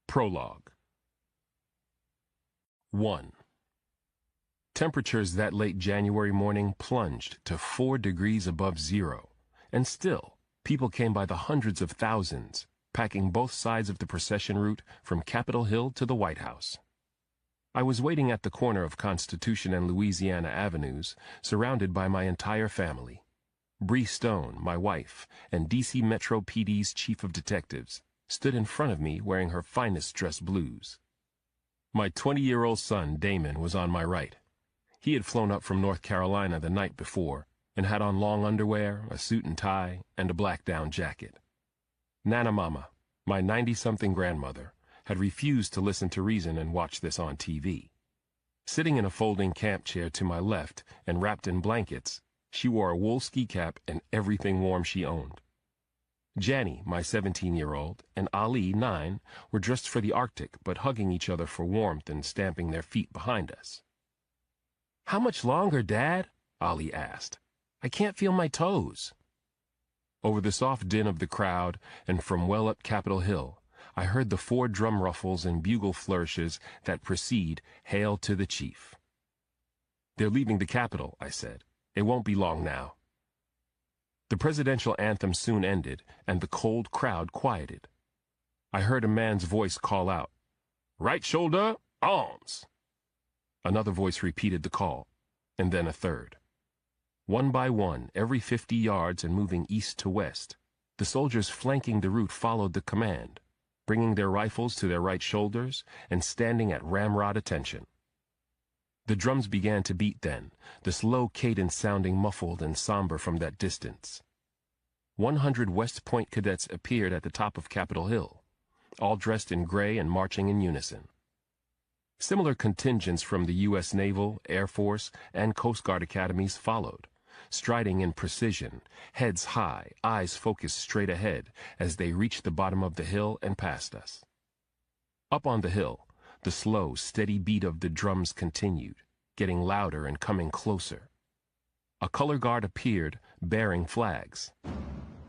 Prologue. 1. Temperatures that late January morning plunged to 4 degrees above zero, and still, people came by the hundreds of thousands, packing both sides of the procession route from Capitol Hill to the White House. I was waiting at the corner of Constitution and Louisiana Avenues, surrounded by my entire family. Bree Stone, my wife, and D.C. Metro PD's chief of detectives stood in front of me wearing her finest dress blues. My 20-year-old son, Damon, was on my right. He had flown up from North Carolina the night before and had on long underwear, a suit and tie, and a black down jacket. Nana Mama, my 90-something grandmother, had refused to listen to reason and watch this on TV. Sitting in a folding camp chair to my left and wrapped in blankets, she wore a wool ski cap and everything warm she owned. Janny, my 17-year-old, and Ali, 9, were dressed for the Arctic but hugging each other for warmth and stamping their feet behind us. "How much longer, Dad?" Ali asked. "I can't feel my toes." Over the soft din of the crowd and from well up Capitol Hill, I heard the 4 drum ruffles and bugle flourishes that precede "Hail to the Chief." "They're leaving the Capitol," I said. "It won't be long now." The presidential anthem soon ended, and the cold crowd quieted. I heard a man's voice call out, "Right shoulder, arms!" Another voice repeated the call, and then a third. One by one, every 50 yards and moving east to west, the soldiers flanking the route followed the command, bringing their rifles to their right shoulders and standing at ramrod attention. The drums began to beat then, the slow cadence sounding muffled and somber from that distance. 100 West Point cadets appeared at the top of Capitol Hill, all dressed in gray and marching in unison. Similar contingents from the U.S. Naval, Air Force, and Coast Guard academies followed, striding in precision, heads high, eyes focused straight ahead as they reached the bottom of the hill and passed us. Up on the hill, the slow, steady beat of the drums continued, getting louder and coming closer. A color guard appeared, bearing flags.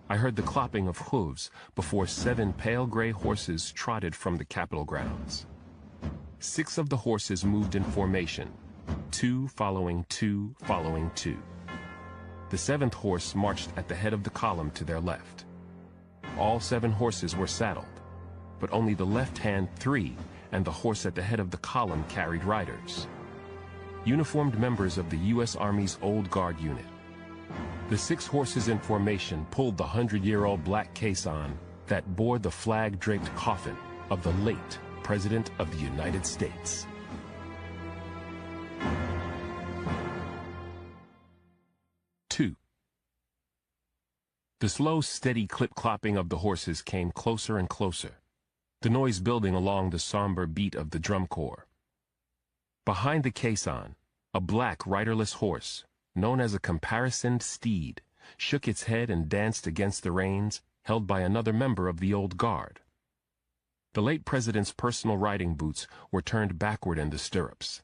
I heard the clopping of hooves before 7 pale gray horses trotted from the Capitol grounds. 6 of the horses moved in formation, 2 following 2 following 2. The 7th horse marched at the head of the column to their left. All 7 horses were saddled, but only the left-hand 3 and the horse at the head of the column carried riders. Uniformed members of the U.S. Army's Old Guard unit. The 6 horses in formation pulled the 100-year-old black caisson that bore the flag-draped coffin of the late President of the United States. Two. The slow, steady clip-clopping of the horses came closer and closer, the noise building along the somber beat of the drum corps. Behind the caisson, a black riderless horse, known as a caparisoned steed, shook its head and danced against the reins held by another member of the Old Guard. The late president's personal riding boots were turned backward in the stirrups.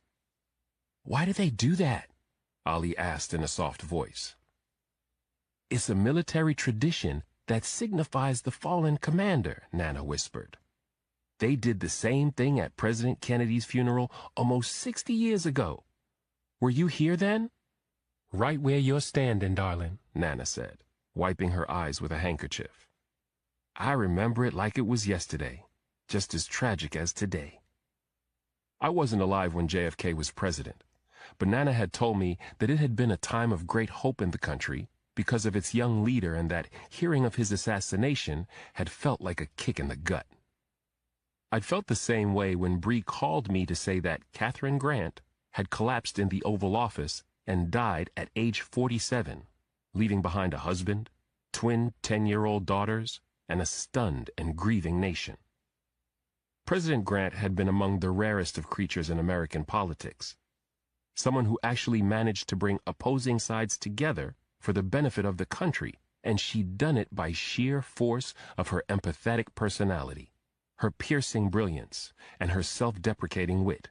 "Why do they do that?" Ali asked in a soft voice. "It's a military tradition that signifies the fallen commander," Nana whispered. "They did the same thing at President Kennedy's funeral almost 60 years ago. Were you here then?" "Right where you're standing, darling," Nana said, wiping her eyes with a handkerchief. "I remember it like it was yesterday, just as tragic as today." I wasn't alive when JFK was president, but Nana had told me that it had been a time of great hope in the country because of its young leader and that hearing of his assassination had felt like a kick in the gut. I'd felt the same way when Bree called me to say that Katharine Grant had collapsed in the Oval Office and died at age 47, leaving behind a husband, twin 10-year-old daughters, and a stunned and grieving nation. President Grant had been among the rarest of creatures in American politics, someone who actually managed to bring opposing sides together for the benefit of the country, and she'd done it by sheer force of her empathetic personality, her piercing brilliance, and her self-deprecating wit.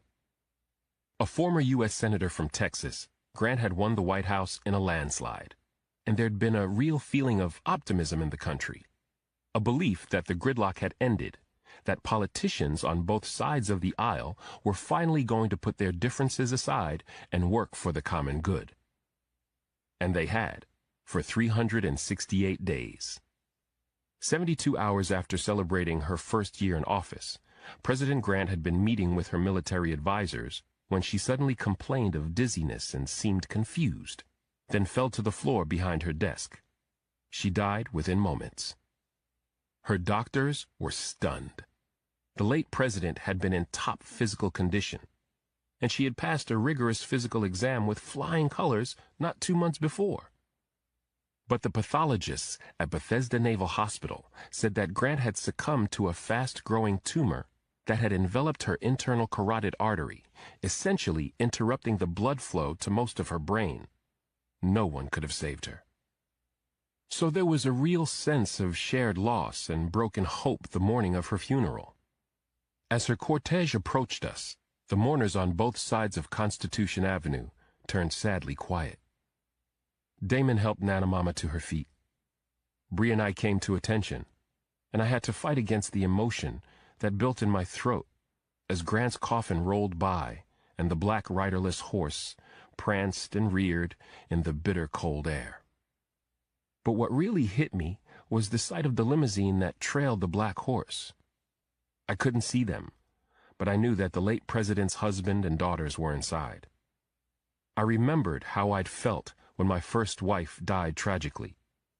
A former U.S. Senator from Texas, Grant had won the White House in a landslide, and there'd been a real feeling of optimism in the country, a belief that the gridlock had ended, that politicians on both sides of the aisle were finally going to put their differences aside and work for the common good. And they had, for 368 days. 72 hours after celebrating her first year in office, President Grant had been meeting with her military advisors when she suddenly complained of dizziness and seemed confused, then fell to the floor behind her desk. She died within moments. Her doctors were stunned. The late president had been in top physical condition, and she had passed a rigorous physical exam with flying colors not 2 months before. But the pathologists at Bethesda Naval Hospital said that Grant had succumbed to a fast-growing tumor that had enveloped her internal carotid artery, essentially interrupting the blood flow to most of her brain. No one could have saved her. So there was a real sense of shared loss and broken hope the morning of her funeral. As her cortege approached us, the mourners on both sides of Constitution Avenue turned sadly quiet. Damon helped Nana Mama to her feet. Bree and I came to attention, and I had to fight against the emotion that built in my throat as Grant's coffin rolled by and the black riderless horse pranced and reared in the bitter cold air. But what really hit me was the sight of the limousine that trailed the black horse. I couldn't see them, but I knew that the late president's husband and daughters were inside. I remembered how I'd felt when my first wife died tragically,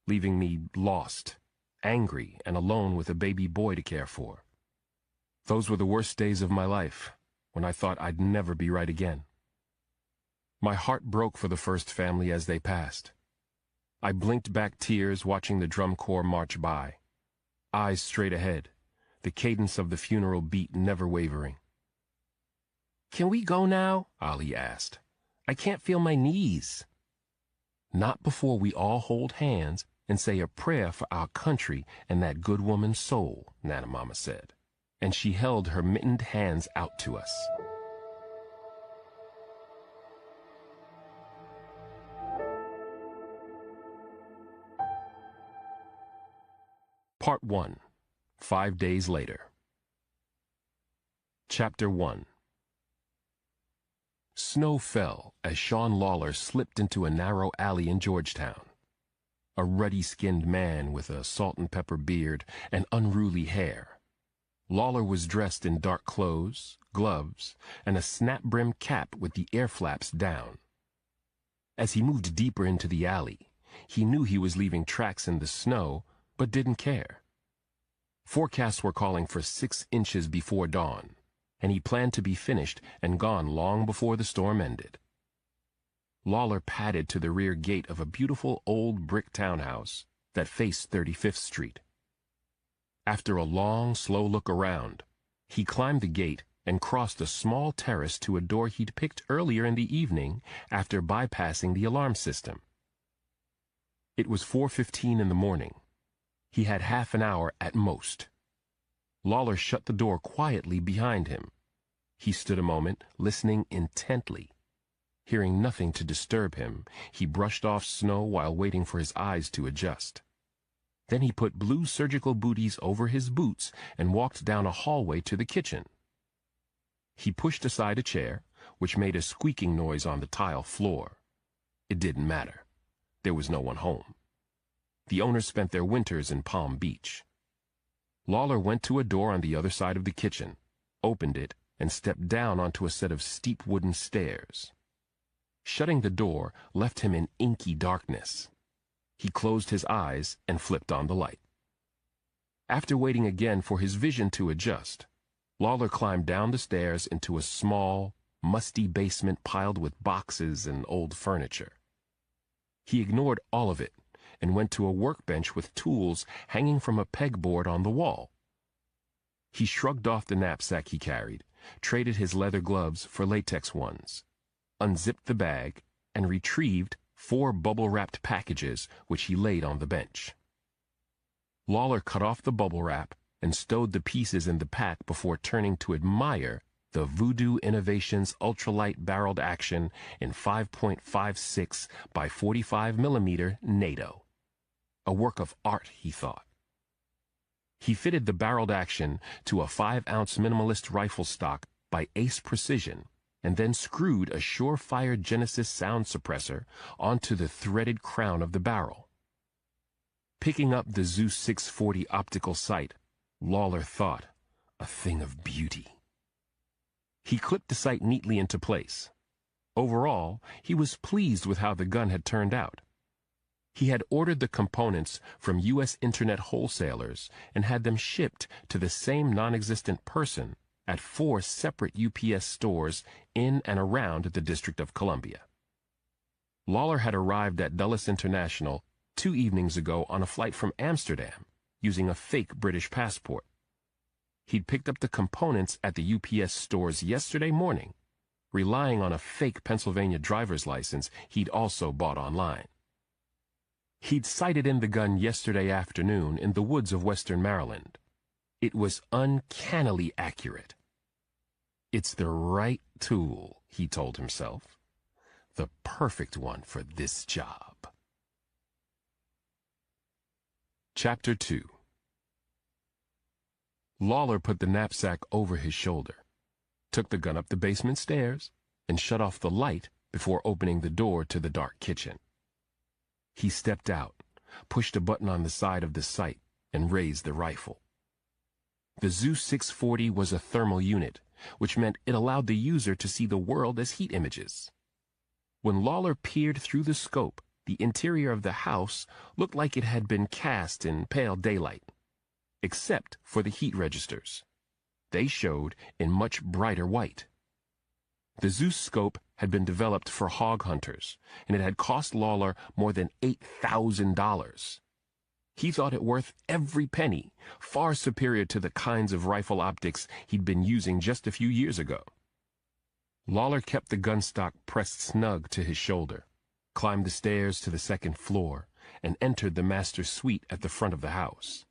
leaving me lost, angry, and alone with a baby boy to care for. Those were the worst days of my life, when I thought I'd never be right again. My heart broke for the first family as they passed. I blinked back tears watching the drum corps march by, eyes straight ahead, the cadence of the funeral beat never wavering. "Can we go now?" Ali asked. "I can't feel my knees." "Not before we all hold hands and say a prayer for our country and that good woman's soul," Nana Mama said, and she held her mittened hands out to us. Part 1. 5 days later. Chapter 1. Snow fell as Sean Lawler slipped into a narrow alley in Georgetown. A ruddy-skinned man with a salt-and-pepper beard and unruly hair. Lawler was dressed in dark clothes, gloves, and a snap-brimmed cap with the air flaps down. As he moved deeper into the alley, he knew he was leaving tracks in the snow, but didn't care. Forecasts were calling for 6 inches before dawn, and he planned to be finished and gone long before the storm ended. Lawler padded to the rear gate of a beautiful old brick townhouse that faced 35th Street. After a long, slow look around, he climbed the gate and crossed a small terrace to a door he'd picked earlier in the evening after bypassing the alarm system. It was 4:15 in the morning. He had half an hour at most. Lawler shut the door quietly behind him. He stood a moment, listening intently. Hearing nothing to disturb him, he brushed off snow while waiting for his eyes to adjust. Then he put blue surgical booties over his boots and walked down a hallway to the kitchen. He pushed aside a chair, which made a squeaking noise on the tile floor. It didn't matter. There was no one home. The owners spent their winters in Palm Beach. Lawler went to a door on the other side of the kitchen, opened it, and stepped down onto a set of steep wooden stairs. Shutting the door left him in inky darkness. He closed his eyes and flipped on the light. After waiting again for his vision to adjust, Lawler climbed down the stairs into a small, musty basement piled with boxes and old furniture. He ignored all of it and went to a workbench with tools hanging from a pegboard on the wall. He shrugged off the knapsack he carried, traded his leather gloves for latex ones, unzipped the bag, and retrieved 4 bubble-wrapped packages which he laid on the bench. Lawler cut off the bubble wrap and stowed the pieces in the pack before turning to admire the Voodoo Innovations ultralight barreled action in 5.56 by 45 millimeter NATO. A work of art, he thought. He fitted the barreled action to a 5-ounce minimalist rifle stock by Ace Precision, and then screwed a Surefire Genesis sound suppressor onto the threaded crown of the barrel. Picking up the Zeus 640 optical sight, Lawler thought, a thing of beauty. He clipped the sight neatly into place. Overall, he was pleased with how the gun had turned out. He had ordered the components from U.S. Internet wholesalers and had them shipped to the same non-existent person at 4 separate UPS stores in and around the District of Columbia. Lawler had arrived at Dulles International 2 evenings ago on a flight from Amsterdam, using a fake British passport. He'd picked up the components at the UPS stores yesterday morning, relying on a fake Pennsylvania driver's license he'd also bought online. He'd sighted in the gun yesterday afternoon in the woods of western Maryland. It was uncannily accurate. It's the right tool, he told himself. The perfect one for this job. Chapter 2. Lawler put the knapsack over his shoulder, took the gun up the basement stairs, and shut off the light before opening the door to the dark kitchen. He stepped out, pushed a button on the side of the sight, and raised the rifle. The Zeus 640 was a thermal unit, which meant it allowed the user to see the world as heat images. When Lawler peered through the scope, the interior of the house looked like it had been cast in pale daylight, except for the heat registers. They showed in much brighter white. The Zeus scope had been developed for hog hunters, and it had cost Lawler more than $8,000. He thought it worth every penny, far superior to the kinds of rifle optics he'd been using just a few years ago. Lawler kept the gun stock pressed snug to his shoulder, climbed the stairs to the second floor, and entered the master suite at the front of the house.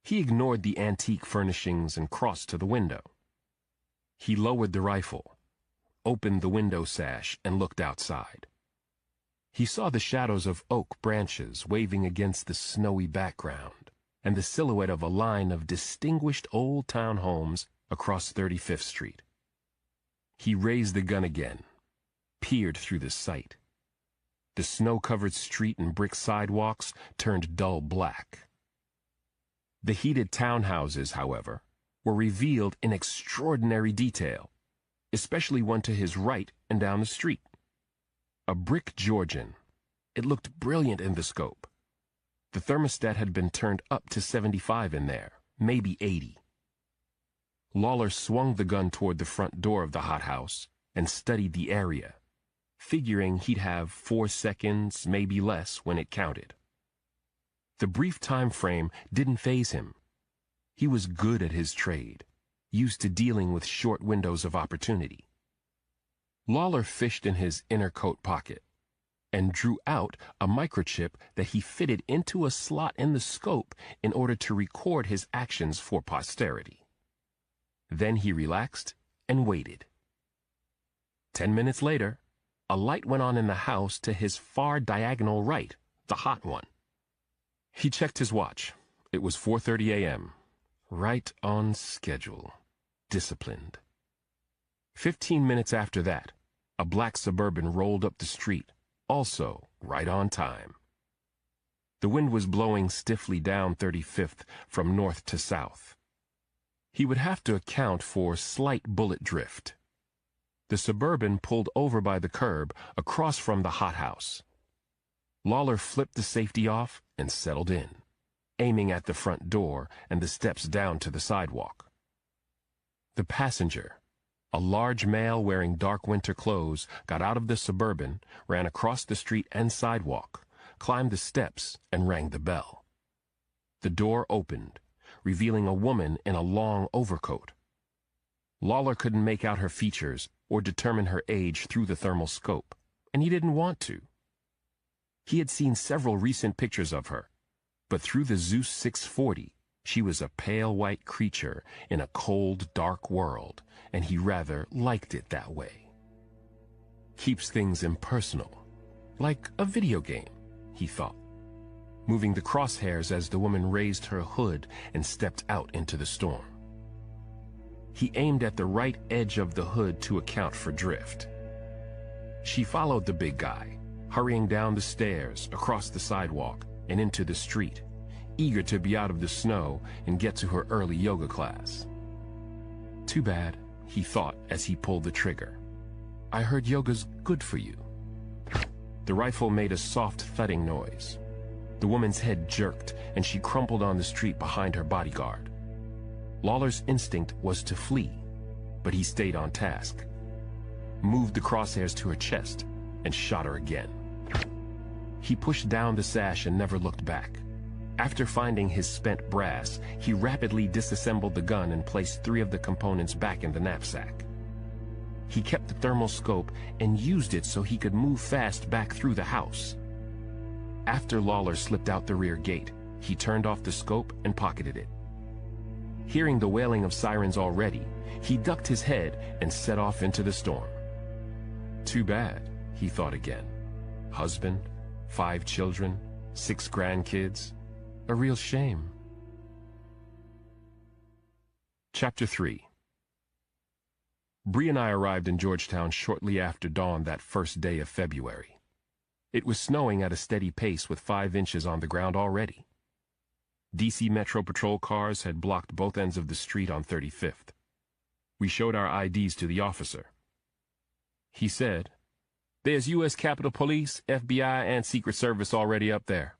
He ignored the antique furnishings and crossed to the window. He lowered the rifle, opened the window sash, and looked outside. He saw the shadows of oak branches waving against the snowy background, and the silhouette of a line of distinguished old town homes across 35th Street. He raised the gun again, peered through the sight. The snow-covered street and brick sidewalks turned dull black. The heated townhouses, however, were revealed in extraordinary detail, especially one to his right and down the street. A brick Georgian. It looked brilliant in the scope. The thermostat had been turned up to 75 in there, maybe 80. Lawler swung the gun toward the front door of the hothouse and studied the area, figuring he'd have 4 seconds, maybe less, when it counted. The brief time frame didn't faze him. He was good at his trade, used to dealing with short windows of opportunity. Lawler fished in his inner coat pocket and drew out a microchip that he fitted into a slot in the scope in order to record his actions for posterity. Then he relaxed and waited. 10 minutes later, a light went on in the house to his far diagonal right, the hot one. He checked his watch. It was 4:30 a.m. Right on schedule. Disciplined. 15 minutes after that, a black Suburban rolled up the street, also right on time. The wind was blowing stiffly down 35th from north to south. He would have to account for slight bullet drift. The Suburban pulled over by the curb across from the hothouse. Lawler flipped the safety off and settled in, aiming at the front door and the steps down to the sidewalk. The passenger, a large male wearing dark winter clothes, got out of the Suburban, ran across the street and sidewalk, climbed the steps, and rang the bell. The door opened, revealing a woman in a long overcoat. Lawler couldn't make out her features or determine her age through the thermal scope, and he didn't want to. He had seen several recent pictures of her, but through the Zeus 640, she was a pale white creature in a cold, dark world, and he rather liked it that way. Keeps things impersonal, like a video game, he thought. moving the crosshairs as the woman raised her hood and stepped out into the storm. He aimed at the right edge of the hood to account for drift. She followed the big guy, hurrying down the stairs, across the sidewalk, and into the street, eager to be out of the snow and get to her early yoga class. Too bad, he thought as he pulled the trigger. I heard yoga's good for you. The rifle made a soft thudding noise. The woman's head jerked, and she crumpled on the street behind her bodyguard. Lawler's instinct was to flee, but he stayed on task, moved the crosshairs to her chest, and shot her again. He pushed down the sash and never looked back. After finding his spent brass, he rapidly disassembled the gun and placed 3 of the components back in the knapsack. He kept the thermal scope and used it so he could move fast back through the house. After Lawler slipped out the rear gate, he turned off the scope and pocketed it. Hearing the wailing of sirens already, he ducked his head and set off into the storm. Too bad, he thought again. Husband, 5 children, 6 grandkids. A real shame. Chapter 3. Bree and I arrived in Georgetown shortly after dawn that first day of February. It was snowing at a steady pace with 5 inches on the ground already. DC Metro Patrol cars had blocked both ends of the street on 35th. We showed our IDs to the officer. He said, "There's U.S. Capitol Police, FBI, and Secret Service already up there."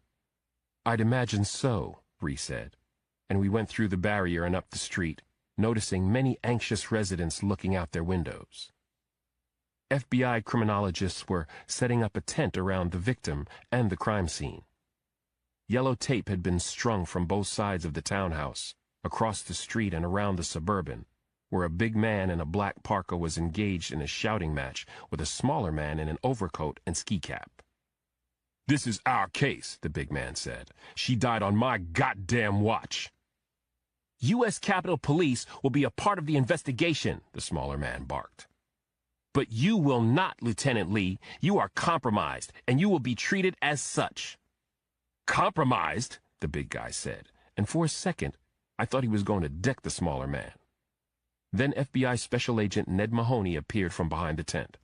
"I'd imagine so," Bree said, and we went through the barrier and up the street, noticing many anxious residents looking out their windows. FBI criminologists were setting up a tent around the victim and the crime scene. Yellow tape had been strung from both sides of the townhouse, across the street and around the Suburban, where a big man in a black parka was engaged in a shouting match with a smaller man in an overcoat and ski cap. "This is our case," the big man said. "She died on my goddamn watch." "U.S. Capitol Police will be a part of the investigation," the smaller man barked. "But you will not, Lieutenant Lee. You are compromised, and you will be treated as such." "Compromised?" the big guy said, and for a second, I thought he was going to deck the smaller man. Then FBI Special Agent Ned Mahoney appeared from behind the tent.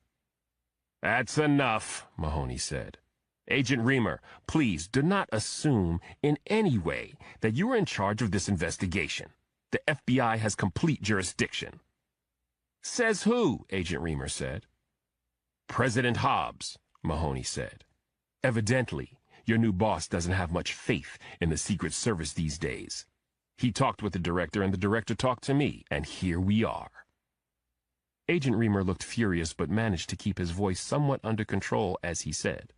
"That's enough," Mahoney said. "Agent Reamer, please do not assume in any way that you are in charge of this investigation. The FBI has complete jurisdiction." "Says who?" Agent Reamer said. "President Hobbs," Mahoney said. "Evidently, your new boss doesn't have much faith in the Secret Service these days. He talked with the director, and the director talked to me, and here we are." Agent Reamer looked furious but managed to keep his voice somewhat under control as he said,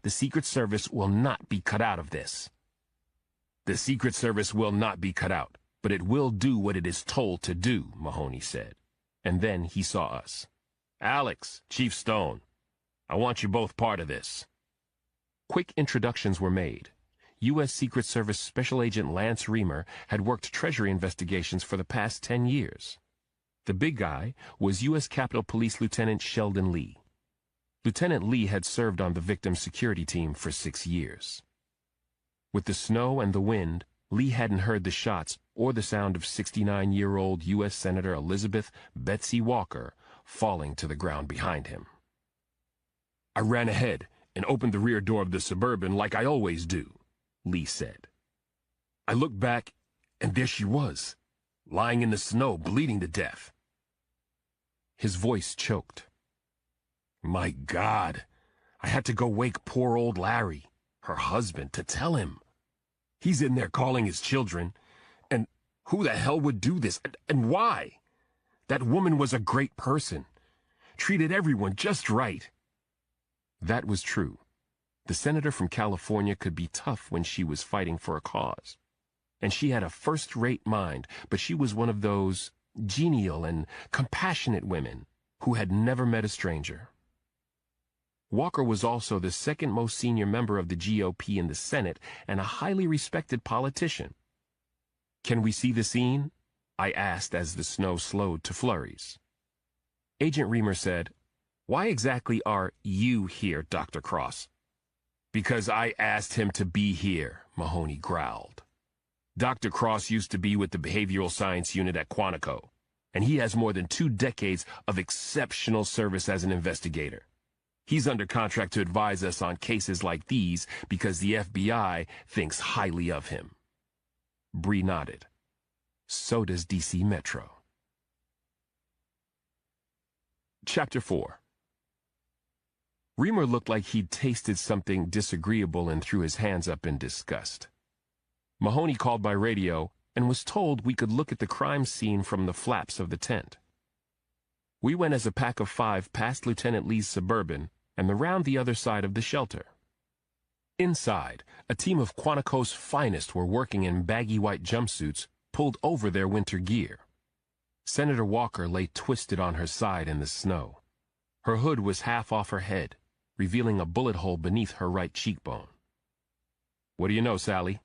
"The Secret Service will not be cut out of this." "The Secret Service will not be cut out, but it will do what it is told to do," Mahoney said. And then he saw us. "Alex, Chief Stone, I want you both part of this." Quick introductions were made. U.S. Secret Service Special Agent Lance Reamer had worked Treasury investigations for the past 10 years. The big guy was U.S. Capitol Police Lieutenant Sheldon Lee. Lieutenant Lee had served on the victim's security team for 6 years. With the snow and the wind, Lee hadn't heard the shots or the sound of 69-year-old U.S. Senator Elizabeth Betsy Walker falling to the ground behind him. "I ran ahead and opened the rear door of the Suburban like I always do," Lee said. "I looked back, and there she was, lying in the snow, bleeding to death." His voice choked. "My God, I had to go wake poor old Larry, her husband, to tell him. He's in there calling his children, and who the hell would do this, and why? That woman was a great person, treated everyone just right." That was true. The senator from California could be tough when she was fighting for a cause. And she had a first-rate mind, but she was one of those genial and compassionate women who had never met a stranger. Walker was also the second most senior member of the GOP in the Senate and a highly respected politician. "Can we see the scene?" I asked as the snow slowed to flurries. Agent Reamer said, "Why exactly are you here, Dr. Cross?" Because I asked him to be here, Mahoney growled. Dr. Cross used to be with the behavioral science unit at Quantico, and he has more than 2 decades of exceptional service as an investigator. He's under contract to advise us on cases like these because the FBI thinks highly of him. Bree nodded. So does DC Metro. Chapter 4. Reamer looked like he'd tasted something disagreeable and threw his hands up in disgust. Mahoney called by radio and was told we could look at the crime scene from the flaps of the tent. We went as a pack of 5 past Lieutenant Lee's Suburban and around the other side of the shelter. Inside, a team of Quantico's finest were working in baggy white jumpsuits pulled over their winter gear. Senator Walker lay twisted on her side in the snow. Her hood was half off her head, revealing a bullet hole beneath her right cheekbone. "What do you know, Sally?"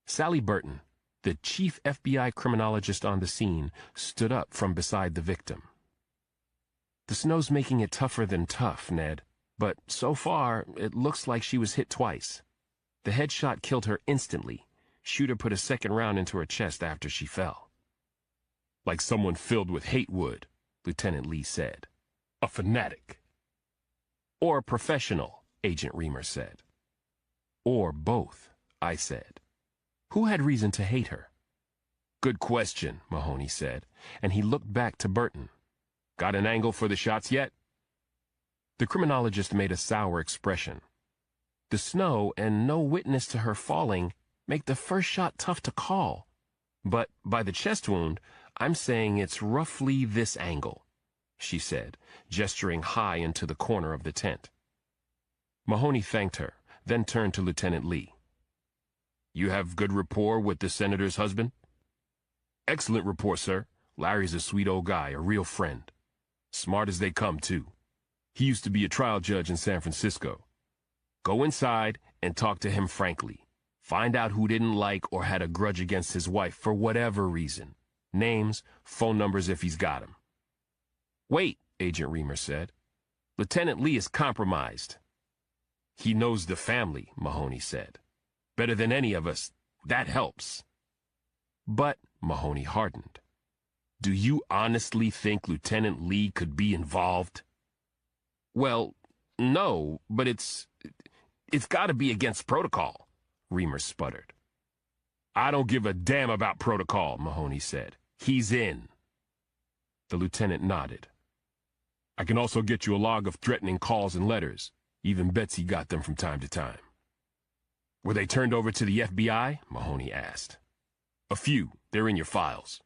Sally Burton, the chief FBI criminologist on the scene, stood up from beside the victim. "The snow's making it tougher than tough, Ned, but so far, it looks like she was hit twice. The headshot killed her instantly. Shooter put a second round into her chest after she fell." "Like someone filled with hate would," Lieutenant Lee said. "A fanatic." "Or a professional," Agent Reamer said. "Or both," I said. "Who had reason to hate her?" "Good question," Mahoney said, and he looked back to Burton. "Got an angle for the shots yet?" The criminologist made a sour expression. "The snow and no witness to her falling make the first shot tough to call. But by the chest wound, I'm saying it's roughly this angle," she said, gesturing high into the corner of the tent. Mahoney thanked her, then turned to Lieutenant Lee. "You have good rapport with the senator's husband?" "Excellent rapport, sir. Larry's a sweet old guy, a real friend. Smart as they come, too. He used to be a trial judge in San Francisco. Go inside and talk to him frankly. Find out who didn't like or had a grudge against his wife for whatever reason. Names, phone numbers if he's got 'em." "Wait," Agent Reamer said. "Lieutenant Lee is compromised." "He knows the family," Mahoney said. "Better than any of us. That helps." "But," Mahoney hardened, "do you honestly think Lieutenant Lee could be involved?" "Well, no, but it's got to be against protocol," Reamer sputtered. "I don't give a damn about protocol," Mahoney said. "He's in." The lieutenant nodded. "I can also get you a log of threatening calls and letters. Even Betsy got them from time to time." "Were they turned over to the FBI?" Mahoney asked. "A few. They're in your files."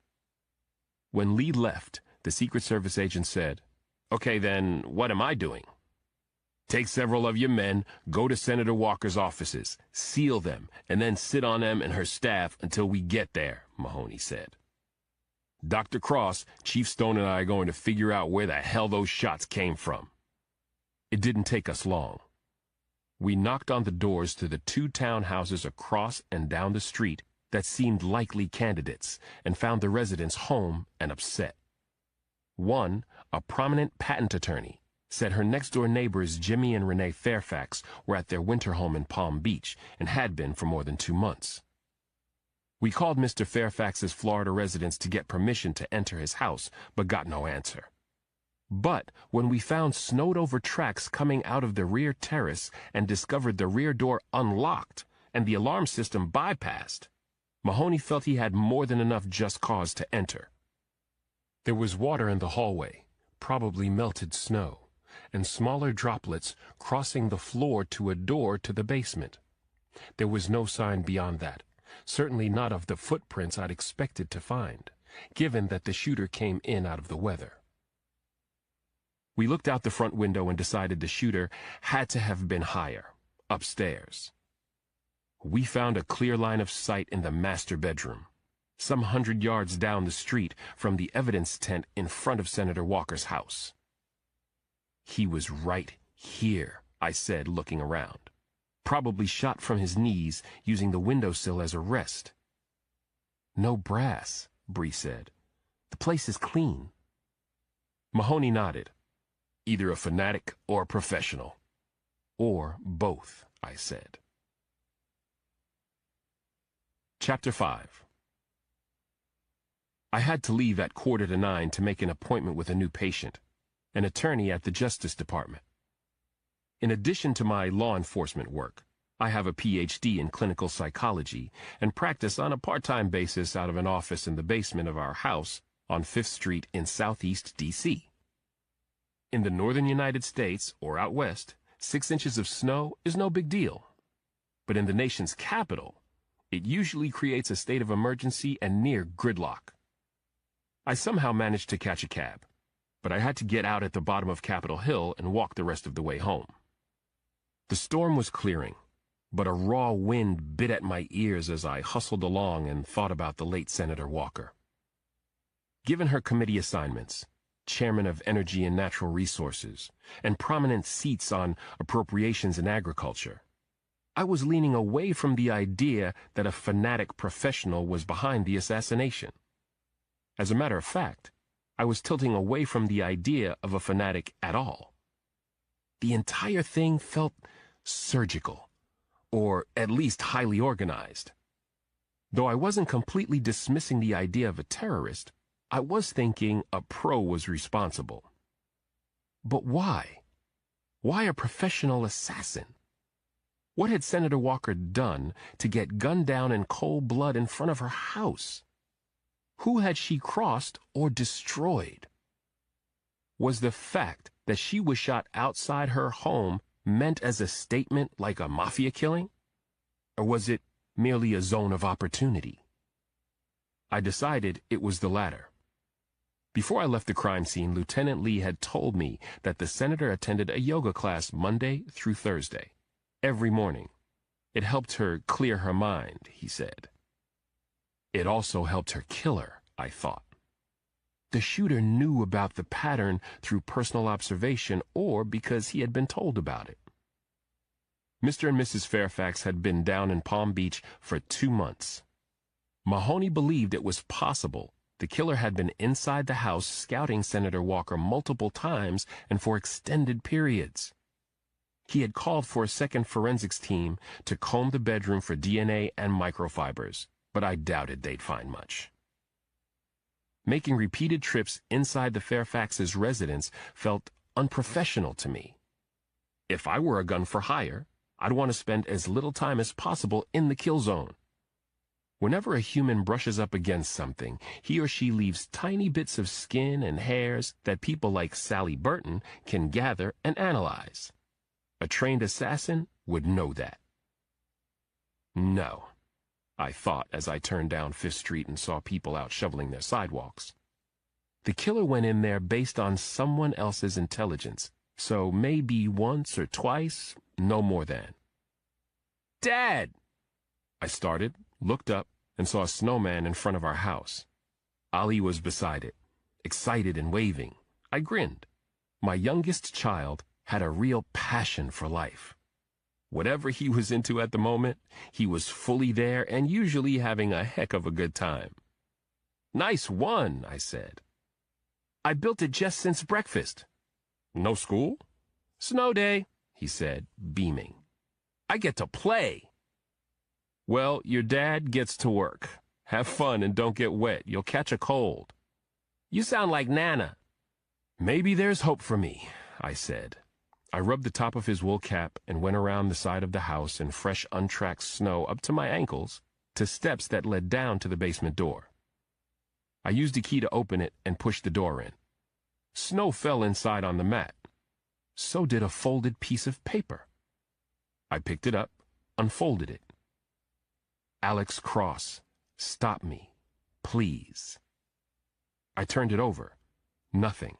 When Lee left, the Secret Service agent said, "Okay, then, what am I doing?" "Take several of your men, go to Senator Walker's offices, seal them, and then sit on them and her staff until we get there," Mahoney said. "Dr. Cross, Chief Stone and I are going to figure out where the hell those shots came from." It didn't take us long. We knocked on the doors to the 2 townhouses across and down the street that seemed likely candidates and found the residents home and upset. One, a prominent patent attorney, said her next-door neighbors Jimmy and Renee Fairfax were at their winter home in Palm Beach and had been for more than 2 months. We called Mr. Fairfax's Florida residence to get permission to enter his house, but got no answer. But when we found snowed-over tracks coming out of the rear terrace and discovered the rear door unlocked and the alarm system bypassed, Mahoney felt he had more than enough just cause to enter. There was water in the hallway, probably melted snow, and smaller droplets crossing the floor to a door to the basement. There was no sign beyond that, certainly not of the footprints I'd expected to find, given that the shooter came in out of the weather. We looked out the front window and decided the shooter had to have been higher, upstairs. We found a clear line of sight in the master bedroom, some 100 yards down the street from the evidence tent in front of Senator Walker's house. "He was right here," I said, looking around. "Probably shot from his knees, using the windowsill as a rest." "No brass," Bree said. "The place is clean." Mahoney nodded. "Either a fanatic or a professional." or both, I said. Chapter 5. I had to leave at 8:45 to make an appointment with a new patient, an attorney at the Justice Department. In addition to my law enforcement work, I have a PhD in clinical psychology and practice on a part-time basis out of an office in the basement of our house on 5th Street in Southeast D.C. In the northern United States, or out west, 6 inches of snow is no big deal. But in the nation's capital, it usually creates a state of emergency and near gridlock. I somehow managed to catch a cab, but I had to get out at the bottom of Capitol Hill and walk the rest of the way home. The storm was clearing, but a raw wind bit at my ears as I hustled along and thought about the late Senator Walker. Given her committee assignments, chairman of Energy and Natural Resources, and prominent seats on appropriations and agriculture, I was leaning away from the idea that a fanatic professional was behind the assassination. As a matter of fact, I was tilting away from the idea of a fanatic at all. The entire thing felt surgical, or at least highly organized. Though I wasn't completely dismissing the idea of a terrorist, I was thinking a pro was responsible. But why? Why a professional assassin? What had Senator Walker done to get gunned down in cold blood in front of her house? Who had she crossed or destroyed? Was the fact that she was shot outside her home meant as a statement like a mafia killing? Or was it merely a zone of opportunity? I decided it was the latter. Before I left the crime scene, Lieutenant Lee had told me that the senator attended a yoga class Monday through Thursday, every morning. It helped her clear her mind, he said. It also helped her kill her, I thought. The shooter knew about the pattern through personal observation or because he had been told about it. Mr. and Mrs. Fairfax had been down in Palm Beach for 2 months. Mahoney believed it was possible the killer had been inside the house scouting Senator Walker multiple times and for extended periods. He had called for a second forensics team to comb the bedroom for DNA and microfibers, but I doubted they'd find much. Making repeated trips inside the Fairfax's residence felt unprofessional to me. If I were a gun for hire, I'd want to spend as little time as possible in the kill zone. Whenever a human brushes up against something, he or she leaves tiny bits of skin and hairs that people like Sally Burton can gather and analyze. A trained assassin would know that. No, I thought as I turned down 5th Street and saw people out shoveling their sidewalks. The killer went in there based on someone else's intelligence, so maybe once or twice, no more than. Dad! I started, looked up, and saw a snowman in front of our house. Ali was beside it, excited and waving. I grinned. My youngest child had a real passion for life. Whatever he was into at the moment, he was fully there and usually having a heck of a good time. Nice one, I said. I built it just since breakfast. No school? Snow day, he said, beaming. I get to play. Well, your dad gets to work. Have fun and don't get wet. You'll catch a cold. You sound like Nana. Maybe there's hope for me, I said. I rubbed the top of his wool cap and went around the side of the house in fresh, untracked snow up to my ankles to steps that led down to the basement door. I used a key to open it and pushed the door in. Snow fell inside on the mat. So did a folded piece of paper. I picked it up, unfolded it. Alex Cross, stop me, please. I turned it over. Nothing.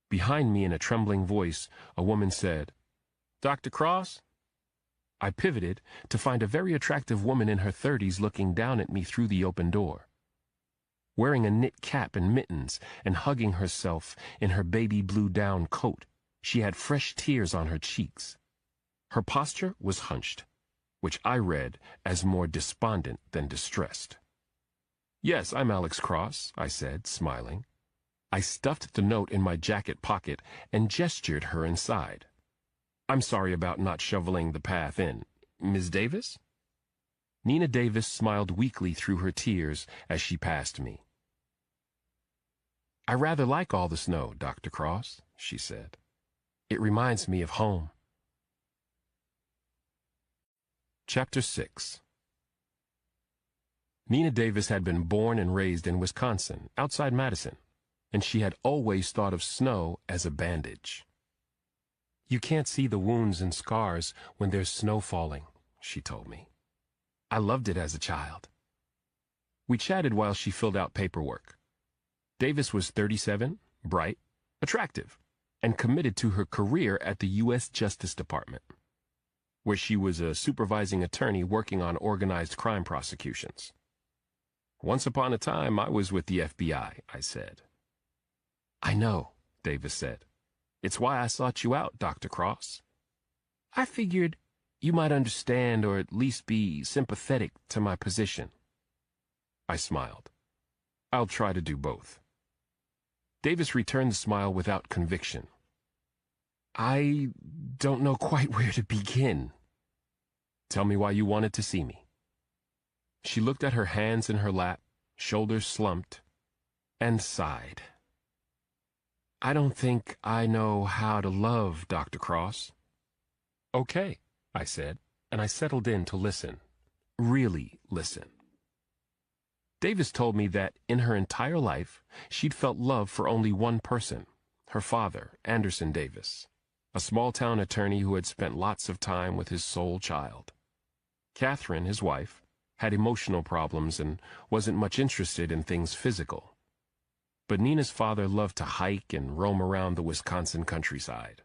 Behind me in a trembling voice, a woman said, Dr. Cross? I pivoted to find a very attractive woman in her 30s looking down at me through the open door. Wearing a knit cap and mittens and hugging herself in her baby blue down coat, she had fresh tears on her cheeks. Her posture was hunched, which I read as more despondent than distressed. Yes, I'm Alex Cross, I said, smiling. I stuffed the note in my jacket pocket and gestured her inside. I'm sorry about not shoveling the path in. Ms. Davis? Nina Davis smiled weakly through her tears as she passed me. I rather like all the snow, Dr. Cross, she said. It reminds me of home. Chapter 6. Nina Davis had been born and raised in Wisconsin, outside Madison, and she had always thought of snow as a bandage. You can't see the wounds and scars when there's snow falling, she told me. I loved it as a child. We chatted while she filled out paperwork. Davis was 37, bright, attractive, and committed to her career at the U.S. Justice Department, where she was a supervising attorney working on organized crime prosecutions. Once upon a time, I was with the FBI, I said. I know, Davis said. It's why I sought you out, Dr. Cross. I figured you might understand or at least be sympathetic to my position. I smiled. I'll try to do both. Davis returned the smile without conviction. I don't know quite where to begin. Tell me why you wanted to see me. She looked at her hands in her lap, shoulders slumped, and sighed. I don't think I know how to love, Dr. Cross. Okay, I said, and I settled in to listen. Really listen. Davis told me that in her entire life, she'd felt love for only one person, her father, Anderson Davis, a small-town attorney who had spent lots of time with his sole child. Catherine, his wife, had emotional problems and wasn't much interested in things physical. But Nina's father loved to hike and roam around the Wisconsin countryside.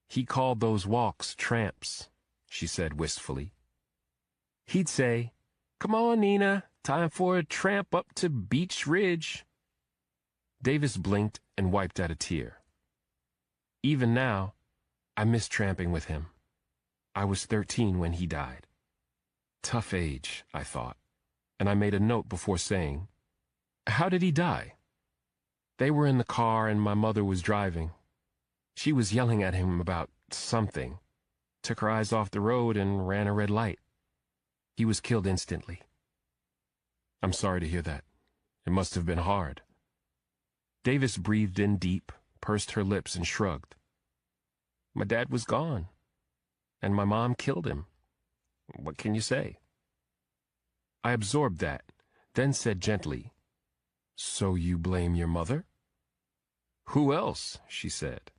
He called those walks tramps, she said wistfully. He'd say, "Come on, Nina, time for a tramp up to Beech Ridge." Davis blinked and wiped out a tear. Even now, I miss tramping with him. I was 13 when he died. Tough age, I thought, and I made a note before saying, "How did he die?" They were in the car and my mother was driving. She was yelling at him about something, took her eyes off the road and ran a red light. He was killed instantly. I'm sorry to hear that. It must have been hard. Davis breathed in deep, pursed her lips and shrugged. My dad was gone, and my mom killed him. What can you say? I absorbed that, then said gently, "So you blame your mother?" "Who else?" she said.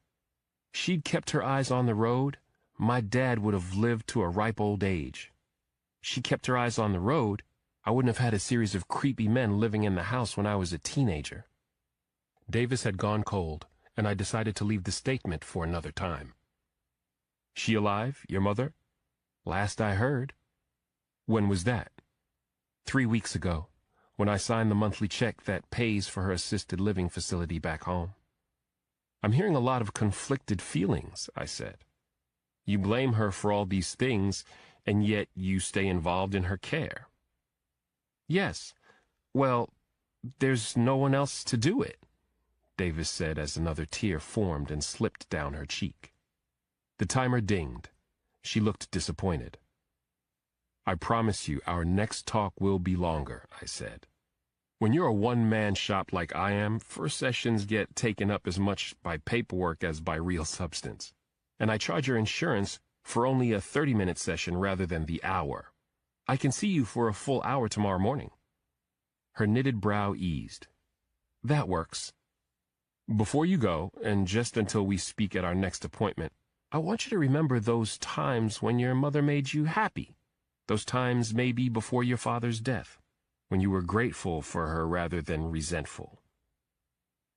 "She'd kept her eyes on the road, my dad would have lived to a ripe old age. She kept her eyes on the road, I wouldn't have had a series of creepy men living in the house when I was a teenager." Davis had gone cold, and I decided to leave the statement for another time. "She alive, your mother?" "Last I heard." "When was that?" 3 weeks ago, when I signed the monthly check that pays for her assisted living facility back home." "I'm hearing a lot of conflicted feelings," I said. "You blame her for all these things, and yet you stay involved in her care." "Yes. Well, there's no one else to do it," Davis said as another tear formed and slipped down her cheek. The timer dinged. She looked disappointed. "I promise you our next talk will be longer," I said. "When you're a one-man shop like I am, first sessions get taken up as much by paperwork as by real substance. And I charge your insurance for only a 30-minute session rather than the hour. I can see you for a full hour tomorrow morning." Her knitted brow eased. "That works. Before you go, and just until we speak at our next appointment, I want you to remember those times when your mother made you happy. Those times maybe before your father's death, when you were grateful for her rather than resentful."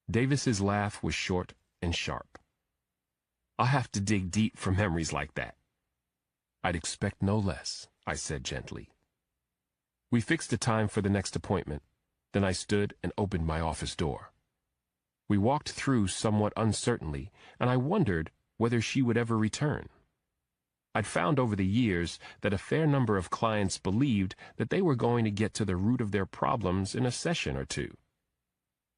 Davis's laugh was short and sharp. "I'll have to dig deep for memories like that." "I'd expect no less," I said gently. We fixed a time for the next appointment. Then I stood and opened my office door. We walked through somewhat uncertainly, and I wondered whether she would ever return. I'd found over the years that a fair number of clients believed that they were going to get to the root of their problems in a session or two.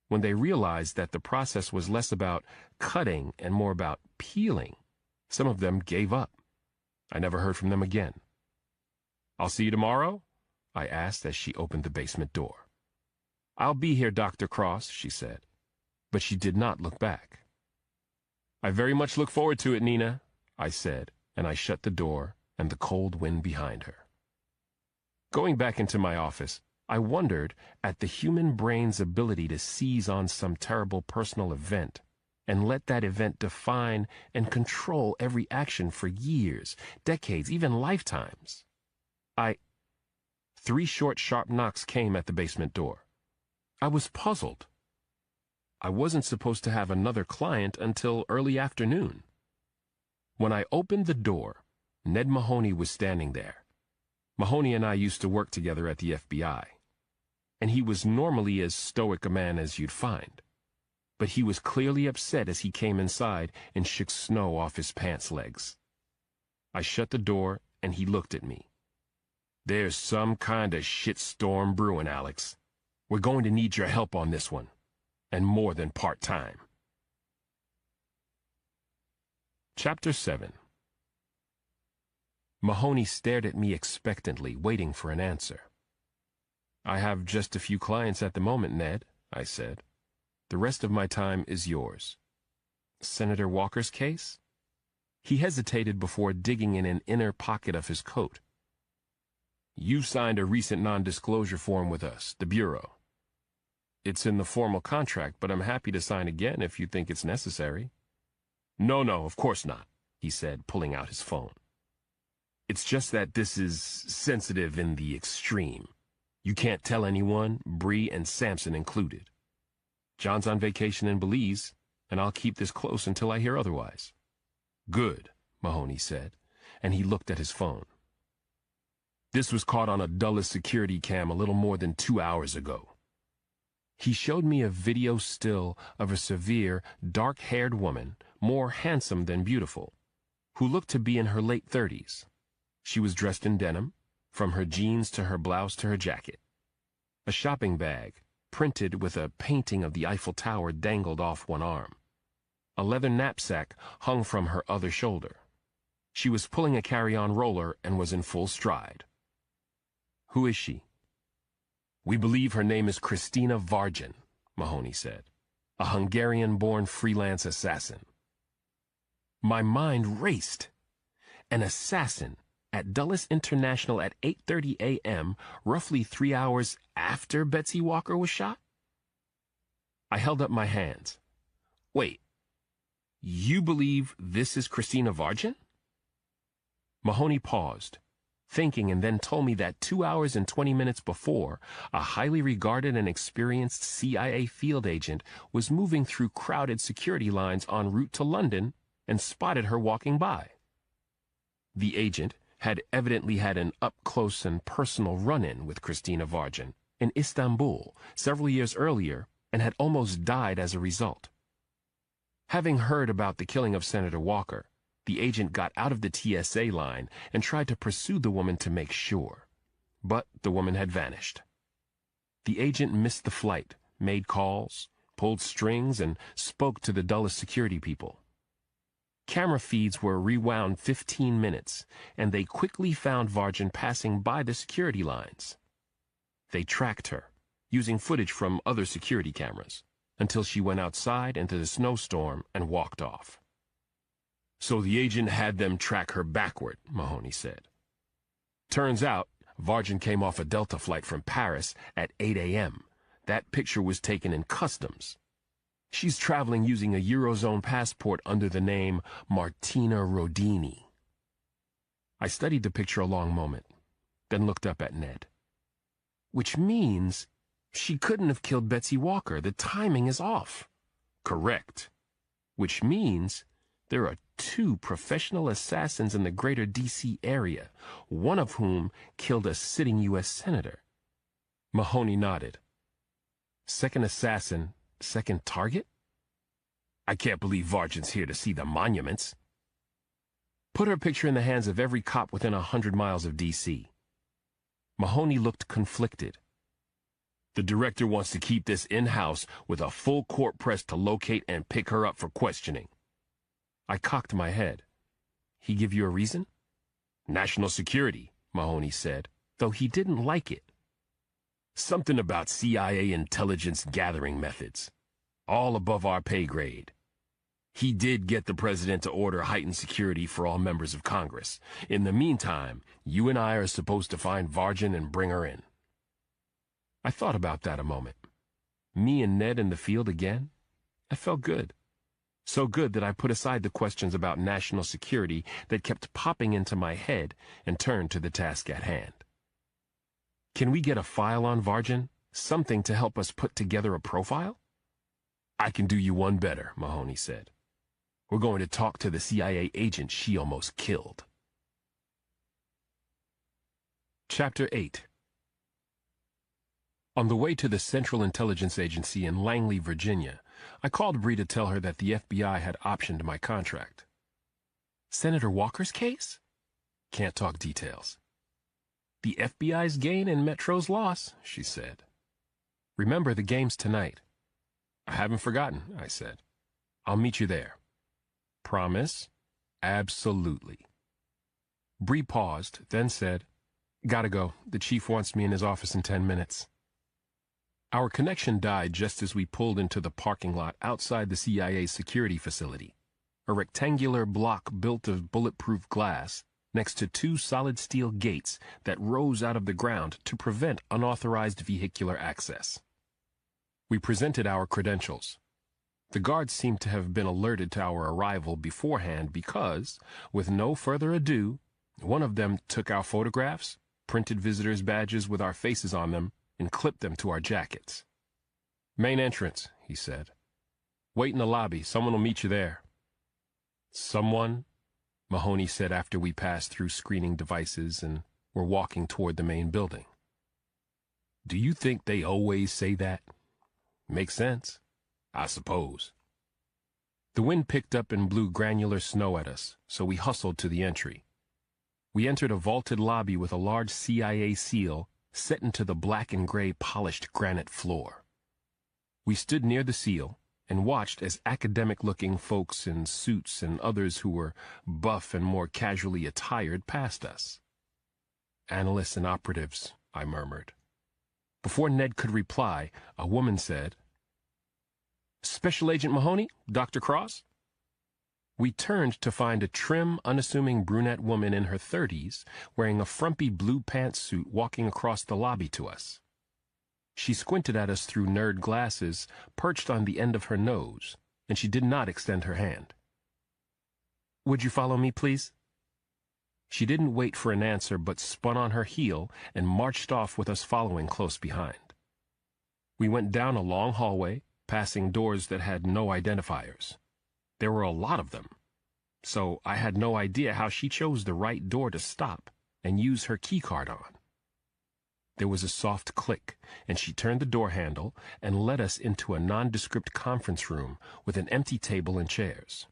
When they realized that the process was less about cutting and more about peeling, Some of them gave up. I never heard from them again. "I'll see you tomorrow?" I asked as she opened the basement door. "I'll be here, Dr. Cross," she said, but she did not look back. "I very much look forward to it, Nina," I said, and I shut the door and the cold wind behind her. Going back into my office, I wondered at the human brain's ability to seize on some terrible personal event and let that event define and control every action for years, decades, even lifetimes. 3 short, sharp knocks came at the basement door. I was puzzled. I wasn't supposed to have another client until early afternoon. When I opened the door, Ned Mahoney was standing there. Mahoney and I used to work together at the FBI, and he was normally as stoic a man as you'd find. But he was clearly upset as he came inside and shook snow off his pants legs. I shut the door, and he looked at me. "There's some kind of shitstorm brewing, Alex. We're going to need your help on this one, and more than part-time." Chapter 7. Mahoney stared at me expectantly, waiting for an answer. "I have just a few clients at the moment, Ned," I said. "The rest of my time is yours." "Senator Walker's case?" He hesitated before digging in an inner pocket of his coat. "You signed a recent non-disclosure form with us, the Bureau. It's in the formal contract, but I'm happy to sign again if you think it's necessary." No, of course not," he said, pulling out his phone. "It's just that this is sensitive in the extreme. You can't tell anyone, Bree and Sampson included. John's on vacation in Belize, and I'll keep this close until I hear otherwise." "Good," Mahoney said, and he looked at his phone. "This was caught on a Dulles security cam a little more than 2 hours ago." He showed me a video still of a severe, dark-haired woman, more handsome than beautiful, who looked to be in her late 30s. She was dressed in denim, from her jeans to her blouse to her jacket. A shopping bag, printed with a painting of the Eiffel Tower, dangled off one arm. A leather knapsack hung from her other shoulder. She was pulling a carry-on roller and was in full stride. "Who is she?" "We believe her name is Christina Vargin," Mahoney said. "A Hungarian-born freelance assassin." My mind raced. An assassin at Dulles International at 8:30 a.m., roughly 3 hours after Betsy Walker was shot? I held up my hands. "Wait, you believe this is Christina Vargin?" Mahoney paused, thinking, and then told me that 2 hours and 20 minutes before, a highly regarded and experienced CIA field agent was moving through crowded security lines en route to London and spotted her walking by. The agent had evidently had an up-close and personal run-in with Christina Vargin in Istanbul several years earlier and had almost died as a result. Having heard about the killing of Senator Walker, the agent got out of the TSA line and tried to pursue the woman to make sure. But the woman had vanished. The agent missed the flight, made calls, pulled strings, and spoke to the Dulles security people. Camera feeds were rewound 15 minutes, and they quickly found Vargin passing by the security lines. They tracked her, using footage from other security cameras, until she went outside into the snowstorm and walked off. "So the agent had them track her backward," Mahoney said. "Turns out, Vargin came off a Delta flight from Paris at 8 a.m. That picture was taken in customs. She's traveling using a Eurozone passport under the name Martina Rodini." I studied the picture a long moment, then looked up at Ned. "Which means she couldn't have killed Betsy Walker. The timing is off." "Correct. Which means there are 2 professional assassins in the greater D.C. area, one of whom killed a sitting U.S. senator." Mahoney nodded. "Second assassin, second target? I can't believe Vargin's here to see the monuments." "Put her picture in the hands of every cop within 100 miles of D.C. Mahoney looked conflicted. "The director wants to keep this in-house with a full court press to locate and pick her up for questioning." I cocked my head. He give you a reason? National security, Mahoney said, though he didn't like it. Something about CIA intelligence gathering methods. All above our pay grade. He did get the president to order heightened security for all members of Congress. In the meantime, you and I are supposed to find Vargin and bring her in. I thought about that a moment. Me and Ned in the field again? I felt good. So good that I put aside the questions about national security that kept popping into my head and turned to the task at hand. Can we get a file on Vargin? Something to help us put together a profile? I can do you one better, Mahoney said. We're going to talk to the CIA agent she almost killed. Chapter 8. On the way to the Central Intelligence Agency in Langley, Virginia, I called Bree to tell her that the FBI had optioned my contract. Senator Walker's case? Can't talk details. The FBI's gain and Metro's loss, she said. Remember, the game's tonight. I haven't forgotten, I said. I'll meet you there. Promise? Absolutely. Bree paused, then said, Gotta go. The chief wants me in his office in 10 minutes. Our connection died just as we pulled into the parking lot outside the CIA security facility, a rectangular block built of bulletproof glass next to two solid steel gates that rose out of the ground to prevent unauthorized vehicular access. We presented our credentials. The guards seemed to have been alerted to our arrival beforehand because, with no further ado, one of them took our photographs, printed visitors' badges with our faces on them, and clipped them to our jackets. Main entrance, he said. Wait in the lobby. Someone will meet you there. Someone? Mahoney said after we passed through screening devices and were walking toward the main building. Do you think they always say that? Makes sense, I suppose. The wind picked up and blew granular snow at us, so we hustled to the entry. We entered a vaulted lobby with a large CIA seal set into the black and gray polished granite floor. We stood near the seal and watched as academic-looking folks in suits and others who were buff and more casually attired passed us. Analysts and operatives, I murmured. Before Ned could reply, a woman said, Special Agent Mahoney, Dr. Cross? We turned to find a trim, unassuming brunette woman in her 30s wearing a frumpy blue pantsuit walking across the lobby to us. She squinted at us through nerd glasses perched on the end of her nose, and she did not extend her hand. Would you follow me, please? She didn't wait for an answer but spun on her heel and marched off with us following close behind. We went down a long hallway, passing doors that had no identifiers. There were a lot of them, so I had no idea how she chose the right door to stop and use her keycard on. There was a soft click, and she turned the door handle and led us into a nondescript conference room with an empty table and chairs.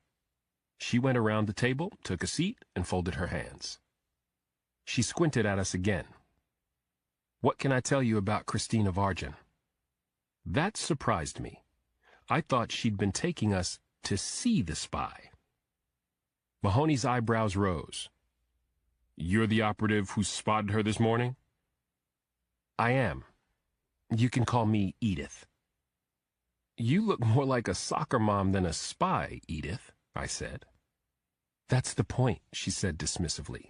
She went around the table, took a seat, and folded her hands. She squinted at us again. What can I tell you about Christina Vargin? That surprised me. I thought she'd been taking us to see the spy. Mahoney's eyebrows rose. You're the operative who spotted her this morning? I am. You can call me Edith. You look more like a soccer mom than a spy, Edith, I said. That's the point, she said dismissively.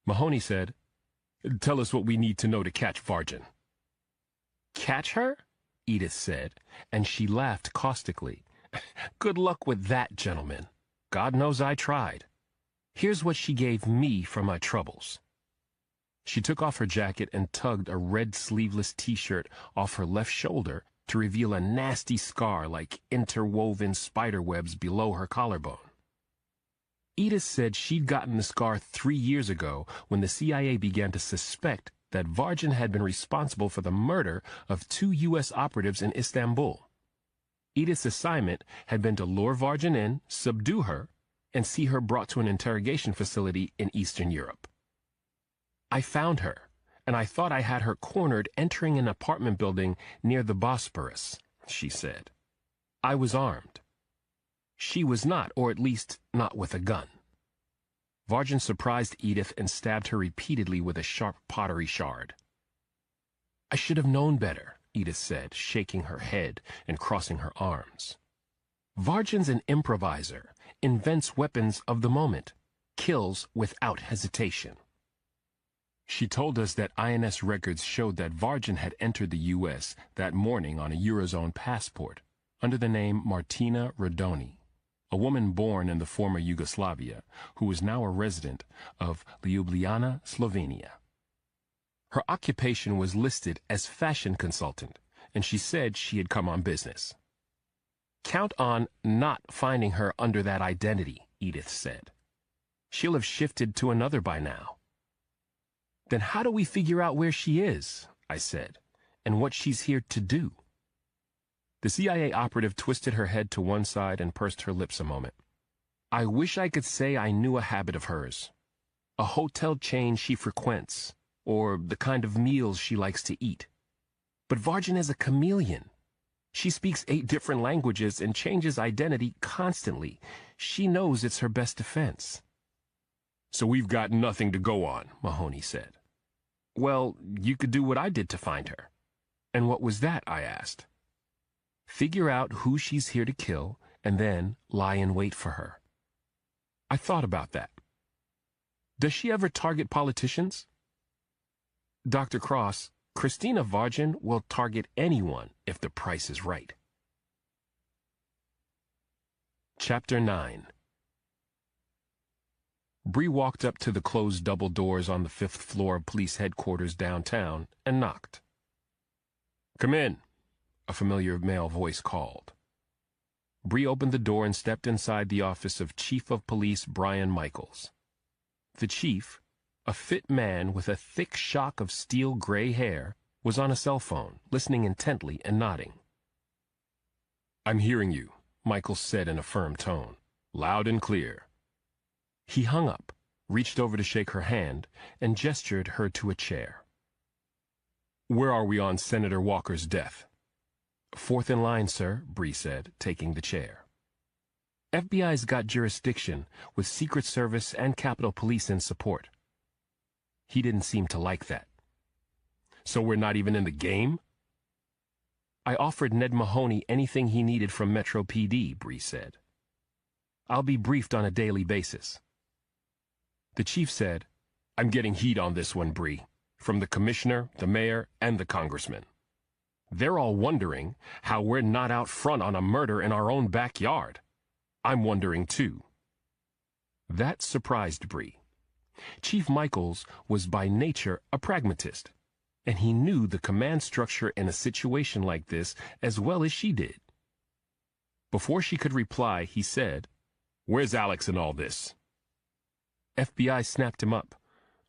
Mahoney said, Tell us what we need to know to catch Vargin. Catch her? Edith said, and she laughed caustically. Good luck with that, gentlemen. God knows I tried. Here's what she gave me for my troubles. She took off her jacket and tugged a red sleeveless t-shirt off her left shoulder to reveal a nasty scar like interwoven spider webs below her collarbone. Edith said she'd gotten the scar 3 years ago when the CIA began to suspect that Vargin had been responsible for the murder of 2 U.S. operatives in Istanbul. Edith's assignment had been to lure Vargin in, subdue her, and see her brought to an interrogation facility in Eastern Europe. I found her, and I thought I had her cornered entering an apartment building near the Bosporus, she said. I was armed. She was not, or at least not with a gun. Vargin surprised Edith and stabbed her repeatedly with a sharp pottery shard. "I should have known better," Edith said, shaking her head and crossing her arms. "Vargin's an improviser, invents weapons of the moment, kills without hesitation." She told us that INS records showed that Vargin had entered the U.S. that morning on a Eurozone passport under the name Martina Rodoni, a woman born in the former Yugoslavia who was now a resident of Ljubljana, Slovenia. Her occupation was listed as fashion consultant, and she said she had come on business. "Count on not finding her under that identity," Edith said. "She'll have shifted to another by now." "Then how do we figure out where she is?" I said, "and what she's here to do?" The CIA operative twisted her head to one side and pursed her lips a moment. "I wish I could say I knew a habit of hers. A hotel chain she frequents, or the kind of meals she likes to eat. But Vargin is a chameleon. She speaks 8 different languages and changes identity constantly. She knows it's her best defense." "So we've got nothing to go on," Mahoney said. "Well, you could do what I did to find her." "And what was that?" I asked. "Figure out who she's here to kill, and then lie in wait for her." I thought about that. "Does she ever target politicians?" "Dr. Cross, Christina Vargin will target anyone if the price is right." Chapter 9. Bree walked up to the closed double doors on the 5th floor of police headquarters downtown and knocked. "Come in," a familiar male voice called. Bree opened the door and stepped inside the office of Chief of Police Brian Michaels. The chief, a fit man with a thick shock of steel gray hair, was on a cell phone, listening intently and nodding. "I'm hearing you," Michaels said in a firm tone. "Loud and clear." He hung up, reached over to shake her hand, and gestured her to a chair. "Where are we on Senator Walker's death?" "Fourth in line, sir," Bree said, taking the chair. "FBI's got jurisdiction, with Secret Service and Capitol Police in support." He didn't seem to like that. "So we're not even in the game?" "I offered Ned Mahoney anything he needed from Metro PD," Bree said. "I'll be briefed on a daily basis." The chief said, "I'm getting heat on this one, Bree, from the commissioner, the mayor, and the congressman. They're all wondering how we're not out front on a murder in our own backyard. I'm wondering too." That surprised Bree. Chief Michaels was by nature a pragmatist, and he knew the command structure in a situation like this as well as she did. Before she could reply, he said, "Where's Alex in all this?" "FBI snapped him up.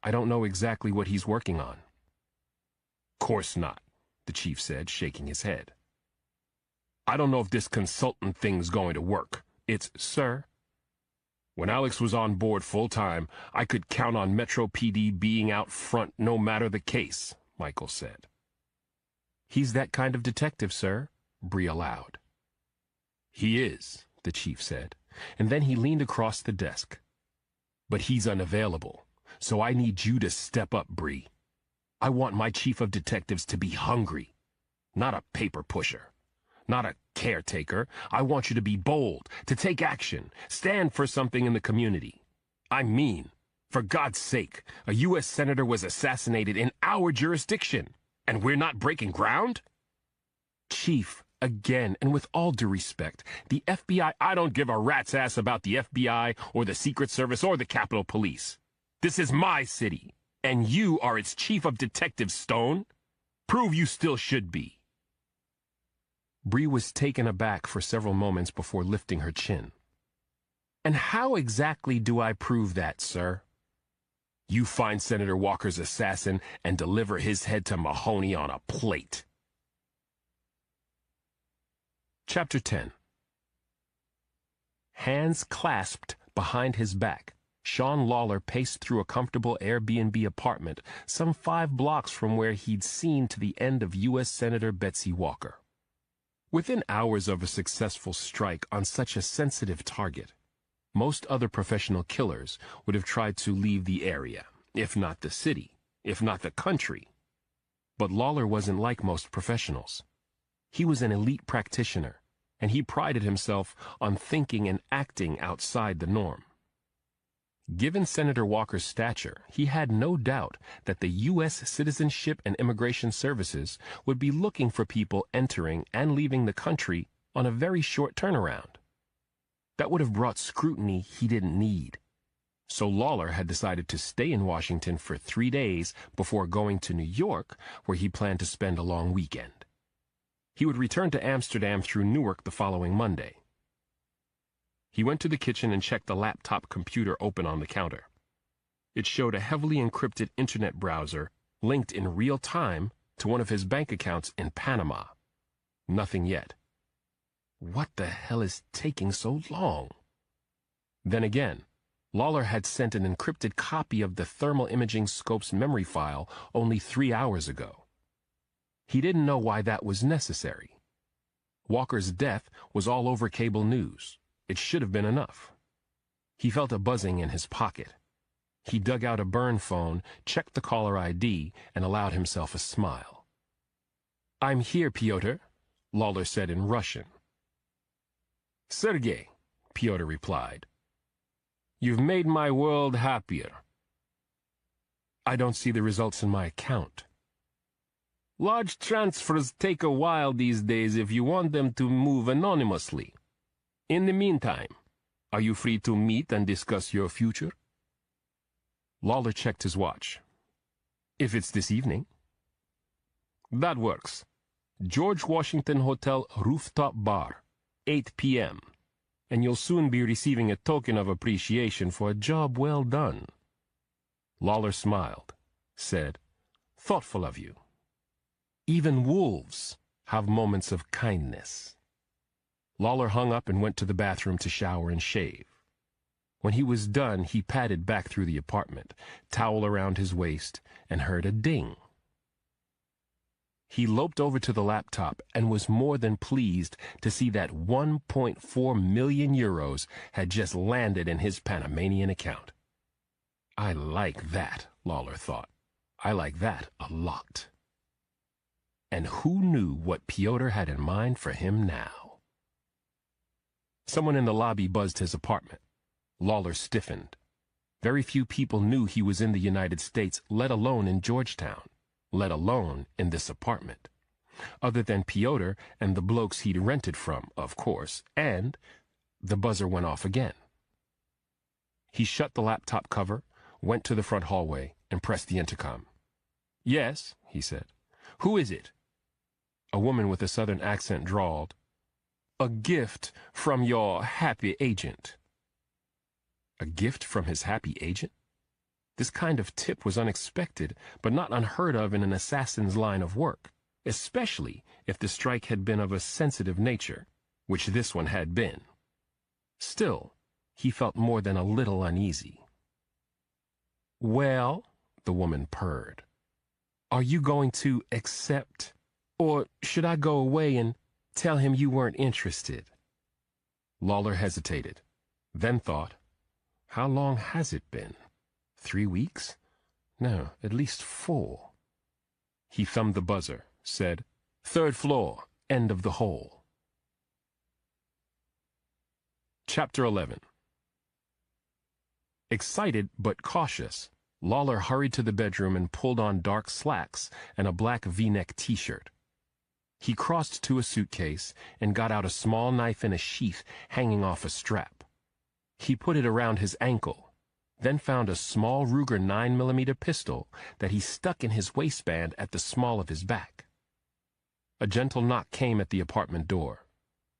I don't know exactly what he's working on." "Course not," the chief said, shaking his head. "I don't know if this consultant thing's going to work. It's, sir, when Alex was on board full-time, I could count on Metro PD being out front no matter the case," Michael said. "He's that kind of detective, sir," Bree allowed. "He is," the chief said, and then he leaned across the desk. "But he's unavailable, so I need you to step up, Bree. I want my chief of detectives to be hungry, not a paper pusher, not a caretaker. I want you to be bold, to take action, stand for something in the community. I mean, for God's sake, a U.S. senator was assassinated in our jurisdiction, and we're not breaking ground?" "Chief, again, and with all due respect, the FBI—" "I don't give a rat's ass about the FBI or the Secret Service or the Capitol Police. This is my city, and you are its chief of detectives, Stone. Prove you still should be." Bree was taken aback for several moments before lifting her chin. "And how exactly do I prove that, sir?" "You find Senator Walker's assassin and deliver his head to Mahoney on a plate." Chapter 10. Hands clasped behind his back, Sean Lawler paced through a comfortable Airbnb apartment some 5 blocks from where he'd seen to the end of U.S. Senator Betsy Walker. Within hours of a successful strike on such a sensitive target, Most other professional killers would have tried to leave the area, if not the city, if not the country. But Lawler wasn't like most professionals. He was an elite practitioner, and he prided himself on thinking and acting outside the norm. Given Senator Walker's stature, he had no doubt that the U.S. Citizenship and Immigration Services would be looking for people entering and leaving the country on a very short turnaround. That would have brought scrutiny he didn't need. So Lawler had decided to stay in Washington for 3 days before going to New York, where he planned to spend a long weekend. He would return to Amsterdam through Newark the following Monday. He went to the kitchen and checked the laptop computer open on the counter. It showed a heavily encrypted internet browser linked in real time to one of his bank accounts in Panama. Nothing yet. What the hell is taking so long? Then again, Lawler had sent an encrypted copy of the thermal imaging scope's memory file only 3 hours ago. He didn't know why that was necessary. Walker's death was all over cable news. It should have been enough. He felt a buzzing in his pocket. He dug out a burn phone, checked the caller ID, and allowed himself a smile. "I'm here, Pyotr," Lawler said in Russian. "Sergei," Pyotr replied. "You've made my world happier." "I don't see the results in my account." "Large transfers take a while these days if you want them to move anonymously. In the meantime, are you free to meet and discuss your future?" Lawler checked his watch. "If it's this evening." "That works. George Washington Hotel Rooftop Bar, 8 p.m., and you'll soon be receiving a token of appreciation for a job well done." Lawler smiled, said, "Thoughtful of you. Even wolves have moments of kindness." Lawler hung up and went to the bathroom to shower and shave. When he was done, he padded back through the apartment, towel around his waist, and heard a ding. He loped over to the laptop and was more than pleased to see that 1.4 million euros had just landed in his Panamanian account. "I like that," Lawler thought. "I like that a lot." And who knew what Pyotr had in mind for him now? Someone in the lobby buzzed his apartment. Lawler stiffened. Very few people knew he was in the United States, let alone in Georgetown, let alone in this apartment. Other than Pyotr and the blokes he'd rented from, of course, and the buzzer went off again. He shut the laptop cover, went to the front hallway, and pressed the intercom. "Yes," he said. "Who is it?" A woman with a southern accent drawled, "A gift from your happy agent." A gift from his happy agent? This kind of tip was unexpected, but not unheard of in an assassin's line of work, especially if the strike had been of a sensitive nature, which this one had been. Still, he felt more than a little uneasy. "Well," the woman purred, "are you going to accept, or should I go away and tell him you weren't interested?" Lawler hesitated, then thought, how long has it been? 3 weeks? No, at least 4. He thumbed the buzzer, said, "Third floor, end of the hole." Chapter 11. Excited but cautious, Lawler hurried to the bedroom and pulled on dark slacks and a black V-neck t-shirt. He crossed to a suitcase and got out a small knife in a sheath hanging off a strap. He put it around his ankle, then found a small Ruger 9mm pistol that he stuck in his waistband at the small of his back. A gentle knock came at the apartment door.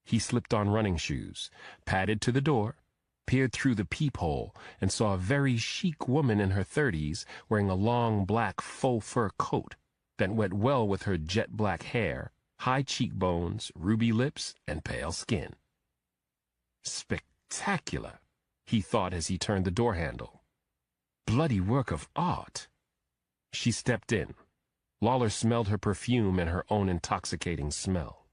He slipped on running shoes, padded to the door, peered through the peephole, and saw a very chic woman in her 30s wearing a long black faux fur coat that went well with her jet black hair, high cheekbones, ruby lips, and pale skin. Spectacular, he thought as he turned the door handle. Bloody work of art. She stepped in. Lawler smelled her perfume and her own intoxicating smell.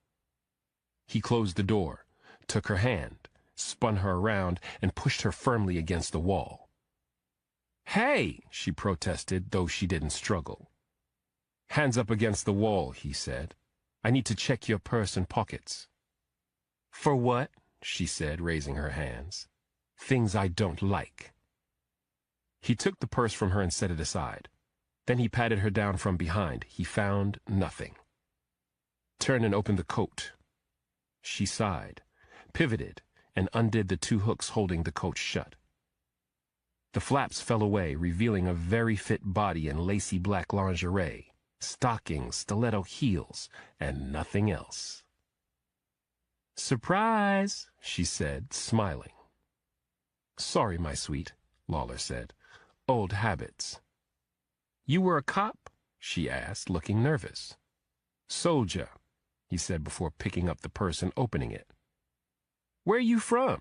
He closed the door, took her hand, spun her around, and pushed her firmly against the wall. "Hey!" she protested, though she didn't struggle. "Hands up against the wall," he said. "I need to check your purse and pockets." "For what?" she said, raising her hands. "Things I don't like." He took the purse from her and set it aside. Then he patted her down from behind. He found nothing. "Turn and open the coat." She sighed, pivoted, and undid the 2 hooks holding the coat shut. The flaps fell away, revealing a very fit body in lacy black lingerie, stockings, stiletto heels, and nothing else. "Surprise," she said, smiling. "Sorry, my sweet," Lawler said. "Old habits." "You were a cop?" she asked, looking nervous. "Soldier," he said before picking up the purse and opening it. "Where you from?"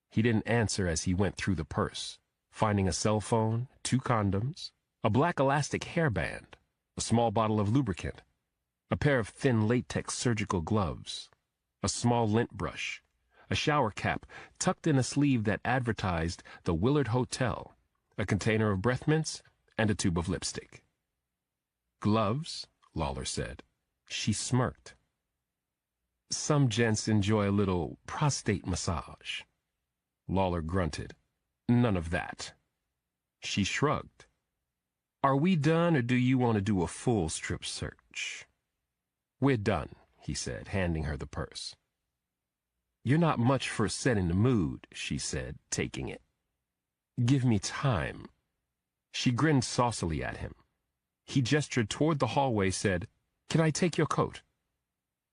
He didn't answer as he went through the purse, finding a cell phone, 2 condoms, a black elastic hairband, a small bottle of lubricant, a pair of thin latex surgical gloves, a small lint brush, a shower cap tucked in a sleeve that advertised the Willard Hotel, a container of breath mints, and a tube of lipstick. "Gloves?" Lawler said. She smirked. "Some gents enjoy a little prostate massage." Lawler grunted. "None of that." She shrugged. "Are we done, or do you want to do a full strip search?" "We're done," he said, handing her the purse. "You're not much for setting the mood," she said, taking it. "Give me time." She grinned saucily at him. He gestured toward the hallway, said, "Can I take your coat?"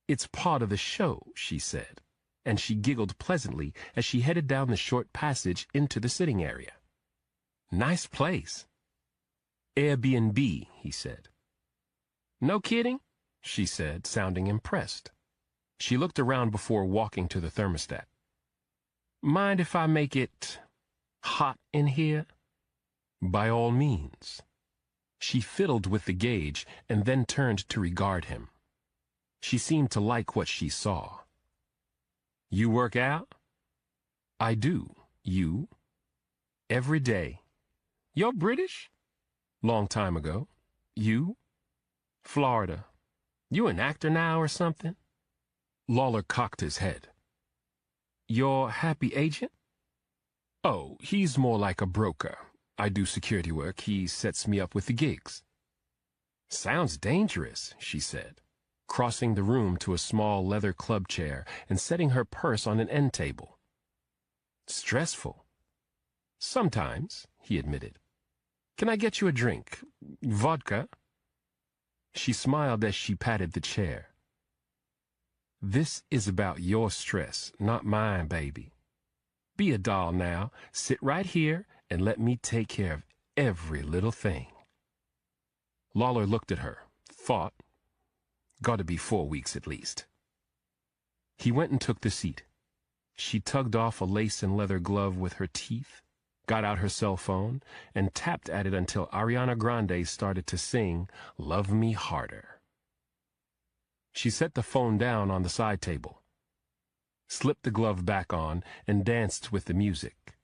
"It's part of the show," she said, and she giggled pleasantly as she headed down the short passage into the sitting area. "Nice place." "Airbnb," he said. "No kidding?" she said, sounding impressed. She looked around before walking to the thermostat. "Mind if I make it hot in here?" "By all means." She fiddled with the gauge and then turned to regard him. She seemed to like what she saw. "You work out?" "I do. You?" "Every day." "You're British?" "Long time ago." "You?" "Florida." "You an actor now or something?" Lawler cocked his head. "Your happy agent?" "Oh, he's more like a broker. I do security work. He sets me up with the gigs." "Sounds dangerous," she said, crossing the room to a small leather club chair and setting her purse on an end table. "Stressful." "Sometimes," he admitted. "Can I get you a drink? Vodka?" She smiled as she patted the chair. "This is about your stress, not mine, baby. Be a doll now. Sit right here and let me take care of every little thing." Lawler looked at her, thought, "Got to be 4 weeks at least." He went and took the seat. She tugged off a lace and leather glove with her teeth, got out her cell phone, and tapped at it until Ariana Grande started to sing "Love Me Harder." She set the phone down on the side table, slipped the glove back on, and danced with the music,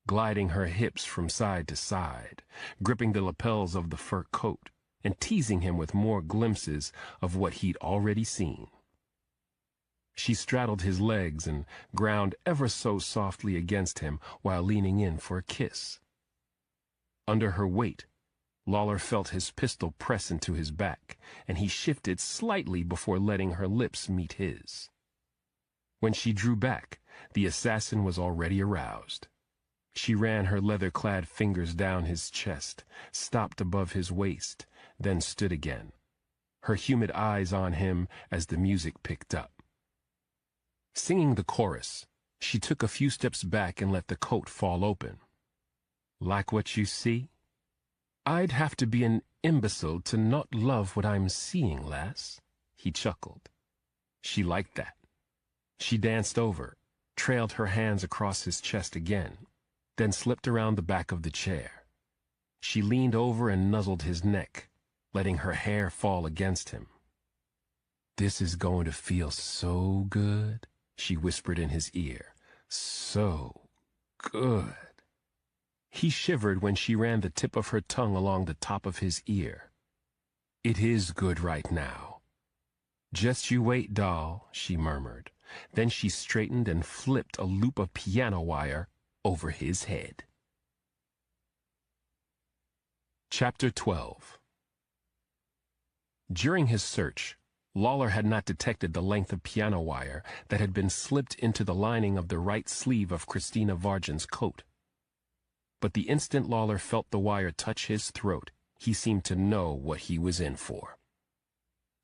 gliding her hips from side to side, gripping the lapels of the fur coat, and teasing him with more glimpses of what he'd already seen. She straddled his legs and ground ever so softly against him while leaning in for a kiss. Under her weight, Lawler felt his pistol press into his back, and he shifted slightly before letting her lips meet his. When she drew back, the assassin was already aroused. She ran her leather-clad fingers down his chest, stopped above his waist, then stood again, her humid eyes on him as the music picked up. Singing the chorus, she took a few steps back and let the coat fall open. "Like what you see? I'd have to be an imbecile to not love what I'm seeing, lass," he chuckled. She liked that. She danced over, trailed her hands across his chest again, then slipped around the back of the chair. She leaned over and nuzzled his neck, letting her hair fall against him. "This is going to feel so good," she whispered in his ear, So good. He shivered when she ran the tip of her tongue along the top of his ear. It is good right now. Just you wait, doll, she murmured. Then she straightened and flipped a loop of piano wire over his head. Chapter 12. During his search, Lawler had not detected the length of piano wire that had been slipped into the lining of the right sleeve of Christina Vargin's coat. But the instant Lawler felt the wire touch his throat, he seemed to know what he was in for.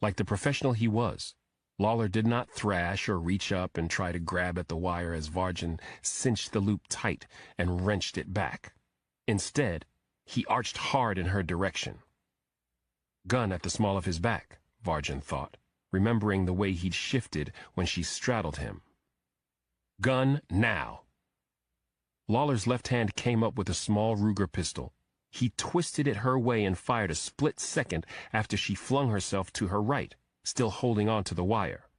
Like the professional he was, Lawler did not thrash or reach up and try to grab at the wire as Vargin cinched the loop tight and wrenched it back. Instead, he arched hard in her direction. Gun at the small of his back, Vargin thought, remembering the way he'd shifted when she straddled him. Gun now. Lawler's left hand came up with a small Ruger pistol. He twisted it her way and fired a split second after she flung herself to her right, still holding on to the wire.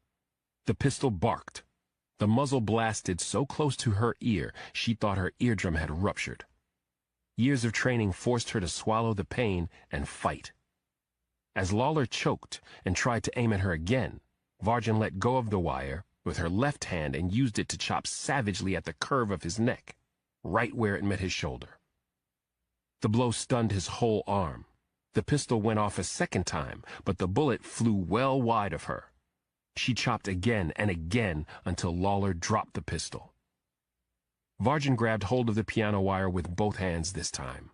The pistol barked. The muzzle blasted so close to her ear she thought her eardrum had ruptured. Years of training forced her to swallow the pain and fight. As Lawler choked and tried to aim at her again, Vargin let go of the wire with her left hand and used it to chop savagely at the curve of his neck, right where it met his shoulder. The blow stunned his whole arm. The pistol went off a second time, but the bullet flew well wide of her. She chopped again and again until Lawler dropped the pistol. Vargin grabbed hold of the piano wire with both hands this time,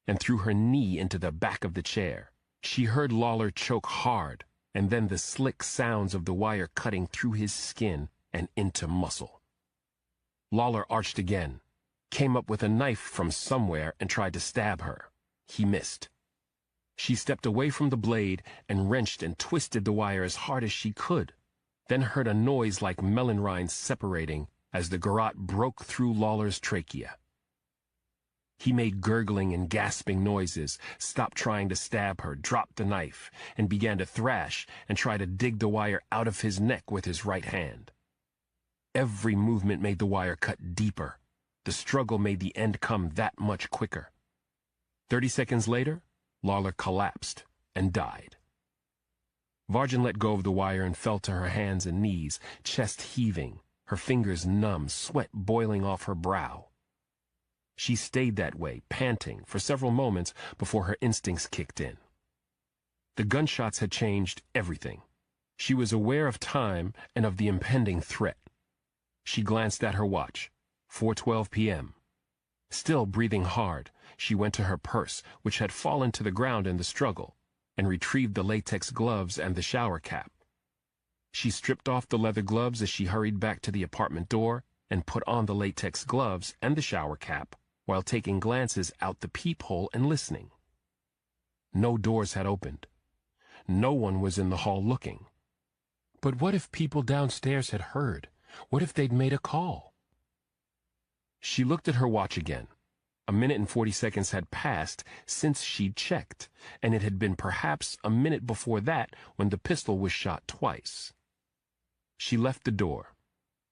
and threw her knee into the back of the chair. She heard Lawler choke hard, and then the slick sounds of the wire cutting through his skin and into muscle. Lawler arched again, came up with a knife from somewhere and tried to stab her. He missed. She stepped away from the blade and wrenched and twisted the wire as hard as she could, then heard a noise like melon rinds separating as the garrote broke through Lawler's trachea. He made gurgling and gasping noises, stopped trying to stab her, dropped the knife, and began to thrash and try to dig the wire out of his neck with his right hand. Every movement made the wire cut deeper. The struggle made the end come that much quicker. 30 seconds later, Lawler collapsed and died. Vargin let go of the wire and fell to her hands and knees, chest heaving, her fingers numb, sweat boiling off her brow. She stayed that way, panting, for several moments before her instincts kicked in. The gunshots had changed everything. She was aware of time and of the impending threat. She glanced at her watch. 4:12 p.m. Still breathing hard, she went to her purse, which had fallen to the ground in the struggle, and retrieved the latex gloves and the shower cap. She stripped off the leather gloves as she hurried back to the apartment door and put on the latex gloves and the shower cap while taking glances out the peephole and listening. No doors had opened. No one was in the hall looking. But what if people downstairs had heard? What if they'd made a call? She looked at her watch again. 1 minute and 40 seconds had passed since she'd checked, and it had been perhaps a minute before that when the pistol was shot twice. She left the door,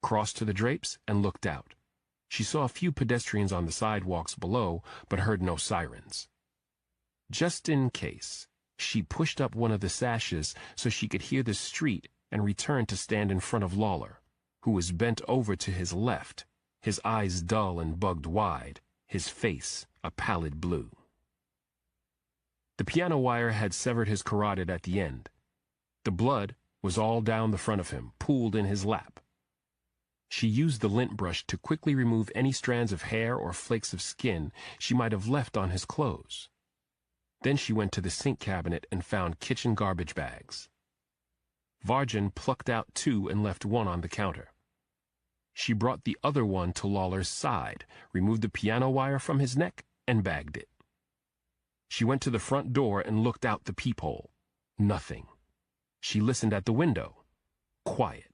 crossed to the drapes, and looked out. She saw a few pedestrians on the sidewalks below, but heard no sirens. Just in case, she pushed up one of the sashes so she could hear the street and returned to stand in front of Lawler, who was bent over to his left, his eyes dull and bugged wide, his face a pallid blue. The piano wire had severed his carotid at the end. The blood was all down the front of him, pooled in his lap. She used the lint brush to quickly remove any strands of hair or flakes of skin she might have left on his clothes. Then she went to the sink cabinet and found kitchen garbage bags. Vargin plucked out 2 and left 1 on the counter. She brought the other one to Lawler's side, removed the piano wire from his neck, and bagged it. She went to the front door and looked out the peephole. Nothing. She listened at the window. Quiet.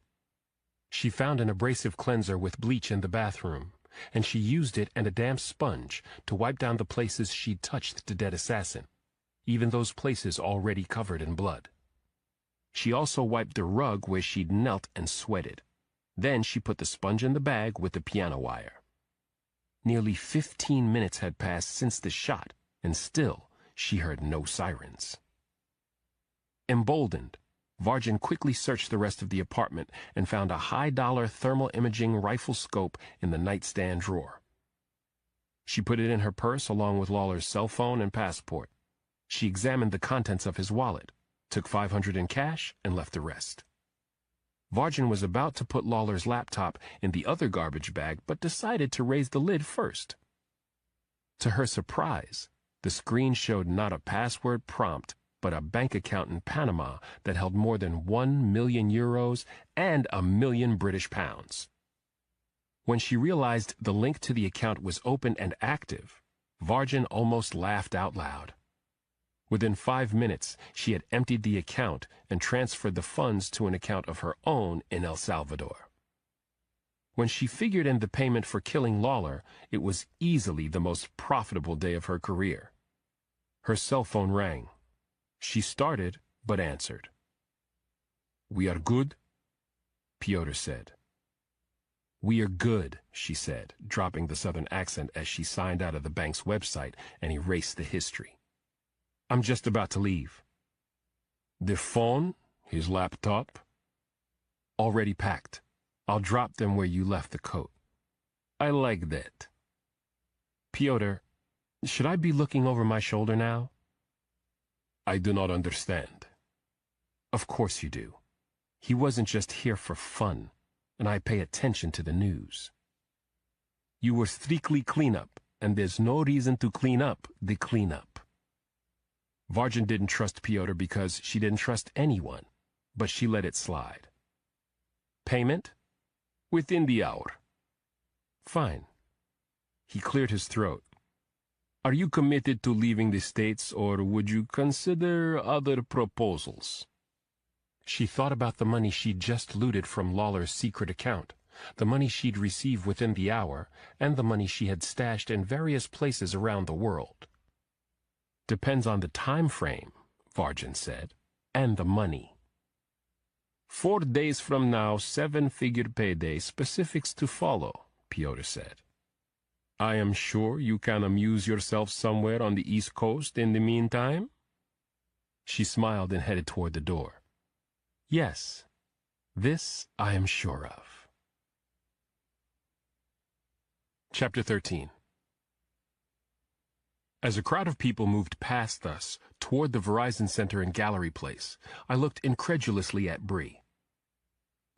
She found an abrasive cleanser with bleach in the bathroom, and she used it and a damp sponge to wipe down the places she'd touched the dead assassin, even those places already covered in blood. She also wiped the rug where she'd knelt and sweated. Then she put the sponge in the bag with the piano wire. Nearly 15 minutes had passed since the shot, and still she heard no sirens. Emboldened, Varjan quickly searched the rest of the apartment and found a high-dollar thermal imaging rifle scope in the nightstand drawer. She put it in her purse along with Lawler's cell phone and passport. She examined the contents of his wallet, took $500 in cash, and left the rest. Varjan was about to put Lawler's laptop in the other garbage bag, but decided to raise the lid first. To her surprise, the screen showed not a password prompt, but a bank account in Panama that held more than 1 million euros and 1 million British pounds. When she realized the link to the account was open and active, Varjan almost laughed out loud. Within 5 minutes, she had emptied the account and transferred the funds to an account of her own in El Salvador. When she figured in the payment for killing Lawler, it was easily the most profitable day of her career. Her cell phone rang. She started, but answered. "We are good?" Piotr said. "We are good," she said, dropping the southern accent as she signed out of the bank's website and erased the history. "I'm just about to leave." "The phone? His laptop?" "Already packed. I'll drop them where you left the coat." "I like that." "Piotr, should I be looking over my shoulder now?" "I do not understand." "Of course you do. He wasn't just here for fun, and I pay attention to the news." "You were strictly cleanup, and there's no reason to clean up the cleanup." Varjan didn't trust Piotr because she didn't trust anyone, but she let it slide. "Payment?" "Within the hour." "Fine." He cleared his throat. "Are you committed to leaving the States, or would you consider other proposals?" She thought about the money she'd just looted from Lawler's secret account, the money she'd received within the hour, and the money she had stashed in various places around the world. "Depends on the time frame," Varjan said, "and the money." 4 days from now, 7-figure payday, specifics to follow," Piotr said. "I am sure you can amuse yourself somewhere on the East Coast in the meantime?" She smiled and headed toward the door. "Yes, this I am sure of." Chapter 13. As a crowd of people moved past us toward the Verizon Center and Gallery Place, I looked incredulously at Bree.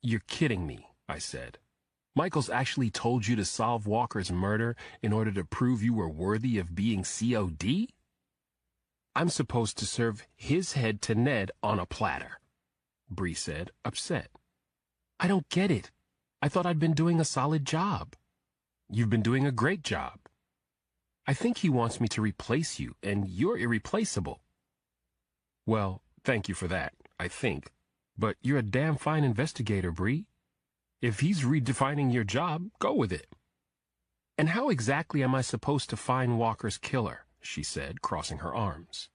"You're kidding me," I said. "Michael's actually told you to solve Walker's murder in order to prove you were worthy of being COD? I'm supposed to serve his head to Ned on a platter," Bree said, upset. "I don't get it. I thought I'd been doing a solid job." "You've been doing a great job." "I think he wants me to replace you, and you're irreplaceable." "Well, thank you for that, I think. But you're a damn fine investigator, Bree. If he's redefining your job, go with it." "And how exactly am I supposed to find Walker's killer?" she said, crossing her arms.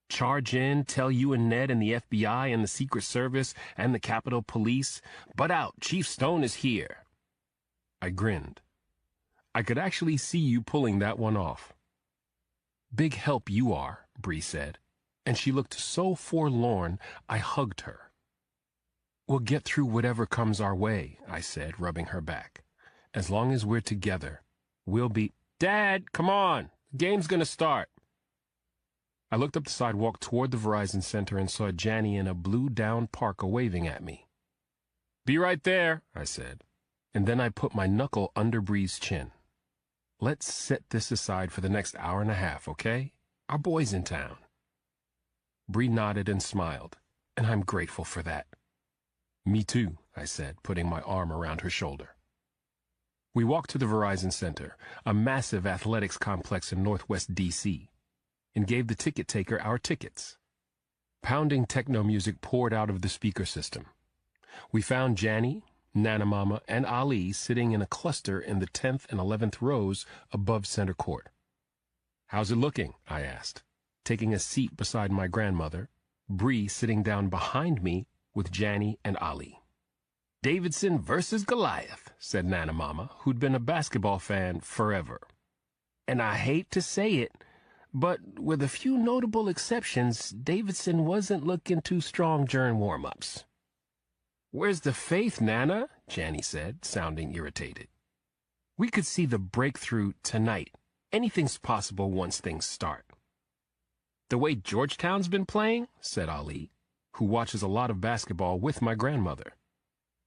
"Charge in, tell you and Ned and the FBI and the Secret Service and the Capitol Police, 'Butt out, Chief Stone is here.'" I grinned. I could actually see you pulling that one off. "Big help you are," Bree said, and she looked so forlorn I hugged her. "We'll get through whatever comes our way," I said, rubbing her back. "As long as we're together, we'll be—" "Dad, come on! The game's gonna start." I looked up the sidewalk toward the Verizon Center and saw Janny in a blue down parka waving at me. "Be right there," I said, and then I put my knuckle under Bree's chin. "Let's set this aside for the next hour and a half, okay? Our boy's in town." Bree nodded and smiled, and I'm grateful for that. "Me too," I said, putting my arm around her shoulder. We walked to the Verizon Center, a massive athletics complex in northwest D.C., and gave the ticket taker our tickets. Pounding techno music poured out of the speaker system. We found Janny, Nana Mama, and Ali sitting in a cluster in the 10th and 11th rows above center court. "How's it looking?" I asked, taking a seat beside my grandmother, Bree sitting down behind me with Janny and Ali. Davidson versus Goliath, said Nana Mama, who'd been a basketball fan forever. And I hate to say it, but with a few notable exceptions, Davidson wasn't looking too strong during warm-ups. Where's the faith, Nana? Janny said, sounding irritated. We could see the breakthrough tonight. Anything's possible once things start. The way Georgetown's been playing, said Ali, who watches a lot of basketball with my grandmother.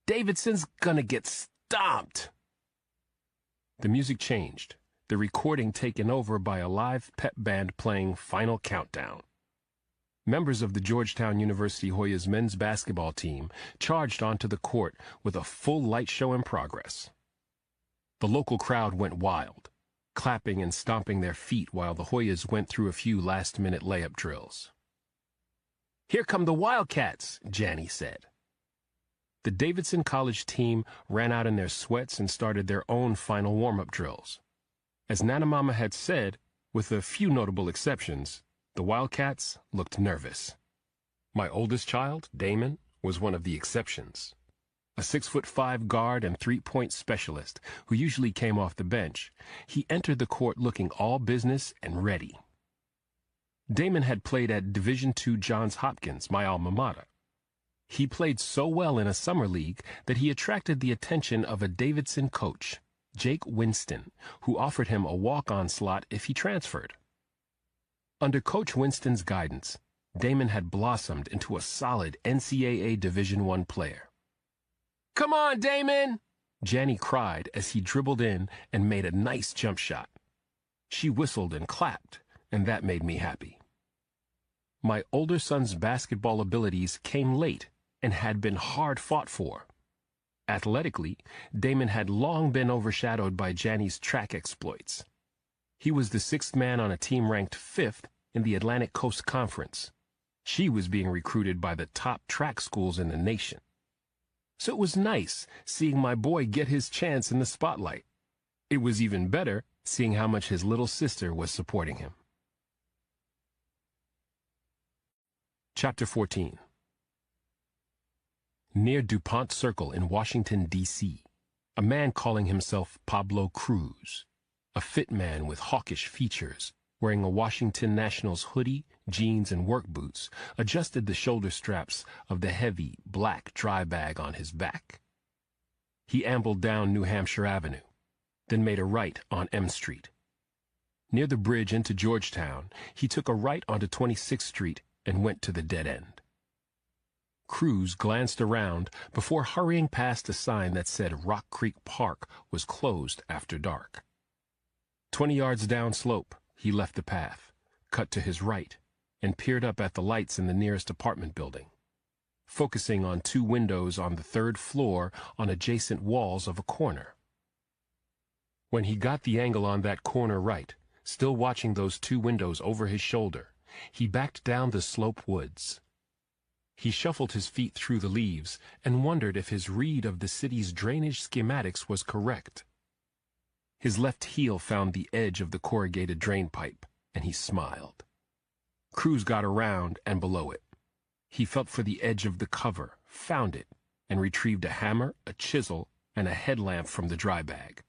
Davidson's gonna get stomped. The music changed, the recording taken over by a live pep band playing Final Countdown. Members of the Georgetown University Hoyas men's basketball team charged onto the court with a full light show in progress. The local crowd went wild, clapping and stomping their feet while the Hoyas went through a few last-minute layup drills. Here come the Wildcats, Janny said. The Davidson College team ran out in their sweats and started their own final warm-up drills. As Nana Mama had said, with a few notable exceptions, the Wildcats looked nervous. My oldest child, Damon, was one of the exceptions. A 6'5" guard and three-point specialist who usually came off the bench, he entered the court looking all business and ready. Damon had played at Division II Johns Hopkins, my alma mater. He played so well in a summer league that he attracted the attention of a Davidson coach, Jake Winston, who offered him a walk-on slot if he transferred. Under Coach Winston's guidance, Damon had blossomed into a solid NCAA Division I player. "Come on, Damon!" Janny cried as he dribbled in and made a nice jump shot. She whistled and clapped, and that made me happy. My older son's basketball abilities came late and had been hard fought for. Athletically, Damon had long been overshadowed by Janny's track exploits. He was the sixth man on a team ranked 5th in the Atlantic Coast Conference. She was being recruited by the top track schools in the nation. So it was nice seeing my boy get his chance in the spotlight. It was even better seeing how much his little sister was supporting him. Chapter 14. Near DuPont Circle in Washington, D.C., a man calling himself Pablo Cruz, a fit man with hawkish features, wearing a Washington Nationals hoodie, jeans, and work boots, adjusted the shoulder straps of the heavy, black dry bag on his back. He ambled down New Hampshire Avenue, then made a right on M Street. Near the bridge into Georgetown, he took a right onto 26th Street and went to the dead end. Cruz glanced around before hurrying past a sign that said Rock Creek Park was closed after dark. 20 yards downslope, he left the path, cut to his right, and peered up at the lights in the nearest apartment building, focusing on 2 windows on the 3rd floor on adjacent walls of a corner. When he got the angle on that corner right, still watching those 2 windows over his shoulder, he backed down the slope woods. He shuffled his feet through the leaves and wondered if his read of the city's drainage schematics was correct. His left heel found the edge of the corrugated drain pipe, and he smiled. Cruz got around and below it. He felt for the edge of the cover, found it, and retrieved a hammer, a chisel, and a headlamp from the dry bag.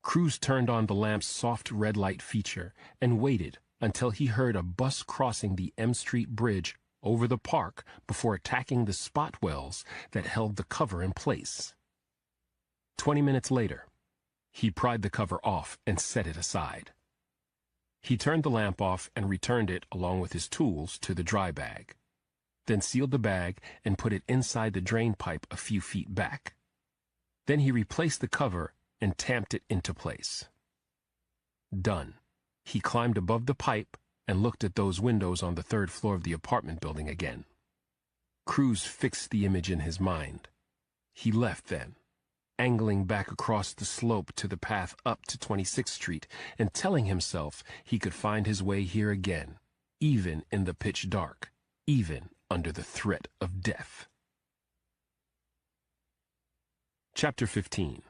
Cruz turned on the lamp's soft red light feature and waited until he heard a bus crossing the M Street Bridge over the park before attacking the spot wells that held the cover in place. 20 minutes later, he pried the cover off and set it aside. He turned the lamp off and returned it along with his tools to the dry bag, then sealed the bag and put it inside the drain pipe a few feet back. Then he replaced the cover and tamped it into place. Done. He climbed above the pipe and looked at those windows on the 3rd floor of the apartment building again. Cruz fixed the image in his mind. He left then, angling back across the slope to the path up to 26th Street and telling himself he could find his way here again, even in the pitch dark, even under the threat of death. Chapter 15.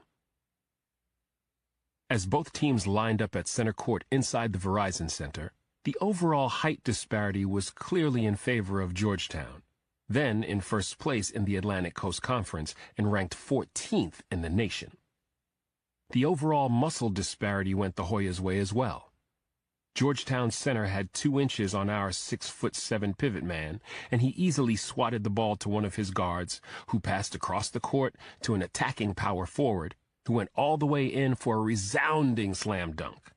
As both teams lined up at center court inside the Verizon Center, the overall height disparity was clearly in favor of Georgetown, then in first place in the Atlantic Coast Conference and ranked 14th in the nation. The overall muscle disparity went the Hoyas' way as well. Georgetown's center had 2 inches on our 6'7" pivot man, and he easily swatted the ball to one of his guards, who passed across the court to an attacking power forward, who went all the way in for a resounding slam dunk.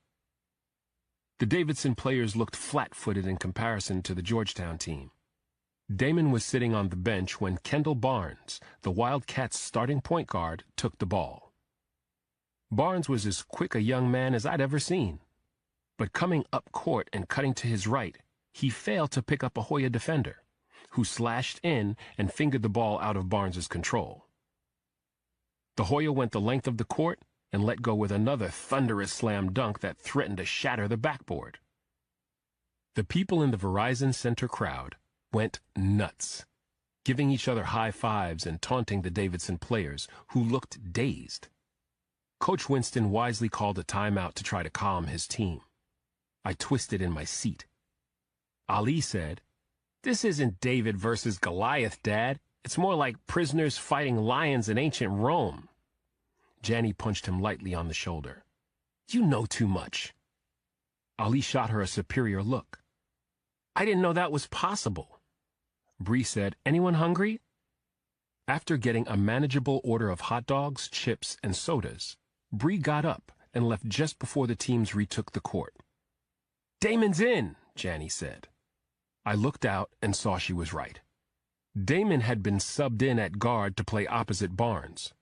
The Davidson players looked flat-footed in comparison to the Georgetown team. Damon was sitting on the bench when Kendall Barnes, the Wildcats' starting point guard, took the ball. Barnes was as quick a young man as I'd ever seen. But coming up court and cutting to his right, he failed to pick up a Hoya defender, who slashed in and fingered the ball out of Barnes's control. The Hoya went the length of the court and let go with another thunderous slam dunk that threatened to shatter the backboard. The people in the Verizon Center crowd went nuts, giving each other high fives and taunting the Davidson players, who looked dazed. Coach Winston wisely called a timeout to try to calm his team. I twisted in my seat. Ali said, "This isn't David versus Goliath, Dad. It's more like prisoners fighting lions in ancient Rome." Janny punched him lightly on the shoulder. "You know too much." Ali shot her a superior look. "I didn't know that was possible." Bree said, "Anyone hungry?" After getting a manageable order of hot dogs, chips, and sodas, Bree got up and left just before the teams retook the court. "Damon's in," Janny said. I looked out and saw she was right. Damon had been subbed in at guard to play opposite Barnes.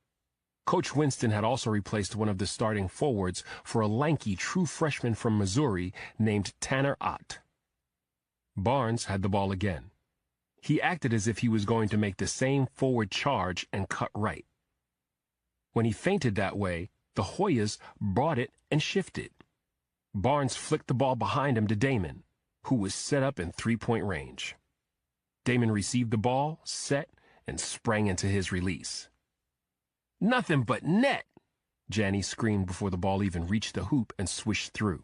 Coach Winston had also replaced one of the starting forwards for a lanky true freshman from Missouri named Tanner Ott. Barnes had the ball again. He acted as if he was going to make the same forward charge and cut right. When he feinted that way, the Hoyas brought it and shifted. Barnes flicked the ball behind him to Damon, who was set up in three-point range. Damon received the ball, set, and sprang into his release. "Nothing but net!" Janny screamed before the ball even reached the hoop and swished through.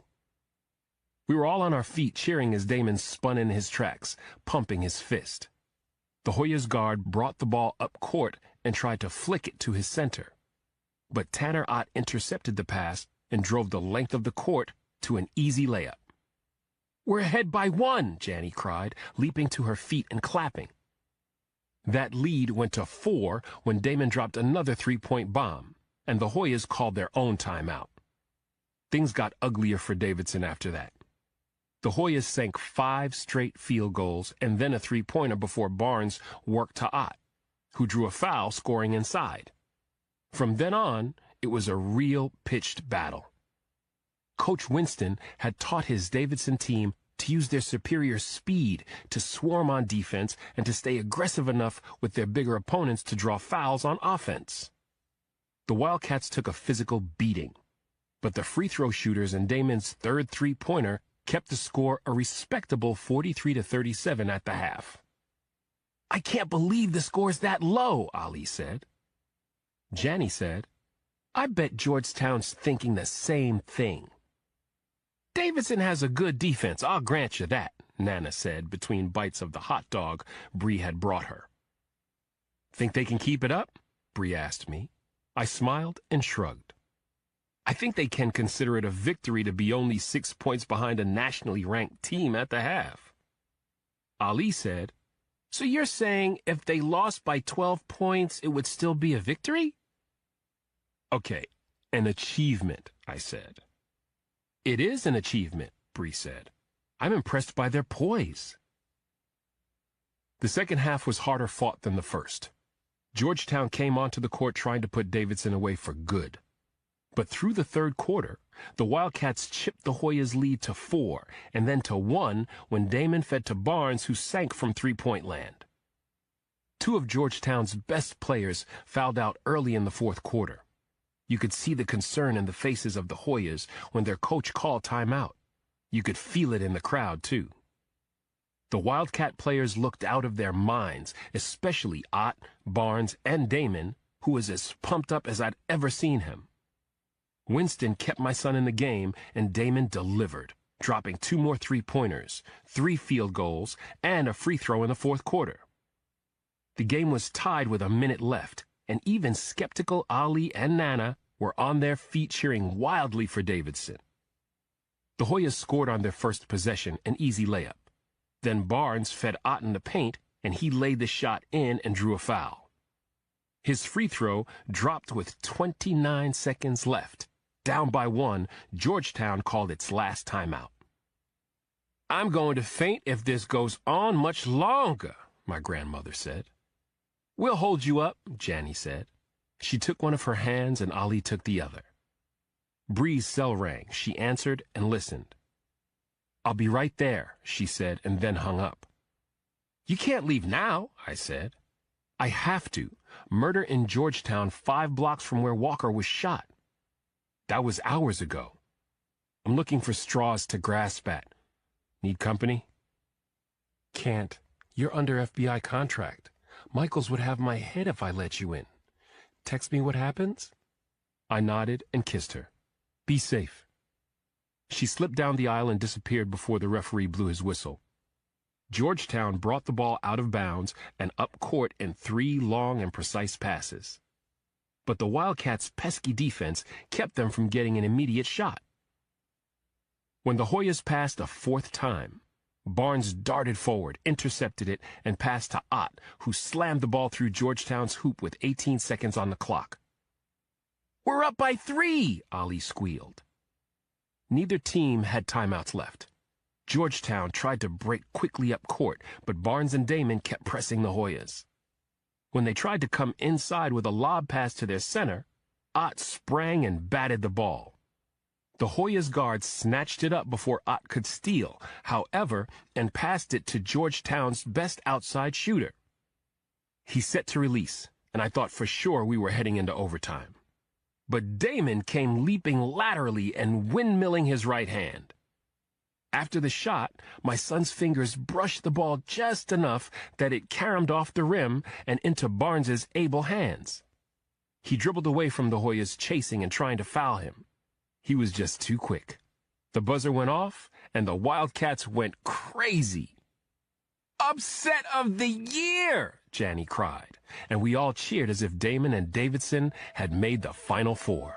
We were all on our feet cheering as Damon spun in his tracks, pumping his fist. The Hoyas guard brought the ball up court and tried to flick it to his center. But Tanner Ott intercepted the pass and drove the length of the court to an easy layup. "We're ahead by 1, Janny cried, leaping to her feet and clapping. That lead went to 4 when Damon dropped another three-point bomb, and the Hoyas called their own timeout. Things got uglier for Davidson after that. The Hoyas sank 5 straight field goals and then a three-pointer before Barnes worked to Ott, who drew a foul scoring inside. From then on, it was a real pitched battle. Coach Winston had taught his Davidson team to use their superior speed to swarm on defense and to stay aggressive enough with their bigger opponents to draw fouls on offense. The Wildcats took a physical beating, but the free throw shooters and Damon's third three-pointer kept the score a respectable 43-37 at the half. "I can't believe the score's that low," Ali said. Janny said, "I bet Georgetown's thinking the same thing." "Davidson has a good defense, I'll grant you that," Nana said between bites of the hot dog Bree had brought her. "Think they can keep it up?" Bree asked me. I smiled and shrugged. "I think they can consider it a victory to be only 6 points behind a nationally ranked team at the half." Ali said, "So you're saying if they lost by 12 points, it would still be a victory?" "Okay, an achievement," I said. "It is an achievement," Bree said. "I'm impressed by their poise." The second half was harder fought than the first. Georgetown came onto the court trying to put Davidson away for good. But through the third quarter, the Wildcats chipped the Hoyas' lead to 4 and then to 1 when Damon fed to Barnes, who sank from three-point land. 2 of Georgetown's best players fouled out early in the fourth quarter. You could see the concern in the faces of the Hoyas when their coach called timeout. You could feel it in the crowd, too. The Wildcat players looked out of their minds, especially Ott, Barnes, and Damon, who was as pumped up as I'd ever seen him. Winston kept my son in the game, and Damon delivered, dropping 2 more three-pointers, 3 field goals, and a free throw in the fourth quarter. The game was tied with a minute left, and even skeptical Ali and Nana were on their feet cheering wildly for Davidson. The Hoyas scored on their first possession, an easy layup. Then Barnes fed Otten the paint, and he laid the shot in and drew a foul. His free throw dropped with 29 seconds left. Down by 1, Georgetown called its last timeout. "I'm going to faint if this goes on much longer," my grandmother said. "We'll hold you up," Janny said. She took one of her hands and Ali took the other. Bree's cell rang. She answered and listened. "I'll be right there," she said, and then hung up. "You can't leave now," I said. "I have to. Murder in Georgetown 5 blocks from where Walker was shot. That was hours ago. I'm looking for straws to grasp at. Need company?" "Can't. You're under FBI contract. Michaels would have my head if I let you in. Text me what happens?" I nodded and kissed her. "Be safe." She slipped down the aisle and disappeared before the referee blew his whistle. Georgetown brought the ball out of bounds and up court in 3 long and precise passes. But the Wildcats' pesky defense kept them from getting an immediate shot. When the Hoyas passed a 4th time, Barnes darted forward, intercepted it, and passed to Ott, who slammed the ball through Georgetown's hoop with 18 seconds on the clock. "We're up by 3, Ali squealed. Neither team had timeouts left. Georgetown tried to break quickly up court, but Barnes and Damon kept pressing the Hoyas. When they tried to come inside with a lob pass to their center, Ott sprang and batted the ball. The Hoyas guards snatched it up before Ott could steal, however, and passed it to Georgetown's best outside shooter. He set to release, and I thought for sure we were heading into overtime. But Damon came leaping laterally and windmilling his right hand. After the shot, my son's fingers brushed the ball just enough that it caromed off the rim and into Barnes's able hands. He dribbled away from the Hoyas chasing and trying to foul him. He was just too quick. The buzzer went off, and the Wildcats went crazy. "Upset of the year!" Janny cried, and we all cheered as if Damon and Davidson had made the Final Four.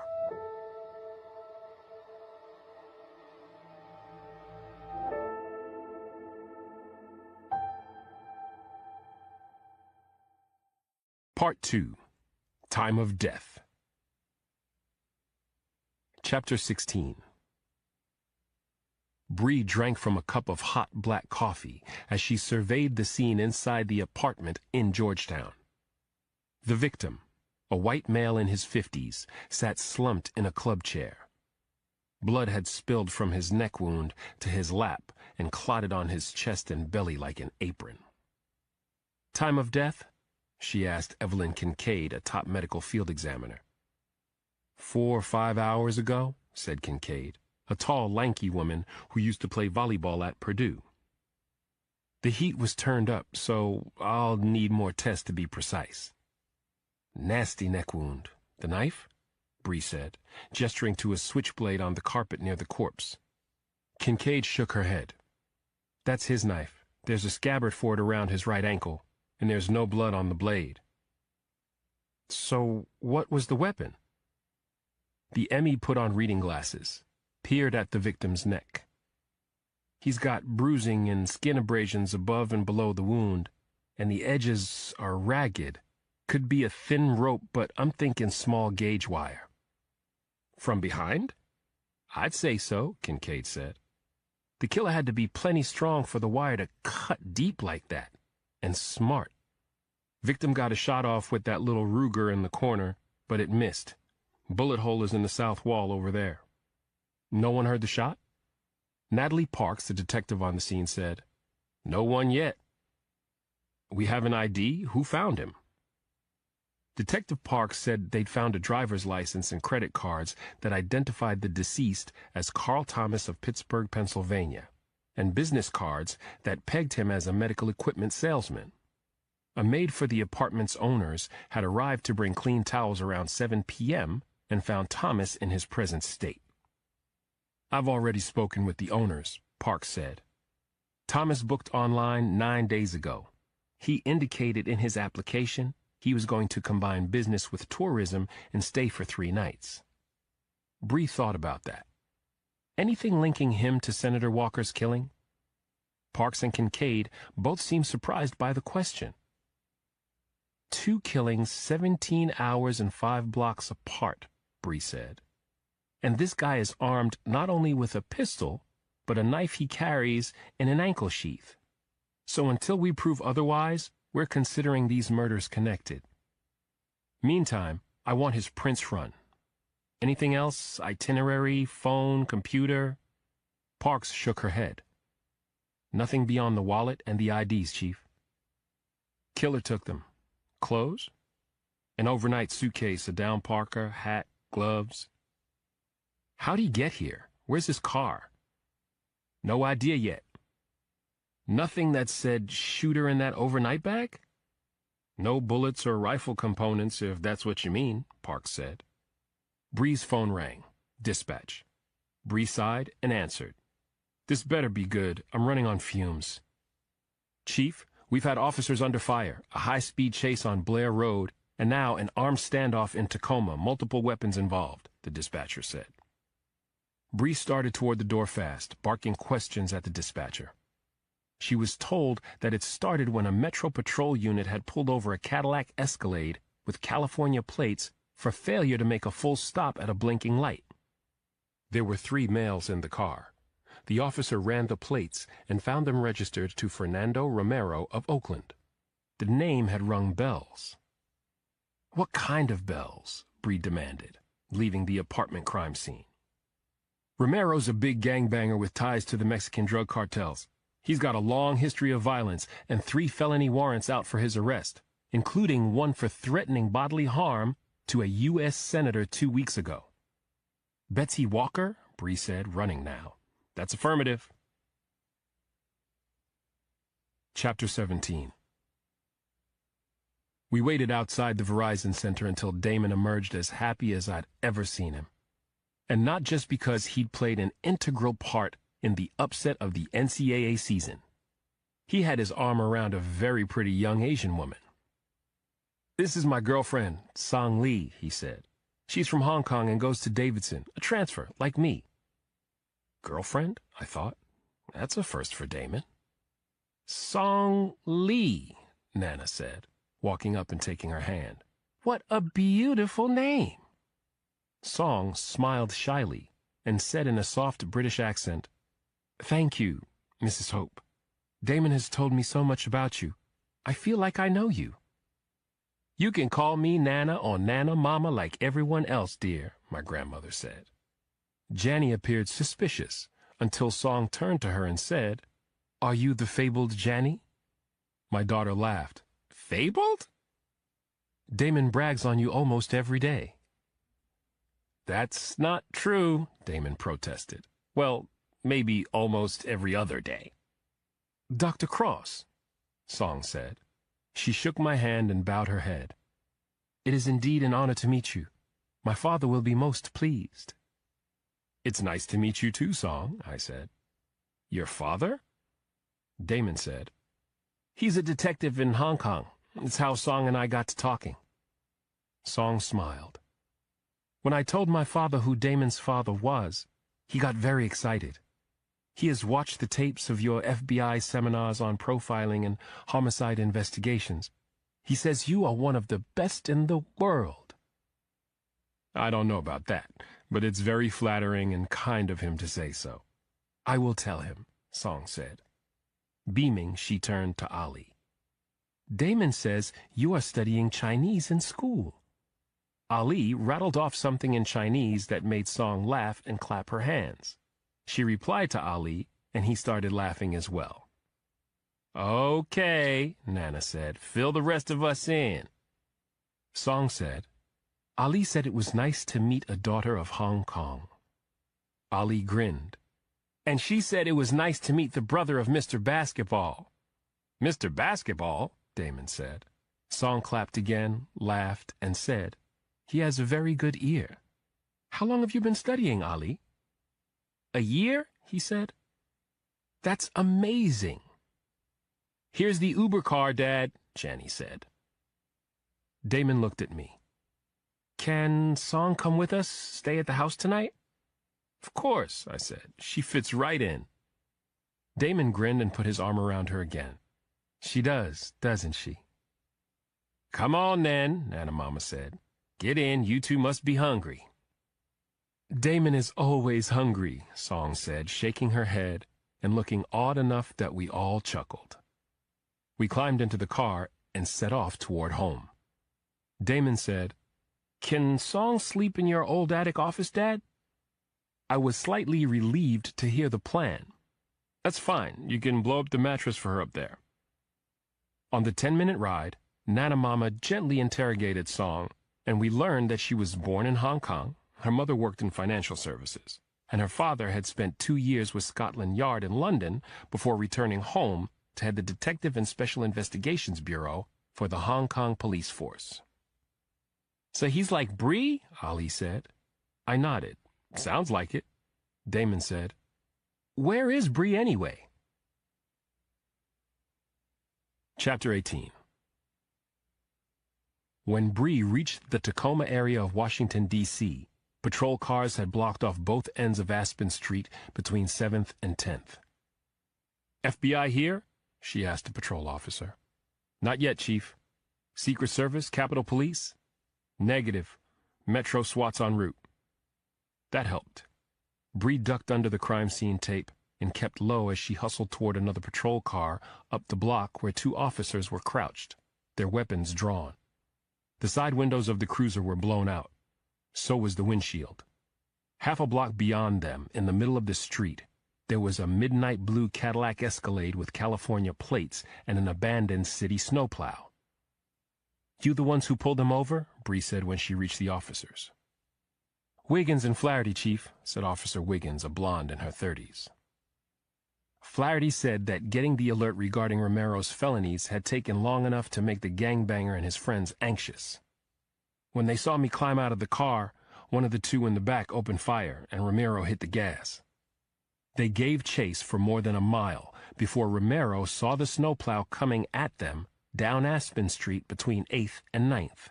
Part 2. Time of Death. Chapter 16. Bree drank from a cup of hot black coffee as she surveyed the scene inside the apartment in Georgetown. The victim, a white male in his 50s, sat slumped in a club chair. Blood had spilled from his neck wound to his lap and clotted on his chest and belly like an apron. "Time of death?" she asked Evelyn Kincaid, a top medical field examiner. 4 or 5 hours ago, said Kincaid, a tall, lanky woman who used to play volleyball at Purdue. "The heat was turned up, so I'll need more tests to be precise." "Nasty neck wound. The knife?" Bree said, gesturing to a switchblade on the carpet near the corpse. Kincaid shook her head. "That's his knife. There's a scabbard for it around his right ankle, and there's no blood on the blade." "So what was the weapon?" The ME put on reading glasses, peered at the victim's neck. "He's got bruising and skin abrasions above and below the wound, and the edges are ragged. Could be a thin rope, but I'm thinking small gauge wire." "From behind?" "I'd say so," Kincaid said. "The killer had to be plenty strong for the wire to cut deep like that, and smart. Victim got a shot off with that little Ruger in the corner, but it missed. Bullet hole is in the south wall over there." "No one heard the shot?" Natalie Parks, the detective on the scene, said, "No one yet." "We have an ID? Who found him?" Detective Parks said they'd found a driver's license and credit cards that identified the deceased as Carl Thomas of Pittsburgh, Pennsylvania, and business cards that pegged him as a medical equipment salesman. A maid for the apartment's owners had arrived to bring clean towels around 7 p.m. and found Thomas in his present state. "I've already spoken with the owners," Parks said. "Thomas booked online 9 days ago. He indicated in his application he was going to combine business with tourism and stay for 3 nights. Bree thought about that. Anything linking him to Senator Walker's killing? Parks and Kincaid both seemed surprised by the question. 2 killings 17 hours and 5 blocks apart, Bree said. And this guy is armed not only with a pistol, but a knife he carries in an ankle sheath. So until we prove otherwise, we're considering these murders connected. Meantime, I want his prints run. Anything else? Itinerary, phone, computer? Parks shook her head. Nothing beyond the wallet and the IDs, Chief. Killer took them. Clothes? An overnight suitcase, a down parka, hat, gloves. How'd he get here? Where's his car? No idea yet. Nothing that said shooter in that overnight bag? No bullets or rifle components, if that's what you mean, Parks said. Bree's phone rang. Dispatch. Bree sighed and answered. This better be good. I'm running on fumes. Chief, we've had officers under fire, a high-speed chase on Blair Road, and now an armed standoff in Tacoma, multiple weapons involved, the dispatcher said. Bree started toward the door fast, barking questions at the dispatcher. She was told that it started when a Metro Patrol unit had pulled over a Cadillac Escalade with California plates for failure to make a full stop at a blinking light. There were 3 males in the car. The officer ran the plates and found them registered to Fernando Romero of Oakland. The name had rung bells. What kind of bells? Bree demanded, leaving the apartment crime scene. Romero's a big gangbanger with ties to the Mexican drug cartels. He's got a long history of violence and 3 felony warrants out for his arrest, including one for threatening bodily harm to a U.S. Senator 2 weeks ago. Betsy Walker? Bree said, running now. That's affirmative. Chapter 17. We waited outside the Verizon Center until Damon emerged as happy as I'd ever seen him. And not just because he'd played an integral part in the upset of the NCAA season. He had his arm around a very pretty young Asian woman. This is my girlfriend, Song Lee, he said. She's from Hong Kong and goes to Davidson, a transfer, like me. Girlfriend? I thought. That's a first for Damon. Song Lee, Nana said, walking up and taking her hand. What a beautiful name. Song smiled shyly and said in a soft British accent, Thank you, Mrs. Hope. Damon has told me so much about you. I feel like I know you. You can call me Nana or Nana Mama like everyone else, dear, my grandmother said. Janny appeared suspicious until Song turned to her and said, Are you the fabled Janny? My daughter laughed. Fabled? Damon brags on you almost every day. That's not true, Damon protested. Well, maybe almost every other day. Dr. Cross, Song said. She shook my hand and bowed her head. It is indeed an honor to meet you. My father will be most pleased. It's nice to meet you too, Song, I said. Your father? Damon said. He's a detective in Hong Kong. It's how Song and I got to talking. Song smiled. When I told my father who Damon's father was, he got very excited. He has watched the tapes of your FBI seminars on profiling and homicide investigations. He says you are one of the best in the world. I don't know about that, but it's very flattering and kind of him to say so. I will tell him, Song said. Beaming, she turned to Ali. Damon says you are studying Chinese in school. Ali rattled off something in Chinese that made Song laugh and clap her hands. She replied to Ali, and he started laughing as well. Okay, Nana said, fill the rest of us in. Song said, Ali said it was nice to meet a daughter of Hong Kong. Ali grinned. And she said it was nice to meet the brother of Mr. Basketball. Mr. Basketball, Damon said. Song clapped again, laughed, and said, He has a very good ear. How long have you been studying, Ali? A year, he said. That's amazing. "Here's the Uber car, Dad," Channy said. Damon looked at me. "Can Song come with us, stay at the house tonight?" "Of course," I said. "She fits right in." Damon grinned and put his arm around her again. "She does, doesn't she?" "Come on, then," Nana Mama said. "Get in, you two must be hungry." "Damon is always hungry," Song said, shaking her head and looking odd enough that we all chuckled. We climbed into the car and set off toward home. Damon said, "Can Song sleep in your old attic office, Dad?" I was slightly relieved to hear the plan. "That's fine. You can blow up the mattress for her up there." On the 10-minute ride, Nana Mama gently interrogated Song, and we learned that she was born in Hong Kong, her mother worked in financial services, and her father had spent 2 years with Scotland Yard in London before returning home to head the Detective and Special Investigations Bureau for the Hong Kong police force. "So he's like Bree?" Ali said. I nodded. "Sounds like it." Damon said, "Where is Bree anyway?" Chapter 18. When Bree reached the Tacoma area of Washington, D.C., patrol cars had blocked off both ends of Aspen Street between 7th and 10th. "FBI here?" she asked a patrol officer. "Not yet, Chief." "Secret Service, Capitol Police?" "Negative. Metro SWAT's en route." That helped. Bree ducked under the crime scene tape and kept low as she hustled toward another patrol car up the block where 2 officers were crouched, their weapons drawn. The side windows of the cruiser were blown out. So was the windshield. Half a block beyond them, in the middle of the street, there was a midnight blue Cadillac Escalade with California plates and an abandoned city snowplow. "You the ones who pulled them over?" Bree said when she reached the officers. "Wiggins and Flaherty, Chief," said Officer Wiggins, a blonde in her 30s. Flaherty said that getting the alert regarding Romero's felonies had taken long enough to make the gangbanger and his friends anxious. "When they saw me climb out of the car, one of the 2 in the back opened fire, and Romero hit the gas. They gave chase for more than a mile before Romero saw the snowplow coming at them down Aspen Street between 8th and 9th.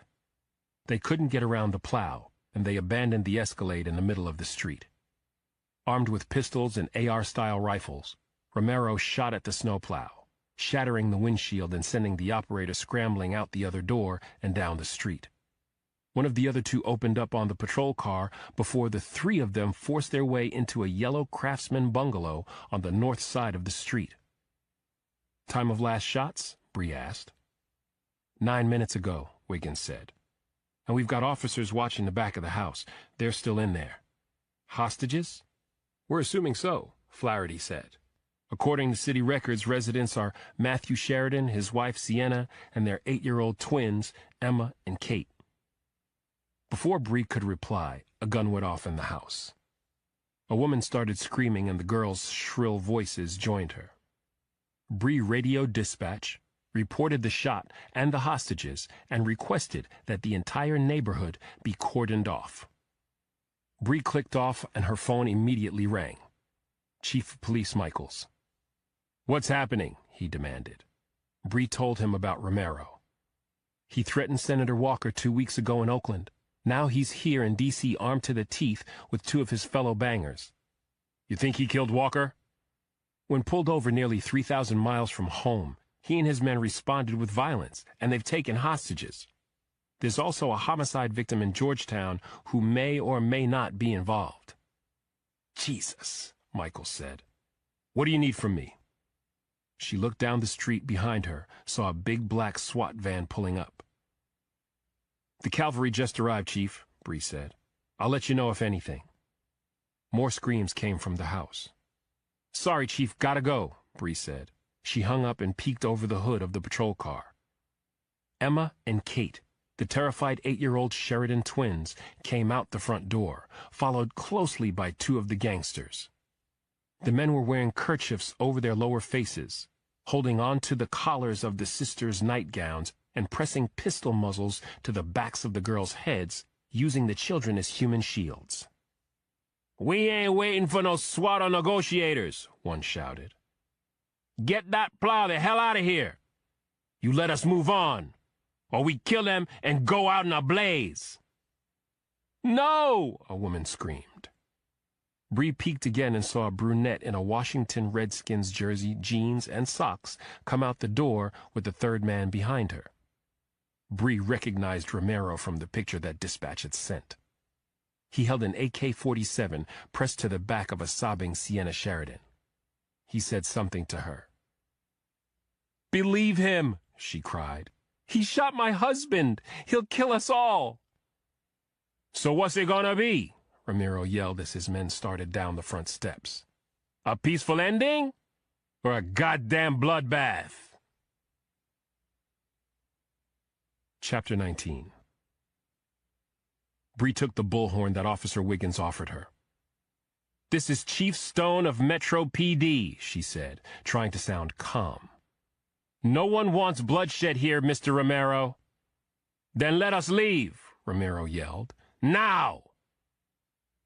They couldn't get around the plow, and they abandoned the Escalade in the middle of the street. Armed with pistols and AR-style rifles, Romero shot at the snowplow, shattering the windshield and sending the operator scrambling out the other door and down the street. One of the other 2 opened up on the patrol car before the 3 of them forced their way into a yellow Craftsman bungalow on the north side of the street. "Time of last shots?" Bree asked. 9 minutes ago, Wiggins said. "And we've got officers watching the back of the house. They're still in there." "Hostages?" "We're assuming so," Flaherty said. "According to city records, residents are Matthew Sheridan, his wife Sienna, and their 8-year-old twins, Emma and Kate." Before Bree could reply, a gun went off in the house. A woman started screaming and the girls' shrill voices joined her. Bree radioed dispatch, reported the shot and the hostages, and requested that the entire neighborhood be cordoned off. Bree clicked off and her phone immediately rang. Chief of Police Michaels. "What's happening?" he demanded. Bree told him about Romero. "He threatened Senator Walker 2 weeks ago in Oakland. Now he's here in D.C. armed to the teeth with 2 of his fellow bangers." "You think he killed Walker?" "When pulled over nearly 3,000 miles from home, he and his men responded with violence, and they've taken hostages. There's also a homicide victim in Georgetown who may or may not be involved." "Jesus," Michael said. "What do you need from me?" She looked down the street behind her, saw a big black SWAT van pulling up. "The cavalry just arrived, Chief," Bree said. "I'll let you know if anything." More screams came from the house. "Sorry, Chief, gotta go," Bree said. She hung up and peeked over the hood of the patrol car. Emma and Kate, the terrified 8-year-old Sheridan twins, came out the front door, followed closely by 2 of the gangsters. The men were wearing kerchiefs over their lower faces, holding on to the collars of the sisters' nightgowns and pressing pistol muzzles to the backs of the girls' heads, using the children as human shields. "We ain't waiting for no SWAT or negotiators," one shouted. Get that plow the hell out of here. You let us move on, or we kill them and go out in a blaze. No, a woman screamed. Bree peeked again and saw a brunette in a Washington Redskins jersey, jeans, and socks come out the door with the third man behind her. Bree recognized Romero from the picture that dispatch had sent. He held an AK-47 pressed to the back of a sobbing Sienna Sheridan. He said something to her. "Believe him," she cried. "He shot my husband. He'll kill us all." "So what's it gonna be?" Romero yelled as his men started down the front steps. "A peaceful ending? Or a goddamn bloodbath?" Chapter 19. Bree took the bullhorn that Officer Wiggins offered her. "This is Chief Stone of Metro PD," she said, trying to sound calm. "No one wants bloodshed here, Mr. Romero." "Then let us leave," Romero yelled. "Now!"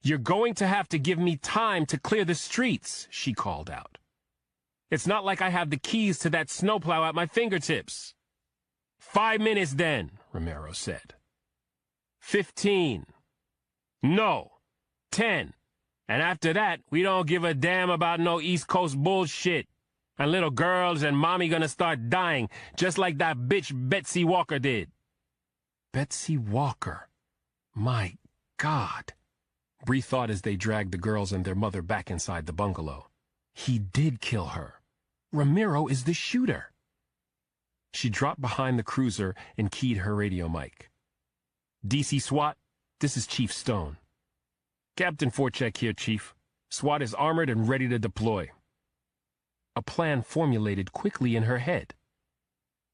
"You're going to have to give me time to clear the streets," she called out. "It's not like I have the keys to that snowplow at my fingertips." "5 minutes then," Romero said. 15. No. 10. And after that, we don't give a damn about no East Coast bullshit. And little girls and mommy gonna start dying, just like that bitch Betsy Walker did. Betsy Walker. My God. Bree thought as they dragged the girls and their mother back inside the bungalow. He did kill her. Romero is the shooter. She dropped behind the cruiser and keyed her radio mic. DC SWAT, this is Chief Stone. Captain Forchek here, Chief. SWAT is armored and ready to deploy. A plan formulated quickly in her head.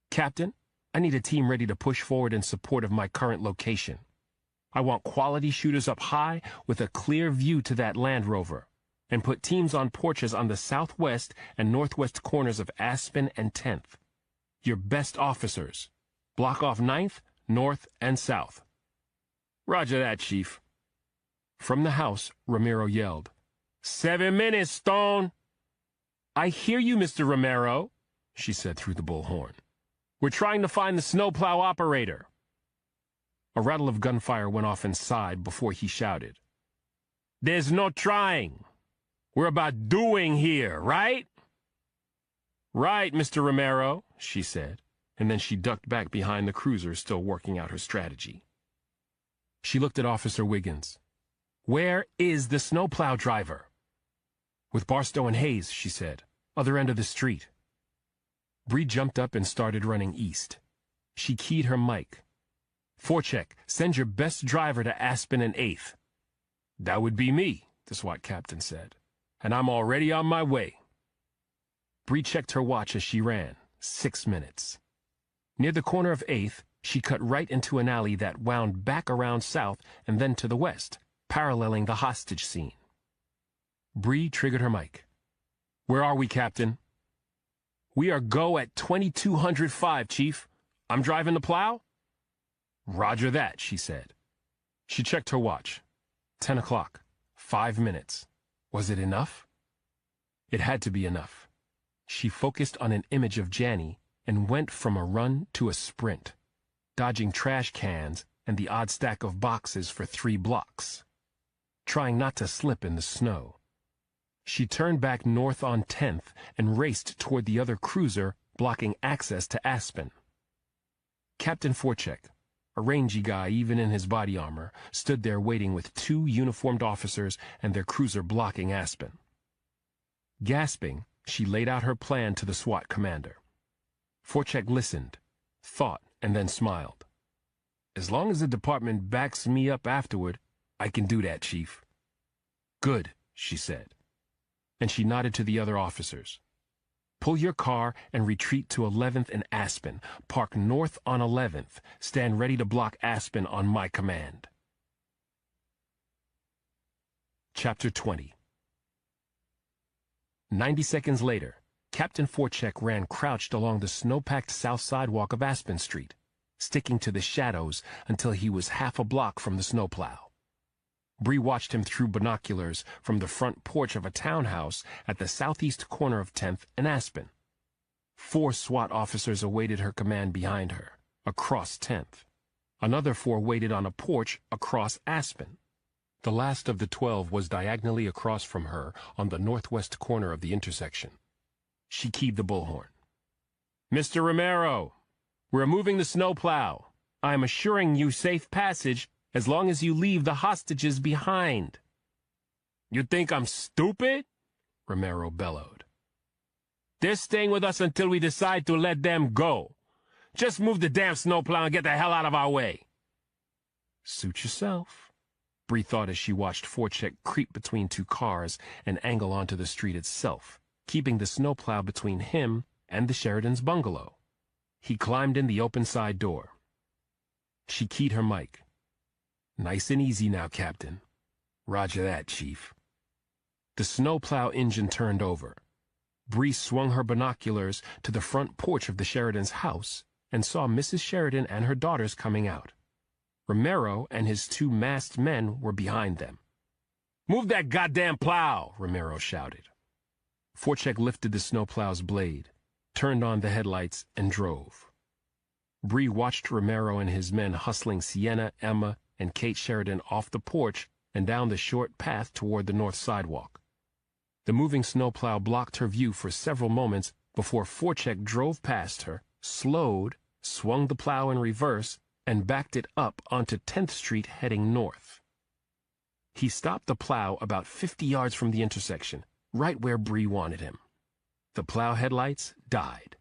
Captain, I need a team ready to push forward in support of my current location. I want quality shooters up high with a clear view to that Land Rover, and put teams on porches on the southwest and northwest corners of Aspen and 10th. Your best officers. Block off 9th, north, and south. Roger that, Chief. From the house, Romero yelled, 7 minutes, Stone! I hear you, Mr. Romero, she said through the bullhorn. We're trying to find the snowplow operator. A rattle of gunfire went off inside before he shouted, There's no trying. We're about doing here, right? Right, Mr. Romero, she said, and then she ducked back behind the cruiser, still working out her strategy. She looked at Officer Wiggins. Where is the snowplow driver? With Barstow and Hayes, she said. Other end of the street. Bree jumped up and started running east. She keyed her mic. Forchek, send your best driver to Aspen and 8th. That would be me, the SWAT captain said. And I'm already on my way. Bree checked her watch as she ran. 6 minutes. Near the corner of 8th, she cut right into an alley that wound back around south and then to the west, paralleling the hostage scene. Bree triggered her mic. Where are we, Captain? We are go at 2205, Chief. I'm driving the plow? Roger that, she said. She checked her watch. 10 o'clock. 5 minutes. Was it enough? It had to be enough. She focused on an image of Janny and went from a run to a sprint, dodging trash cans and the odd stack of boxes for 3 blocks, trying not to slip in the snow. She turned back north on 10th and raced toward the other cruiser, blocking access to Aspen. Captain Forchek, a rangy guy even in his body armor, stood there waiting with 2 uniformed officers and their cruiser blocking Aspen. Gasping, she laid out her plan to the SWAT commander. Forchek listened, thought, and then smiled. As long as the department backs me up afterward, I can do that, Chief. Good, she said. And she nodded to the other officers. Pull your car and retreat to 11th and Aspen. Park north on 11th. Stand ready to block Aspen on my command. Chapter 20. 90 seconds later, Captain Forchek ran crouched along the snow-packed south sidewalk of Aspen Street, sticking to the shadows until he was half a block from the snowplow. Bree watched him through binoculars from the front porch of a townhouse at the southeast corner of 10th and Aspen, 4 SWAT officers awaited her command behind her, across 10th. Another 4 waited on a porch across Aspen. The last of the 12 was diagonally across from her on the northwest corner of the intersection. She keyed the bullhorn. "Mr. Romero, we're moving the snowplow. I am assuring you safe passage as long as you leave the hostages behind." "You think I'm stupid?" Romero bellowed. "They're staying with us until we decide to let them go. Just move the damn snowplow and get the hell out of our way." "Suit yourself," Bree thought as she watched Forchek creep between 2 cars and angle onto the street itself, keeping the snowplow between him and the Sheridan's bungalow. He climbed in the open side door. She keyed her mic. "Nice and easy now, Captain." "Roger that, Chief." The snowplow engine turned over. Bree swung her binoculars to the front porch of the Sheridan's house and saw Mrs. Sheridan and her daughters coming out. Romero and his 2 masked men were behind them. "Move that goddamn plow!" Romero shouted. Forchek lifted the snowplow's blade, turned on the headlights, and drove. Bree watched Romero and his men hustling Sienna, Emma, and Kate Sheridan off the porch and down the short path toward the north sidewalk. The moving snowplow blocked her view for several moments before Forchek drove past her, slowed, swung the plow in reverse, and backed it up onto 10th Street heading north. He stopped the plow about 50 yards from the intersection, right where Bree wanted him. The plow headlights died.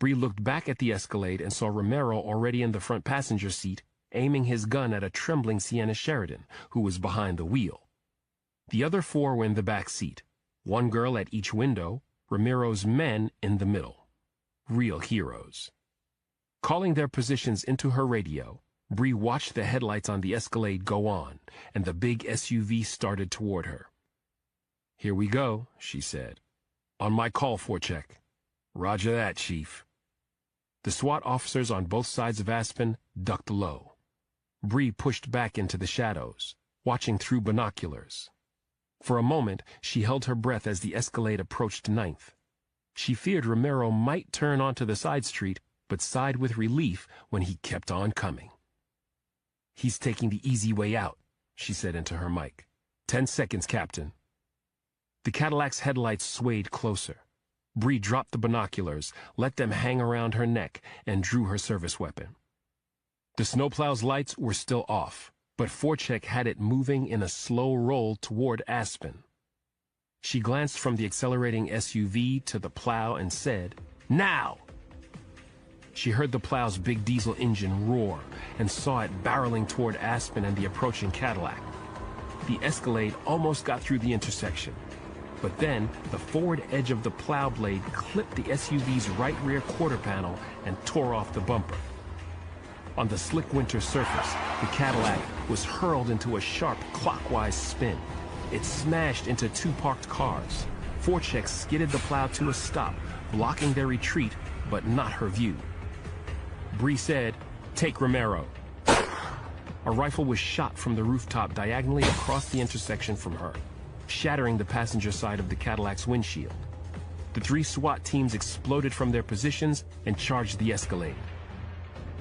Bree looked back at the Escalade and saw Romero already in the front passenger seat, aiming his gun at a trembling Sienna Sheridan, who was behind the wheel. The other 4 were in the back seat, 1 girl at each window, Romero's men in the middle. Real heroes. Calling their positions into her radio, Bree watched the headlights on the Escalade go on, and the big SUV started toward her. "Here we go," she said. "On my call, Forchek." "Roger that, Chief." The SWAT officers on both sides of Aspen ducked low. Bree pushed back into the shadows, watching through binoculars. For a moment, she held her breath as the Escalade approached 9th. She feared Romero might turn onto the side street, but sighed with relief when he kept on coming. "He's taking the easy way out," she said into her mic. 10 seconds, Captain." The Cadillac's headlights swayed closer. Bree dropped the binoculars, let them hang around her neck, and drew her service weapon. The snowplow's lights were still off, but Forchek had it moving in a slow roll toward Aspen. She glanced from the accelerating SUV to the plow and said, "Now!" She heard the plow's big diesel engine roar and saw it barreling toward Aspen and the approaching Cadillac. The Escalade almost got through the intersection, but then the forward edge of the plow blade clipped the SUV's right rear quarter panel and tore off the bumper. On the slick winter surface, the Cadillac was hurled into a sharp clockwise spin. It smashed into 2 parked cars. Forchek skidded the plow to a stop, blocking their retreat, but not her view. Bree said, "Take Romero." A rifle was shot from the rooftop diagonally across the intersection from her, shattering the passenger side of the Cadillac's windshield. The 3 SWAT teams exploded from their positions and charged the Escalade.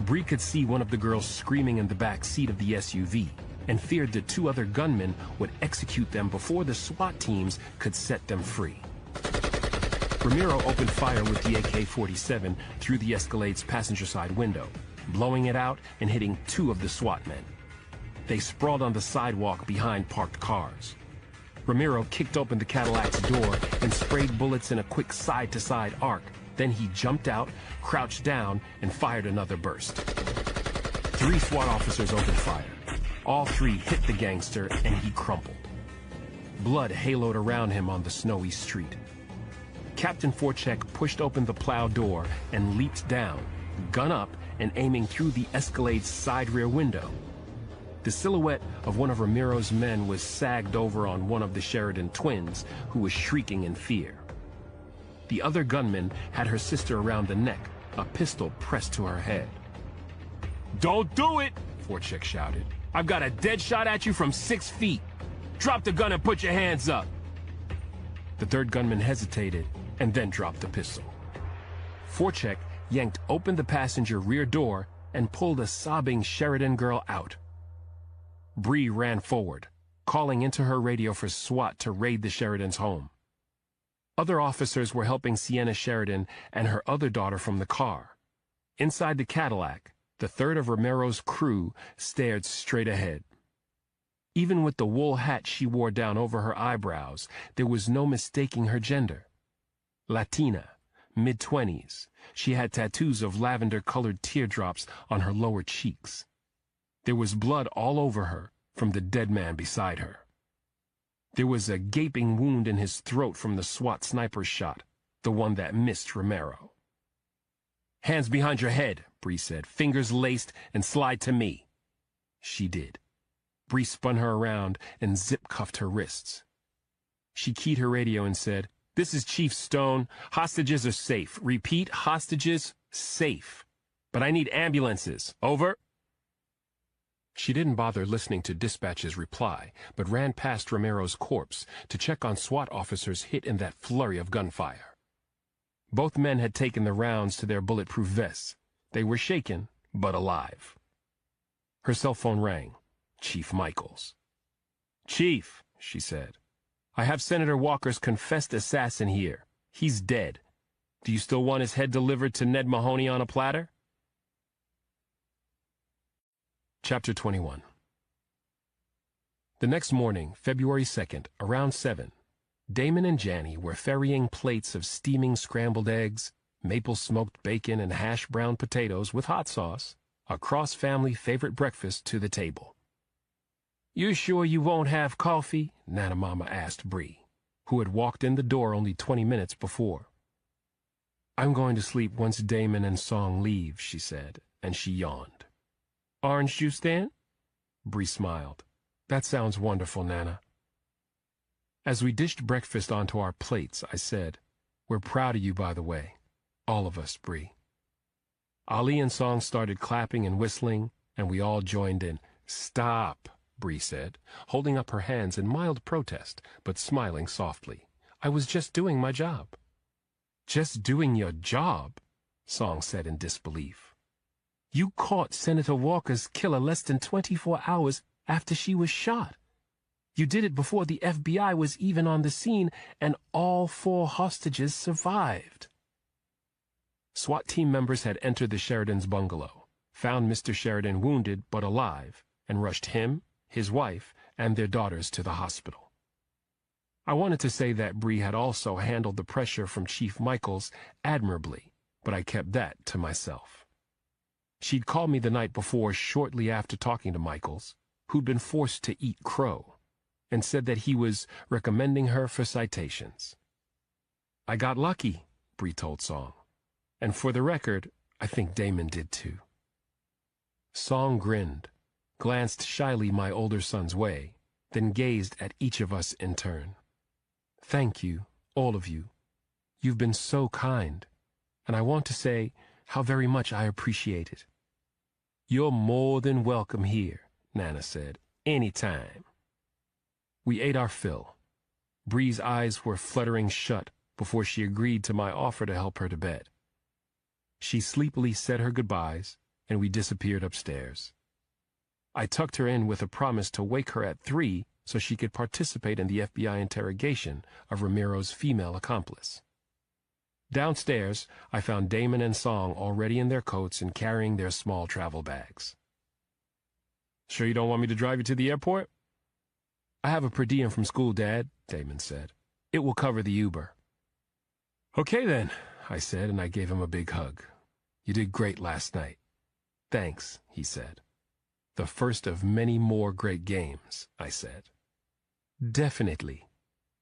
Bree could see one of the girls screaming in the back seat of the SUV and feared the 2 other gunmen would execute them before the SWAT teams could set them free. Romero opened fire with the AK-47 through the Escalade's passenger side window, blowing it out and hitting 2 of the SWAT men. They sprawled on the sidewalk behind parked cars. Romero kicked open the Cadillac's door and sprayed bullets in a quick side-to-side arc. Then he jumped out, crouched down, and fired another burst. 3 SWAT officers opened fire. All 3 hit the gangster, and he crumpled. Blood haloed around him on the snowy street. Captain Forchek pushed open the plow door and leaped down, gun up and aiming through the Escalade's side rear window. The silhouette of one of Romero's men was sagged over on one of the Sheridan twins, who was shrieking in fear. The other gunman had her sister around the neck, a pistol pressed to her head. "Don't do it!" Forchek shouted. "I've got a dead shot at you from 6 feet. Drop the gun and put your hands up." The third gunman hesitated and then dropped the pistol. Forchek yanked open the passenger rear door and pulled a sobbing Sheridan girl out. Bree ran forward, calling into her radio for SWAT to raid the Sheridans' home. Other officers were helping Sienna Sheridan and her other daughter from the car. Inside the Cadillac, the third of Romero's crew stared straight ahead. Even with the wool hat she wore down over her eyebrows, there was no mistaking her gender. Latina, mid-20s, she had tattoos of lavender-colored teardrops on her lower cheeks. There was blood all over her from the dead man beside her. There was a gaping wound in his throat from the SWAT sniper's shot, the one that missed Romero. "Hands behind your head," Bree said. "Fingers laced and slide to me." She did. Bree spun her around and zip-cuffed her wrists. She keyed her radio and said, "This is Chief Stone. Hostages are safe. Repeat, hostages safe. But I need ambulances. Over." She didn't bother listening to dispatch's reply, but ran past Romero's corpse to check on SWAT officers hit in that flurry of gunfire. Both men had taken the rounds to their bulletproof vests. They were shaken, but alive. Her cell phone rang. Chief Michaels. "Chief," she said, "I have Senator Walker's confessed assassin here. He's dead. Do you still want his head delivered to Ned Mahoney on a platter?" Chapter 21. The next morning, February 2nd, around 7, Damon and Janny were ferrying plates of steaming scrambled eggs, maple-smoked bacon, and hash-brown potatoes with hot sauce, a cross-family favorite breakfast, to the table. "You sure you won't have coffee?" Nana Mama asked Bree, who had walked in the door only 20 minutes before. "I'm going to sleep once Damon and Song leave," she said, and she yawned. "Orange juice then?" Bree smiled. "That sounds wonderful, Nana." As we dished breakfast onto our plates, I said, "We're proud of you, by the way. All of us, Bree." Ali and Song started clapping and whistling, and we all joined in. "Stop," Bree said, holding up her hands in mild protest, but smiling softly. "I was just doing my job." "Just doing your job?" Song said in disbelief. "You caught Senator Walker's killer less than 24 hours after she was shot. You did it before the FBI was even on the scene, and all 4 hostages survived." SWAT team members had entered the Sheridan's bungalow, found Mr. Sheridan wounded but alive, and rushed him, his wife, and their daughters to the hospital. I wanted to say that Bree had also handled the pressure from Chief Michaels admirably, but I kept that to myself. She'd called me the night before, shortly after talking to Michaels, who'd been forced to eat crow, and said that he was recommending her for citations. "I got lucky," Bree told Song. "And for the record, I think Damon did too." Song grinned, glanced shyly my older son's way, then gazed at each of us in turn. "Thank you, all of you. You've been so kind, and I want to say how very much I appreciate it." "You're more than welcome here," Nana said. "Anytime." We ate our fill. Bree's eyes were fluttering shut before she agreed to my offer to help her to bed. She sleepily said her goodbyes, and we disappeared upstairs. I tucked her in with a promise to wake her at 3 so she could participate in the FBI interrogation of Romero's female accomplice. Downstairs, I found Damon and Song already in their coats and carrying their small travel bags. "Sure you don't want me to drive you to the airport?" "I have a per diem from school, Dad," Damon said. "It will cover the Uber." "Okay then," I said, and I gave him a big hug. "You did great last night." "Thanks," he said. "The first of many more great games," I said. "Definitely,"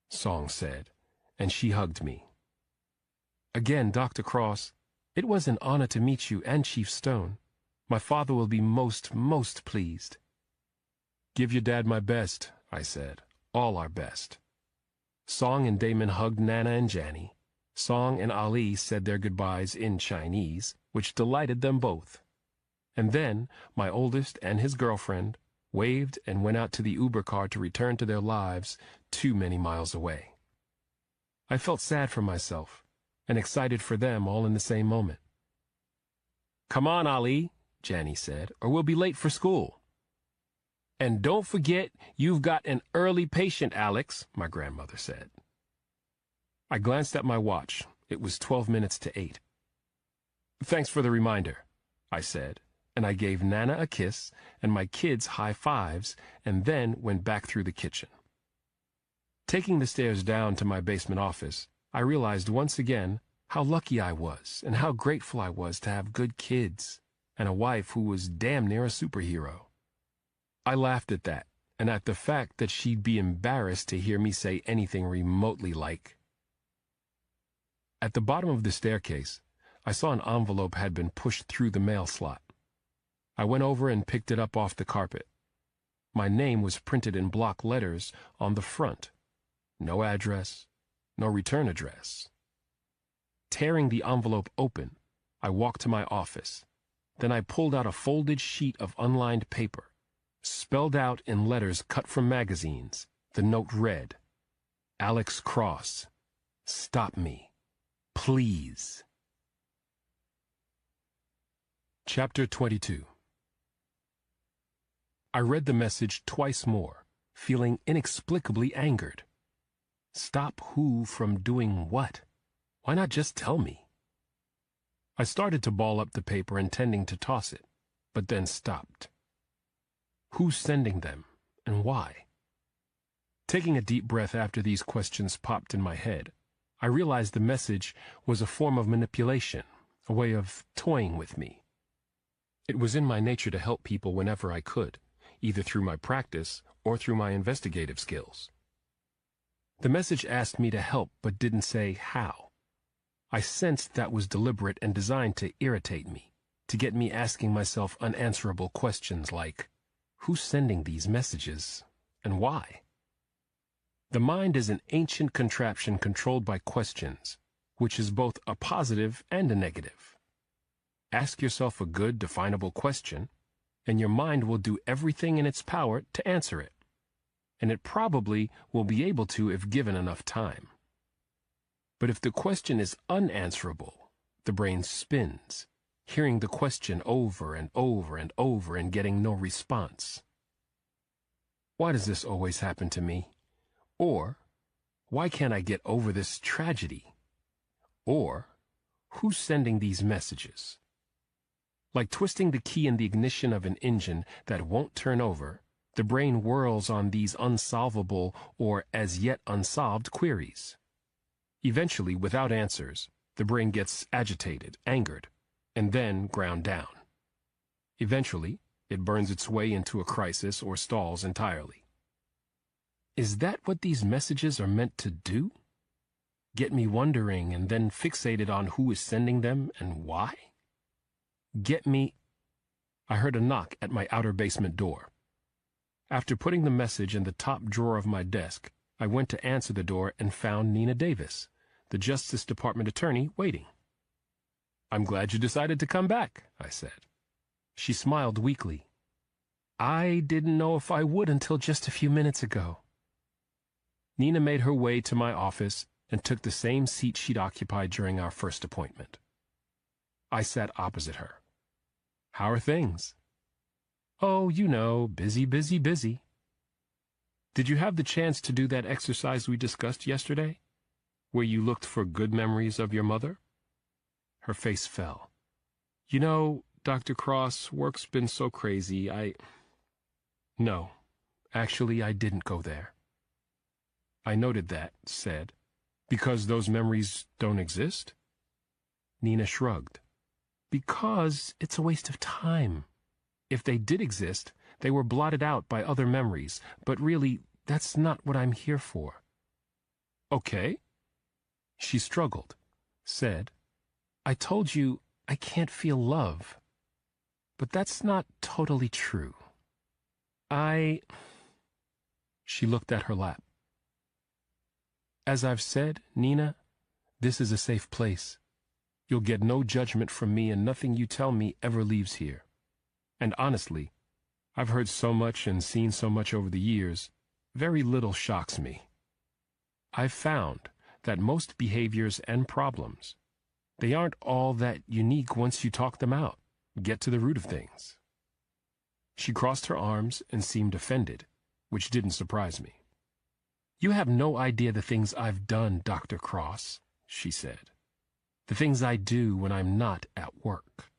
Song said, and she hugged me. "Again, Dr. Cross, it was an honor to meet you and Chief Stone. My father will be most pleased." "Give your dad my best," I said. "All our best." Song and Damon hugged Nana and Janny. Song and Ali said their goodbyes in Chinese, which delighted them both. And then my oldest and his girlfriend waved and went out to the Uber car to return to their lives too many miles away. I felt sad for myself. and excited for them all in the same moment. "Come on, Ali," Janny said, "or we'll be late for school." "And don't forget you've got an early patient, Alex," my grandmother said. I glanced at my watch. It was 12 minutes to 8. "Thanks for the reminder," I said, and I gave Nana a kiss and my kids high fives and then went back through the kitchen. Taking the stairs down to my basement office, I realized once again how lucky I was and how grateful I was to have good kids and a wife who was damn near a superhero. I laughed at that and at the fact that she'd be embarrassed to hear me say anything remotely like. At the bottom of the staircase, I saw an envelope had been pushed through the mail slot. I went over and picked it up off the carpet. My name was printed in block letters on the front. No address, no return address. Tearing the envelope open, I walked to my office. Then I pulled out a folded sheet of unlined paper. Spelled out in letters cut from magazines, the note read, "Alex Cross, stop me, please." Chapter 22. I read the message twice more, feeling inexplicably angered. Stop who from doing what? Why not just tell me? I started to ball up the paper intending to toss it, but then stopped. Who's sending them, and why? Taking a deep breath after these questions popped in my head, I realized the message was a form of manipulation, a way of toying with me. It was in my nature to help people whenever I could, either through my practice or through my investigative skills. The message asked me to help but didn't say how. I sensed that was deliberate and designed to irritate me, to get me asking myself unanswerable questions like, who's sending these messages, and why? The mind is an ancient contraption controlled by questions, which is both a positive and a negative. Ask yourself a good, definable question, and your mind will do everything in its power to answer it. And it probably will be able to if given enough time. But if the question is unanswerable, the brain spins, hearing the question over and over and over and getting no response. Why does this always happen to me? Or, why can't I get over this tragedy? Or, who's sending these messages? Like twisting the key in the ignition of an engine that won't turn over, the brain whirls on these unsolvable or as yet unsolved queries. Eventually, without answers, the brain gets agitated, angered, and then ground down. Eventually, it burns its way into a crisis or stalls entirely. Is that what these messages are meant to do? Get me wondering and then fixated on who is sending them and why? Get me... I heard a knock at my outer basement door. After putting the message in the top drawer of my desk, I went to answer the door and found Nina Davis, the Justice Department attorney, waiting. "I'm glad you decided to come back," I said. She smiled weakly. "I didn't know if I would until just a few minutes ago." Nina made her way to my office and took the same seat she'd occupied during our first appointment. I sat opposite her. "How are things?" "Oh, you know, busy, busy, busy." "Did you have the chance to do that exercise we discussed yesterday, where you looked for good memories of your mother?" Her face fell. "You know, Dr. Cross, work's been so crazy, No, actually, I didn't go there." I noted that, said, "Because those memories don't exist?" Nina shrugged. "Because it's a waste of time. If they did exist, they were blotted out by other memories, but really, that's not what I'm here for." "Okay." She struggled, said, "I told you I can't feel love. But that's not totally true. She looked at her lap. "As I've said, Nina, this is a safe place. You'll get no judgment from me and nothing you tell me ever leaves here. And honestly, I've heard so much and seen so much over the years, very little shocks me. I've found that most behaviors and problems, they aren't all that unique once you talk them out, get to the root of things. She crossed her arms and seemed offended, which didn't surprise me. "You have no idea the things I've done, Dr. Cross," she said. "The things I do when I'm not at work."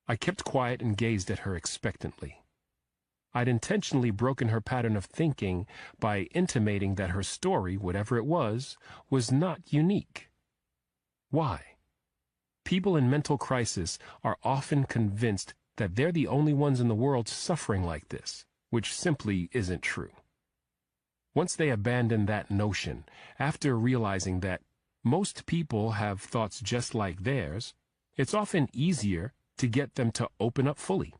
I kept quiet and gazed at her expectantly. I'd intentionally broken her pattern of thinking by intimating that her story, whatever it was not unique. Why? People in mental crisis are often convinced that they're the only ones in the world suffering like this, which simply isn't true. Once they abandon that notion, after realizing that most people have thoughts just like theirs, it's often easier to get them to open up fully.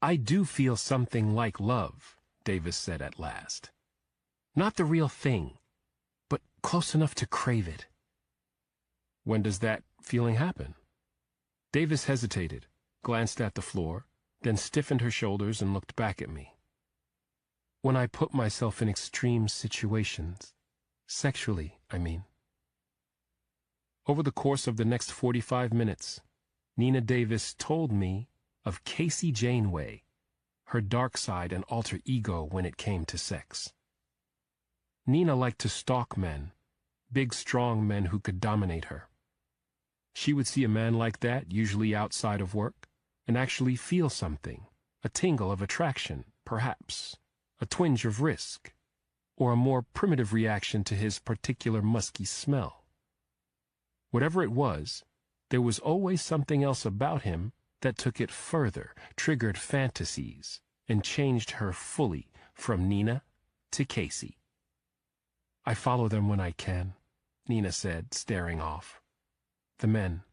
"I do feel something like love," Davis said at last. "Not the real thing, but close enough to crave it." "When does that feeling happen?" Davis hesitated, glanced at the floor, then stiffened her shoulders and looked back at me. "When I put myself in extreme situations. Sexually, I mean." Over the course of the next 45 minutes, Nina Davis told me of Casey Janeway, her dark side and alter ego when it came to sex. Nina liked to stalk men, big strong men who could dominate her. She would see a man like that, usually outside of work, and actually feel something, a tingle of attraction, perhaps, a twinge of risk, or a more primitive reaction to his particular musky smell. Whatever it was, there was always something else about him that took it further, triggered fantasies, and changed her fully from Nina to Casey. "I follow them when I can," Nina said, staring off. "The men.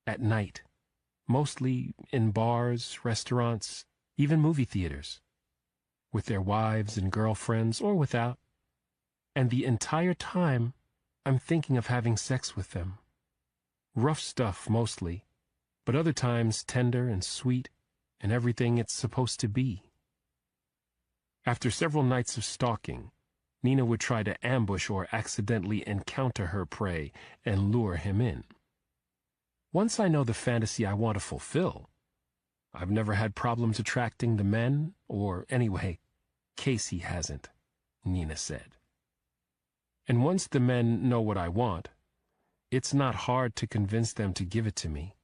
At night. Mostly in bars, restaurants, even movie theaters. With their wives and girlfriends, or without. And the entire time, I'm thinking of having sex with them. Rough stuff, mostly, but other times tender and sweet, and everything it's supposed to be." After several nights of stalking, Nina would try to ambush or accidentally encounter her prey and lure him in. "Once I know the fantasy I want to fulfill, I've never had problems attracting the men, or anyway, Casey hasn't," Nina said. "And once the men know what I want, it's not hard to convince them to give it to me,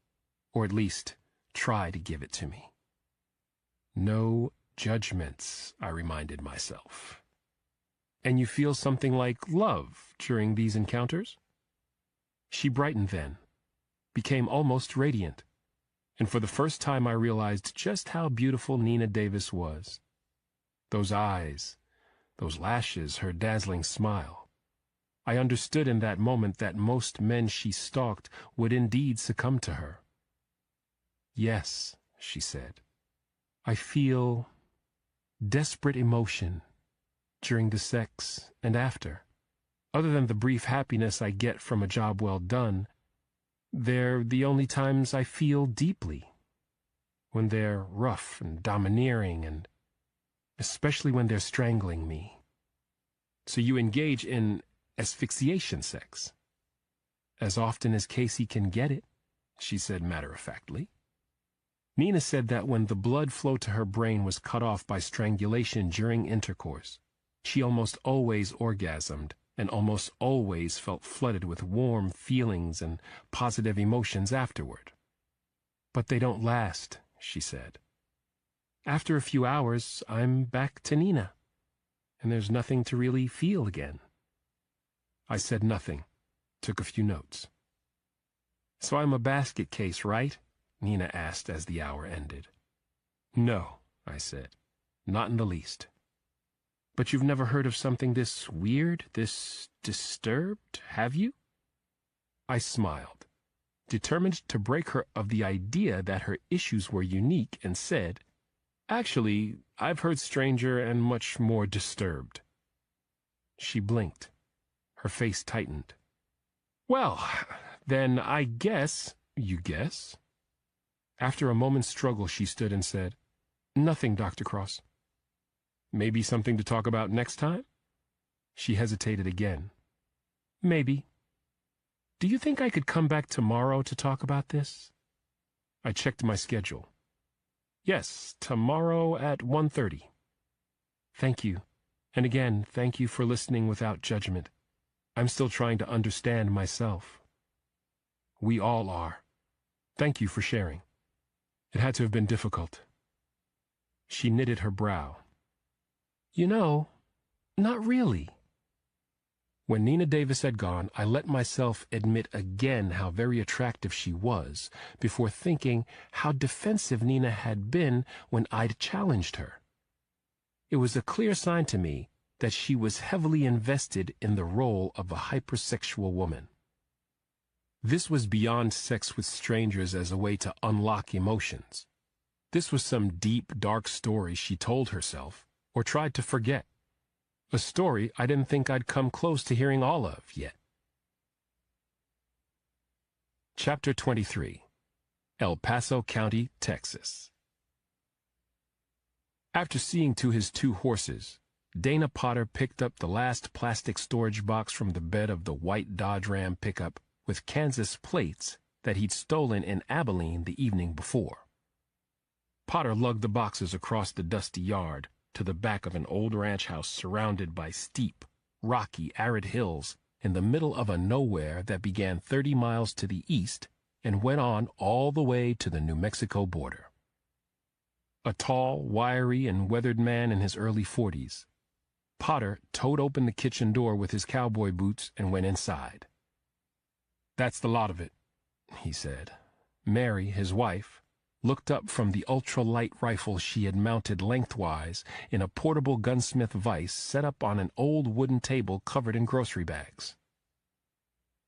or at least try to give it to me." "No judgments," I reminded myself. "And you feel something like love during these encounters?" She brightened then, became almost radiant, and for the first time I realized just how beautiful Nina Davis was. Those eyes, those lashes, her dazzling smile. I understood in that moment that most men she stalked would indeed succumb to her. "Yes," she said, "I feel desperate emotion during the sex and after. Other than the brief happiness I get from a job well done, they're the only times I feel deeply. When they're rough and domineering, and especially when they're strangling me." "So you engage in asphyxiation sex?" "As often as Casey can get it," she said matter-of-factly. Nina said that when the blood flow to her brain was cut off by strangulation during intercourse, she almost always orgasmed and almost always felt flooded with warm feelings and positive emotions afterward. "But they don't last," she said. "After a few hours, I'm back to Nina, and there's nothing to really feel again." I said nothing, took a few notes. "So I'm a basket case, right?" Nina asked as the hour ended. "No," I said, "not in the least." "But you've never heard of something this weird, this disturbed, have you?" I smiled, determined to break her of the idea that her issues were unique, and said, "Actually, I've heard stranger and much more disturbed." She blinked. Her face tightened. "Well, then I guess—" "You guess?" After a moment's struggle, she stood and said, "Nothing, Dr. Cross." "Maybe something to talk about next time?" She hesitated again. Maybe. Do you think I could come back tomorrow to talk about this? I checked my schedule. Yes, tomorrow at 1:30. Thank you. And again, thank you for listening without judgment. I'm still trying to understand myself. We all are. Thank you for sharing. It had to have been difficult. She knitted her brow. You know, not really. When Nina Davis had gone, I let myself admit again how very attractive she was, before thinking how defensive Nina had been when I'd challenged her. It was a clear sign to me that she was heavily invested in the role of a hypersexual woman. This was beyond sex with strangers as a way to unlock emotions. This was some deep, dark story she told herself, or tried to forget. A story I didn't think I'd come close to hearing all of yet. Chapter 23. El Paso County, Texas. After seeing to his 2 horses, Dana Potter picked up the last plastic storage box from the bed of the white Dodge Ram pickup with Kansas plates that he'd stolen in Abilene the evening before. Potter lugged the boxes across the dusty yard to the back of an old ranch house surrounded by steep, rocky, arid hills in the middle of a nowhere that began 30 miles to the east and went on all the way to the New Mexico border. A tall, wiry, and weathered man in his early 40s, Potter towed open the kitchen door with his cowboy boots and went inside. "That's the lot of it," he said. Mary, his wife, looked up from the ultra-light rifle she had mounted lengthwise in a portable gunsmith vise set up on an old wooden table covered in grocery bags.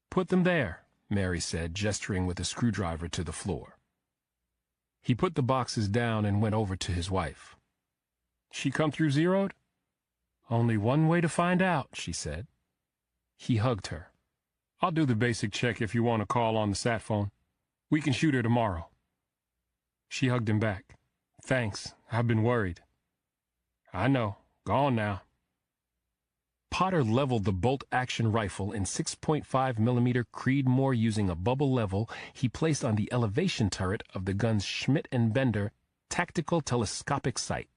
"Put them there," Mary said, gesturing with a screwdriver to the floor. He put the boxes down and went over to his wife. "She come through zeroed?" "Only one way to find out," she said. He hugged her. "I'll do the basic check if you want to call on the sat phone. We can shoot her tomorrow." She hugged him back. "Thanks, I've been worried." "I know. Go on now." Potter leveled the bolt-action rifle in 6.5mm Creedmoor using a bubble level he placed on the elevation turret of the gun's Schmidt & Bender tactical telescopic sight.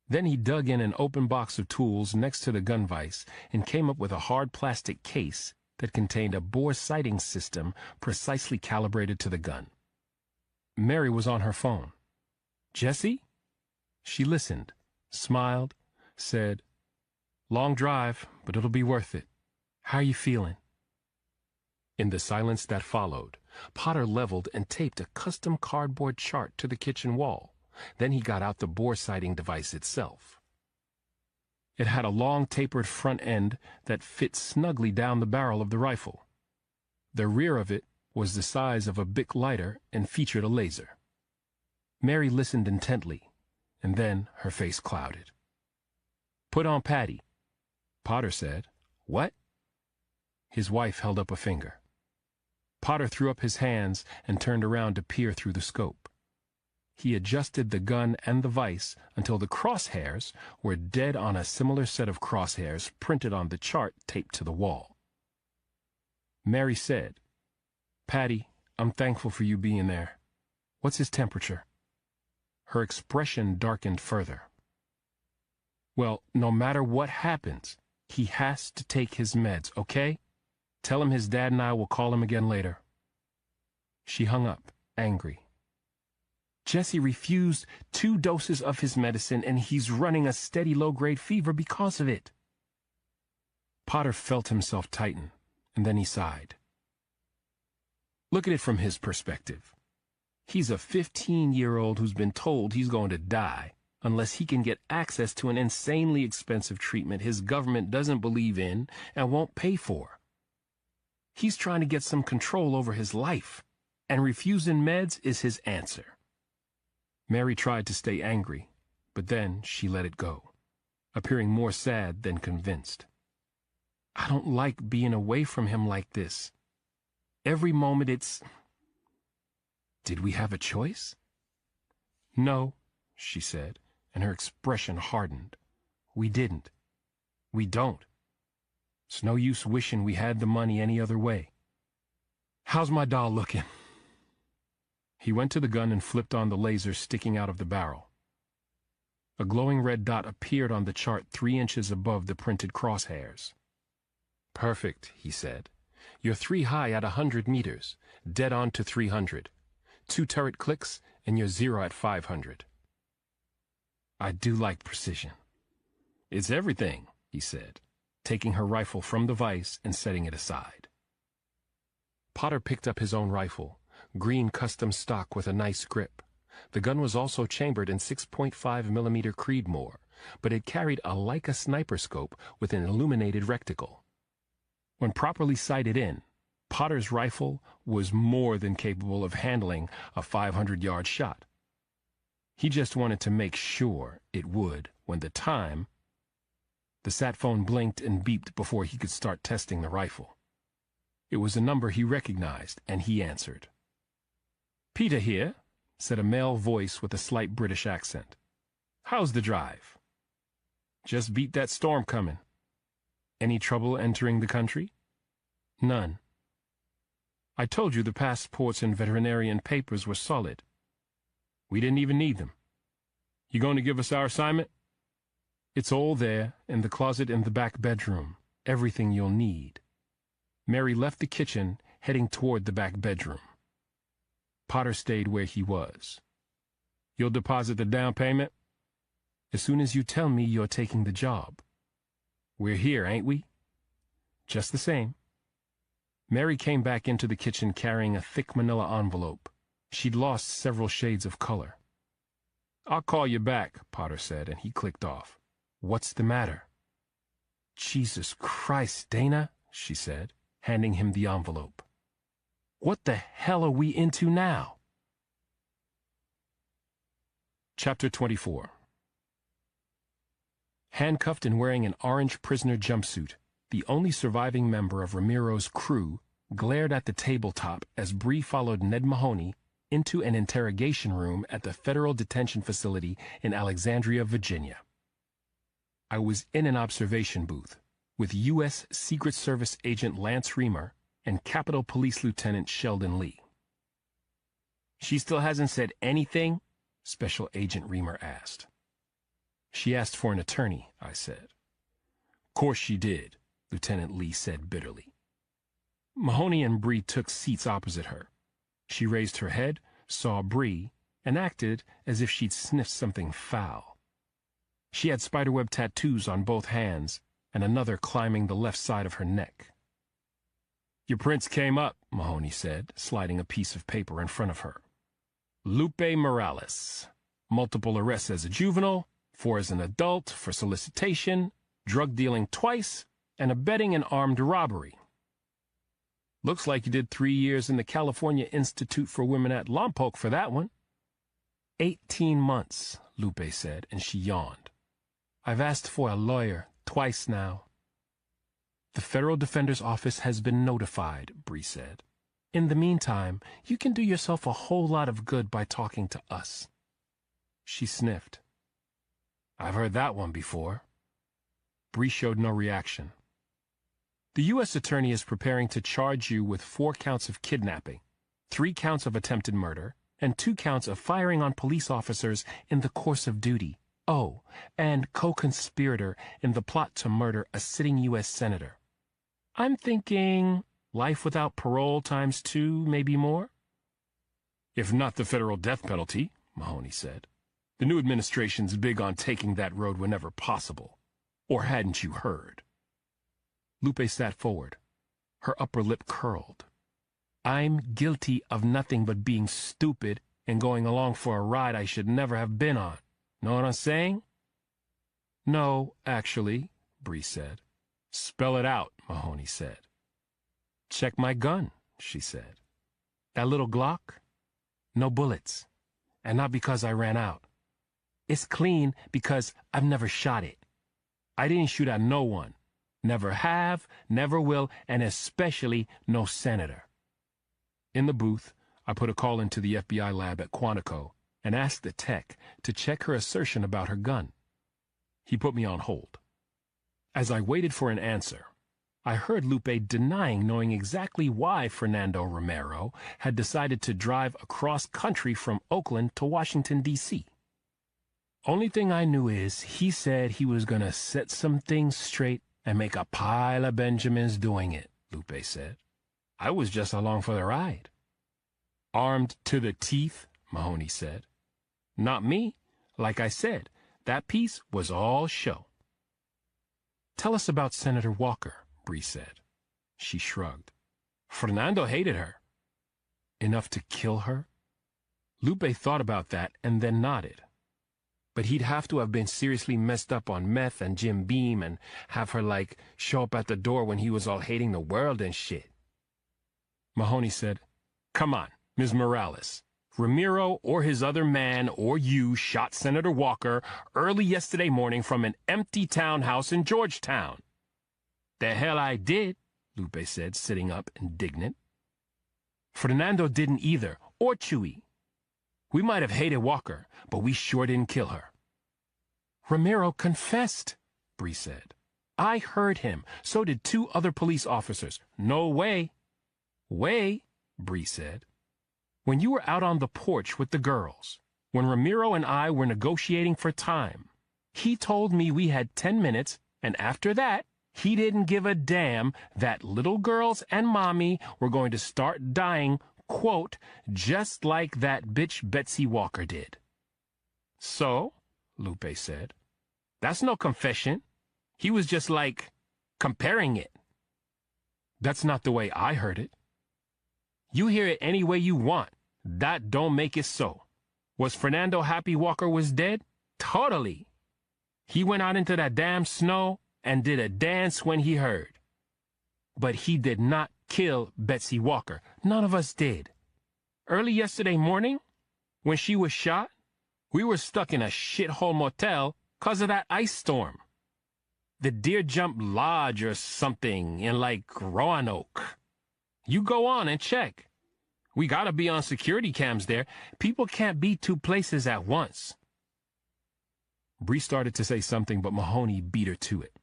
Then he dug in an open box of tools next to the gun vise and came up with a hard plastic case that contained a bore sighting system precisely calibrated to the gun. Mary was on her phone. "Jessie?" She listened, smiled, said, "Long drive, but it'll be worth it. How are you feeling?" In the silence that followed, Potter leveled and taped a custom cardboard chart to the kitchen wall. Then he got out the bore sighting device itself. It had a long tapered front end that fit snugly down the barrel of the rifle. The rear of it was the size of a Bic lighter and featured a laser. Mary listened intently, and then her face clouded. "Put on Patty," Potter said. "What?" His wife held up a finger. Potter threw up his hands and turned around to peer through the scope. He adjusted the gun and the vise until the crosshairs were dead on a similar set of crosshairs printed on the chart taped to the wall. Mary said, "Patty, I'm thankful for you being there. What's his temperature?" Her expression darkened further. "Well, no matter what happens, he has to take his meds, okay? Tell him his dad and I will call him again later." She hung up, angry. "Jesse refused 2 doses of his medicine, and he's running a steady low-grade fever because of it." Potter felt himself tighten, and then he sighed. Look at it from his perspective. He's a 15-year-old who's been told he's going to die unless he can get access to an insanely expensive treatment his government doesn't believe in and won't pay for. He's trying to get some control over his life, and refusing meds is his answer. Mary tried to stay angry, but then she let it go, appearing more sad than convinced. "I don't like being away from him like this. Every moment it's—" "Did we have a choice?" "No," she said, and her expression hardened. "We didn't. We don't. It's no use wishing we had the money any other way. How's my doll looking? He went to the gun and flipped on the laser sticking out of the barrel. A glowing red dot appeared on the chart 3 inches above the printed crosshairs. Perfect, he said. You're 3 high at 100 meters, dead on to 300. 2 turret clicks, and you're 0 at 500. I do like precision. It's everything, he said, taking her rifle from the vise and setting it aside. Potter picked up his own rifle, green custom stock with a nice grip. The gun was also chambered in 6.5mm Creedmoor, but it carried a Leica sniper scope with an illuminated reticle. When properly sighted in, Potter's rifle was more than capable of handling a 500-yard shot. He just wanted to make sure it would when the sat phone blinked and beeped before he could start testing the rifle. It was a number he recognized, and he answered. "Peter here," said a male voice with a slight British accent. "How's the drive?" "Just beat that storm coming." "Any trouble entering the country?" "None." "I told you the passports and veterinarian papers were solid." "We didn't even need them." "You going to give us our assignment?" "It's all there, in the closet in the back bedroom. Everything you'll need." Mary left the kitchen, heading toward the back bedroom. Potter stayed where he was. "You'll deposit the down payment?" "As soon as you tell me you're taking the job." "We're here, ain't we?" "Just the same." Mary came back into the kitchen carrying a thick manila envelope. She'd lost several shades of color. "I'll call you back," Potter said, and he clicked off. "What's the matter?" "Jesus Christ, Dana," she said, handing him the envelope. "What the hell are we into now?" Chapter 24. Handcuffed and wearing an orange prisoner jumpsuit, the only surviving member of Ramiro's crew glared at the tabletop as Bree followed Ned Mahoney into an interrogation room at the federal detention facility in Alexandria, Virginia. I was in an observation booth with U.S. Secret Service agent Lance Reamer and Capitol Police Lieutenant Sheldon Lee. "She still hasn't said anything?" Special Agent Reamer asked. "She asked for an attorney," I said. "Course she did," Lieutenant Lee said bitterly. Mahoney and Bree took seats opposite her. She raised her head, saw Bree, and acted as if she'd sniffed something foul. She had spiderweb tattoos on both hands and another climbing the left side of her neck. "Your prints came up," Mahoney said, sliding a piece of paper in front of her. "Lupe Morales. Multiple arrests as a juvenile, 4 as an adult for solicitation, drug dealing twice, and abetting an armed robbery. Looks like you did 3 years in the California Institute for Women at Lompoc for that one." 18 months, Lupe said, and she yawned. "I've asked for a lawyer twice now." "The Federal Defender's Office has been notified," Bree said. "In the meantime, you can do yourself a whole lot of good by talking to us." She sniffed. "I've heard that one before." Bree showed no reaction. "The U.S. Attorney is preparing to charge you with 4 counts of kidnapping, 3 counts of attempted murder, and 2 counts of firing on police officers in the course of duty. Oh, and co-conspirator in the plot to murder a sitting U.S. Senator. I'm thinking life without parole times 2, maybe more." "If not the federal death penalty," Mahoney said. "The new administration's big on taking that road whenever possible. Or hadn't you heard?" Lupe sat forward. Her upper lip curled. "I'm guilty of nothing but being stupid and going along for a ride I should never have been on. Know what I'm saying?" "No, actually," Bree said. "Spell it out," Mahoney said. "Check my gun," she said. "That little Glock? No bullets. And not because I ran out. It's clean because I've never shot it. I didn't shoot at no one. Never have, never will, and especially no senator." In the booth, I put a call into the FBI lab at Quantico and asked the tech to check her assertion about her gun. He put me on hold. As I waited for an answer, I heard Lupe denying knowing exactly why Fernando Romero had decided to drive across country from Oakland to Washington, D.C. Only thing I knew is he said he was gonna set some things straight and make a pile of Benjamins doing it, Lupe said. I was just along for the ride. Armed to the teeth, Mahoney said. Not me. Like I said, that piece was all show. Tell us about Senator Walker, Bree said. She shrugged. Fernando hated her. Enough to kill her? Lupe thought about that and then nodded. But he'd have to have been seriously messed up on meth and Jim Beam and have her, like, show up at the door when he was all hating the world and shit. Mahoney said, Come on, Ms. Morales. Ramiro or his other man or you shot Senator Walker early yesterday morning from an empty townhouse in Georgetown. The hell I did, Lupe said, sitting up, indignant. Fernando didn't either, or Chewy. We might have hated Walker, but we sure didn't kill her. Ramiro confessed, Bree said. I heard him. So did 2 other police officers. No way. Way, Bree said. When you were out on the porch with the girls, when Ramiro and I were negotiating for time, he told me we had 10 minutes, and after that, he didn't give a damn that little girls and mommy were going to start dying, quote, just like that bitch Betsy Walker did. So, Lupe said, that's no confession. He was just like, comparing it. That's not the way I heard it. You hear it any way you want. That don't make it so. Was Fernando happy Walker was dead? Totally. He went out into that damn snow and did a dance when he heard. But he did not kill Betsy Walker. None of us did. Early yesterday morning, when she was shot, we were stuck in a shithole motel 'cause of that ice storm. The Deer Jump Lodge or something in, like, Roanoke. You go on and check. We gotta be on security cams there. People can't be 2 places at once. Bree started to say something, but Mahoney beat her to it.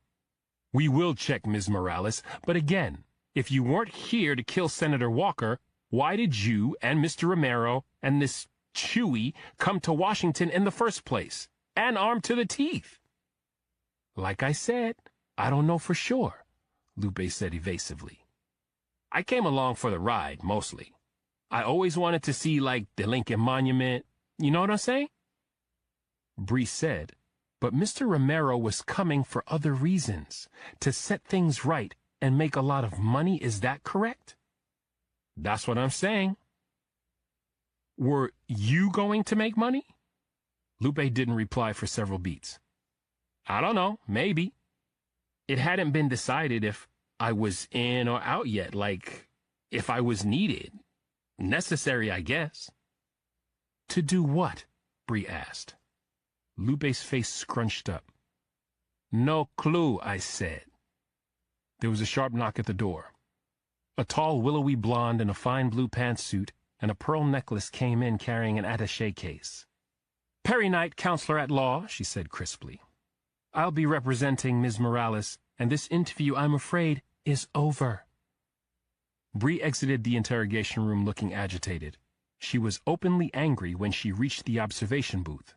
We will check, Ms. Morales, but again, if you weren't here to kill Senator Walker, why did you and Mr. Romero and this Chewy come to Washington in the first place, and armed to the teeth? Like I said, I don't know for sure, Lupe said evasively. I came along for the ride, mostly. I always wanted to see, like, the Lincoln Monument. You know what I'm saying? Bree said, but Mr. Romero was coming for other reasons, to set things right and make a lot of money. Is that correct? That's what I'm saying. Were you going to make money? Lupe didn't reply for several beats. I don't know, maybe. It hadn't been decided if I was in or out yet, like, if I was needed. Necessary, I guess. To do what? Bree asked. Lupe's face scrunched up. No clue, I said. There was a sharp knock at the door. A tall, willowy blonde in a fine blue pantsuit and a pearl necklace came in carrying an attaché case. Perry Knight, counselor at law, she said crisply. I'll be representing Ms. Morales, and this interview, I'm afraid, is over. Bree exited the interrogation room looking agitated. She was openly angry when she reached the observation booth.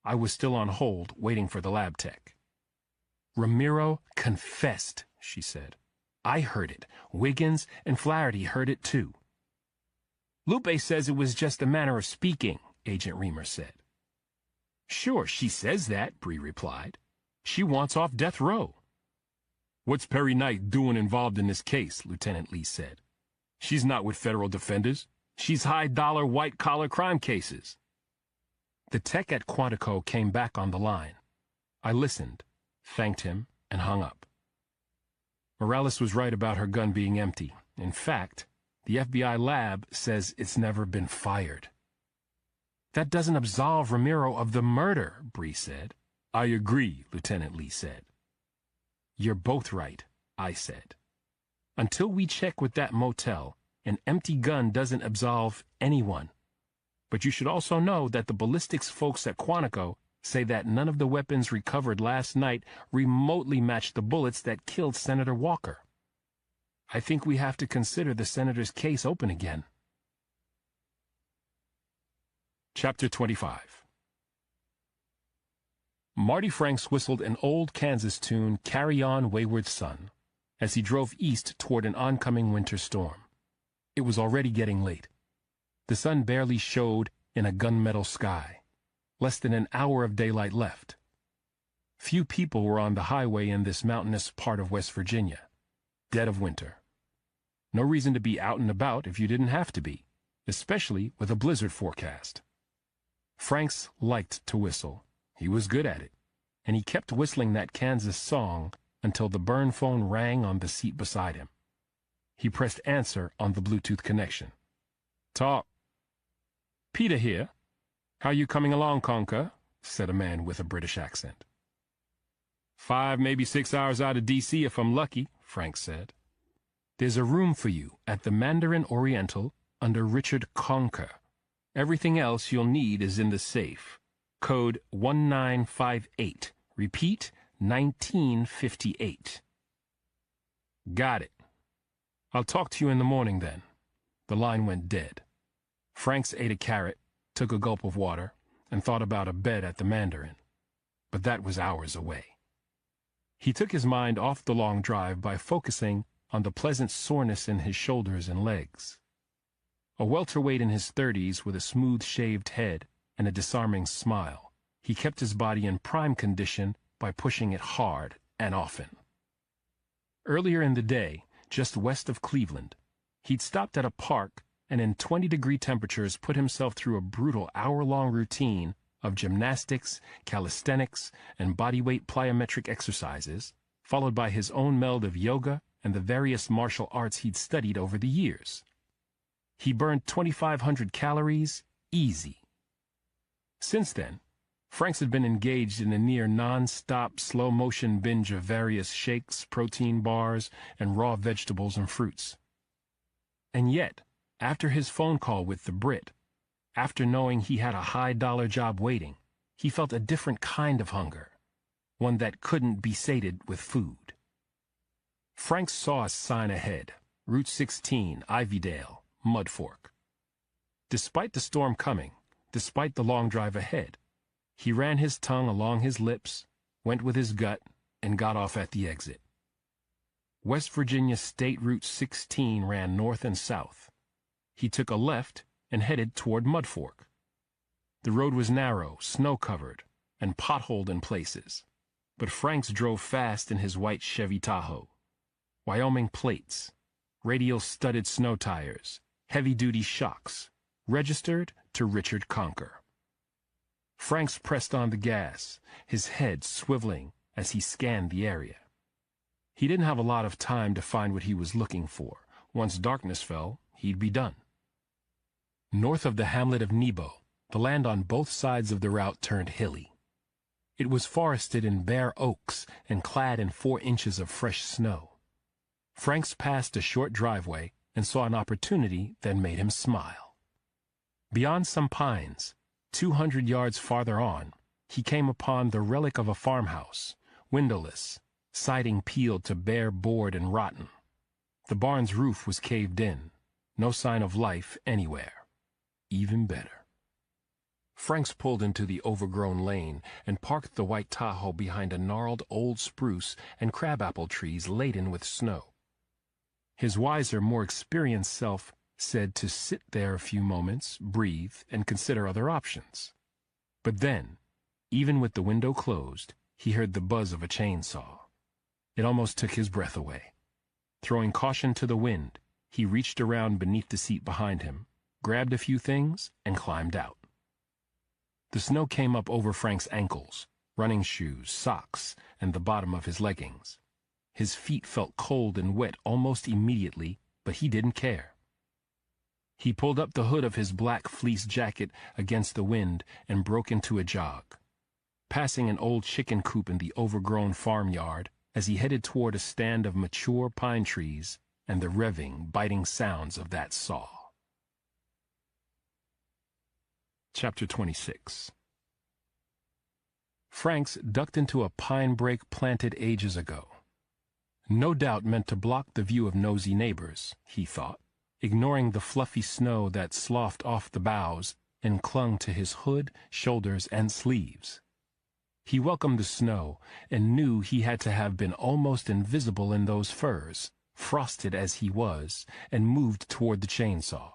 I was still on hold, waiting for the lab tech. Ramiro confessed, she said. I heard it. Wiggins and Flaherty heard it too. Lupe says it was just a manner of speaking, Agent Reamer said. Sure, she says that, Bree replied. She wants off death row. What's Perry Knight doing involved in this case? Lieutenant Lee said. She's not with federal defenders. She's high-dollar, white-collar crime cases. The tech at Quantico came back on the line. I listened, thanked him, and hung up. Morales was right about her gun being empty. In fact, the FBI lab says it's never been fired. That doesn't absolve Ramiro of the murder, Bree said. I agree, Lieutenant Lee said. You're both right, I said. Until we check with that motel, an empty gun doesn't absolve anyone. But you should also know that the ballistics folks at Quantico say that none of the weapons recovered last night remotely matched the bullets that killed Senator Walker. I think we have to consider the senator's case open again. Chapter 25. Marty Franks whistled an old Kansas tune, "Carry On, Wayward Son," as he drove east toward an oncoming winter storm. It was already getting late. The sun barely showed in a gunmetal sky. Less than an hour of daylight left. Few people were on the highway in this mountainous part of West Virginia. Dead of winter. No reason to be out and about if you didn't have to be, especially with a blizzard forecast. Franks liked to whistle. He was good at it, and he kept whistling that Kansas song until the burn phone rang on the seat beside him. He pressed answer on the Bluetooth connection. "Talk." "Peter here. How you coming along, Conker?" said a man with a British accent. 5, maybe 6 hours out of D.C. if I'm lucky," Franks said. "There's a room for you at the Mandarin Oriental under Richard Conker. Everything else you'll need is in the safe. Code 1958. Repeat, 1958. "Got it. I'll talk to you in the morning then." The line went dead. Franks ate a carrot, took a gulp of water, and thought about a bed at the Mandarin. But that was hours away. He took his mind off the long drive by focusing on the pleasant soreness in his shoulders and legs. A welterweight in his 30s with a smooth-shaved head and a disarming smile, he kept his body in prime condition by pushing it hard and often. Earlier in the day, just west of Cleveland, he'd stopped at a park and in 20-degree temperatures put himself through a brutal hour-long routine of gymnastics, calisthenics, and bodyweight plyometric exercises, followed by his own meld of yoga and the various martial arts he'd studied over the years. He burned 2,500 calories, easy. Since then, Franks had been engaged in a near non-stop slow-motion binge of various shakes, protein bars, and raw vegetables and fruits. And yet, after his phone call with the Brit, after knowing he had a high-dollar job waiting, he felt a different kind of hunger, one that couldn't be sated with food. Franks saw a sign ahead, Route 16, Ivydale, Mudfork. Despite the storm coming, despite the long drive ahead, he ran his tongue along his lips, went with his gut, and got off at the exit. West Virginia State Route 16 ran north and south. He took a left and headed toward Mudfork. The road was narrow, snow-covered, and potholed in places, but Franks drove fast in his white Chevy Tahoe. Wyoming plates, radial-studded snow tires, heavy-duty shocks, registered to Richard Conker. Franks pressed on the gas, his head swiveling as he scanned the area. He didn't have a lot of time to find what he was looking for. Once darkness fell, he'd be done. North of the hamlet of Nebo, the land on both sides of the route turned hilly. It was forested in bare oaks and clad in 4 inches of fresh snow. Franks passed a short driveway and saw an opportunity that made him smile. Beyond some pines, 200 yards farther on, he came upon the relic of a farmhouse, windowless, siding peeled to bare board and rotten. The barn's roof was caved in, no sign of life anywhere. Even better. Franks pulled into the overgrown lane and parked the white Tahoe behind a gnarled old spruce and crabapple trees laden with snow. His wiser, more experienced self said to sit there a few moments, breathe, and consider other options. But then, even with the window closed, he heard the buzz of a chainsaw. It almost took his breath away. Throwing caution to the wind, he reached around beneath the seat behind him, grabbed a few things, and climbed out. The snow came up over Frank's ankles, running shoes, socks, and the bottom of his leggings. His feet felt cold and wet almost immediately, but he didn't care. He pulled up the hood of his black fleece jacket against the wind and broke into a jog, passing an old chicken coop in the overgrown farmyard as he headed toward a stand of mature pine trees and the revving, biting sounds of that saw. Chapter 26. Franks ducked into a pine brake planted ages ago. No doubt meant to block the view of nosy neighbors, he thought, ignoring the fluffy snow that sloughed off the boughs and clung to his hood, shoulders, and sleeves. He welcomed the snow and knew he had to have been almost invisible in those furs, frosted as he was, and moved toward the chainsaw.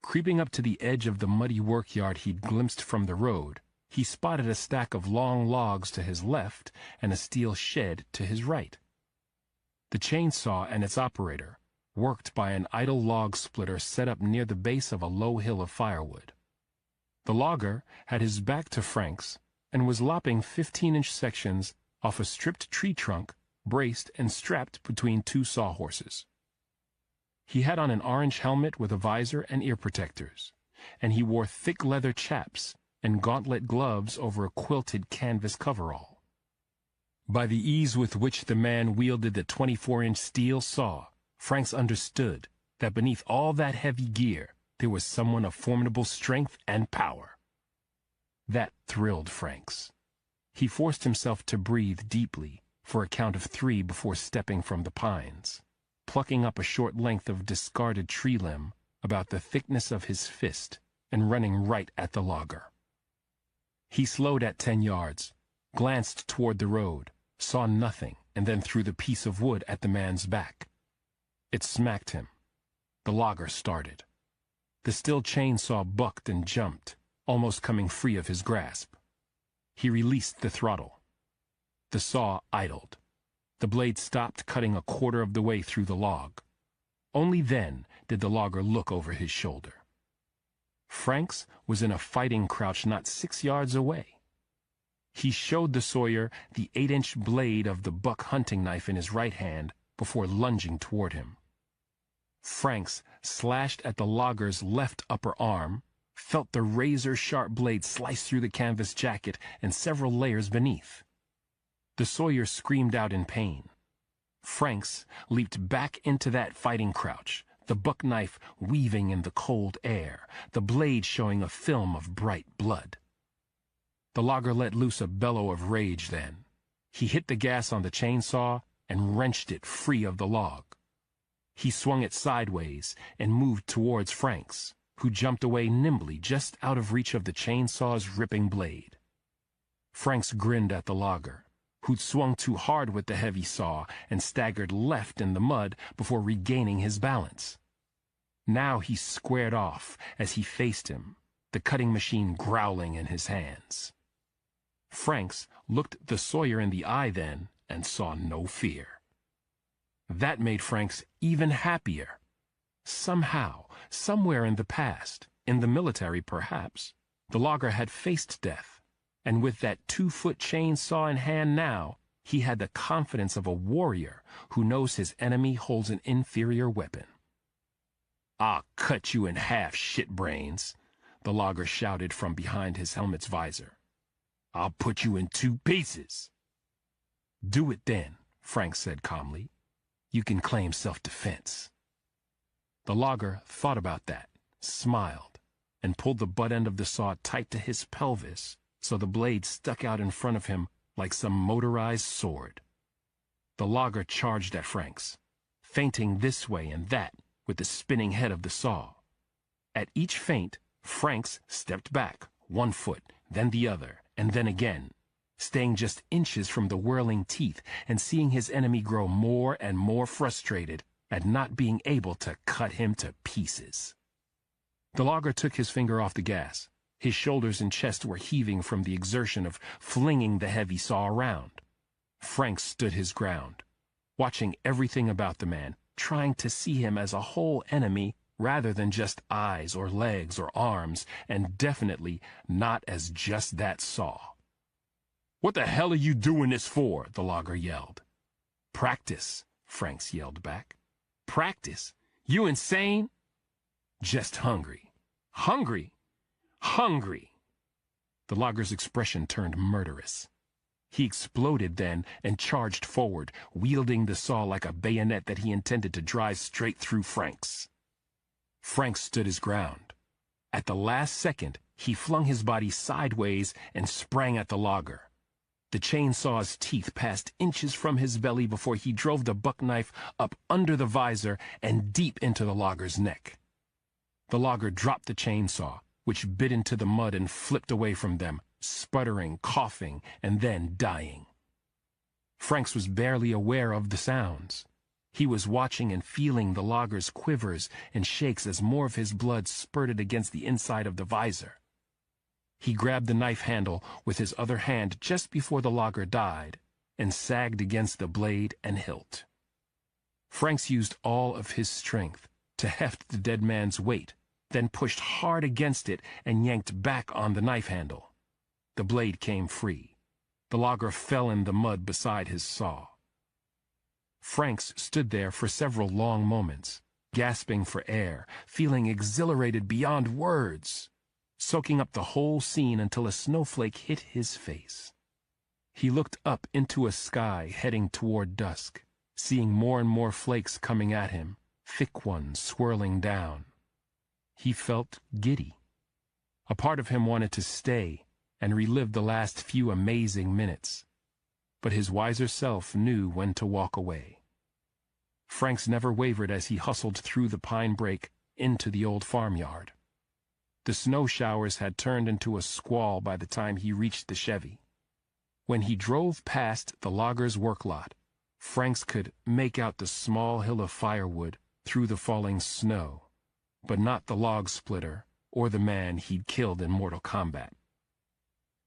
Creeping up to the edge of the muddy workyard he'd glimpsed from the road, he spotted a stack of long logs to his left and a steel shed to his right. The chainsaw and its operator worked by an idle log splitter set up near the base of a low hill of firewood. The logger had his back to Frank's and was lopping 15-inch sections off a stripped tree trunk, braced and strapped between two sawhorses. He had on an orange helmet with a visor and ear protectors, and he wore thick leather chaps and gauntlet gloves over a quilted canvas coverall. By the ease with which the man wielded the 24-inch steel saw, Franks understood that beneath all that heavy gear there was someone of formidable strength and power. That thrilled Franks. He forced himself to breathe deeply for a count of 3 before stepping from the pines, plucking up a short length of discarded tree limb about the thickness of his fist and running right at the logger. He slowed at 10 yards, glanced toward the road, saw nothing, and then threw the piece of wood at the man's back. It smacked him. The logger started. The steel chainsaw bucked and jumped, almost coming free of his grasp. He released the throttle. The saw idled. The blade stopped cutting a quarter of the way through the log. Only then did the logger look over his shoulder. Franks was in a fighting crouch not 6 yards away. He showed the sawyer the 8-inch blade of the buck hunting knife in his right hand before lunging toward him. Franks slashed at the logger's left upper arm, felt the razor-sharp blade slice through the canvas jacket and several layers beneath. The sawyer screamed out in pain. Franks leaped back into that fighting crouch, the buck knife weaving in the cold air, the blade showing a film of bright blood. The logger let loose a bellow of rage then. He hit the gas on the chainsaw and wrenched it free of the log. He swung it sideways and moved towards Franks, who jumped away nimbly just out of reach of the chainsaw's ripping blade. Franks grinned at the logger, who'd swung too hard with the heavy saw and staggered left in the mud before regaining his balance. Now he squared off as he faced him, the cutting machine growling in his hands. Franks looked the sawyer in the eye then and saw no fear. That made Franks even happier. Somehow, somewhere in the past, in the military perhaps, the logger had faced death, and with that 2-foot chainsaw in hand now, he had the confidence of a warrior who knows his enemy holds an inferior weapon. "I'll cut you in half, shitbrains," the logger shouted from behind his helmet's visor. "I'll put you in 2 pieces." "Do it then," Frank said calmly. "You can claim self-defense." The logger thought about that, smiled, and pulled the butt end of the saw tight to his pelvis so the blade stuck out in front of him like some motorized sword. The logger charged at Franks, feinting this way and that with the spinning head of the saw. At each feint, Franks stepped back, 1 foot, then the other, and then again, staying just inches from the whirling teeth and seeing his enemy grow more and more frustrated at not being able to cut him to pieces. The logger took his finger off the gas. His shoulders and chest were heaving from the exertion of flinging the heavy saw around. Frank stood his ground, watching everything about the man, trying to see him as a whole enemy rather than just eyes or legs or arms, and definitely not as just that saw. "What the hell are you doing this for?" the logger yelled. "Practice," Franks yelled back. "Practice? You insane?" "Just hungry." "Hungry? Hungry!" The logger's expression turned murderous. He exploded then and charged forward, wielding the saw like a bayonet that he intended to drive straight through Franks. Franks stood his ground. At the last second, he flung his body sideways and sprang at the logger. The chainsaw's teeth passed inches from his belly before he drove the buck knife up under the visor and deep into the logger's neck. The logger dropped the chainsaw, which bit into the mud and flipped away from them, sputtering, coughing, and then dying. Franks was barely aware of the sounds. He was watching and feeling the logger's quivers and shakes as more of his blood spurted against the inside of the visor. He grabbed the knife handle with his other hand just before the logger died and sagged against the blade and hilt. Franks used all of his strength to heft the dead man's weight, then pushed hard against it and yanked back on the knife handle. The blade came free. The logger fell in the mud beside his saw. Franks stood there for several long moments, gasping for air, feeling exhilarated beyond words, soaking up the whole scene until a snowflake hit his face. He looked up into a sky heading toward dusk, seeing more and more flakes coming at him, thick ones swirling down. He felt giddy. A part of him wanted to stay and relive the last few amazing minutes, but his wiser self knew when to walk away. Franks never wavered as he hustled through the pine brake into the old farmyard. The snow showers had turned into a squall by the time he reached the Chevy. When he drove past the logger's work lot, Franks could make out the small hill of firewood through the falling snow, but not the log splitter or the man he'd killed in mortal combat.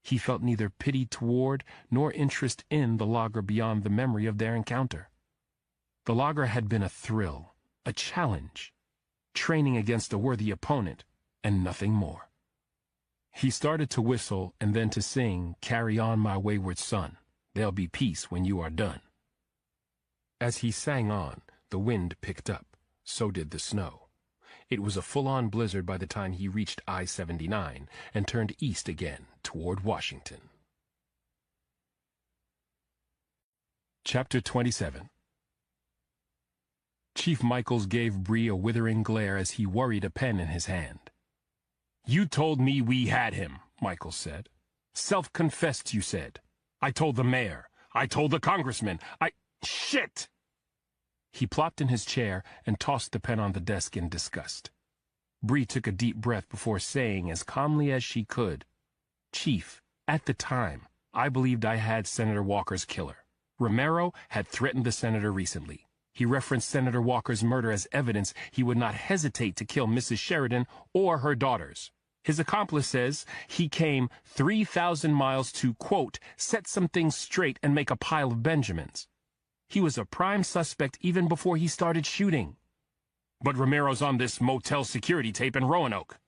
He felt neither pity toward nor interest in the logger beyond the memory of their encounter. The logger had been a thrill, a challenge, training against a worthy opponent, and nothing more. He started to whistle and then to sing, "Carry on, my wayward son, there'll be peace when you are done." As he sang on, the wind picked up, so did the snow. It was a full-on blizzard by the time he reached I-79 and turned east again toward Washington. Chapter 27. Chief Michaels gave Bree a withering glare as he worried a pen in his hand. "You told me we had him," Michaels said. "Self-confessed, you said. I told the mayor. I told the congressman. Shit!" He plopped in his chair and tossed the pen on the desk in disgust. Bree took a deep breath before saying as calmly as she could, "Chief, at the time, I believed I had Senator Walker's killer. Romero had threatened the senator recently. He referenced Senator Walker's murder as evidence he would not hesitate to kill Mrs. Sheridan or her daughters. His accomplice says he came 3,000 miles to, quote, set some things straight and make a pile of Benjamins. He was a prime suspect even before he started shooting. But Romero's on this motel security tape in Roanoke."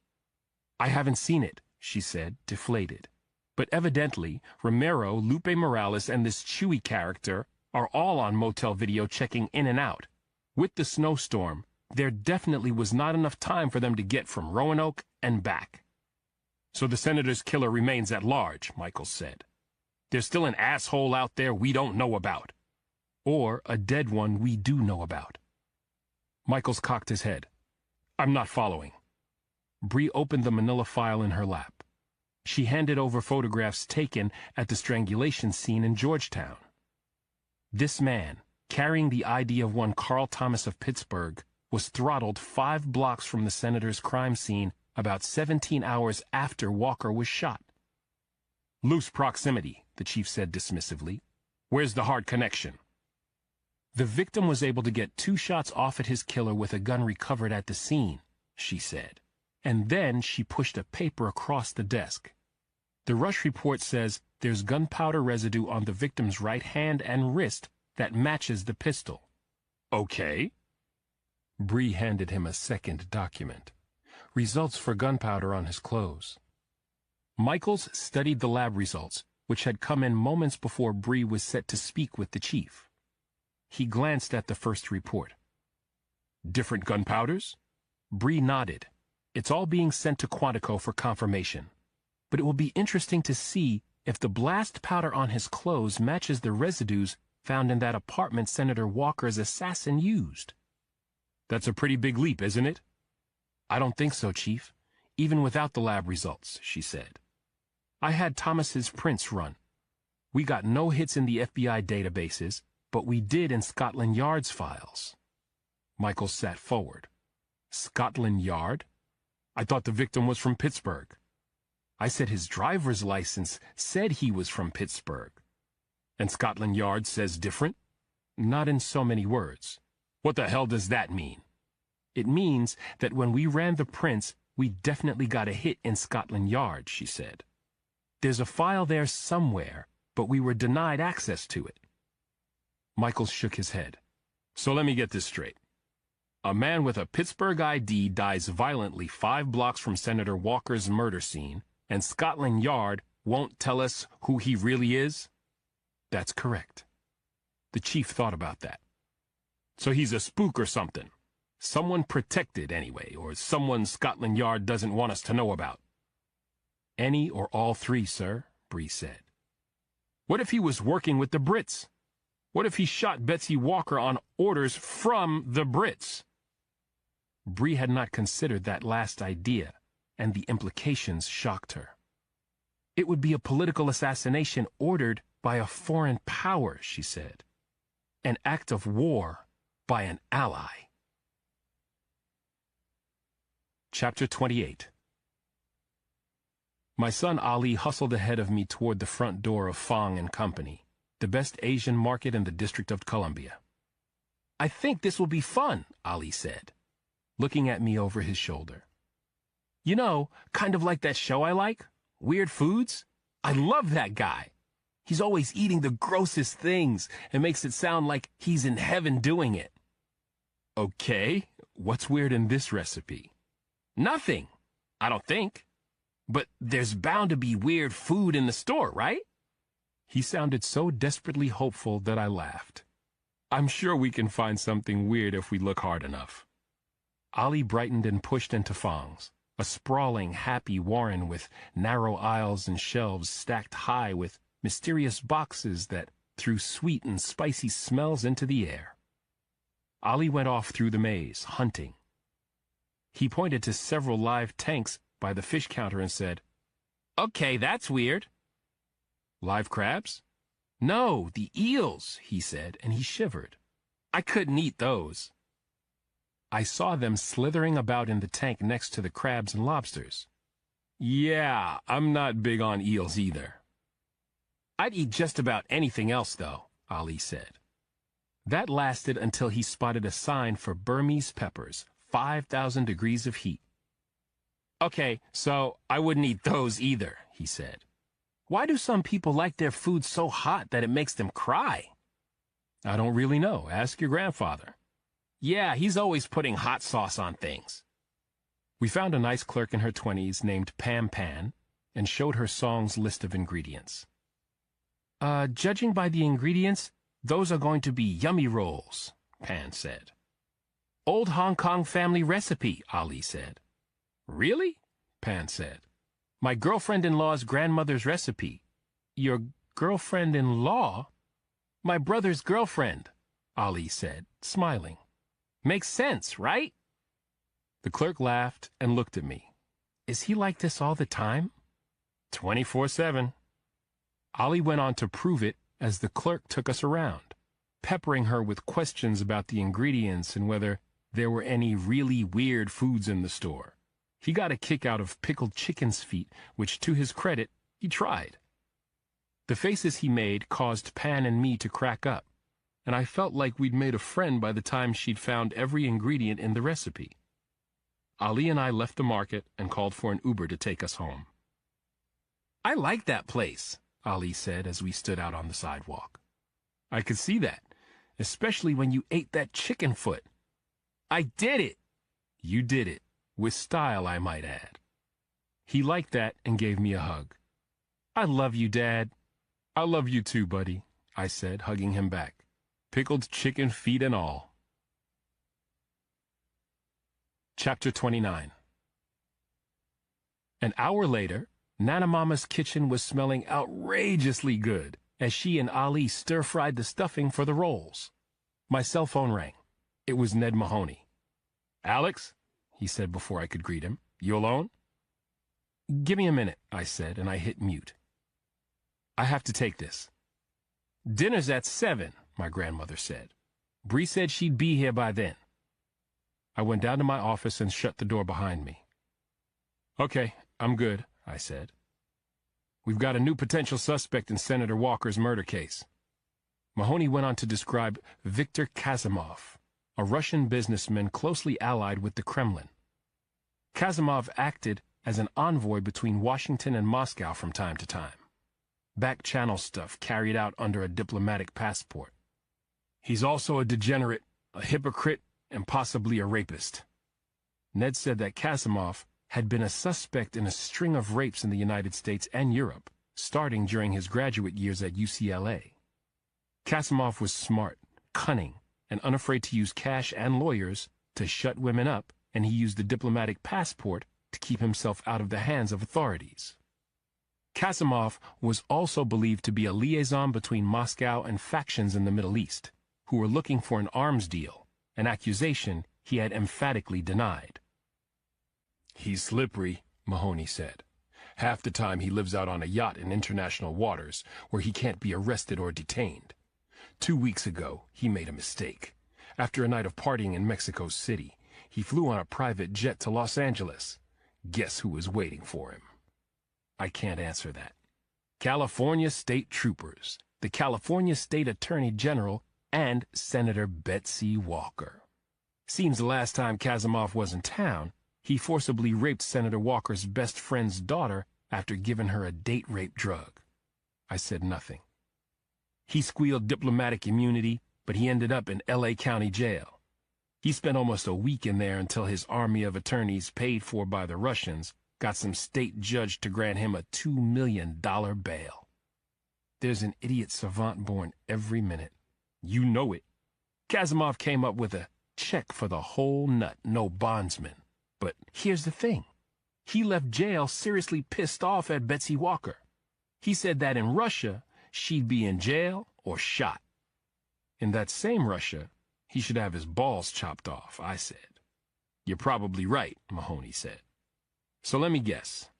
"I haven't seen it," she said, deflated. "But evidently, Romero, Lupe Morales, and this Chewy character are all on motel video checking in and out. With the snowstorm, there definitely was not enough time for them to get from Roanoke and back." "So the senator's killer remains at large," Michaels said. "There's still an asshole out there we don't know about. Or a dead one we do know about." Michaels cocked his head. "I'm not following." Bree opened the manila file in her lap. She handed over photographs taken at the strangulation scene in Georgetown. This man, carrying the ID of one Carl Thomas of Pittsburgh, was throttled 5 blocks from the senator's crime scene about 17 hours after Walker was shot. "Loose proximity," the chief said dismissively. "Where's the hard connection?" "The victim was able to get 2 shots off at his killer with a gun recovered at the scene," she said. And then she pushed a paper across the desk. "The Rush report says there's gunpowder residue on the victim's right hand and wrist that matches the pistol." "Okay." Bree handed him a second document. Results for gunpowder on his clothes. Michaels studied the lab results, which had come in moments before Bree was set to speak with the chief. He glanced at the first report. "Different gunpowders?" Bree nodded. "It's all being sent to Quantico for confirmation. But it will be interesting to see if the blast powder on his clothes matches the residues found in that apartment Senator Walker's assassin used." "That's a pretty big leap, isn't it?" "I don't think so, Chief, even without the lab results," she said. "I had Thomas's prints run. We got no hits in the FBI databases, but we did in Scotland Yard's files. Michael sat forward. Scotland Yard? I thought the victim was from Pittsburgh. I said his driver's license said he was from Pittsburgh. And Scotland Yard says different? Not in so many words. What the hell does that mean? It means that when we ran the prints, we definitely got a hit in Scotland Yard, she said. There's a file there somewhere, but we were denied access to it. Michael shook his head. So let me get this straight. A man with a Pittsburgh ID dies violently 5 blocks from Senator Walker's murder scene, and Scotland Yard won't tell us who he really is? That's correct. The chief thought about that. So he's a spook or something. Someone protected, anyway, or someone Scotland Yard doesn't want us to know about. Any or all three, sir, Bree said. What if he was working with the Brits? What if he shot Betsy Walker on orders from the Brits? Bree had not considered that last idea, and the implications shocked her. It would be a political assassination ordered by a foreign power, she said. An act of war by an ally. Chapter 28. My son Ali hustled ahead of me toward the front door of Fong and Company, the best Asian market in the District of Columbia. I think this will be fun, Ali said, looking at me over his shoulder. You know, kind of like that show I like, Weird Foods. I love that guy. He's always eating the grossest things and makes it sound like he's in heaven doing it. Okay, what's weird in this recipe? Nothing, I don't think. But there's bound to be weird food in the store, right? He sounded so desperately hopeful that I laughed. I'm sure we can find something weird if we look hard enough. Ali brightened and pushed into Fong's, a sprawling, happy warren with narrow aisles and shelves stacked high with mysterious boxes that threw sweet and spicy smells into the air. Ali went off through the maze, hunting. He pointed to several live tanks by the fish counter and said, "Okay, that's weird." Live crabs? No, the eels, he said, and he shivered. I couldn't eat those. I saw them slithering about in the tank next to the crabs and lobsters. Yeah, I'm not big on eels either. I'd eat just about anything else, though, Ali said. That lasted until he spotted a sign for Burmese peppers, 5,000 degrees of heat. Okay, so I wouldn't eat those either, he said. Why do some people like their food so hot that it makes them cry? I don't really know. Ask your grandfather. Yeah, he's always putting hot sauce on things. We found a nice clerk in her 20s named Pam Pan and showed her Song's list of ingredients. Judging by the ingredients, those are going to be yummy rolls, Pan said. Old Hong Kong family recipe, Ali said. Really? Pan said. My girlfriend-in-law's grandmother's recipe. Your girlfriend-in-law? My brother's girlfriend, Ali said, smiling. Makes sense, right? The clerk laughed and looked at me. Is he like this all the time? 24/7. Ali went on to prove it as the clerk took us around, peppering her with questions about the ingredients and whether there were any really weird foods in the store. He got a kick out of pickled chicken's feet, which, to his credit, he tried. The faces he made caused Pan and me to crack up, and I felt like we'd made a friend by the time she'd found every ingredient in the recipe. Ali and I left the market and called for an Uber to take us home. I like that place, Ali said as we stood out on the sidewalk. I could see that, especially when you ate that chicken foot. I did it! You did it. With style, I might add. He liked that and gave me a hug. I love you, Dad. I love you too, buddy, I said, hugging him back. Pickled chicken feet and all. Chapter 29. An hour later, Nana Mama's kitchen was smelling outrageously good as she and Ali stir-fried the stuffing for the rolls. My cell phone rang. It was Ned Mahoney. Alex? He said before I could greet him. You alone? Give me a minute, I said, and I hit mute. I have to take this. Dinner's at 7, my grandmother said. Bree said she'd be here by then. I went down to my office and shut the door behind me. Okay, I'm good, I said. We've got a new potential suspect in Senator Walker's murder case. Mahoney went on to describe Viktor Kazimov, a Russian businessman closely allied with the Kremlin. Kazimov acted as an envoy between Washington and Moscow from time to time. Back-channel stuff carried out under a diplomatic passport. He's also a degenerate, a hypocrite, and possibly a rapist. Ned said that Kazimov had been a suspect in a string of rapes in the United States and Europe, starting during his graduate years at UCLA. Kazimov was smart, cunning, and unafraid to use cash and lawyers to shut women up, and he used the diplomatic passport to keep himself out of the hands of authorities. Kazimov was also believed to be a liaison between Moscow and factions in the Middle East, who were looking for an arms deal, an accusation he had emphatically denied. He's slippery, Mahoney said. Half the time he lives out on a yacht in international waters where he can't be arrested or detained. 2 weeks ago, he made a mistake. After a night of partying in Mexico City, he flew on a private jet to Los Angeles. Guess who was waiting for him? I can't answer that. California State Troopers, the California State Attorney General, and Senator Betsy Walker. Seems the last time Kazimov was in town, he forcibly raped Senator Walker's best friend's daughter after giving her a date rape drug. I said nothing. He squealed diplomatic immunity, but he ended up in L.A. County Jail. He spent almost a week in there until his army of attorneys, paid for by the Russians, got some state judge to grant him a $2 million bail. There's an idiot savant born every minute. You know it. Kazimov came up with a check for the whole nut, no bondsman. But here's the thing. He left jail seriously pissed off at Betsy Walker. He said that in Russia, she'd be in jail or shot. In that same Russia, he should have his balls chopped off, I said. You're probably right, Mahoney said. So let me guess.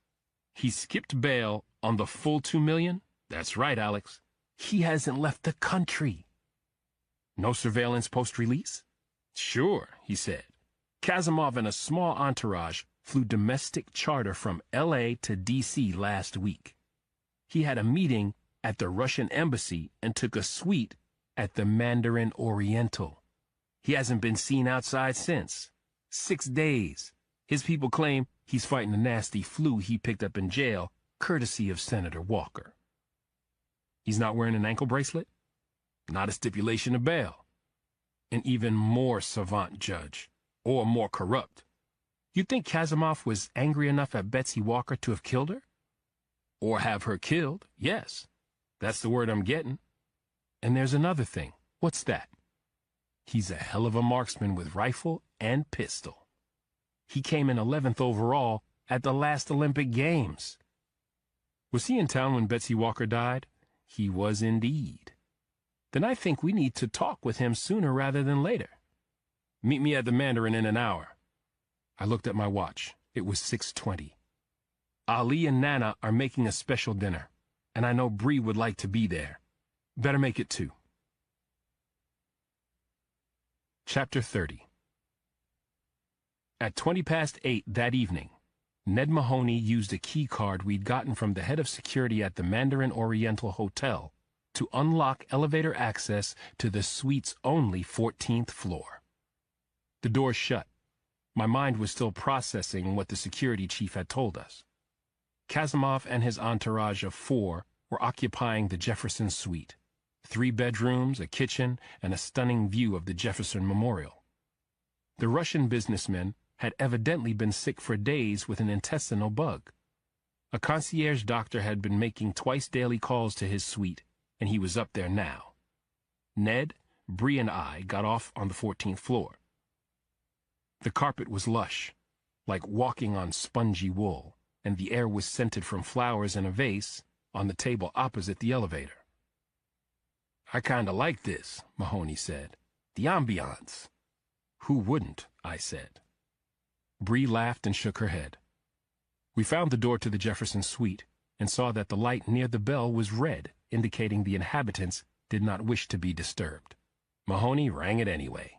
He skipped bail on the full $2 million? That's right, Alex. He hasn't left the country. No surveillance post-release? Sure, he said. Kazimov and a small entourage flew domestic charter from L.A. to D.C. last week. He had a meeting at the Russian embassy and took a suite at the Mandarin Oriental. He hasn't been seen outside since. 6 days. His people claim he's fighting a nasty flu he picked up in jail, courtesy of Senator Walker. He's not wearing an ankle bracelet? Not a stipulation of bail. An even more savant judge, or more corrupt. You think Kazimov was angry enough at Betsy Walker to have killed her? Or have her killed, yes. That's the word I'm getting. And there's another thing. What's that? He's a hell of a marksman with rifle and pistol. He came in 11th overall at the last Olympic Games. Was he in town when Betsy Walker died? He was indeed. Then I think we need to talk with him sooner rather than later. Meet me at the Mandarin in an hour. I looked at my watch. It was 6:20. Ali and Nana are making a special dinner, and I know Bree would like to be there. Better make it 2. Chapter 30. At 8:20 that evening, Ned Mahoney used a key card we'd gotten from the head of security at the Mandarin Oriental Hotel to unlock elevator access to the suite's only 14th floor. The door shut. My mind was still processing what the security chief had told us. Kazimov and his entourage of 4 were occupying the Jefferson suite. 3 bedrooms, a kitchen, and a stunning view of the Jefferson Memorial. The Russian businessman had evidently been sick for days with an intestinal bug. A concierge doctor had been making twice-daily calls to his suite, and he was up there now. Ned, Bree, and I got off on the 14th floor. The carpet was lush, like walking on spongy wool, and the air was scented from flowers in a vase on the table opposite the elevator. I kinda like this, Mahoney said. The ambiance. Who wouldn't, I said. Bree laughed and shook her head. We found the door to the Jefferson suite and saw that the light near the bell was red, indicating the inhabitants did not wish to be disturbed. Mahoney rang it anyway.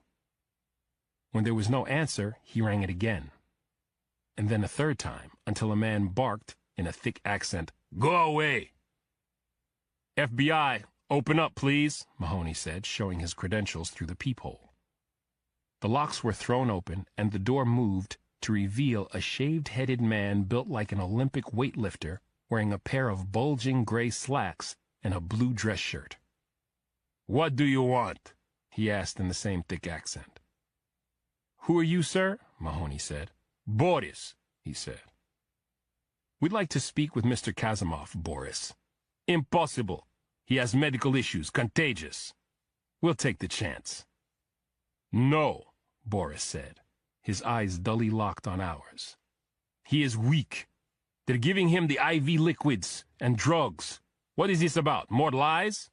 When there was no answer, he rang it again, and then a third time, until a man barked in a thick accent, "Go away!" "FBI, open up, please," Mahoney said, showing his credentials through the peephole. The locks were thrown open, and the door moved to reveal a shaved-headed man built like an Olympic weightlifter, wearing a pair of bulging gray slacks and a blue dress shirt. "What do you want?" he asked in the same thick accent. "Who are you, sir?" Mahoney said. "Boris," he said. "We'd like to speak with Mr. Kazimov, Boris." "Impossible. He has medical issues, contagious." "We'll take the chance." "No," Boris said, his eyes dully locked on ours. "He is weak. They're giving him the IV liquids and drugs. What is this about? More lies?"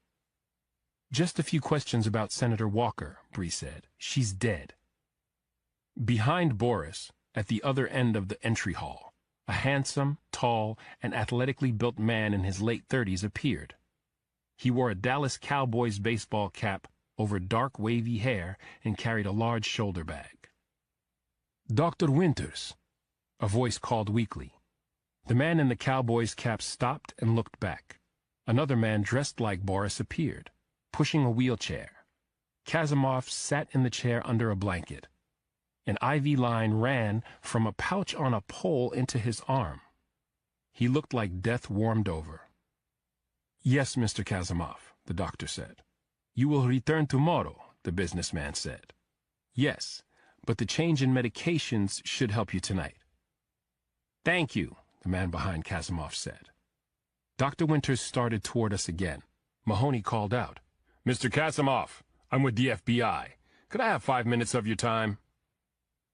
"Just a few questions about Senator Walker," Bree said. "She's dead." Behind Boris, at the other end of the entry hall, a handsome, tall, and athletically built man in his late 30s appeared. He wore a Dallas Cowboys baseball cap over dark wavy hair and carried a large shoulder bag. "Dr. Winters," a voice called weakly. The man in the Cowboys cap stopped and looked back. Another man dressed like Boris appeared, pushing a wheelchair. Kazimov sat in the chair under a blanket. An IV line ran from a pouch on a pole into his arm. He looked like death warmed over. "Yes, Mr. Kazimov," the doctor said. "You will return tomorrow," the businessman said. "Yes, but the change in medications should help you tonight." "Thank you," the man behind Kazimov said. Dr. Winters started toward us again. Mahoney called out, "Mr. Kazimov, I'm with the FBI. Could I have 5 minutes of your time?"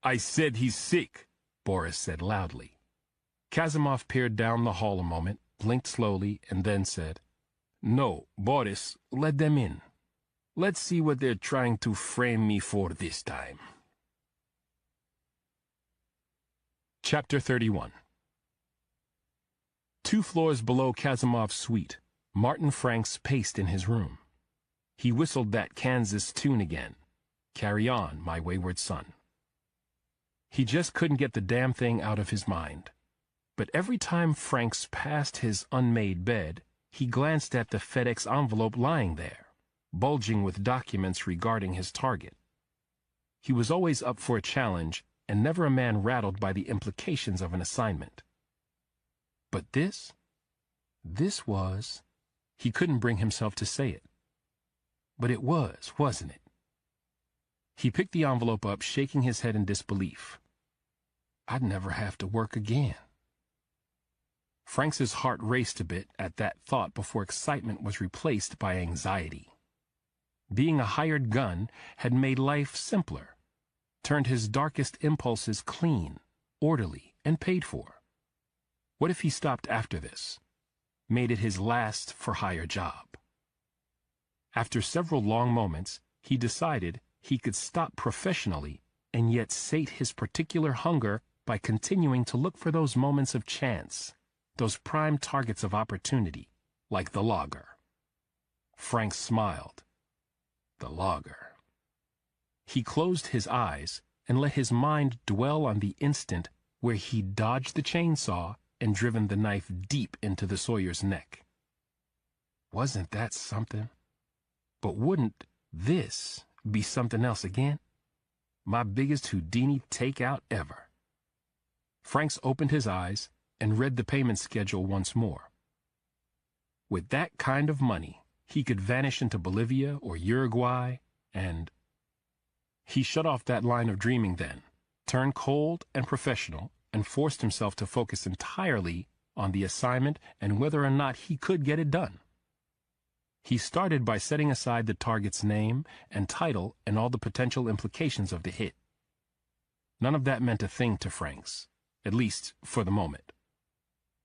"I said he's sick," Boris said loudly. Kazimov peered down the hall a moment, blinked slowly, and then said, "No, Boris, let them in. Let's see what they're trying to frame me for this time." Chapter 31. 2 floors below Kazimov's suite, Martin Franks paced in his room. He whistled that Kansas tune again, "Carry On, My Wayward Son." He just couldn't get the damn thing out of his mind. But every time Franks passed his unmade bed, he glanced at the FedEx envelope lying there, bulging with documents regarding his target. He was always up for a challenge, and never a man rattled by the implications of an assignment. But this was... He couldn't bring himself to say it. But it was, wasn't it? He picked the envelope up, shaking his head in disbelief. I'd never have to work again. Franks's heart raced a bit at that thought before excitement was replaced by anxiety. Being a hired gun had made life simpler, turned his darkest impulses clean, orderly, and paid for. What if he stopped after this, made it his last for-hire job? After several long moments, he decided he could stop professionally and yet sate his particular hunger by continuing to look for those moments of chance, those prime targets of opportunity, like the logger. Frank smiled. The logger. He closed his eyes and let his mind dwell on the instant where he dodged the chainsaw and driven the knife deep into the Sawyer's neck. Wasn't that something? But wouldn't this be something else again? My biggest Houdini takeout ever. Franks opened his eyes and read the payment schedule once more. With that kind of money, he could vanish into Bolivia or Uruguay, and... He shut off that line of dreaming then, turned cold and professional, and forced himself to focus entirely on the assignment and whether or not he could get it done. He started by setting aside the target's name and title and all the potential implications of the hit. None of that meant a thing to Franks, at least for the moment.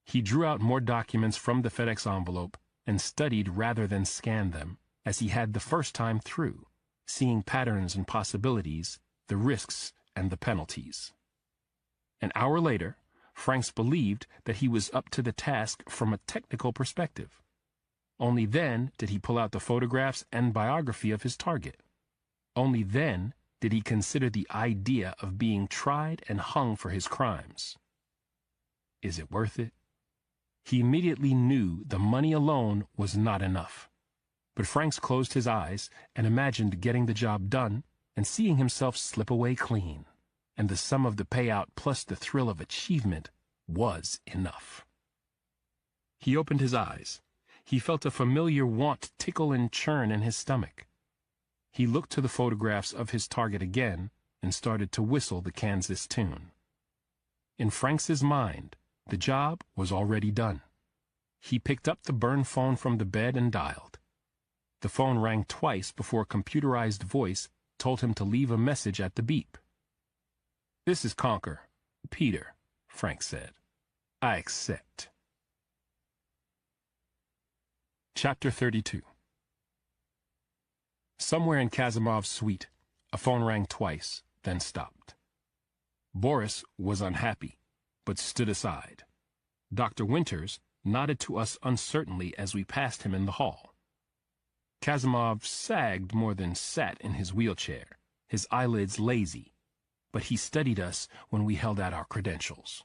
He drew out more documents from the FedEx envelope and studied rather than scanned them, as he had the first time through, seeing patterns and possibilities, the risks and the penalties. An hour later, Franks believed that he was up to the task from a technical perspective. Only then did he pull out the photographs and biography of his target. Only then did he consider the idea of being tried and hung for his crimes. Is it worth it? He immediately knew the money alone was not enough. But Franks closed his eyes and imagined getting the job done and seeing himself slip away clean. And the sum of the payout plus the thrill of achievement was enough. He opened his eyes. He felt a familiar want tickle and churn in his stomach. He looked to the photographs of his target again and started to whistle the Kansas tune. In Franks's mind, the job was already done. He picked up the burn phone from the bed and dialed. The phone rang twice before a computerized voice told him to leave a message at the beep. "This is Conker. Peter," Frank said. "I accept." Chapter 32. Somewhere in Kasimov's suite, a phone rang twice, then stopped. Boris was unhappy, but stood aside. Dr. Winters nodded to us uncertainly as we passed him in the hall. Kasimov sagged more than sat in his wheelchair, his eyelids lazy, but he studied us when we held out our credentials.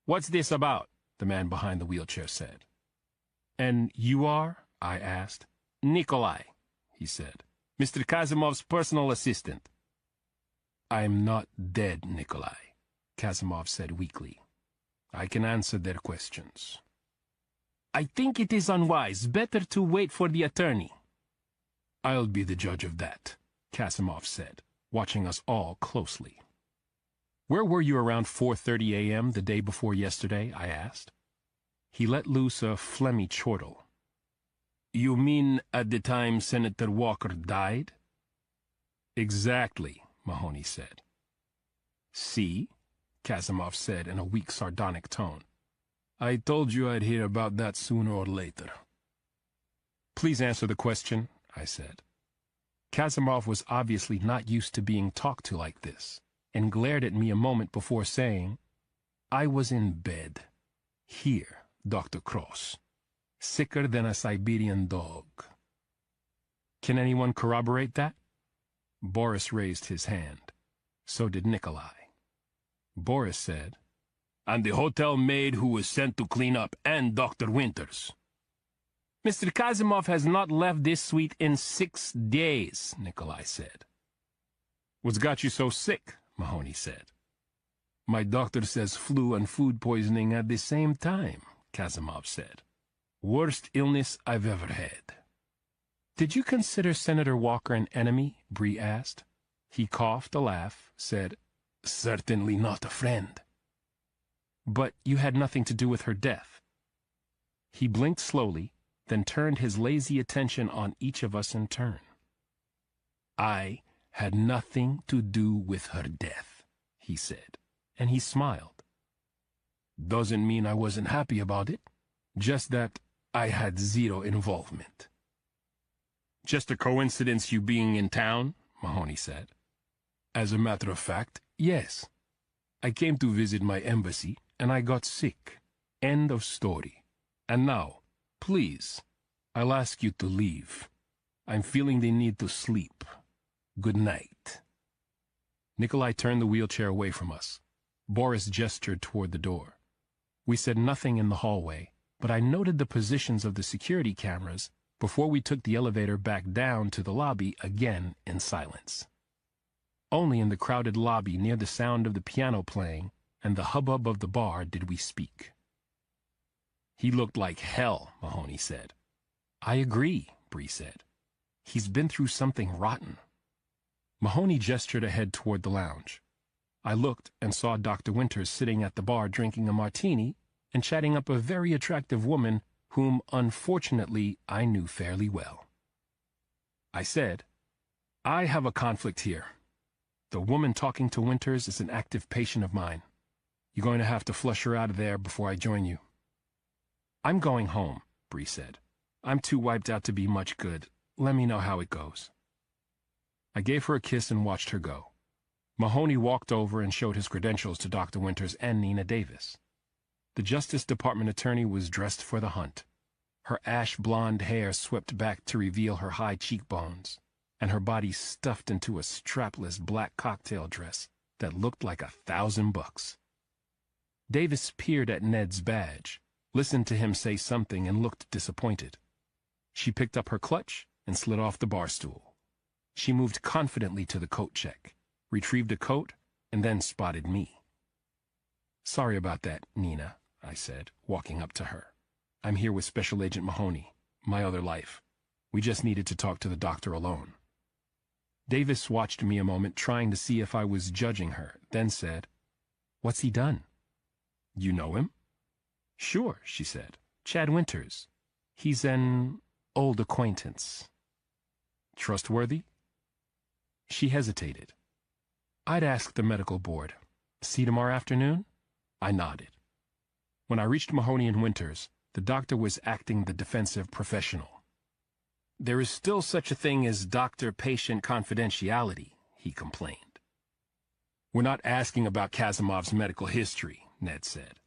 "What's this about?" the man behind the wheelchair said. "And you are?" I asked. "Nikolai," he said. "Mr. Kasimov's personal assistant." "I'm not dead, Nikolai," Kasimov said weakly. "I can answer their questions." "I think it is unwise. Better to wait for the attorney." "I'll be the judge of that," Kasimov said, watching us all closely. "Where were you around 4:30 a.m. the day before yesterday?" I asked. He let loose a phlegmy chortle. "You mean at the time Senator Walker died?" "Exactly," Mahoney said. "See?" Kasimov said in a weak, sardonic tone. "I told you I'd hear about that sooner or later." "Please answer the question," I said. Kasimov was obviously not used to being talked to like this, and glared at me a moment before saying, "I was in bed. Here, Dr. Cross. Sicker than a Siberian dog." "Can anyone corroborate that?" Boris raised his hand. So did Nikolai. Boris said, "And the hotel maid who was sent to clean up, and Dr. Winters." "Mr. Kasimov has not left this suite in 6 days, Nikolai said. "What's got you so sick?" Mahoney said. "My doctor says flu and food poisoning at the same time," Kasimov said. "Worst illness I've ever had." "Did you consider Senator Walker an enemy?" Bree asked. He coughed a laugh, said, "Certainly not a friend." "But you had nothing to do with her death." He blinked slowly, then turned his lazy attention on each of us in turn. "I had nothing to do with her death," he said, and he smiled. "Doesn't mean I wasn't happy about it, just that I had zero involvement." "Just a coincidence you being in town?" Mahoney said. "As a matter of fact, yes. I came to visit my embassy, and I got sick. End of story. And now, please, I'll ask you to leave. I'm feeling the need to sleep. Good night." Nikolai turned the wheelchair away from us. Boris gestured toward the door. We said nothing in the hallway, but I noted the positions of the security cameras before we took the elevator back down to the lobby again in silence. Only in the crowded lobby near the sound of the piano playing and the hubbub of the bar did we speak. "He looked like hell," Mahoney said. "I agree," Bree said. "He's been through something rotten." Mahoney gestured ahead toward the lounge. I looked and saw Dr. Winters sitting at the bar drinking a martini and chatting up a very attractive woman whom, unfortunately, I knew fairly well. I said, "I have a conflict here. The woman talking to Winters is an active patient of mine. You're going to have to flush her out of there before I join you." "I'm going home," Bree said. "I'm too wiped out to be much good. Let me know how it goes." I gave her a kiss and watched her go. Mahoney walked over and showed his credentials to Dr. Winters and Nina Davis. The Justice Department attorney was dressed for the hunt. Her ash-blonde hair swept back to reveal her high cheekbones, and her body stuffed into a strapless black cocktail dress that looked like $1,000. Davis peered at Ned's badge, listened to him say something, and looked disappointed. She picked up her clutch and slid off the bar stool. She moved confidently to the coat check, retrieved a coat, and then spotted me. "Sorry about that, Nina," I said, walking up to her. "I'm here with Special Agent Mahoney, my other life. We just needed to talk to the doctor alone." Davis watched me a moment, trying to see if I was judging her, then said, "What's he done?" "You know him?" "Sure," she said. "Chad Winters. He's an old acquaintance." "Trustworthy?" She hesitated. "I'd ask the medical board. See tomorrow afternoon?" I nodded. When I reached Mahoney and Winters, the doctor was acting the defensive professional. "There is still such a thing as doctor-patient confidentiality," he complained. "We're not asking about Kasimov's medical history," Ned said.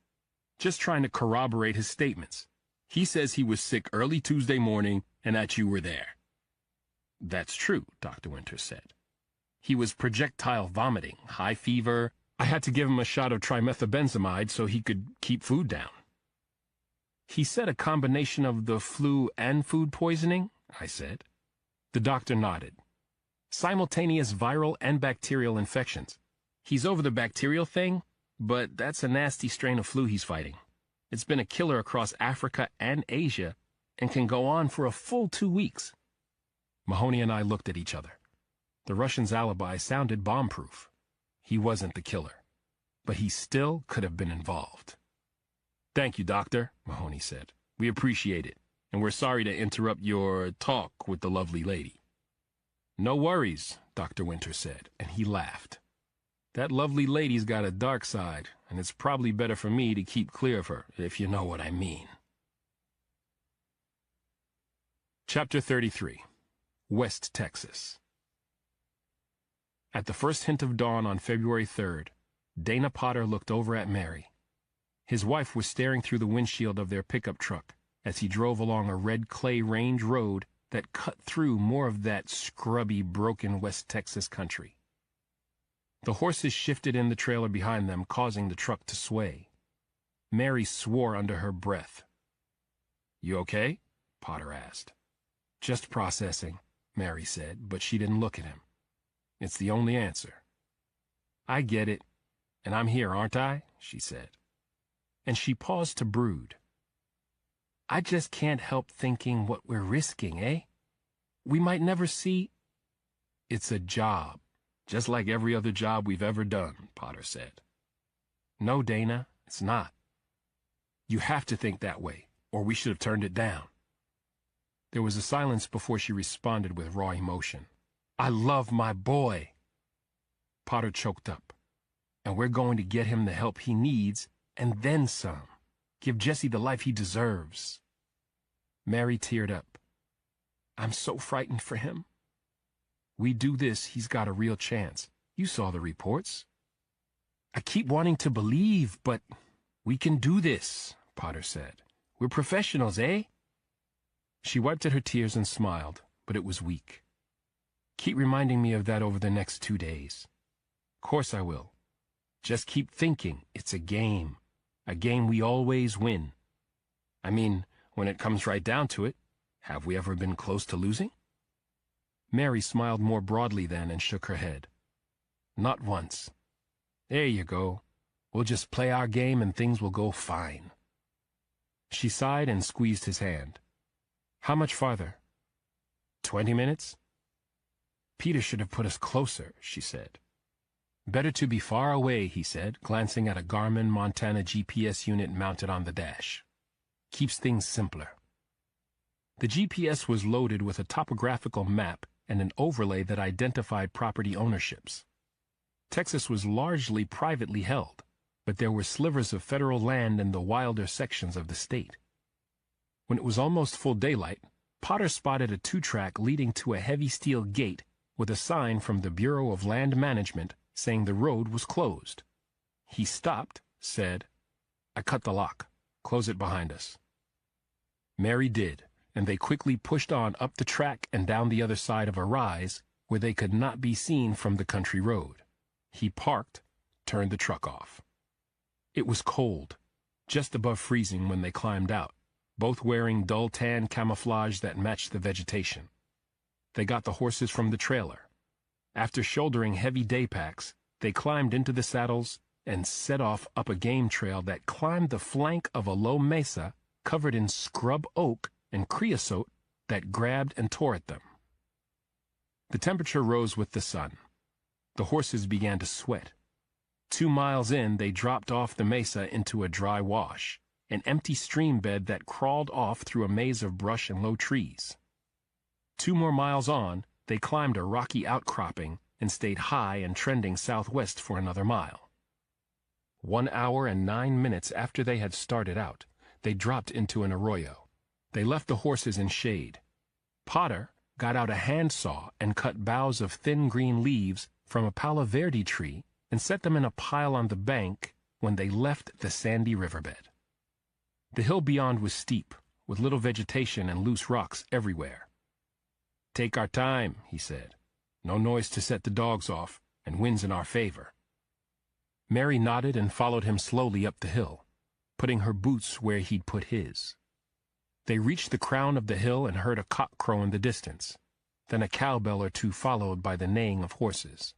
"Just trying to corroborate his statements. He says he was sick early Tuesday morning and that you were there." "That's true," Dr. Winters said. "He was projectile vomiting, high fever. I had to give him a shot of trimethylbenzamide so he could keep food down." "He said a combination of the flu and food poisoning?" I said. The doctor nodded. "Simultaneous viral and bacterial infections. He's over the bacterial thing, but that's a nasty strain of flu he's fighting. It's been a killer across Africa and Asia and can go on for a full 2 weeks." Mahoney and I looked at each other. The Russian's alibi sounded bomb-proof. He wasn't the killer, but he still could have been involved. "Thank you, Doctor," Mahoney said. "We appreciate it, and we're sorry to interrupt your talk with the lovely lady." "No worries," Dr. Winters said, and he laughed. "That lovely lady's got a dark side, and it's probably better for me to keep clear of her, if you know what I mean." Chapter 33. West Texas. At the first hint of dawn on February 3rd, Dana Potter looked over at Mary. His wife was staring through the windshield of their pickup truck as he drove along a red clay range road that cut through more of that scrubby, broken West Texas country. The horses shifted in the trailer behind them, causing the truck to sway. Mary swore under her breath. "You okay?" Potter asked. "Just processing," Mary said, but she didn't look at him. "It's the only answer." "I get it, and I'm here, aren't I?" she said. And she paused to brood. "I just can't help thinking what we're risking, eh? We might never see—" "It's a job, just like every other job we've ever done," Potter said. "No, Dana, it's not. You have to think that way, or we should have turned it down." There was a silence before she responded with raw emotion. "I love my boy." Potter choked up. "And we're going to get him the help he needs, and then some. Give Jesse the life he deserves." Mary teared up. "I'm so frightened for him. We do this, he's got a real chance. You saw the reports." "I keep wanting to believe, but we can do this," Potter said. "We're professionals, eh?" She wiped at her tears and smiled, but it was weak. "Keep reminding me of that over the next 2 days." "Course I will. Just keep thinking it's a game we always win. I mean, when it comes right down to it, have we ever been close to losing?" Mary smiled more broadly then and shook her head. "Not once. There you go. We'll just play our game and things will go fine." She sighed and squeezed his hand. "How much farther?" 20 minutes? "Peter should have put us closer," she said. "Better to be far away," he said, glancing at a Garmin Montana GPS unit mounted on the dash. "Keeps things simpler." The GPS was loaded with a topographical map and an overlay that identified property ownerships. Texas was largely privately held, but there were slivers of federal land in the wilder sections of the state. When it was almost full daylight, Potter spotted a 2-track leading to a heavy steel gate with a sign from the Bureau of Land Management saying the road was closed. He stopped, said, "I cut the lock. Close it behind us." Mary did, and they quickly pushed on up the track and down the other side of a rise where they could not be seen from the country road. He parked, turned the truck off. It was cold, just above freezing when they climbed out, both wearing dull tan camouflage that matched the vegetation. They got the horses from the trailer. After shouldering heavy day packs, they climbed into the saddles and set off up a game trail that climbed the flank of a low mesa covered in scrub oak and creosote that grabbed and tore at them. The temperature rose with the sun. The horses began to sweat. 2 miles in, they dropped off the mesa into a dry wash, an empty stream bed that crawled off through a maze of brush and low trees. 2 more miles on, they climbed a rocky outcropping and stayed high and trending southwest for another mile. 1 hour and 9 minutes after they had started out, they dropped into an arroyo. They left the horses in shade. Potter got out a handsaw and cut boughs of thin green leaves from a palo verde tree and set them in a pile on the bank when they left the sandy riverbed. The hill beyond was steep, with little vegetation and loose rocks everywhere. "Take our time," he said. "No noise to set the dogs off, and wind's in our favor." Mary nodded and followed him slowly up the hill, putting her boots where he'd put his. They reached the crown of the hill and heard a cock crow in the distance, then a cowbell or two followed by the neighing of horses.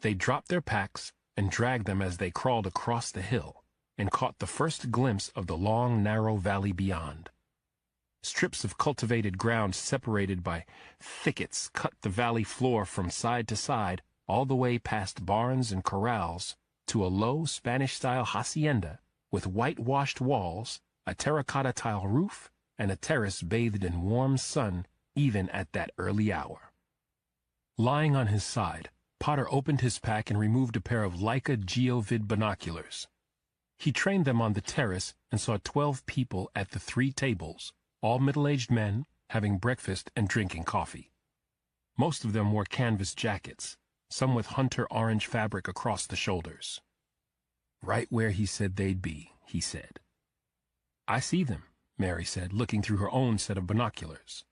They dropped their packs and dragged them as they crawled across the hill and caught the first glimpse of the long, narrow valley beyond. Strips of cultivated ground separated by thickets cut the valley floor from side to side all the way past barns and corrals to a low Spanish-style hacienda with whitewashed walls, a terracotta tile roof, and a terrace bathed in warm sun even at that early hour. Lying on his side, Potter opened his pack and removed a pair of Leica Geovid binoculars. He trained them on the terrace and saw 12 people at the 3 tables, all middle-aged men, having breakfast and drinking coffee. Most of them wore canvas jackets, some with hunter orange fabric across the shoulders. "Right where he said they'd be," he said. "I see them," Mary said, looking through her own set of binoculars.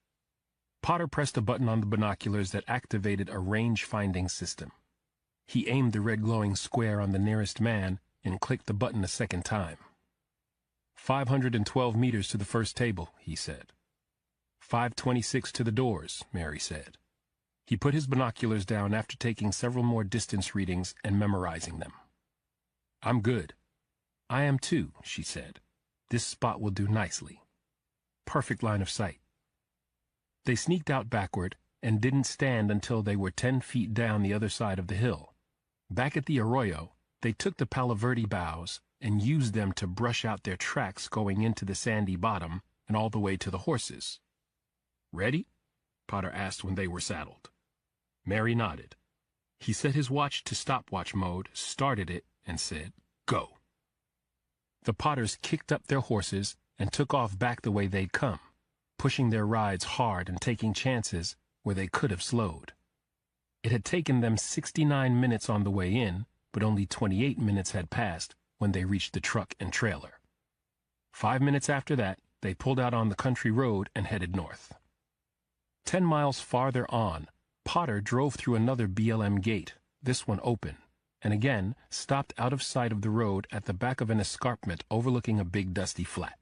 Potter pressed a button on the binoculars that activated a range-finding system. He aimed the red glowing square on the nearest man and clicked the button a second time. 512 meters to the first table, he said. 526 to the doors, Mary said. He put his binoculars down after taking several more distance readings and memorizing them. "I'm good." "I am too," she said. "This spot will do nicely. Perfect line of sight." They sneaked out backward and didn't stand until they were 10 feet down the other side of the hill. Back at the arroyo, they took the palo verde boughs and used them to brush out their tracks going into the sandy bottom and all the way to the horses. "Ready?" Potter asked when they were saddled. Mary nodded. He set his watch to stopwatch mode, started it, and said, "Go." The Potters kicked up their horses and took off back the way they'd come, pushing their rides hard and taking chances where they could have slowed. It had taken them 69 minutes on the way in, but only 28 minutes had passed when they reached the truck and trailer. 5 minutes after that, they pulled out on the country road and headed north. 10 miles farther on, Potter drove through another BLM gate, this one open, and again stopped out of sight of the road at the back of an escarpment overlooking a big dusty flat.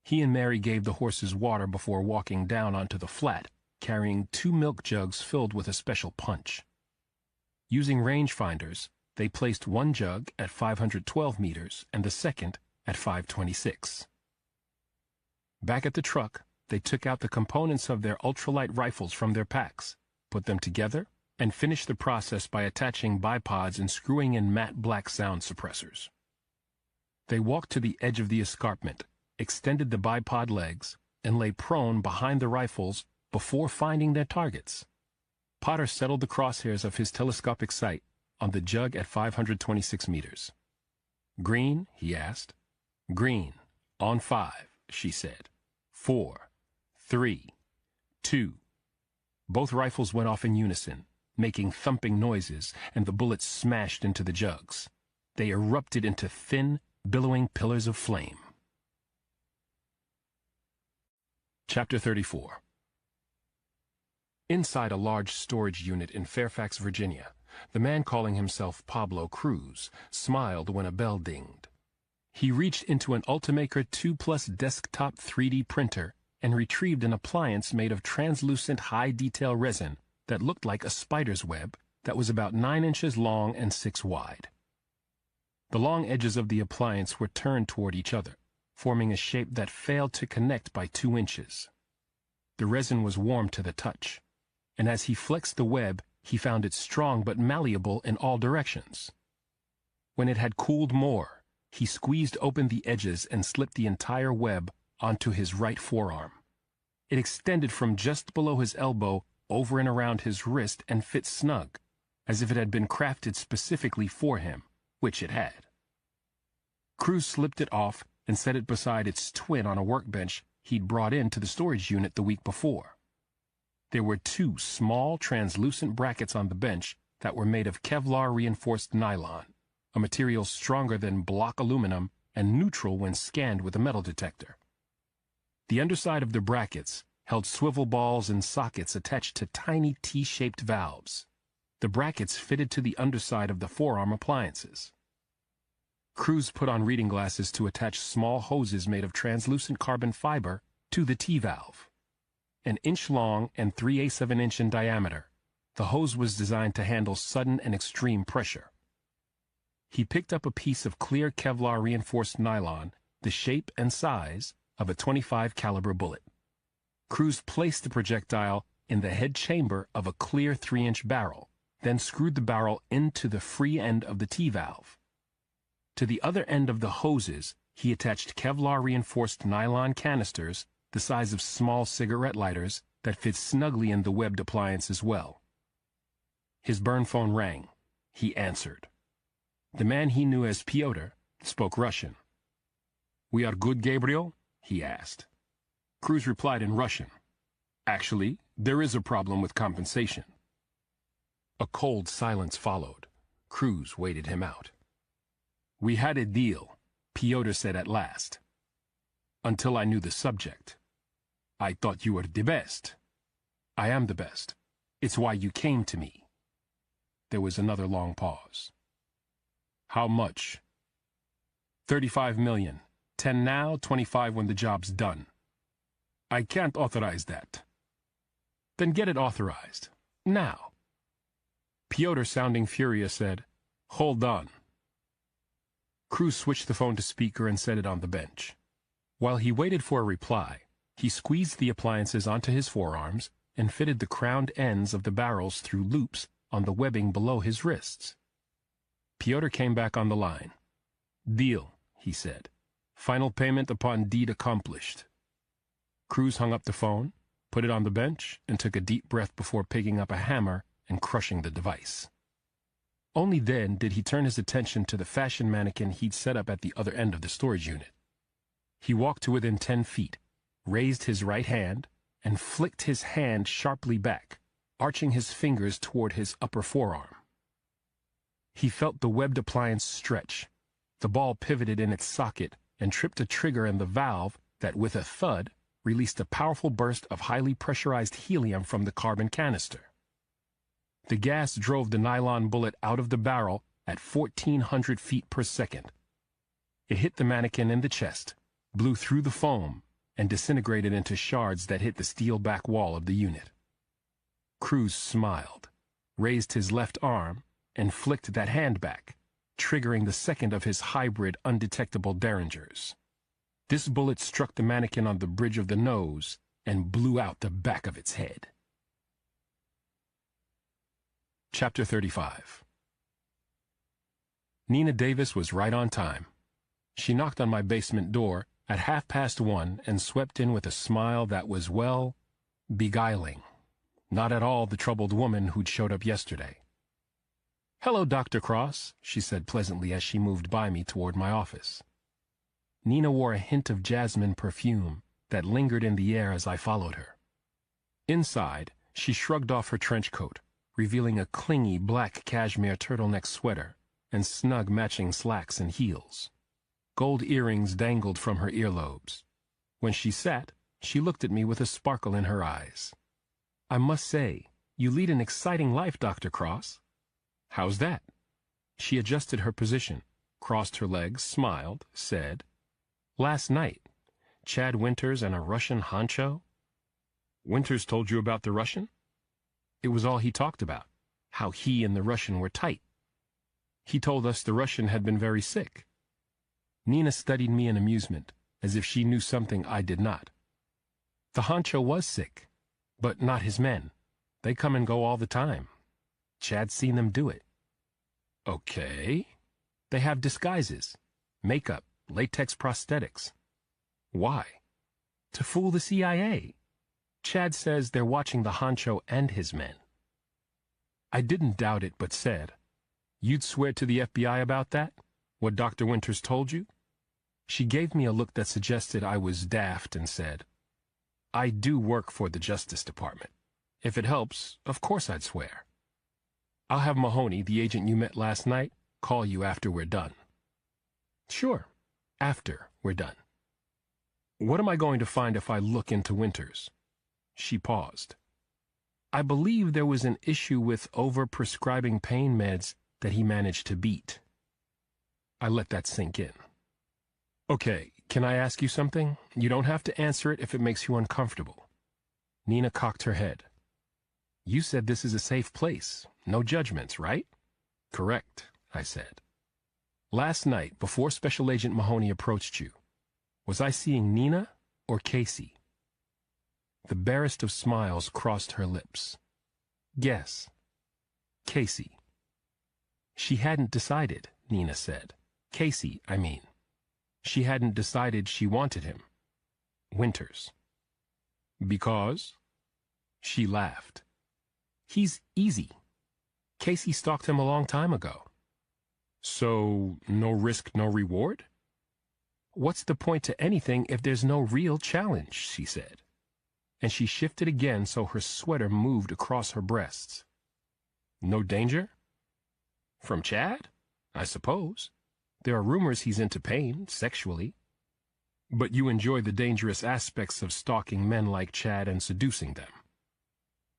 He and Mary gave the horses water before walking down onto the flat, carrying 2 milk jugs filled with a special punch. Using rangefinders, they placed one jug at 512 meters and the second at 526. Back at the truck, they took out the components of their ultralight rifles from their packs, put them together, and finished the process by attaching bipods and screwing in matte black sound suppressors. They walked to the edge of the escarpment, extended the bipod legs, and lay prone behind the rifles before finding their targets. Potter settled the crosshairs of his telescopic sight on the jug at 526 meters. "Green?" he asked. "Green. On 5, she said. 4, 3, 2. Both rifles went off in unison, making thumping noises, and the bullets smashed into the jugs. They erupted into thin, billowing pillars of flame. Chapter 34. Inside a large storage unit in Fairfax, Virginia, the man calling himself Pablo Cruz smiled when a bell dinged. He reached into an Ultimaker 2+ desktop 3D printer and retrieved an appliance made of translucent high-detail resin that looked like a spider's web that was about 9 inches long and 6 wide. The long edges of the appliance were turned toward each other, forming a shape that failed to connect by 2 inches. The resin was warm to the touch, and as he flexed the web, he found it strong but malleable in all directions. When it had cooled more, he squeezed open the edges and slipped the entire web onto his right forearm. It extended from just below his elbow over and around his wrist and fit snug, as if it had been crafted specifically for him, which it had. Cruz slipped it off and set it beside its twin on a workbench he'd brought into the storage unit the week before. There were 2 small, translucent brackets on the bench that were made of Kevlar-reinforced nylon, a material stronger than block aluminum and neutral when scanned with a metal detector. The underside of the brackets held swivel balls and sockets attached to tiny T-shaped valves. The brackets fitted to the underside of the forearm appliances. Cruz put on reading glasses to attach small hoses made of translucent carbon fiber to the T-valve. 1 inch long and 3/8 of an inch in diameter, the hose was designed to handle sudden and extreme pressure. He picked up a piece of clear Kevlar-reinforced nylon, the shape and size of a .25 caliber bullet. Cruz placed the projectile in the head chamber of a clear 3-inch barrel, then screwed the barrel into the free end of the T-valve. To the other end of the hoses, he attached Kevlar-reinforced nylon canisters the size of small cigarette lighters that fit snugly in the webbed appliance as well. His burn phone rang. He answered. The man he knew as Piotr spoke Russian. "We are good, Gabriel?" he asked. Cruz replied in Russian. "Actually, there is a problem with compensation." A cold silence followed. Cruz waited him out. "We had a deal," Piotr said at last. "Until I knew the subject. I thought you were the best." "I am the best. It's why you came to me." There was another long pause. "How much?" 35 million. 10 now, 25 when the job's done." "I can't authorize that." "Then get it authorized. Now." Piotr, sounding furious, said, "Hold on." Cruz switched the phone to speaker and set it on the bench. While he waited for a reply, he squeezed the appliances onto his forearms and fitted the crowned ends of the barrels through loops on the webbing below his wrists. Piotr came back on the line. "Deal," he said. "Final payment upon deed accomplished." Cruz hung up the phone, put it on the bench, and took a deep breath before picking up a hammer and crushing the device. Only then did he turn his attention to the fashion mannequin he'd set up at the other end of the storage unit. He walked to within 10 feet, raised his right hand, and flicked his hand sharply back, arching his fingers toward his upper forearm. He felt the webbed appliance stretch. The ball pivoted in its socket and tripped a trigger in the valve that, with a thud, released a powerful burst of highly pressurized helium from the carbon canister. The gas drove the nylon bullet out of the barrel at 1,400 feet per second. It hit the mannequin in the chest, blew through the foam, and disintegrated into shards that hit the steel back wall of the unit. Cruz smiled, raised his left arm, and flicked that hand back, triggering the second of his hybrid undetectable derringers. This bullet struck the mannequin on the bridge of the nose and blew out the back of its head. Chapter 35. Nina Davis was right on time. She knocked on my basement door at 1:30 and swept in with a smile that was, well, beguiling. Not at all the troubled woman who'd showed up yesterday. "Hello, Dr. Cross," she said pleasantly as she moved by me toward my office. Nina wore a hint of jasmine perfume that lingered in the air as I followed her. Inside, she shrugged off her trench coat, revealing a clingy black cashmere turtleneck sweater and snug matching slacks and heels. Gold earrings dangled from her earlobes. When she sat, She looked at me with a sparkle in her eyes. "I must say, you lead an exciting life, Dr. Cross." "How's that?" She adjusted her position, crossed her legs, smiled, said, "Last night, Chad Winters and a Russian honcho." "Winters told you about the Russian?" "It was all he talked about, how he and the Russian were tight. He told us the Russian had been very sick." Nina studied me in amusement, as if she knew something I did not. "The honcho was sick, but not his men. They come and go all the time. Chad's seen them do it." "Okay." "They have disguises, makeup, latex prosthetics." "Why?" "To fool the CIA. Chad says they're watching the honcho and his men." I didn't doubt it, but said, "You'd swear to the FBI about that? What Dr. Winters told you?" She gave me a look that suggested I was daft and said, "I do work for the Justice Department. If it helps, of course I'd swear. I'll have Mahoney, the agent you met last night, call you after we're done." "Sure, after we're done." "What am I going to find if I look into Winters?" She paused. "I believe there was an issue with over-prescribing pain meds that he managed to beat." I let that sink in. "Okay, can I ask you something? You don't have to answer it if it makes you uncomfortable." Nina cocked her head. "You said this is a safe place. No judgments, right?" "Correct," I said. "Last night, before Special Agent Mahoney approached you, was I seeing Nina or Casey?" The barest of smiles crossed her lips. "Guess." "Casey." "She hadn't decided," Nina said. "Casey, I mean. She hadn't decided she wanted him. Winters." "Because?" She laughed. "He's easy. Casey stalked him a long time ago." "So, no risk, no reward?" "What's the point to anything if there's no real challenge?" she said. And she shifted again so her sweater moved across her breasts. "No danger?" "From Chad? I suppose. There are rumors he's into pain, sexually." "But you enjoy the dangerous aspects of stalking men like Chad and seducing them."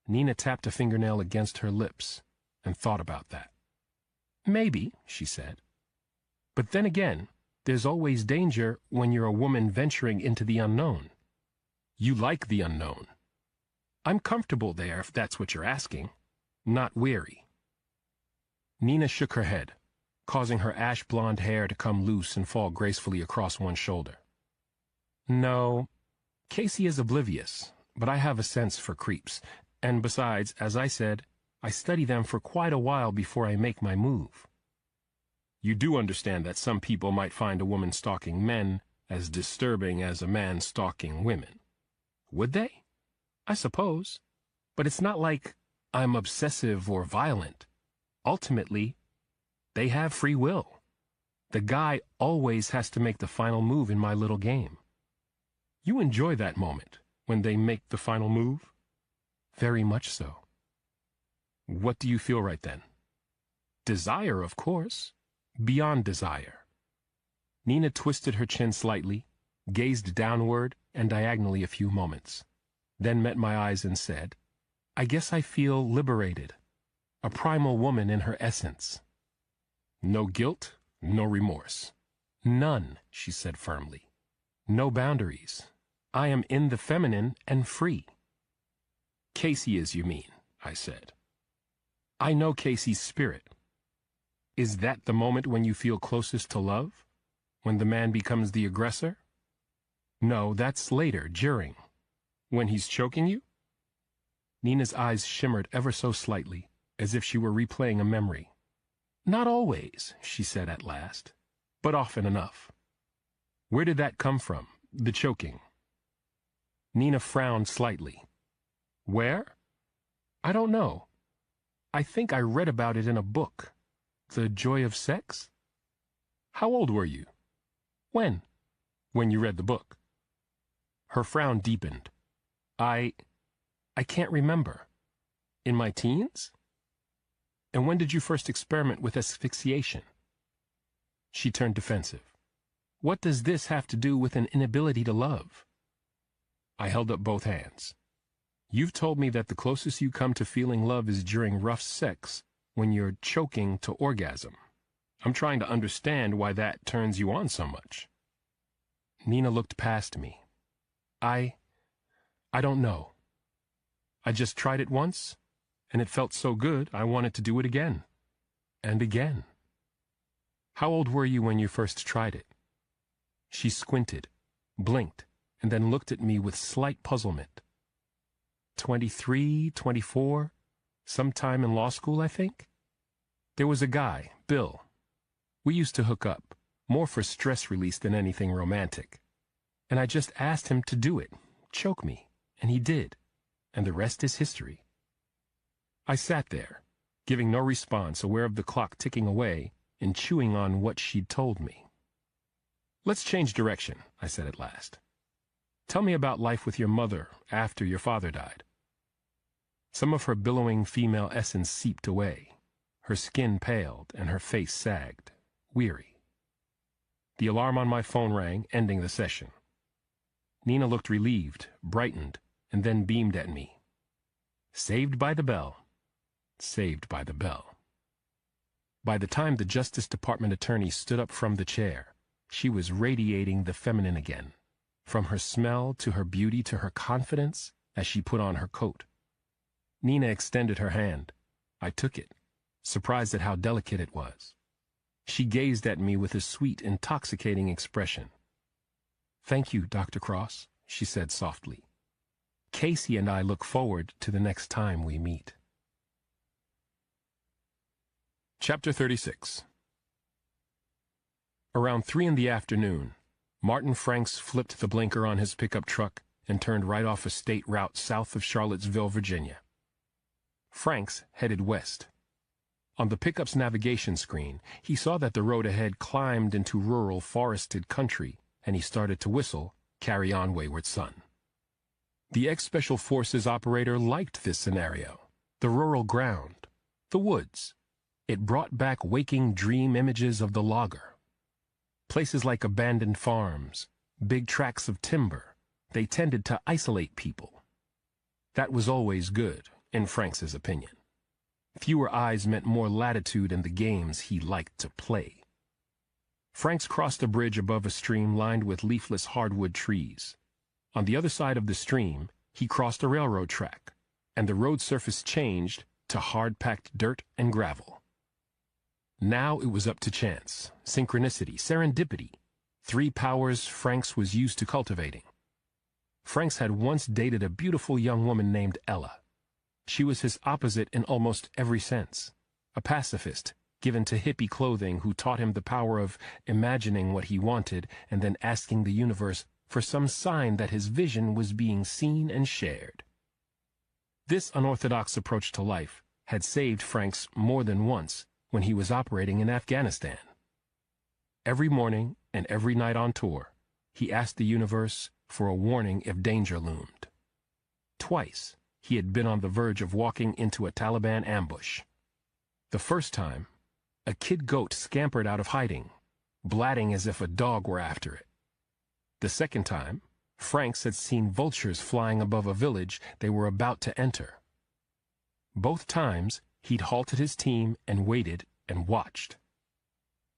Nina tapped a fingernail against her lips and thought about that. "Maybe," she said. "But then again, there's always danger when you're a woman venturing into the unknown. You like the unknown. I'm comfortable there, if that's what you're asking. Not weary." Nina shook her head, causing her ash-blonde hair to come loose and fall gracefully across one shoulder. "No, Casey is oblivious, but I have a sense for creeps. And besides, as I said, I study them for quite a while before I make my move." "You do understand that some people might find a woman stalking men as disturbing as a man stalking women." "Would they? I suppose. But it's not like I'm obsessive or violent. Ultimately, they have free will. The guy always has to make the final move in my little game." "You enjoy that moment, when they make the final move?" "Very much so." "What do you feel right then?" "Desire, of course. Beyond desire." Nina twisted her chin slightly, gazed downward and diagonally a few moments, then met my eyes and said, "I guess I feel liberated. A primal woman in her essence." "No guilt, no remorse." "None," she said firmly. "No boundaries. I am in the feminine and free." "Casey is, you mean," I said. "I know Casey's spirit." "Is that the moment when you feel closest to love? When the man becomes the aggressor?" "No, that's later, during." "When he's choking you?" Nina's eyes shimmered ever so slightly, as if she were replaying a memory. "Not always," she said at last, "but often enough." "Where did that come from, the choking?" Nina frowned slightly. "Where? I don't know. I think I read about it in a book. The Joy of Sex?" "How old were you?" "When?" "When you read the book." Her frown deepened. I can't remember. In my teens?" "And when did you first experiment with asphyxiation?" She turned defensive. "What does this have to do with an inability to love?" I held up both hands. You've told me that the closest you come to feeling love is during rough sex, when you're choking to orgasm. I'm trying to understand why that turns you on so much. Nina looked past me. I don't know. I just tried it once, and it felt so good I wanted to do it again. And again. How old were you when you first tried it? She squinted, blinked, and then looked at me with slight puzzlement. 23, 24, sometime in law school, I think. There was a guy, Bill. We used to hook up, more for stress release than anything romantic. And I just asked him to do it, choke me, and he did. And the rest is history. I sat there, giving no response, aware of the clock ticking away and chewing on what she'd told me. Let's change direction, I said at last. Tell me about life with your mother after your father died. Some of her billowing female essence seeped away. Her skin paled and her face sagged, weary. The alarm on my phone rang, ending the session. Nina looked relieved, brightened, and then beamed at me. Saved by the bell. Saved by the bell. By the time the Justice Department attorney stood up from the chair, she was radiating the feminine again, from her smell to her beauty to her confidence as she put on her coat. Nina extended her hand. I took it, surprised at how delicate it was. She gazed at me with a sweet, intoxicating expression. Thank you, Dr. Cross, she said softly. Casey and I look forward to the next time we meet. Chapter 36. Around 3 in the afternoon, Martin Franks flipped the blinker on his pickup truck and turned right off a state route south of Charlottesville, Virginia. Franks headed west. On the pickup's navigation screen, he saw that the road ahead climbed into rural, forested country, and he started to whistle, "Carry on, Wayward Son." The ex-Special Forces operator liked this scenario. The rural ground, the woods. It brought back waking dream images of the logger. Places like abandoned farms, big tracts of timber, they tended to isolate people. That was always good, in Franks's opinion. Fewer eyes meant more latitude in the games he liked to play. Franks crossed a bridge above a stream lined with leafless hardwood trees. On the other side of the stream, he crossed a railroad track, and the road surface changed to hard-packed dirt and gravel. Now it was up to chance, synchronicity, serendipity, 3 powers Franks was used to cultivating. Franks had once dated a beautiful young woman named Ella. She was his opposite in almost every sense, a pacifist, given to hippie clothing who taught him the power of imagining what he wanted and then asking the universe for some sign that his vision was being seen and shared. This unorthodox approach to life had saved Franks more than once when he was operating in Afghanistan. Every morning and every night on tour, he asked the universe for a warning if danger loomed. Twice, he had been on the verge of walking into a Taliban ambush. The first time, a kid goat scampered out of hiding, blatting as if a dog were after it. The second time, Franks had seen vultures flying above a village they were about to enter. Both times, he'd halted his team and waited and watched.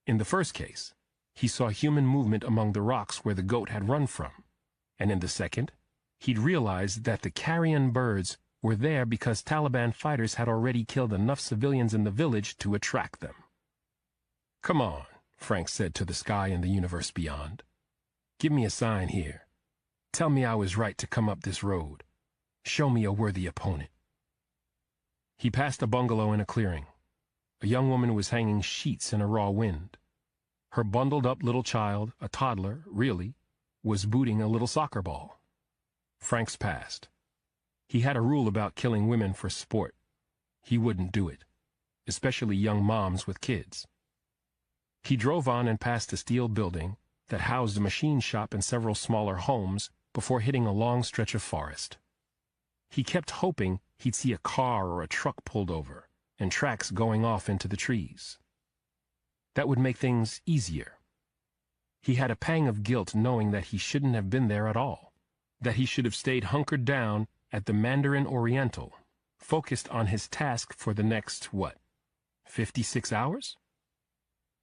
In the first case, he saw human movement among the rocks where the goat had run from, and in the second, he'd realized that the carrion birds were there because Taliban fighters had already killed enough civilians in the village to attract them. "Come on," Frank said to the sky and the universe beyond. "Give me a sign here. Tell me I was right to come up this road. Show me a worthy opponent." He passed a bungalow in a clearing. A young woman was hanging sheets in a raw wind. Her bundled-up little child, a toddler, really, was booting a little soccer ball. Franks passed. He had a rule about killing women for sport. He wouldn't do it, especially young moms with kids. He drove on and passed a steel building that housed a machine shop and several smaller homes before hitting a long stretch of forest. He kept hoping he'd see a car or a truck pulled over and tracks going off into the trees. That would make things easier. He had a pang of guilt knowing that he shouldn't have been there at all. that he should have stayed hunkered down at the Mandarin Oriental, focused on his task for the next, 56 hours?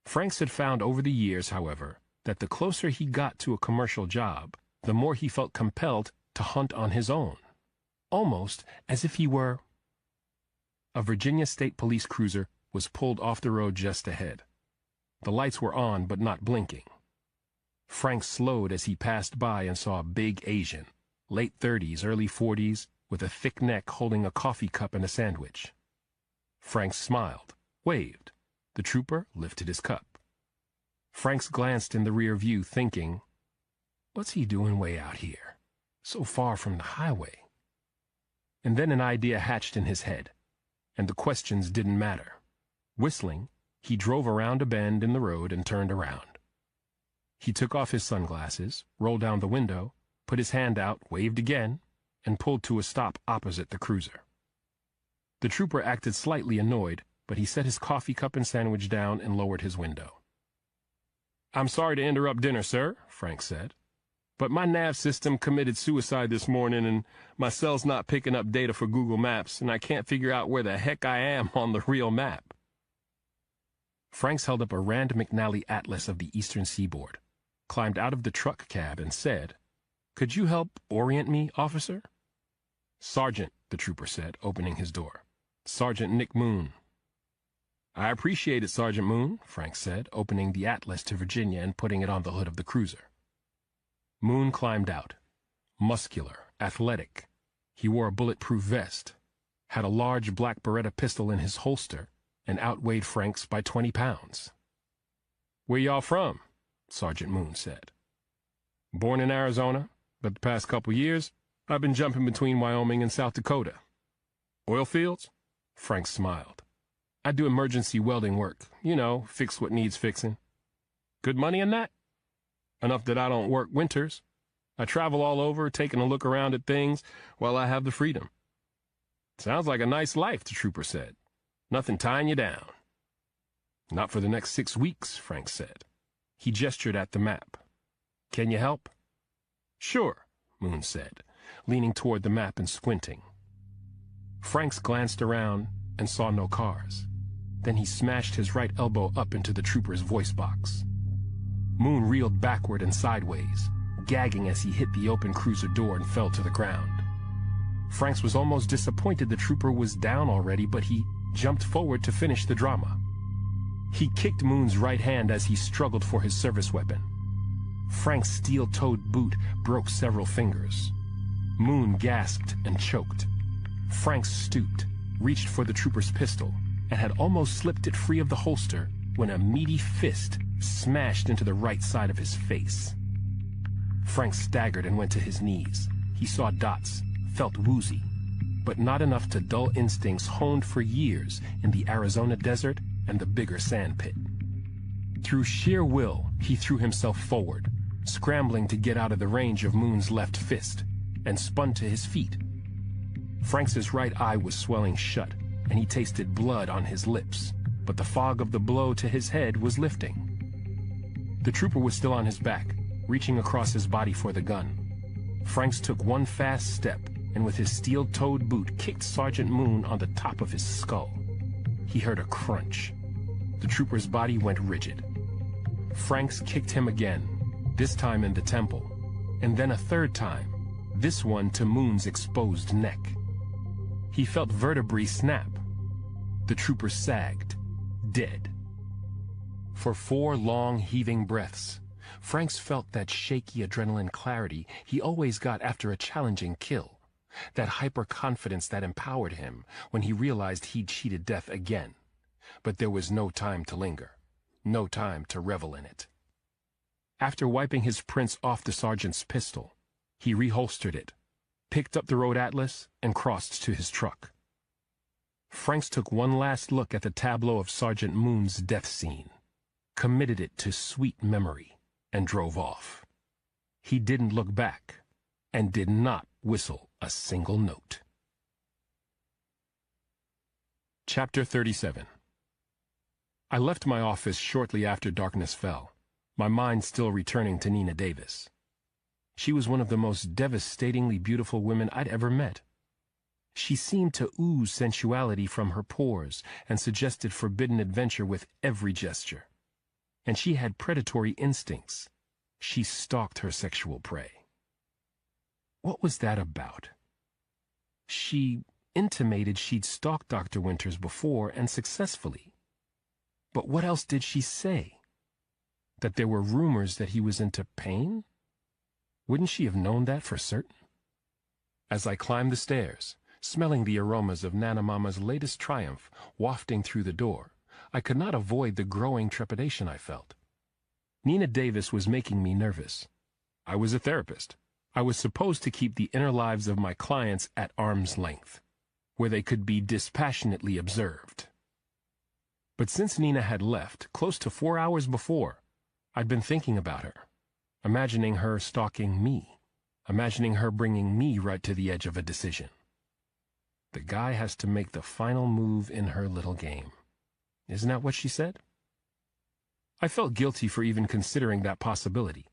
Franks had found over the years, however, that the closer he got to a commercial job, the more he felt compelled to hunt on his own, almost as if he were. A Virginia State Police cruiser was pulled off the road just ahead. The lights were on but not blinking. Frank slowed as he passed by and saw a big Asian, late 30s, early 40s, with a thick neck holding a coffee cup and a sandwich. Frank smiled, waved. The trooper lifted his cup. Franks glanced in the rear view, thinking, what's he doing way out here, so far from the highway? And then an idea hatched in his head, and the questions didn't matter. Whistling, he drove around a bend in the road and turned around. He took off his sunglasses, rolled down the window, put his hand out, waved again, and pulled to a stop opposite the cruiser. The trooper acted slightly annoyed, but he set his coffee cup and sandwich down and lowered his window. "I'm sorry to interrupt dinner, sir," Frank said, "but my nav system committed suicide this morning, and my cell's not picking up data for Google Maps, and I can't figure out where the heck I am on the real map." Franks held up a Rand McNally Atlas of the Eastern Seaboard, climbed out of the truck cab, and said, "Could you help orient me, officer?" "Sergeant," the trooper said, opening his door. "Sergeant Nick Moon." "I appreciate it, Sergeant Moon," Frank said, opening the Atlas to Virginia and putting it on the hood of the cruiser. Moon climbed out. Muscular, athletic. He wore a bulletproof vest, had a large black Beretta pistol in his holster, and outweighed Franks by 20 pounds. "Where y'all from?" Sergeant Moon said. "Born in Arizona, but the past couple years, I've been jumping between Wyoming and South Dakota." "Oil fields?" Frank smiled. "I do emergency welding work, fix what needs fixing." "Good money in that?" "Enough that I don't work winters. I travel all over, taking a look around at things while I have the freedom." "Sounds like a nice life," the trooper said. "Nothing tying you down." "Not for the next 6 weeks," Frank said. He gestured at the map. "Can you help?" "Sure," Moon said, leaning toward the map and squinting. Franks glanced around and saw no cars. Then he smashed his right elbow up into the trooper's voice box. Moon reeled backward and sideways, gagging as he hit the open cruiser door and fell to the ground. Franks was almost disappointed the trooper was down already, but he jumped forward to finish the drama. He kicked Moon's right hand as he struggled for his service weapon. Frank's steel-toed boot broke several fingers. Moon gasped and choked. Frank stooped, reached for the trooper's pistol, and had almost slipped it free of the holster when a meaty fist smashed into the right side of his face. Frank staggered and went to his knees. He saw dots, felt woozy, but not enough to dull instincts honed for years in the Arizona desert and the bigger sand pit. Through sheer will, he threw himself forward, scrambling to get out of the range of Moon's left fist, and spun to his feet. Franks' right eye was swelling shut, and he tasted blood on his lips, but the fog of the blow to his head was lifting. The trooper was still on his back, reaching across his body for the gun. Franks took one fast step, and with his steel-toed boot kicked Sergeant Moon on the top of his skull. He heard a crunch. The trooper's body went rigid. Franks kicked him again, this time in the temple, and then a third time, this one to Moon's exposed neck. He felt vertebrae snap. The trooper sagged, dead. For 4 long, heaving breaths, Franks felt that shaky adrenaline clarity he always got after a challenging kill, that hyper-confidence that empowered him when he realized he'd cheated death again. But there was no time to linger, no time to revel in it. After wiping his prints off the sergeant's pistol, he reholstered it, picked up the road atlas, and crossed to his truck. Franks took one last look at the tableau of Sergeant Moon's death scene, committed it to sweet memory, and drove off. He didn't look back, and did not whistle a single note. Chapter 37. I left my office shortly after darkness fell, my mind still returning to Nina Davis. She was one of the most devastatingly beautiful women I'd ever met. She seemed to ooze sensuality from her pores and suggested forbidden adventure with every gesture. And she had predatory instincts. She stalked her sexual prey. What was that about? She intimated she'd stalked Dr. Winters before and successfully. But what else did she say? That there were rumors that he was into pain? Wouldn't she have known that for certain? As I climbed the stairs, smelling the aromas of Nana Mama's latest triumph wafting through the door, I could not avoid the growing trepidation I felt. Nina Davis was making me nervous. I was a therapist. I was supposed to keep the inner lives of my clients at arm's length, where they could be dispassionately observed. But since Nina had left, close to 4 hours before, I'd been thinking about her, imagining her stalking me, imagining her bringing me right to the edge of a decision. The guy has to make the final move in her little game. Isn't that what she said? I felt guilty for even considering that possibility.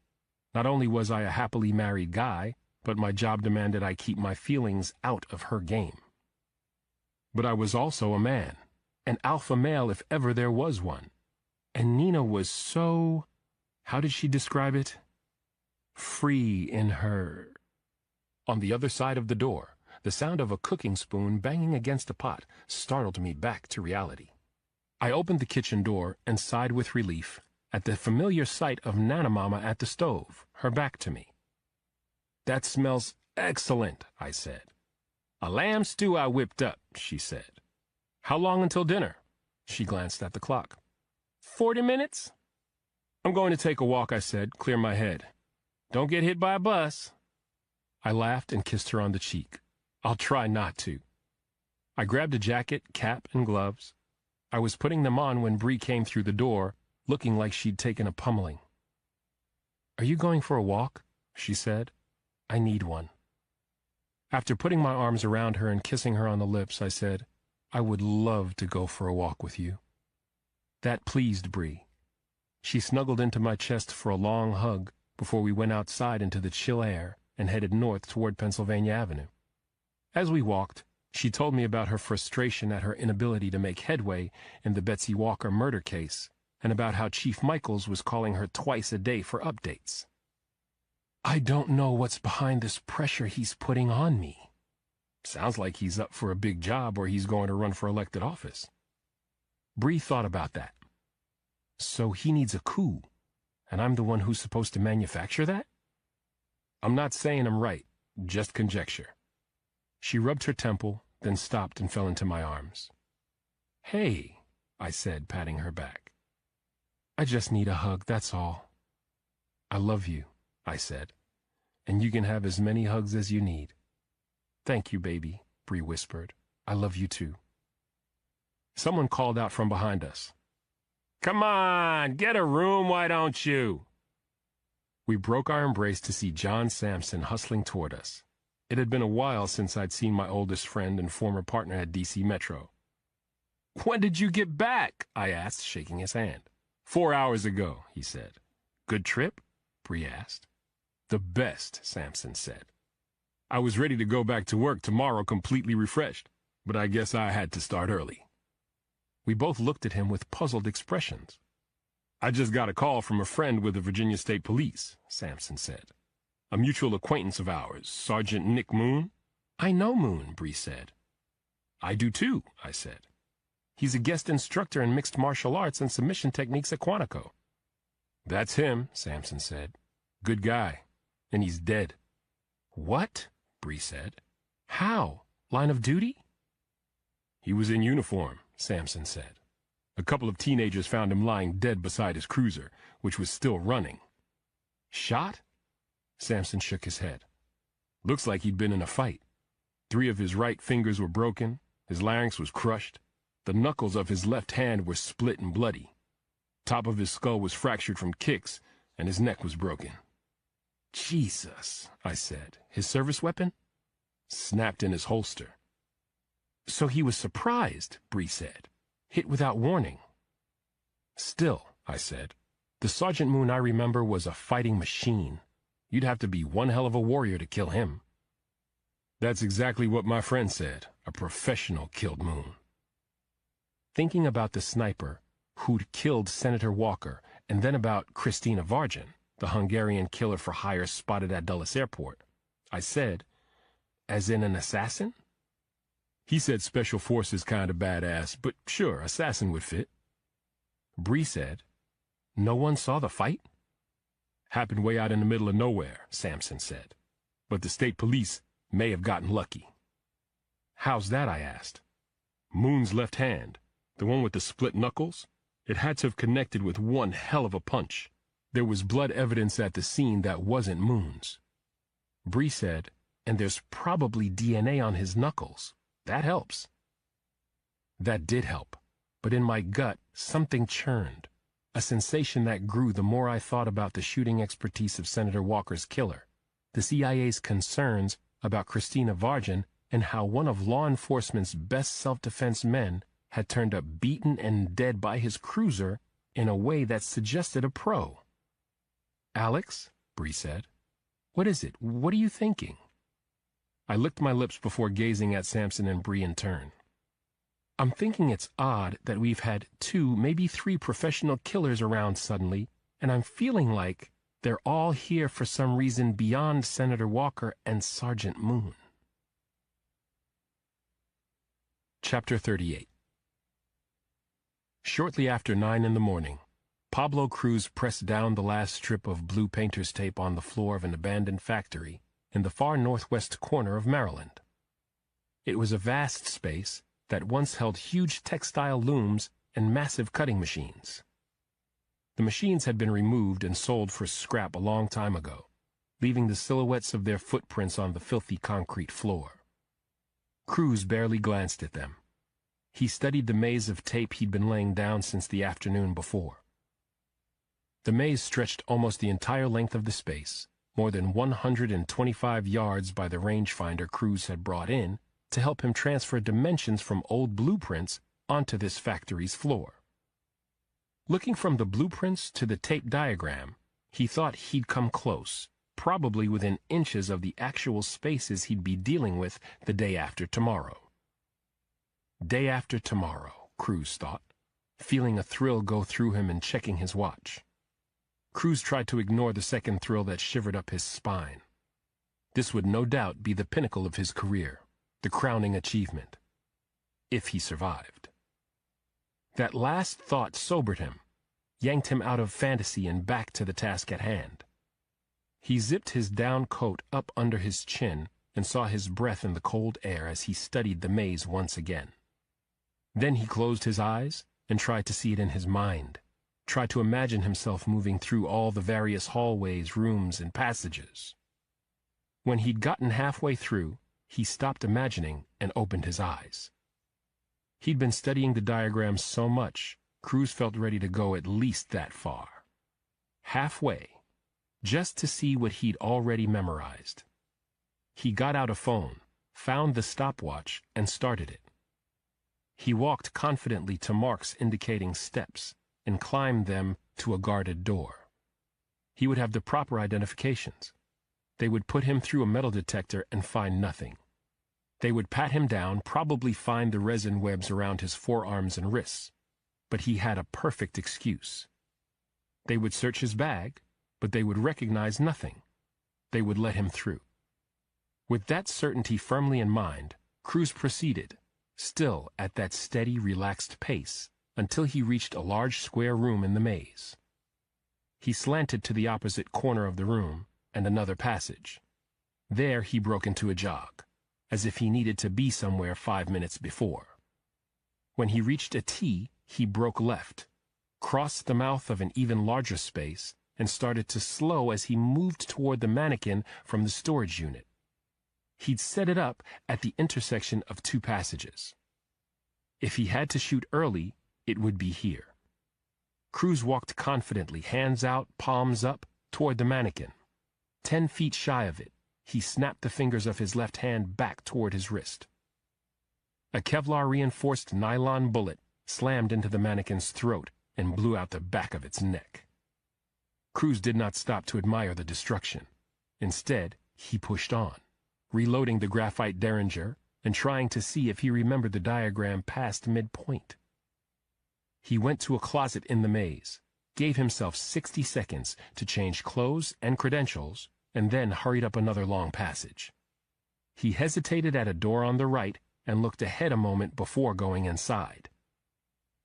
Not only was I a happily married guy, but my job demanded I keep my feelings out of her game. But I was also a man, an alpha male if ever there was one. And Nina was so, how did she describe it? Free in her. On the other side of the door, the sound of a cooking spoon banging against a pot startled me back to reality. I opened the kitchen door and sighed with relief at the familiar sight of Nana Mama at the stove, her back to me. "That smells excellent," I said. "A lamb stew I whipped up," she said. "How long until dinner?" She glanced at the clock. 40 minutes? "I'm going to take a walk," I said, "clear my head. Don't get hit by a bus." I laughed and kissed her on the cheek. "I'll try not to." I grabbed a jacket, cap, and gloves. I was putting them on when Bree came through the door, looking like she'd taken a pummeling. "Are you going for a walk?" she said. "I need one." After putting my arms around her and kissing her on the lips, I said, "I would love to go for a walk with you." That pleased Bree. She snuggled into my chest for a long hug before we went outside into the chill air and headed north toward Pennsylvania Avenue. As we walked, she told me about her frustration at her inability to make headway in the Betsy Walker murder case, and about how Chief Michaels was calling her twice a day for updates. "I don't know what's behind this pressure he's putting on me. Sounds like he's up for a big job or he's going to run for elected office." Bree thought about that. "So he needs a coup, and I'm the one who's supposed to manufacture that?" "I'm not saying I'm right, just conjecture." She rubbed her temple, then stopped and fell into my arms. "Hey," I said, patting her back. "I just need a hug, that's all." "I love you," I said, "and you can have as many hugs as you need." "Thank you, baby," Bree whispered. "I love you too." Someone called out from behind us. "Come on, get a room, why don't you?" We broke our embrace to see John Sampson hustling toward us. It had been a while since I'd seen my oldest friend and former partner at DC Metro. "When did you get back?" I asked, shaking his hand. 4 hours ago, he said. "Good trip?" Bree asked. "The best," Sampson said. "I was ready to go back to work tomorrow completely refreshed, but I guess I had to start early." We both looked at him with puzzled expressions. "I just got a call from a friend with the Virginia State Police," Sampson said. "A mutual acquaintance of ours, Sergeant Nick Moon." "I know Moon," Bree said. "I do too," I said. "He's a guest instructor in mixed martial arts and submission techniques at Quantico." "That's him," Sampson said. "Good guy. And he's dead." "What?" Bree said. "How? Line of duty?" "He was in uniform," Sampson said. "A couple of teenagers found him lying dead beside his cruiser, which was still running." "Shot?" Sampson shook his head. "Looks like he'd been in a fight. 3 of his right fingers were broken, his larynx was crushed, the knuckles of his left hand were split and bloody. Top of his skull was fractured from kicks, and his neck was broken." "Jesus," I said. "His service weapon?" "Snapped in his holster." "So he was surprised," Bree said. "Hit without warning." "Still," I said, "the Sergeant Moon I remember was a fighting machine. You'd have to be one hell of a warrior to kill him. That's exactly what my friend said. A professional killed Moon. Thinking about the sniper who'd killed Senator Walker, and then about Christina Vargin, the Hungarian killer for hire spotted at Dulles Airport, I said, as in an assassin? He said special forces kind of badass, but sure, assassin would fit. Bree said, no one saw the fight? Happened way out in the middle of nowhere, Sampson said. But the state police may have gotten lucky. How's that, I asked. Moon's left hand, the one with the split knuckles, it had to have connected with one hell of a punch. There was blood evidence at the scene that wasn't Moon's. Bree said, and there's probably DNA on his knuckles. That helps. That did help, but in my gut, something churned, a sensation that grew the more I thought about the shooting expertise of Senator Walker's killer, the CIA's concerns about Christina Vargin, and how one of law enforcement's best self-defense men had turned up beaten and dead by his cruiser in a way that suggested a pro. Alex, Bree said, what is it? What are you thinking? I licked my lips before gazing at Sampson and Bree in turn. I'm thinking it's odd that we've had 2, maybe 3 professional killers around suddenly, and I'm feeling like they're all here for some reason beyond Senator Walker and Sergeant Moon. Chapter 38. Shortly after 9 in the morning, Pablo Cruz pressed down the last strip of blue painter's tape on the floor of an abandoned factory in the far northwest corner of Maryland. It was a vast space that once held huge textile looms and massive cutting machines. The machines had been removed and sold for scrap a long time ago, leaving the silhouettes of their footprints on the filthy concrete floor. Cruz barely glanced at them. He studied the maze of tape he'd been laying down since the afternoon before. The maze stretched almost the entire length of the space, more than 125 yards by the rangefinder Cruz had brought in to help him transfer dimensions from old blueprints onto this factory's floor. Looking from the blueprints to the tape diagram, he thought he'd come close, probably within inches of the actual spaces he'd be dealing with the day after tomorrow. Day after tomorrow, Cruz thought, feeling a thrill go through him and checking his watch. Cruz tried to ignore the second thrill that shivered up his spine. This would no doubt be the pinnacle of his career, the crowning achievement, if he survived. That last thought sobered him, yanked him out of fantasy and back to the task at hand. He zipped his down coat up under his chin and saw his breath in the cold air as he studied the maze once again. Then he closed his eyes and tried to see it in his mind, tried to imagine himself moving through all the various hallways, rooms, and passages. When he'd gotten halfway through, he stopped imagining and opened his eyes. He'd been studying the diagrams so much, Cruz felt ready to go at least that far. Halfway, just to see what he'd already memorized. He got out a phone, found the stopwatch, and started it. He walked confidently to marks indicating steps and climbed them to a guarded door. He would have the proper identifications. They would put him through a metal detector and find nothing. They would pat him down, probably find the resin webs around his forearms and wrists. But he had a perfect excuse. They would search his bag, but they would recognize nothing. They would let him through. With that certainty firmly in mind, Cruz proceeded, still at that steady, relaxed pace, until he reached a large square room in the maze. He slanted to the opposite corner of the room and another passage. There he broke into a jog, as if he needed to be somewhere 5 minutes before. When he reached a T, he broke left, crossed the mouth of an even larger space, and started to slow as he moved toward the mannequin from the storage unit. He'd set it up at the intersection of 2 passages. If he had to shoot early, it would be here. Cruz walked confidently, hands out, palms up, toward the mannequin. 10 feet shy of it, he snapped the fingers of his left hand back toward his wrist. A Kevlar-reinforced nylon bullet slammed into the mannequin's throat and blew out the back of its neck. Cruz did not stop to admire the destruction. Instead, he pushed on, reloading the graphite derringer and trying to see if he remembered the diagram past midpoint. He went to a closet in the maze, gave himself 60 seconds to change clothes and credentials, and then hurried up another long passage. He hesitated at a door on the right and looked ahead a moment before going inside.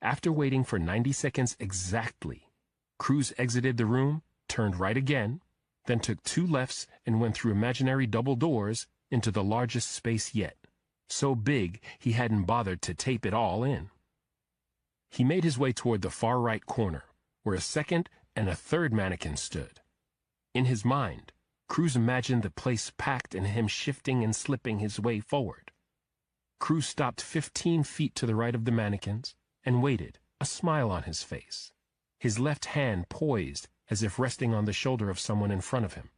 After waiting for 90 seconds exactly, Cruz exited the room, turned right again, then took 2 lefts and went through imaginary double doors into the largest space yet, so big he hadn't bothered to tape it all in. He made his way toward the far right corner, where a second and a third mannequin stood. In his mind, Cruz imagined the place packed and him shifting and slipping his way forward. Cruz stopped 15 feet to the right of the mannequins and waited, a smile on his face, his left hand poised as if resting on the shoulder of someone in front of him.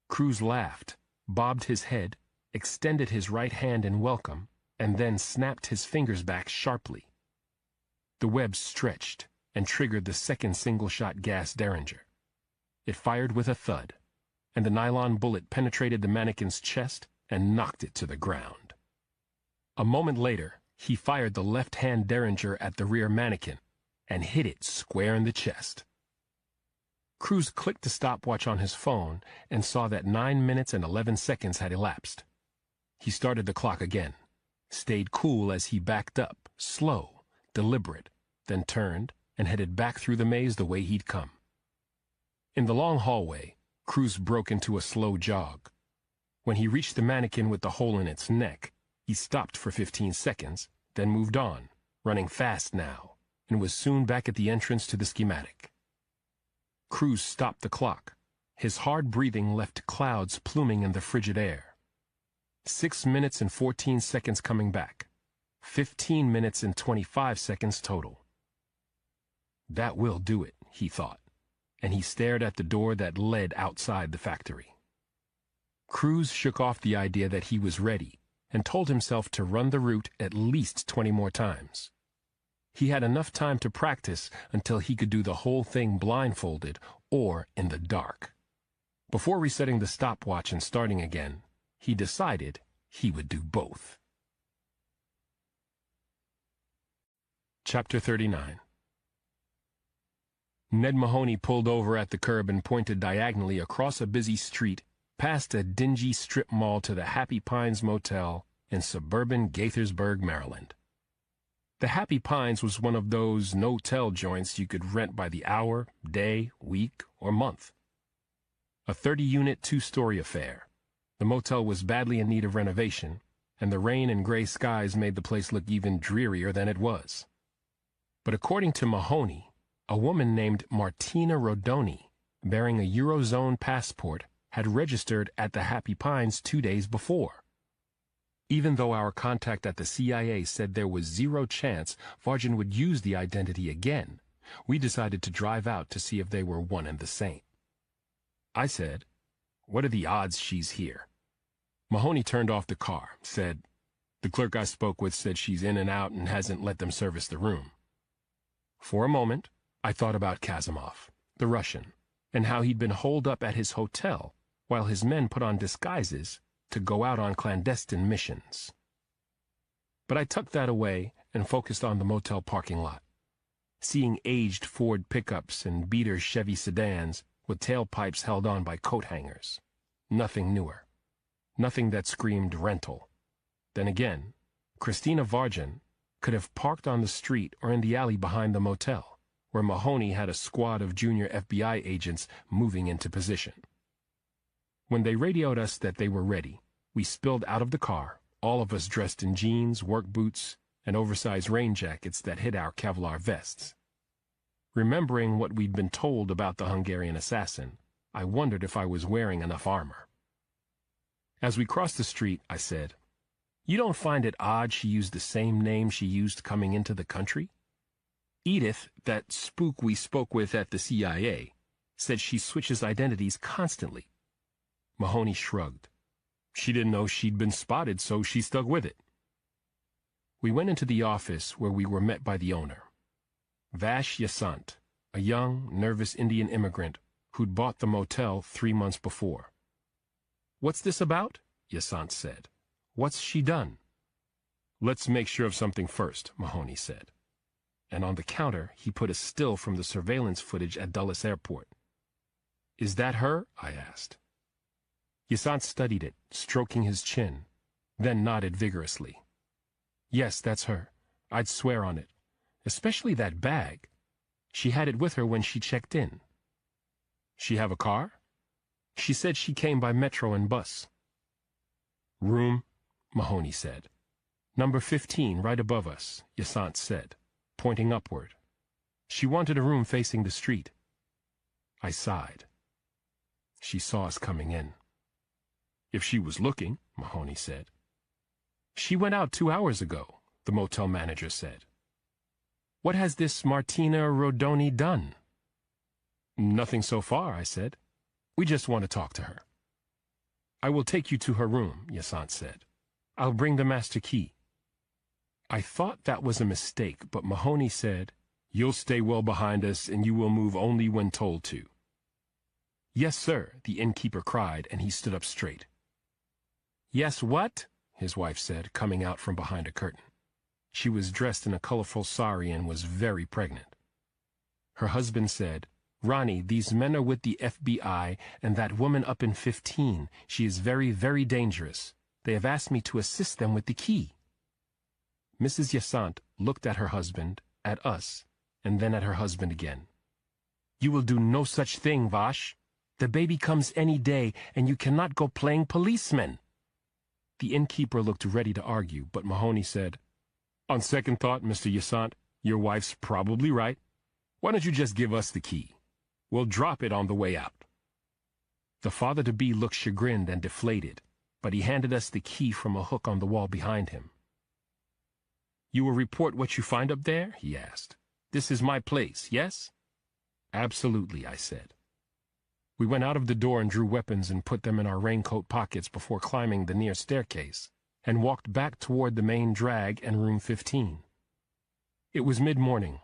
Cruz laughed, bobbed his head, extended his right hand in welcome, and then snapped his fingers back sharply. The web stretched and triggered the second single-shot gas derringer. It fired with a thud, and the nylon bullet penetrated the mannequin's chest and knocked it to the ground. A moment later, he fired the left-hand derringer at the rear mannequin and hit it square in the chest. Cruz clicked the stopwatch on his phone and saw that 9 minutes and 11 seconds had elapsed. He started the clock again, stayed cool as he backed up, slow, deliberate, then turned and headed back through the maze the way he'd come. In the long hallway, Cruz broke into a slow jog. When he reached the mannequin with the hole in its neck, he stopped for 15 seconds, then moved on, running fast now, and was soon back at the entrance to the schematic. Cruz stopped the clock. His hard breathing left clouds pluming in the frigid air. 6 minutes and 14 seconds coming back. 15 minutes and 25 seconds total. That will do it, he thought, and he stared at the door that led outside the factory. Cruz shook off the idea that he was ready and told himself to run the route at least 20 more times. He had enough time to practice until he could do the whole thing blindfolded or in the dark. Before resetting the stopwatch and starting again, he decided he would do both. Chapter 39. Ned Mahoney pulled over at the curb and pointed diagonally across a busy street past a dingy strip mall to the Happy Pines Motel in suburban Gaithersburg, Maryland. The Happy Pines was one of those no-tell joints you could rent by the hour, day, week, or month. A 30-unit, 2-story affair. The motel was badly in need of renovation, and the rain and gray skies made the place look even drearier than it was. But according to Mahoney, a woman named Martina Rodoni, bearing a Eurozone passport, had registered at the Happy Pines 2 days before. Even though our contact at the CIA said there was 0 chance Vargin would use the identity again, we decided to drive out to see if they were one and the same. I said, "What are the odds she's here?" Mahoney turned off the car, said, "The clerk I spoke with said she's in and out and hasn't let them service the room." For a moment, I thought about Kazimov, the Russian, and how he'd been holed up at his hotel while his men put on disguises to go out on clandestine missions. But I tucked that away and focused on the motel parking lot, seeing aged Ford pickups and beater Chevy sedans with tailpipes held on by coat hangers. Nothing newer. Nothing that screamed rental. Then again, Christina Vargin could have parked on the street or in the alley behind the motel, where Mahoney had a squad of junior FBI agents moving into position. When they radioed us that they were ready, we spilled out of the car, all of us dressed in jeans, work boots, and oversized rain jackets that hid our Kevlar vests. Remembering what we'd been told about the Hungarian assassin, I wondered if I was wearing enough armor. As we crossed the street, I said, "You don't find it odd she used the same name she used coming into the country? Edith, that spook we spoke with at the CIA, said she switches identities constantly." Mahoney shrugged. "She didn't know she'd been spotted, so she stuck with it." We went into the office where we were met by the owner, Vash Yasant, a young, nervous Indian immigrant who'd bought the motel 3 months before. "What's this about?" Yasant said. "What's she done?" "Let's make sure of something first," Mahoney said. And on the counter, he put a still from the surveillance footage at Dulles Airport. "Is that her?" I asked. Yasant studied it, stroking his chin, then nodded vigorously. "Yes, that's her. I'd swear on it. Especially that bag. She had it with her when she checked in." "She have a car?" "She said she came by metro and bus." "Room?" Mahoney said. "Number 15, right above us," Yasant said, pointing upward. "She wanted a room facing the street." I sighed. She saw us coming in. "If she was looking," Mahoney said. "She went out 2 hours ago," the motel manager said. "What has this Martina Rodoni done?" "Nothing so far," I said. "We just want to talk to her." "I will take you to her room," Yasant said. "I'll bring the master key." I thought that was a mistake, but Mahoney said, "You'll stay well behind us, and you will move only when told to." "Yes, sir," the innkeeper cried, and he stood up straight. "Yes, what?" his wife said, coming out from behind a curtain. She was dressed in a colorful sari and was very pregnant. Her husband said, "Ronnie, these men are with the FBI, and that woman up in 15. She is very, very dangerous. They have asked me to assist them with the key." Mrs. Yasant looked at her husband, at us, and then at her husband again. "You will do no such thing, Vash. The baby comes any day, and you cannot go playing policeman." The innkeeper looked ready to argue, but Mahoney said, "On second thought, Mr. Yasant, your wife's probably right. Why don't you just give us the key? We'll drop it on the way out." The father-to-be looked chagrined and deflated, but he handed us the key from a hook on the wall behind him. "You will report what you find up there?" he asked. "This is my place, yes?" "Absolutely," I said. We went out of the door and drew weapons and put them in our raincoat pockets before climbing the near staircase, and walked back toward the main drag and room 15. It was mid-morning.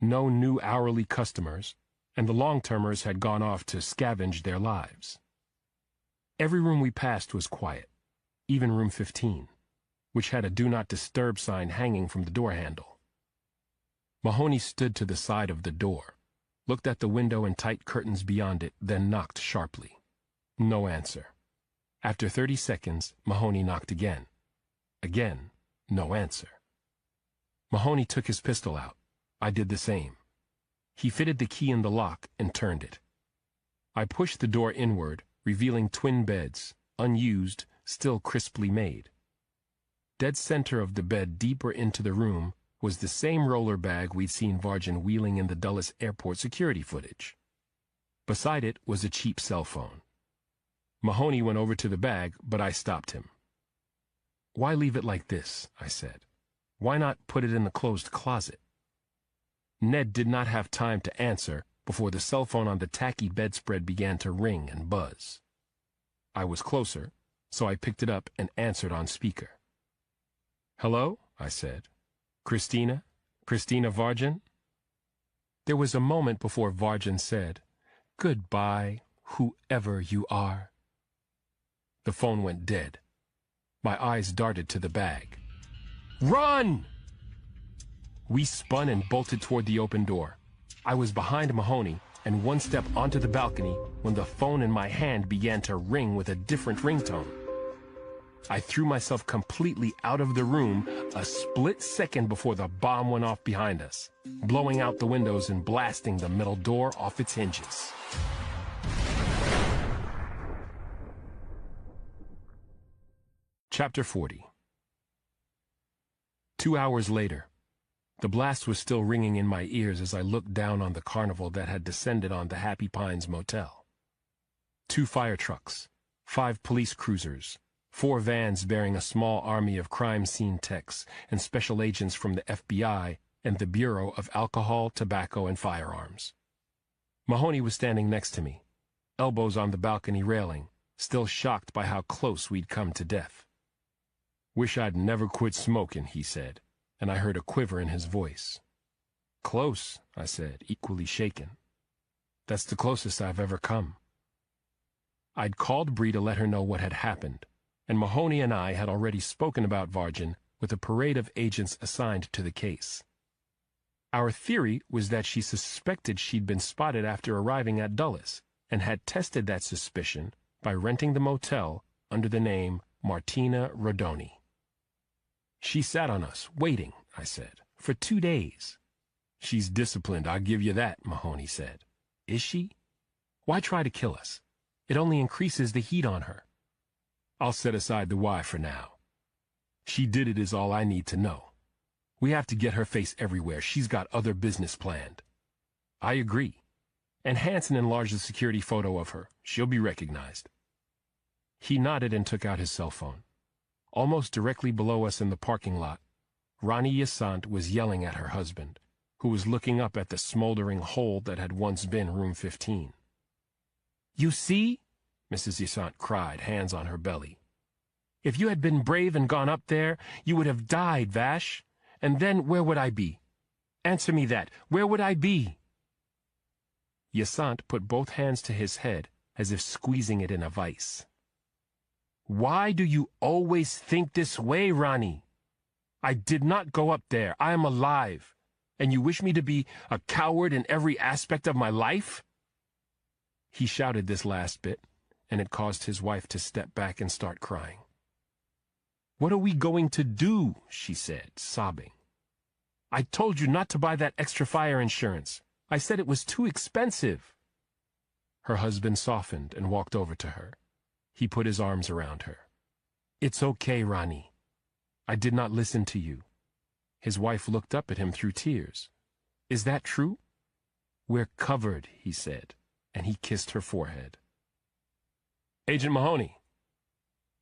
No new hourly customers, and the long-termers had gone off to scavenge their lives. Every room we passed was quiet, even room 15, which had a Do Not Disturb sign hanging from the door handle. Mahoney stood to the side of the door, looked at the window and tight curtains beyond it, then knocked sharply. No answer. After 30 seconds, Mahoney knocked again. Again, no answer. Mahoney took his pistol out. I did the same. He fitted the key in the lock and turned it. I pushed the door inward, revealing twin beds, unused, still crisply made. Dead center of the bed, deeper into the room, was the same roller bag we'd seen Varjan wheeling in the Dulles Airport security footage. Beside it was a cheap cell phone. Mahoney went over to the bag, but I stopped him. "Why leave it like this?" I said. "Why not put it in the closed closet?" Ned did not have time to answer before the cell phone on the tacky bedspread began to ring and buzz. I was closer, so I picked it up and answered on speaker. "Hello?" I said. "Christina? Christina Varjan?" There was a moment before Varjan said, "Goodbye, whoever you are." The phone went dead. My eyes darted to the bag. "Run!" We spun and bolted toward the open door. I was behind Mahoney and one step onto the balcony when the phone in my hand began to ring with a different ringtone. I threw myself completely out of the room a split second before the bomb went off behind us, blowing out the windows and blasting the metal door off its hinges. Chapter 40. 2 hours later, the blast was still ringing in my ears as I looked down on the carnival that had descended on the Happy Pines Motel. 2 fire trucks, 5 police cruisers, 4 vans bearing a small army of crime scene techs and special agents from the FBI and the Bureau of Alcohol, Tobacco, and Firearms. Mahoney was standing next to me, elbows on the balcony railing, still shocked by how close we'd come to death. "Wish I'd never quit smoking," he said, and I heard a quiver in his voice. "Close," I said, equally shaken. "That's the closest I've ever come." I'd called Bree to let her know what had happened, and Mahoney and I had already spoken about Vargin with a parade of agents assigned to the case. Our theory was that she suspected she'd been spotted after arriving at Dulles, and had tested that suspicion by renting the motel under the name Martina Rodoni. She sat on us, waiting, I said, for 2 days. She's disciplined, I'll give you that, Mahoney said. Is she? Why try to kill us? It only increases the heat on her. I'll set aside the why for now. She did it is all I need to know. We have to get her face everywhere. She's got other business planned. I agree. And Hanson enlarged the security photo of her. She'll be recognized. He nodded and took out his cell phone. Almost directly below us in the parking lot, Ronnie Yasant was yelling at her husband, who was looking up at the smoldering hole that had once been room 15. You see? Mrs. Yasant cried, hands on her belly. If you had been brave and gone up there, you would have died, Vash. And then where would I be? Answer me that. Where would I be? Yasant put both hands to his head, as if squeezing it in a vice. Why do you always think this way, Ronnie? I did not go up there. I am alive. And you wish me to be a coward in every aspect of my life? He shouted this last bit, and it caused his wife to step back and start crying. What are we going to do? She said, sobbing. I told you not to buy that extra fire insurance. I said it was too expensive. Her husband softened and walked over to her. He put his arms around her. It's okay, Ronnie. I did not listen to you. His wife looked up at him through tears. Is that true? We're covered, he said, and he kissed her forehead. Agent Mahoney.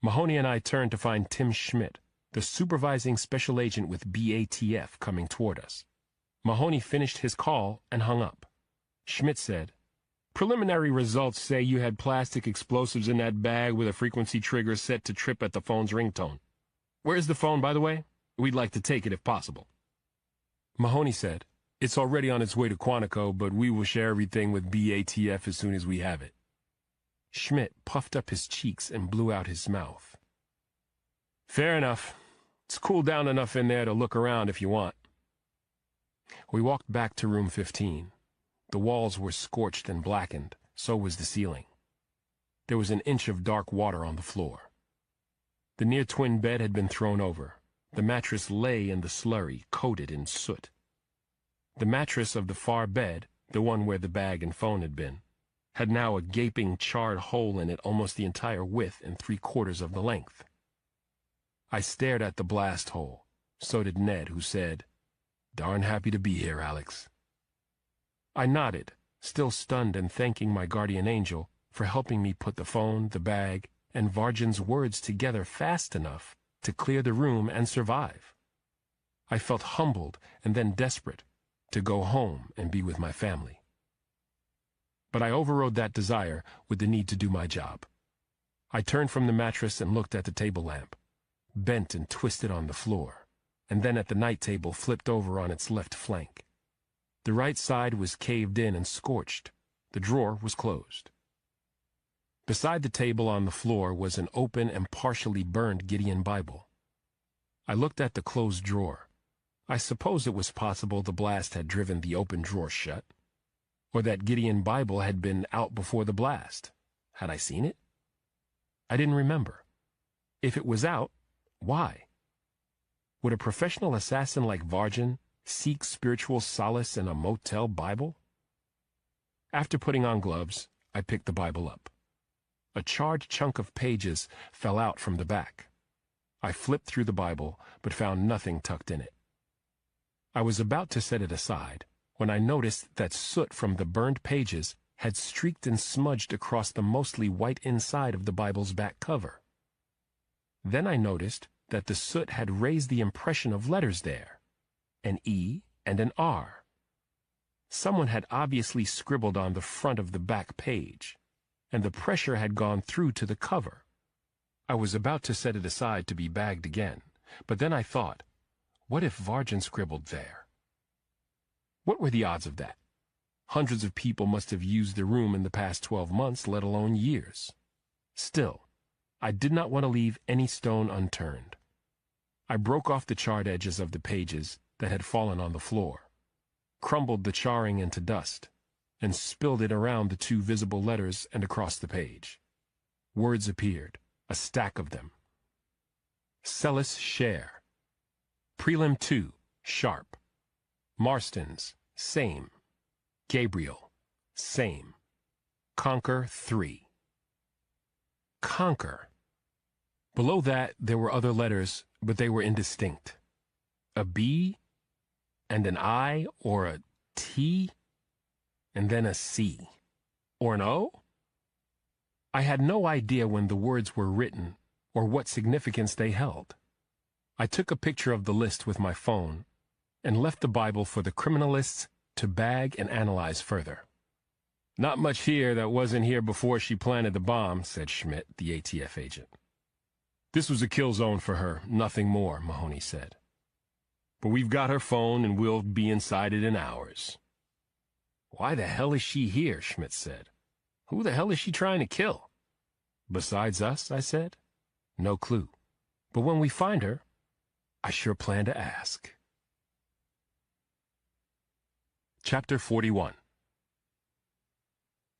Mahoney and I turned to find Tim Schmidt, the supervising special agent with BATF, coming toward us. Mahoney finished his call and hung up. Schmidt said, Preliminary results say you had plastic explosives in that bag with a frequency trigger set to trip at the phone's ringtone. Where's the phone, by the way? We'd like to take it if possible. Mahoney said, It's already on its way to Quantico, but we will share everything with BATF as soon as we have it. Schmidt puffed up his cheeks and blew out his mouth. Fair enough. It's cooled down enough in there to look around if you want. We walked back to room 15. The walls were scorched and blackened, so was the ceiling. There was an inch of dark water on the floor. The near-twin bed had been thrown over. The mattress lay in the slurry, coated in soot. The mattress of the far bed, the one where the bag and phone had been, had now a gaping, charred hole in it almost the entire width and 3/4 of the length. I stared at the blast hole. So did Ned, who said, Darn happy to be here, Alex. I nodded, still stunned and thanking my guardian angel for helping me put the phone, the bag, and Vargin's words together fast enough to clear the room and survive. I felt humbled and then desperate to go home and be with my family. But I overrode that desire with the need to do my job. I turned from the mattress and looked at the table lamp, bent and twisted on the floor, and then at the night table flipped over on its left flank. The right side was caved in and scorched. The drawer was closed. Beside the table on the floor was an open and partially burned Gideon Bible. I looked at the closed drawer. I suppose it was possible the blast had driven the open drawer shut, or that Gideon Bible had been out before the blast. Had I seen it? I didn't remember. If it was out, why? Would a professional assassin like Vargin seek spiritual solace in a motel Bible? After putting on gloves, I picked the Bible up. A charred chunk of pages fell out from the back. I flipped through the Bible, but found nothing tucked in it. I was about to set it aside when I noticed that soot from the burned pages had streaked and smudged across the mostly white inside of the Bible's back cover. Then I noticed that the soot had raised the impression of letters there, an E and an R. Someone had obviously scribbled on the front of the back page, and the pressure had gone through to the cover. I was about to set it aside to be bagged again, but then I thought, what if Vargin scribbled there? What were the odds of that? Hundreds of people must have used the room in the past 12 months, let alone years. Still, I did not want to leave any stone unturned. I broke off the charred edges of the pages that had fallen on the floor, crumbled the charring into dust, and spilled it around the 2 visible letters and across the page. Words appeared, a stack of them. Celis share. Prelim 2, sharp. Marston's, same. Gabriel, same. Conquer 3. Conquer. Below that, there were other letters, but they were indistinct. A B, and an I, or a T, and then a C. Or an O? I had no idea when the words were written, or what significance they held. I took a picture of the list with my phone, and left the Bible for the criminalists to bag and analyze further. Not much here that wasn't here before she planted the bomb, said Schmidt, the ATF agent. This was a kill zone for her, nothing more, Mahoney said. But we've got her phone and we'll be inside it in hours. Why the hell is she here, Schmidt said. Who the hell is she trying to kill? Besides us, I said. No clue. But when we find her, I sure plan to ask. Chapter 41.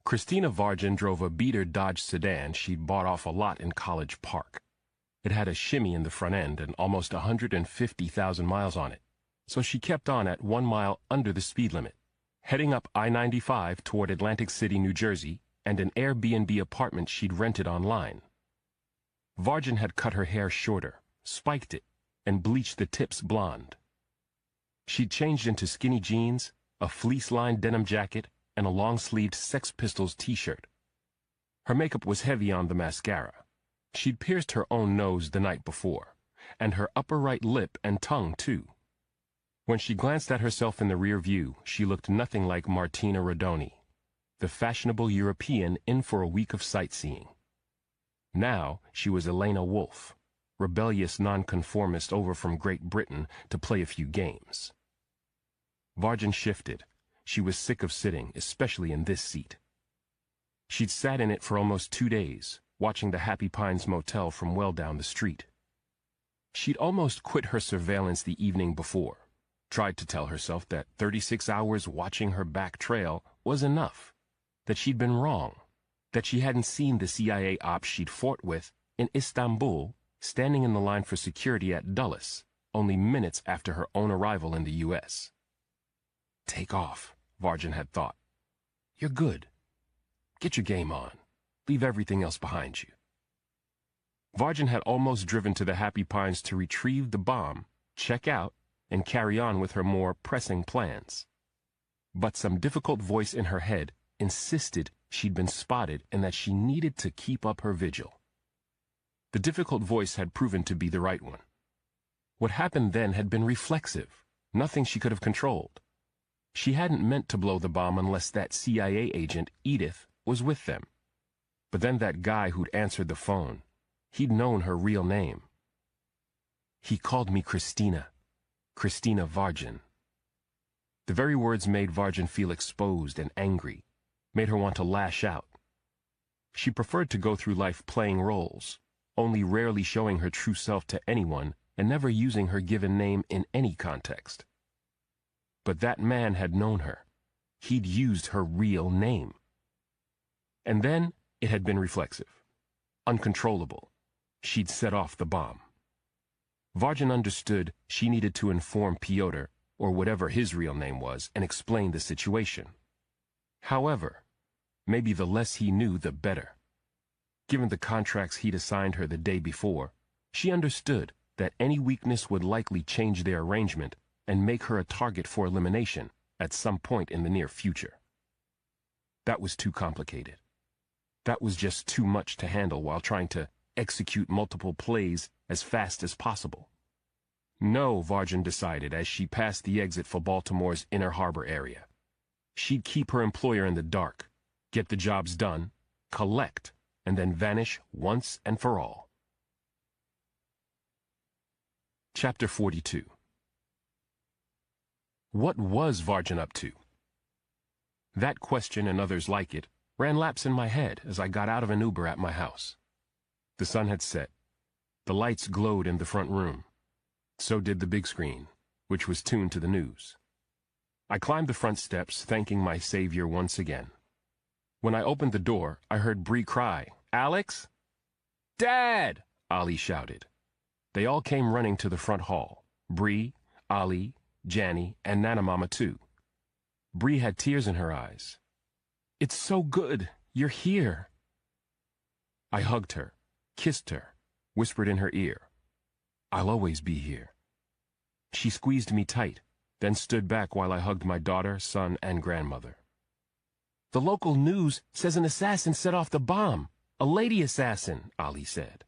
Christina Vargin drove a beater Dodge sedan she'd bought off a lot in College Park. It had a shimmy in the front end and almost 150,000 miles on it, so she kept on at 1 mile under the speed limit, heading up I-95 toward Atlantic City, New Jersey, and an Airbnb apartment she'd rented online. Vargin had cut her hair shorter, spiked it, and bleached the tips blonde. She'd changed into skinny jeans, a fleece-lined denim jacket, and a long-sleeved Sex Pistols t-shirt. Her makeup was heavy on the mascara. She'd pierced her own nose the night before, and her upper right lip and tongue, too. When she glanced at herself in the rear view, she looked nothing like Martina Rodoni, the fashionable European in for a week of sightseeing. Now she was Elena Wolfe, rebellious nonconformist over from Great Britain to play a few games. Vargin shifted. She was sick of sitting, especially in this seat. She'd sat in it for almost 2 days, watching the Happy Pines Motel from well down the street. She'd almost quit her surveillance the evening before, tried to tell herself that 36 hours watching her back trail was enough, that she'd been wrong, that she hadn't seen the CIA ops she'd fought with in Istanbul standing in the line for security at Dulles, only minutes after her own arrival in the U.S. Take off, Vargin had thought. You're good. Get your game on. Leave everything else behind you. Vargin had almost driven to the Happy Pines to retrieve the bomb, check out, and carry on with her more pressing plans. But some difficult voice in her head insisted she'd been spotted and that she needed to keep up her vigil. The difficult voice had proven to be the right one. What happened then had been reflexive, nothing she could have controlled. She hadn't meant to blow the bomb unless that CIA agent, Edith, was with them. But then that guy who'd answered the phone, he'd known her real name. He called me Christina Vargin. The very words made Vargin feel exposed and angry, made her want to lash out. She preferred to go through life playing roles, only rarely showing her true self to anyone and never using her given name in any context. But that man had known her. He'd used her real name. And then it had been reflexive, uncontrollable. She'd set off the bomb. Vargin understood she needed to inform Pyotr, or whatever his real name was, and explain the situation. However, maybe the less he knew, the better. Given the contracts he'd assigned her the day before, she understood that any weakness would likely change their arrangement and make her a target for elimination at some point in the near future. That was too complicated. That was just too much to handle while trying to execute multiple plays as fast as possible. No, Vargin decided as she passed the exit for Baltimore's Inner Harbor area. She'd keep her employer in the dark, get the jobs done, collect, and then vanish once and for all. Chapter 42. What was Vargin up to? That question and others like it ran laps in my head as I got out of an Uber at my house, The sun had set. The lights glowed in the front room. So did the big screen, which was tuned to the news. I climbed the front steps, thanking my savior once again. When I opened the door, I heard Bree cry, "Alex?" "Dad!" Ollie shouted. They all came running to the front hall. Bree, Ollie, Janny, and Nana Mama too. Bree had tears in her eyes. "It's so good. You're here." I hugged her, kissed her, whispered in her ear, "I'll always be here." She squeezed me tight, then stood back while I hugged my daughter, son, and grandmother. "The local news says an assassin set off the bomb. A lady assassin," Ollie said.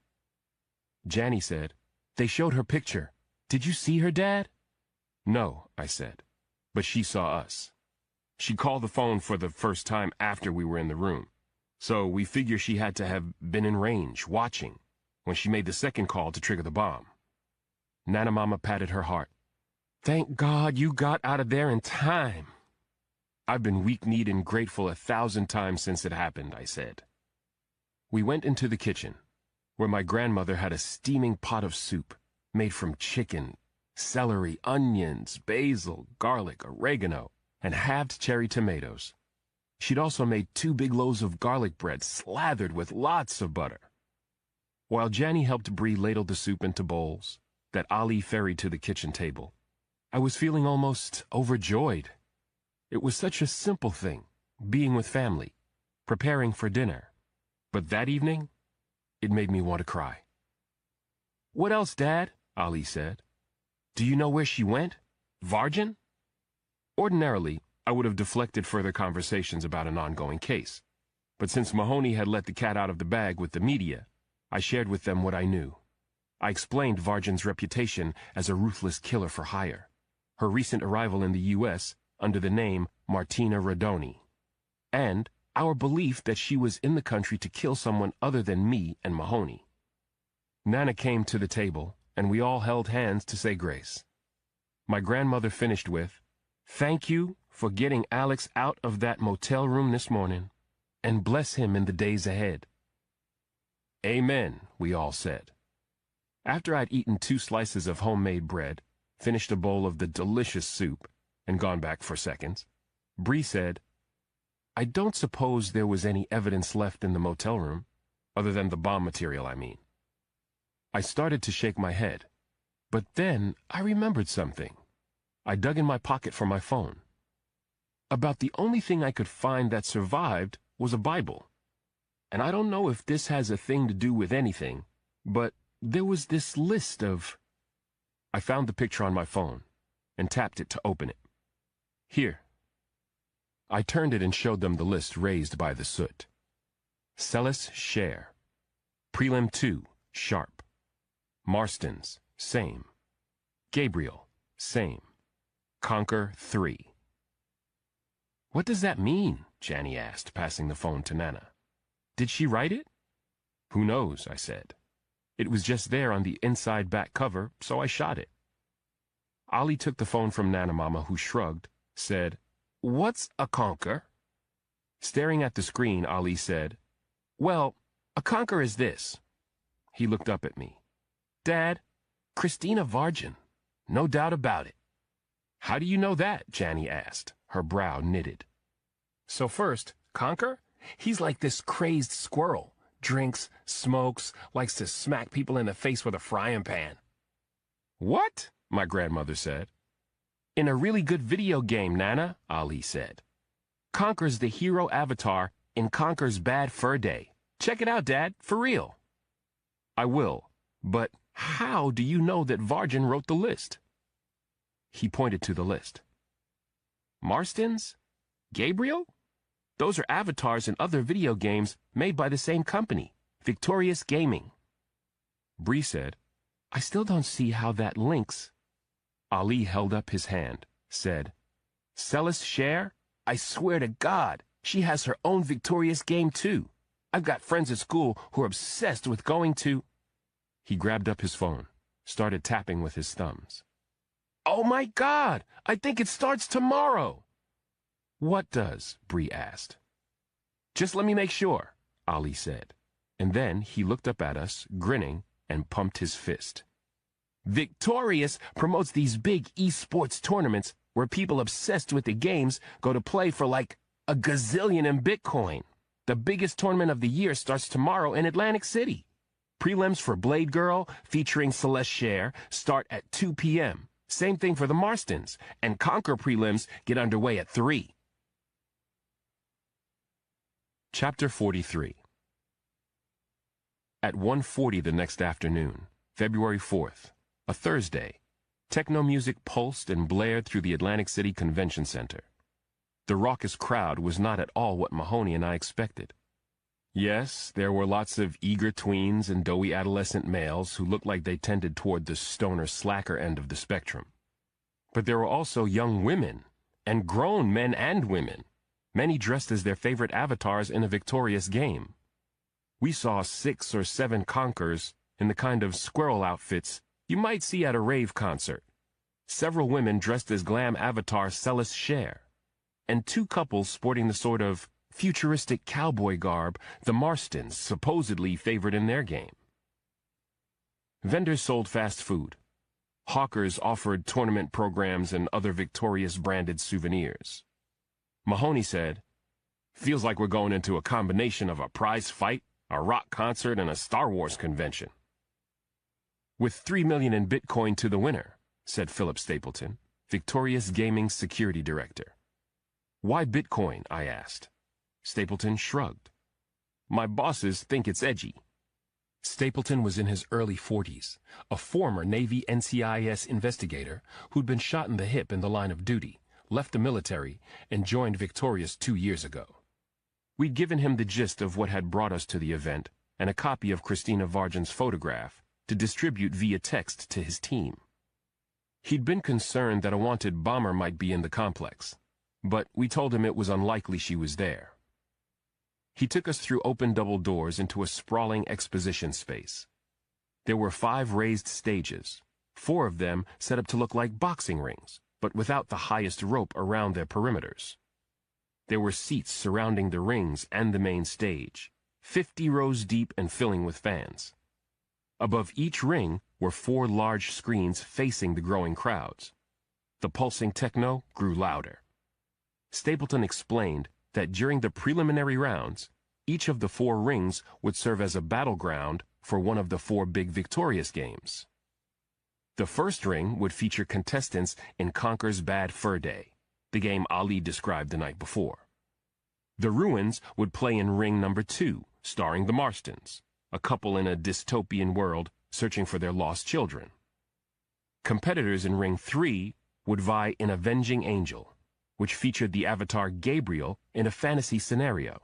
Janny said, "They showed her picture. Did you see her, Dad?" "No," I said, "but she saw us." She called the phone for the first time after we were in the room, so we figure she had to have been in range, watching, when she made the second call to trigger the bomb. Nana Mama patted her heart. "Thank God you got out of there in time." "I've been weak-kneed and grateful 1,000 times since it happened," I said. We went into the kitchen, where my grandmother had a steaming pot of soup made from chicken, celery, onions, basil, garlic, oregano, and halved cherry tomatoes. She'd also made 2 big loaves of garlic bread slathered with lots of butter. While Janny helped Bree ladle the soup into bowls that Ollie ferried to the kitchen table, I was feeling almost overjoyed. It was such a simple thing, being with family, preparing for dinner. But that evening, it made me want to cry. "What else, Dad?" Ollie said. "Do you know where she went? Vargin?" Ordinarily, I would have deflected further conversations about an ongoing case. But since Mahoney had let the cat out of the bag with the media, I shared with them what I knew. I explained Vargin's reputation as a ruthless killer for hire, her recent arrival in the U.S. under the name Martina Radoni, and our belief that she was in the country to kill someone other than me and Mahoney. Nana came to the table, and we all held hands to say grace. My grandmother finished with, "Thank you for getting Alex out of that motel room this morning, and bless him in the days ahead." "Amen," we all said. After I'd eaten 2 slices of homemade bread, finished a bowl of the delicious soup, and gone back for seconds, Bree said, "I don't suppose there was any evidence left in the motel room, other than the bomb material, I mean." I started to shake my head, but then I remembered something. I dug in my pocket for my phone. About the only thing I could find that survived was a Bible. And I don't know if this has a thing to do with anything, but there was this list of... I found the picture on my phone and tapped it to open it. "Here." I turned it and showed them the list raised by the soot. Celis Share. Prelim 2, Sharp. Marston's, same. Gabriel, same. Conquer 3. "What does that mean?" Janny asked, passing the phone to Nana. "Did she write it?" "Who knows," I said. "It was just there on the inside back cover, so I shot it." Ollie took the phone from Nana Mama, who shrugged, said, "What's a conquer?" Staring at the screen, Ollie said, "Well, a conquer is this." He looked up at me. "Dad, Christina Vargin. No doubt about it." "How do you know that?" Janny asked, her brow knitted. "So first, Conquer? He's like this crazed squirrel. Drinks, smokes, likes to smack people in the face with a frying pan." "What?" my grandmother said. "In a really good video game, Nana," Ollie said. "Conquer's the hero avatar in Conquer's Bad Fur Day. Check it out, Dad, for real." "I will, but how do you know that Vargin wrote the list?" He pointed to the list. "Marston's? Gabriel? Those are avatars in other video games made by the same company, Victorious Gaming." Bree said, "I still don't see how that links." Ali held up his hand, said, "Celis Share? I swear to God, she has her own Victorious game too. I've got friends at school who are obsessed with going to..." He grabbed up his phone, started tapping with his thumbs. "Oh my God! I think it starts tomorrow!" "What does?" Bree asked. "Just let me make sure," Ali said. And then he looked up at us, grinning, and pumped his fist. Victorious promotes these big esports tournaments where people obsessed with the games go to play for like a gazillion in Bitcoin. The biggest tournament of the year starts tomorrow in Atlantic City. Prelims for Blade Girl, featuring Celeste Cher, start at 2 p.m. Same thing for the Marstons, and Conquer prelims get underway at 3. Chapter 43. At 1:40 the next afternoon, February 4th, a Thursday, techno music pulsed and blared through the Atlantic City Convention Center. The raucous crowd was not at all what Mahoney and I expected. Yes, there were lots of eager tweens and doughy adolescent males who looked like they tended toward the stoner slacker end of the spectrum. But there were also young women, and grown men and women, many dressed as their favorite avatars in a victorious game. We saw 6 or 7 conkers in the kind of squirrel outfits you might see at a rave concert, several women dressed as glam avatar Celeste Cher, and 2 couples sporting the sort of futuristic cowboy garb the Marstons supposedly favored in their game. Vendors sold fast food. Hawkers offered tournament programs and other Victorious branded souvenirs. Mahoney said, "Feels like we're going into a combination of a prize fight, a rock concert, and a Star Wars convention." "With 3 million in Bitcoin to the winner," said Philip Stapleton, Victorious Gaming's security director. "Why Bitcoin?" I asked. Stapleton shrugged. "My bosses think it's edgy." Stapleton was in his early 40s, a former Navy NCIS investigator who'd been shot in the hip in the line of duty, left the military, and joined Victorious 2 years ago. We'd given him the gist of what had brought us to the event and a copy of Christina Vargin's photograph to distribute via text to his team. He'd been concerned that a wanted bomber might be in the complex, but we told him it was unlikely she was there. He took us through open double doors into a sprawling exposition space. There were 5 raised stages, 4 of them set up to look like boxing rings, but without the highest rope around their perimeters. There were seats surrounding the rings and the main stage, 50 rows deep and filling with fans. Above each ring were 4 large screens facing the growing crowds. The pulsing techno grew louder. Stapleton explained that during the preliminary rounds, each of the 4 rings would serve as a battleground for one of the 4 big Victorious games. The first ring would feature contestants in Conker's Bad Fur Day, the game Ali described the night before. The Ruins would play in ring number 2, starring the Marstons, a couple in a dystopian world searching for their lost children. Competitors in ring 3 would vie in Avenging Angel, which featured the avatar Gabriel in a fantasy scenario.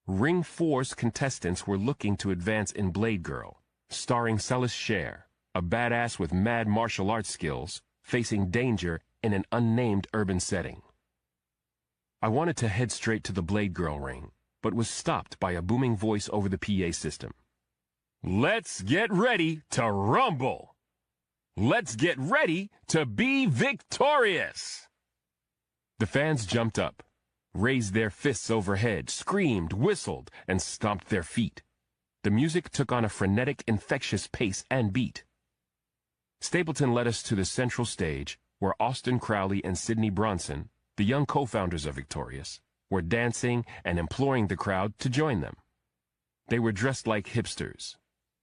Ring 4's contestants were looking to advance in Blade Girl, starring Celeste Cher, a badass with mad martial arts skills, facing danger in an unnamed urban setting. I wanted to head straight to the Blade Girl ring, but was stopped by a booming voice over the PA system. "Let's get ready to rumble! Let's get ready to be victorious!" The fans jumped up, raised their fists overhead, screamed, whistled, and stomped their feet. The music took on a frenetic, infectious pace and beat. Stapleton led us to the central stage, where Austin Crowley and Sidney Bronson, the young co-founders of Victorious, were dancing and imploring the crowd to join them. They were dressed like hipsters,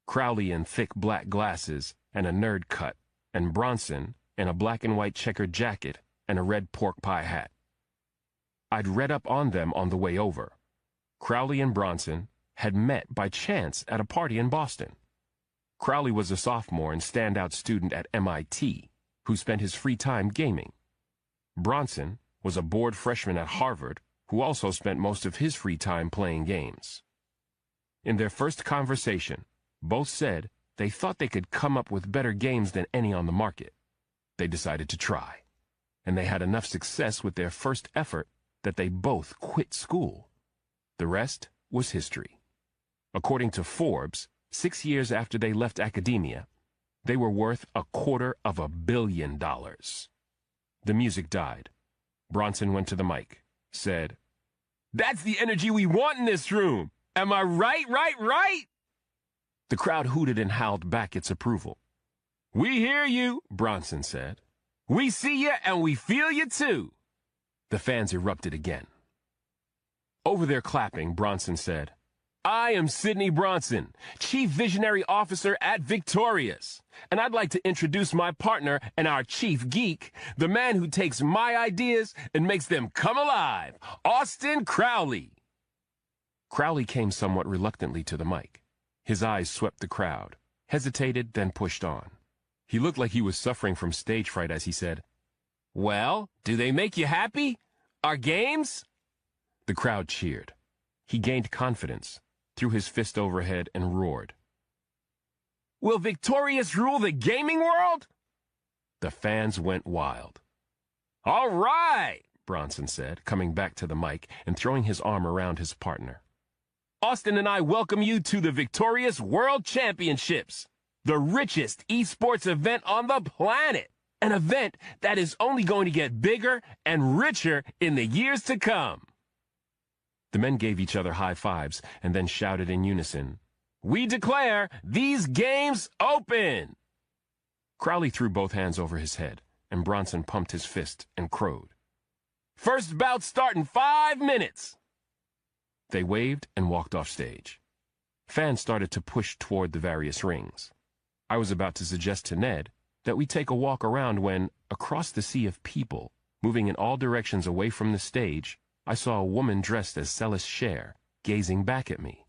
Crowley in thick black glasses and a nerd cut, and Bronson in a black and white checkered jacket and a red pork pie hat. I'd read up on them on the way over. Crowley and Bronson had met by chance at a party in Boston. Crowley was a sophomore and standout student at MIT, who spent his free time gaming. Bronson was a bored freshman at Harvard, who also spent most of his free time playing games. In their first conversation, both said they thought they could come up with better games than any on the market. They decided to try, and they had enough success with their first effort that they both quit school. The rest was history. According to Forbes, 6 years after they left academia, they were worth $250 million. The music died. Bronson went to the mic, said, "That's the energy we want in this room! Am I right? The crowd hooted and howled back its approval. We hear you, Bronson said. We see you and we feel you too. The fans erupted again. Over their clapping, Bronson said, I am Sidney Bronson, Chief Visionary Officer at Victorious, and I'd like to introduce my partner and our chief geek, the man who takes my ideas and makes them come alive, Austin Crowley. Crowley came somewhat reluctantly to the mic. His eyes swept the crowd, hesitated, then pushed on. He looked like he was suffering from stage fright as he said, Well, do they make you happy? Our games? The crowd cheered. He gained confidence, threw his fist overhead, and roared. Will Victorious rule the gaming world? The fans went wild. All right, Bronson said, coming back to the mic and throwing his arm around his partner. Austin and I welcome you to the Victorious World Championships, the richest esports event on the planet, an event that is only going to get bigger and richer in the years to come. The men gave each other high fives and then shouted in unison, We declare these games open! Crowley threw both hands over his head, and Bronson pumped his fist and crowed. First bout start in 5 minutes! They waved and walked off stage. Fans started to push toward the various rings. I was about to suggest to Ned that we take a walk around when, across the sea of people, moving in all directions away from the stage, I saw a woman dressed as Celis Cher, gazing back at me.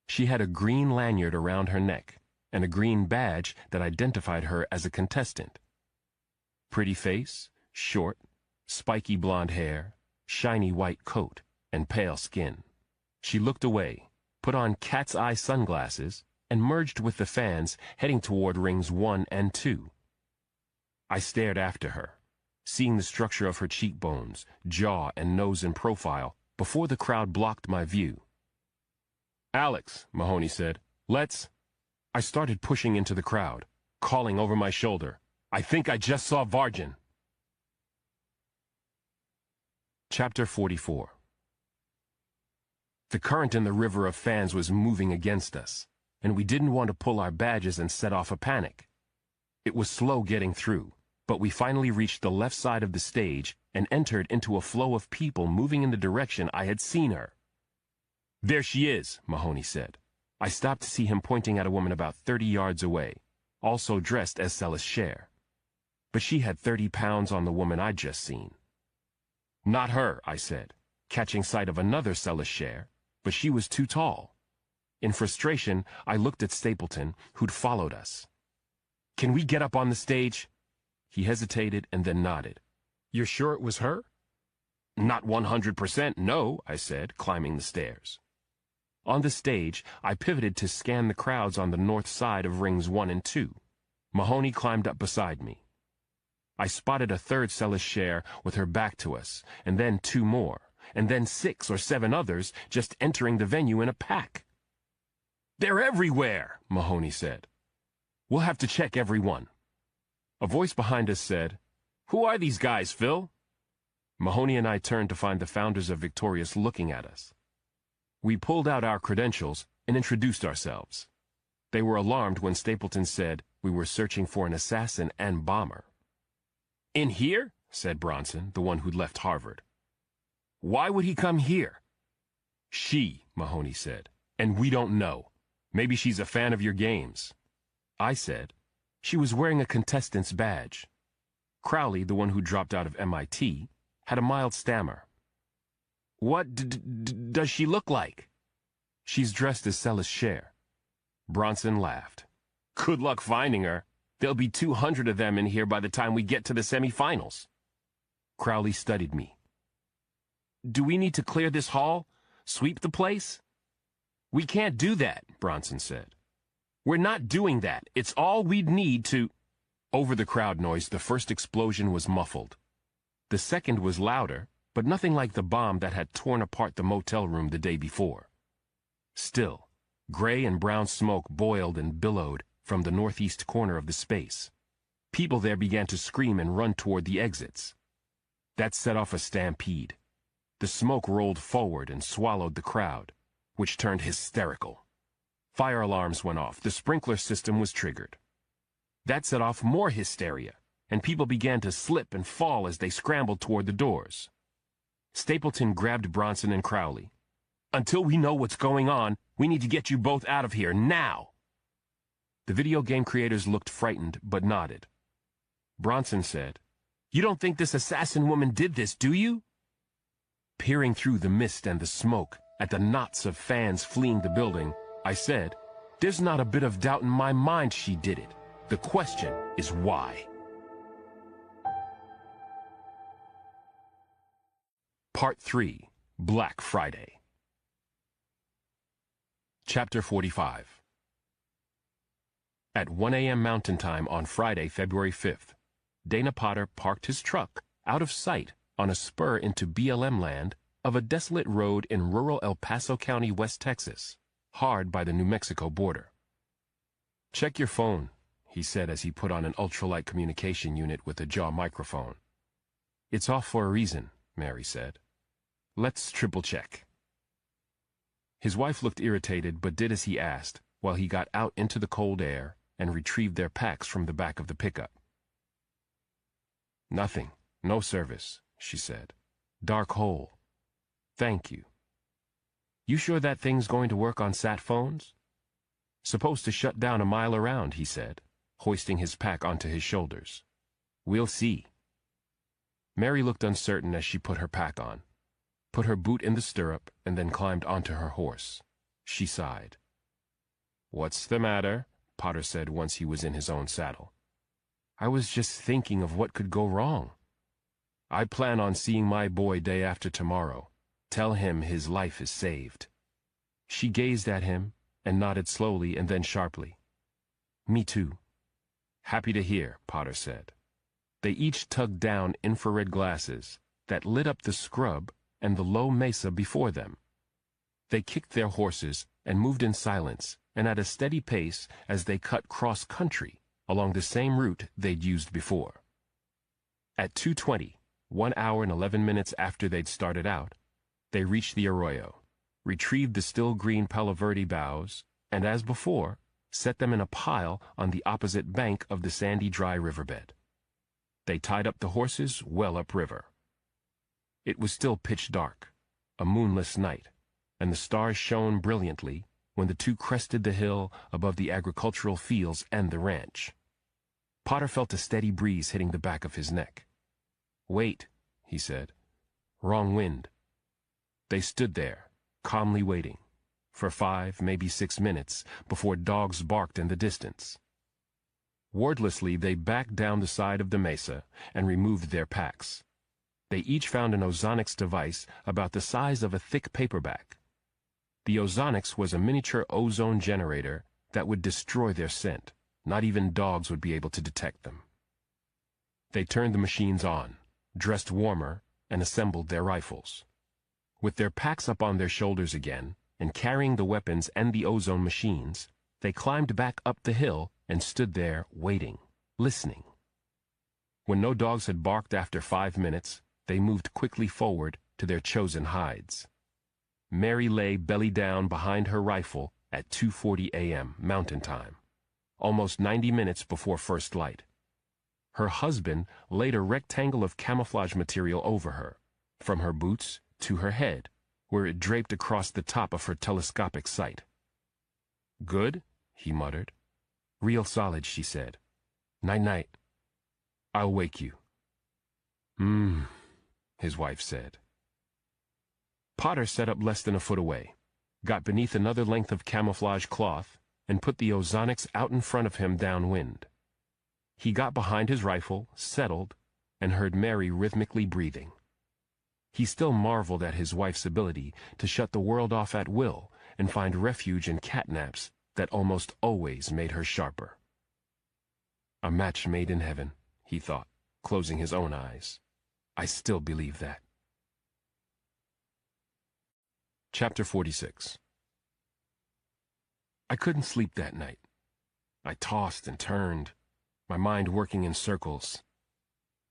She had a green lanyard around her neck and a green badge that identified her as a contestant. Pretty face, short, spiky blonde hair, shiny white coat, and pale skin. She looked away, put on cat's eye sunglasses, and merged with the fans heading toward rings 1 and 2. I stared after her, seeing the structure of her cheekbones, jaw, and nose in profile before the crowd blocked my view. Alex, Mahoney said, let's... I started pushing into the crowd, calling over my shoulder, I think I just saw Vargin. Chapter 44. The current in the river of fans was moving against us, and we didn't want to pull our badges and set off a panic. It was slow getting through, but we finally reached the left side of the stage and entered into a flow of people moving in the direction I had seen her. There she is, Mahoney said. I stopped to see him pointing at a woman about 30 yards away, also dressed as Celis Cher. But she had 30 pounds on the woman I'd just seen. Not her, I said, catching sight of another Celis Cher, but she was too tall. In frustration, I looked at Stapleton, who'd followed us. Can we get up on the stage? He hesitated and then nodded. You're sure it was her? Not 100%, no, I said, climbing the stairs. On the stage, I pivoted to scan the crowds on the north side of rings 1 and 2. Mahoney climbed up beside me. I spotted a third Celis Cher with her back to us, and then 2 more, and then 6 or 7 others just entering the venue in a pack. They're everywhere, Mahoney said. We'll have to check every one. A voice behind us said, Who are these guys, Phil? Mahoney and I turned to find the founders of Victorious looking at us. We pulled out our credentials and introduced ourselves. They were alarmed when Stapleton said we were searching for an assassin and bomber. In here? Said Bronson, the one who'd left Harvard. Why would he come here? She, Mahoney said, and we don't know. Maybe she's a fan of your games. I said, she was wearing a contestant's badge. Crowley, the one who dropped out of MIT, had a mild stammer. What does she look like? She's dressed as Celis Cher. Bronson laughed. Good luck finding her. There'll be 200 of them in here by the time we get to the semifinals. Crowley studied me. Do we need to clear this hall? Sweep the place? We can't do that, Bronson said. We're not doing that. It's all we'd need to... Over the crowd noise, the first explosion was muffled. The second was louder, but nothing like the bomb that had torn apart the motel room the day before. Still, gray and brown smoke boiled and billowed from the northeast corner of the space. People there began to scream and run toward the exits. That set off a stampede. The smoke rolled forward and swallowed the crowd, which turned hysterical. Fire alarms went off. The sprinkler system was triggered. That set off more hysteria, and people began to slip and fall as they scrambled toward the doors. Stapleton grabbed Bronson and Crowley. "Until we know what's going on, we need to get you both out of here, now!" The video game creators looked frightened, but nodded. Bronson said, "You don't think this assassin woman did this, do you?" Peering through the mist and the smoke at the knots of fans fleeing the building, I said, "There's not a bit of doubt in my mind she did it. The question is why." Part 3, Black Friday. Chapter 45. At 1 a.m. Mountain Time on Friday, February 5th, Dana Potter parked his truck out of sight on a spur into BLM land of a desolate road in rural El Paso County, West Texas, hard by the New Mexico border. "Check your phone," he said as he put on an ultralight communication unit with a jaw microphone. "It's off for a reason," Mary said. "Let's triple-check." His wife looked irritated but did as he asked while he got out into the cold air and retrieved their packs from the back of the pickup. "Nothing. No service," she said. "Dark hole. Thank you. You sure that thing's going to work on sat phones?" "Supposed to shut down a mile around," he said, hoisting his pack onto his shoulders. "We'll see." Mary looked uncertain as she put her pack on, put her boot in the stirrup, and then climbed onto her horse. She sighed. "What's the matter?" Potter said once he was in his own saddle. "I was just thinking of what could go wrong. I plan on seeing my boy day after tomorrow. Tell him his life is saved." She gazed at him and nodded slowly and then sharply. "Me too." "Happy to hear," Potter said. They each tugged down infrared glasses that lit up the scrub and the low mesa before them. They kicked their horses and moved in silence and at a steady pace as they cut cross-country along the same route they'd used before. At 2:20, 1 hour and 11 minutes after they'd started out, they reached the arroyo, retrieved the still green Palo Verde boughs, and as before, set them in a pile on the opposite bank of the sandy, dry riverbed. They tied up the horses well upriver. It was still pitch dark, a moonless night, and the stars shone brilliantly when the two crested the hill above the agricultural fields and the ranch. Potter felt a steady breeze hitting the back of his neck. "Wait," he said. "Wrong wind." They stood there, calmly waiting, for 5, maybe 6 minutes before dogs barked in the distance. Wordlessly, they backed down the side of the mesa and removed their packs. They each found an ozonics device about the size of a thick paperback. The ozonics was a miniature ozone generator that would destroy their scent. Not even dogs would be able to detect them. They turned the machines on, dressed warmer, and assembled their rifles. With their packs up on their shoulders again, and carrying the weapons and the ozone machines, they climbed back up the hill and stood there waiting, listening. When no dogs had barked after 5 minutes, they moved quickly forward to their chosen hides. Mary lay belly down behind her rifle at 2:40 a.m. Mountain Time, almost 90 minutes before first light. Her husband laid a rectangle of camouflage material over her, from her boots to her head, where it draped across the top of her telescopic sight. "Good?" he muttered. "Real solid," she said. "Night-night. I'll wake you." His wife said. Potter set up less than a foot away, got beneath another length of camouflage cloth, and put the ozonics out in front of him downwind. He got behind his rifle, settled, and heard Mary rhythmically breathing. He still marveled at his wife's ability to shut the world off at will and find refuge in catnaps that almost always made her sharper. A match made in heaven, he thought, closing his own eyes. I still believe that. Chapter 46. I couldn't sleep that night. I tossed and turned, my mind working in circles.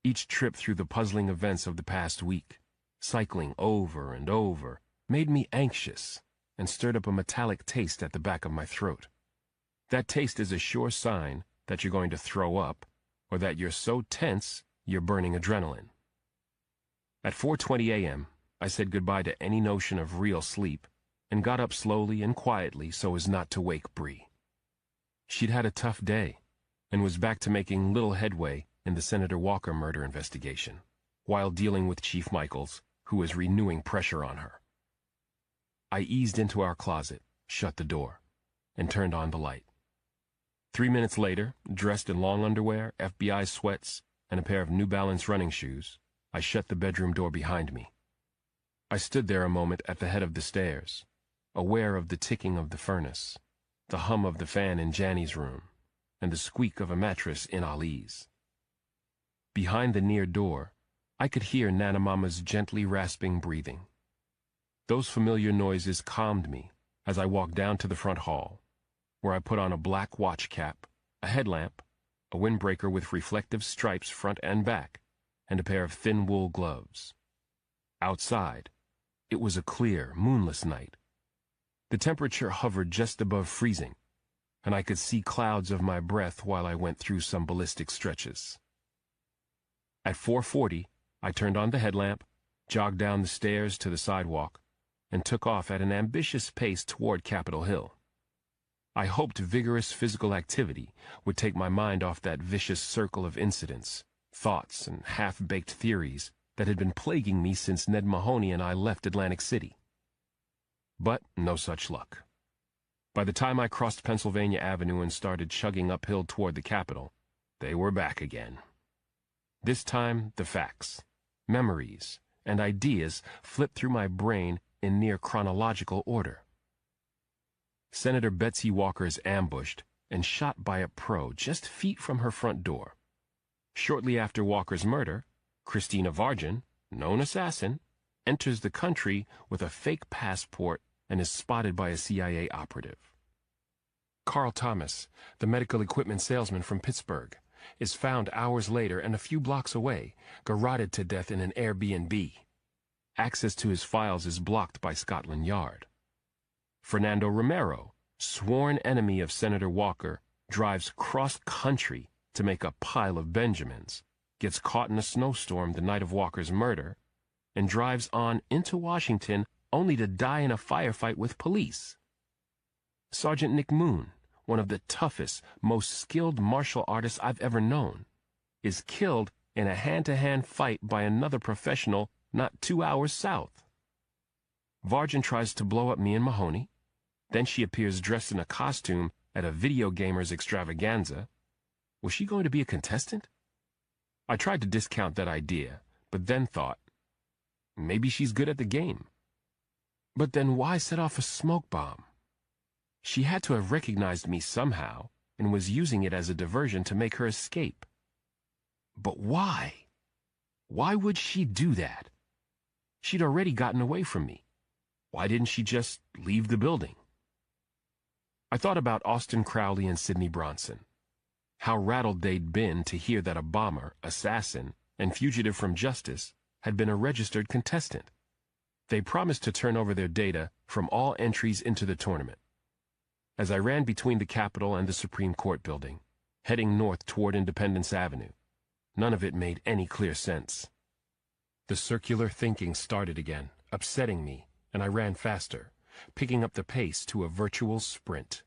Each trip through the puzzling events of the past week, cycling over and over, made me anxious, and stirred up a metallic taste at the back of my throat. That taste is a sure sign that you're going to throw up, or that you're so tense you're burning adrenaline. At 4:20 a.m., I said goodbye to any notion of real sleep and got up slowly and quietly so as not to wake Bree. She'd had a tough day and was back to making little headway in the Senator Walker murder investigation, while dealing with Chief Michaels, who was renewing pressure on her. I eased into our closet, shut the door, and turned on the light. 3 minutes later, dressed in long underwear, FBI sweats, and a pair of New Balance running shoes, I shut the bedroom door behind me. I stood there a moment at the head of the stairs, aware of the ticking of the furnace, the hum of the fan in Janny's room, and the squeak of a mattress in Ali's. Behind the near door, I could hear Nana Mama's gently rasping breathing. Those familiar noises calmed me as I walked down to the front hall, where I put on a black watch cap, a headlamp, a windbreaker with reflective stripes front and back, and a pair of thin wool gloves. Outside, it was a clear, moonless night. The temperature hovered just above freezing, and I could see clouds of my breath while I went through some ballistic stretches. At 4:40, I turned on the headlamp, jogged down the stairs to the sidewalk, and took off at an ambitious pace toward Capitol Hill. I hoped vigorous physical activity would take my mind off that vicious circle of incidents, thoughts, and half-baked theories that had been plaguing me since Ned Mahoney and I left Atlantic City. But no such luck. By the time I crossed Pennsylvania Avenue and started chugging uphill toward the Capitol, they were back again. This time, the facts, memories, and ideas flipped through my brain in near chronological order. Senator Betsy Walker is ambushed and shot by a pro just feet from her front door. Shortly after Walker's murder, Christina Vargin, known assassin, enters the country with a fake passport and is spotted by a CIA operative. Carl Thomas, the medical equipment salesman from Pittsburgh, is found hours later and a few blocks away, garroted to death in an Airbnb. Access to his files is blocked by Scotland Yard. Fernando Romero, sworn enemy of Senator Walker, drives cross-country to make a pile of Benjamins, gets caught in a snowstorm the night of Walker's murder, and drives on into Washington only to die in a firefight with police. Sergeant Nick Moon, one of the toughest, most skilled martial artists I've ever known, is killed in a hand-to-hand fight by another professional not 2 hours south. Vargin tries to blow up me and Mahoney. Then she appears dressed in a costume at a video gamer's extravaganza. Was she going to be a contestant? I tried to discount that idea, but then thought, maybe she's good at the game. But then why set off a smoke bomb? She had to have recognized me somehow and was using it as a diversion to make her escape. But why? Why would she do that? She'd already gotten away from me. Why didn't she just leave the building? I thought about Austin Crowley and Sidney Bronson. How rattled they'd been to hear that a bomber, assassin, and fugitive from justice had been a registered contestant. They promised to turn over their data from all entries into the tournament. As I ran between the Capitol and the Supreme Court building, heading north toward Independence Avenue, none of it made any clear sense. The circular thinking started again, upsetting me, and I ran faster, picking up the pace to a virtual sprint.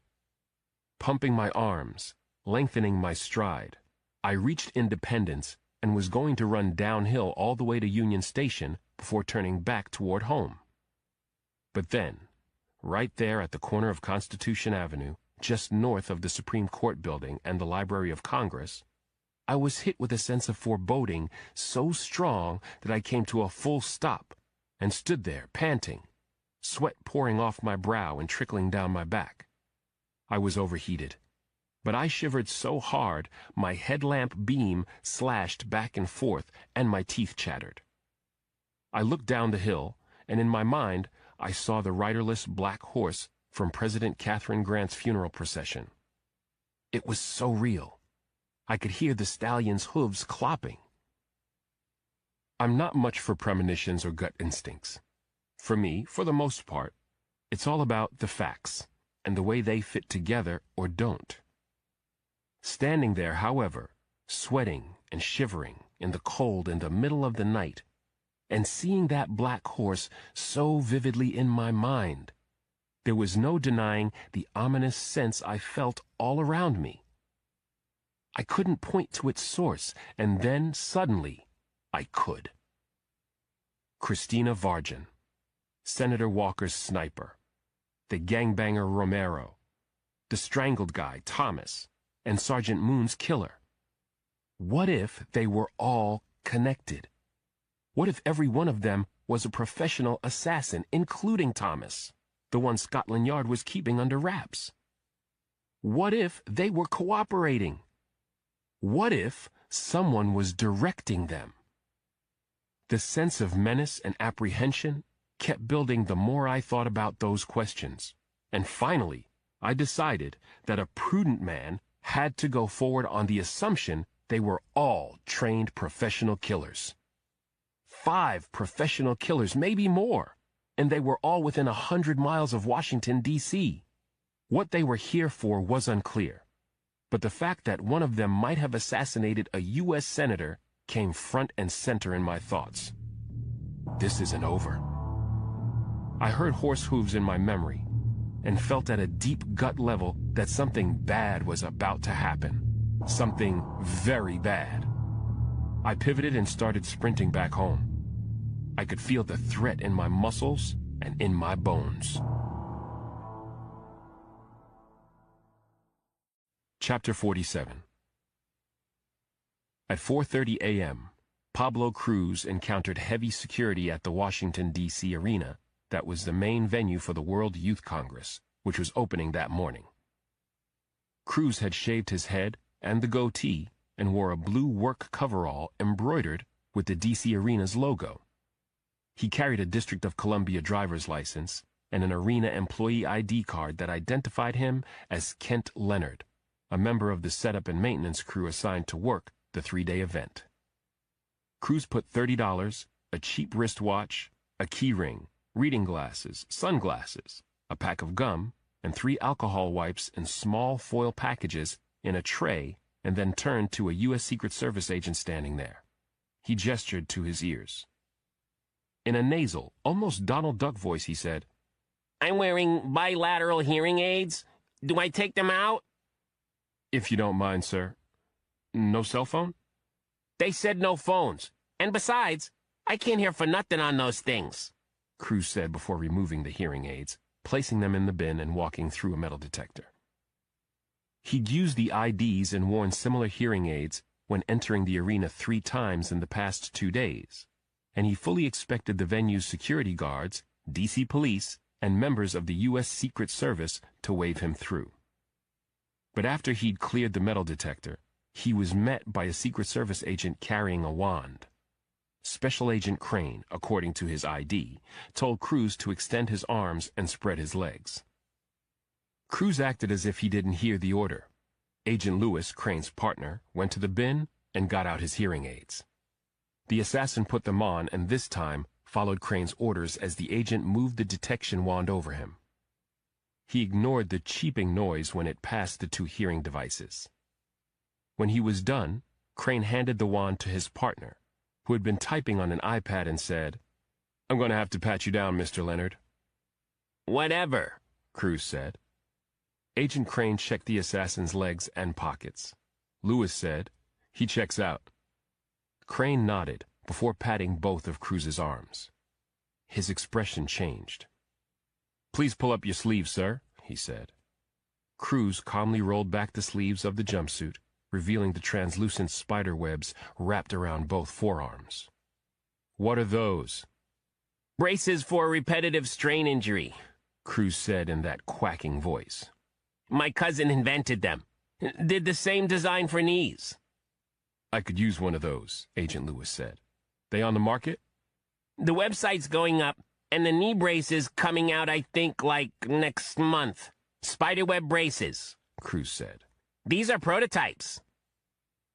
Pumping my arms, lengthening my stride, I reached Independence and was going to run downhill all the way to Union Station before turning back toward home. But then, right there at the corner of Constitution Avenue, just north of the Supreme Court building and the Library of Congress, I was hit with a sense of foreboding so strong that I came to a full stop and stood there, panting, sweat pouring off my brow and trickling down my back. I was overheated, but I shivered so hard my headlamp beam slashed back and forth and my teeth chattered. I looked down the hill, and in my mind I saw the riderless black horse from President Katharine Grant's funeral procession. It was so real. I could hear the stallion's hooves clopping. I'm not much for premonitions or gut instincts. For me, for the most part, It's all about the facts and the way they fit together or don't. Standing there, however, sweating and shivering in the cold in the middle of the night, and seeing that black horse so vividly in my mind, there was no denying the ominous sense I felt all around me. I couldn't point to its source, and then, suddenly, I could. Christina Vargin, Senator Walker's sniper, the gangbanger Romero, the strangled guy Thomas, and Sergeant Moon's killer. What if they were all connected? What if every one of them was a professional assassin, including Thomas, the one Scotland Yard was keeping under wraps? What if they were cooperating? What if someone was directing them? The sense of menace and apprehension kept building the more I thought about those questions. And finally, I decided that a prudent man had to go forward on the assumption they were all trained professional killers. 5 professional killers, maybe more, and they were all within 100 miles of Washington, D.C. What they were here for was unclear, but the fact that one of them might have assassinated a U.S. senator came front and center in my thoughts. This isn't over. I heard horse hooves in my memory and felt at a deep gut level that something bad was about to happen. Something very bad. I pivoted and started sprinting back home. I could feel the threat in my muscles and in my bones. Chapter 47. At 4:30 a.m., Pablo Cruz encountered heavy security at the Washington, D.C. arena that was the main venue for the World Youth Congress, which was opening that morning. Cruz had shaved his head and the goatee and wore a blue work coverall embroidered with the D.C. arena's logo. He carried a District of Columbia driver's license and an arena employee ID card that identified him as Kent Leonard, a member of the setup and maintenance crew assigned to work the 3-day event. Cruz put $30, a cheap wristwatch, a key ring, reading glasses, sunglasses, a pack of gum, and 3 alcohol wipes in small foil packages in a tray, and then turned to a U.S. Secret Service agent standing there. He gestured to his ears. In a nasal, almost Donald Duck voice, he said, "I'm wearing bilateral hearing aids. Do I take them out?" "If you don't mind, sir. No cell phone?" "They said no phones. And besides, I can't hear for nothing on those things," Cruz said before removing the hearing aids, placing them in the bin and walking through a metal detector. He'd used the IDs and worn similar hearing aids when entering the arena 3 times in the past 2 days, and he fully expected the venue's security guards, D.C. police, and members of the U.S. Secret Service to wave him through. But after he'd cleared the metal detector, he was met by a Secret Service agent carrying a wand. Special Agent Crane, according to his ID, told Cruz to extend his arms and spread his legs. Cruz acted as if he didn't hear the order. Agent Lewis, Crane's partner, went to the bin and got out his hearing aids. The assassin put them on and this time followed Crane's orders as the agent moved the detection wand over him. He ignored the cheeping noise when it passed the 2 hearing devices. When he was done, Crane handed the wand to his partner, who had been typing on an iPad, and said, "I'm going to have to pat you down, Mr. Leonard." "Whatever," Cruz said. Agent Crane checked the assassin's legs and pockets. Lewis said, "He checks out." Crane nodded before patting both of Cruz's arms. His expression changed. "Please pull up your sleeves, sir," he said. Cruz calmly rolled back the sleeves of the jumpsuit, revealing the translucent spider webs wrapped around both forearms. "What are those?" "Braces for repetitive strain injury," Cruz said in that quacking voice. "My cousin invented them. Did the same design for knees." "I could use one of those," Agent Lewis said. "They on the market?" "The website's going up, and the knee braces coming out, I think, like next month. Spiderweb braces," Cruz said. "These are prototypes."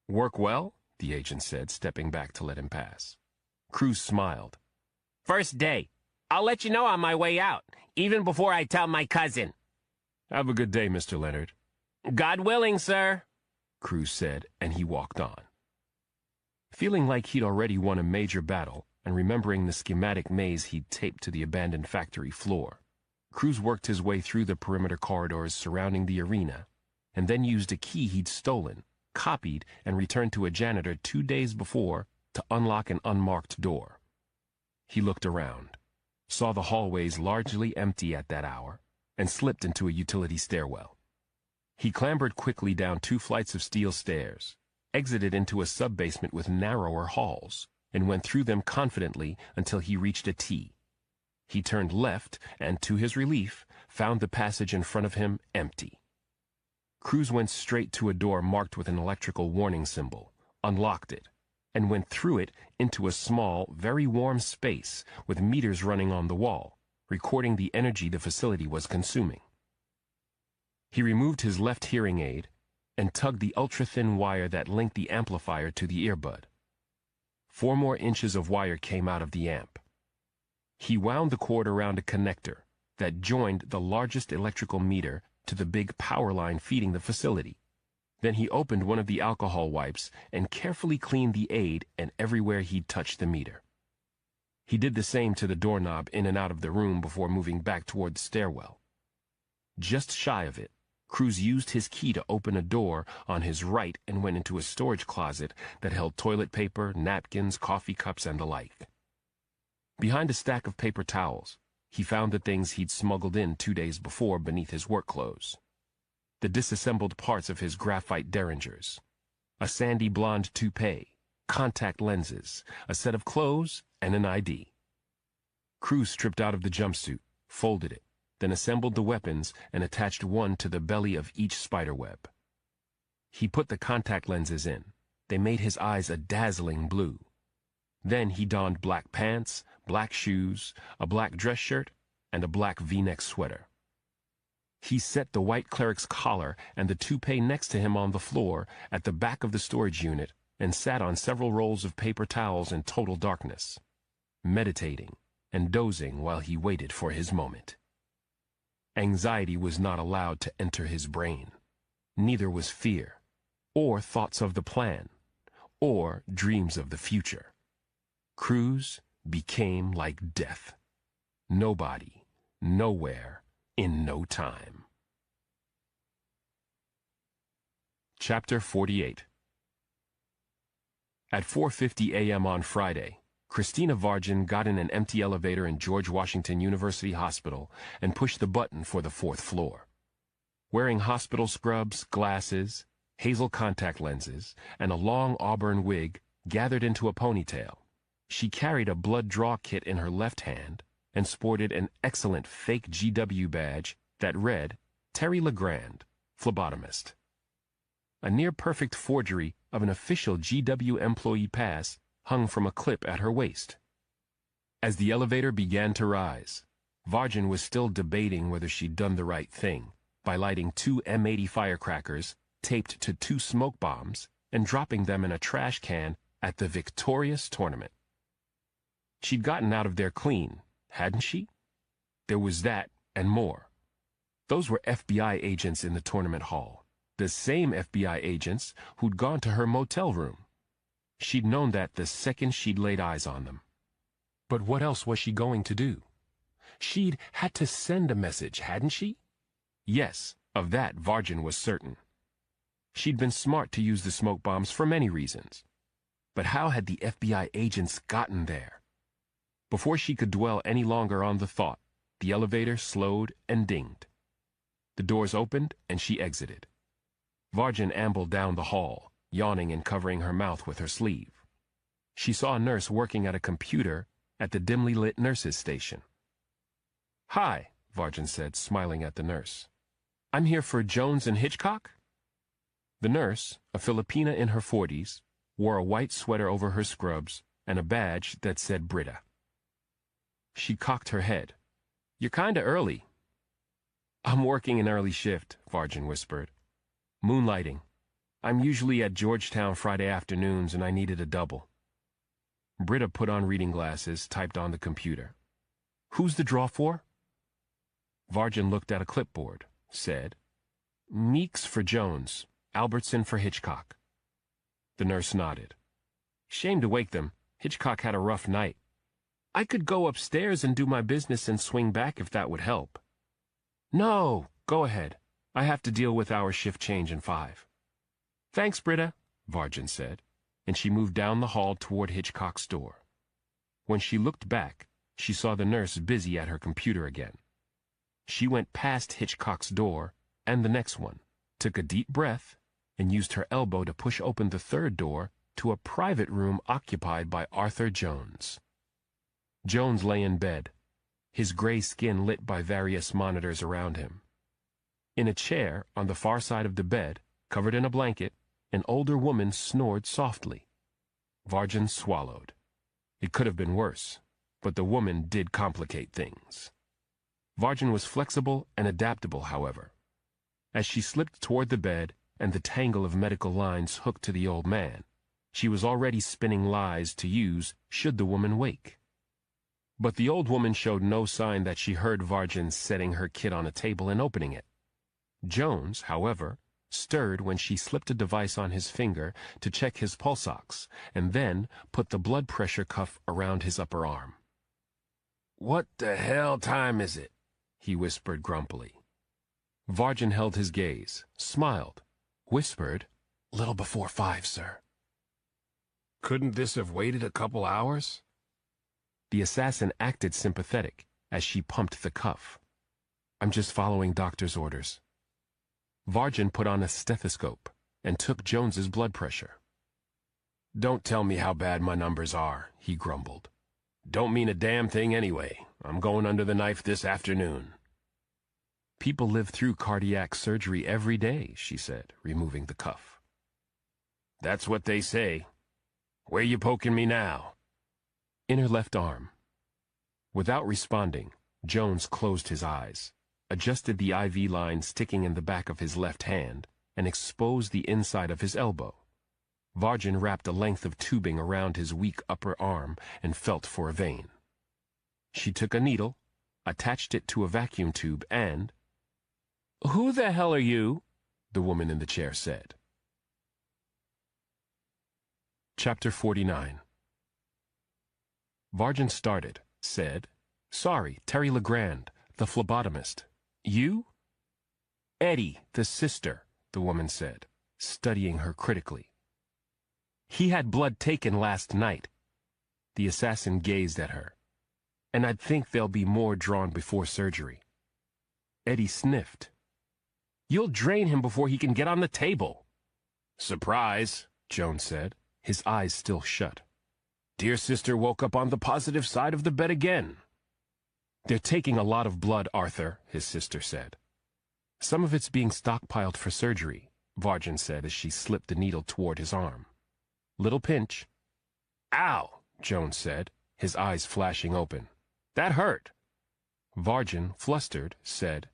"Work well?" the agent said, stepping back to let him pass. Cruz smiled. "First day. I'll let you know on my way out, even before I tell my cousin. Have a good day, Mr. Leonard. God willing, sir, Cruz said, and he walked on. Feeling like he'd already won a major battle, and remembering the schematic maze he'd taped to the abandoned factory floor, Cruz worked his way through the perimeter corridors surrounding the arena, and then used a key he'd stolen, copied, and returned to a janitor 2 days before to unlock an unmarked door. He looked around, saw the hallways largely empty at that hour, and slipped into a utility stairwell. He clambered quickly down 2 flights of steel stairs, exited into a sub-basement with narrower halls, and went through them confidently until he reached a T. He turned left and, to his relief, found the passage in front of him empty. Cruz went straight to a door marked with an electrical warning symbol, unlocked it, and went through it into a small, very warm space with meters running on the wall, recording the energy the facility was consuming. He removed his left hearing aid and tugged the ultra-thin wire that linked the amplifier to the earbud. 4 more inches of wire came out of the amp. He wound the cord around a connector that joined the largest electrical meter to the big power line feeding the facility. Then he opened one of the alcohol wipes and carefully cleaned the aid and everywhere he'd touched the meter. He did the same to the doorknob in and out of the room before moving back toward the stairwell. Just shy of it, Cruz used his key to open a door on his right and went into a storage closet that held toilet paper, napkins, coffee cups, and the like. Behind a stack of paper towels, he found the things he'd smuggled in 2 days before beneath his work clothes. The disassembled parts of his graphite derringers, a sandy blonde toupee, contact lenses, a set of clothes, and an ID. Cruz stripped out of the jumpsuit, folded it, then assembled the weapons and attached one to the belly of each spiderweb. He put the contact lenses in. They made his eyes a dazzling blue. Then he donned black pants, black shoes, a black dress shirt, and a black V-neck sweater. He set the white cleric's collar and the toupee next to him on the floor at the back of the storage unit and sat on several rolls of paper towels in total darkness, meditating and dozing while he waited for his moment. Anxiety was not allowed to enter his brain. Neither was fear, or thoughts of the plan, or dreams of the future. Cruz became like death. Nobody, nowhere, in no time. Chapter 48. At 4:50 a.m. on Friday, Christina Vargin got in an empty elevator in George Washington University Hospital and pushed the button for the 4th floor. Wearing hospital scrubs, glasses, hazel contact lenses, and a long auburn wig gathered into a ponytail, she carried a blood draw kit in her left hand and sported an excellent fake GW badge that read, Terry LeGrand, phlebotomist. A near-perfect forgery of an official GW employee pass hung from a clip at her waist. As the elevator began to rise, Vargin was still debating whether she'd done the right thing by lighting 2 M80 firecrackers taped to 2 smoke bombs and dropping them in a trash can at the victorious tournament. She'd gotten out of there clean, hadn't she? There was that and more. Those were FBI agents in the tournament hall, the same FBI agents who'd gone to her motel room. She'd known that the second she'd laid eyes on them. But what else was she going to do? She'd had to send a message, hadn't she? Yes, of that Vargin was certain. She'd been smart to use the smoke bombs for many reasons. But how had the FBI agents gotten there? Before she could dwell any longer on the thought, the elevator slowed and dinged. The doors opened and she exited. Vargin ambled down the hall, yawning and covering her mouth with her sleeve. She saw a nurse working at a computer at the dimly lit nurses' station. "Hi," Vargin said, smiling at the nurse. "I'm here for Jones and Hitchcock?" The nurse, a Filipina in her 40s, wore a white sweater over her scrubs and a badge that said Brita. She cocked her head. "You're kinda early." "I'm working an early shift," Vargin whispered. "Moonlighting. I'm usually at Georgetown Friday afternoons and I needed a double." Brita put on reading glasses, typed on the computer. Who's the draw for? Varjan looked at a clipboard, said, Meeks for Jones, Albertson for Hitchcock. The nurse nodded. Shame to wake them. Hitchcock had a rough night. I could go upstairs and do my business and swing back if that would help. No, go ahead. I have to deal with our shift change in 5. Thanks, Britta, Varjan said, and she moved down the hall toward Hitchcock's door. When she looked back, she saw the nurse busy at her computer again. She went past Hitchcock's door and the next one, took a deep breath, and used her elbow to push open the third door to a private room occupied by Arthur Jones. Jones lay in bed, his gray skin lit by various monitors around him. In a chair on the far side of the bed, covered in a blanket, an older woman snored softly. Varjan swallowed. It could have been worse, but the woman did complicate things. Varjan was flexible and adaptable, however. As she slipped toward the bed and the tangle of medical lines hooked to the old man, she was already spinning lies to use should the woman wake. But the old woman showed no sign that she heard Varjan setting her kit on a table and opening it. Jones, however, stirred when she slipped a device on his finger to check his pulse ox, and then put the blood pressure cuff around his upper arm. "What the hell time is it?" he whispered grumpily. Varjan held his gaze, smiled, whispered, "Little before 5, sir." "Couldn't this have waited a couple hours?" The assassin acted sympathetic as she pumped the cuff. "I'm just following doctor's orders." Varjan put on a stethoscope and took Jones's blood pressure. "Don't tell me how bad my numbers are," he grumbled. "Don't mean a damn thing anyway. I'm going under the knife this afternoon." "People live through cardiac surgery every day," she said, removing the cuff. "That's what they say. Where you poking me now?" "In her left arm." Without responding, Jones closed his eyes, adjusted the IV line sticking in the back of his left hand, and exposed the inside of his elbow. Varjan wrapped a length of tubing around his weak upper arm and felt for a vein. She took a needle, attached it to a vacuum tube, and... "Who the hell are you?" the woman in the chair said. Chapter 49. Varjan started, said, "Sorry, Terry LeGrand, the phlebotomist. You?" "Eddie, the sister," the woman said, studying her critically. "He had blood taken last night." The assassin gazed at her. "And I'd think there'll be more drawn before surgery." Eddie sniffed. "You'll drain him before he can get on the table." "Surprise," Jones said, his eyes still shut. "Dear sister woke up on the positive side of the bed again." "They're taking a lot of blood, Arthur," his sister said. "Some of it's being stockpiled for surgery," Varjan said as she slipped the needle toward his arm. "Little pinch." "Ow," Jones said, his eyes flashing open. "That hurt." Varjan, flustered, said,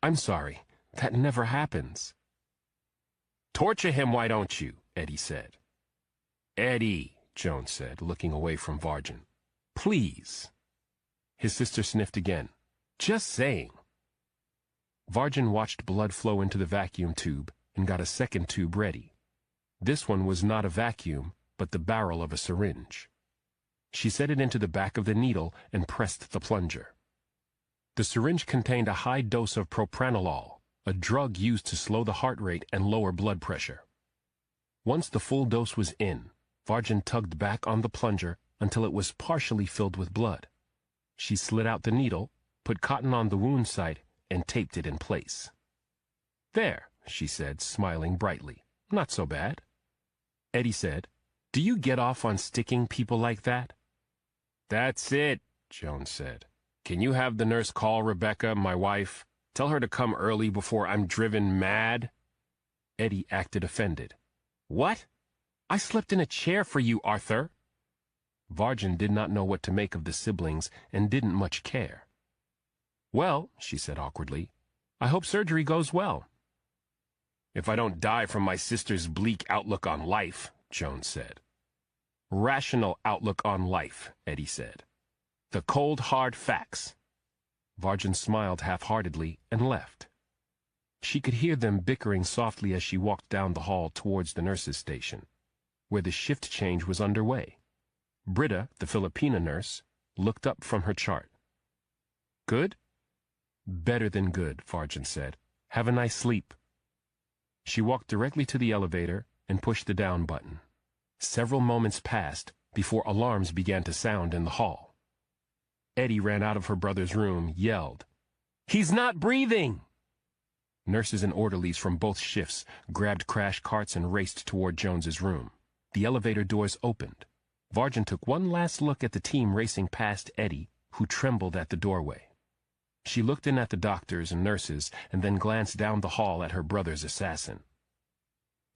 I'm sorry. That never happens." "Torture him, why don't you?" Eddie said. "Eddie," Jones said, looking away from Varjan. "Please." His sister sniffed again. "Just saying." Varjan watched blood flow into the vacuum tube and got a second tube ready. This one was not a vacuum, but the barrel of a syringe. She set it into the back of the needle and pressed the plunger. The syringe contained a high dose of propranolol, a drug used to slow the heart rate and lower blood pressure. Once the full dose was in, Varjan tugged back on the plunger until it was partially filled with blood. She slid out the needle, put cotton on the wound site, and taped it in place. "There," she said, smiling brightly. "Not so bad." Eddie said, "Do you get off on sticking people like that?" "That's it," Jones said. "Can you have the nurse call Rebecca, my wife? Tell her to come early before I'm driven mad?" Eddie acted offended. "What? I slept in a chair for you, Arthur." Varjan did not know what to make of the siblings and didn't much care. "Well," she said awkwardly, "I hope surgery goes well." "If I don't die from my sister's bleak outlook on life," Jones said. "Rational outlook on life," Eddie said. The cold, hard facts. Varjan smiled half-heartedly and left. She could hear them bickering softly as she walked down the hall towards the nurse's station, where the shift change was underway. Britta, the Filipina nurse, looked up from her chart. Good? Better than good, Varjan said. Have a nice sleep. She walked directly to the elevator and pushed the down button. Several moments passed before alarms began to sound in the hall. Eddie ran out of her brother's room, yelled, "He's not breathing!" Nurses and orderlies from both shifts grabbed crash carts and raced toward Jones's room. The elevator doors opened. Varjan took one last look at the team racing past Eddie, who trembled at the doorway. She looked in at the doctors and nurses and then glanced down the hall at her brother's assassin.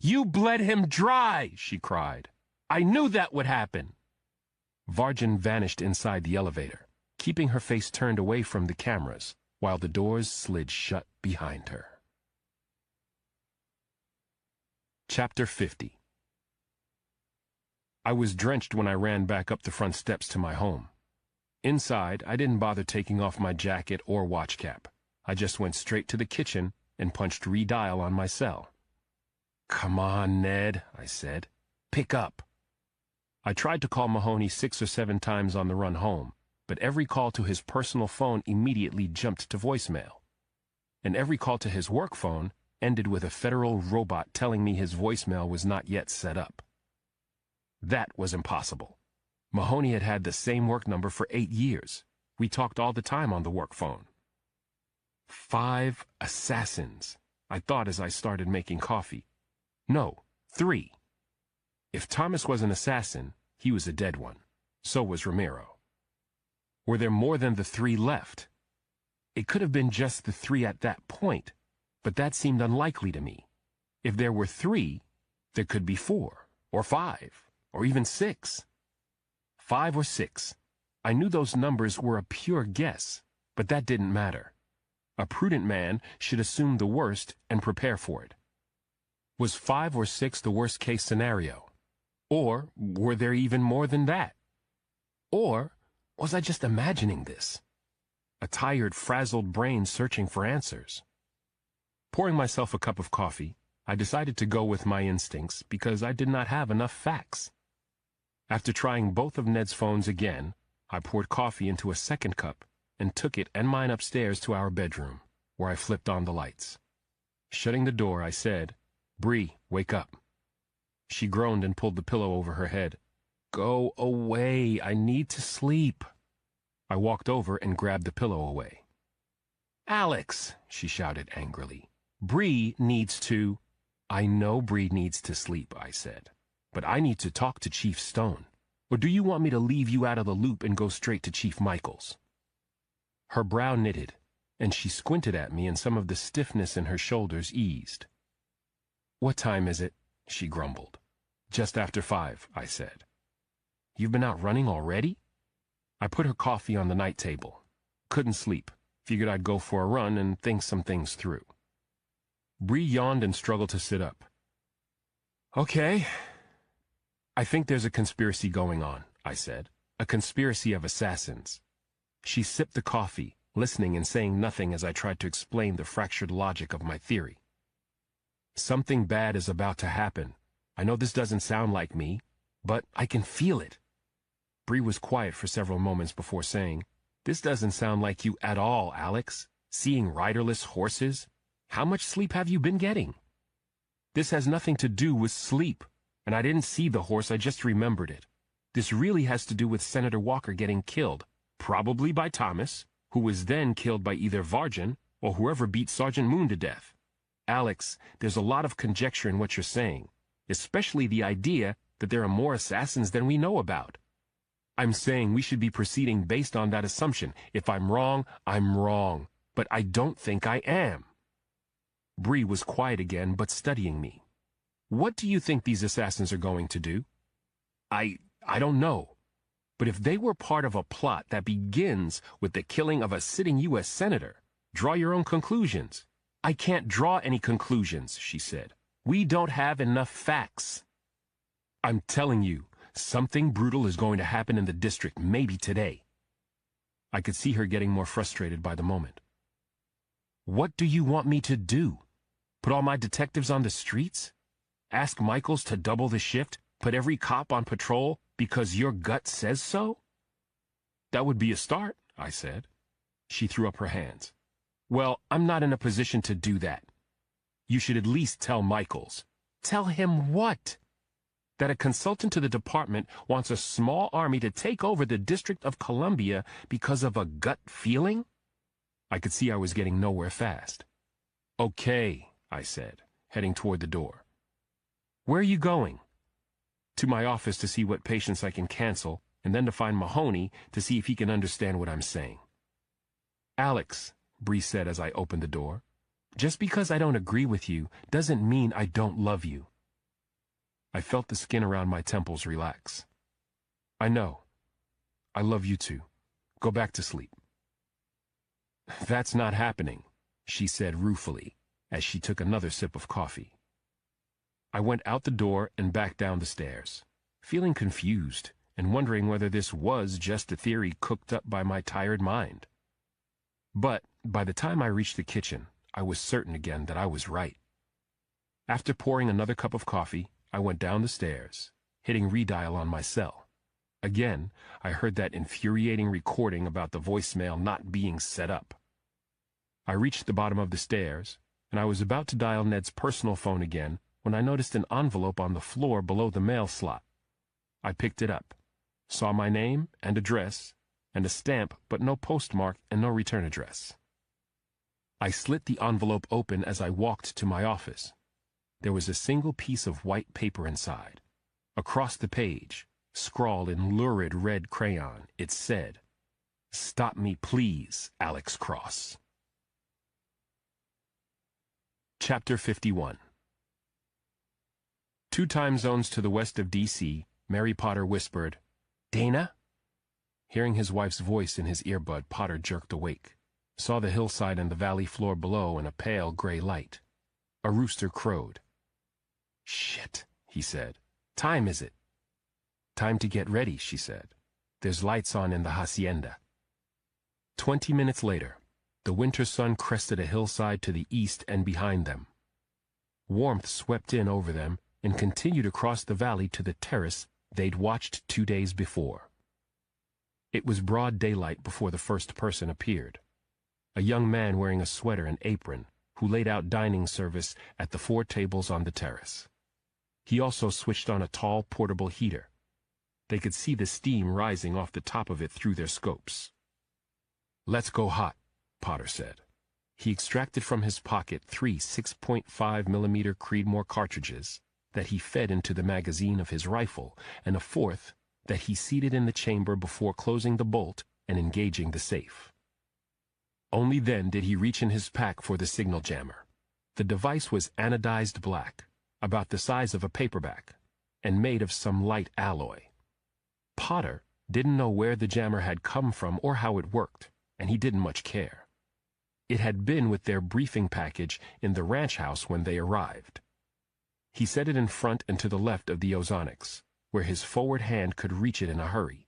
"You bled him dry!" she cried. "I knew that would happen!" Varjan vanished inside the elevator, keeping her face turned away from the cameras while the doors slid shut behind her. Chapter 50. I was drenched when I ran back up the front steps to my home. Inside, I didn't bother taking off my jacket or watch cap. I just went straight to the kitchen and punched redial on my cell. "Come on, Ned," I said. "Pick up." I tried to call Mahoney 6 or 7 times on the run home, but every call to his personal phone immediately jumped to voicemail. And every call to his work phone ended with a federal robot telling me his voicemail was not yet set up. That was impossible. Mahoney had had the same work number for 8 years. We talked all the time on the work phone. 5 assassins, I thought as I started making coffee. No, 3. If Thomas was an assassin, he was a dead one. So was Ramiro. Were there more than the 3 left? It could have been just the 3 at that point, but that seemed unlikely to me. If there were 3, there could be 4, or 5, or even 6. 5 or 6. I knew those numbers were a pure guess, but that didn't matter. A prudent man should assume the worst and prepare for it. Was 5 or 6 the worst-case scenario? Or were there even more than that? Or was I just imagining this? A tired, frazzled brain searching for answers. Pouring myself a cup of coffee, I decided to go with my instincts because I did not have enough facts. After trying both of Ned's phones again, I poured coffee into a second cup and took it and mine upstairs to our bedroom, where I flipped on the lights. Shutting the door, I said, "Bree, wake up." She groaned and pulled the pillow over her head. "Go away, I need to sleep." I walked over and grabbed the pillow away. "Alex," she shouted angrily, "Bree needs to—" "I know Bree needs to sleep," I said, "but I need to talk to Chief Stone. Or do you want me to leave you out of the loop and go straight to Chief Michaels?" Her brow knitted, and she squinted at me and some of the stiffness in her shoulders eased. "What time is it?" she grumbled. "Just after 5, I said. "You've been out running already?" I put her coffee on the night table. Couldn't sleep. Figured I'd go for a run and think some things through. Bree yawned and struggled to sit up. "Okay. I think there's a conspiracy going on," I said. "A conspiracy of assassins." She sipped the coffee, listening and saying nothing as I tried to explain the fractured logic of my theory. "Something bad is about to happen. I know this doesn't sound like me, but I can feel it." Bree was quiet for several moments before saying, "This doesn't sound like you at all, Alex. Seeing riderless horses? How much sleep have you been getting?" "This has nothing to do with sleep, and I didn't see the horse, I just remembered it. This really has to do with Senator Walker getting killed, probably by Thomas, who was then killed by either Varjan or whoever beat Sergeant Moon to death. Alex, there's a lot of conjecture in what you're saying, especially the idea that there are more assassins than we know about. I'm saying we should be proceeding based on that assumption. If I'm wrong, I'm wrong, but I don't think I am." Bree was quiet again, but studying me. "What do you think these assassins are going to do?" I don't know. But if they were part of a plot that begins with the killing of a sitting U.S. senator, draw your own conclusions." "I can't draw any conclusions," she said. "We don't have enough facts." "I'm telling you, something brutal is going to happen in the district, maybe today." I could see her getting more frustrated by the moment. "What do you want me to do? Put all my detectives on the streets? Ask Michaels to double the shift? Put every cop on patrol because your gut says so?" "That would be a start," I said. She threw up her hands. "Well, I'm not in a position to do that. You should at least tell Michaels." "Tell him what?" "That a consultant to the department wants a small army to take over the District of Columbia because of a gut feeling?" I could see I was getting nowhere fast. "Okay," I said, heading toward the door. "Where are you going?" "To my office to see what patients I can cancel, and then to find Mahoney to see if he can understand what I'm saying." "Alex," Bree said as I opened the door, "just because I don't agree with you doesn't mean I don't love you." I felt the skin around my temples relax. "I know. I love you too. Go back to sleep." "That's not happening," she said ruefully, as she took another sip of coffee. I went out the door and back down the stairs, feeling confused and wondering whether this was just a theory cooked up by my tired mind. But by the time I reached the kitchen, I was certain again that I was right. After pouring another cup of coffee, I went down the stairs, hitting redial on my cell. Again, I heard that infuriating recording about the voicemail not being set up. I reached the bottom of the stairs, and I was about to dial Ned's personal phone again when I noticed an envelope on the floor below the mail slot. I picked it up, saw my name and address, and a stamp but no postmark and no return address. I slit the envelope open as I walked to my office. There was a single piece of white paper inside. Across the page, scrawled in lurid red crayon, it said, "Stop me, please, Alex Cross." Chapter 51. 2 time zones to the west of D.C., Mary Potter whispered, "Dana?" Hearing his wife's voice in his earbud, Potter jerked awake, saw the hillside and the valley floor below in a pale gray light. A rooster crowed. "Shit," he said. "Time is it?" "Time to get ready," she said. "There's lights on in the hacienda." 20 minutes later, the winter sun crested a hillside to the east and behind them. Warmth swept in over them and continued across the valley to the terrace they'd watched 2 days before. It was broad daylight before the first person appeared. A young man wearing a sweater and apron, who laid out dining service at the 4 tables on the terrace. He also switched on a tall portable heater. They could see the steam rising off the top of it through their scopes. "Let's go hot," Potter said. He extracted from his pocket 3 6.5mm Creedmoor cartridges that he fed into the magazine of his rifle, and a 4th that he seated in the chamber before closing the bolt and engaging the safe. Only then did he reach in his pack for the signal jammer. The device was anodized black, about the size of a paperback, and made of some light alloy. Potter didn't know where the jammer had come from or how it worked, and he didn't much care. It had been with their briefing package in the ranch house when they arrived. He set it in front and to the left of the ozonics, where his forward hand could reach it in a hurry.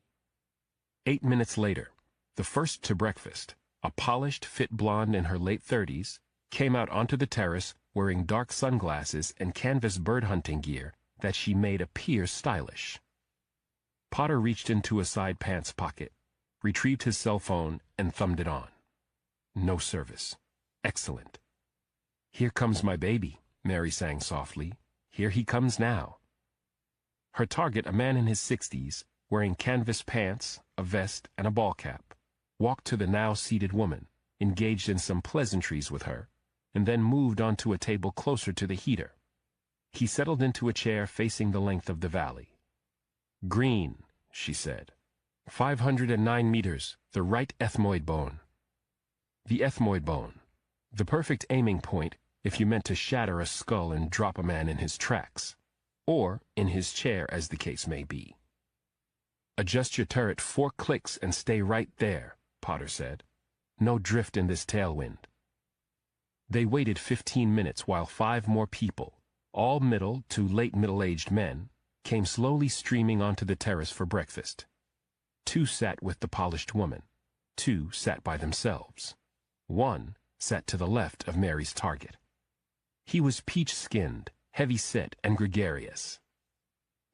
8 minutes later, the first to breakfast, a polished, fit blonde in her late 30s, came out onto the terrace wearing dark sunglasses and canvas bird hunting gear that she made appear stylish. Potter reached into a side pants pocket, retrieved his cell phone, and thumbed it on. No service. Excellent. "Here comes my baby," Mary sang softly. "Here he comes now." Her target, a man in his 60s, wearing canvas pants, a vest, and a ball cap, walked to the now seated woman, engaged in some pleasantries with her, and then moved onto a table closer to the heater. He settled into a chair facing the length of the valley. "Green," she said. 509 meters, the right ethmoid bone. The ethmoid bone, the perfect aiming point if you meant to shatter a skull and drop a man in his tracks, or in his chair as the case may be. "Adjust your turret 4 clicks and stay right there," Potter said. "No drift in this tailwind." They waited 15 minutes while 5 more people, all middle to late middle-aged men, came slowly streaming onto the terrace for breakfast. 2 sat with the polished woman. 2 sat by themselves. 1 sat to the left of Mary's target. He was peach-skinned, heavy-set, and gregarious.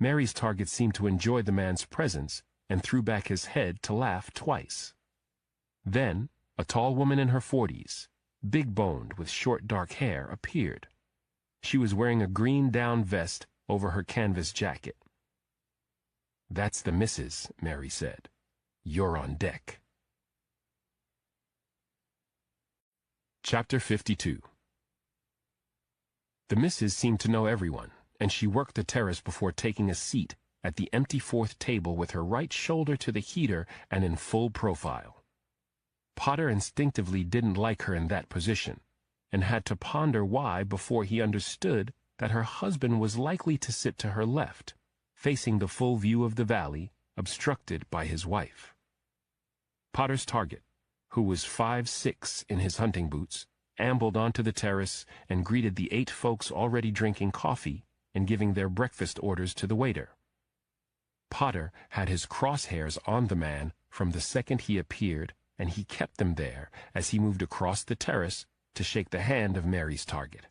Mary's target seemed to enjoy the man's presence and threw back his head to laugh twice. Then, a tall woman in her 40s, big-boned with short dark hair, appeared. She was wearing a green down vest over her canvas jacket. "That's the missus," Mary said. "You're on deck." Chapter 52. The missus seemed to know everyone, and she worked the terrace before taking a seat at the empty 4th table with her right shoulder to the heater and in full profile. Potter instinctively didn't like her in that position, and had to ponder why before he understood that her husband was likely to sit to her left, facing the full view of the valley, obstructed by his wife. Potter's target, who was 5'6" in his hunting boots, ambled onto the terrace and greeted the 8 folks already drinking coffee and giving their breakfast orders to the waiter. Potter had his crosshairs on the man from the second he appeared, and he kept them there as he moved across the terrace to shake the hand of Mary's target.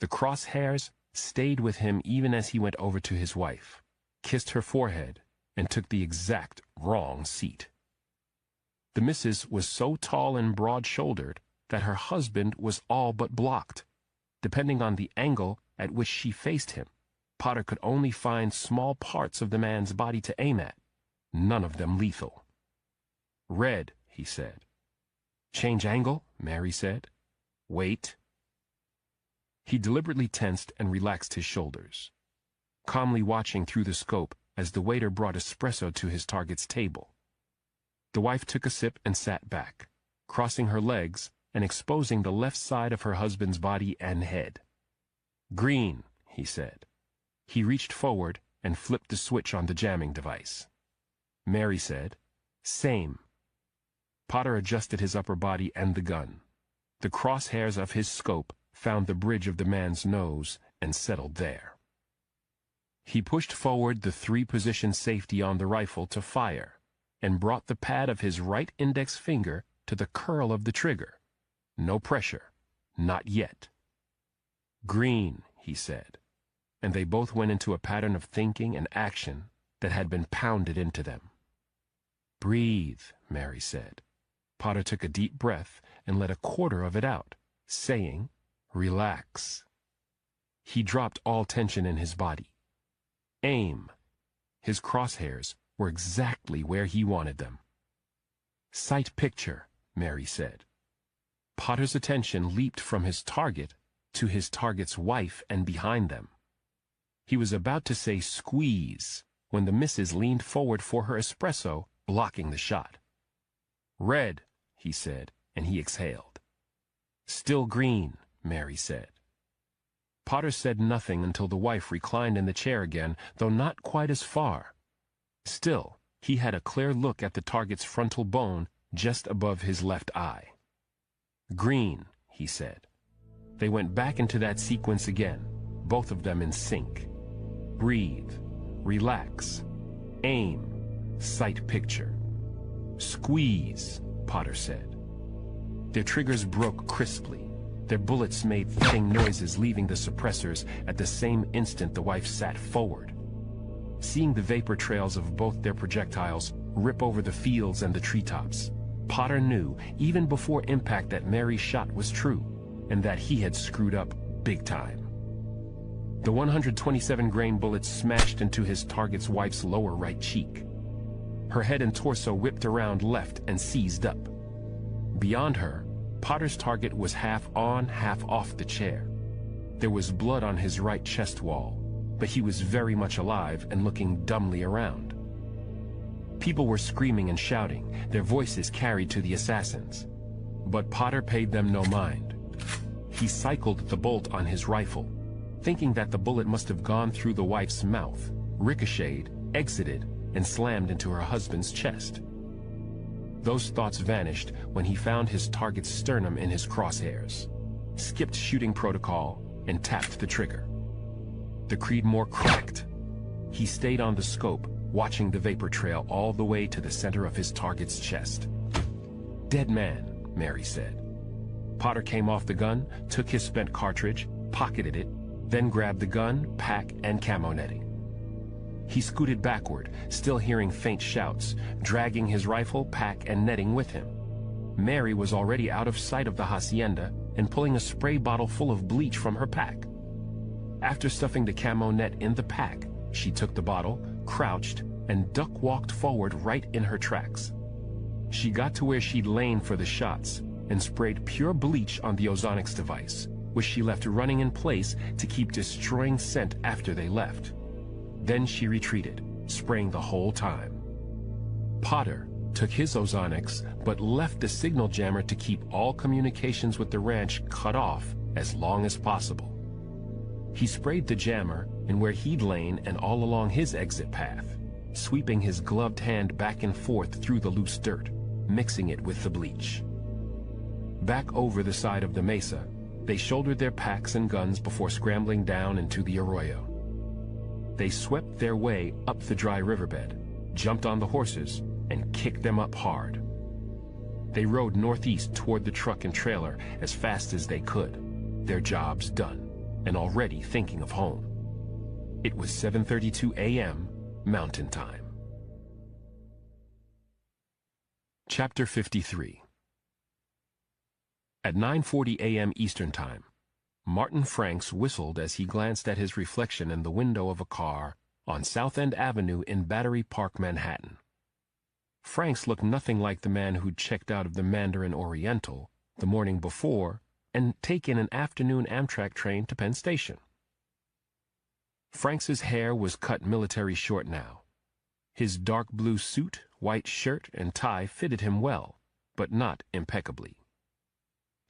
The crosshairs stayed with him even as he went over to his wife, kissed her forehead, and took the exact wrong seat. The missus was so tall and broad-shouldered that her husband was all but blocked. Depending on the angle at which she faced him, Potter could only find small parts of the man's body to aim at, none of them lethal. "Red," he said. "Change angle," Mary said. "Wait." He deliberately tensed and relaxed his shoulders, calmly watching through the scope as the waiter brought espresso to his target's table. The wife took a sip and sat back, crossing her legs and exposing the left side of her husband's body and head. "Green," he said. He reached forward and flipped the switch on the jamming device. Mary said, "Same." Potter adjusted his upper body and the gun. The crosshairs of his scope found the bridge of the man's nose and settled there. He pushed forward the 3-position safety on the rifle to fire, and brought the pad of his right index finger to the curl of the trigger. No pressure. Not yet. "Green," he said, and they both went into a pattern of thinking and action that had been pounded into them. "Breathe," Mary said. Potter took a deep breath and let a quarter of it out, saying, "Relax." He dropped all tension in his body. "Aim." His crosshairs were exactly where he wanted them. "Sight picture," Mary said. Potter's attention leaped from his target to his target's wife and behind them. He was about to say "squeeze" when the missus leaned forward for her espresso, blocking the shot. "Red," he said, and he exhaled. "Still green," Mary said. Potter said nothing until the wife reclined in the chair again, though not quite as far. Still, he had a clear look at the target's frontal bone just above his left eye. "Green," he said. They went back into that sequence again, both of them in sync. Breathe. Relax. Aim. Sight picture. "Squeeze," Potter said. Their triggers broke crisply. Their bullets made thudding noises leaving the suppressors at the same instant the wife sat forward. Seeing the vapor trails of both their projectiles rip over the fields and the treetops, Potter knew even before impact that Mary's shot was true, and that he had screwed up big time. The 127-grain bullet smashed into his target's wife's lower right cheek. Her head and torso whipped around left and seized up. Beyond her, Potter's target was half on, half off the chair. There was blood on his right chest wall, but he was very much alive and looking dumbly around. People were screaming and shouting, their voices carried to the assassins. But Potter paid them no mind. He cycled the bolt on his rifle, thinking that the bullet must have gone through the wife's mouth, ricocheted, exited, and slammed into her husband's chest. Those thoughts vanished when he found his target's sternum in his crosshairs, skipped shooting protocol, and tapped the trigger. The Creedmoor cracked. He stayed on the scope, watching the vapor trail all the way to the center of his target's chest. Dead man, Mary said. Potter came off the gun, took his spent cartridge, pocketed it, then grabbed the gun, pack, and camo netting. He scooted backward, still hearing faint shouts, dragging his rifle, pack, and netting with him. Mary was already out of sight of the hacienda and pulling a spray bottle full of bleach from her pack. After stuffing the camo net in the pack, she took the bottle, crouched, and duck-walked forward right in her tracks. She got to where she'd lain for the shots and sprayed pure bleach on the ozonics device, which she left running in place to keep destroying scent after they left. Then she retreated, spraying the whole time. Potter took his ozonics but left the signal jammer to keep all communications with the ranch cut off as long as possible. He sprayed the jammer and where he'd lain and all along his exit path, sweeping his gloved hand back and forth through the loose dirt, mixing it with the bleach. Back over the side of the mesa, they shouldered their packs and guns before scrambling down into the arroyo. They swept their way up the dry riverbed, jumped on the horses, and kicked them up hard. They rode northeast toward the truck and trailer as fast as they could, their jobs done, and already thinking of home. It was 7:32 a.m. Mountain Time. Chapter 53. At 9:40 a.m. Eastern Time, Martin Franks whistled as he glanced at his reflection in the window of a car on South End Avenue in Battery Park, Manhattan. Franks looked nothing like the man who'd checked out of the Mandarin Oriental the morning before and taken an afternoon Amtrak train to Penn Station. Franks's hair was cut military short now. His dark blue suit, white shirt, and tie fitted him well, but not impeccably.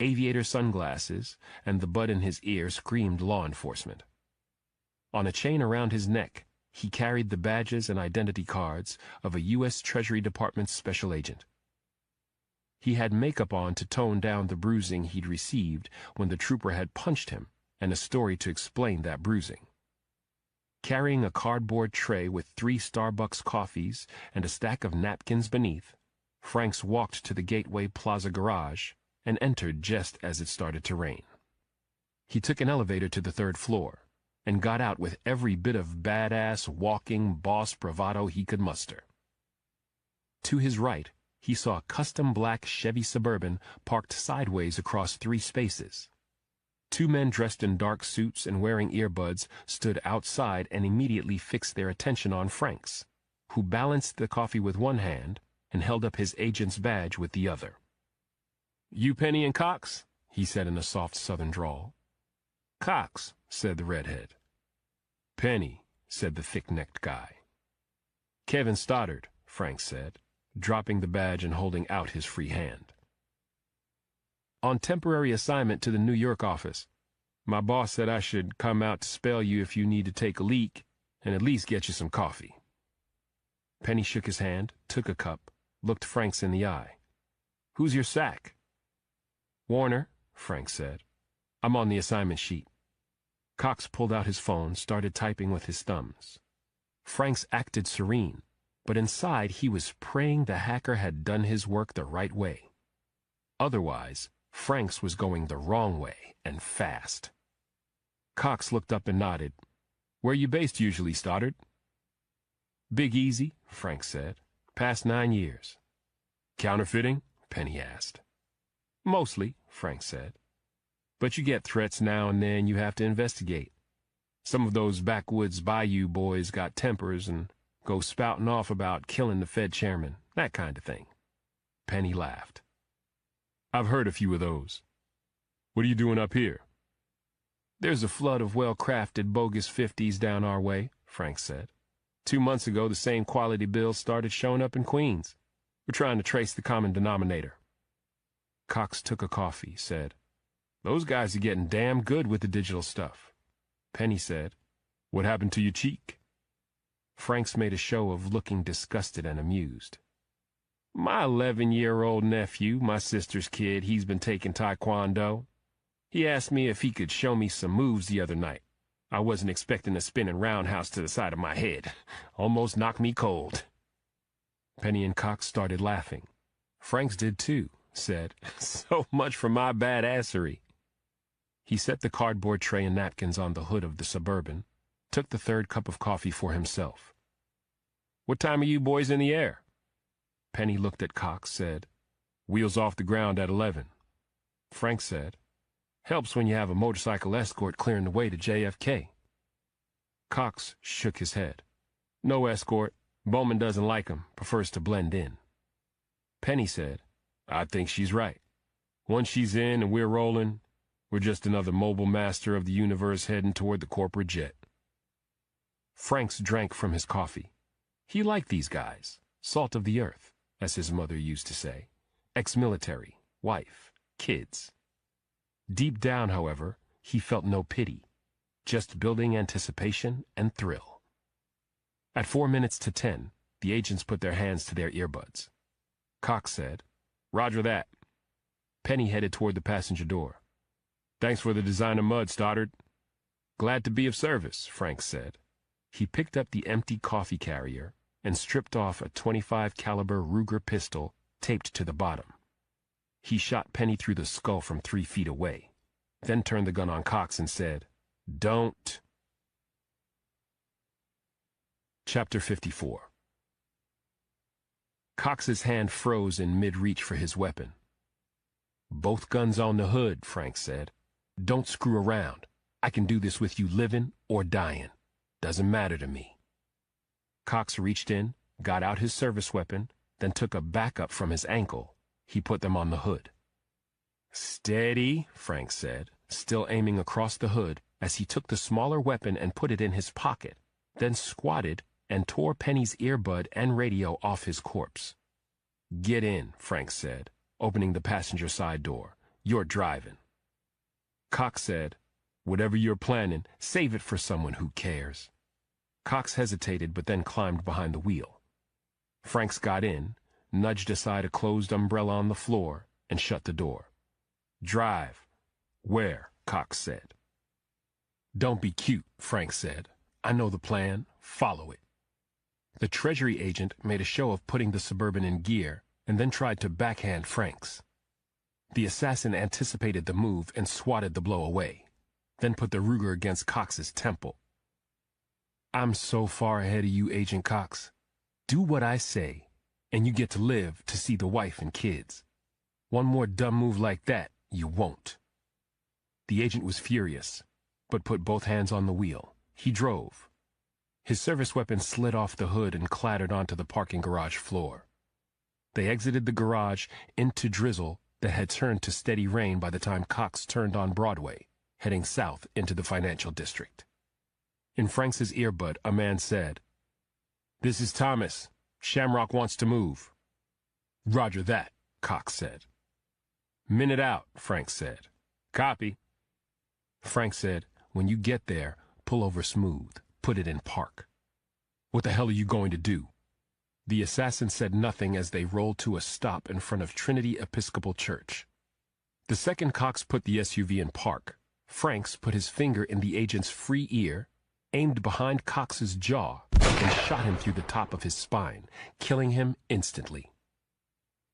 Aviator sunglasses and the bud in his ear screamed law enforcement. On a chain around his neck, he carried the badges and identity cards of a U.S. Treasury Department special agent. He had makeup on to tone down the bruising he'd received when the trooper had punched him, and a story to explain that bruising. Carrying a cardboard tray with 3 Starbucks coffees and a stack of napkins beneath, Franks walked to the Gateway Plaza garage and entered just as it started to rain. He took an elevator to the 3rd floor and got out with every bit of badass walking boss bravado he could muster. To his right, he saw a custom black Chevy Suburban parked sideways across 3 spaces. 2 men dressed in dark suits and wearing earbuds stood outside and immediately fixed their attention on Franks, who balanced the coffee with one hand and held up his agent's badge with the other. "You Penny and Cox?" he said in a soft southern drawl. "Cox," said the redhead. "Penny," said the thick-necked guy. "Kevin Stoddard," Franks said, dropping the badge and holding out his free hand. "On temporary assignment to the New York office. My boss said I should come out to spell you if you need to take a leak and at least get you some coffee." Penny shook his hand, took a cup, looked Franks in the eye. "Who's your SAC?" "Warner," Franks said. "I'm on the assignment sheet." Cox pulled out his phone, started typing with his thumbs. Franks acted serene, but inside he was praying the hacker had done his work the right way. Otherwise, Franks was going the wrong way, and fast. Cox looked up and nodded. "Where you based usually, Stoddard?" "Big Easy," Franks said. "Past 9 years." "Counterfeiting?" Penny asked. "Mostly," Franks said. "But you get threats now and then you have to investigate. Some of those backwoods bayou boys got tempers and go spouting off about killing the Fed chairman, that kind of thing." Penny laughed. "I've heard a few of those. What are you doing up here?" "There's a flood of well-crafted bogus 50s down our way," Franks said. 2 months ago, the same quality bills started showing up in Queens. We're trying to trace the common denominator." Cox took a coffee, said, "Those guys are getting damn good with the digital stuff." Penny said, "What happened to your cheek?" Franks made a show of looking disgusted and amused. "My 11-year-old nephew, my sister's kid, he's been taking taekwondo. He asked me if he could show me some moves the other night. I wasn't expecting a spinning roundhouse to the side of my head. Almost knocked me cold." Penny and Cox started laughing. Franks did too, said. So much for my badassery. He set the cardboard tray and napkins on the hood of the Suburban, took the third cup of coffee for himself. What time are you boys in the air? Penny looked at Cox, said, Wheels off the ground at 11. Frank said, Helps when you have a motorcycle escort clearing the way to JFK. Cox shook his head. No escort. Bowman doesn't like him, prefers to blend in. Penny said, I think she's right. Once she's in and we're rolling, we're just another mobile master of the universe heading toward the corporate jet. Franks drank from his coffee. He liked these guys, salt of the earth, as his mother used to say, ex-military, wife, kids. Deep down, however, he felt no pity, just building anticipation and thrill. At 4 minutes to 10, the agents put their hands to their earbuds. Cox said, Roger that. Penny headed toward the passenger door. Thanks for the designer mud, Stoddard. Glad to be of service, Frank said. He picked up the empty coffee carrier and stripped off a .25 caliber Ruger pistol taped to the bottom. He shot Penny through the skull from 3 feet away, then turned the gun on Cox and said, Don't. Chapter 54. Cox's hand froze in mid-reach for his weapon. Both guns on the hood, Frank said. Don't screw around. I can do this with you living or dying. Doesn't matter to me. Cox reached in, got out his service weapon, then took a backup from his ankle. He put them on the hood. Steady, Frank said, still aiming across the hood as he took the smaller weapon and put it in his pocket, then squatted and tore Penny's earbud and radio off his corpse. Get in, Frank said, opening the passenger side door. You're driving. Cox said, Whatever you're planning, save it for someone who cares. Cox hesitated but then climbed behind the wheel. Franks got in, nudged aside a closed umbrella on the floor, and shut the door. Drive. Where? Cox said. Don't be cute, Frank said. I know the plan. Follow it. The Treasury agent made a show of putting the Suburban in gear and then tried to backhand Franks. The assassin anticipated the move and swatted the blow away, then put the Ruger against Cox's temple. I'm so far ahead of you, Agent Cox. Do what I say, and you get to live to see the wife and kids. One more dumb move like that, you won't. The agent was furious, but put both hands on the wheel. He drove. His service weapon slid off the hood and clattered onto the parking garage floor. They exited the garage into drizzle that had turned to steady rain by the time Cox turned on Broadway, heading south into the financial district. In Franks's earbud, a man said, This is Thomas. Shamrock wants to move. Roger that, Cox said. Minute out, Frank said. Copy. Frank said, When you get there, pull over smooth. Put it in park. What the hell are you going to do? The assassin said nothing as they rolled to a stop in front of Trinity Episcopal Church. The second Cox put the SUV in park, Franks put his finger in the agent's free ear, aimed behind Cox's jaw, and shot him through the top of his spine, killing him instantly.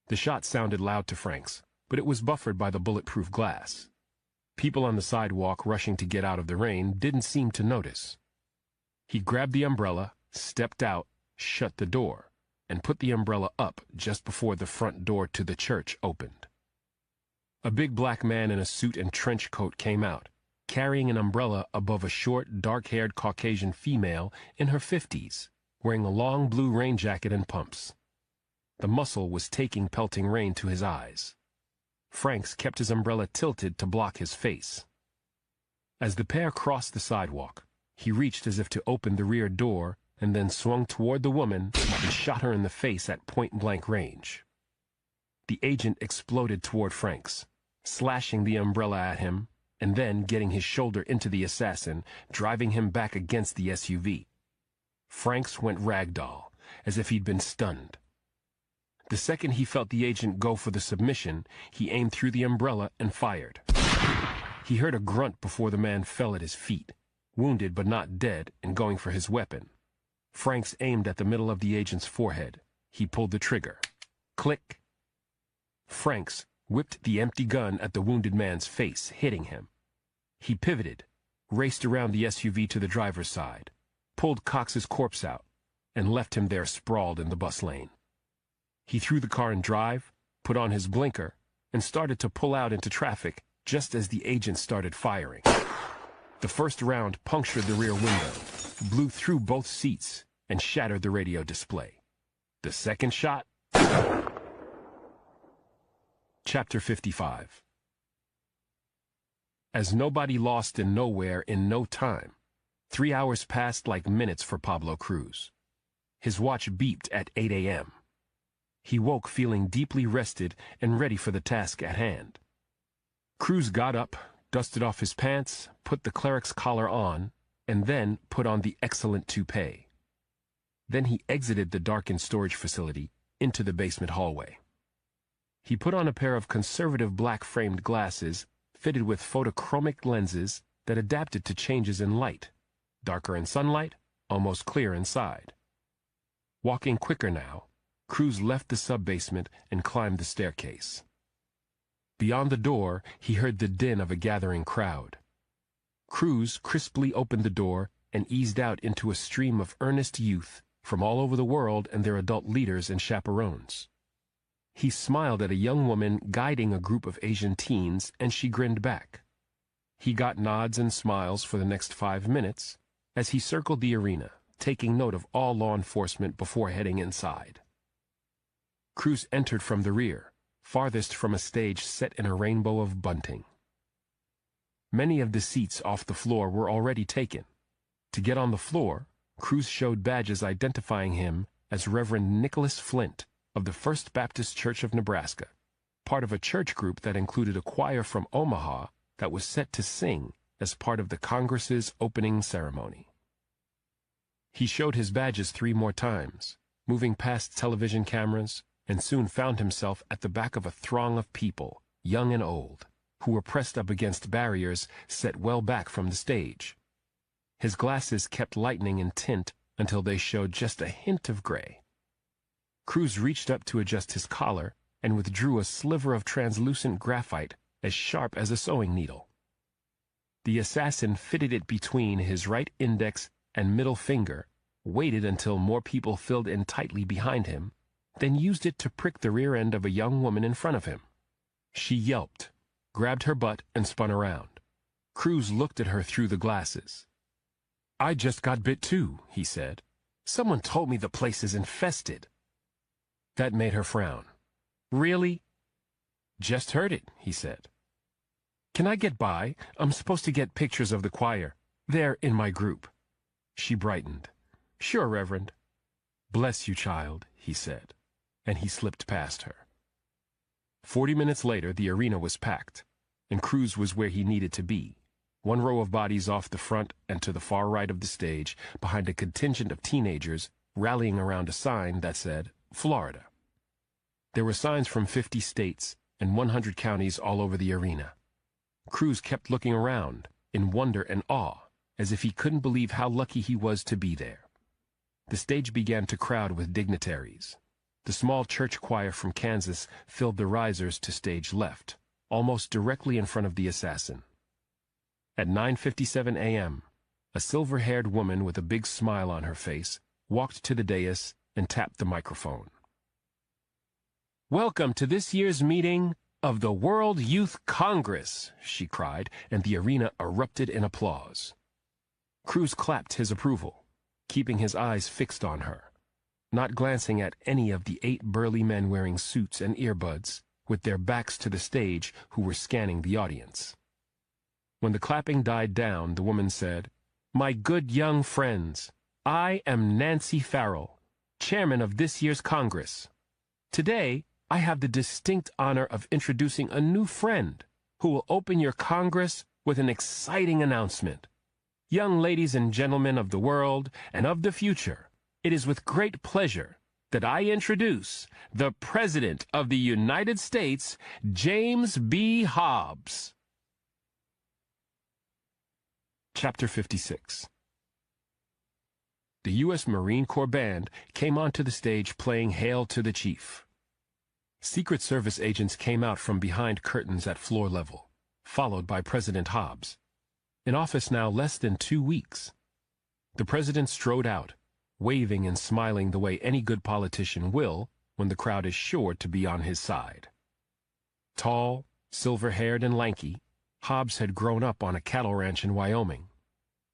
The shot sounded loud to Franks, but it was buffered by the bulletproof glass. People on the sidewalk rushing to get out of the rain didn't seem to notice. He grabbed the umbrella, stepped out, shut the door, and put the umbrella up just before the front door to the church opened. A big black man in a suit and trench coat came out, carrying an umbrella above a short, dark-haired Caucasian female in her 50s, wearing a long blue rain jacket and pumps. The muscle was taking pelting rain to his eyes. Franks kept his umbrella tilted to block his face. As the pair crossed the sidewalk, he reached as if to open the rear door and then swung toward the woman and shot her in the face at point-blank range. The agent exploded toward Franks, slashing the umbrella at him and then getting his shoulder into the assassin, driving him back against the SUV. Franks went ragdoll, as if he'd been stunned. The second he felt the agent go for the submission, he aimed through the umbrella and fired. He heard a grunt before the man fell at his feet, wounded but not dead and going for his weapon. Franks aimed at the middle of the agent's forehead. He pulled the trigger. Click. Franks whipped the empty gun at the wounded man's face, hitting him. He pivoted, raced around the SUV to the driver's side, pulled Cox's corpse out, and left him there sprawled in the bus lane. He threw the car in drive, put on his blinker, and started to pull out into traffic just as the agent started firing. The first round punctured the rear window, blew through both seats, and shattered the radio display. The second shot... Chapter 55. As nobody lost in nowhere in no time, 3 hours passed like minutes for Pablo Cruz. His watch beeped at 8 a.m. He woke feeling deeply rested and ready for the task at hand. Cruz got up, dusted off his pants, put the cleric's collar on, and then put on the excellent toupee. Then he exited the darkened storage facility into the basement hallway. He put on a pair of conservative black-framed glasses fitted with photochromic lenses that adapted to changes in light, darker in sunlight, almost clear inside. Walking quicker now, Cruz left the sub-basement and climbed the staircase. Beyond the door, he heard the din of a gathering crowd. Cruz crisply opened the door and eased out into a stream of earnest youth from all over the world and their adult leaders and chaperones. He smiled at a young woman guiding a group of Asian teens, and she grinned back. He got nods and smiles for the next 5 minutes as he circled the arena, taking note of all law enforcement before heading inside. Cruz entered from the rear, farthest from a stage set in a rainbow of bunting. Many of the seats off the floor were already taken. To get on the floor, Cruz showed badges identifying him as Reverend Nicholas Flint of the First Baptist Church of Nebraska, part of a church group that included a choir from Omaha that was set to sing as part of the Congress's opening ceremony. He showed his badges 3 more times, moving past television cameras, and soon found himself at the back of a throng of people, young and old, who were pressed up against barriers set well back from the stage. His glasses kept lightening in tint until they showed just a hint of gray. Cruz reached up to adjust his collar and withdrew a sliver of translucent graphite as sharp as a sewing needle. The assassin fitted it between his right index and middle finger, waited until more people filled in tightly behind him, then used it to prick the rear end of a young woman in front of him. She yelped, grabbed her butt, and spun around. Cruz looked at her through the glasses. "I just got bit too," he said. "Someone told me the place is infested." That made her frown. "Really?" "Just heard it," he said. "Can I get by? I'm supposed to get pictures of the choir. They're in my group." She brightened. "Sure, Reverend." "Bless you, child," he said, and he slipped past her. 40 minutes later, the arena was packed, and Cruz was where he needed to be, 1 row of bodies off the front and to the far right of the stage, behind a contingent of teenagers rallying around a sign that said, Florida. There were signs from 50 states and 100 counties all over the arena. Cruz kept looking around, in wonder and awe, as if he couldn't believe how lucky he was to be there. The stage began to crowd with dignitaries. The small church choir from Kansas filled the risers to stage left, almost directly in front of the assassin. At 9:57 a.m., a silver-haired woman with a big smile on her face walked to the dais and tapped the microphone. "Welcome to this year's meeting of the World Youth Congress," she cried, and the arena erupted in applause. Cruz clapped his approval, keeping his eyes fixed on her, not glancing at any of the 8 burly men wearing suits and earbuds, with their backs to the stage, who were scanning the audience. When the clapping died down, the woman said, "My good young friends, I am Nancy Farrell, chairman of this year's Congress. Today, I have the distinct honor of introducing a new friend who will open your Congress with an exciting announcement. Young ladies and gentlemen of the world and of the future, it is with great pleasure that I introduce the President of the United States, James B. Hobbs." Chapter 56. The U.S. Marine Corps Band came onto the stage playing Hail to the Chief. Secret Service agents came out from behind curtains at floor level, followed by President Hobbs. In office now less than 2 weeks. The president strode out, waving and smiling the way any good politician will when the crowd is sure to be on his side. Tall, silver-haired and lanky, Hobbs had grown up on a cattle ranch in Wyoming.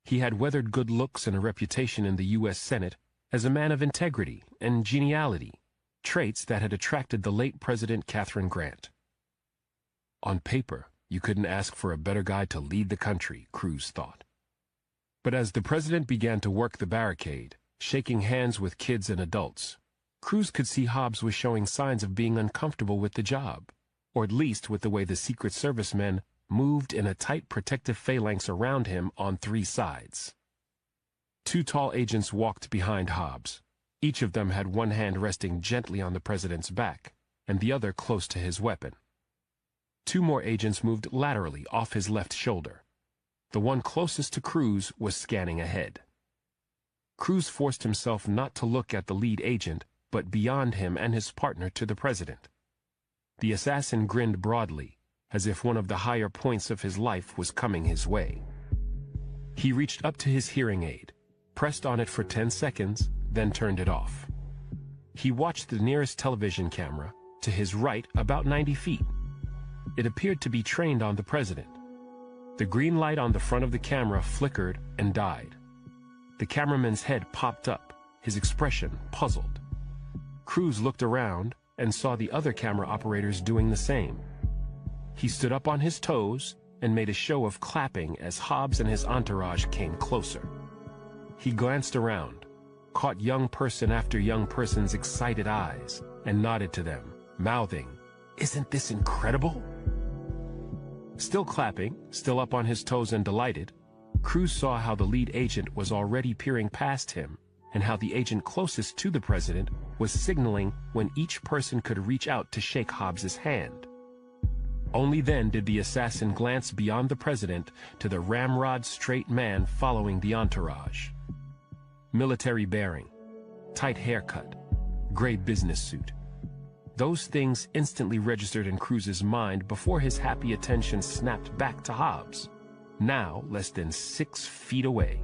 He had weathered good looks and a reputation in the U.S. Senate as a man of integrity and geniality, traits that had attracted the late President Katharine Grant. On paper, you couldn't ask for a better guy to lead the country, Cruz thought. But as the president began to work the barricade, shaking hands with kids and adults, Cruz could see Hobbs was showing signs of being uncomfortable with the job, or at least with the way the Secret Service men moved in a tight protective phalanx around him on 3 sides. 2 tall agents walked behind Hobbs. Each of them had one hand resting gently on the president's back, and the other close to his weapon. 2 more agents moved laterally off his left shoulder. The one closest to Cruz was scanning ahead. Cruz forced himself not to look at the lead agent, but beyond him and his partner to the president. The assassin grinned broadly, as if one of the higher points of his life was coming his way. He reached up to his hearing aid, pressed on it for 10 seconds, then turned it off. He watched the nearest television camera, to his right about 90 feet. It appeared to be trained on the president. The green light on the front of the camera flickered and died. The cameraman's head popped up, his expression puzzled. Cruz looked around and saw the other camera operators doing the same. He stood up on his toes and made a show of clapping as Hobbs and his entourage came closer. He glanced around, caught young person after young person's excited eyes, and nodded to them, mouthing, "Isn't this incredible?" Still clapping, still up on his toes and delighted, Cruz saw how the lead agent was already peering past him, and how the agent closest to the president was signaling when each person could reach out to shake Hobbs's hand. Only then did the assassin glance beyond the president to the ramrod-straight man following the entourage. Military bearing, tight haircut, gray business suit. Those things instantly registered in Cruz's mind before his happy attention snapped back to Hobbs, now less than 6 feet away.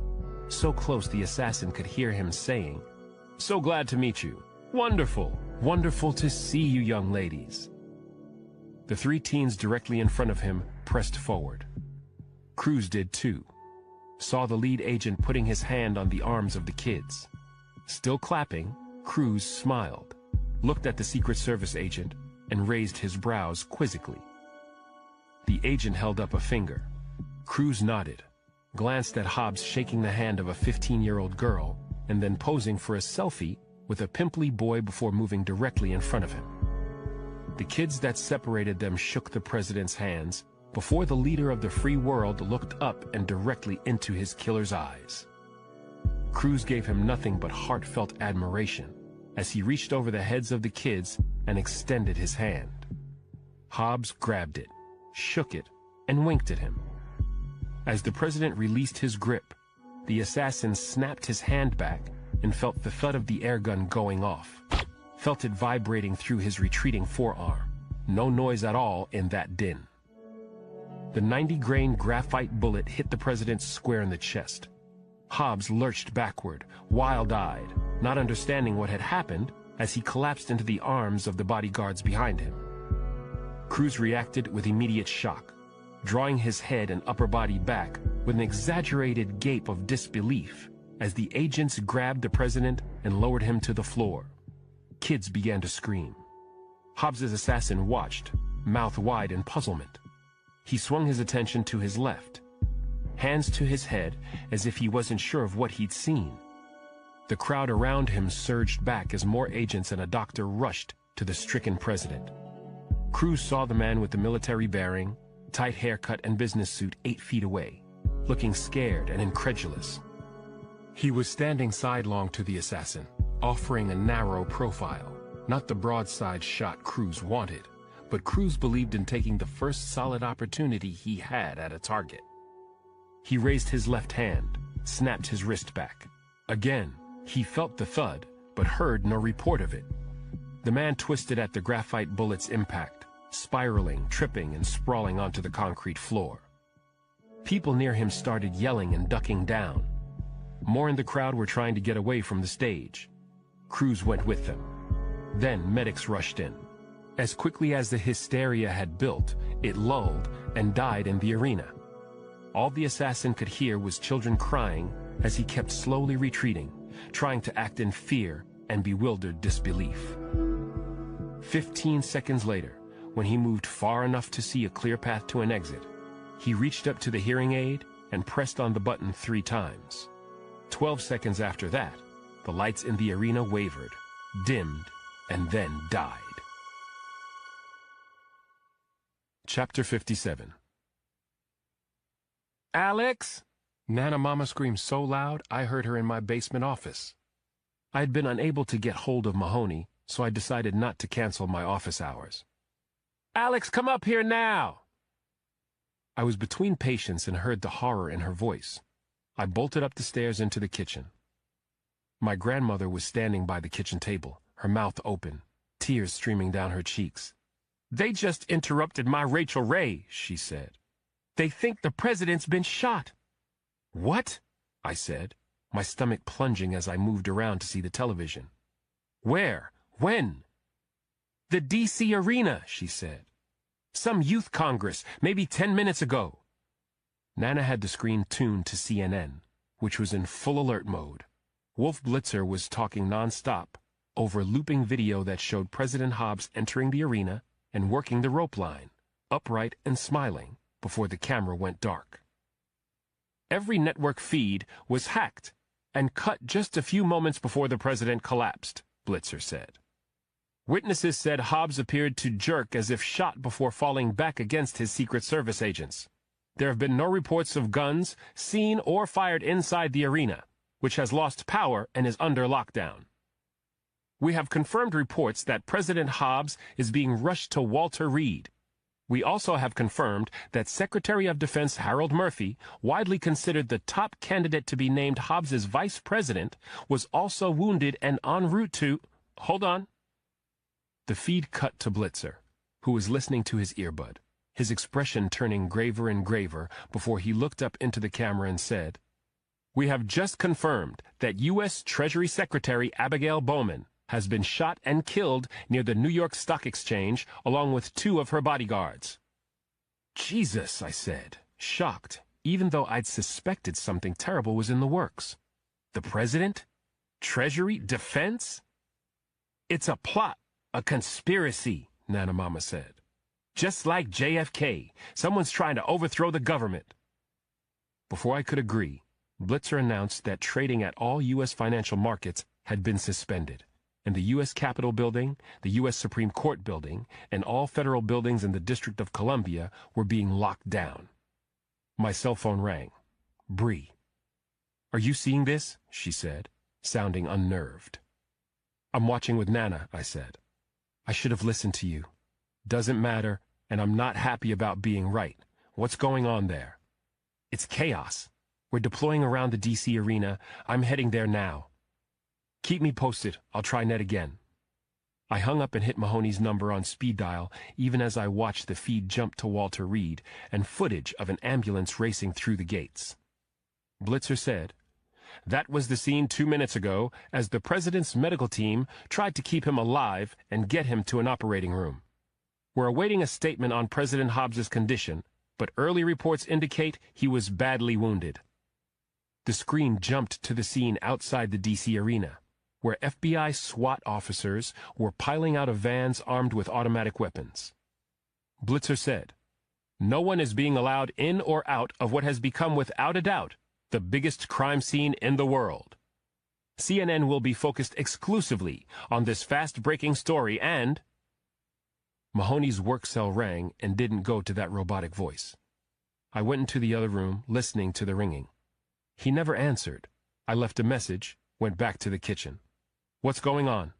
So close the assassin could hear him saying, "So glad to meet you. Wonderful, wonderful to see you young ladies." The 3 teens directly in front of him pressed forward. Cruz did too. Saw the lead agent putting his hand on the arms of the kids. Still clapping, Cruz smiled, looked at the Secret Service agent, and raised his brows quizzically. The agent held up a finger. Cruz nodded, glanced at Hobbs shaking the hand of a 15-year-old girl, and then posing for a selfie with a pimply boy before moving directly in front of him. The kids that separated them shook the president's hands before the leader of the free world looked up and directly into his killer's eyes. Cruz gave him nothing but heartfelt admiration as he reached over the heads of the kids and extended his hand. Hobbs grabbed it, shook it, and winked at him. As the president released his grip, the assassin snapped his hand back and felt the thud of the airgun going off. Felt it vibrating through his retreating forearm. No noise at all in that din. The 90-grain graphite bullet hit the president square in the chest. Hobbs lurched backward, wild-eyed, not understanding what had happened as he collapsed into the arms of the bodyguards behind him. Cruz reacted with immediate shock, drawing his head and upper body back with an exaggerated gape of disbelief as the agents grabbed the president and lowered him to the floor. Kids began to scream. Hobbs's assassin watched, mouth wide in puzzlement. He swung his attention to his left, hands to his head as if he wasn't sure of what he'd seen. The crowd around him surged back as more agents and a doctor rushed to the stricken president. Cruz saw the man with the military bearing, tight haircut and business suit 8 feet away, looking scared and incredulous. He was standing sidelong to the assassin, offering a narrow profile, not the broadside shot Cruz wanted, but Cruz believed in taking the first solid opportunity he had at a target. He raised his left hand, snapped his wrist back. Again, he felt the thud, but heard no report of it. The man twisted at the graphite bullet's impact, spiraling, tripping, and sprawling onto the concrete floor. People near him started yelling and ducking down. More in the crowd were trying to get away from the stage. Crews went with them. Then medics rushed in. As quickly as the hysteria had built, it lulled and died in the arena. All the assassin could hear was children crying as he kept slowly retreating, trying to act in fear and bewildered disbelief. 15 seconds later, when he moved far enough to see a clear path to an exit, he reached up to the hearing aid and pressed on the button 3 times. 12 seconds after that, the lights in the arena wavered, dimmed, and then died. Chapter 57. "Alex!" Nana Mama screamed so loud I heard her in my basement office. I had been unable to get hold of Mahoney, so I decided not to cancel my office hours. "Alex, come up here now!" I was between patients and heard the horror in her voice. I bolted up the stairs into the kitchen. My grandmother was standing by the kitchen table, her mouth open, tears streaming down her cheeks. "They just interrupted my Rachel Ray," she said. "They think the president's been shot." "What?" I said, my stomach plunging as I moved around to see the television. "Where? When?" "The D.C. arena," she said. "Some youth congress, maybe 10 minutes ago." Nana had the screen tuned to CNN, which was in full alert mode. Wolf Blitzer was talking nonstop over looping video that showed President Hobbs entering the arena and working the rope line, upright and smiling, before the camera went dark. Every network feed was hacked and cut just a few moments before the president collapsed, Blitzer said. Witnesses said Hobbs appeared to jerk as if shot before falling back against his Secret Service agents. There have been no reports of guns seen or fired inside the arena, which has lost power and is under lockdown. We have confirmed reports that President Hobbs is being rushed to Walter Reed. We also have confirmed that Secretary of Defense Harold Murphy, widely considered the top candidate to be named Hobbs's vice president, was also wounded and en route to... Hold on. The feed cut to Blitzer, who was listening to his earbud, his expression turning graver and graver before he looked up into the camera and said, "We have just confirmed that U.S. Treasury Secretary Abigail Bowman has been shot and killed near the New York Stock Exchange along with 2 of her bodyguards." "Jesus," I said, shocked, even though I'd suspected something terrible was in the works. "The president? Treasury? Defense?" "It's a plot, a conspiracy," Nana Mama said. "Just like JFK, someone's trying to overthrow the government." Before I could agree, Blitzer announced that trading at all U.S. financial markets had been suspended, and the U.S. Capitol Building, the U.S. Supreme Court Building, and all federal buildings in the District of Columbia were being locked down. My cell phone rang. Bree. "Are you seeing this?" she said, sounding unnerved. "I'm watching with Nana," I said. "I should have listened to you. Doesn't matter, and I'm not happy about being right. What's going on there?" "It's chaos. We're deploying around the D.C. arena. I'm heading there now." "Keep me posted. I'll try Ned again." I hung up and hit Mahoney's number on speed dial even as I watched the feed jump to Walter Reed and footage of an ambulance racing through the gates. Blitzer said, "That was the scene 2 minutes ago as the president's medical team tried to keep him alive and get him to an operating room. We're awaiting a statement on President Hobbs's condition, but early reports indicate he was badly wounded." The screen jumped to the scene outside the D.C. arena, where FBI SWAT officers were piling out of vans armed with automatic weapons. Blitzer said, "No one is being allowed in or out of what has become without a doubt the biggest crime scene in the world. CNN will be focused exclusively on this fast-breaking story and—" Mahoney's work cell rang and didn't go to that robotic voice. I went into the other room, listening to the ringing. He never answered. I left a message, went back to the kitchen. "What's going on?"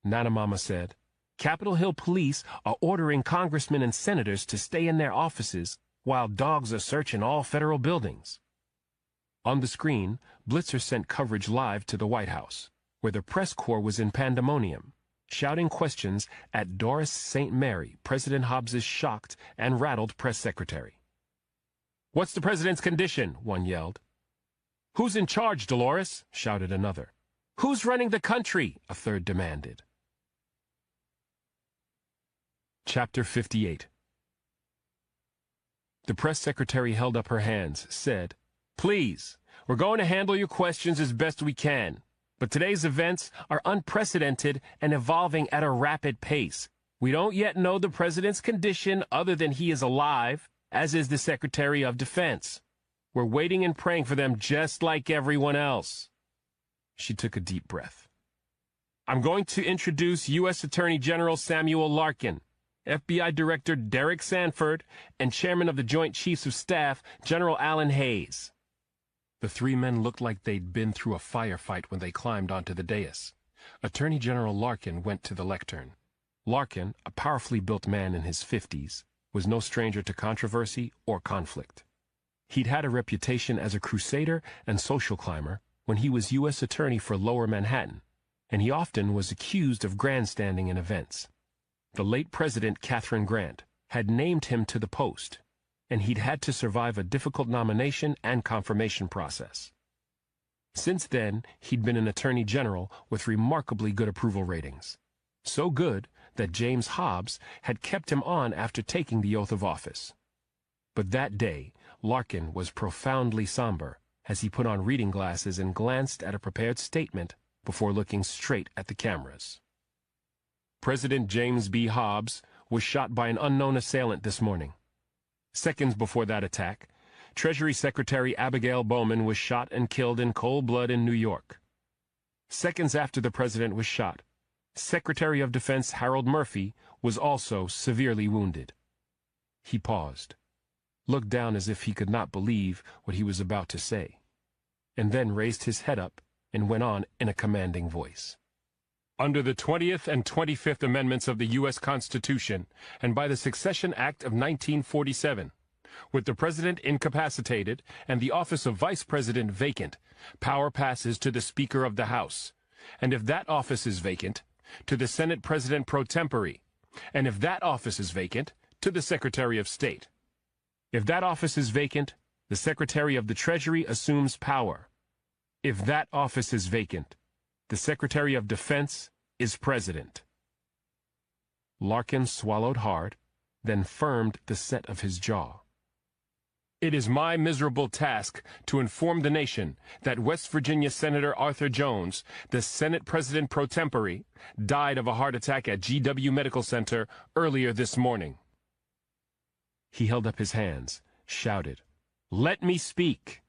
Nana Mama said, "Capitol Hill police are ordering congressmen and senators to stay in their offices while dogs are searching all federal buildings." On the screen, Blitzer sent coverage live to the White House, where the press corps was in pandemonium. shouting questions at Doris St. Mary, President Hobbs's shocked and rattled press secretary. "What's the president's condition?" one yelled. "Who's in charge, Dolores?" shouted another. "Who's running the country?" a third demanded. Chapter 58. The press secretary held up her hands, said, "Please, we're going to handle your questions as best we can, but today's events are unprecedented and evolving at a rapid pace. We don't yet know the president's condition other than he is alive, as is the Secretary of Defense. We're waiting and praying for them just like everyone else." She took a deep breath. "I'm going to introduce U.S. Attorney General Samuel Larkin, FBI Director Derek Sanford, and Chairman of the Joint Chiefs of Staff, General Alan Hayes." The three men looked like they'd been through a firefight when they climbed onto the dais. Attorney General Larkin went to the lectern. Larkin, a powerfully built man in his 50s, was no stranger to controversy or conflict. He'd had a reputation as a crusader and social climber when he was U.S. Attorney for Lower Manhattan, and he often was accused of grandstanding in events. The late President Katharine Grant had named him to the post, and he'd had to survive a difficult nomination and confirmation process. Since then, he'd been an attorney general with remarkably good approval ratings. So good that James Hobbs had kept him on after taking the oath of office. But that day, Larkin was profoundly somber as he put on reading glasses and glanced at a prepared statement before looking straight at the cameras. "President James B. Hobbs was shot by an unknown assailant this morning. Seconds before that attack, Treasury Secretary Abigail Bowman was shot and killed in cold blood in New York. Seconds after the president was shot, Secretary of Defense Harold Murphy was also severely wounded." He paused, looked down as if he could not believe what he was about to say, and then raised his head up and went on in a commanding voice. "Under the 20th and 25th Amendments of the U.S. Constitution, and by the Succession Act of 1947, with the President incapacitated and the office of Vice President vacant, power passes to the Speaker of the House, and if that office is vacant, to the Senate President pro tempore, and if that office is vacant, to the Secretary of State. If that office is vacant, the Secretary of the Treasury assumes power. If that office is vacant, the Secretary of Defense is President." Larkin swallowed hard, then firmed the set of his jaw. "It is my miserable task to inform the nation that West Virginia Senator Arthur Jones, the Senate President pro tempore, died of a heart attack at GW Medical Center earlier this morning." He held up his hands, shouted, "Let me speak!"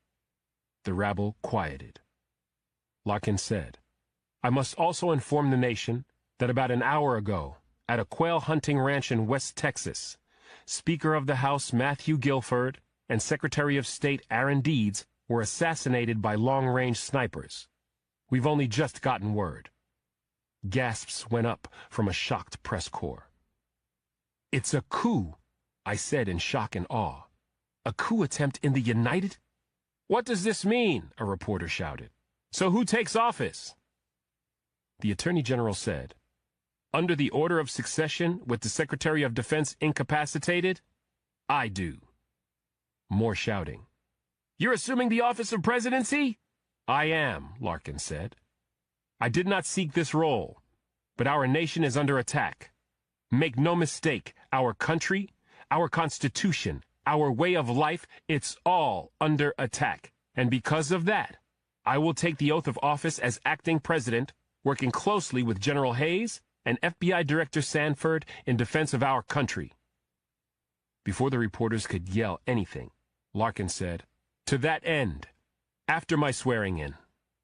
The rabble quieted. Larkin said, "I must also inform the nation that about an hour ago, at a quail hunting ranch in West Texas, Speaker of the House Matthew Guilford and Secretary of State Aaron Deeds were assassinated by long-range snipers. We've only just gotten word." Gasps went up from a shocked press corps. "It's a coup," I said in shock and awe. "A coup attempt in the United—" "What does this mean?" a reporter shouted. "So who takes office?" The Attorney General said, "Under the order of succession with the Secretary of Defense incapacitated, I do." More shouting. "You're assuming the office of presidency?" "I am," Larkin said. "I did not seek this role, but our nation is under attack. Make no mistake, our country, our Constitution, our way of life, it's all under attack. And because of that, I will take the oath of office as acting president, working closely with General Hayes and FBI Director Sanford in defense of our country." Before the reporters could yell anything, Larkin said, "To that end, after my swearing-in,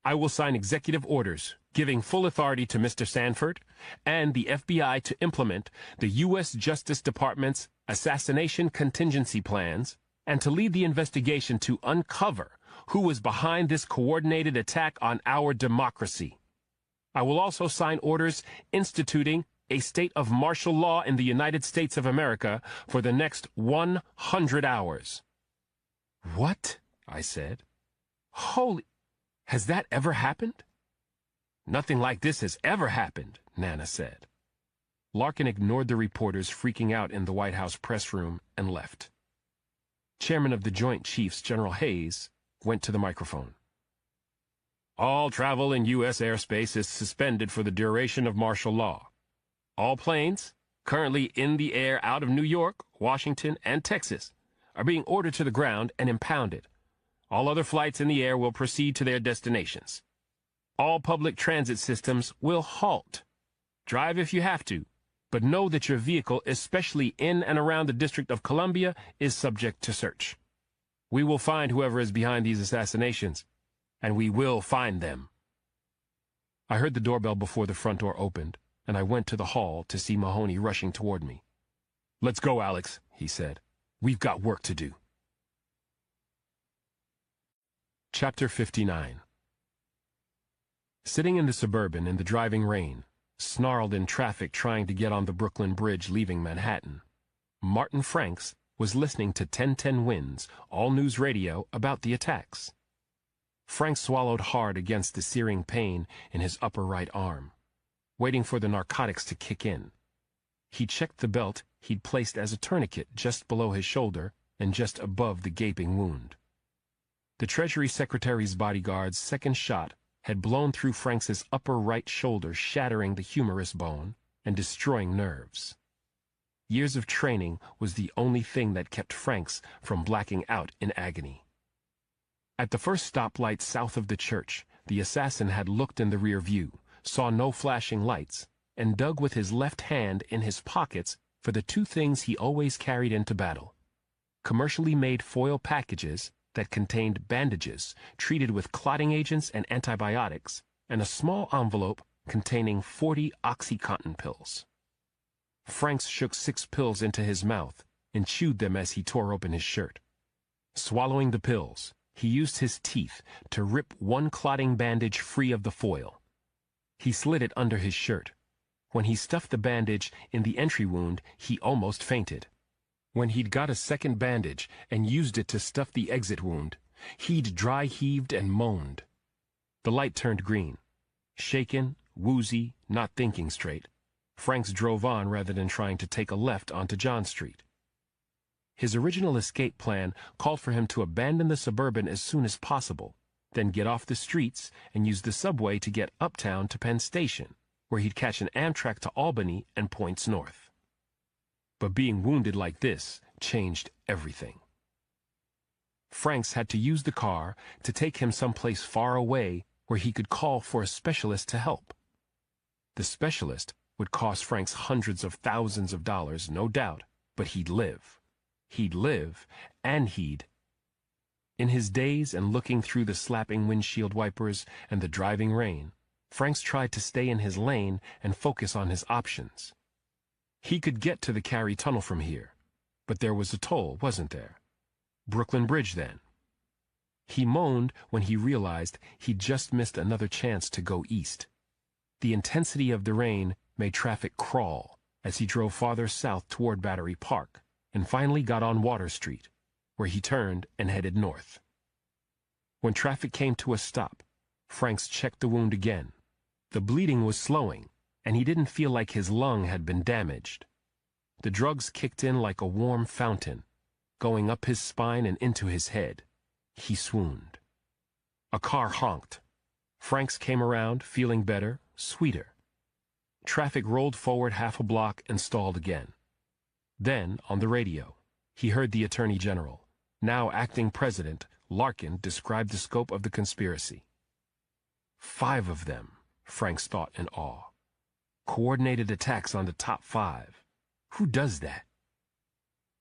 I will sign executive orders giving full authority to Mr. Sanford and the FBI to implement the U.S. Justice Department's assassination contingency plans and to lead the investigation to uncover who was behind this coordinated attack on our democracy. I will also sign orders instituting a state of martial law in the United States of America for the next 100 hours." "What?" I said. "Holy, has that ever happened?" Nothing like this has ever happened, Nana said. Larkin ignored the reporters freaking out in the White House press room and left. Chairman of the Joint Chiefs, General Hayes, went to the microphone. All travel in U.S. airspace is suspended for the duration of martial law. All planes, currently in the air out of New York, Washington, and Texas, are being ordered to the ground and impounded. All other flights in the air will proceed to their destinations. All public transit systems will halt. Drive if you have to, but know that your vehicle, especially in and around the District of Columbia, is subject to search. We will find whoever is behind these assassinations, and we will find them. I heard the doorbell before the front door opened, and I went to the hall to see Mahoney rushing toward me. Let's go, Alex, he said. We've got work to do. Chapter 59. Sitting in the Suburban in the driving rain, snarled in traffic trying to get on the Brooklyn Bridge leaving Manhattan, Martin Franks was listening to 1010 Winds, all-news radio, about the attacks. Franks swallowed hard against the searing pain in his upper right arm, waiting for the narcotics to kick in. He checked the belt he'd placed as a tourniquet just below his shoulder and just above the gaping wound. The Treasury Secretary's bodyguard's second shot had blown through Franks's upper right shoulder, shattering the humerus bone and destroying nerves. Years of training was the only thing that kept Franks from blacking out in agony. At the first stoplight south of the church, the assassin had looked in the rear view, saw no flashing lights, and dug with his left hand in his pockets for the two things he always carried into battle: commercially made foil packages that contained bandages treated with clotting agents and antibiotics, and a small envelope containing 40 OxyContin pills. Franks shook 6 pills into his mouth and chewed them as he tore open his shirt. Swallowing the pills, he used his teeth to rip one clotting bandage free of the foil. He slid it under his shirt. When he stuffed the bandage in the entry wound, he almost fainted. When he'd got a second bandage and used it to stuff the exit wound, he'd dry heaved and moaned. The light turned green. Shaken, woozy, not thinking straight, Franks drove on rather than trying to take a left onto John Street. His original escape plan called for him to abandon the Suburban as soon as possible, then get off the streets and use the subway to get uptown to Penn Station, where he'd catch an Amtrak to Albany and points north. But being wounded like this changed everything. Franks had to use the car to take him someplace far away where he could call for a specialist to help. The specialist would cost Franks hundreds of thousands of dollars, no doubt, but he'd live. He'd live, and he'd... In his daze and looking through the slapping windshield wipers and the driving rain, Franks tried to stay in his lane and focus on his options. He could get to the Cary Tunnel from here, but there was a toll, wasn't there? Brooklyn Bridge, then. He moaned when he realized he'd just missed another chance to go east. The intensity of the rain made traffic crawl as he drove farther south toward Battery Park and finally got on Water Street, where he turned and headed north. When traffic came to a stop, Franks checked the wound again. The bleeding was slowing, and he didn't feel like his lung had been damaged. The drugs kicked in like a warm fountain, going up his spine and into his head. He swooned. A car honked. Franks came around, feeling better, sweeter. Traffic rolled forward half a block and stalled again. Then, on the radio, he heard the Attorney General, now acting President, Larkin, describe the scope of the conspiracy. 5 of them, Franks thought in awe. Coordinated attacks on the top 5. Who does that?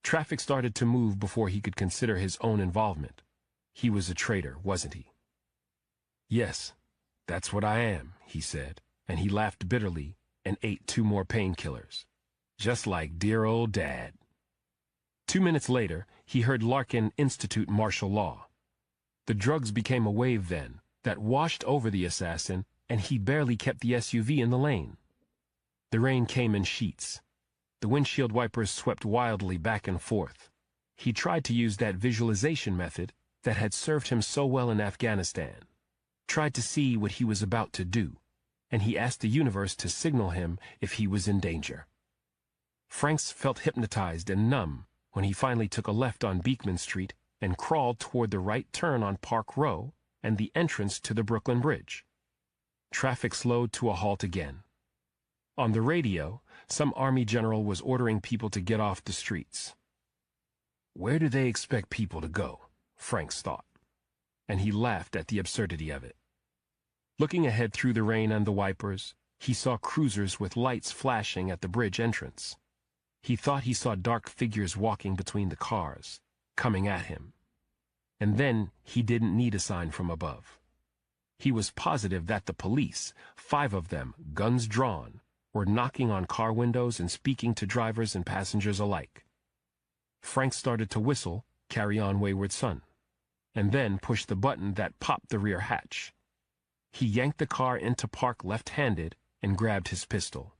Traffic started to move before he could consider his own involvement. He was a traitor, wasn't he? Yes, that's what I am, he said, and he laughed bitterly and ate 2 more painkillers. Just like dear old Dad. 2 minutes later, he heard Larkin institute martial law. The drugs became a wave then that washed over the assassin, and he barely kept the SUV in the lane. The rain came in sheets. The windshield wipers swept wildly back and forth. He tried to use that visualization method that had served him so well in Afghanistan. Tried to see what he was about to do. and he asked the universe to signal him if he was in danger. Franks felt hypnotized and numb when he finally took a left on Beekman Street and crawled toward the right turn on Park Row and the entrance to the Brooklyn Bridge. Traffic slowed to a halt again. On the radio, some Army general was ordering people to get off the streets. Where do they expect people to go? Franks thought, and he laughed at the absurdity of it. Looking ahead through the rain and the wipers, he saw cruisers with lights flashing at the bridge entrance. He thought he saw dark figures walking between the cars, coming at him. And then he didn't need a sign from above. He was positive that the police, 5 of them, guns drawn, were knocking on car windows and speaking to drivers and passengers alike. Frank started to whistle, "Carry On Wayward Son," and then pushed the button that popped the rear hatch. He yanked the car into park left-handed and grabbed his pistol.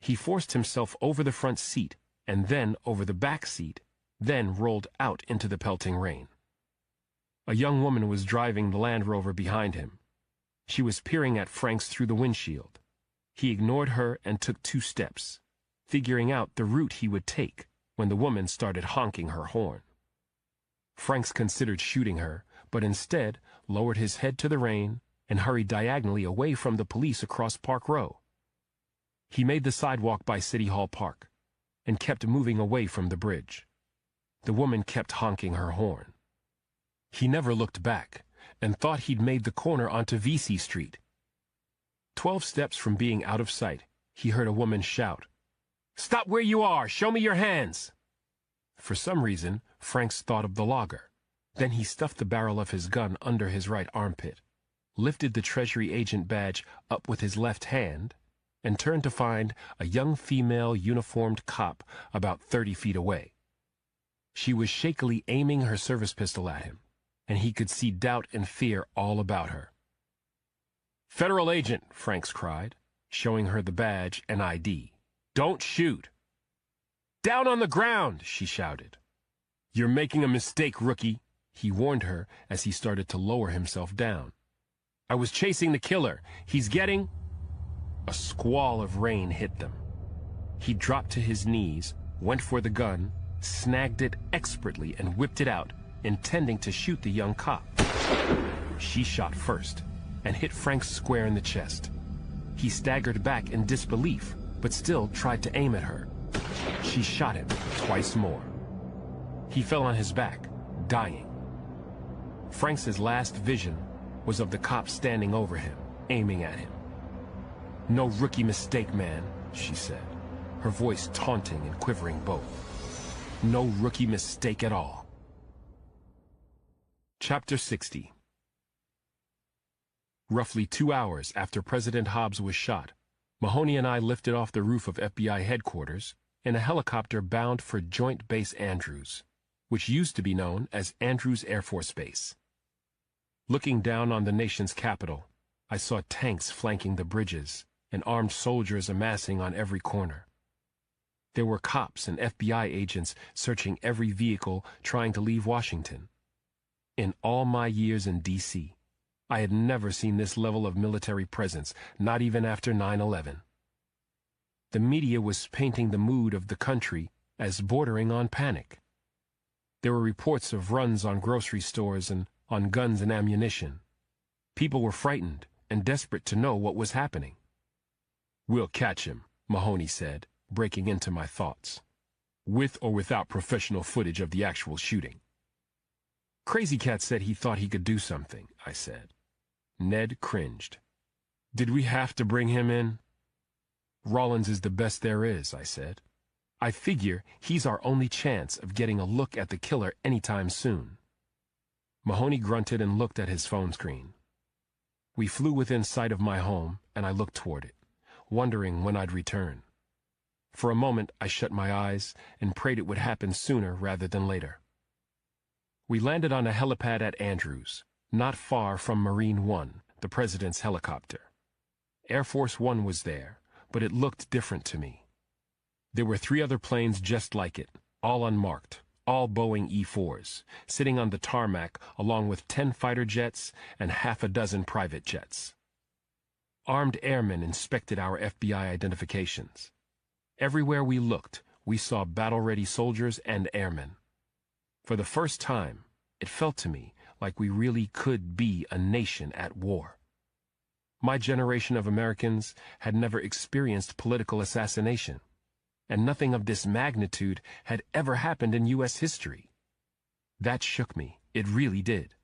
He forced himself over the front seat and then over the back seat, then rolled out into the pelting rain. A young woman was driving the Land Rover behind him. She was peering at Franks through the windshield. He ignored her and took 2 steps, figuring out the route he would take when the woman started honking her horn. Franks considered shooting her, but instead lowered his head to the rain and hurried diagonally away from the police across Park Row. He made the sidewalk by City Hall Park and kept moving away from the bridge. The woman kept honking her horn. He never looked back and thought he'd made the corner onto VC Street. 12 steps from being out of sight, he heard a woman shout, "Stop where you are! Show me your hands!" For some reason, Franks thought of the logger. Then he stuffed the barrel of his gun under his right armpit, lifted the Treasury agent badge up with his left hand, and turned to find a young female uniformed cop about 30 feet away. She was shakily aiming her service pistol at him, and he could see doubt and fear all about her. "Federal agent," Franks cried, showing her the badge and ID. "Don't shoot." "Down on the ground," she shouted. "You're making a mistake, rookie," he warned her as he started to lower himself down. "I was chasing the killer. He's getting—" A squall of rain hit them. He dropped to his knees, went for the gun, snagged it expertly and whipped it out, intending to shoot the young cop. She shot first and hit Franks square in the chest. He staggered back in disbelief, but still tried to aim at her. She shot him twice more. He fell on his back, dying. Franks's last vision was of the cop standing over him, aiming at him. "No rookie mistake, man," she said, her voice taunting and quivering both. "No rookie mistake at all." Chapter 60. Roughly 2 hours after President Hobbs was shot, Mahoney and I lifted off the roof of FBI headquarters in a helicopter bound for Joint Base Andrews, which used to be known as Andrews Air Force Base. Looking down on the nation's capital, I saw tanks flanking the bridges and armed soldiers amassing on every corner. There were cops and FBI agents searching every vehicle trying to leave Washington. In all my years in D.C., I had never seen this level of military presence, not even after 9/11. The media was painting the mood of the country as bordering on panic. There were reports of runs on grocery stores and on guns and ammunition. People were frightened and desperate to know what was happening. "We'll catch him," Mahoney said, breaking into my thoughts. "With or without professional footage of the actual shooting." Crazy Cat said he thought he could do something, I said. Ned cringed. "Did we have to bring him in?" "Rollins is the best there is," I said. "I figure he's our only chance of getting a look at the killer anytime soon." Mahoney grunted and looked at his phone screen. We flew within sight of my home, and I looked toward it, wondering when I'd return. For a moment, I shut my eyes and prayed it would happen sooner rather than later. We landed on a helipad at Andrews, not far from Marine One, the president's helicopter. Air Force One was there, but it looked different to me. There were 3 other planes just like it, all unmarked, all Boeing E-4s, sitting on the tarmac along with 10 fighter jets and half a dozen private jets. Armed airmen inspected our FBI identifications. Everywhere we looked, we saw battle-ready soldiers and airmen. For the first time, it felt to me like we really could be a nation at war. My generation of Americans had never experienced political assassination, and nothing of this magnitude had ever happened in U.S. history. That shook me. It really did.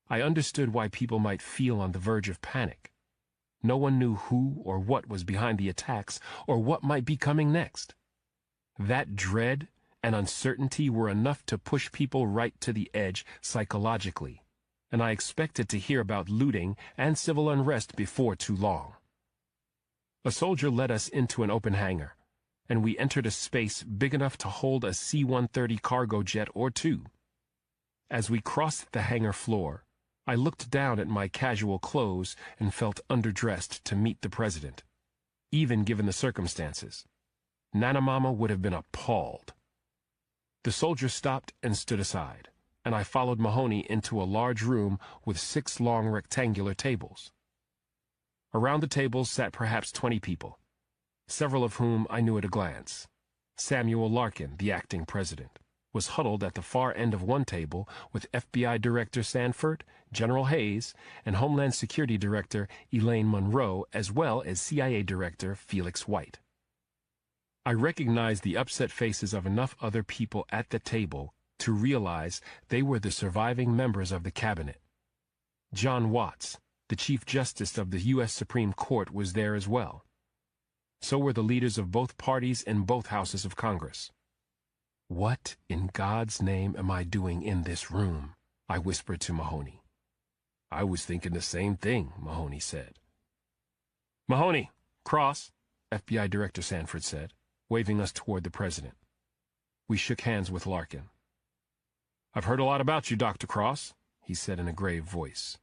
I understood why people might feel on the verge of panic. No one knew who or what was behind the attacks or what might be coming next. That dread and uncertainty were enough to push people right to the edge psychologically, and I expected to hear about looting and civil unrest before too long. A soldier led us into an open hangar, and we entered a space big enough to hold a C-130 cargo jet or two. As we crossed the hangar floor, I looked down at my casual clothes and felt underdressed to meet the president, even given the circumstances. Nana Mama would have been appalled. The soldier stopped and stood aside, and I followed Mahoney into a large room with 6 long rectangular tables. Around the tables sat perhaps 20 people, several of whom I knew at a glance. Samuel Larkin, the acting president, was huddled at the far end of one table with FBI Director Sanford, General Hayes, and Homeland Security Director Elaine Monroe, as well as CIA Director Felix White. I recognized the upset faces of enough other people at the table to realize they were the surviving members of the cabinet. John Watts, the Chief Justice of the U.S. Supreme Court, was there as well. So were the leaders of both parties in both houses of Congress. "What in God's name am I doing in this room?" I whispered to Mahoney. "I was thinking the same thing," Mahoney said. "Mahoney, Cross," FBI Director Sanford said, waving us toward the president. We shook hands with Larkin. "I've heard a lot about you, Dr. Cross," he said in a grave voice.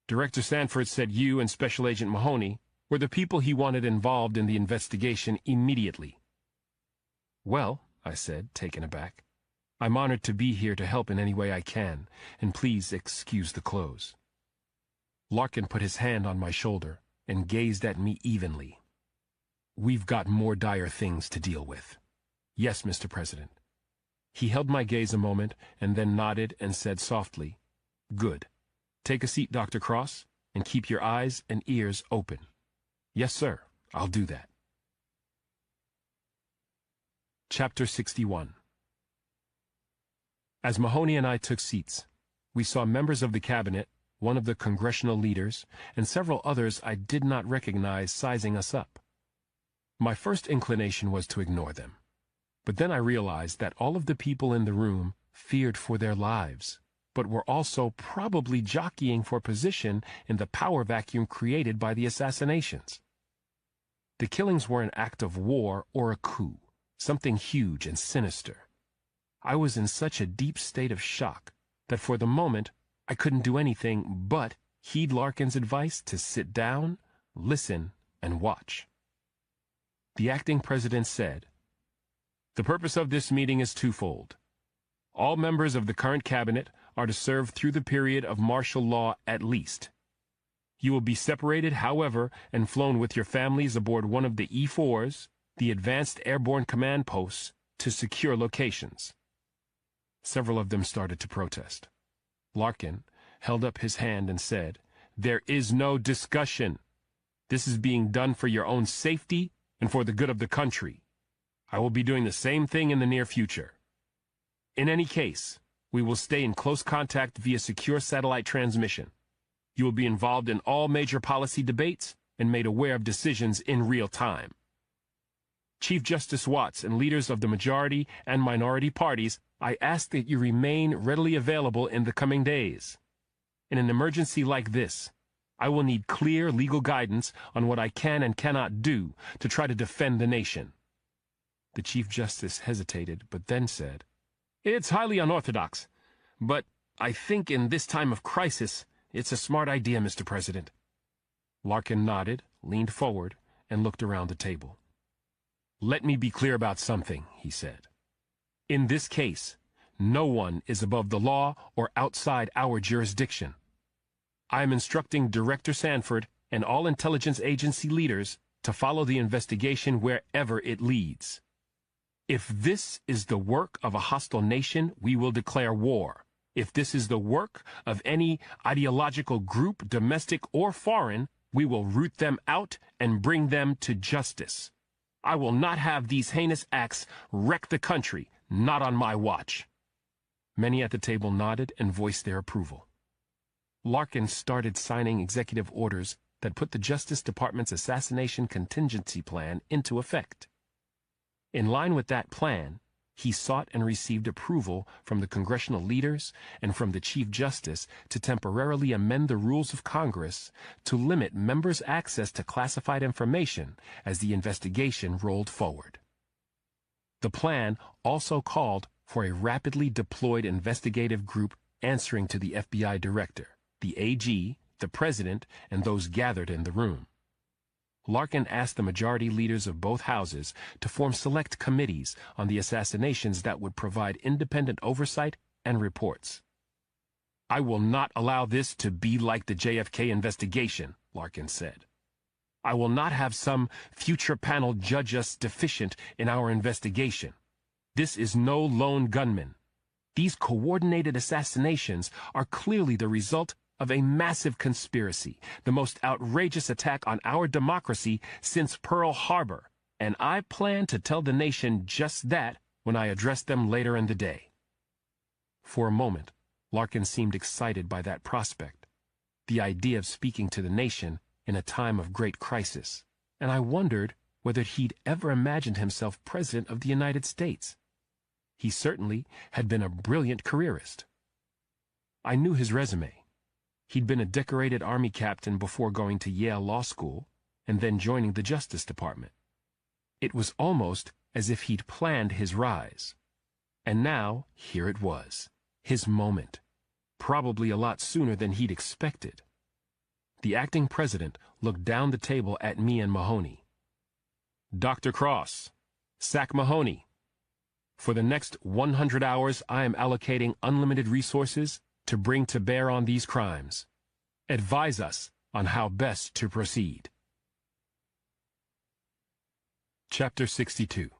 "Director Sanford said you and Special Agent Mahoney were the people he wanted involved in the investigation immediately." "Well," I said, taken aback, "I'm honored to be here to help in any way I can, and please excuse the clothes." Larkin put his hand on my shoulder and gazed at me evenly. "We've got more dire things to deal with." "Yes, Mr. President." He held my gaze a moment and then nodded and said softly, "Good. Take a seat, Dr. Cross, and keep your eyes and ears open." "Yes, sir. I'll do that." Chapter 61. As Mahoney and I took seats, we saw members of the cabinet, one of the congressional leaders, and several others I did not recognize sizing us up. My first inclination was to ignore them, but then I realized that all of the people in the room feared for their lives, but were also probably jockeying for position in the power vacuum created by the assassinations. The killings were an act of war or a coup, something huge and sinister. I was in such a deep state of shock that for the moment I couldn't do anything but heed Larkin's advice to sit down, listen, and watch. The acting president said, "The purpose of this meeting is twofold. All members of the current cabinet are to serve through the period of martial law at least. You will be separated, however, and flown with your families aboard one of the E-4s, the Advanced Airborne Command Posts, to secure locations." Several of them started to protest. Larkin held up his hand and said, "There is no discussion. This is being done for your own safety and for the good of the country. I will be doing the same thing in the near future. In any case, we will stay in close contact via secure satellite transmission. You will be involved in all major policy debates and made aware of decisions in real time. Chief Justice Watts and leaders of the majority and minority parties, I ask that you remain readily available in the coming days. In an emergency like this, I will need clear legal guidance on what I can and cannot do to try to defend the nation." The Chief Justice hesitated, but then said, "It's highly unorthodox, but I think in this time of crisis, it's a smart idea, Mr. President." Larkin nodded, leaned forward, and looked around the table. "Let me be clear about something," he said. "In this case, no one is above the law or outside our jurisdiction. I am instructing Director Sanford and all intelligence agency leaders to follow the investigation wherever it leads. If this is the work of a hostile nation, we will declare war. If this is the work of any ideological group, domestic or foreign, we will root them out and bring them to justice. I will not have these heinous acts wreck the country, not on my watch." Many at the table nodded and voiced their approval. Larkin started signing executive orders that put the Justice Department's assassination contingency plan into effect. In line with that plan, he sought and received approval from the congressional leaders and from the Chief Justice to temporarily amend the rules of Congress to limit members' access to classified information as the investigation rolled forward. The plan also called for a rapidly deployed investigative group answering to the FBI director, the AG, the president, and those gathered in the room. Larkin asked the majority leaders of both houses to form select committees on the assassinations that would provide independent oversight and reports. "I will not allow this to be like the JFK investigation," Larkin said. "I will not have some future panel judge us deficient in our investigation. This is no lone gunman. These coordinated assassinations are clearly the result of a massive conspiracy, the most outrageous attack on our democracy since Pearl Harbor, and I plan to tell the nation just that when I address them later in the day." For a moment, Larkin seemed excited by that prospect, the idea of speaking to the nation in a time of great crisis, and I wondered whether he'd ever imagined himself President of the United States. He certainly had been a brilliant careerist. I knew his resume. He'd been a decorated Army captain before going to Yale Law School and then joining the Justice Department. It was almost as if he'd planned his rise. And now, here it was, his moment, probably a lot sooner than he'd expected. The acting president looked down the table at me and Mahoney. "Dr. Cross, sack Mahoney. For the next 100 hours, I am allocating unlimited resources to bring to bear on these crimes. Advise us on how best to proceed." Chapter 62.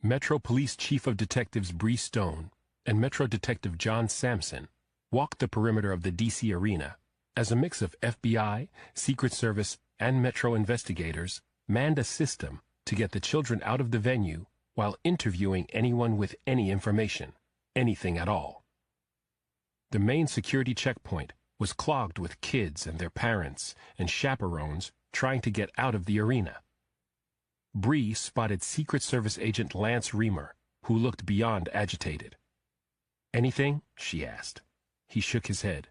Metro Police Chief of Detectives Bree Stone and Metro Detective John Sampson walked the perimeter of the D.C. arena as a mix of FBI, Secret Service, and Metro investigators manned a system to get the children out of the venue while interviewing anyone with any information, anything at all. The main security checkpoint was clogged with kids and their parents and chaperones trying to get out of the arena. Bree spotted Secret Service agent Lance Reamer, who looked beyond agitated. "Anything?" she asked. He shook his head.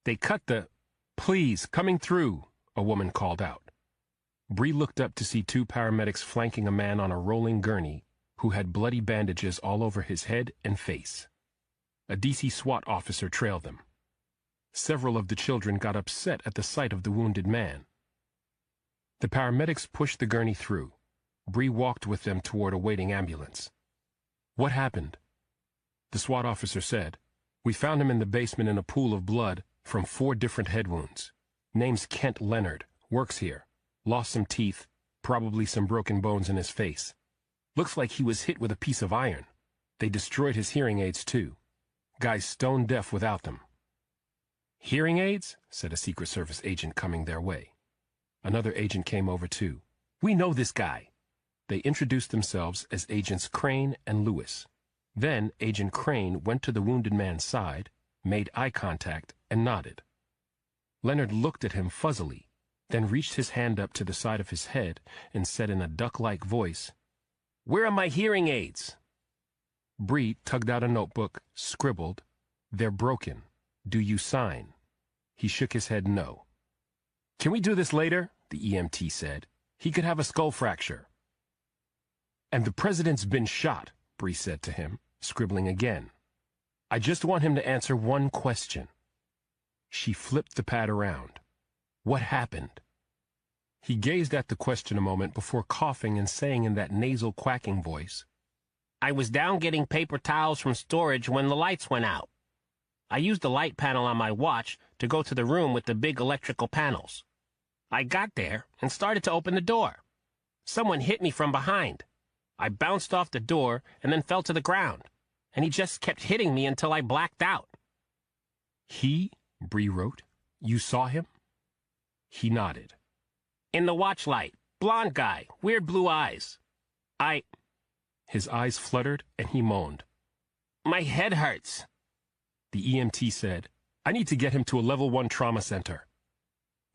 "They cut the—" "Please, coming through," a woman called out. Bree looked up to see two paramedics flanking a man on a rolling gurney who had bloody bandages all over his head and face. A DC SWAT officer trailed them. Several of the children got upset at the sight of the wounded man. The paramedics pushed the gurney through. Bree walked with them toward a waiting ambulance. "What happened?" The SWAT officer said, "We found him in the basement in a pool of blood from 4 different head wounds. Name's Kent Leonard, works here. Lost some teeth, probably some broken bones in his face. Looks like he was hit with a piece of iron. They destroyed his hearing aids too. Guy's stone deaf without them." "Hearing aids?" said a Secret Service agent coming their way. Another agent came over too. "We know this guy." They introduced themselves as Agents Crane and Lewis. Then Agent Crane went to the wounded man's side, made eye contact, and nodded. Leonard looked at him fuzzily, then reached his hand up to the side of his head and said in a duck-like voice, "Where are my hearing aids?" Bree tugged out a notebook, scribbled, "They're broken. Do you sign?" He shook his head no. "Can we do this later?" the EMT said. "He could have a skull fracture." "And the president's been shot," Bree said to him, scribbling again. "I just want him to answer one question." She flipped the pad around. "What happened?" He gazed at the question a moment before coughing and saying in that nasal quacking voice, "I was down getting paper towels from storage when the lights went out." I used the light panel on my watch to go to the room with the big electrical panels. I got there and started to open the door. Someone hit me from behind. I bounced off the door and then fell to the ground, and he just kept hitting me until I blacked out. He, Bree wrote, you saw him? He nodded. In the watch light, blonde guy, weird blue eyes. His eyes fluttered and he moaned. My head hurts. The EMT said, I need to get him to a level 1 trauma center.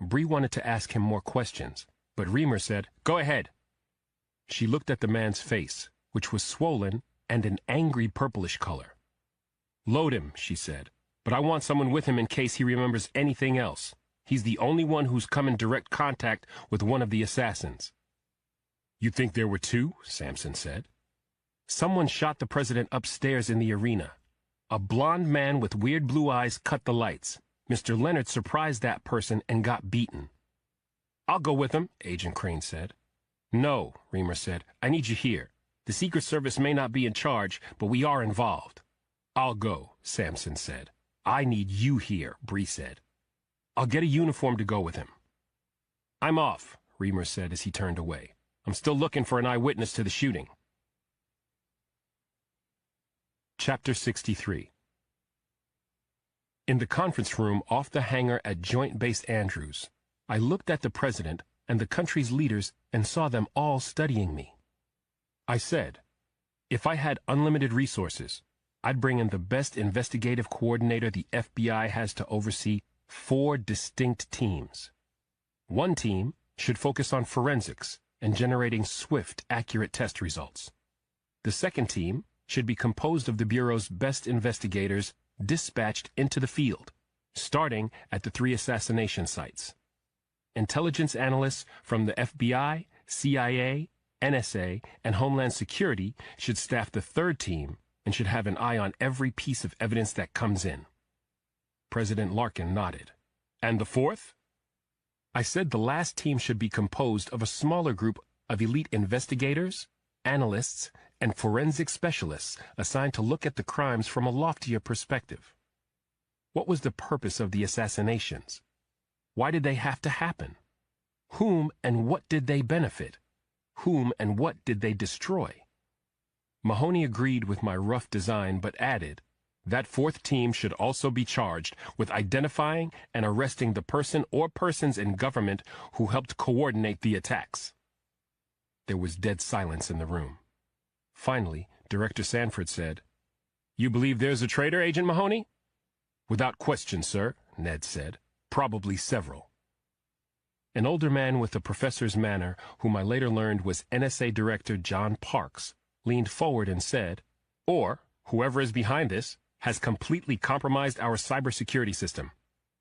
Bree wanted to ask him more questions, but Reamer said, go ahead. She looked at the man's face, which was swollen and an angry purplish color. Load him, she said, but I want someone with him in case he remembers anything else. He's the only one who's come in direct contact with one of the assassins. You think there were 2? Sampson said. Someone shot the president upstairs in the arena. A blond man with weird blue eyes cut the lights. Mr. Leonard surprised that person and got beaten. I'll go with him, Agent Crane said. No, Reamer said. I need you here. The Secret Service may not be in charge, but we are involved. I'll go, Sampson said. I need you here, Bree said. I'll get a uniform to go with him. I'm off, Reamer said as he turned away. I'm still looking for an eyewitness to the shooting. Chapter 63. In the conference room off the hangar at Joint Base Andrews, I looked at the president and the country's leaders and saw them all studying me. I said, if I had unlimited resources, I'd bring in the best investigative coordinator the FBI has to oversee 4 distinct teams. One team should focus on forensics and generating swift, accurate test results. The second team should be composed of the Bureau's best investigators dispatched into the field, starting at the 3 assassination sites. Intelligence analysts from the FBI, CIA, NSA, and Homeland Security should staff the third team and should have an eye on every piece of evidence that comes in. President Larkin nodded. And the fourth? I said the last team should be composed of a smaller group of elite investigators, analysts, and forensic specialists assigned to look at the crimes from a loftier perspective. What was the purpose of the assassinations? Why did they have to happen? Whom and what did they benefit? Whom and what did they destroy? Mahoney agreed with my rough design but added, that fourth team should also be charged with identifying and arresting the person or persons in government who helped coordinate the attacks. There was dead silence in the room. Finally, Director Sanford said, You believe there's a traitor, Agent Mahoney? Without question, sir, Ned said. Probably several. An older man with a professor's manner, whom I later learned was NSA Director John Parks, leaned forward and said, Or, whoever is behind this, has completely compromised our cybersecurity system.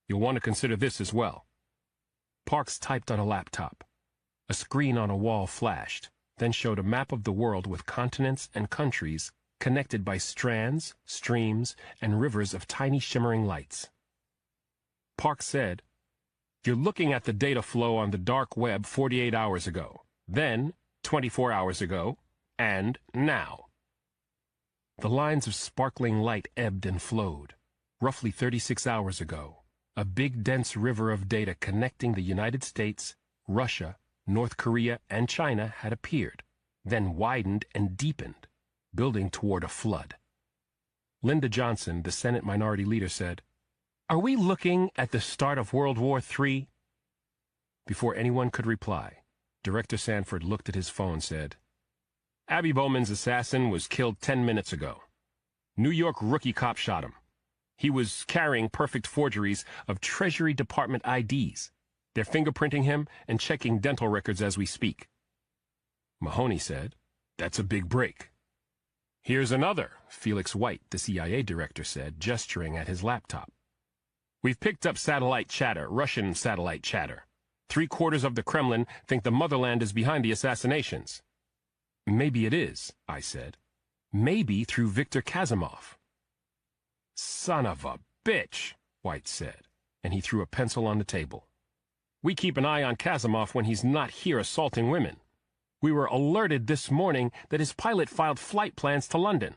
You'll want to consider this as well. Parks typed on a laptop. A screen on a wall flashed, then showed a map of the world with continents and countries connected by strands, streams, and rivers of tiny shimmering lights. Parks said, You're looking at the data flow on the dark web 48 hours ago, then 24 hours ago, and now. The lines of sparkling light ebbed and flowed. Roughly 36 hours ago, a big dense river of data connecting the United States, Russia, North Korea, and China had appeared, then widened and deepened, building toward a flood. Lyndon Johnson, the Senate Minority Leader, said, Are we looking at the start of World War III? Before anyone could reply, Director Sanford looked at his phone and said, Abby Bowman's assassin was killed 10 minutes ago. New York rookie cop shot him. He was carrying perfect forgeries of Treasury Department IDs. They're fingerprinting him and checking dental records as we speak. Mahoney said, That's a big break. Here's another, Felix White, the CIA director, said, gesturing at his laptop. We've picked up satellite chatter, Russian satellite chatter. 3/4 of the Kremlin think the motherland is behind the assassinations. Maybe it is, I said. Maybe through Viktor Kazimov. Son of a bitch, White said, and he threw a pencil on the table. We keep an eye on Kazimov when he's not here assaulting women. We were alerted this morning that his pilot filed flight plans to London.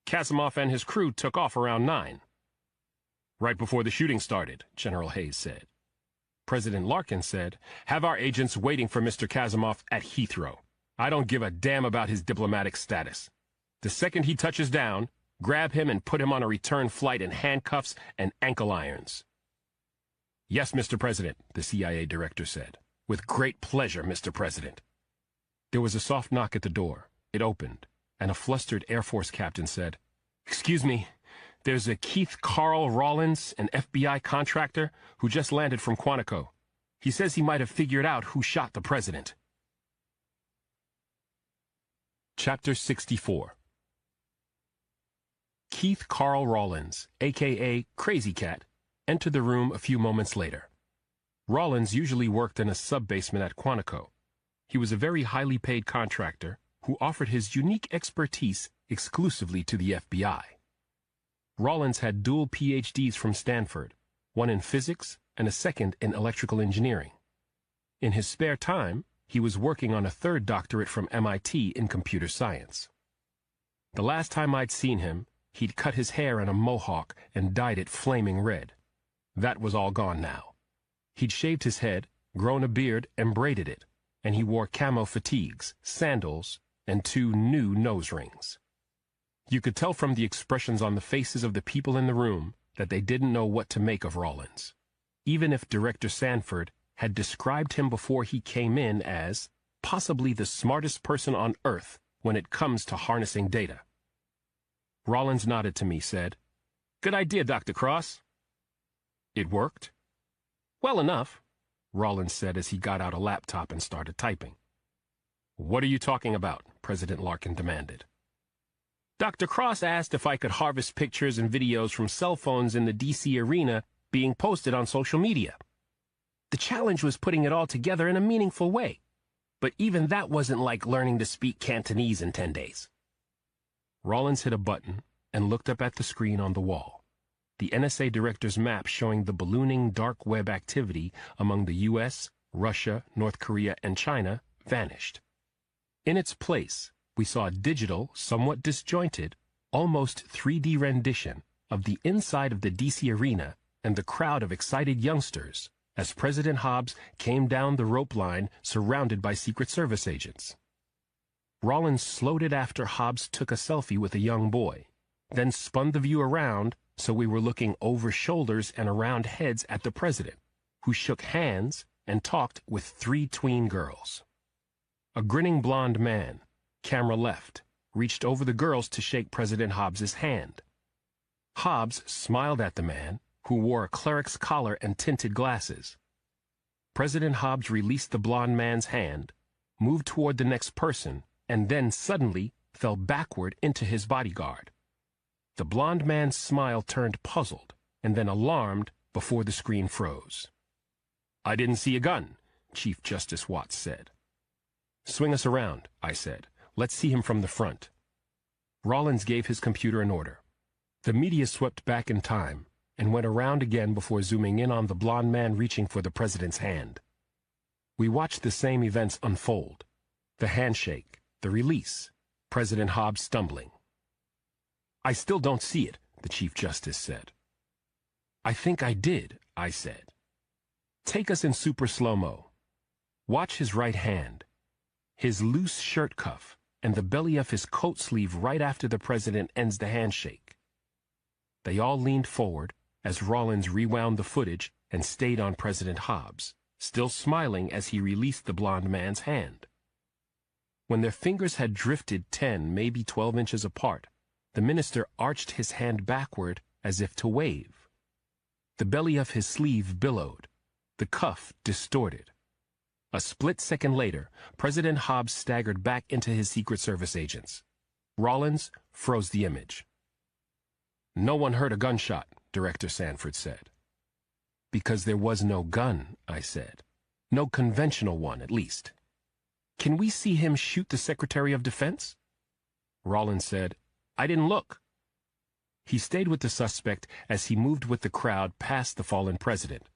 Kazimov and his crew took off around 9. Right before the shooting started, General Hayes said. President Larkin said, "Have our agents waiting for Mr. Kazimov at Heathrow. I don't give a damn about his diplomatic status. The second he touches down, grab him and put him on a return flight in handcuffs and ankle irons." "Yes, Mr. President," the CIA director said. "With great pleasure, Mr. President." There was a soft knock at the door. It opened, and a flustered Air Force captain said, "Excuse me, there's a Keith Carl Rollins, an FBI contractor, who just landed from Quantico. He says he might have figured out who shot the president." Chapter 64. Keith Carl Rollins, a.k.a. Crazy Cat, entered the room a few moments later. Rollins usually worked in a sub-basement at Quantico. He was a very highly paid contractor who offered his unique expertise exclusively to the FBI. Rollins had dual PhDs from Stanford, one in physics and a second in electrical engineering. In his spare time, he was working on a third doctorate from MIT in computer science. The last time I'd seen him, he'd cut his hair in a mohawk and dyed it flaming red. That was all gone now. He'd shaved his head, grown a beard, and braided it, and he wore camo fatigues, sandals, and 2 new nose rings. You could tell from the expressions on the faces of the people in the room that they didn't know what to make of Rollins, even if Director Sanford had described him before he came in as possibly the smartest person on Earth when it comes to harnessing data. Rollins nodded to me, said, "Good idea, Dr. Cross." "It worked?" "Well enough," Rollins said as he got out a laptop and started typing. "What are you talking about?" President Larkin demanded. "Dr. Cross asked if I could harvest pictures and videos from cell phones in the DC arena being posted on social media. The challenge was putting it all together in a meaningful way, but even that wasn't like learning to speak Cantonese in 10 days. Rollins hit a button and looked up at the screen on the wall. The NSA director's map showing the ballooning dark web activity among the US, Russia, North Korea, and China vanished. In its place, we saw a digital, somewhat disjointed, almost 3D rendition of the inside of the DC arena and the crowd of excited youngsters as President Hobbs came down the rope line surrounded by Secret Service agents. Rollins slowed it after Hobbs took a selfie with a young boy, then spun the view around so we were looking over shoulders and around heads at the president, who shook hands and talked with 3 tween girls. A grinning blond man, camera left, reached over the girls to shake President Hobbs's hand. Hobbs smiled at the man, who wore a cleric's collar and tinted glasses. President Hobbs released the blond man's hand, moved toward the next person, and then suddenly fell backward into his bodyguard. The blond man's smile turned puzzled and then alarmed before the screen froze. "I didn't see a gun," Chief Justice Watts said. "Swing us around," I said. "Let's see him from the front." Rollins gave his computer an order. The media swept back in time and went around again before zooming in on the blond man reaching for the president's hand. We watched the same events unfold. The handshake, the release, President Hobbs stumbling. "I still don't see it," the Chief Justice said. "I think I did," I said. "Take us in super slow-mo. Watch his right hand, his loose shirt cuff, and the belly of his coat sleeve right after the president ends the handshake." They all leaned forward as Rollins rewound the footage and stayed on President Hobbs, still smiling as he released the blond man's hand. When their fingers had drifted 10, maybe 12 inches apart, the minister arched his hand backward as if to wave. The belly of his sleeve billowed, the cuff distorted. A split second later, President Hobbs staggered back into his Secret Service agents. Rollins froze the image. "No one heard a gunshot," Director Sanford said. "Because there was no gun," I said. "No conventional one, at least." "Can we see him shoot the Secretary of Defense?" Rollins said, "I didn't look." He stayed with the suspect as he moved with the crowd past the fallen president.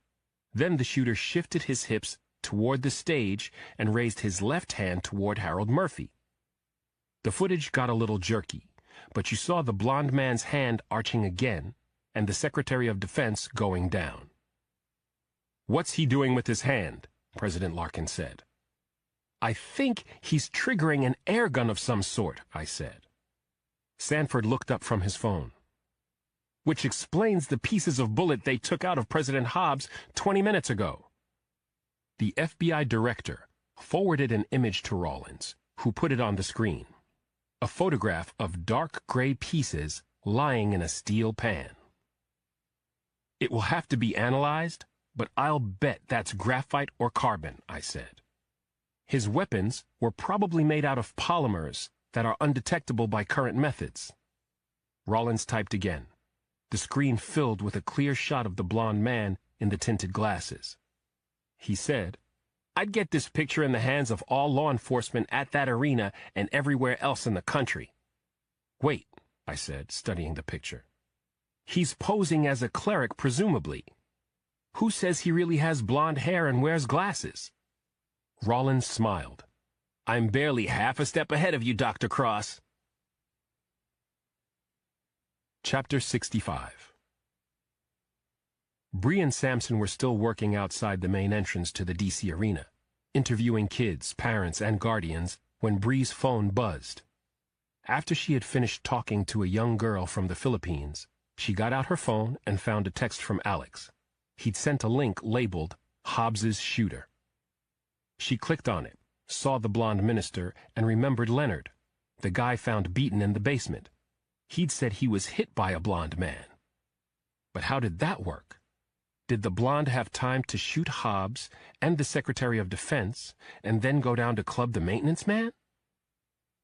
Then the shooter shifted his hips toward the stage and raised his left hand toward Harold Murphy. The footage got a little jerky, but you saw the blond man's hand arching again, and the Secretary of Defense going down. "What's he doing with his hand?" President Larkin said. "I think he's triggering an air gun of some sort," I said. Sanford looked up from his phone. "Which explains the pieces of bullet they took out of President Hobbs 20 minutes ago." The FBI director forwarded an image to Rawlins, who put it on the screen. A photograph of dark gray pieces lying in a steel pan. "It will have to be analyzed, but I'll bet that's graphite or carbon," I said. "His weapons were probably made out of polymers that are undetectable by current methods." Rawlins typed again. The screen filled with a clear shot of the blond man in the tinted glasses. He said, "I'd get this picture in the hands of all law enforcement at that arena and everywhere else in the country." "Wait," I said, studying the picture. "He's posing as a cleric, presumably. Who says he really has blonde hair and wears glasses?" Rawlins smiled. "I'm barely half a step ahead of you, Dr. Cross." Chapter 65. Bree and Samson were still working outside the main entrance to the D.C. arena, interviewing kids, parents, and guardians, when Bree's phone buzzed. After she had finished talking to a young girl from the Philippines, she got out her phone and found a text from Alex. He'd sent a link labeled Hobbs's Shooter. She clicked on it, saw the blonde minister, and remembered Leonard, the guy found beaten in the basement. He'd said he was hit by a blonde man. But how did that work? Did the blonde have time to shoot Hobbs and the Secretary of Defense and then go down to club the maintenance man?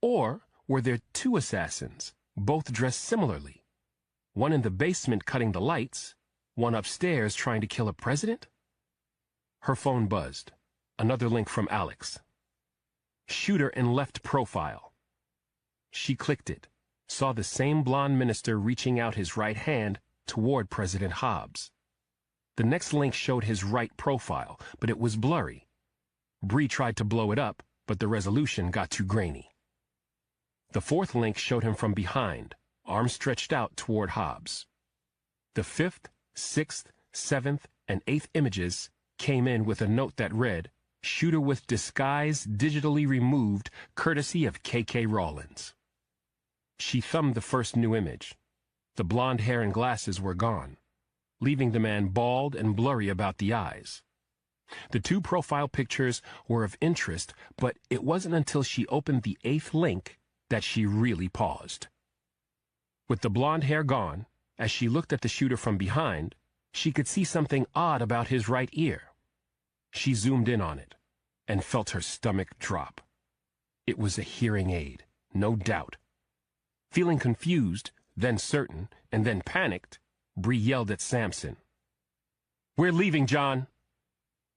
Or were there two assassins, both dressed similarly? One in the basement cutting the lights, one upstairs trying to kill a president? Her phone buzzed. Another link from Alex. Shooter in left profile. She clicked it, saw the same blonde minister reaching out his right hand toward President Hobbs. The next link showed his right profile, but it was blurry. Bree tried to blow it up, but the resolution got too grainy. The fourth link showed him from behind, arms stretched out toward Hobbs. The fifth, sixth, seventh, and eighth images came in with a note that read, "Shooter with disguise digitally removed, courtesy of K.K. Rawlins." She thumbed the first new image. The blonde hair and glasses were gone, leaving the man bald and blurry about the eyes. The two profile pictures were of interest, but it wasn't until she opened the eighth link that she really paused. With the blonde hair gone, as she looked at the shooter from behind, she could see something odd about his right ear. She zoomed in on it and felt her stomach drop. It was a hearing aid, no doubt. Feeling confused, then certain, and then panicked, Bree yelled at Samson. "We're leaving, John."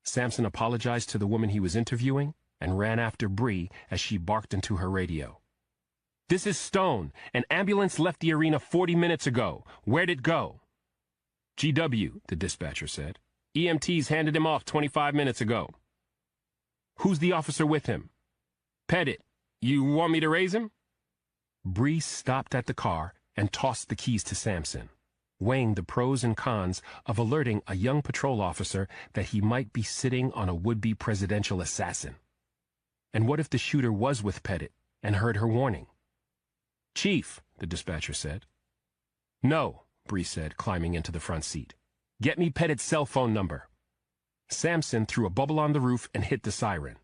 Samson apologized to the woman he was interviewing and ran after Bree as she barked into her radio. "This is Stone. An ambulance left the arena 40 minutes ago. Where'd it go?" "GW," the dispatcher said. "EMTs handed him off 25 minutes ago." "Who's the officer with him?" "Pettit. You want me to raise him?" Bree stopped at the car and tossed the keys to Samson, weighing the pros and cons of alerting a young patrol officer that he might be sitting on a would-be presidential assassin. And what if the shooter was with Pettit and heard her warning? "Chief," the dispatcher said. "No," Bree said, climbing into the front seat. "Get me Pettit's cell phone number." Samson threw a bubble on the roof and hit the siren.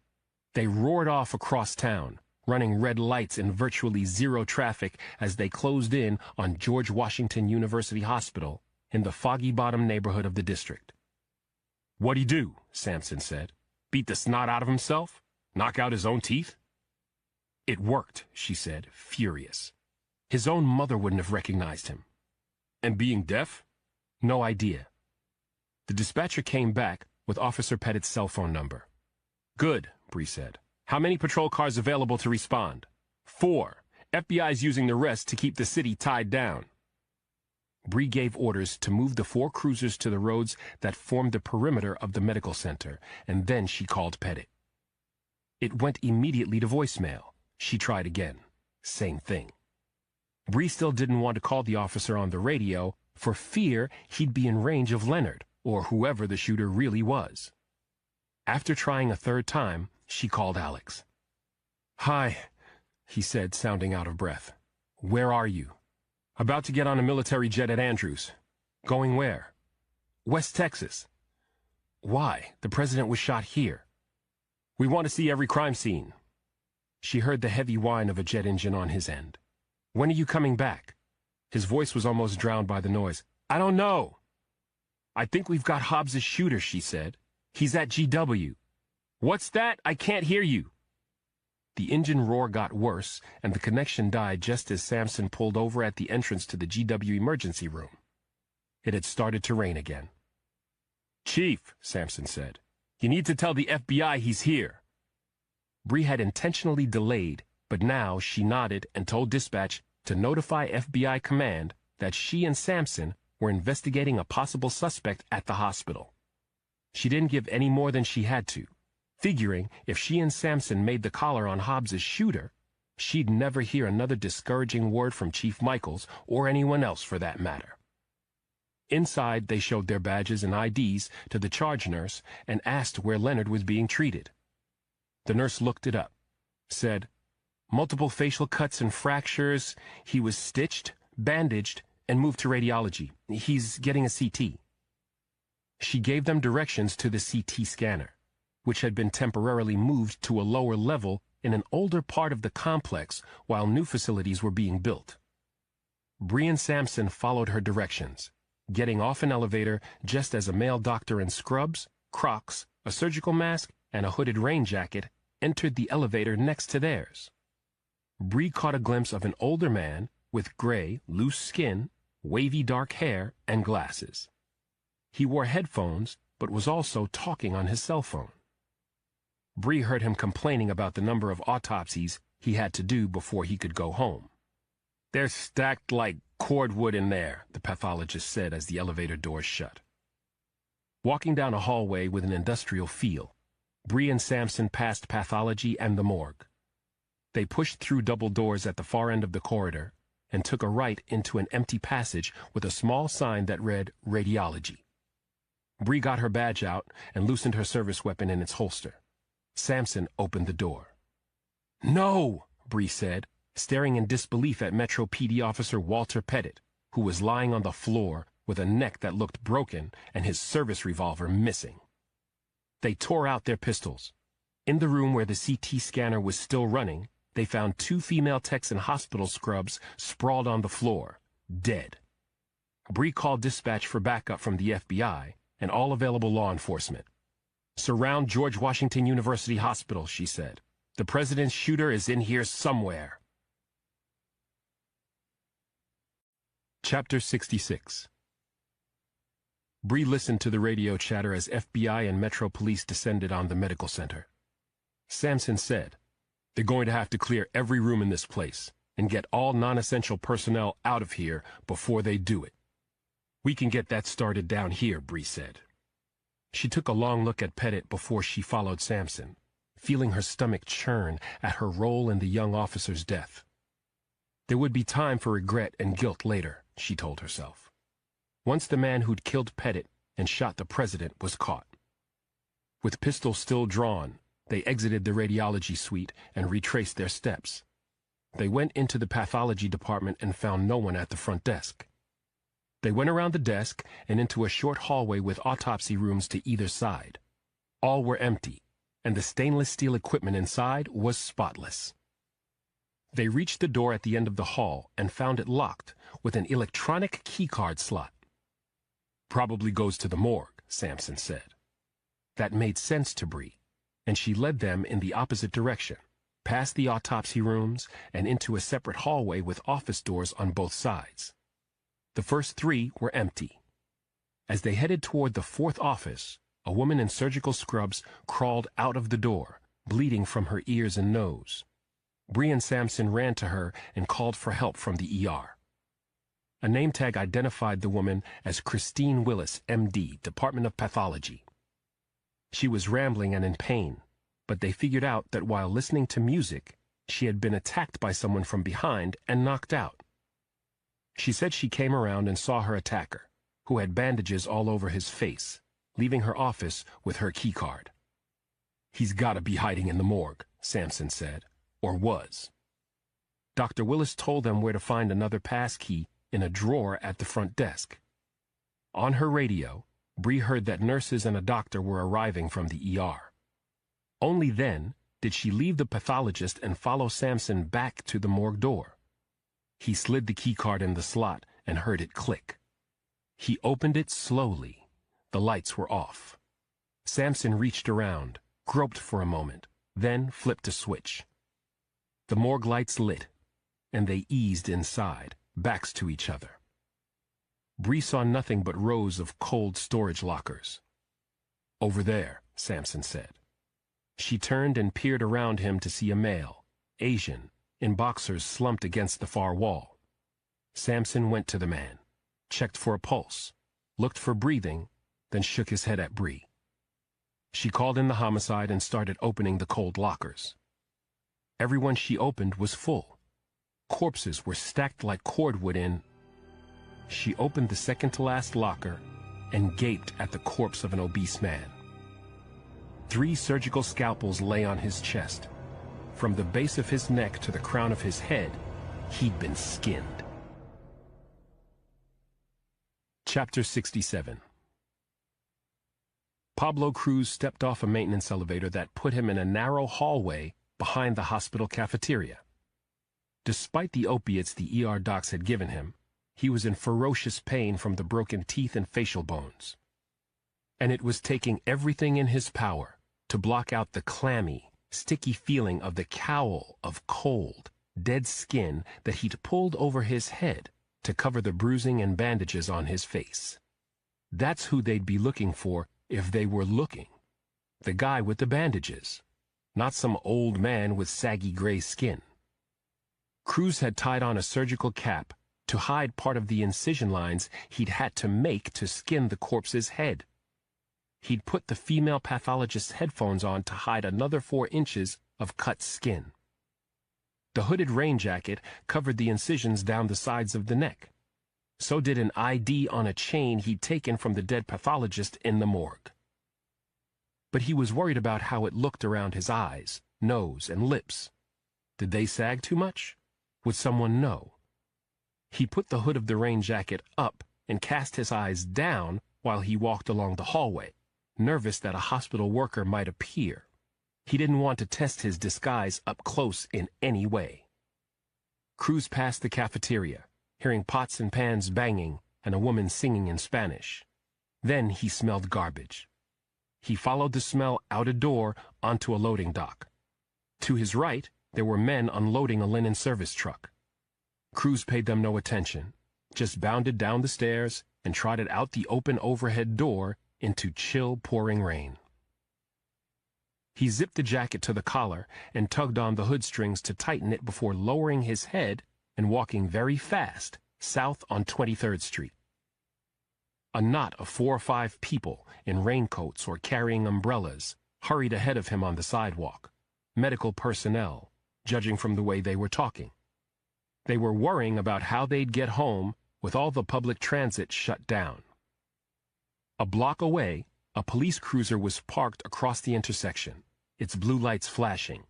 They roared off across town, running red lights in virtually zero traffic as they closed in on George Washington University Hospital in the Foggy Bottom neighborhood of the district. "What'd he do?" Samson said. "Beat the snot out of himself? Knock out his own teeth?" "It worked," she said, furious. "His own mother wouldn't have recognized him." "And being deaf?" "No idea." The dispatcher came back with Officer Pettit's cell phone number. "Good," Bree said. "How many patrol cars available to respond?" 4. FBI's using the rest to keep the city tied down." Bree gave orders to move the 4 cruisers to the roads that formed the perimeter of the medical center, and then she called Pettit. It went immediately to voicemail. She tried again. Same thing. Bree still didn't want to call the officer on the radio, for fear he'd be in range of Leonard, or whoever the shooter really was. After trying a third time, she called Alex. "Hi," he said, sounding out of breath. "Where are you?" "About to get on a military jet at Andrews." "Going where?" "West Texas." "Why? The president was shot here." "We want to see every crime scene." She heard the heavy whine of a jet engine on his end. "When are you coming back?" His voice was almost drowned by the noise. "I don't know." "I think we've got Hobbs's shooter," she said. "He's at GW." "What's that? I can't hear you." The engine roar got worse, and the connection died just as Sampson pulled over at the entrance to the GW emergency room. It had started to rain again. "Chief," Sampson said, "you need to tell the FBI he's here." Bree had intentionally delayed, but now she nodded and told dispatch to notify FBI command that she and Sampson were investigating a possible suspect at the hospital. She didn't give any more than she had to, figuring if she and Sampson made the collar on Hobbs's shooter, she'd never hear another discouraging word from Chief Michaels or anyone else for that matter. Inside, they showed their badges and IDs to the charge nurse and asked where Leonard was being treated. The nurse looked it up, said, "Multiple facial cuts and fractures. He was stitched, bandaged, and moved to radiology. He's getting a CT." She gave them directions to the CT scanner, which had been temporarily moved to a lower level in an older part of the complex while new facilities were being built. Bree and Sampson followed her directions, getting off an elevator just as a male doctor in scrubs, Crocs, a surgical mask, and a hooded rain jacket entered the elevator next to theirs. Bree caught a glimpse of an older man with gray, loose skin, wavy dark hair, and glasses. He wore headphones, but was also talking on his cell phone. Bree heard him complaining about the number of autopsies he had to do before he could go home. "They're stacked like cordwood in there," the pathologist said as the elevator doors shut. Walking down a hallway with an industrial feel, Bree and Sampson passed pathology and the morgue. They pushed through double doors at the far end of the corridor and took a right into an empty passage with a small sign that read radiology. Bree got her badge out and loosened her service weapon in its holster. Sampson opened the door. "No!" Bree said, staring in disbelief at Metro PD officer Walter Pettit, who was lying on the floor with a neck that looked broken and his service revolver missing. They tore out their pistols. In the room where the CT scanner was still running, they found 2 female techs in hospital scrubs sprawled on the floor, dead. Bree called dispatch for backup from the FBI and all available law enforcement. "Surround George Washington University Hospital," she said. "The president's shooter is in here somewhere." Chapter 66. Bree listened to the radio chatter as FBI and Metro Police descended on the medical center. Sampson said, "They're going to have to clear every room in this place and get all non-essential personnel out of here before they do it." "We can get that started down here," Bree said. She took a long look at Pettit before she followed Sampson, feeling her stomach churn at her role in the young officer's death. There would be time for regret and guilt later, she told herself, once the man who'd killed Pettit and shot the president was caught. With pistols still drawn, they exited the radiology suite and retraced their steps. They went into the pathology department and found no one at the front desk. They went around the desk and into a short hallway with autopsy rooms to either side. All were empty, and the stainless steel equipment inside was spotless. They reached the door at the end of the hall and found it locked with an electronic keycard slot. "Probably goes to the morgue," Sampson said. That made sense to Bree, and she led them in the opposite direction, past the autopsy rooms and into a separate hallway with office doors on both sides. The first 3 were empty. As they headed toward the 4th office, a woman in surgical scrubs crawled out of the door, bleeding from her ears and nose. Bree and Sampson ran to her and called for help from the ER. A name tag identified the woman as Christine Willis, MD, Department of Pathology. She was rambling and in pain, but they figured out that while listening to music, she had been attacked by someone from behind and knocked out. She said she came around and saw her attacker, who had bandages all over his face, leaving her office with her keycard. "He's got to be hiding in the morgue," Sampson said, or was. Dr. Willis told them where to find another pass key in a drawer at the front desk. On her radio, Bree heard that nurses and a doctor were arriving from the ER. Only then did she leave the pathologist and follow Sampson back to the morgue door. He slid the keycard in the slot and heard it click. He opened it slowly. The lights were off. Sampson reached around, groped for a moment, then flipped a switch. The morgue lights lit, and they eased inside, backs to each other. Bree saw nothing but rows of cold storage lockers. "Over there," Sampson said. She turned and peered around him to see a male, Asian, in boxers slumped against the far wall. Sampson went to the man, checked for a pulse, looked for breathing, then shook his head at Bree. She called in the homicide and started opening the cold lockers. Everyone she opened was full. Corpses were stacked like cordwood in. She opened the second-to-last locker and gaped at the corpse of an obese man. 3 surgical scalpels lay on his chest. From the base of his neck to the crown of his head, he'd been skinned. Chapter 67. Pablo Cruz stepped off a maintenance elevator that put him in a narrow hallway behind the hospital cafeteria. Despite the opiates the ER docs had given him, he was in ferocious pain from the broken teeth and facial bones. And it was taking everything in his power to block out the clammy, sticky feeling of the cowl of cold, dead skin that he'd pulled over his head to cover the bruising and bandages on his face. That's who they'd be looking for if they were looking. The guy with the bandages, not some old man with saggy gray skin. Cruz had tied on a surgical cap to hide part of the incision lines he'd had to make to skin the corpse's head. He'd put the female pathologist's headphones on to hide another 4 inches of cut skin. The hooded rain jacket covered the incisions down the sides of the neck. So did an ID on a chain he'd taken from the dead pathologist in the morgue. But he was worried about how it looked around his eyes, nose, and lips. Did they sag too much? Would someone know? He put the hood of the rain jacket up and cast his eyes down while he walked along the hallway, nervous that a hospital worker might appear. He didn't want to test his disguise up close in any way. Cruz passed the cafeteria, hearing pots and pans banging and a woman singing in Spanish. Then he smelled garbage. He followed the smell out a door onto a loading dock. To his right, there were men unloading a linen service truck. Cruz paid them no attention, just bounded down the stairs and trotted out the open overhead door into chill pouring rain. He zipped the jacket to the collar and tugged on the hood strings to tighten it before lowering his head and walking very fast south on 23rd Street. A knot of 4 or 5 people in raincoats or carrying umbrellas hurried ahead of him on the sidewalk, medical personnel, judging from the way they were talking. They were worrying about how they'd get home with all the public transit shut down. A block away, a police cruiser was parked across the intersection, its blue lights flashing.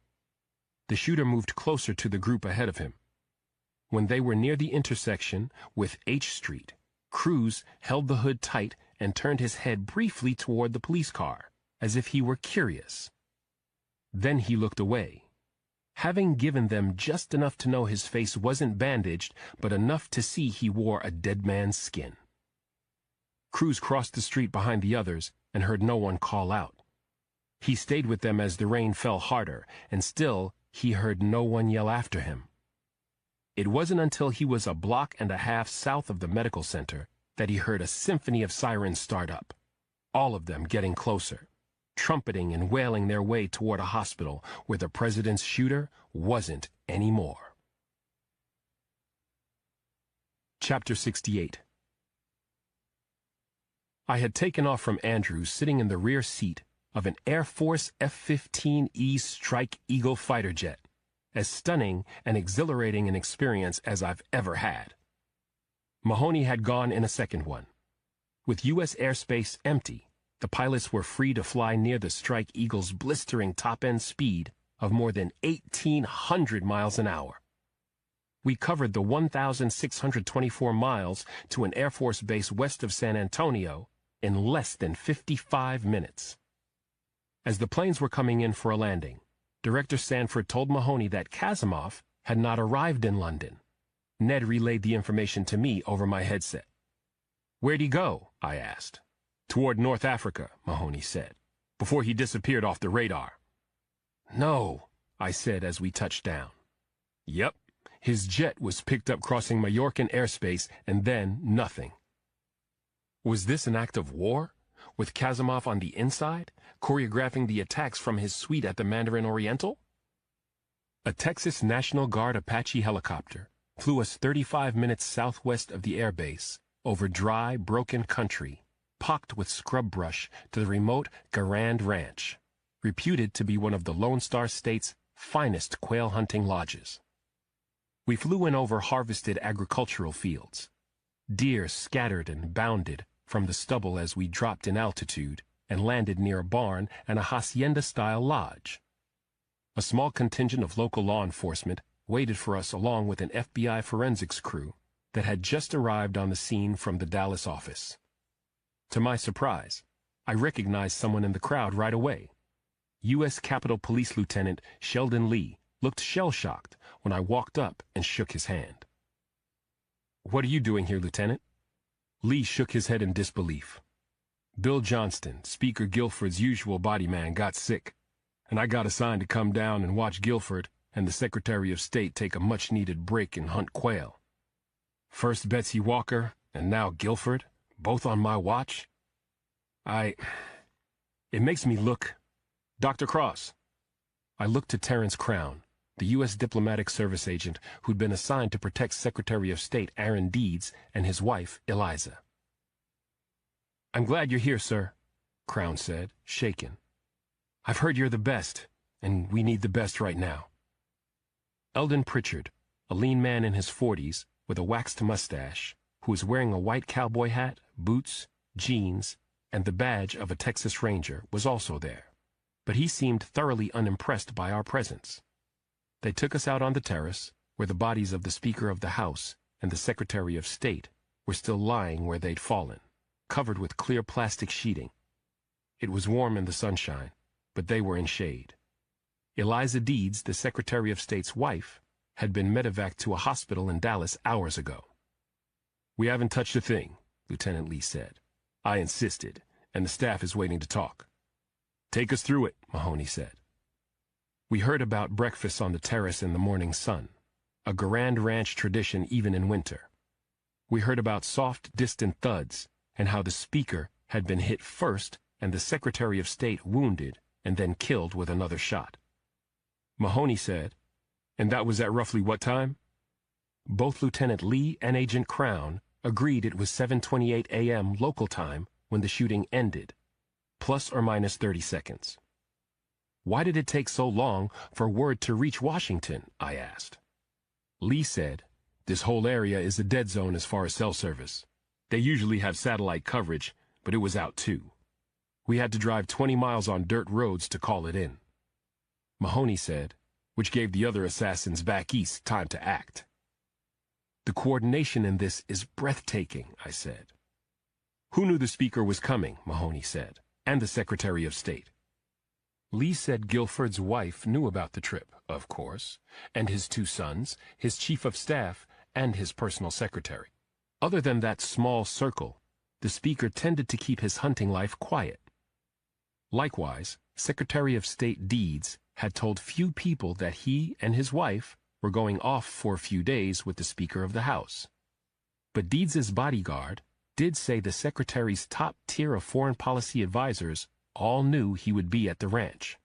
The shooter moved closer to the group ahead of him. When they were near the intersection with H Street, Cruz held the hood tight and turned his head briefly toward the police car, as if he were curious. Then he looked away, having given them just enough to know his face wasn't bandaged, but enough to see he wore a dead man's skin. Cruz crossed the street behind the others and heard no one call out. He stayed with them as the rain fell harder, and still he heard no one yell after him. It wasn't until he was a block and a half south of the medical center that he heard a symphony of sirens start up, all of them getting closer, trumpeting and wailing their way toward a hospital where the president's shooter wasn't anymore. Chapter 68. I had taken off from Andrews sitting in the rear seat of an Air Force F-15E Strike Eagle fighter jet, as stunning and exhilarating an experience as I've ever had. Mahoney had gone in a second one. With U.S. airspace empty, the pilots were free to fly near the Strike Eagle's blistering top-end speed of more than 1,800 miles an hour. We covered the 1,624 miles to an Air Force base west of San Antonio in less than 55 minutes. As the planes were coming in for a landing, Director Sanford told Mahoney that Kasimov had not arrived in London. Ned relayed the information to me over my headset. "Where'd he go?" I asked. "Toward North Africa," Mahoney said, "before he disappeared off the radar." "No," I said as we touched down. "Yep, his jet was picked up crossing Majorcan airspace and then nothing." Was this an act of war, with Kasimov on the inside, choreographing the attacks from his suite at the Mandarin Oriental? A Texas National Guard Apache helicopter flew us 35 minutes southwest of the airbase over dry, broken country, pocked with scrub brush to the remote Garand Ranch, reputed to be one of the Lone Star State's finest quail hunting lodges. We flew in over harvested agricultural fields. Deer scattered and bounded from the stubble as we dropped in altitude and landed near a barn and a hacienda-style lodge. A small contingent of local law enforcement waited for us along with an FBI forensics crew that had just arrived on the scene from the Dallas office. To my surprise, I recognized someone in the crowd right away. U.S. Capitol Police Lieutenant Sheldon Lee looked shell-shocked when I walked up and shook his hand. "What are you doing here, Lieutenant?" Lee shook his head in disbelief. "Bill Johnston, Speaker Guilford's usual body man, got sick, and I got assigned to come down and watch Guilford and the Secretary of State take a much-needed break and hunt quail. First Betsy Walker, and now Guilford, both on my watch. It makes me look... Dr. Cross." I looked to Terrence Crown, the U.S. Diplomatic Service agent who'd been assigned to protect Secretary of State Aaron Deeds and his wife, Eliza. "I'm glad you're here, sir," Crown said, shaken. "I've heard you're the best, and we need the best right now." Eldon Pritchard, a lean man in his 40s with a waxed mustache, who was wearing a white cowboy hat, boots, jeans, and the badge of a Texas Ranger, was also there. But he seemed thoroughly unimpressed by our presence. They took us out on the terrace, where the bodies of the Speaker of the House and the Secretary of State were still lying where they'd fallen, covered with clear plastic sheeting. It was warm in the sunshine, but they were in shade. Eliza Deeds, the Secretary of State's wife, had been medevaced to a hospital in Dallas hours ago. "We haven't touched a thing," Lieutenant Lee said. "I insisted, and the staff is waiting to talk." "Take us through it," Mahoney said. We heard about breakfast on the terrace in the morning sun, a Garand Ranch tradition even in winter. We heard about soft, distant thuds, and how the Speaker had been hit first and the Secretary of State wounded and then killed with another shot. Mahoney said, "And that was at roughly what time?" Both Lieutenant Lee and Agent Crown agreed it was 7:28 a.m. local time when the shooting ended, plus or minus 30 seconds. "Why did it take so long for word to reach Washington?" I asked. Lee said, "This whole area is a dead zone as far as cell service. They usually have satellite coverage, but it was out too. We had to drive 20 miles on dirt roads to call it in." Mahoney said, "Which gave the other assassins back east time to act." "The coordination in this is breathtaking," I said. "Who knew the Speaker was coming?" Mahoney said, "and the Secretary of State." Lee said Guilford's wife knew about the trip, of course, and his 2 sons, his chief of staff, and his personal secretary. Other than that small circle, the Speaker tended to keep his hunting life quiet. Likewise, Secretary of State Deeds had told few people that he and his wife were going off for a few days with the Speaker of the House. But Deeds's bodyguard did say the Secretary's top tier of foreign policy advisors all knew he would be at the ranch.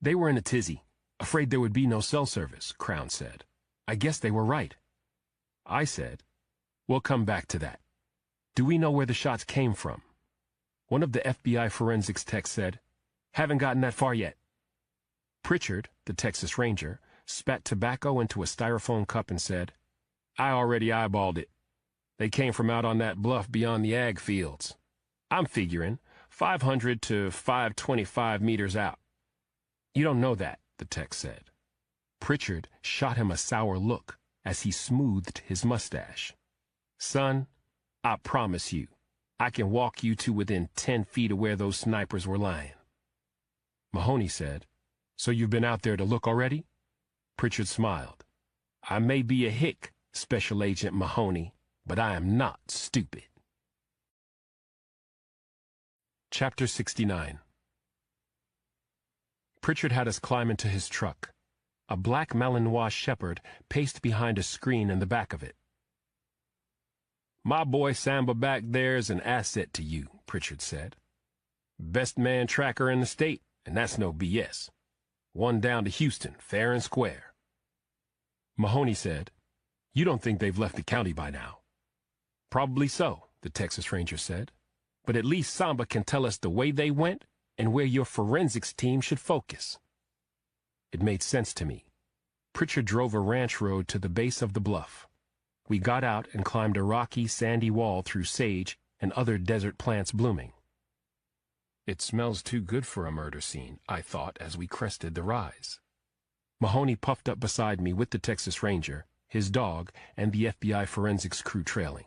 "They were in a tizzy, afraid there would be no cell service," Crown said. "I guess they were right." I said, "We'll come back to that. Do we know where the shots came from?" One of the FBI forensics techs said, "Haven't gotten that far yet." Pritchard, the Texas Ranger, spat tobacco into a styrofoam cup and said, "I already eyeballed it. They came from out on that bluff beyond the ag fields. I'm figuring 500 to 525 meters out. You don't know that, the text said. Pritchard shot him a sour look as he smoothed his mustache. Son, I promise you, I can walk you to within 10 feet of where those snipers were lying. Mahoney said, So you've been out there to look already? Pritchard smiled. I may be a hick, Special Agent Mahoney, but I am not stupid. Chapter 69. Pritchard had us climb into his truck. A black Malinois shepherd paced behind a screen in the back of it. My boy Samba back there's an asset to you, Pritchard said. Best man tracker in the state, and that's no BS. One down to Houston, fair and square. Mahoney said, You don't think they've left the county by now? Probably so, the Texas Ranger said. But at least Samba can tell us the way they went and where your forensics team should focus. It made sense to me. Pritchard drove a ranch road to the base of the bluff. We got out and climbed a rocky, sandy wall through sage and other desert plants blooming. It smells too good for a murder scene, I thought as we crested the rise. Mahoney puffed up beside me with the Texas Ranger, his dog, and the FBI forensics crew trailing.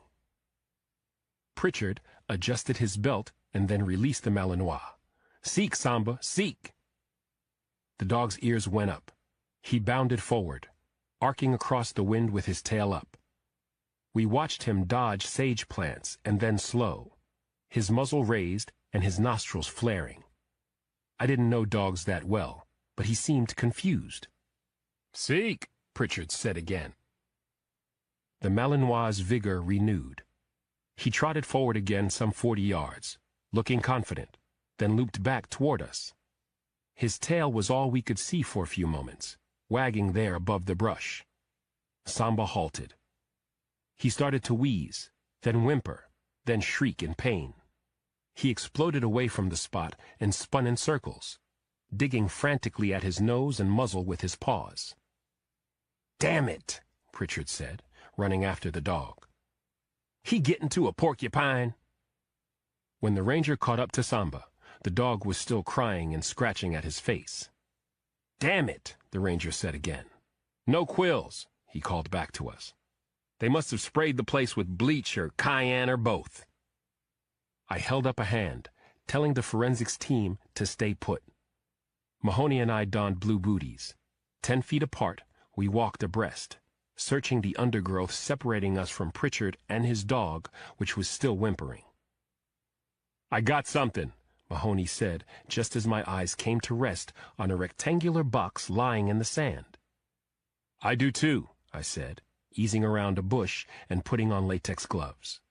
Pritchard adjusted his belt and then released the Malinois. Seek, Samba, seek! The dog's ears went up. He bounded forward, arcing across the wind with his tail up. We watched him dodge sage plants and then slow, his muzzle raised and his nostrils flaring. I didn't know dogs that well, but he seemed confused. Seek, Pritchard said again. The Malinois' vigor renewed. He trotted forward again some 40 yards, looking confident, then looped back toward us. His tail was all we could see for a few moments, wagging there above the brush. Samba halted. He started to wheeze, then whimper, then shriek in pain. He exploded away from the spot and spun in circles, digging frantically at his nose and muzzle with his paws. Damn it, Pritchard said, running after the dog. He getting to a porcupine. When the ranger caught up to Samba, the dog was still crying and scratching at his face. Damn it, the ranger said again. No quills, he called back to us. They must have sprayed the place with bleach or cayenne or both. I held up a hand, telling the forensics team to stay put. Mahoney and I donned blue booties. 10 feet apart, we walked abreast, searching the undergrowth separating us from Pritchard and his dog, which was still whimpering. I got something, Mahoney said, just as my eyes came to rest on a rectangular box lying in the sand. I do too, I said, easing around a bush and putting on latex gloves.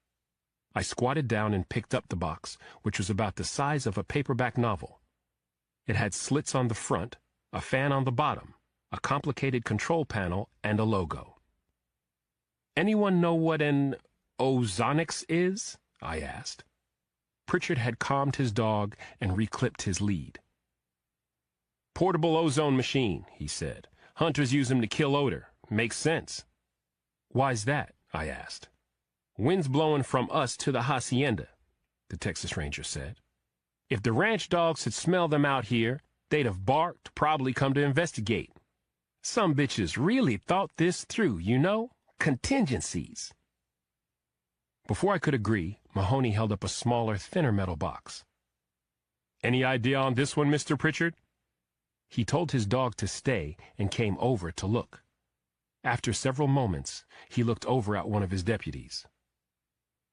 I squatted down and picked up the box, which was about the size of a paperback novel. It had slits on the front, a fan on the bottom, a complicated control panel, and a logo. Anyone know what an ozonics is? I asked. Pritchard had calmed his dog and reclipped his lead. Portable ozone machine, he said. Hunters use them to kill odor. Makes sense. Why's that? I asked. Wind's blowing from us to the hacienda, the Texas Ranger said. If the ranch dogs had smelled them out here, they'd have barked, probably come to investigate. Some bitches really thought this through, you know? Contingencies. Before I could agree, Mahoney held up a smaller, thinner metal box. Any idea on this one, Mr. Pritchard? He told his dog to stay and came over to look. After several moments, he looked over at one of his deputies.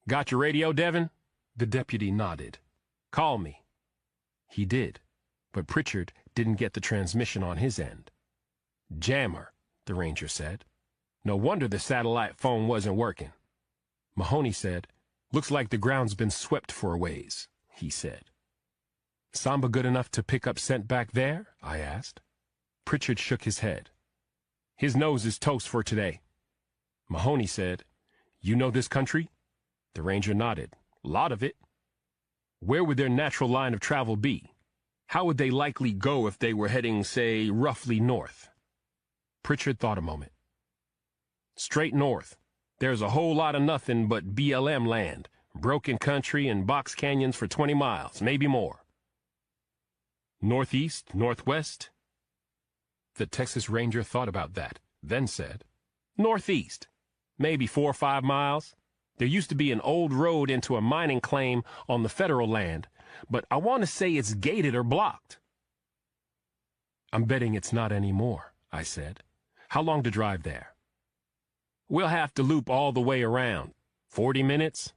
Got your radio, Devin? The deputy nodded. Call me. He did, but Pritchard didn't get the transmission on his end. Jammer, the ranger said. No wonder the satellite phone wasn't working. Mahoney said, Looks like the ground's been swept for a ways, he said. Samba good enough to pick up scent back there? I asked. Pritchard shook his head. His nose is toast for today. Mahoney said, You know this country? The ranger nodded. A lot of it. Where would their natural line of travel be? How would they likely go if they were heading, say, roughly north? Pritchard thought a moment. Straight north, There's a whole lot of nothing but BLM land, broken country and box canyons for 20 miles, maybe more. Northeast, northwest? The Texas Ranger thought about that, then said, Northeast, maybe 4 or 5 miles. There used to be an old road into a mining claim on the federal land, but I want to say it's gated or blocked. I'm betting it's not anymore, I said. How long to drive there? We'll have to loop all the way around. 40 minutes?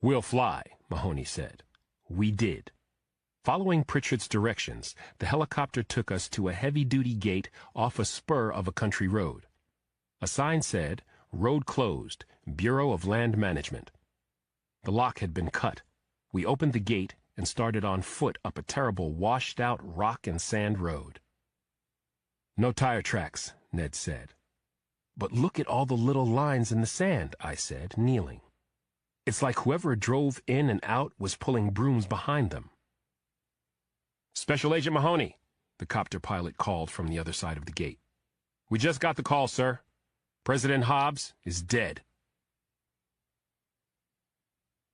We'll fly, Mahoney said. We did. Following Pritchard's directions, the helicopter took us to a heavy-duty gate off a spur of a country road. A sign said, Road closed, Bureau of Land Management. The lock had been cut. We opened the gate and started on foot up a terrible washed-out rock and sand road. No tire tracks, Ned said. But look at all the little lines in the sand, I said, kneeling. It's like whoever drove in and out was pulling brooms behind them. Special Agent Mahoney, the copter pilot called from the other side of the gate. We just got the call, sir. President Hobbs is dead.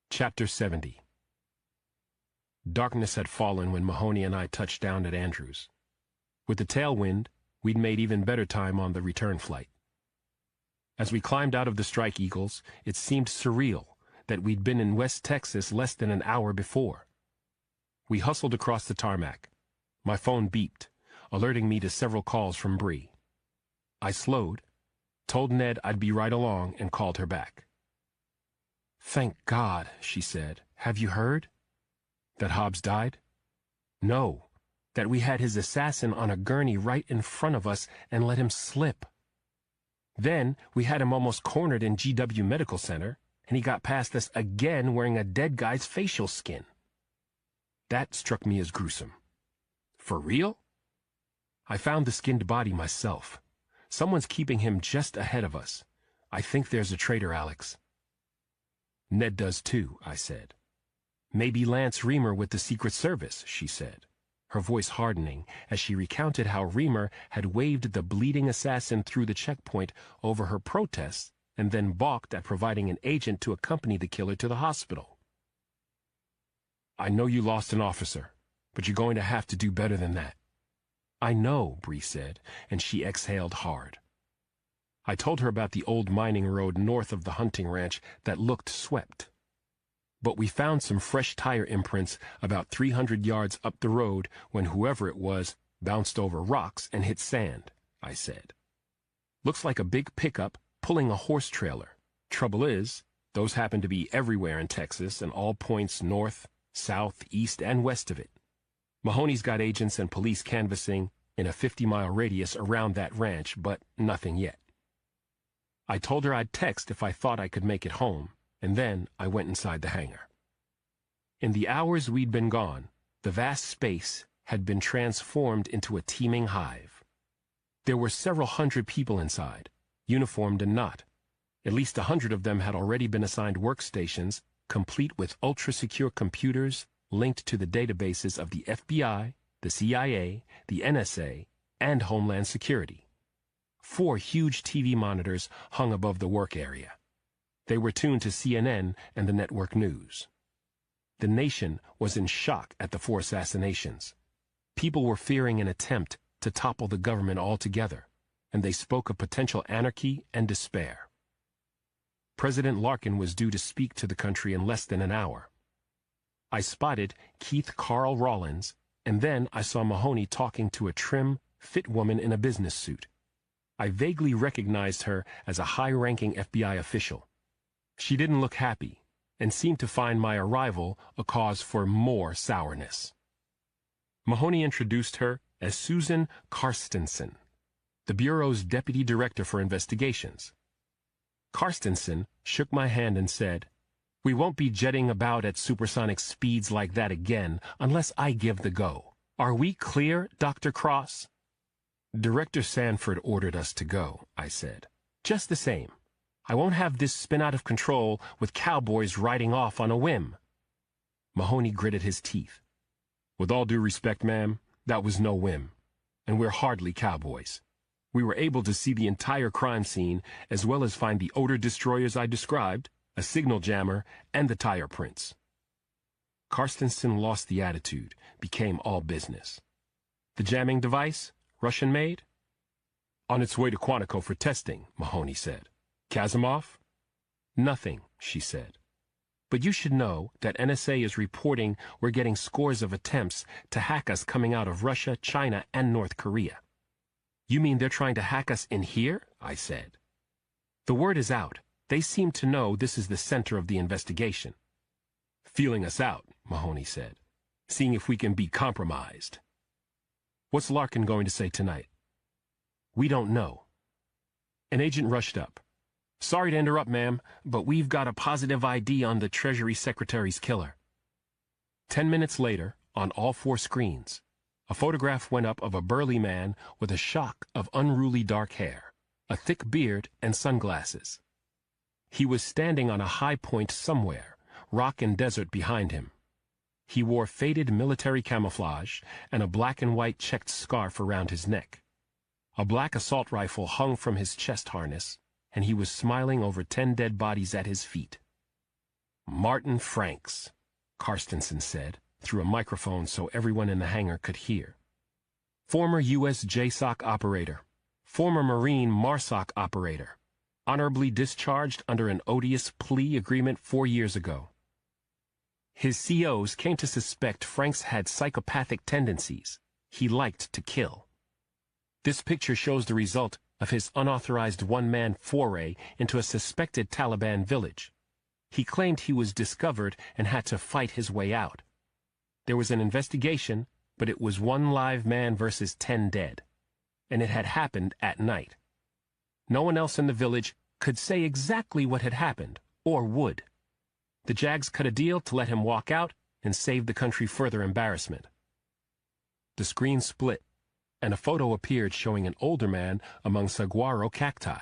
Chapter 70. Darkness had fallen when Mahoney and I touched down at Andrews. With the tailwind, we'd made even better time on the return flight. As we climbed out of the Strike Eagles, it seemed surreal that we'd been in West Texas less than an hour before. We hustled across the tarmac. My phone beeped, alerting me to several calls from Bree. I slowed, told Ned I'd be right along, and called her back. Thank God, she said. Have you heard? That Hobbs died? No, that we had his assassin on a gurney right in front of us and let him slip. Then we had him almost cornered in GW Medical Center, and he got past us again wearing a dead guy's facial skin. That struck me as gruesome. For real? I found the skinned body myself. Someone's keeping him just ahead of us. I think there's a traitor, Alex. Ned does too, I said. Maybe Lance Reamer with the Secret Service, she said, her voice hardening as she recounted how Reamer had waved the bleeding assassin through the checkpoint over her protests and then balked at providing an agent to accompany the killer to the hospital. I know you lost an officer, but you're going to have to do better than that. I know, Bree said, and she exhaled hard. I told her about the old mining road north of the hunting ranch that looked swept. But we found some fresh tire imprints about 300 yards up the road when whoever it was bounced over rocks and hit sand, I said. Looks like a big pickup pulling a horse trailer. Trouble is, those happen to be everywhere in Texas and all points north, south, east, and west of it. Mahoney's got agents and police canvassing in a 50-mile radius around that ranch, but nothing yet. I told her I'd text if I thought I could make it home, and then I went inside the hangar. In the hours we'd been gone, the vast space had been transformed into a teeming hive. There were several hundred people inside, uniformed and not. At least 100 of them had already been assigned workstations, complete with ultra-secure computers linked to the databases of the FBI, the CIA, the NSA, and Homeland Security. 4 huge TV monitors hung above the work area. They were tuned to CNN and the network news. The nation was in shock at the 4 assassinations. People were fearing an attempt to topple the government altogether, and they spoke of potential anarchy and despair. President Larkin was due to speak to the country in less than an hour. I spotted Keith Carl Rollins, and then I saw Mahoney talking to a trim, fit woman in a business suit. I vaguely recognized her as a high-ranking FBI official. She didn't look happy, and seemed to find my arrival a cause for more sourness. Mahoney introduced her as Susan Karstensen, the Bureau's Deputy Director for Investigations. Karstensen shook my hand and said, "We won't be jetting about at supersonic speeds like that again unless I give the go. Are we clear, Dr. Cross?" "Director Sanford ordered us to go," I said. "Just the same, I won't have this spin out of control with cowboys riding off on a whim." Mahoney gritted his teeth. "With all due respect, ma'am, that was no whim, and we're hardly cowboys. We were able to see the entire crime scene, as well as find the odor destroyers I described, a signal jammer, and the tire prints. Karstensen lost the attitude, became all business. The jamming device, Russian-made? On its way to Quantico for testing, Mahoney said. Kazimov? Nothing, she said. But you should know that NSA is reporting we're getting scores of attempts to hack us coming out of Russia, China, and North Korea. You mean they're trying to hack us in here? I said. The word is out. They seem to know this is the center of the investigation. Feeling us out, Mahoney said. Seeing if we can be compromised. What's Larkin going to say tonight? We don't know. An agent rushed up. Sorry to interrupt, ma'am, but we've got a positive ID on the Treasury Secretary's killer. 10 minutes later, on all 4 screens, a photograph went up of a burly man with a shock of unruly dark hair, a thick beard, and sunglasses. He was standing on a high point somewhere, rock and desert behind him. He wore faded military camouflage and a black and white checked scarf around his neck. A black assault rifle hung from his chest harness, and he was smiling over 10 dead bodies at his feet. Martin Franks, Karstensen said, through a microphone so everyone in the hangar could hear. Former U.S. JSOC operator, former Marine MARSOC operator, honorably discharged under an odious plea agreement 4 years ago. His COs came to suspect Franks had psychopathic tendencies. He liked to kill. This picture shows the result of his unauthorized one-man foray into a suspected Taliban village. He claimed he was discovered and had to fight his way out. There was an investigation, but it was 1 live man versus 10 dead. And it had happened at night. No one else in the village could say exactly what had happened, or would. The Jags cut a deal to let him walk out and save the country further embarrassment. The screen split, and a photo appeared showing an older man among saguaro cacti.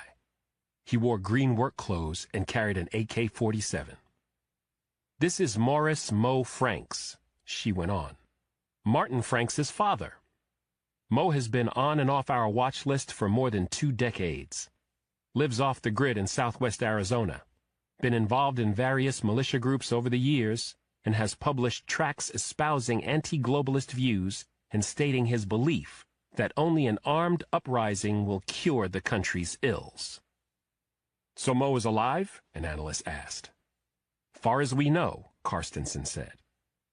He wore green work clothes and carried an AK-47. This is Morris Mo Franks, she went on. Martin Franks' father. Mo has been on and off our watch list for more than 2 decades. Lives off the grid in southwest Arizona. Been involved in various militia groups over the years, and has published tracts espousing anti-globalist views and stating his belief that only an armed uprising will cure the country's ills. So Mo is alive? An analyst asked. Far as we know, Karstensen said.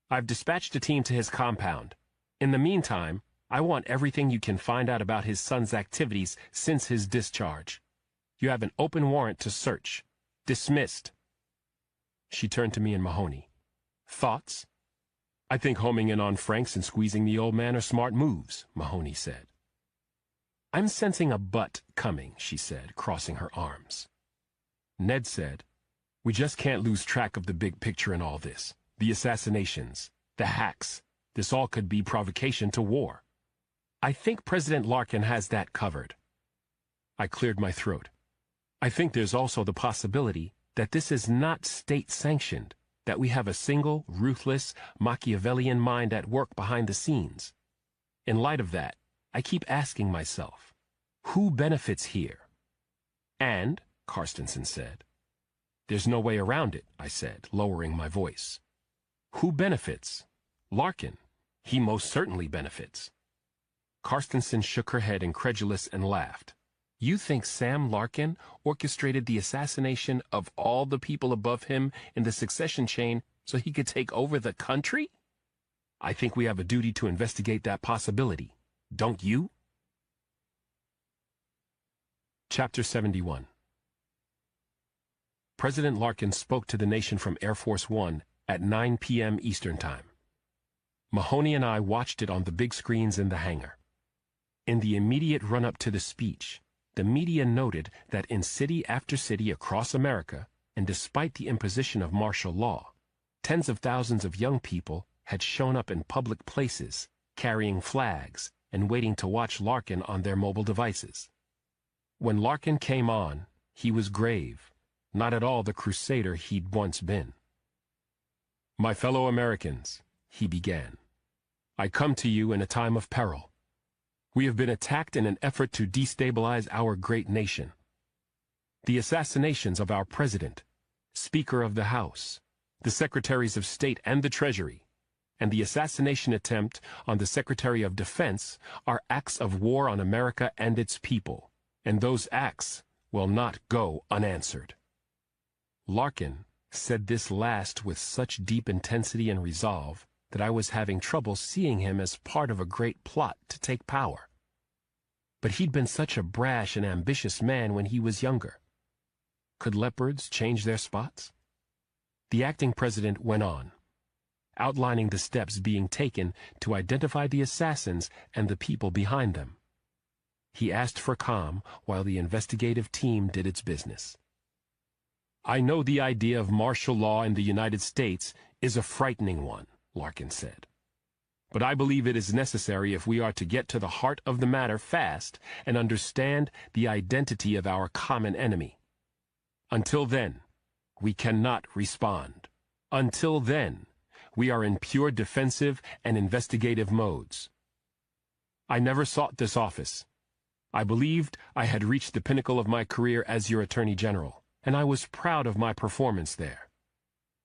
I've dispatched a team to his compound. In the meantime, I want everything you can find out about his son's activities since his discharge. You have an open warrant to search. Dismissed. She turned to me and Mahoney. Thoughts? I think homing in on Franks and squeezing the old man are smart moves, Mahoney said. I'm sensing a but coming, she said, crossing her arms. Ned said, we just can't lose track of the big picture in all this. The assassinations, the hacks, this all could be provocation to war. I think President Larkin has that covered. I cleared my throat. I think there's also the possibility that this is not state-sanctioned, that we have a single, ruthless, Machiavellian mind at work behind the scenes. In light of that, I keep asking myself, who benefits here? And, Karstensen said. There's no way around it, I said, lowering my voice. Who benefits? Larkin. He most certainly benefits. Karstensen shook her head incredulous and laughed. You think Sam Larkin orchestrated the assassination of all the people above him in the succession chain so he could take over the country? I think we have a duty to investigate that possibility. Don't you? Chapter 71. President Larkin spoke to the nation from Air Force One at 9 p.m. Eastern Time. Mahoney and I watched it on the big screens in the hangar. In the immediate run-up to the speech, the media noted that in city after city across America, and despite the imposition of martial law, tens of thousands of young people had shown up in public places, carrying flags and waiting to watch Larkin on their mobile devices. When Larkin came on, he was grave, not at all the crusader he'd once been. My fellow Americans, he began, I come to you in a time of peril. We have been attacked in an effort to destabilize our great nation. The assassinations of our President, Speaker of the House, the Secretaries of State and the Treasury, and the assassination attempt on the Secretary of Defense are acts of war on America and its people, and those acts will not go unanswered. Larkin said this last with such deep intensity and resolve that I was having trouble seeing him as part of a great plot to take power. But he'd been such a brash and ambitious man when he was younger. Could leopards change their spots? The acting president went on, outlining the steps being taken to identify the assassins and the people behind them. He asked for calm while the investigative team did its business. I know the idea of martial law in the United States is a frightening one, Larkin said. But I believe it is necessary if we are to get to the heart of the matter fast and understand the identity of our common enemy. Until then, we cannot respond. Until then, we are in pure defensive and investigative modes. I never sought this office. I believed I had reached the pinnacle of my career as your Attorney General, and I was proud of my performance there.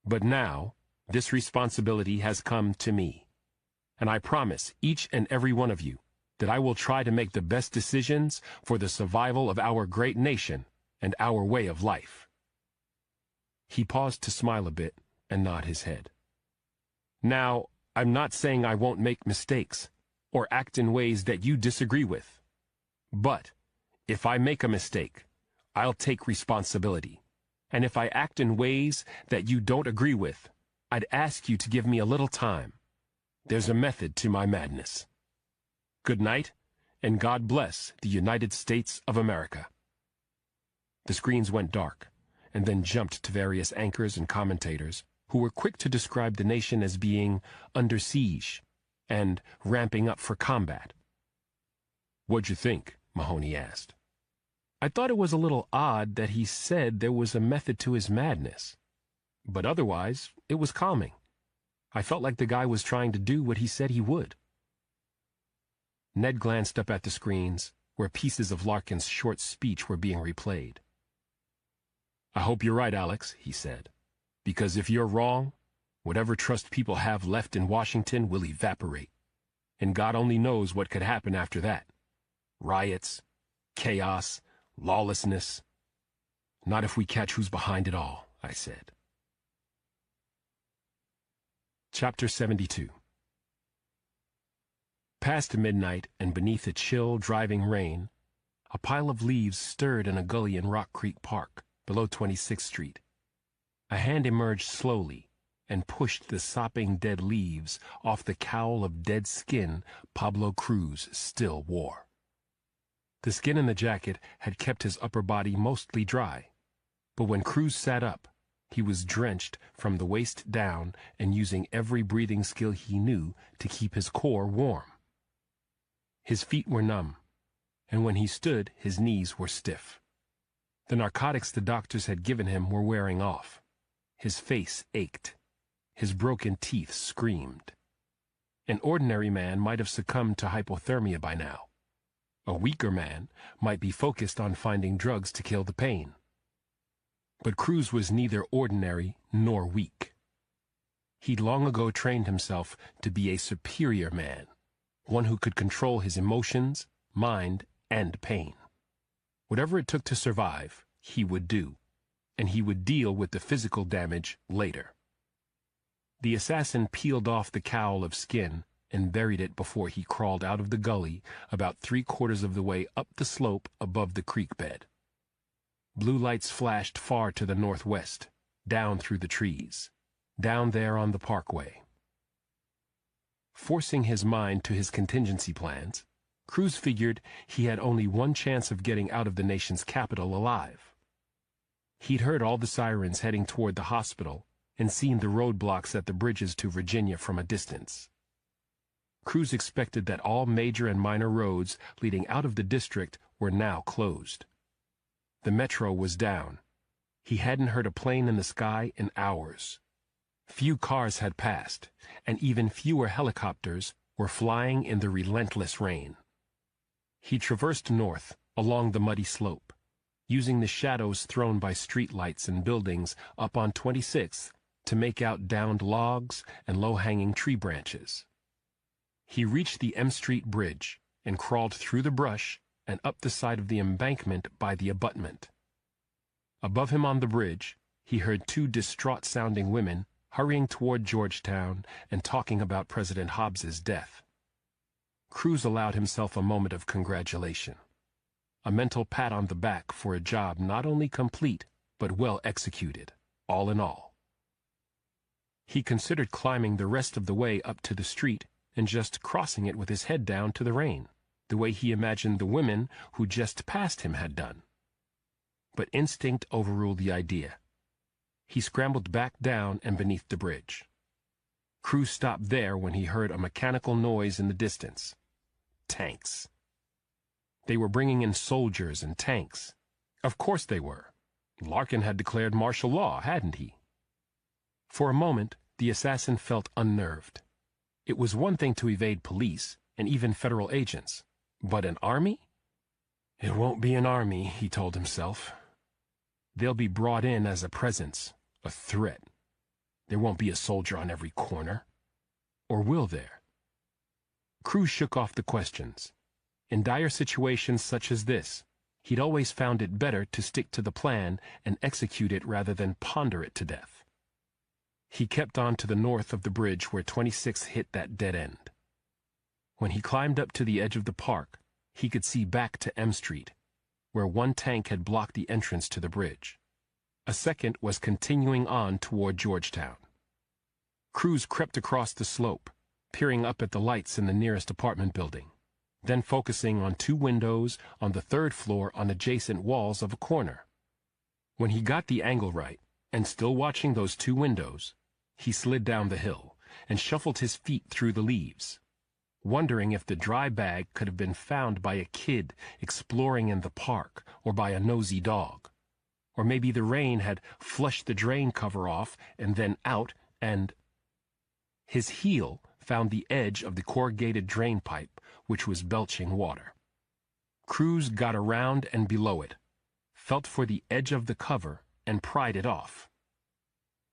But now, this responsibility has come to me, and I promise each and every one of you that I will try to make the best decisions for the survival of our great nation and our way of life. He paused to smile a bit and nod his head. Now, I'm not saying I won't make mistakes or act in ways that you disagree with. But if I make a mistake, I'll take responsibility. And if I act in ways that you don't agree with, I'd ask you to give me a little time. There's a method to my madness. Good night, and God bless the United States of America. The screens went dark, and then jumped to various anchors and commentators who were quick to describe the nation as being under siege and ramping up for combat. "What'd you think?" Mahoney asked. I thought it was a little odd that he said there was a method to his madness. But otherwise, it was calming. I felt like the guy was trying to do what he said he would. Ned glanced up at the screens, where pieces of Larkin's short speech were being replayed. "I hope you're right, Alex," he said. "Because if you're wrong, whatever trust people have left in Washington will evaporate. And God only knows what could happen after that. Riots, chaos, lawlessness. Not if we catch who's behind it all," I said. Chapter 72. Past midnight and beneath a chill, driving rain, a pile of leaves stirred in a gully in Rock Creek Park, below 26th Street. A hand emerged slowly and pushed the sopping dead leaves off the cowl of dead skin Pablo Cruz still wore. The skin in the jacket had kept his upper body mostly dry, but when Cruz sat up, he was drenched from the waist down and using every breathing skill he knew to keep his core warm. His feet were numb, and when he stood, his knees were stiff. The narcotics the doctors had given him were wearing off. His face ached. His broken teeth screamed. An ordinary man might have succumbed to hypothermia by now. A weaker man might be focused on finding drugs to kill the pain. But Cruz was neither ordinary nor weak. He'd long ago trained himself to be a superior man, one who could control his emotions, mind, and pain. Whatever it took to survive, he would do, and he would deal with the physical damage later. The assassin peeled off the cowl of skin and buried it before he crawled out of the gully about 3/4 of the way up the slope above the creek bed. Blue lights flashed far to the northwest, down through the trees, down there on the parkway. Forcing his mind to his contingency plans, Cruz figured he had only one chance of getting out of the nation's capital alive. He'd heard all the sirens heading toward the hospital and seen the roadblocks at the bridges to Virginia from a distance. Cruz expected that all major and minor roads leading out of the district were now closed. The metro was down. He hadn't heard a plane in the sky in hours. Few cars had passed, and even fewer helicopters were flying in the relentless rain. He traversed north, along the muddy slope, using the shadows thrown by streetlights and buildings up on 26th to make out downed logs and low-hanging tree branches. He reached the M Street Bridge and crawled through the brush and up the side of the embankment by the abutment. Above him on the bridge, he heard two distraught-sounding women hurrying toward Georgetown and talking about President Hobbs's death. Cruz allowed himself a moment of congratulation, a mental pat on the back for a job not only complete, but well executed, all in all. He considered climbing the rest of the way up to the street and just crossing it with his head down to the rain, the way he imagined the women who just passed him had done. But instinct overruled the idea. He scrambled back down and beneath the bridge. Cruz stopped there when he heard a mechanical noise in the distance. Tanks. They were bringing in soldiers and tanks. Of course they were. Larkin had declared martial law, hadn't he? For a moment, the assassin felt unnerved. It was one thing to evade police and even federal agents, but an army? It won't be an army, he told himself. They'll be brought in as a presence, a threat. There won't be a soldier on every corner. Or will there? Cruz shook off the questions. In dire situations such as this, he'd always found it better to stick to the plan and execute it rather than ponder it to death. He kept on to the north of the bridge where 26th hit that dead end. When he climbed up to the edge of the park, he could see back to M Street, where one tank had blocked the entrance to the bridge. A second was continuing on toward Georgetown. Cruz crept across the slope, peering up at the lights in the nearest apartment building, then focusing on two windows on the third floor on adjacent walls of a corner. When he got the angle right, and still watching those two windows, he slid down the hill and shuffled his feet through the leaves, wondering if the dry bag could have been found by a kid exploring in the park or by a nosy dog. Or maybe the rain had flushed the drain cover off and then out, and his heel found the edge of the corrugated drain pipe, which was belching water. Cruz got around and below it, felt for the edge of the cover, and pried it off.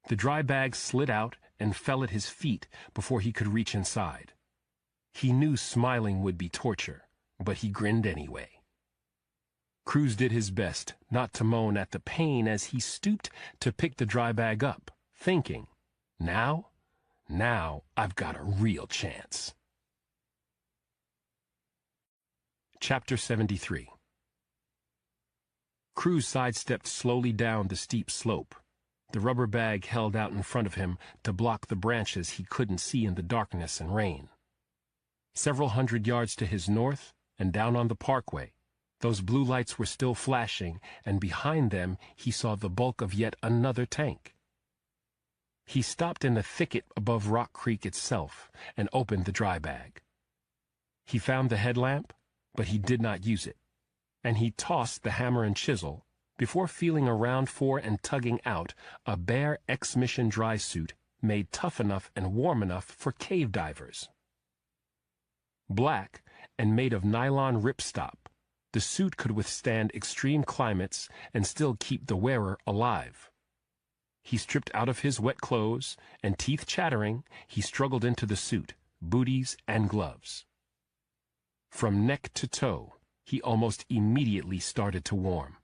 The dry bag slid out and fell at his feet before he could reach inside. He knew smiling would be torture, but he grinned anyway. Cruz did his best not to moan at the pain as he stooped to pick the dry bag up, thinking, Now I've got a real chance. Chapter 73. Cruz sidestepped slowly down the steep slope, the rubber bag held out in front of him to block the branches he couldn't see in the darkness and rain. Several hundred yards to his north, and down on the parkway, those blue lights were still flashing, and behind them he saw the bulk of yet another tank. He stopped in a thicket above Rock Creek itself and opened the dry bag. He found the headlamp, but he did not use it, and he tossed the hammer and chisel before feeling around for and tugging out a bare ex-mission dry suit made tough enough and warm enough for cave divers. Black and made of nylon ripstop, the suit could withstand extreme climates and still keep the wearer alive. He stripped out of his wet clothes, and teeth chattering, he struggled into the suit, booties and gloves. From neck to toe, he almost immediately started to warm.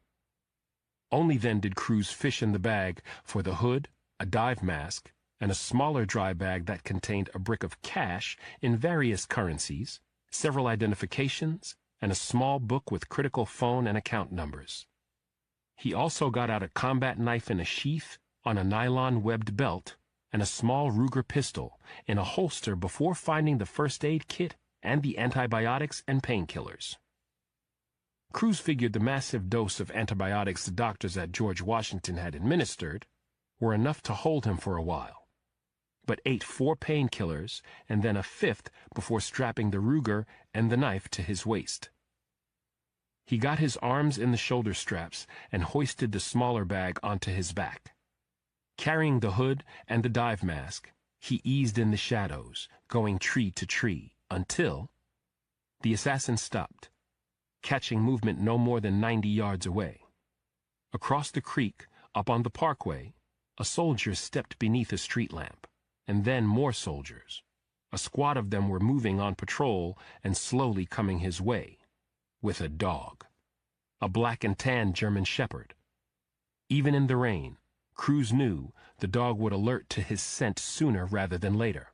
Only then did Cruz fish in the bag for the hood, a dive mask, and a smaller dry bag that contained a brick of cash in various currencies, several identifications, and a small book with critical phone and account numbers. He also got out a combat knife in a sheath on a nylon-webbed belt and a small Ruger pistol in a holster before finding the first aid kit and the antibiotics and painkillers. Cruz figured the massive dose of antibiotics the doctors at George Washington had administered were enough to hold him for a while, but ate 4 painkillers and then a 5th before strapping the Ruger and the knife to his waist. He got his arms in the shoulder straps and hoisted the smaller bag onto his back. Carrying the hood and the dive mask, he eased in the shadows, going tree to tree, until the assassin stopped, catching movement no more than 90 yards away. Across the creek, up on the parkway, a soldier stepped beneath a street lamp, and then more soldiers. A squad of them were moving on patrol and slowly coming his way, with a dog, a black and tan German shepherd. Even in the rain, Cruz knew the dog would alert to his scent sooner rather than later.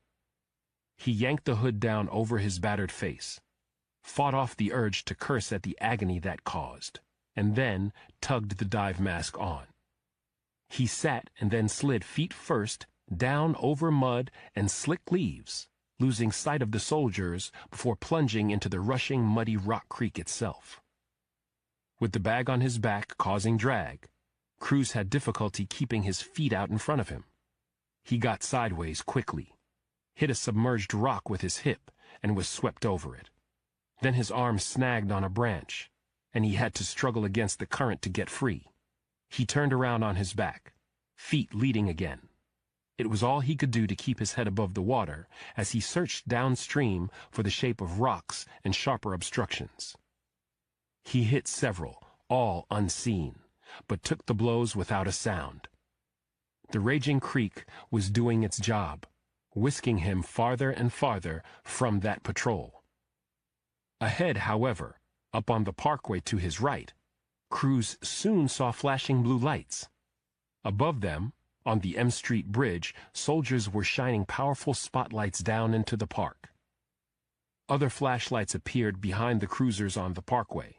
He yanked the hood down over his battered face, fought off the urge to curse at the agony that caused, and then tugged the dive mask on. He sat and then slid feet first down over mud and slick leaves, losing sight of the soldiers before plunging into the rushing muddy rock creek itself. With the bag on his back causing drag, Cruz had difficulty keeping his feet out in front of him. He got sideways quickly, hit a submerged rock with his hip, and was swept over it. Then his arm snagged on a branch, and he had to struggle against the current to get free. He turned around on his back, feet leading again. It was all he could do to keep his head above the water as he searched downstream for the shape of rocks and sharper obstructions. He hit several, all unseen, but took the blows without a sound. The raging creek was doing its job, whisking him farther and farther from that patrol. Ahead, however, up on the parkway to his right, Cruz soon saw flashing blue lights. Above them, on the M Street Bridge, soldiers were shining powerful spotlights down into the park. Other flashlights appeared behind the cruisers on the parkway.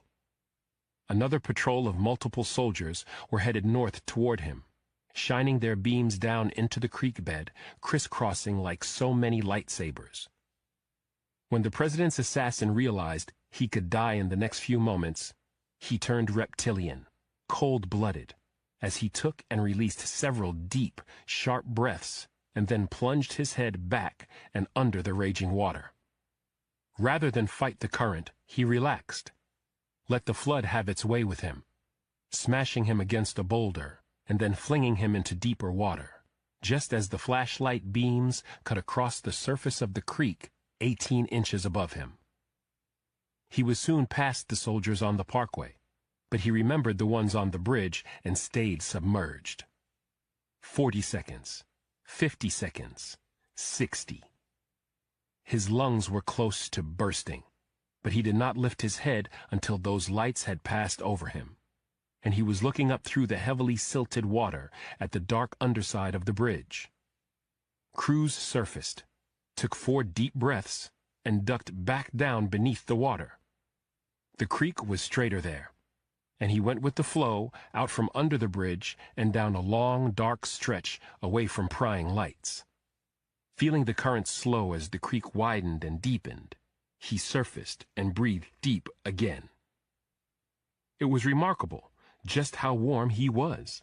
Another patrol of multiple soldiers were headed north toward him, shining their beams down into the creek bed, crisscrossing like so many lightsabers. When the president's assassin realized he could die in the next few moments, he turned reptilian, cold-blooded, as he took and released several deep, sharp breaths and then plunged his head back and under the raging water. Rather than fight the current, he relaxed, let the flood have its way with him, smashing him against a boulder and then flinging him into deeper water, just as the flashlight beams cut across the surface of the creek 18 inches above him. He was soon past the soldiers on the parkway, but he remembered the ones on the bridge and stayed submerged. 40 seconds, 50 seconds, 60. His lungs were close to bursting, but he did not lift his head until those lights had passed over him, and he was looking up through the heavily silted water at the dark underside of the bridge. Cruz surfaced, took 4 deep breaths, and ducked back down beneath the water. The creek was straighter there, and he went with the flow out from under the bridge and down a long, dark stretch away from prying lights. Feeling the current slow as the creek widened and deepened, he surfaced and breathed deep again. It was remarkable just how warm he was.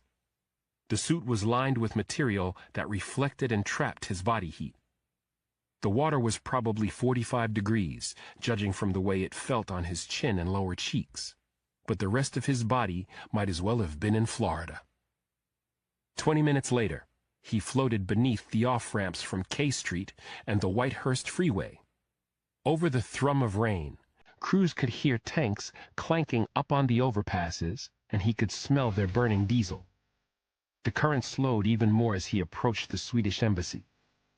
The suit was lined with material that reflected and trapped his body heat. The water was probably 45 degrees, judging from the way it felt on his chin and lower cheeks, but the rest of his body might as well have been in Florida. 20 minutes later, he floated beneath the off-ramps from K Street and the Whitehurst Freeway. Over the thrum of rain, Cruz could hear tanks clanking up on the overpasses, and he could smell their burning diesel. The current slowed even more as he approached the Swedish embassy,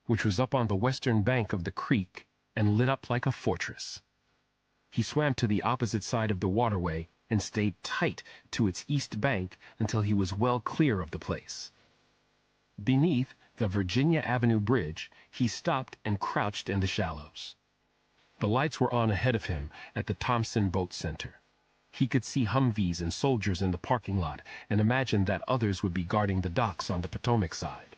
which was up on the western bank of the creek and lit up like a fortress. He swam to the opposite side of the waterway and stayed tight to its east bank until he was well clear of the place. Beneath the Virginia Avenue Bridge, he stopped and crouched in the shallows. The lights were on ahead of him at the Thompson Boat Center. He could see Humvees and soldiers in the parking lot and imagined that others would be guarding the docks on the Potomac side.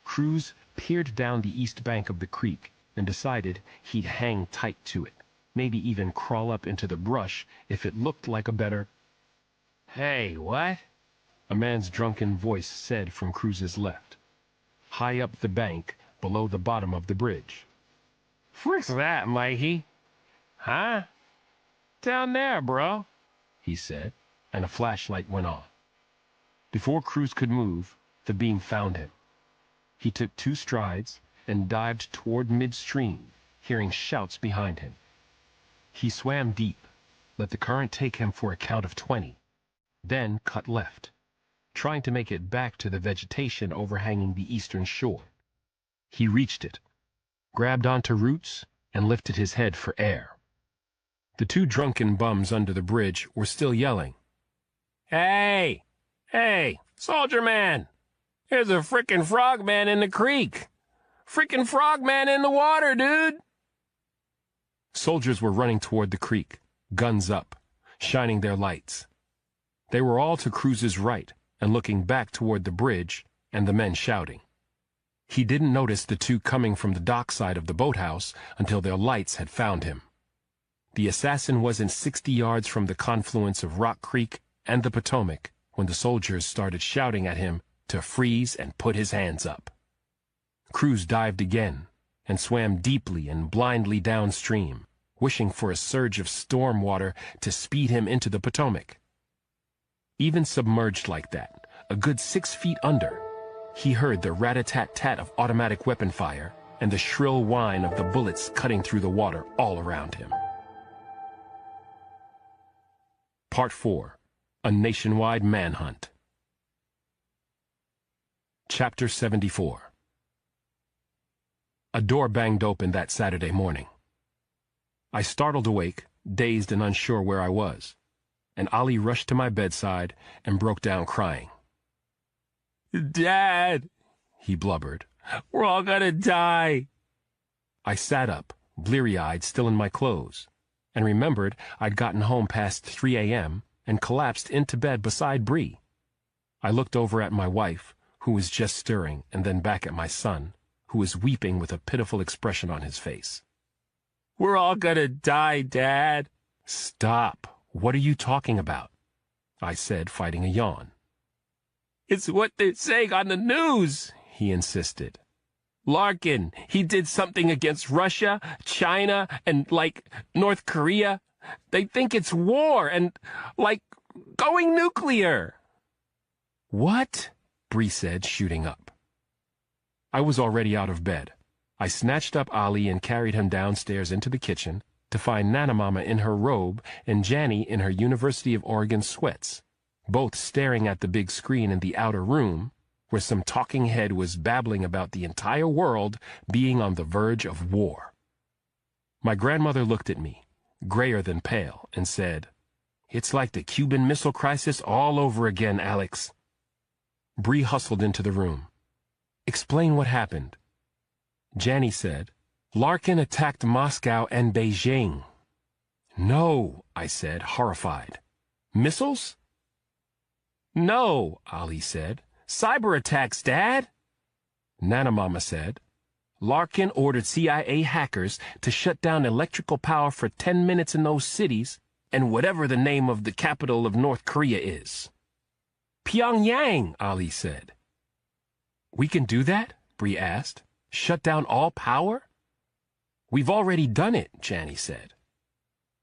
Cruz peered down the east bank of the creek and decided he'd hang tight to it, maybe even crawl up into the brush if it looked like a better... "Hey, what?" a man's drunken voice said from Cruz's left, high up the bank below the bottom of the bridge. "What's that, Mikey?" "Huh?" "Down there, bro," he said, and a flashlight went on. Before Cruz could move, the beam found him. He took 2 strides and dived toward midstream, hearing shouts behind him. He swam deep, let the current take him for a count of 20, then cut left, trying to make it back to the vegetation overhanging the eastern shore. He reached it, grabbed onto roots, and lifted his head for air. The two drunken bums under the bridge were still yelling, "Hey! Hey, soldier man! There's a frickin' frogman in the creek! Frickin' frogman in the water, dude!" Soldiers were running toward the creek, guns up, shining their lights. They were all to Cruz's right and looking back toward the bridge and the men shouting. He didn't notice the two coming from the dockside of the boathouse until their lights had found him. The assassin wasn't 60 yards from the confluence of Rock Creek and the Potomac when the soldiers started shouting at him to freeze and put his hands up. Cruz dived again and swam deeply and blindly downstream, wishing for a surge of storm water to speed him into the Potomac. Even submerged like that, a good 6 feet under, he heard the rat-a-tat-tat of automatic weapon fire and the shrill whine of the bullets cutting through the water all around him. Part 4. A Nationwide Manhunt. Chapter 74. A door banged open that Saturday morning. I startled awake, dazed and unsure where I was, and Ali rushed to my bedside and broke down crying. "Dad," he blubbered, "we're all gonna die." I sat up, bleary-eyed, still in my clothes, and remembered I'd gotten home past 3 a.m. and collapsed into bed beside Bree. I looked over at my wife, who was just stirring, and then back at my son, who was weeping with a pitiful expression on his face. "We're all gonna die, Dad." "Stop. What are you talking about?" I said, fighting a yawn. "It's what they're saying on the news," he insisted. "Larkin, he did something against Russia, China, and, North Korea. They think it's war and, going nuclear." "What?" Bree said, shooting up. I was already out of bed. I snatched up Ali and carried him downstairs into the kitchen to find Nana Mama in her robe and Janny in her University of Oregon sweats, both staring at the big screen in the outer room, where some talking head was babbling about the entire world being on the verge of war. My grandmother looked at me, grayer than pale, and said, "It's like the Cuban Missile Crisis all over again, Alex." Bree hustled into the room. "Explain what happened." Janny said, "Larkin attacked Moscow and Beijing." "No," I said, horrified. "Missiles?" "No," Ali said. "Cyber attacks, Dad." Nana Mama said, "Larkin ordered CIA hackers to shut down electrical power for 10 minutes in those cities and whatever the name of the capital of North Korea is." "Pyongyang," Ali said. "We can do that?" Bree asked. "Shut down all power?" "We've already done it," Janny said.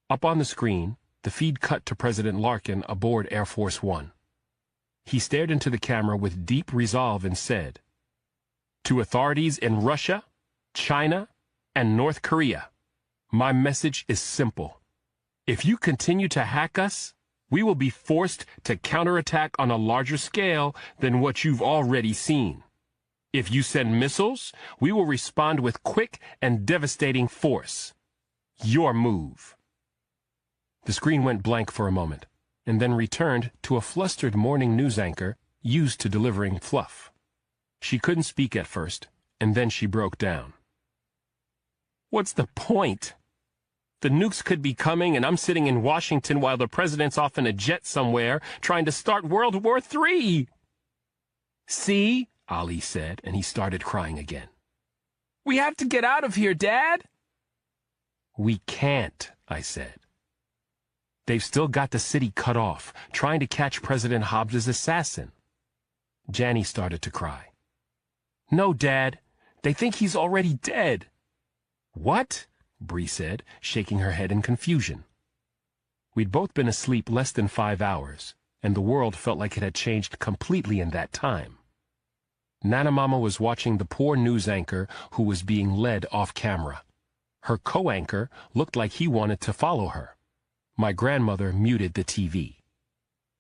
Up on the screen, the feed cut to President Larkin aboard Air Force One. He stared into the camera with deep resolve and said, "To authorities in Russia, China, and North Korea, my message is simple. If you continue to hack us, we will be forced to counterattack on a larger scale than what you've already seen. If you send missiles, we will respond with quick and devastating force. Your move." The screen went blank for a moment, and then returned to a flustered morning news anchor used to delivering fluff. She couldn't speak at first, and then she broke down. "What's the point? The nukes could be coming, and I'm sitting in Washington while the president's off in a jet somewhere trying to start World War III. "See?" Ali said, and he started crying again. "We have to get out of here, Dad." "We can't," I said. "They've still got the city cut off, trying to catch President Hobbs's assassin." Janny started to cry. "No, Dad. They think he's already dead." "What?" Bree said, shaking her head in confusion. We'd both been asleep less than 5 hours, and the world felt like it had changed completely in that time. Nana Mama was watching the poor news anchor who was being led off camera. Her co-anchor looked like he wanted to follow her. My grandmother muted the TV.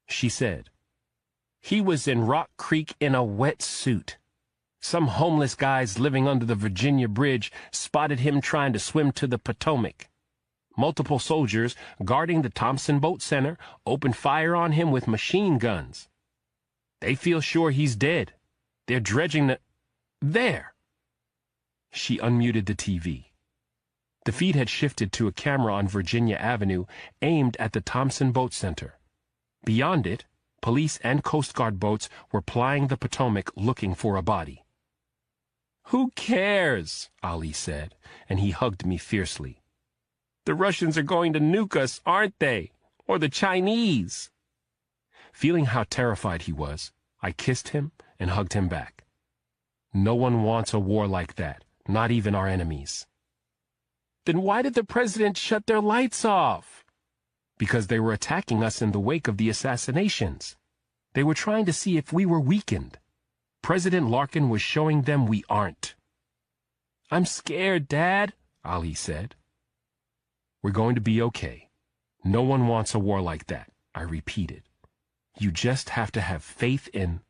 She said, "He was in Rock Creek in a wetsuit. Some homeless guys living under the Virginia Bridge spotted him trying to swim to the Potomac. Multiple soldiers guarding the Thompson Boat Center opened fire on him with machine guns. They feel sure he's dead. They're dredging the... There!" She unmuted the TV. The feed had shifted to a camera on Virginia Avenue aimed at the Thompson Boat Center. Beyond it, police and Coast Guard boats were plying the Potomac looking for a body. "Who cares?" Ali said, and he hugged me fiercely. "The Russians are going to nuke us, aren't they? Or the Chinese?" Feeling how terrified he was, I kissed him and hugged him back. No one wants a war like that, not even our enemies. "Then why did the president shut their lights off?" "Because they were attacking us in the wake of the assassinations. They were trying to see if we were weakened. President Larkin was showing them we aren't." "I'm scared, Dad," Ali said. "We're going to be okay. No one wants a war like that," I repeated. "You just have to have faith in—"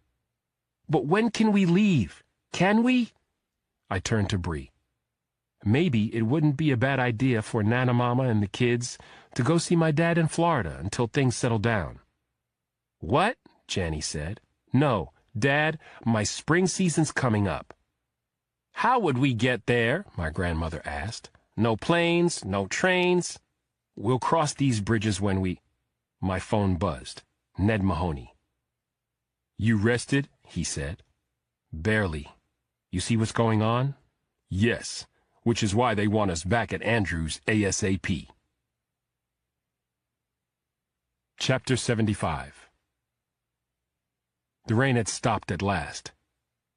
"But when can we leave? Can we?" I turned to Bree. "Maybe it wouldn't be a bad idea for Nana Mama and the kids to go see my dad in Florida until things settle down." "What?" Janny said. "No, Dad, my spring season's coming up." "How would we get there?" my grandmother asked. "No planes, no trains." "We'll cross these bridges when we—" My phone buzzed. Ned Mahoney. "You rested?" he said. "Barely. You see what's going on?" "Yes, which is why they want us back at Andrews ASAP." Chapter 75. The rain had stopped at last.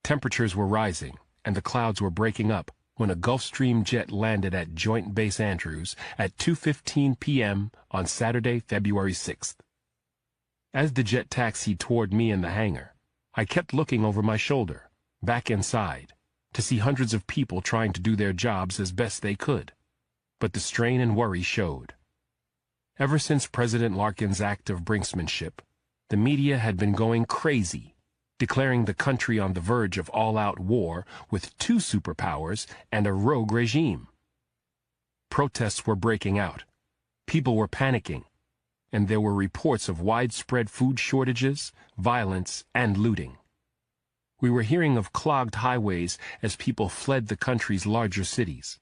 Temperatures were rising, and the clouds were breaking up when a Gulfstream jet landed at Joint Base Andrews at 2:15 p.m. on Saturday, February 6th. As the jet taxied toward me in the hangar, I kept looking over my shoulder, back inside, to see hundreds of people trying to do their jobs as best they could. But the strain and worry showed. Ever since President Larkin's act of brinksmanship, the media had been going crazy, declaring the country on the verge of all-out war with two superpowers and a rogue regime. Protests were breaking out. People were panicking, and there were reports of widespread food shortages, violence, and looting. We were hearing of clogged highways as people fled the country's larger cities.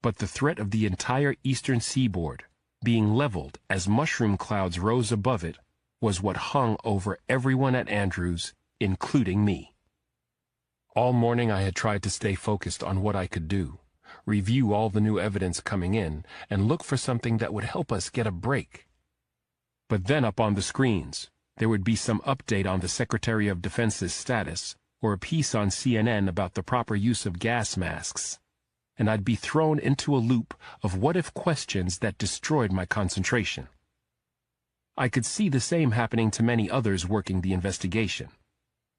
But the threat of the entire eastern seaboard being leveled as mushroom clouds rose above it was what hung over everyone at Andrews, including me. All morning I had tried to stay focused on what I could do, review all the new evidence coming in, and look for something that would help us get a break. But then up on the screens, there would be some update on the Secretary of Defense's status, or a piece on CNN about the proper use of gas masks, and I'd be thrown into a loop of what-if questions that destroyed my concentration. I could see the same happening to many others working the investigation.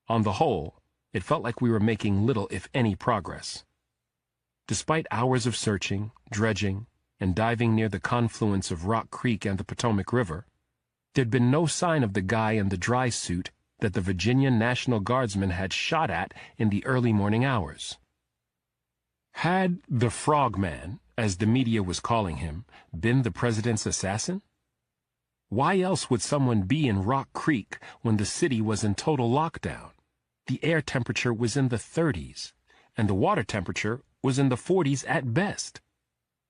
On the whole, it felt like we were making little if any progress. Despite hours of searching, dredging, and diving near the confluence of Rock Creek and the Potomac River, there'd been no sign of the guy in the dry suit that the Virginia National Guardsman had shot at in the early morning hours. Had the Frogman, as the media was calling him, been the president's assassin? Why else would someone be in Rock Creek when the city was in total lockdown? The air temperature was in the 30s, and the water temperature was in the 40s at best.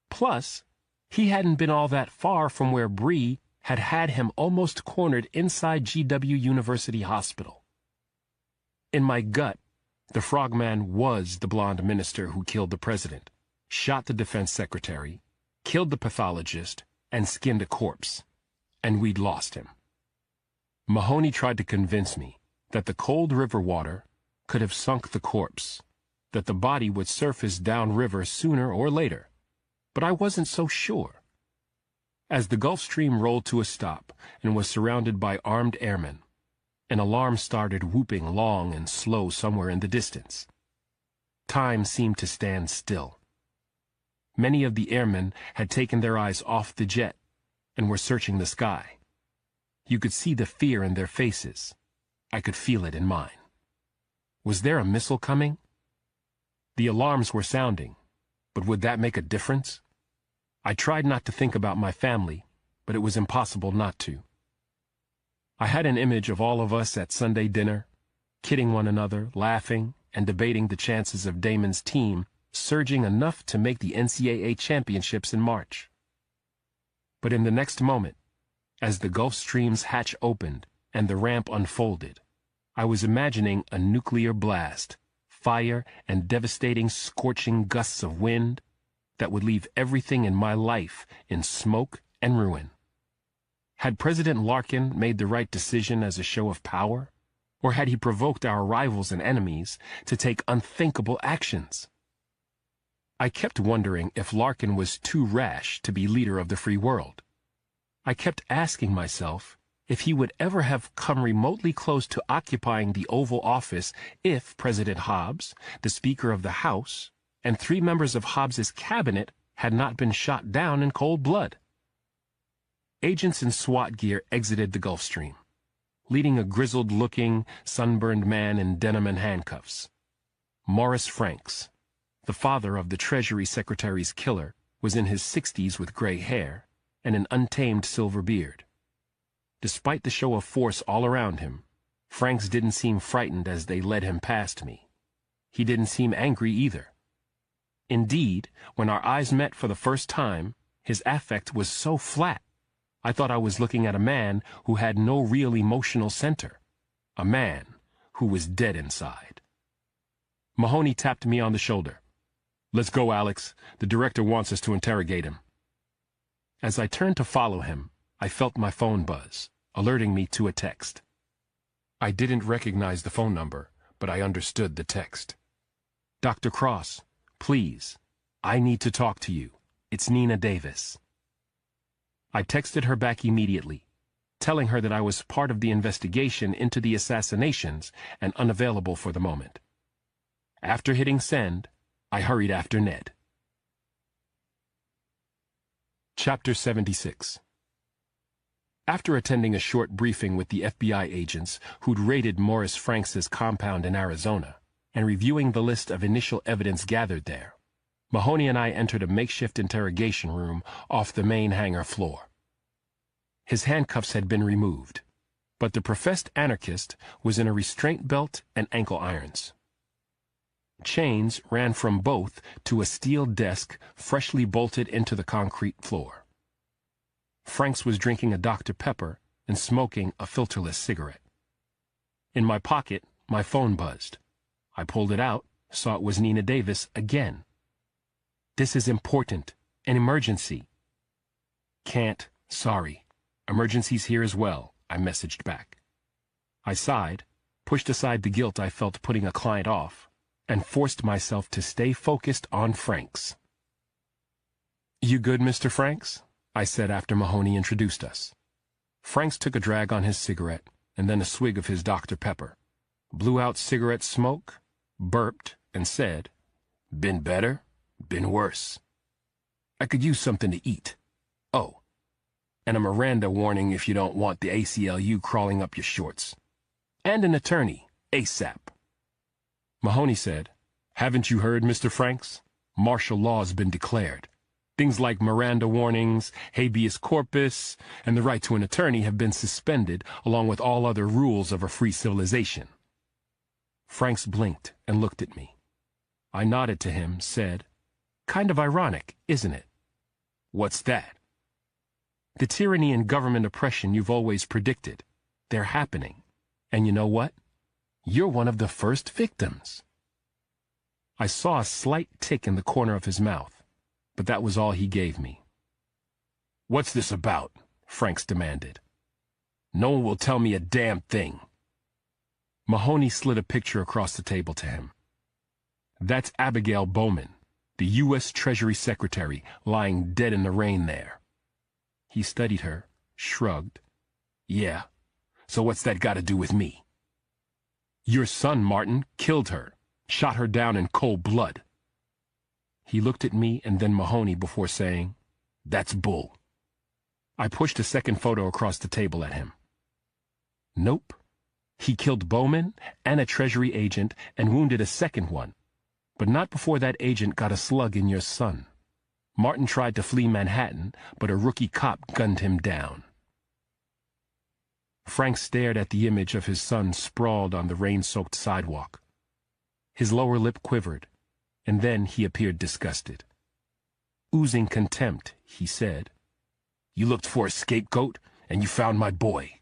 Plus, he hadn't been all that far from where Bree had him almost cornered inside GW University Hospital. In my gut, the Frogman was the blonde minister who killed the president, shot the defense secretary, killed the pathologist, and skinned a corpse. And we'd lost him. Mahoney tried to convince me that the cold river water could have sunk the corpse, that the body would surface downriver sooner or later, but I wasn't so sure. As the Gulf Stream rolled to a stop and was surrounded by armed airmen, an alarm started whooping long and slow somewhere in the distance. Time seemed to stand still. Many of the airmen had taken their eyes off the jet, and were searching the sky. You could see the fear in their faces. I could feel it in mine. Was there a missile coming? The alarms were sounding, but would that make a difference? I tried not to think about my family, but it was impossible not to. I had an image of all of us at Sunday dinner, kidding one another, laughing, and debating the chances of Damon's team surging enough to make the NCAA championships in March. But in the next moment, as the Gulf Stream's hatch opened and the ramp unfolded, I was imagining a nuclear blast, fire, and devastating scorching gusts of wind that would leave everything in my life in smoke and ruin. Had President Larkin made the right decision as a show of power, or had he provoked our rivals and enemies to take unthinkable actions? I kept wondering if Larkin was too rash to be leader of the free world. I kept asking myself if he would ever have come remotely close to occupying the Oval Office if President Hobbs, the Speaker of the House, and 3 members of Hobbs's cabinet had not been shot down in cold blood. Agents in SWAT gear exited the Gulf Stream, leading a grizzled-looking, sunburned man in denim and handcuffs. Morris Franks, the father of the Treasury Secretary's killer, was in his 60s with gray hair and an untamed silver beard. Despite the show of force all around him, Franks didn't seem frightened as they led him past me. He didn't seem angry either. Indeed, when our eyes met for the first time, his affect was so flat, I thought I was looking at a man who had no real emotional center, a man who was dead inside. Mahoney tapped me on the shoulder. "Let's go, Alex. The director wants us to interrogate him." As I turned to follow him, I felt my phone buzz, alerting me to a text. I didn't recognize the phone number, but I understood the text. "Dr. Cross, please, I need to talk to you. It's Nina Davis." I texted her back immediately, telling her that I was part of the investigation into the assassinations and unavailable for the moment. After hitting send, I hurried after Ned. Chapter 76. After attending a short briefing with the FBI agents who'd raided Morris Franks' compound in Arizona and reviewing the list of initial evidence gathered there, Mahoney and I entered a makeshift interrogation room off the main hangar floor. His handcuffs had been removed, but the professed anarchist was in a restraint belt and ankle irons. Chains ran from both to a steel desk freshly bolted into the concrete floor. Franks was drinking a Dr. Pepper and smoking a filterless cigarette. In my pocket, my phone buzzed. I pulled it out, saw it was Nina Davis again. "This is important. An emergency." "Can't. Sorry. Emergency's here as well," I messaged back. I sighed, pushed aside the guilt I felt putting a client off, and forced myself to stay focused on Franks. "You good, Mr. Franks?" I said after Mahoney introduced us. Franks took a drag on his cigarette, and then a swig of his Dr. Pepper, blew out cigarette smoke, burped, and said, "Been better, been worse. I could use something to eat. Oh, and a Miranda warning if you don't want the ACLU crawling up your shorts. And an attorney, ASAP." Mahoney said, "Haven't you heard, Mr. Franks? Martial law's been declared. Things like Miranda warnings, habeas corpus, and the right to an attorney have been suspended along with all other rules of a free civilization." Franks blinked and looked at me. I nodded to him, said, "Kind of ironic, isn't it?" "What's that?" "The tyranny and government oppression you've always predicted. They're happening. And you know what? You're one of the first victims." I saw a slight tick in the corner of his mouth, but that was all he gave me. "What's this about?" Franks demanded. "No one will tell me a damn thing." Mahoney slid a picture across the table to him. "That's Abigail Bowman, the U.S. Treasury Secretary, lying dead in the rain there." He studied her, shrugged. "Yeah, so what's that got to do with me?" "Your son, Martin, killed her, shot her down in cold blood." He looked at me and then Mahoney before saying, "That's bull." I pushed a second photo across the table at him. Nope. He killed Bowman and a Treasury agent and wounded a second one, but not before that agent got a slug in your son. Martin tried to flee Manhattan, but a rookie cop gunned him down. Frank stared at the image of his son sprawled on the rain-soaked sidewalk. His lower lip quivered, and then he appeared disgusted. Oozing contempt, he said, "You looked for a scapegoat, and you found my boy."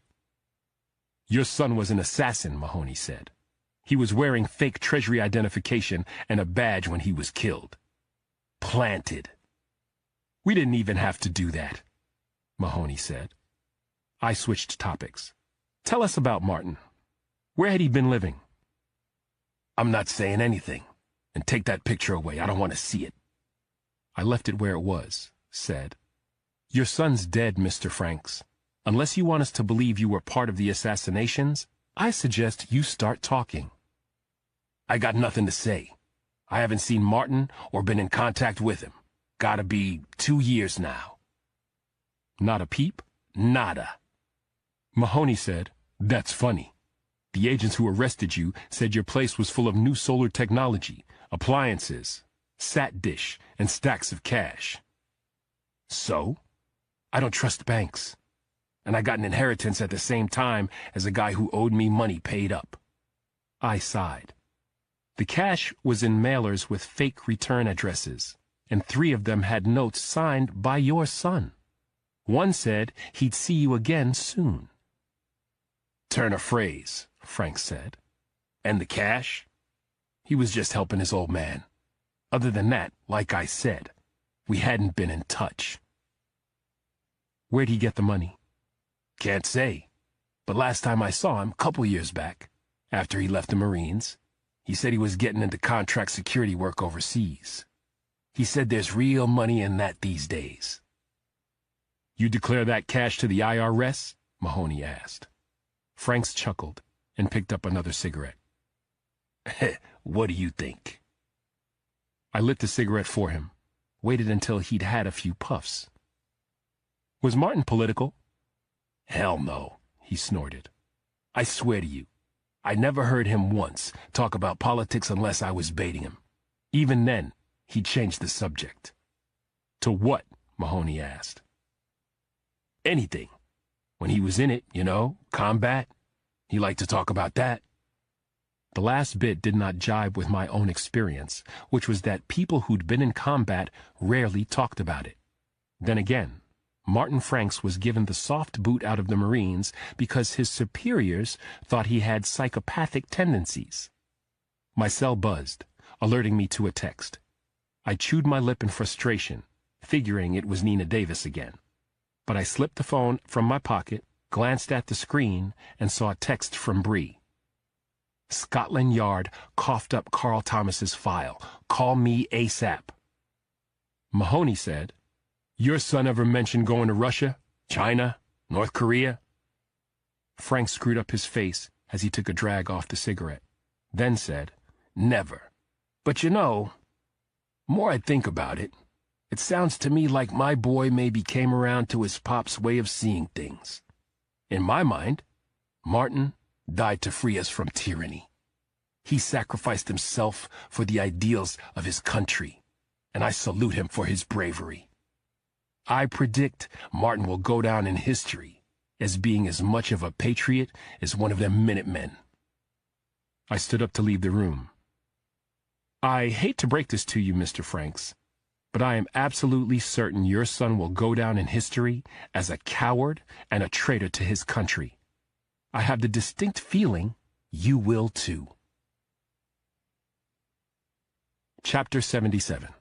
"Your son was an assassin," Mahoney said. "He was wearing fake Treasury identification and a badge when he was killed. Planted." "We didn't even have to do that," Mahoney said. I switched topics. "Tell us about Martin. Where had he been living?" "I'm not saying anything. And take that picture away. I don't want to see it." I left it where it was, said, "Your son's dead, Mr. Franks. Unless you want us to believe you were part of the assassinations, I suggest you start talking." "I got nothing to say. I haven't seen Martin or been in contact with him. Gotta be 2 years now." "Not a peep?" "Nada." Mahoney said, "That's funny. The agents who arrested you said your place was full of new solar technology, appliances, sat dish, and stacks of cash." "So? I don't trust banks. And I got an inheritance at the same time as a guy who owed me money paid up." I sighed. The cash was in mailers with fake return addresses, and 3 of them had notes signed by your son. One said he'd see you again soon. "Turn a phrase," Frank said. "And the cash?" He was just helping his old man. Other than that, like I said, we hadn't been in touch. "Where'd he get the money?" "Can't say. But last time I saw him, couple years back, after he left the Marines, he said he was getting into contract security work overseas. He said there's real money in that these days." "You declare that cash to the IRS?" Mahoney asked. Franks chuckled and picked up another cigarette. "What do you think?" I lit the cigarette for him, waited until he'd had a few puffs. "Was Martin political?" "Hell no," he snorted. "I swear to you, I never heard him once talk about politics unless I was baiting him. Even then, he changed the subject." "To what?" Mahoney asked. "Anything. When he was in it, combat. He liked to talk about that." The last bit did not jibe with my own experience, which was that people who'd been in combat rarely talked about it. Then again, Martin Franks was given the soft boot out of the Marines because his superiors thought he had psychopathic tendencies. My cell buzzed, alerting me to a text. I chewed my lip in frustration, figuring it was Nina Davis again. But I slipped the phone from my pocket, glanced at the screen, and saw a text from Bree. "Scotland Yard coughed up Carl Thomas's file. Call me ASAP." Mahoney said, "Your son ever mentioned going to Russia, China, North Korea?" Frank screwed up his face as he took a drag off the cigarette, then said, "Never. But more I think about it, it sounds to me like my boy maybe came around to his pop's way of seeing things. In my mind, Martin died to free us from tyranny. He sacrificed himself for the ideals of his country, and I salute him for his bravery. I predict Martin will go down in history as being as much of a patriot as one of them Minutemen." I stood up to leave the room. "I hate to break this to you, Mr. Franks, but I am absolutely certain your son will go down in history as a coward and a traitor to his country. I have the distinct feeling you will too." Chapter 77.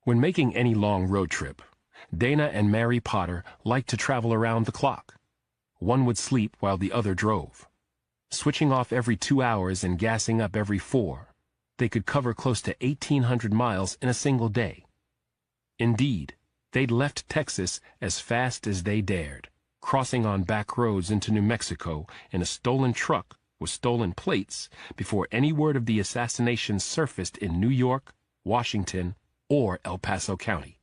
When making any long road trip, Dana and Mary Potter liked to travel around the clock. One would sleep while the other drove. Switching off every 2 hours and gassing up every 4, they could cover close to 1,800 miles in a single day. Indeed, they'd left Texas as fast as they dared, crossing on back roads into New Mexico in a stolen truck with stolen plates before any word of the assassination surfaced in New York, Washington, or El Paso County.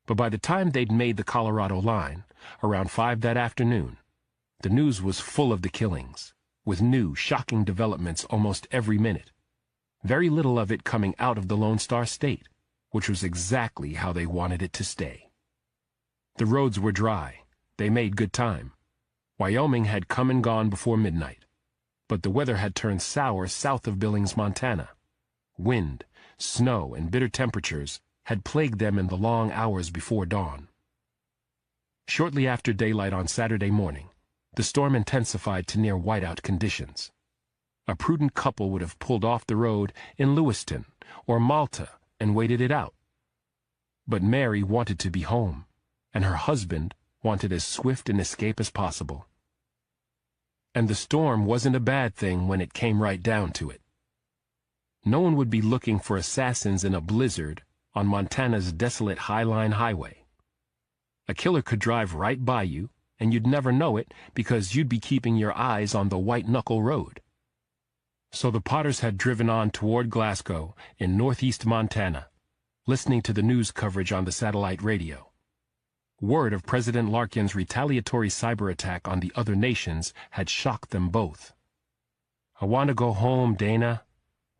But by the time they'd made the Colorado line, around 5 that afternoon, the news was full of the killings, with new, shocking developments almost every minute. Very little of it coming out of the Lone Star State, which was exactly how they wanted it to stay. The roads were dry. They made good time. Wyoming had come and gone before midnight, but the weather had turned sour south of Billings, Montana. Wind, snow, and bitter temperatures had plagued them in the long hours before dawn. Shortly after daylight on Saturday morning, the storm intensified to near whiteout conditions. A prudent couple would have pulled off the road in Lewiston or Malta and waited it out. But Mary wanted to be home, and her husband wanted as swift an escape as possible. And the storm wasn't a bad thing when it came right down to it. No one would be looking for assassins in a blizzard on Montana's desolate Highline Highway. A killer could drive right by you, and you'd never know it because you'd be keeping your eyes on the White Knuckle Road. So the Potters had driven on toward Glasgow in northeast Montana, listening to the news coverage on the satellite radio. Word of President Larkin's retaliatory cyber attack on the other nations had shocked them both. "I want to go home, Dana,"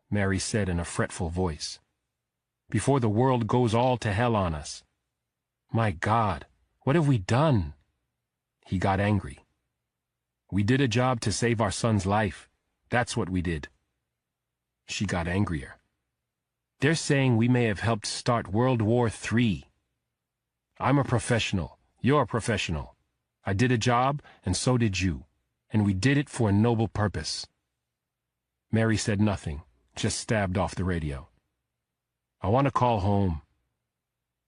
Mary said in a fretful voice, "before the world goes all to hell on us. My God, what have we done?" He got angry. "We did a job to save our son's life. That's what we did." She got angrier. "They're saying we may have helped start World War III. I'm a professional. You're a professional. I did a job, and so did you. And we did it for a noble purpose." Mary said nothing, just stabbed off the radio. "I want to call home."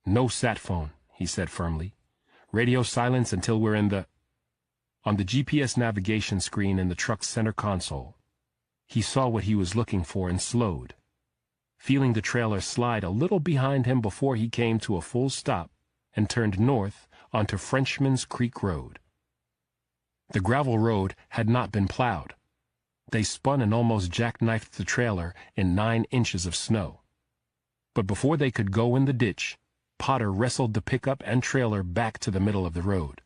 "No sat phone," he said firmly. "Radio silence until we're in the—" On the GPS navigation screen in the truck's center console, he saw what he was looking for and slowed, feeling the trailer slide a little behind him before he came to a full stop and turned north onto Frenchman's Creek Road. The gravel road had not been plowed. They spun and almost jackknifed the trailer in 9 inches of snow. But before they could go in the ditch, Potter wrestled the pickup and trailer back to the middle of the road.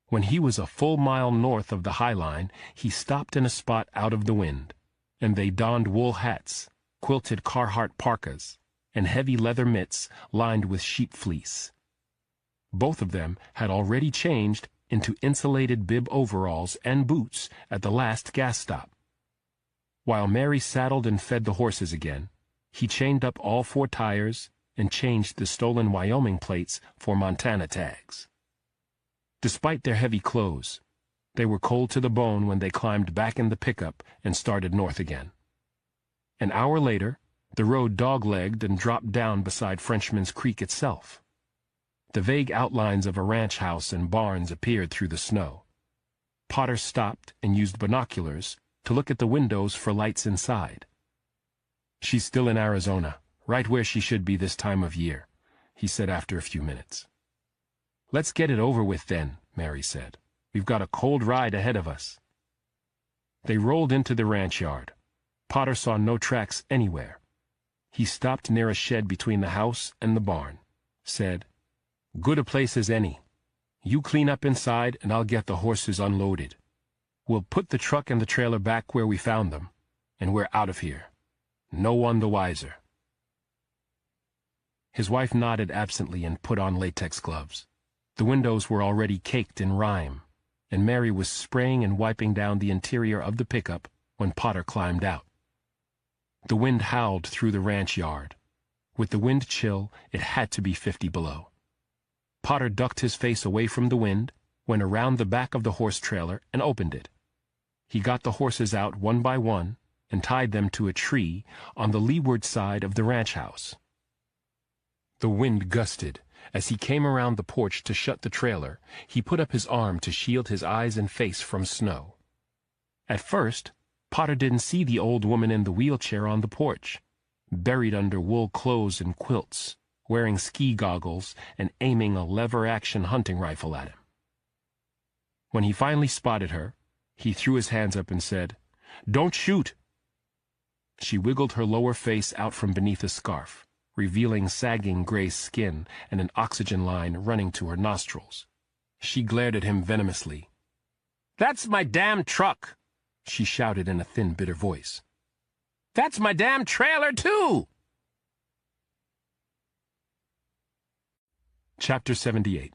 When he was a full mile north of the High Line, he stopped in a spot out of the wind, and they donned wool hats, quilted Carhartt parkas, and heavy leather mitts lined with sheep fleece. Both of them had already changed into insulated bib overalls and boots at the last gas stop. While Mary saddled and fed the horses again, he chained up all 4 tires and changed the stolen Wyoming plates for Montana tags. Despite their heavy clothes, they were cold to the bone when they climbed back in the pickup and started north again. An hour later, the road dog-legged and dropped down beside Frenchman's Creek itself. The vague outlines of a ranch house and barns appeared through the snow. Potter stopped and used binoculars to look at the windows for lights inside. "She's still in Arizona, right where she should be this time of year," he said after a few minutes. "Let's get it over with then," Mary said. "We've got a cold ride ahead of us." They rolled into the ranch yard. Potter saw no tracks anywhere. He stopped near a shed between the house and the barn, said, "Good a place as any. You clean up inside and I'll get the horses unloaded. We'll put the truck and the trailer back where we found them, and we're out of here. No one the wiser." His wife nodded absently and put on latex gloves. The windows were already caked in rime, and Mary was spraying and wiping down the interior of the pickup when Potter climbed out. The wind howled through the ranch yard. With the wind chill, it had to be 50 below. Potter ducked his face away from the wind, went around the back of the horse trailer, and opened it. He got the horses out one by one and tied them to a tree on the leeward side of the ranch house. The wind gusted. As he came around the porch to shut the trailer, he put up his arm to shield his eyes and face from snow. At first, Potter didn't see the old woman in the wheelchair on the porch, buried under wool clothes and quilts, wearing ski goggles and aiming a lever-action hunting rifle at him. When he finally spotted her, he threw his hands up and said, "Don't shoot!" She wiggled her lower face out from beneath a scarf, revealing sagging gray skin and an oxygen line running to her nostrils. She glared at him venomously. "That's my damn truck," she shouted in a thin, bitter voice. "That's my damn trailer, too!" Chapter 78.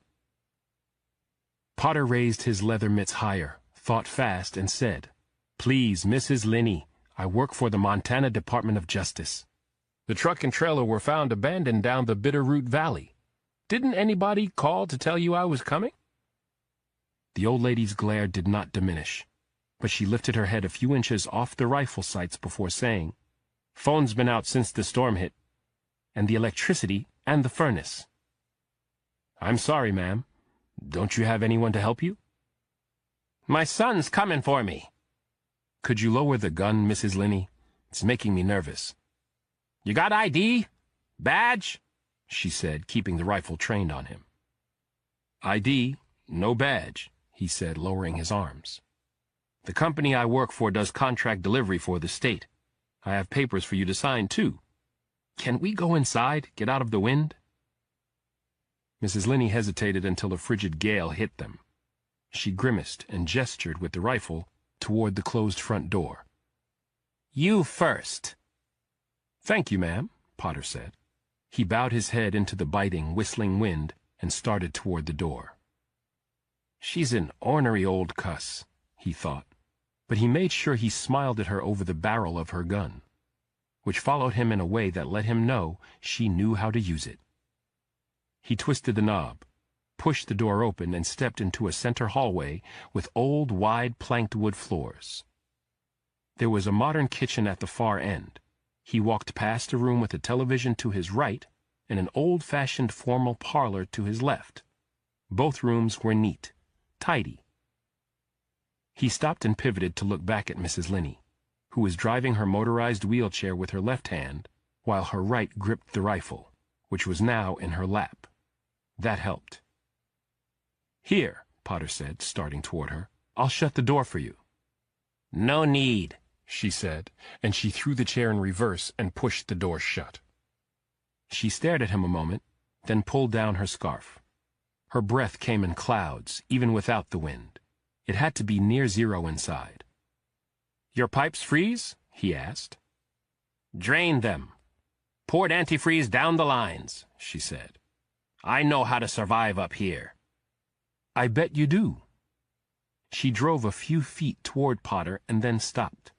Potter raised his leather mitts higher, thought fast, and said, "Please, Mrs. Linney, I work for the Montana Department of Justice. The truck and trailer were found abandoned down the Bitterroot Valley. Didn't anybody call to tell you I was coming?" The old lady's glare did not diminish, but she lifted her head a few inches off the rifle sights before saying, "Phone's been out since the storm hit, and the electricity and the furnace." "I'm sorry, ma'am. Don't you have anyone to help you?" "My son's coming for me." "Could you lower the gun, Mrs. Linney? It's making me nervous." "You got ID? Badge?" she said, keeping the rifle trained on him. "ID, no badge," he said, lowering his arms. "The company I work for does contract delivery for the state. I have papers for you to sign, too. Can we go inside, get out of the wind?" Mrs. Linney hesitated until a frigid gale hit them. She grimaced and gestured with the rifle toward the closed front door. "You first." "Thank you, ma'am," Potter said. He bowed his head into the biting, whistling wind and started toward the door. "She's an ornery old cuss," he thought, but he made sure he smiled at her over the barrel of her gun, which followed him in a way that let him know she knew how to use it. He twisted the knob, pushed the door open, and stepped into a center hallway with old, wide planked wood floors. There was a modern kitchen at the far end. He walked past a room with a television to his right and an old-fashioned formal parlor to his left. Both rooms were neat, tidy. He stopped and pivoted to look back at Mrs. Linney, who was driving her motorized wheelchair with her left hand while her right gripped the rifle, which was now in her lap. That helped. "Here," Potter said, starting toward her. "I'll shut the door for you." "No need," she said, and she threw the chair in reverse and pushed the door shut. She stared at him a moment, then pulled down her scarf. Her breath came in clouds, even without the wind. It had to be near zero inside. "Your pipes freeze?" he asked. "Drained them. Poured antifreeze down the lines," she said. "I know how to survive up here." "I bet you do." She drove a few feet toward Potter and then stopped.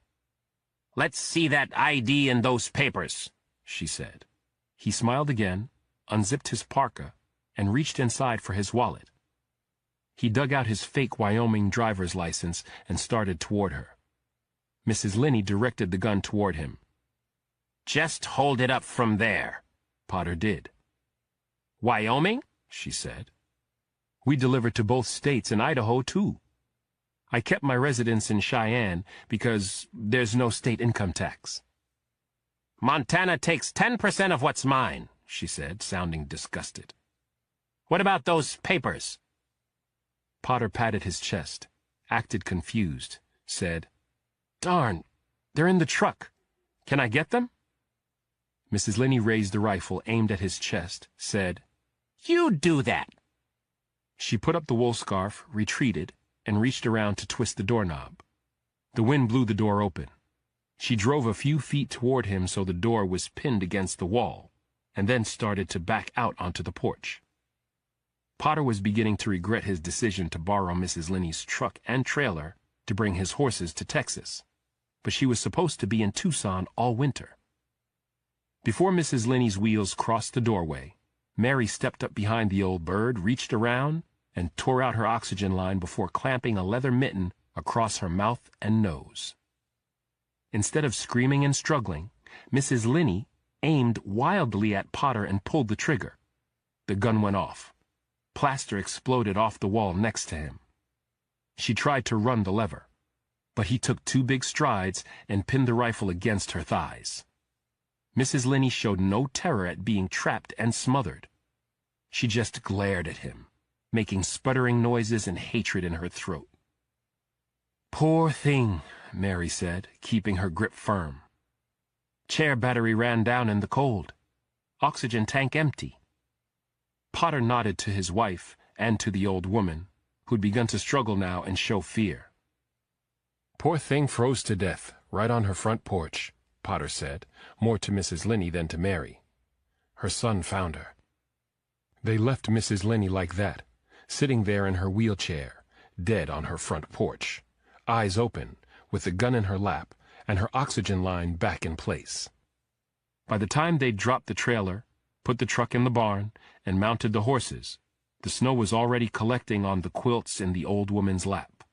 "Let's see that ID and those papers," she said. He smiled again, unzipped his parka, and reached inside for his wallet. He dug out his fake Wyoming driver's license and started toward her. Mrs. Linney directed the gun toward him. "Just hold it up from there." Potter did. "Wyoming?" she said. "We deliver to both states and Idaho, too. I kept my residence in Cheyenne because there's no state income tax." "Montana takes 10% of what's mine," she said, sounding disgusted. "What about those papers?" Potter patted his chest, acted confused, said, "Darn, they're in the truck. Can I get them?" Mrs. Linney raised the rifle, aimed at his chest, said, "You do that." She put up the wool scarf, retreated, and reached around to twist the doorknob. The wind blew the door open. She drove a few feet toward him so the door was pinned against the wall, and then started to back out onto the porch. Potter was beginning to regret his decision to borrow Mrs. Linney's truck and trailer to bring his horses to Texas, but she was supposed to be in Tucson all winter. Before Mrs. Linney's wheels crossed the doorway, Mary stepped up behind the old bird, reached around, and tore out her oxygen line before clamping a leather mitten across her mouth and nose. Instead of screaming and struggling, Mrs. Linney aimed wildly at Potter and pulled the trigger. The gun went off. Plaster exploded off the wall next to him. She tried to run the lever, but he took 2 big strides and pinned the rifle against her thighs. Mrs. Linney showed no terror at being trapped and smothered. She just glared at him, making sputtering noises and hatred in her throat. "Poor thing," Mary said, keeping her grip firm. "Chair battery ran down in the cold." Oxygen tank empty. Potter nodded to his wife and to the old woman, who'd begun to struggle now and show fear. "Poor thing froze to death, right on her front porch," Potter said, more to Mrs. Linney than to Mary. "Her son found her." They left Mrs. Linney like that, sitting there in her wheelchair, dead on her front porch, eyes open, with the gun in her lap and her oxygen line back in place. By the time they'd dropped the trailer, put the truck in the barn, and mounted the horses, the snow was already collecting on the quilts in the old woman's lap.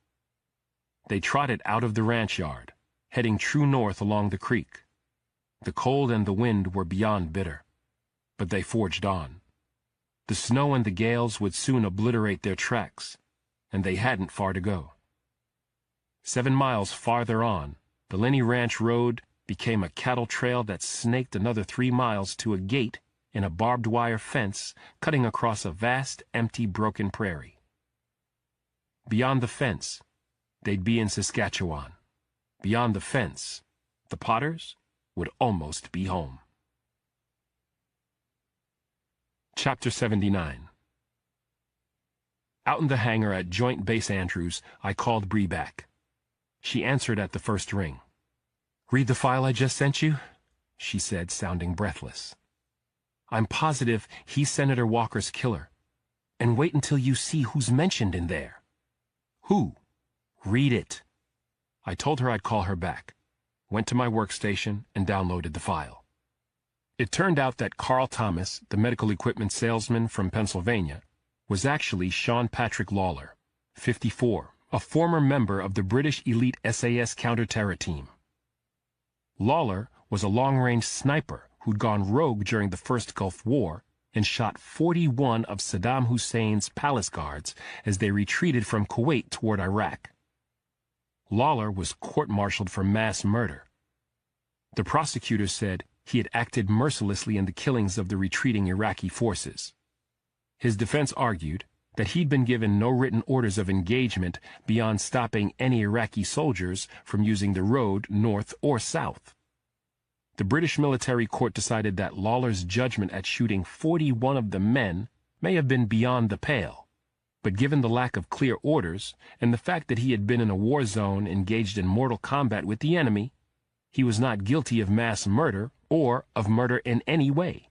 They trotted out of the ranch yard, heading true north along the creek. The cold and the wind were beyond bitter, but they forged on. The snow and the gales would soon obliterate their tracks, and they hadn't far to go. 7 miles farther on, the Linney Ranch Road became a cattle trail that snaked another 3 miles to a gate in a barbed wire fence cutting across a vast, empty, broken prairie. Beyond the fence, they'd be in Saskatchewan. Beyond the fence, the Potters would almost be home. Chapter 79. Out in the hangar at Joint Base Andrews, I called Bree back. She answered at the first ring. "Read the file I just sent you?" she said, sounding breathless. "I'm positive he's Senator Walker's killer. And wait until you see who's mentioned in there." "Who?" "Read it." I told her I'd call her back, went to my workstation, and downloaded the file. It turned out that Carl Thomas, the medical equipment salesman from Pennsylvania, was actually Sean Patrick Lawler, 54, a former member of the British elite SAS counter-terror team. Lawler was a long-range sniper who'd gone rogue during the First Gulf War and shot 41 of Saddam Hussein's palace guards as they retreated from Kuwait toward Iraq. Lawler was court-martialed for mass murder. The prosecutor said he had acted mercilessly in the killings of the retreating Iraqi forces. His defense argued that he'd been given no written orders of engagement beyond stopping any Iraqi soldiers from using the road north or south. The British military court decided that Lawler's judgment at shooting 41 of the men may have been beyond the pale, but given the lack of clear orders and the fact that he had been in a war zone engaged in mortal combat with the enemy, he was not guilty of mass murder or of murder in any way.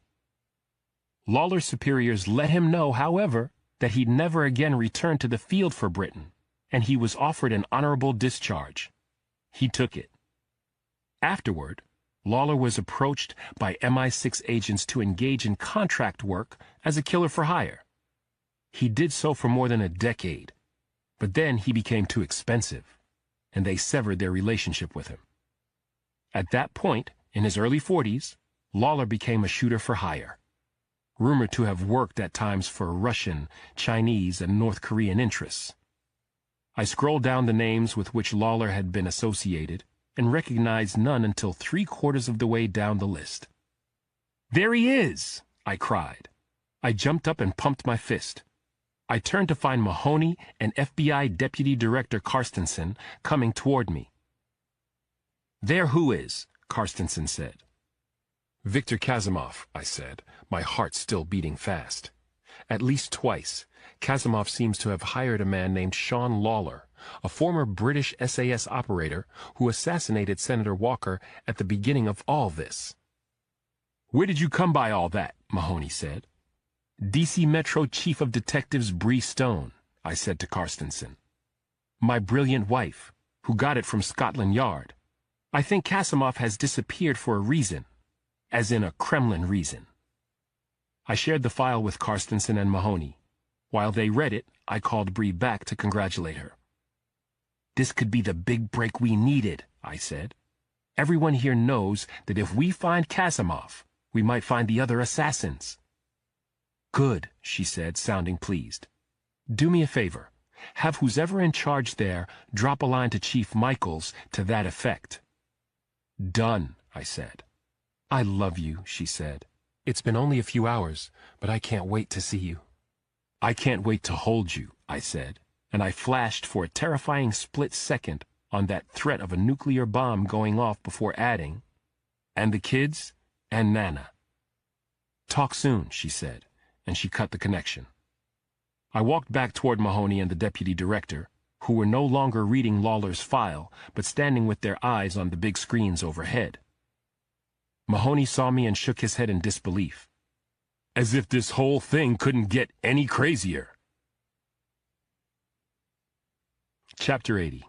Lawler's superiors let him know, however, that he'd never again return to the field for Britain, and he was offered an honorable discharge. He took it. Afterward, Lawler was approached by MI6 agents to engage in contract work as a killer for hire. He did so for more than a decade, but then he became too expensive, and they severed their relationship with him. At that point, in his early 40s, Lawler became a shooter for hire, rumored to have worked at times for Russian, Chinese, and North Korean interests. I scrolled down the names with which Lawler had been associated and recognized none until 3/4 of the way down the list. "There he is!" I cried. I jumped up and pumped my fist. I turned to find Mahoney and FBI Deputy Director Carstensen coming toward me. "There who is?" Carstensen said. "Victor Kazimov," I said, my heart still beating fast. At least twice, Kazimov seems to have hired a man named Sean Lawler, a former British SAS operator who assassinated Senator Walker at the beginning of all this. "Where did you come by all that?" Mahoney said. "DC Metro Chief of Detectives Bree Stone," I said to Carstensen. "My brilliant wife, who got it from Scotland Yard. I think Kazimov has disappeared for a reason, as in a Kremlin reason." I shared the file with Carstensen and Mahoney. While they read it, I called Bree back to congratulate her. "This could be the big break we needed," I said. "Everyone here knows that if we find Kazimov, we might find the other assassins." "Good," she said, sounding pleased. "Do me a favor. Have who's ever in charge there drop a line to Chief Michaels to that effect." "Done," I said. "I love you," she said. "It's been only a few hours, but I can't wait to see you." "I can't wait to hold you," I said, and I flashed for a terrifying split second on that threat of a nuclear bomb going off before adding, "and the kids and Nana." Talk soon, she said, and she cut the connection. I walked back toward Mahoney and the deputy director, who were no longer reading Lawler's file, but standing with their eyes on the big screens overhead. Mahoney saw me and shook his head in disbelief. As if this whole thing couldn't get any crazier. Chapter 80.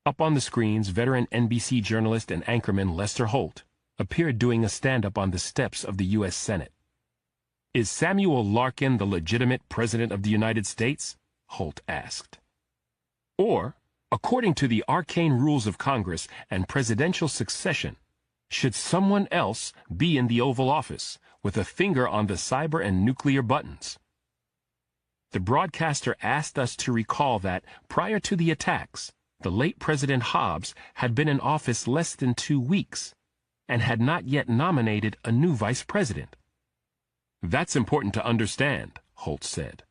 Up on the screens, veteran NBC journalist and anchorman Lester Holt appeared doing a stand-up on the steps of the U.S. Senate. Is Samuel Larkin the legitimate President of the United States? Holt asked. Or, according to the arcane rules of Congress and presidential succession, should someone else be in the Oval Office with a finger on the cyber and nuclear buttons? The broadcaster asked us to recall that, prior to the attacks, the late President Hobbs had been in office less than 2 weeks and had not yet nominated a new vice president. That's important to understand, Holt said.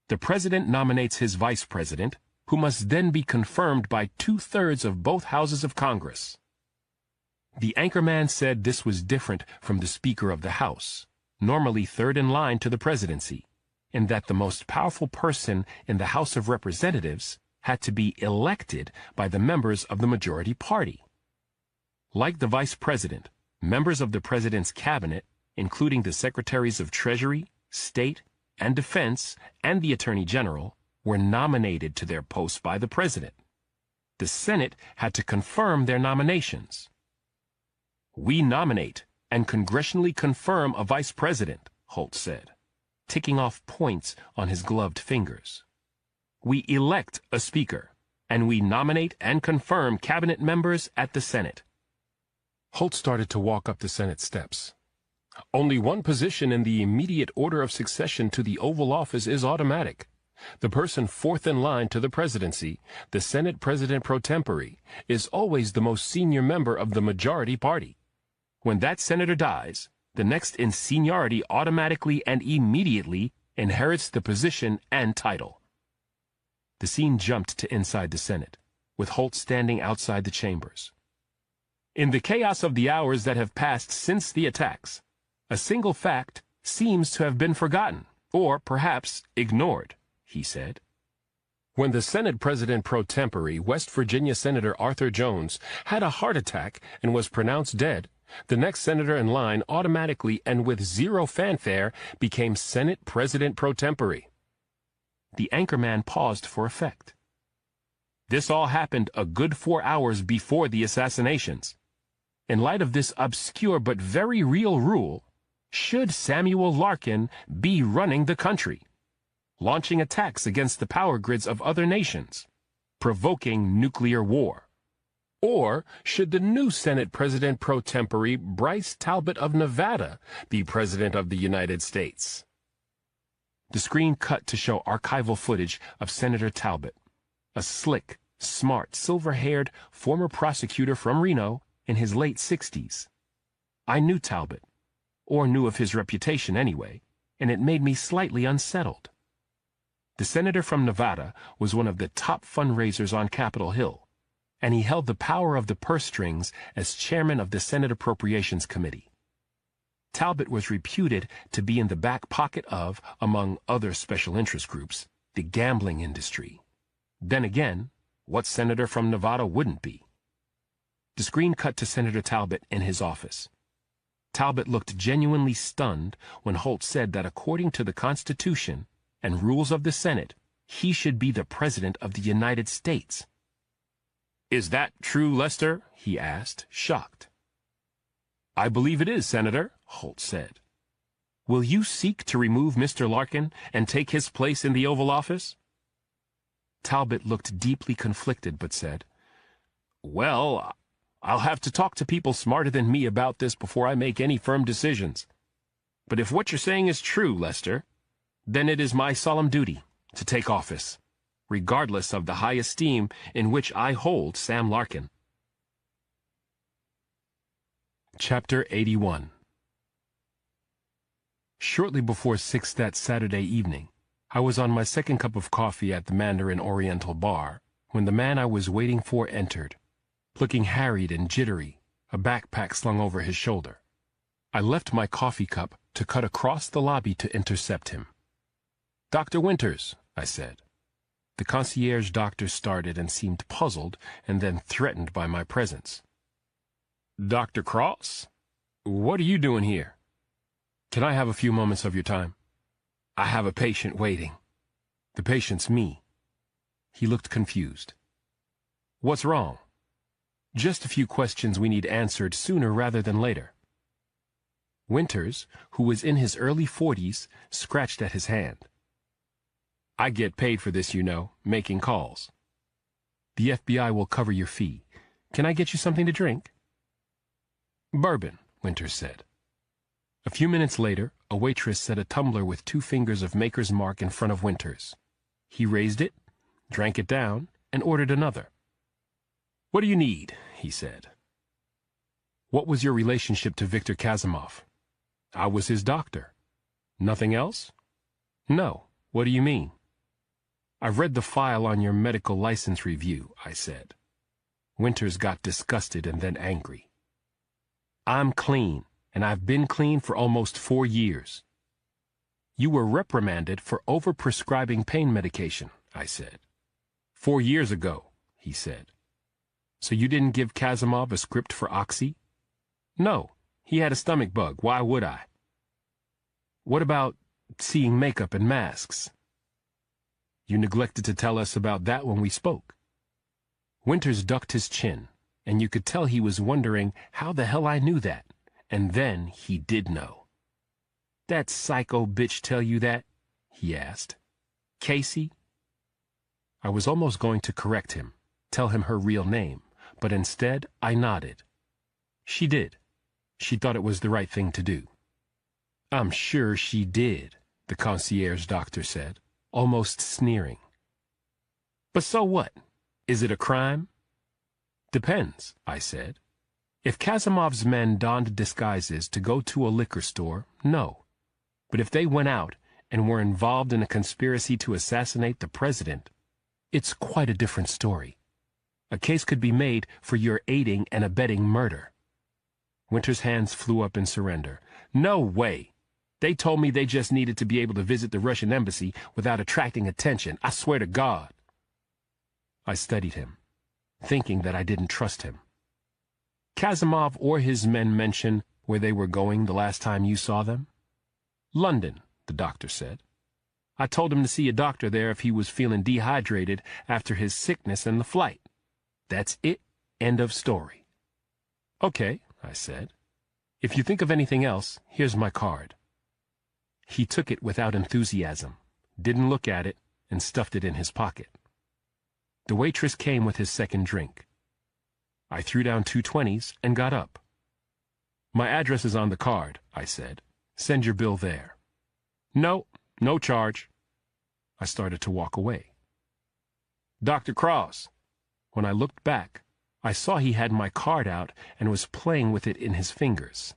The president nominates his vice president, who must then be confirmed by 2/3 of both houses of Congress. The anchorman said this was different from the Speaker of the House, normally third in line to the presidency, in that the most powerful person in the House of Representatives had to be elected by the members of the majority party. Like the vice president, members of the president's cabinet, including the secretaries of Treasury, State, and Defense, and the Attorney General, were nominated to their posts by the president. The Senate had to confirm their nominations. We nominate and congressionally confirm a vice president, Holt said, ticking off points on his gloved fingers. We elect a speaker, and we nominate and confirm cabinet members at the Senate. Holt started to walk up the Senate steps. Only one position in the immediate order of succession to the Oval Office is automatic. The person fourth in line to the presidency, the Senate President pro tempore, is always the most senior member of the majority party. When that senator dies, the next in seniority automatically and immediately inherits the position and title. The scene jumped to inside the Senate, with Holt standing outside the chambers. In the chaos of the hours that have passed since the attacks, a single fact seems to have been forgotten, or perhaps ignored, he said. When the Senate President pro tempore, West Virginia Senator Arthur Jones, had a heart attack and was pronounced dead, the next senator in line automatically and with zero fanfare became Senate President pro tempore. The anchorman paused for effect. This all happened a good 4 hours before the assassinations. In light of this obscure but very real rule, should Samuel Larkin be running the country, launching attacks against the power grids of other nations, provoking nuclear war? Or should the new Senate President pro tempore, Bryce Talbot of Nevada, be President of the United States? The screen cut to show archival footage of Senator Talbot, a slick, smart, silver-haired former prosecutor from Reno in his late 60s. I knew Talbot, or knew of his reputation anyway, and it made me slightly unsettled. The senator from Nevada was one of the top fundraisers on Capitol Hill, and he held the power of the purse strings as chairman of the Senate Appropriations Committee. Talbot was reputed to be in the back pocket of, among other special interest groups, the gambling industry. Then again, what senator from Nevada wouldn't be? The screen cut to Senator Talbot in his office. Talbot looked genuinely stunned when Holt said that according to the Constitution and rules of the Senate, he should be the President of the United States. "Is that true, Lester?" he asked, shocked. "I believe it is, Senator," Holt said. "Will you seek to remove Mr. Larkin and take his place in the Oval Office?" Talbot looked deeply conflicted but said, "Well, I'll have to talk to people smarter than me about this before I make any firm decisions. But if what you're saying is true, Lester, then it is my solemn duty to take office, regardless of the high esteem in which I hold Sam Larkin." Chapter 81. Shortly before 6 that Saturday evening, I was on my second cup of coffee at the Mandarin Oriental Bar when the man I was waiting for entered, looking harried and jittery, a backpack slung over his shoulder. I left my coffee cup to cut across the lobby to intercept him. "Dr. Winters," I said. The concierge doctor started and seemed puzzled and then threatened by my presence. "Dr. Cross? What are you doing here? Can I have a few moments of your time? I have a patient waiting." "The patient's me." He looked confused. "What's wrong?" "Just a few questions we need answered sooner rather than later." Winters, who was in his early 40s, scratched at his hand. "I get paid for this, you know, making calls." "The FBI will cover your fee. Can I get you something to drink?" "Bourbon," Winters said. A few minutes later, a waitress set a tumbler with 2 fingers of Maker's Mark in front of Winters. He raised it, drank it down, and ordered another. "What do you need?" he said. "What was your relationship to Viktor Kazimov?" "I was his doctor." "Nothing else?" "No. What do you mean?" "I've read the file on your medical license review," I said. Winters got disgusted and then angry. "I'm clean, and I've been clean for almost 4 years." "You were reprimanded for overprescribing pain medication," I said. 4 years ago," he said. "So you didn't give Kazimov a script for Oxy?" "No. He had a stomach bug. Why would I?" "What about seeing makeup and masks?" "You neglected to tell us about that when we spoke." Winters ducked his chin, and you could tell he was wondering how the hell I knew that, and then he did know. "That psycho bitch tell you that?" he asked. "Casey?" I was almost going to correct him, tell him her real name, but instead I nodded. She did. She thought it was the right thing to do. "I'm sure she did," the concierge doctor said, almost sneering. "But so what? Is it a crime?" "Depends," I said. "If Kazimov's men donned disguises to go to a liquor store, no. But if they went out and were involved in a conspiracy to assassinate the president, it's quite a different story. A case could be made for your aiding and abetting murder." Winter's hands flew up in surrender. "No way! They told me they just needed to be able to visit the Russian embassy without attracting attention. I swear to God." I studied him, thinking that I didn't trust him. "Kazimov or his men mention where they were going the last time you saw them?" "London," the doctor said. "I told him to see a doctor there if he was feeling dehydrated after his sickness and the flight. That's it. End of story." "Okay," I said. "If you think of anything else, here's my card." He took it without enthusiasm, didn't look at it, and stuffed it in his pocket. The waitress came with his second drink. I threw down 2 20s and got up. "My address is on the card," I said. "Send your bill there." "No, no charge." I started to walk away. "Dr. Cross." When I looked back, I saw he had my card out and was playing with it in his fingers.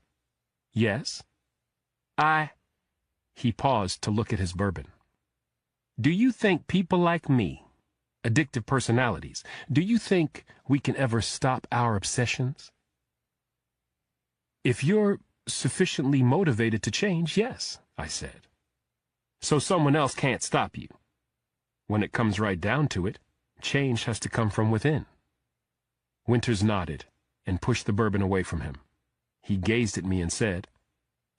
"Yes?" He paused to look at his bourbon. "Do you think people like me, addictive personalities, do you think we can ever stop our obsessions?" "If you're sufficiently motivated to change, yes," I said. "So someone else can't stop you?" "When it comes right down to it, change has to come from within." Winters nodded and pushed the bourbon away from him. He gazed at me and said,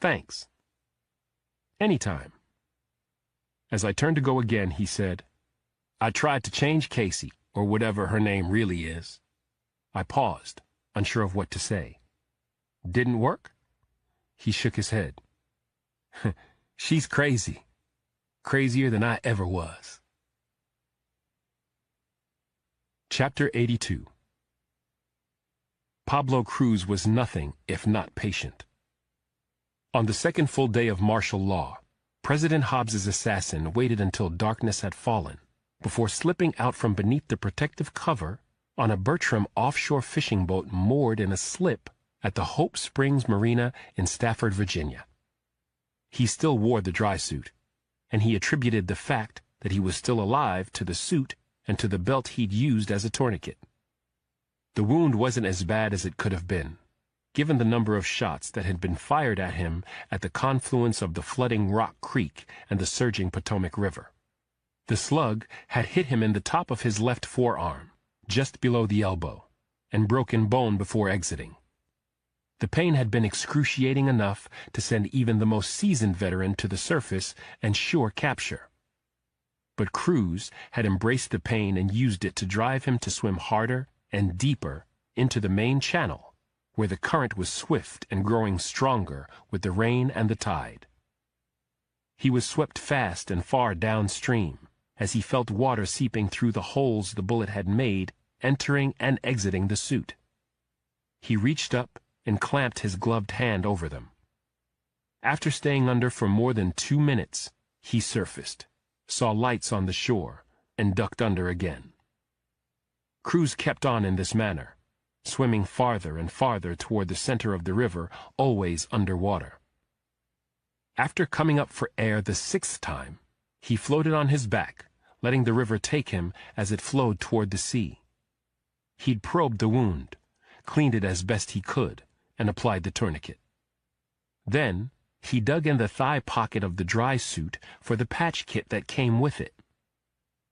"Thanks." "Anytime." As I turned to go again, he said, "I tried to change Casey, or whatever her name really is." I paused, unsure of what to say. "Didn't work?" He shook his head. "She's crazy. Crazier than I ever was." Chapter 82. Pablo Cruz was nothing if not patient. On the second full day of martial law, President Hobbs's assassin waited until darkness had fallen before slipping out from beneath the protective cover on a Bertram offshore fishing boat moored in a slip at the Hope Springs Marina in Stafford, Virginia. He still wore the dry suit, and he attributed the fact that he was still alive to the suit and to the belt he'd used as a tourniquet. The wound wasn't as bad as it could have been. given the number of shots that had been fired at him at the confluence of the flooding Rock Creek and the surging Potomac River. The slug had hit him in the top of his left forearm, just below the elbow, and broken bone before exiting. The pain had been excruciating enough to send even the most seasoned veteran to the surface and sure capture. But Cruz had embraced the pain and used it to drive him to swim harder and deeper into the main channel, where the current was swift and growing stronger with the rain and the tide. He was swept fast and far downstream as he felt water seeping through the holes the bullet had made, entering and exiting the suit. He reached up and clamped his gloved hand over them. After staying under for more than 2 minutes, he surfaced, saw lights on the shore, and ducked under again. Cruz kept on in this manner, swimming farther and farther toward the center of the river, always underwater. After coming up for air the 6th time, he floated on his back, letting the river take him as it flowed toward the sea. He'd probed the wound, cleaned it as best he could, and applied the tourniquet. Then, he dug in the thigh pocket of the dry suit for the patch kit that came with it.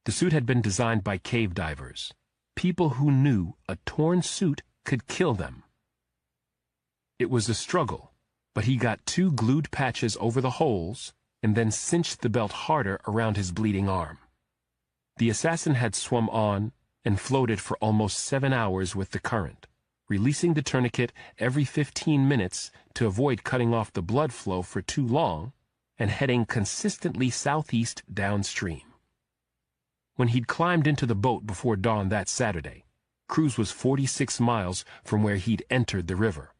The suit had been designed by cave divers, people who knew a torn suit could kill them. It was a struggle, but he got 2 glued patches over the holes and then cinched the belt harder around his bleeding arm. The assassin had swum on and floated for almost 7 hours with the current, releasing the tourniquet every 15 minutes to avoid cutting off the blood flow for too long, and heading consistently southeast downstream. When he'd climbed into the boat before dawn that Saturday, Cruz was 46 miles from where he'd entered the river.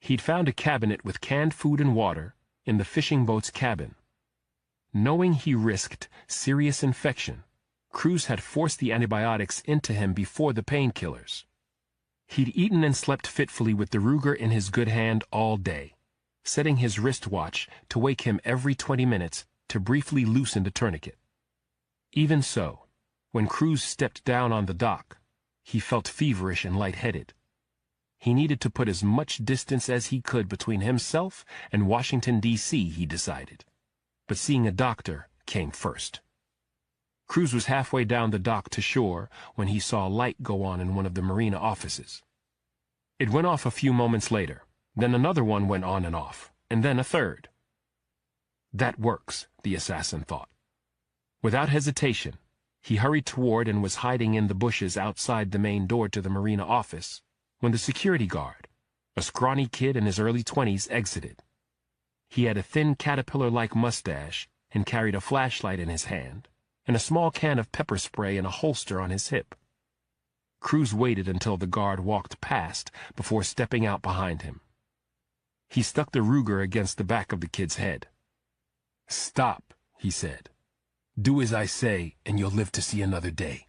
He'd found a cabinet with canned food and water in the fishing boat's cabin. Knowing he risked serious infection, Cruz had forced the antibiotics into him before the painkillers. He'd eaten and slept fitfully with the Ruger in his good hand all day, setting his wristwatch to wake him every 20 minutes to briefly loosen the tourniquet. Even so, when Cruz stepped down on the dock, he felt feverish and lightheaded. He needed to put as much distance as he could between himself and Washington, D.C., he decided. But seeing a doctor came first. Cruz was halfway down the dock to shore when he saw a light go on in one of the marina offices. It went off a few moments later, then another one went on and off, and then a third. That works, the assassin thought. Without hesitation, he hurried toward and was hiding in the bushes outside the main door to the marina office when the security guard, a scrawny kid in his early 20s, exited. He had a thin caterpillar-like mustache and carried a flashlight in his hand, and a small can of pepper spray in a holster on his hip. Cruz waited until the guard walked past before stepping out behind him. He stuck the Ruger against the back of the kid's head. "Stop," he said. "Do as I say, and you'll live to see another day."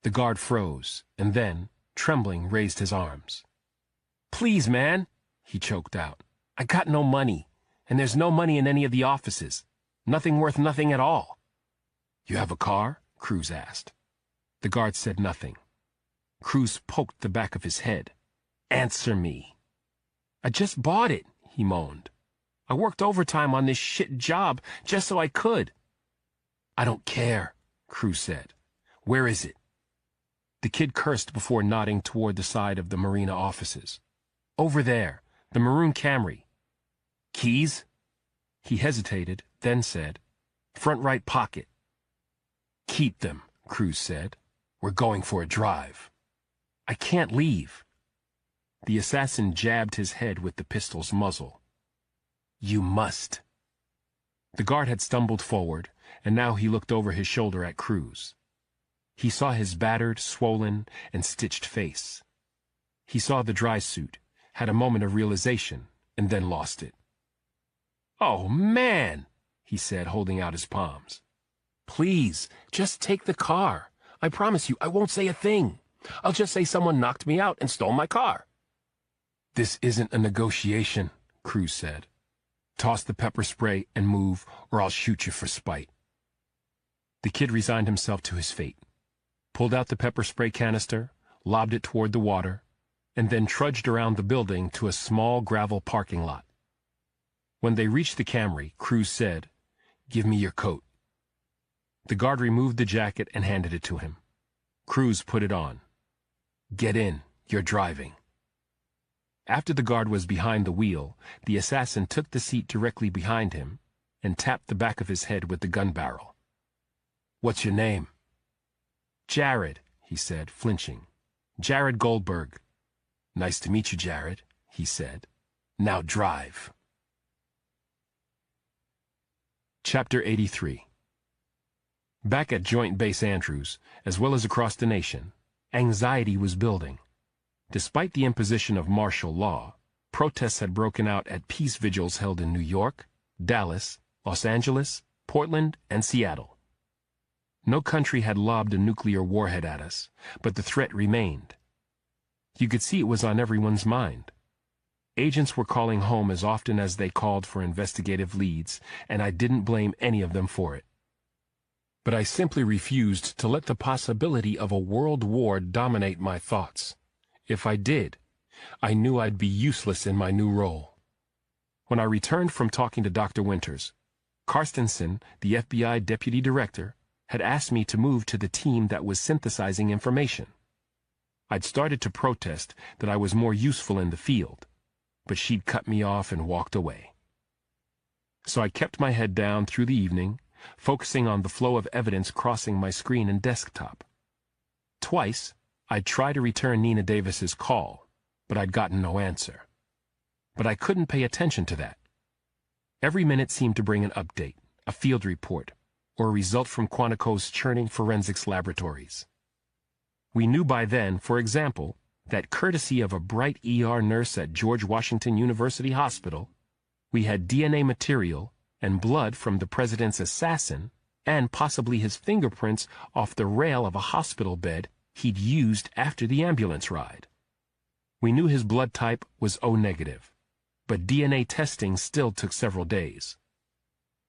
The guard froze, and then, trembling, raised his arms. "Please, man," he choked out. "I got no money, and there's no money in any of the offices. Nothing worth nothing at all." "You have a car?" Cruz asked. The guard said nothing. Cruz poked the back of his head. "Answer me." "I just bought it," he moaned. "I worked overtime on this shit job just so I could." "I don't care," Cruz said. "Where is it?" The kid cursed before nodding toward the side of the marina offices. "Over there, the maroon Camry." "Keys?" He hesitated, then said, "Front right pocket." "Keep them," Cruz said. "We're going for a drive." "I can't leave." The assassin jabbed his head with the pistol's muzzle. "You must." The guard had stumbled forward, and now he looked over his shoulder at Cruz. He saw his battered, swollen, and stitched face. He saw the dry suit, had a moment of realization, and then lost it. "Oh, man," he said, holding out his palms. "Please, just take the car. I promise you I won't say a thing. I'll just say someone knocked me out and stole my car." "This isn't a negotiation," Cruz said. "Toss the pepper spray and move, or I'll shoot you for spite." The kid resigned himself to his fate, pulled out the pepper spray canister, lobbed it toward the water, and then trudged around the building to a small gravel parking lot. When they reached the Camry, Cruz said, "Give me your coat." The guard removed the jacket and handed it to him. Cruz put it on. "Get in, you're driving." After the guard was behind the wheel, the assassin took the seat directly behind him and tapped the back of his head with the gun barrel. "What's your name?" "Jared," he said, flinching. "Jared Goldberg." "Nice to meet you, Jared," he said. "Now drive." Chapter 83. Back at Joint Base Andrews, as well as across the nation, anxiety was building. Despite the imposition of martial law, protests had broken out at peace vigils held in New York, Dallas, Los Angeles, Portland, and Seattle. No country had lobbed a nuclear warhead at us, but the threat remained. You could see it was on everyone's mind. Agents were calling home as often as they called for investigative leads, and I didn't blame any of them for it. But I simply refused to let the possibility of a world war dominate my thoughts. If I did, I knew I'd be useless in my new role. When I returned from talking to Dr. Winters, Carstensen, the FBI deputy director, had asked me to move to the team that was synthesizing information. I'd started to protest that I was more useful in the field, but she'd cut me off and walked away. So I kept my head down through the evening, focusing on the flow of evidence crossing my screen and desktop. Twice, I'd tried to return Nina Davis's call, but I'd gotten no answer. But I couldn't pay attention to that. Every minute seemed to bring an update, a field report, or a result from Quantico's churning forensics laboratories. We knew by then, for example, that courtesy of a bright ER nurse at George Washington University Hospital, we had DNA material and blood from the president's assassin and possibly his fingerprints off the rail of a hospital bed he'd used after the ambulance ride. We knew his blood type was O negative, but DNA testing still took several days.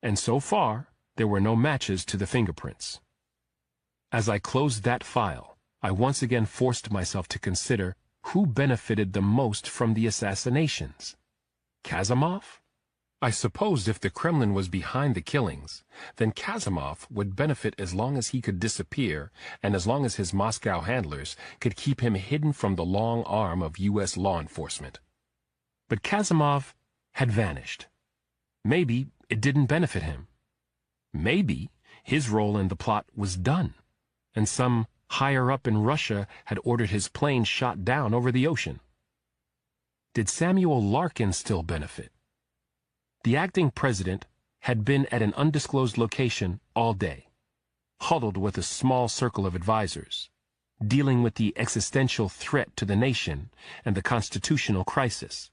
And so far, there were no matches to the fingerprints. As I closed that file, I once again forced myself to consider who benefited the most from the assassinations. Kazimov? I supposed if the Kremlin was behind the killings, then Kazimov would benefit as long as he could disappear and as long as his Moscow handlers could keep him hidden from the long arm of U.S. law enforcement. But Kazimov had vanished. Maybe it didn't benefit him. Maybe his role in the plot was done, and some higher up in Russia had ordered his plane shot down over the ocean. Did Samuel Larkin still benefit? The acting president had been at an undisclosed location all day, huddled with a small circle of advisors, dealing with the existential threat to the nation and the constitutional crisis.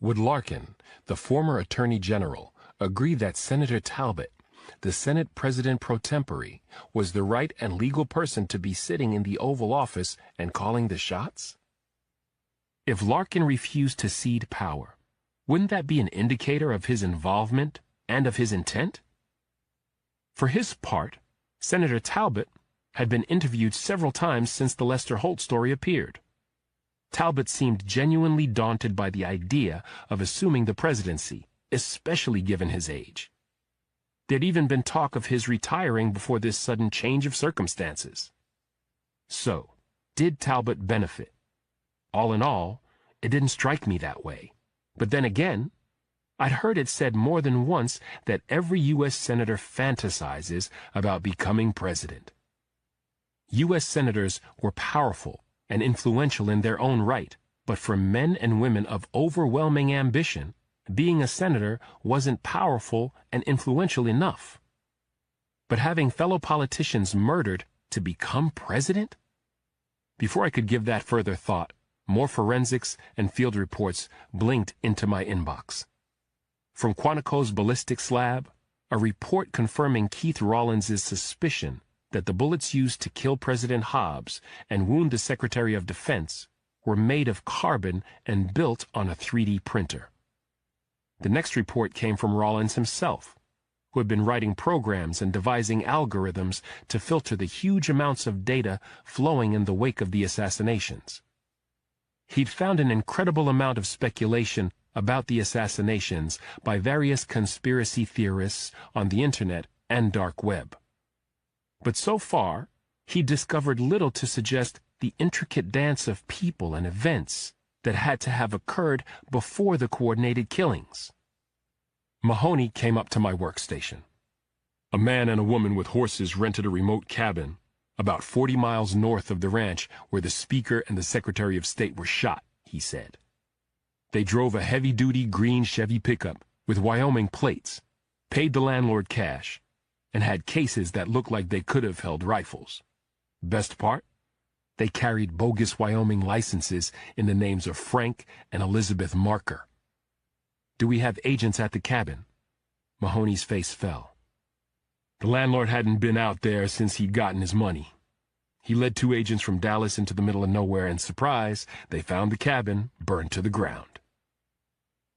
Would Larkin, the former Attorney General, agree that Senator Talbot, the Senate President pro tempore, was the right and legal person to be sitting in the Oval Office and calling the shots? If Larkin refused to cede power, wouldn't that be an indicator of his involvement and of his intent? For his part, Senator Talbot had been interviewed several times since the Lester Holt story appeared. Talbot seemed genuinely daunted by the idea of assuming the presidency, especially given his age. There'd even been talk of his retiring before this sudden change of circumstances. So, did Talbot benefit? All in all, it didn't strike me that way. But then again, I'd heard it said more than once that every U.S. senator fantasizes about becoming president. U.S. senators were powerful and influential in their own right, but for men and women of overwhelming ambition, being a senator wasn't powerful and influential enough. But having fellow politicians murdered to become president? Before I could give that further thought, more forensics and field reports blinked into my inbox. From Quantico's ballistics lab, a report confirming Keith Rawlins's suspicion that the bullets used to kill President Hobbs and wound the Secretary of Defense were made of carbon and built on a 3D printer. The next report came from Rawlins himself, who had been writing programs and devising algorithms to filter the huge amounts of data flowing in the wake of the assassinations. He'd found an incredible amount of speculation about the assassinations by various conspiracy theorists on the internet and dark web. But so far, he discovered little to suggest the intricate dance of people and events that had to have occurred before the coordinated killings. Mahoney came up to my workstation. A man and a woman with horses rented a remote cabin about 40 miles north of the ranch where the Speaker and the Secretary of State were shot, he said. They drove a heavy-duty green Chevy pickup with Wyoming plates, paid the landlord cash, and had cases that looked like they could have held rifles. Best part? They carried bogus Wyoming licenses in the names of Frank and Elizabeth Marker. Do we have agents at the cabin? Mahoney's face fell. The landlord hadn't been out there since he'd gotten his money. He led 2 agents from Dallas into the middle of nowhere, and surprise, they found the cabin burned to the ground.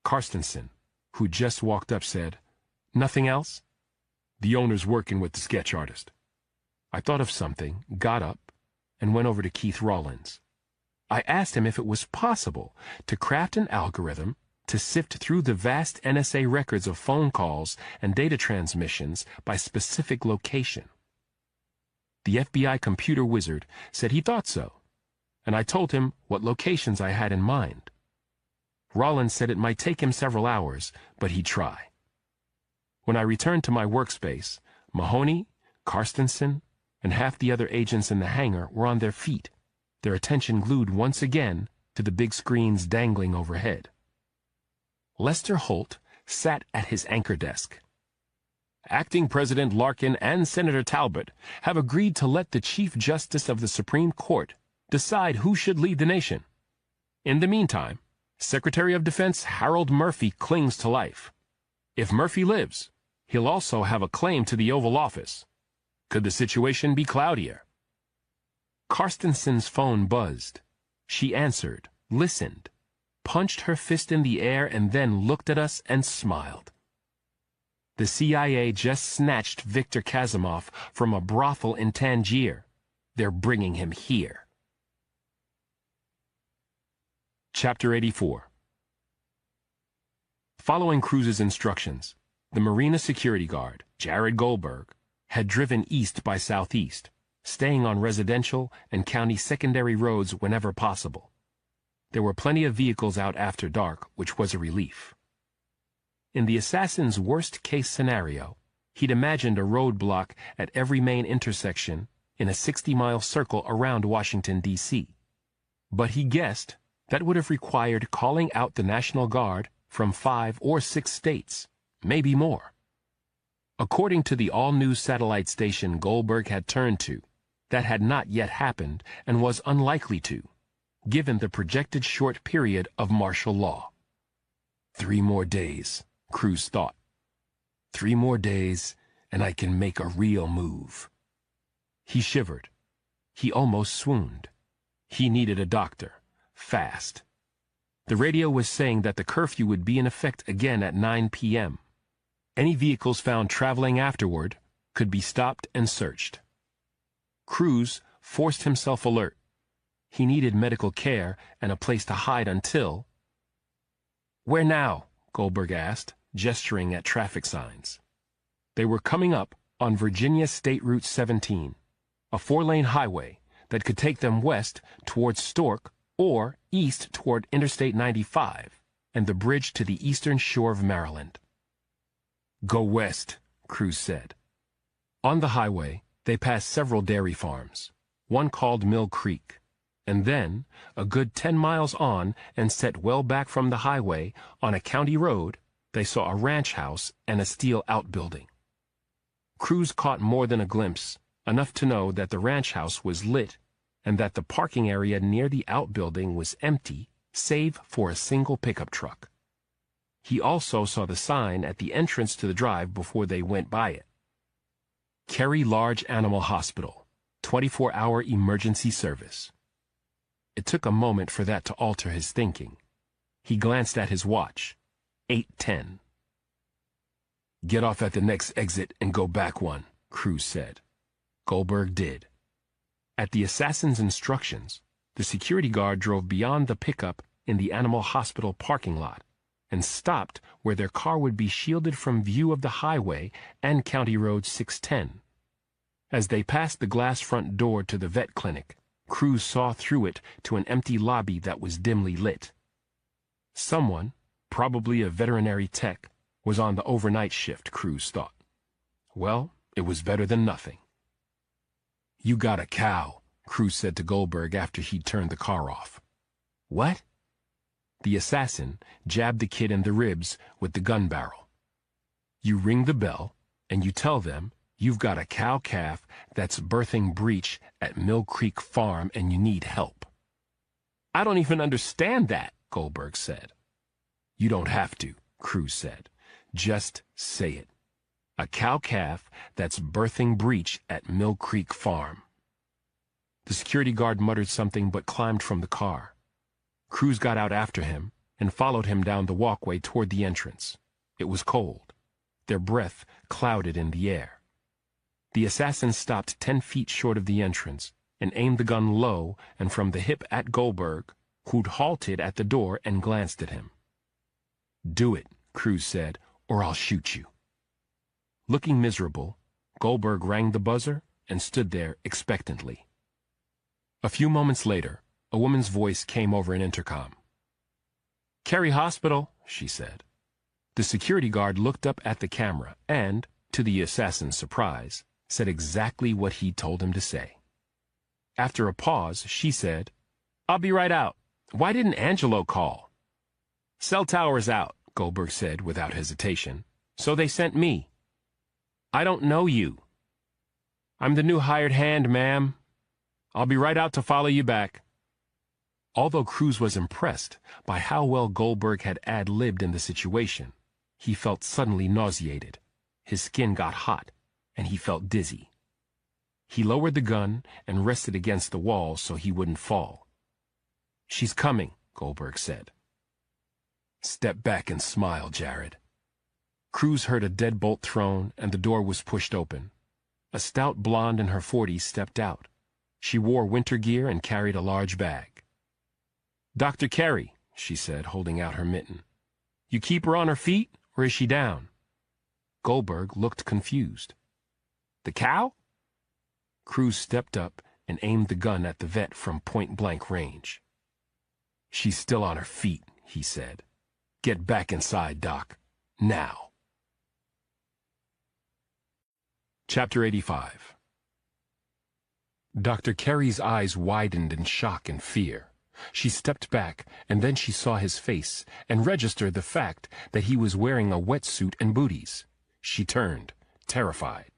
Karstensen, who just walked up, said, "Nothing else?" The owner's working with the sketch artist. I thought of something, got up, and went over to Keith Rollins. I asked him if it was possible to craft an algorithm to sift through the vast NSA records of phone calls and data transmissions by specific location. The FBI computer wizard said he thought so, and I told him what locations I had in mind. Rollins said it might take him several hours, but he'd try. When I returned to my workspace, Mahoney, Karstensen, and half the other agents in the hangar were on their feet, their attention glued once again to the big screens dangling overhead. Lester Holt sat at his anchor desk. Acting President Larkin and Senator Talbot have agreed to let the Chief Justice of the Supreme Court decide who should lead the nation. In the meantime, Secretary of Defense Harold Murphy clings to life. If Murphy lives, he'll also have a claim to the Oval Office. Could the situation be cloudier? Karstensen's phone buzzed. She answered, listened, punched her fist in the air, and then looked at us and smiled. The CIA just snatched Victor Kazimov from a brothel in Tangier. They're bringing him here. Chapter 84. Following Cruz's instructions, the Marina security guard, Jared Goldberg, had driven east by southeast, staying on residential and county secondary roads whenever possible. There were plenty of vehicles out after dark, which was a relief. In the assassin's worst-case scenario, he'd imagined a roadblock at every main intersection in a 60-mile circle around Washington, D.C. But he guessed that would have required calling out the National Guard from 5 or 6 states, maybe more. According to the all-news satellite station Goldberg had turned to, that had not yet happened and was unlikely to, given the projected short period of martial law. 3 more days, Cruz thought. 3 more days, and I can make a real move. He shivered. He almost swooned. He needed a doctor. Fast. The radio was saying that the curfew would be in effect again at 9 p.m. Any vehicles found traveling afterward could be stopped and searched. Cruz forced himself alert. He needed medical care and a place to hide until... "Where now?" Goldberg asked, gesturing at traffic signs. They were coming up on Virginia State Route 17, a 4-lane highway that could take them west toward Stork or east toward Interstate 95 and the bridge to the eastern shore of Maryland. "Go west," Cruz said. On the highway, they passed several dairy farms, one called Mill Creek, and then, a good 10 miles on and set well back from the highway on a county road, they saw a ranch house and a steel outbuilding. Cruz caught more than a glimpse, enough to know that the ranch house was lit and that the parking area near the outbuilding was empty, save for a single pickup truck. He also saw the sign at the entrance to the drive before they went by it. Kerry Large Animal Hospital, 24-hour emergency service. It took a moment for that to alter his thinking. He glanced at his watch. 8:10. "Get off at the next exit and go back one," Cruz said. Goldberg did. At the assassin's instructions, The security guard drove beyond the pickup in the animal hospital parking lot and stopped where their car would be shielded from view of the highway and County Road 610. As they passed the glass front door to the vet clinic, Cruz saw through it to an empty lobby that was dimly lit. Someone, probably a veterinary tech, was on the overnight shift, Cruz thought. Well, it was better than nothing. "You got a cow," Cruz said to Goldberg after he'd turned the car off. "What?" The assassin jabbed the kid in the ribs with the gun barrel. "You ring the bell, and you tell them you've got a cow-calf that's birthing breech at Mill Creek Farm and you need help." "I don't even understand that," Goldberg said. "You don't have to," Cruz said. "Just say it. A cow-calf that's birthing breech at Mill Creek Farm." The security guard muttered something but climbed from the car. Cruz got out after him and followed him down the walkway toward the entrance. It was cold. Their breath clouded in the air. The assassin stopped 10 feet short of the entrance and aimed the gun low and from the hip at Goldberg, who'd halted at the door and glanced at him. "Do it," Cruz said, "or I'll shoot you." Looking miserable, Goldberg rang the buzzer and stood there expectantly. A few moments later, a woman's voice came over an intercom. "Cary Hospital," she said. The security guard looked up at the camera and, to the assassin's surprise, said exactly what he told him to say. After a pause, she said, "I'll be right out. Why didn't Angelo call?" "Cell tower's out," Goldberg said without hesitation. "So they sent me." "I don't know you." "I'm the new hired hand, ma'am. I'll be right out to follow you back." Although Cruz was impressed by how well Goldberg had ad-libbed in the situation, he felt suddenly nauseated. His skin got hot, and he felt dizzy. He lowered the gun and rested against the wall so he wouldn't fall. "She's coming," Goldberg said. "Step back and smile, Jared." Cruz heard a deadbolt thrown, and the door was pushed open. A stout blonde in her 40s stepped out. She wore winter gear and carried a large bag. "Dr. Cary," she said, holding out her mitten. "You keep her on her feet, or is she down?" Goldberg looked confused. "The cow?" Cruz stepped up and aimed the gun at the vet from point-blank range. "She's still on her feet," he said. "Get back inside, Doc. Now." Chapter 85. Dr. Cary's eyes widened in shock and fear. She stepped back, and then she saw his face and registered the fact that he was wearing a wetsuit and booties. She turned, terrified.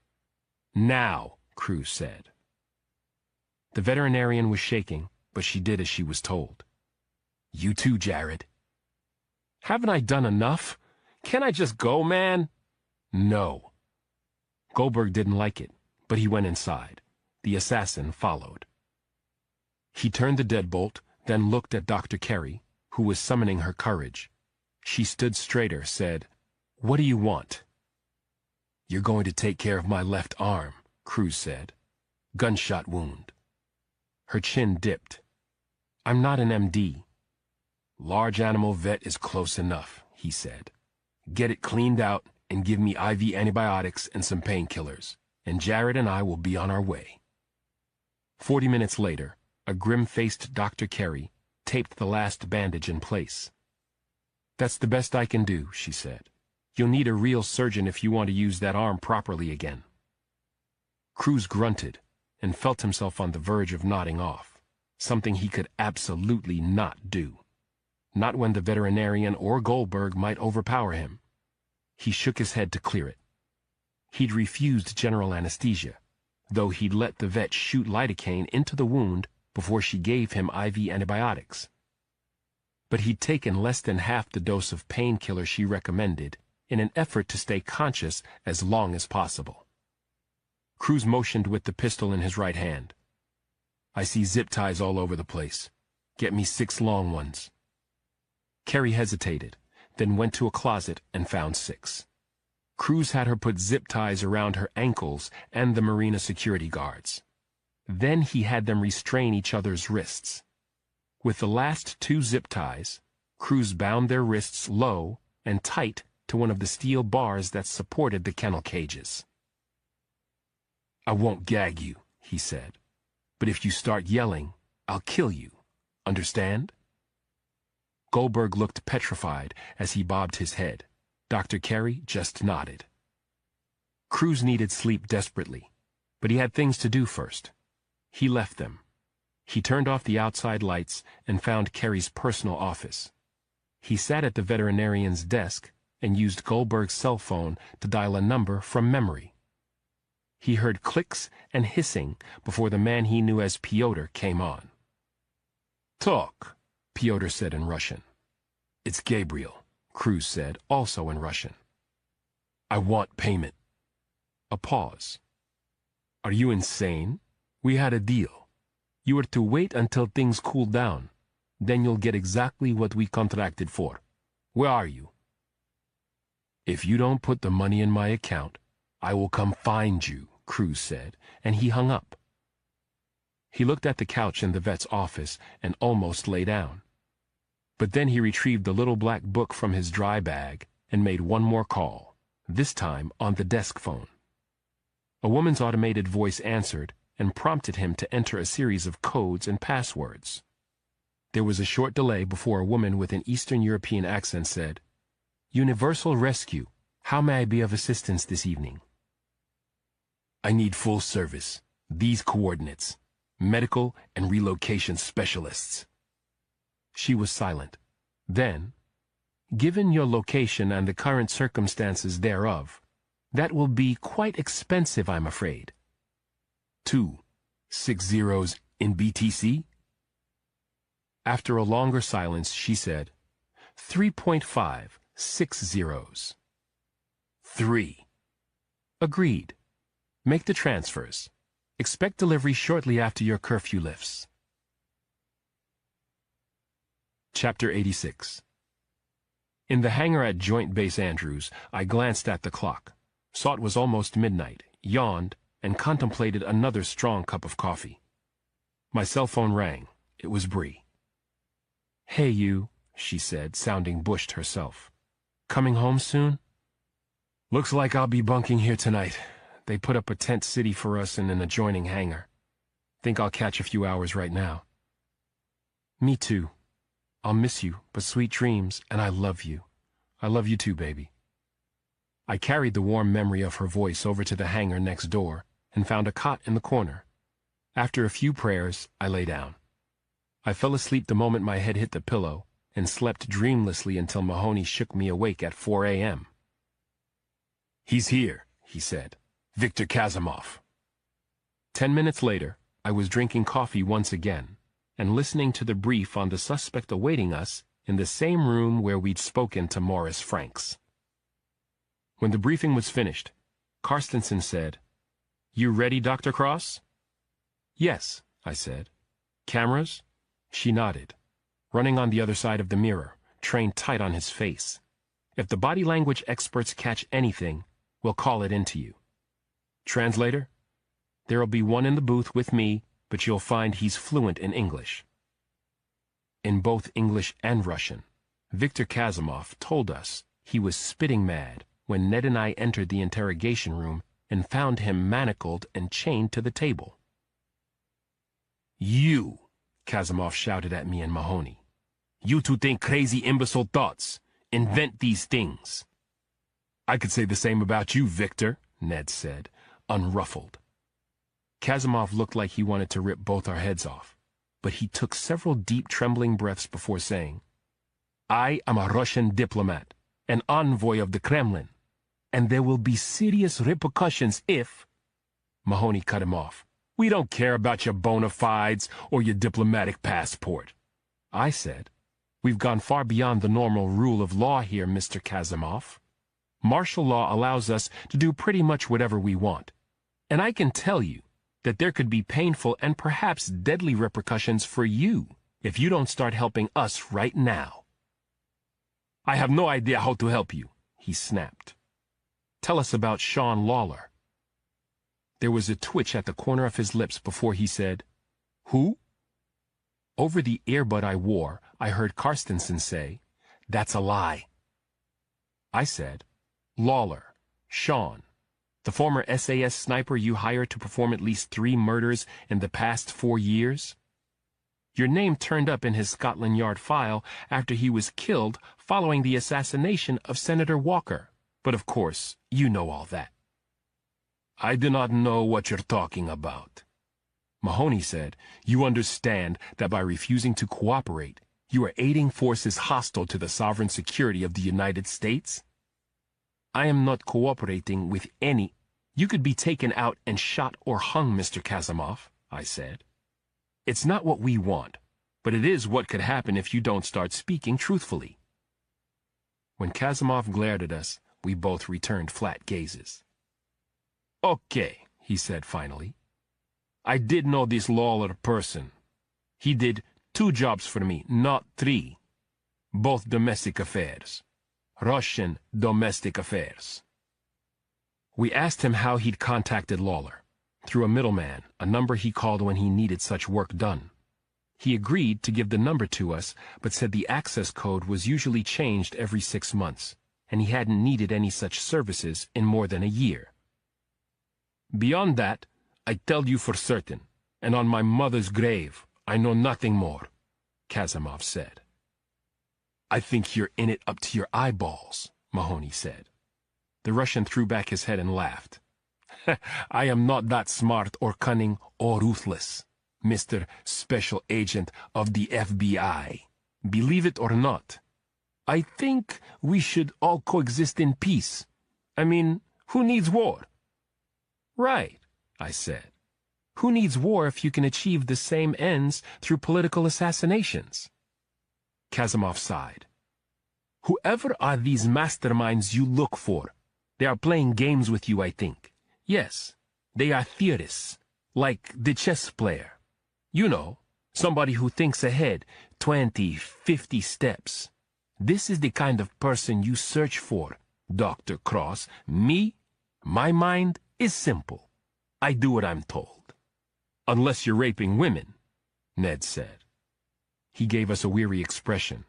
"Now," Cruz said. The veterinarian was shaking, but she did as she was told. "You too, Jared." "Haven't I done enough? Can't I just go, man?" "No." Goldberg didn't like it, but he went inside. The assassin followed. He turned the deadbolt, then looked at Dr. Cary, who was summoning her courage. She stood straighter, said, "What do you want?" "You're going to take care of my left arm," Cruz said. "Gunshot wound." Her chin dipped. "I'm not an MD." "Large animal vet is close enough," he said. "Get it cleaned out and give me IV antibiotics and some painkillers, and Jared and I will be on our way." 40 minutes later, a grim-faced Dr. Cary taped the last bandage in place. "That's the best I can do," she said. "You'll need a real surgeon if you want to use that arm properly again." Cruz grunted and felt himself on the verge of nodding off, something he could absolutely not do. Not when the veterinarian or Goldberg might overpower him. He shook his head to clear it. He'd refused general anesthesia, though he'd let the vet shoot lidocaine into the wound before she gave him IV antibiotics. But he'd taken less than half the dose of painkiller she recommended in an effort to stay conscious as long as possible. Cruz motioned with the pistol in his right hand. "I see zip ties all over the place. Get me 6 long ones." Cary hesitated, then went to a closet and found 6. Cruz had her put zip ties around her ankles and the marina security guards. Then he had them restrain each other's wrists. With the last 2 zip ties, crews bound their wrists low and tight to one of the steel bars that supported the kennel cages. "I won't gag you," he said, "but if you start yelling, I'll kill you. Understand?" Goldberg looked petrified as he bobbed his head. Dr. Carey just nodded. Crews needed sleep desperately, but he had things to do first. He left them. He turned off the outside lights and found Carey's personal office. He sat at the veterinarian's desk and used Goldberg's cell phone to dial a number from memory. He heard clicks and hissing before the man he knew as Pyotr came on. "Talk," Pyotr said in Russian. "It's Gabriel," Cruz said, also in Russian. "I want payment." A pause. "Are you insane? We had a deal. You were to wait until things cool down. Then you'll get exactly what we contracted for. Where are you?" "If you don't put the money in my account, I will come find you," Cruz said, and he hung up. He looked at the couch in the vet's office and almost lay down. But then he retrieved the little black book from his dry bag and made one more call, this time on the desk phone. A woman's automated voice answered and prompted him to enter a series of codes and passwords. There was a short delay before a woman with an Eastern European accent said, "Universal Rescue, how may I be of assistance this evening?" "I need full service. These coordinates. Medical and relocation specialists." She was silent. Then, "Given your location and the current circumstances thereof, that will be quite expensive, I'm afraid." 2 6 zeros in BTC? After a longer silence, she said, 3.5 6 zeros. 3. Agreed. Make the transfers. Expect delivery shortly after your curfew lifts. Chapter 86. In the hangar at Joint Base Andrews, I glanced at the clock, saw it was almost midnight, yawned, and contemplated another strong cup of coffee. My cell phone rang. It was Bree. "Hey, you," she said, sounding bushed herself. "Coming home soon?" "Looks like I'll be bunking here tonight. They put up a tent city for us in an adjoining hangar. Think I'll catch a few hours right now." "Me too. I'll miss you, but sweet dreams, and I love you. I love you too, baby." I carried the warm memory of her voice over to the hangar next door and found a cot in the corner. After a few prayers, I lay down. I fell asleep the moment my head hit the pillow and slept dreamlessly until Mahoney shook me awake at 4 a.m. "He's here," he said. "Viktor Kazimov." 10 minutes later, I was drinking coffee once again and listening to the brief on the suspect awaiting us in the same room where we'd spoken to Morris Franks. When the briefing was finished, Karstensen said, "You ready, Dr. Cross?" "Yes," I said. "Cameras?" She nodded, running on the other side of the mirror, trained tight on his face. "If the body language experts catch anything, we'll call it into you. Translator? There'll be one in the booth with me, but you'll find he's fluent in English." In both English and Russian, Viktor Kazimov told us he was spitting mad when Ned and I entered the interrogation room and found him manacled and chained to the table. "You," Kazimov shouted at me and Mahoney. "You two think crazy imbecile thoughts. Invent these things." "I could say the same about you, Victor," Ned said, unruffled. Kazimov looked like he wanted to rip both our heads off, but he took several deep, trembling breaths before saying, "I am a Russian diplomat, an envoy of the Kremlin, and there will be serious repercussions if—" Mahoney cut him off. "We don't care about your bona fides or your diplomatic passport." I said, "We've gone far beyond the normal rule of law here, Mr. Kazimov. Martial law allows us to do pretty much whatever we want. And I can tell you that there could be painful and perhaps deadly repercussions for you if you don't start helping us right now." "I have no idea how to help you," he snapped. "Tell us about Sean Lawler." There was a twitch at the corner of his lips before he said, "Who?" Over the earbud I wore, I heard Carstensen say, "That's a lie." I said, "Lawler, Sean, the former SAS sniper you hired to perform at least 3 murders in the past 4 years? Your name turned up in his Scotland Yard file after he was killed following the assassination of Senator Walker. But of course, you know all that." "I do not know what you're talking about." Mahoney said, "You understand that by refusing to cooperate, you are aiding forces hostile to the sovereign security of the United States?" "I am not cooperating with any—" "You could be taken out and shot or hung, Mr. Kasimov," I said. "It's not what we want, but it is what could happen if you don't start speaking truthfully." When Kasimov glared at us, we both returned flat gazes. "Okay," he said finally. "I did know this Lawler person. He did 2 jobs for me, not 3. Both domestic affairs. Russian domestic affairs." We asked him how he'd contacted Lawler. Through a middleman, a number he called when he needed such work done. He agreed to give the number to us, but said the access code was usually changed every 6 months, and he hadn't needed any such services in more than a year. "Beyond that, I tell you for certain, and on my mother's grave, I know nothing more," Kasimov said. "I think you're in it up to your eyeballs," Mahoney said. The Russian threw back his head and laughed. "I am not that smart or cunning or ruthless, Mr. Special Agent of the FBI. Believe it or not. I think we should all coexist in peace. I mean, who needs war?" "Right," I said. "Who needs war if you can achieve the same ends through political assassinations?" Kasimov sighed. "Whoever are these masterminds you look for? They are playing games with you, I think. Yes, they are theorists, like the chess player. You know, somebody who thinks ahead 20, 50 steps. This is the kind of person you search for, Dr. Cross. Me? My mind is simple. I do what I'm told." "Unless you're raping women," Ned said. He gave us a weary expression.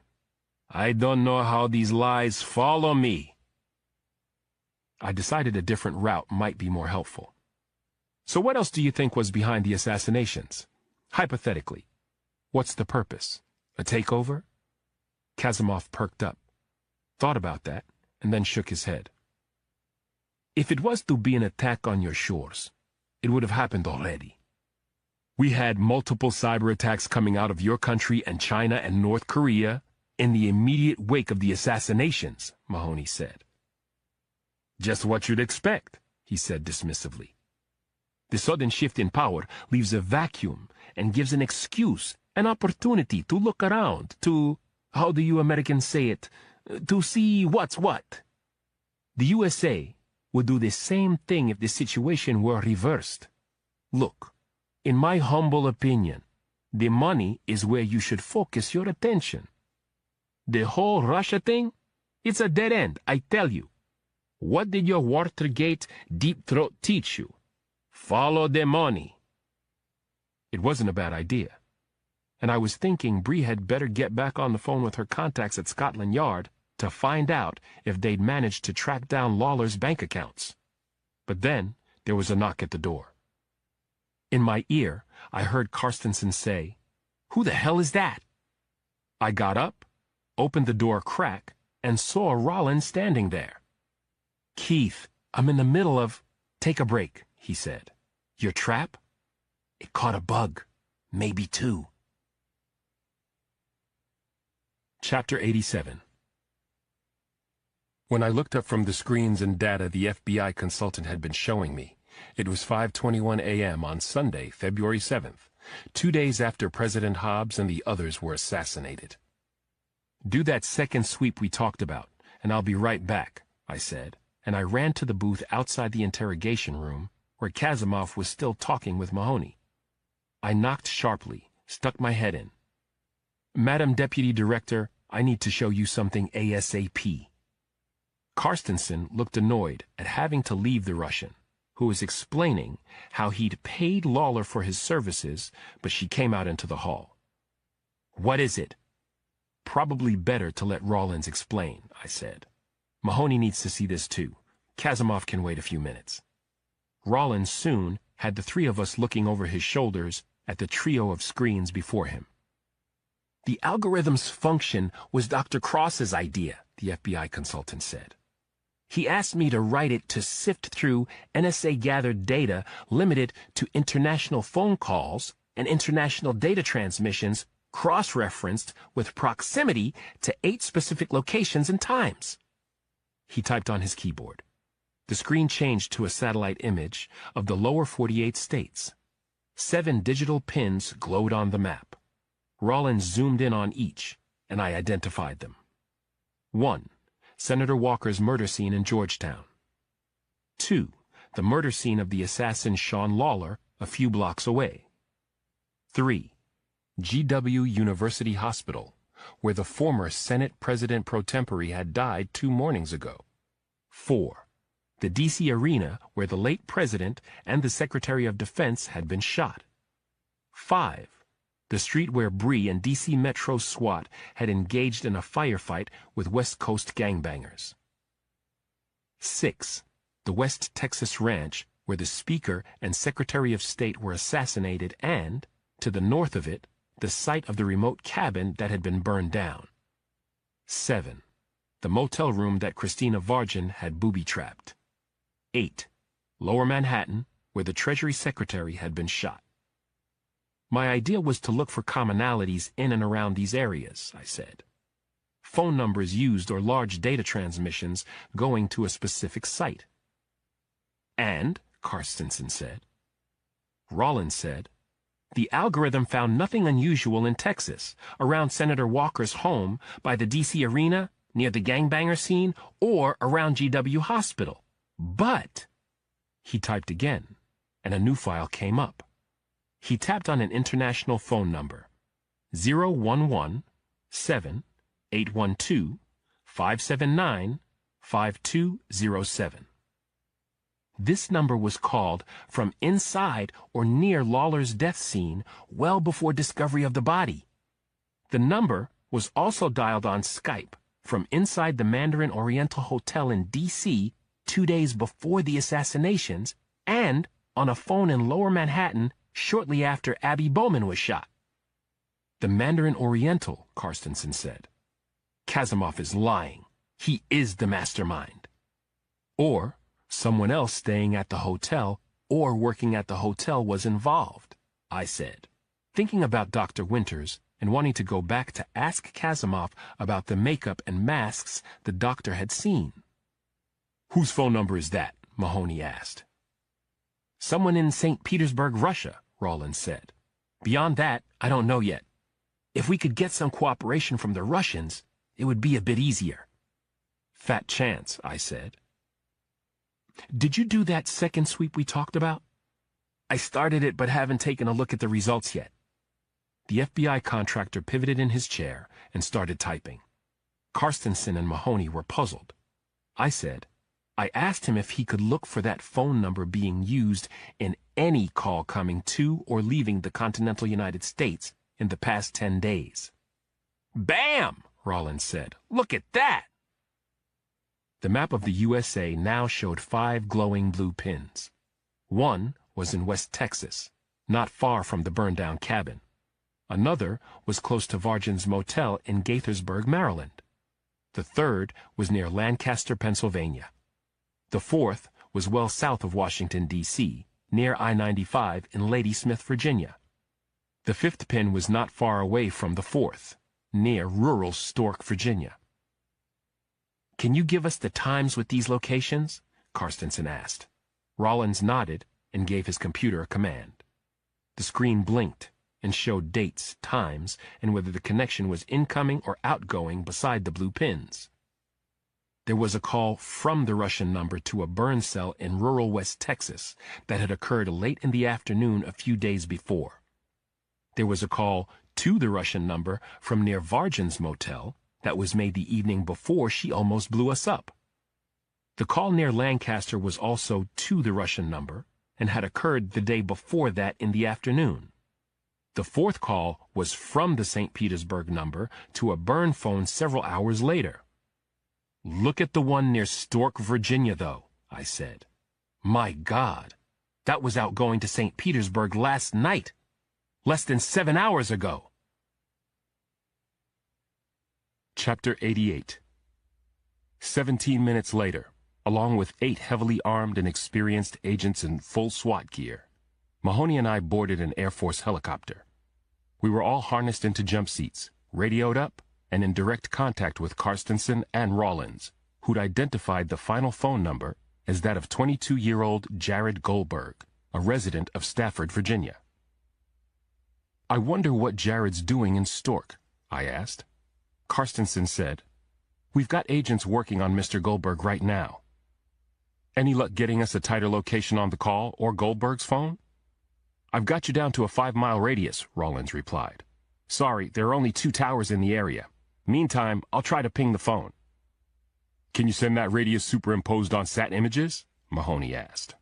"I don't know how these lies follow me." I decided a different route might be more helpful. "So what else do you think was behind the assassinations? Hypothetically. What's the purpose? A takeover?" Kasimov perked up, thought about that, and then shook his head. "If it was to be an attack on your shores, it would have happened already. We had multiple cyber attacks coming out of your country and China and North Korea in the immediate wake of the assassinations," Mahoney said. "Just what you'd expect," he said dismissively. "The sudden shift in power leaves a vacuum and gives an excuse, an opportunity to look around, to, how do you Americans say it, to see what's what. The USA would do the same thing if the situation were reversed. Look, in my humble opinion, the money is where you should focus your attention. The whole Russia thing, it's a dead end, I tell you. What did your Watergate deep throat teach you? Follow the money." It wasn't a bad idea. And I was thinking Bree had better get back on the phone with her contacts at Scotland Yard to find out if they'd managed to track down Lawler's bank accounts. But then there was a knock at the door. In my ear, I heard Carstensen say, "Who the hell is that?" I got up, opened the door a crack, and saw Rollins standing there. "Keith, I'm in the middle of—" "Take a break," he said. "Your trap? It caught a bug. Maybe 2. Chapter 87. When I looked up from the screens and data the FBI consultant had been showing me, it was 5:21 a.m. on Sunday, February 7th, 2 days after President Hobbs and the others were assassinated. "Do that second sweep we talked about, and I'll be right back," I said, and I ran to the booth outside the interrogation room, where Kasimov was still talking with Mahoney. I knocked sharply, stuck my head in. "Madam Deputy Director, I need to show you something ASAP." Carstensen looked annoyed at having to leave the Russian, who was explaining how he'd paid Lawler for his services, but she came out into the hall. What is it? Probably better to let Rawlins explain, I said. Mahoney needs to see this too. Kasimov can wait a few minutes. Rawlins soon had the three of us looking over his shoulders at the trio of screens before him. The algorithm's function was Dr. Cross's idea, the FBI consultant said. He asked me to write it to sift through NSA-gathered data limited to international phone calls and international data transmissions cross-referenced with proximity to 8 specific locations and times. He typed on his keyboard. The screen changed to a satellite image of the lower 48 states. 7 digital pins glowed on the map. Rawlins zoomed in on each, and I identified them. 1. Senator Walker's murder scene in Georgetown. 2. The murder scene of the assassin Sean Lawler a few blocks away. 3. GW University Hospital, where the former Senate President pro tempore had died 2 mornings ago. 4. The D.C. arena where the late President and the Secretary of Defense had been shot. 5. The street where Bree and D.C. Metro SWAT had engaged in a firefight with West Coast gangbangers. 6. The West Texas ranch where the Speaker and Secretary of State were assassinated and, to the north of it, the site of the remote cabin that had been burned down. 7. The motel room that Christina Vargin had booby-trapped. 8. Lower Manhattan, where the Treasury Secretary had been shot. My idea was to look for commonalities in and around these areas, I said. Phone numbers used or large data transmissions going to a specific site. And, Carstensen said. Rawlins said, the algorithm found nothing unusual in Texas, around Senator Walker's home, by the D.C. arena, near the gangbanger scene, or around GW Hospital. But, he typed again, and a new file came up. He tapped on an international phone number, 011-7812-579-5207. This number was called from inside or near Lawler's death scene well before discovery of the body. The number was also dialed on Skype from inside the Mandarin Oriental Hotel in D.C. 2 days before the assassinations and on a phone in Lower Manhattan shortly after Abby Bowman was shot. The Mandarin Oriental, Carstensen said. Kasimov is lying. He is the mastermind. Or someone else staying at the hotel or working at the hotel was involved, I said, thinking about Dr. Winters and wanting to go back to ask Kasimov about the makeup and masks the doctor had seen. Whose phone number is that? Mahoney asked. Someone in St. Petersburg, Russia, Rawlins said. Beyond that, I don't know yet. If we could get some cooperation from the Russians, it would be a bit easier. Fat chance, I said. Did you do that second sweep we talked about? I started it but haven't taken a look at the results yet. The FBI contractor pivoted in his chair and started typing. Carstensen and Mahoney were puzzled. I said, I asked him if he could look for that phone number being used in any call coming to or leaving the continental United States in the past 10 days. Bam! Rawlins said. Look at that! The map of the USA now showed 5 glowing blue pins. One was in West Texas, not far from the burned-down cabin. Another was close to Vargin's motel in Gaithersburg, Maryland. The third was near Lancaster, Pennsylvania. The fourth was well south of Washington, D.C., near I-95 in Ladysmith, Virginia. The fifth pin was not far away from the fourth, near rural Stork, Virginia. Can you give us the times with these locations? Carstensen asked. Rawlins nodded and gave his computer a command. The screen blinked and showed dates, times, and whether the connection was incoming or outgoing beside the blue pins. There was a call from the Russian number to a burn cell in rural West Texas that had occurred late in the afternoon a few days before. There was a call to the Russian number from near Vargin's motel that was made the evening before she almost blew us up. The call near Lancaster was also to the Russian number and had occurred the day before that in the afternoon. The fourth call was from the St. Petersburg number to a burn phone several hours later. "Look at the one near Stork, Virginia, though," I said. "My God, that was outgoing to St. Petersburg last night, less than 7 hours ago." Chapter 88. 17 minutes later, along with 8 heavily armed and experienced agents in full SWAT gear, Mahoney and I boarded an Air Force helicopter. We were all harnessed into jump seats, radioed up, and in direct contact with Carstensen and Rawlins, who'd identified the final phone number as that of 22-year-old Jared Goldberg, a resident of Stafford, Virginia. "I wonder what Jared's doing in Stork," I asked. Carstensen said, "We've got agents working on Mr. Goldberg right now." "Any luck getting us a tighter location on the call or Goldberg's phone?" "I've got you down to a 5-mile radius," Rawlins replied. "Sorry, there are only 2 towers in the area. Meantime, I'll try to ping the phone." "Can you send that radius superimposed on sat images?" Mahoney asked.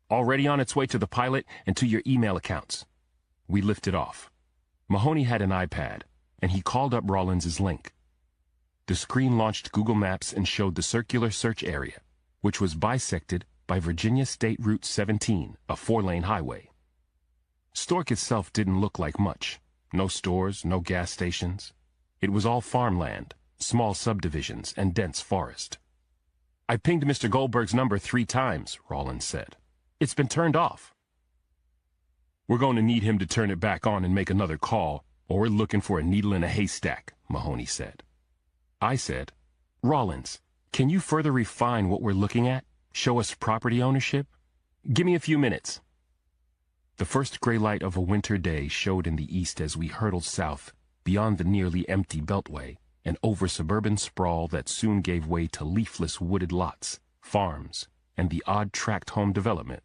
"Already on its way to the pilot and to your email accounts." We lifted off. Mahoney had an iPad, and he called up Rawlins's link. The screen launched Google Maps and showed the circular search area, which was bisected by Virginia State Route 17, a 4-lane highway. Stork itself didn't look like much. No stores, no gas stations. It was all farmland, small subdivisions, and dense forest. "I pinged Mr. Goldberg's number 3 times, Rawlins said. "It's been turned off." "We're going to need him to turn it back on and make another call, or we're looking for a needle in a haystack," Mahoney said. I said, "Rawlins, can you further refine what we're looking at? Show us property ownership? Give me a few minutes." The first gray light of a winter day showed in the east as we hurtled south, beyond the nearly empty beltway, and over suburban sprawl that soon gave way to leafless wooded lots, farms, and the odd tract home development.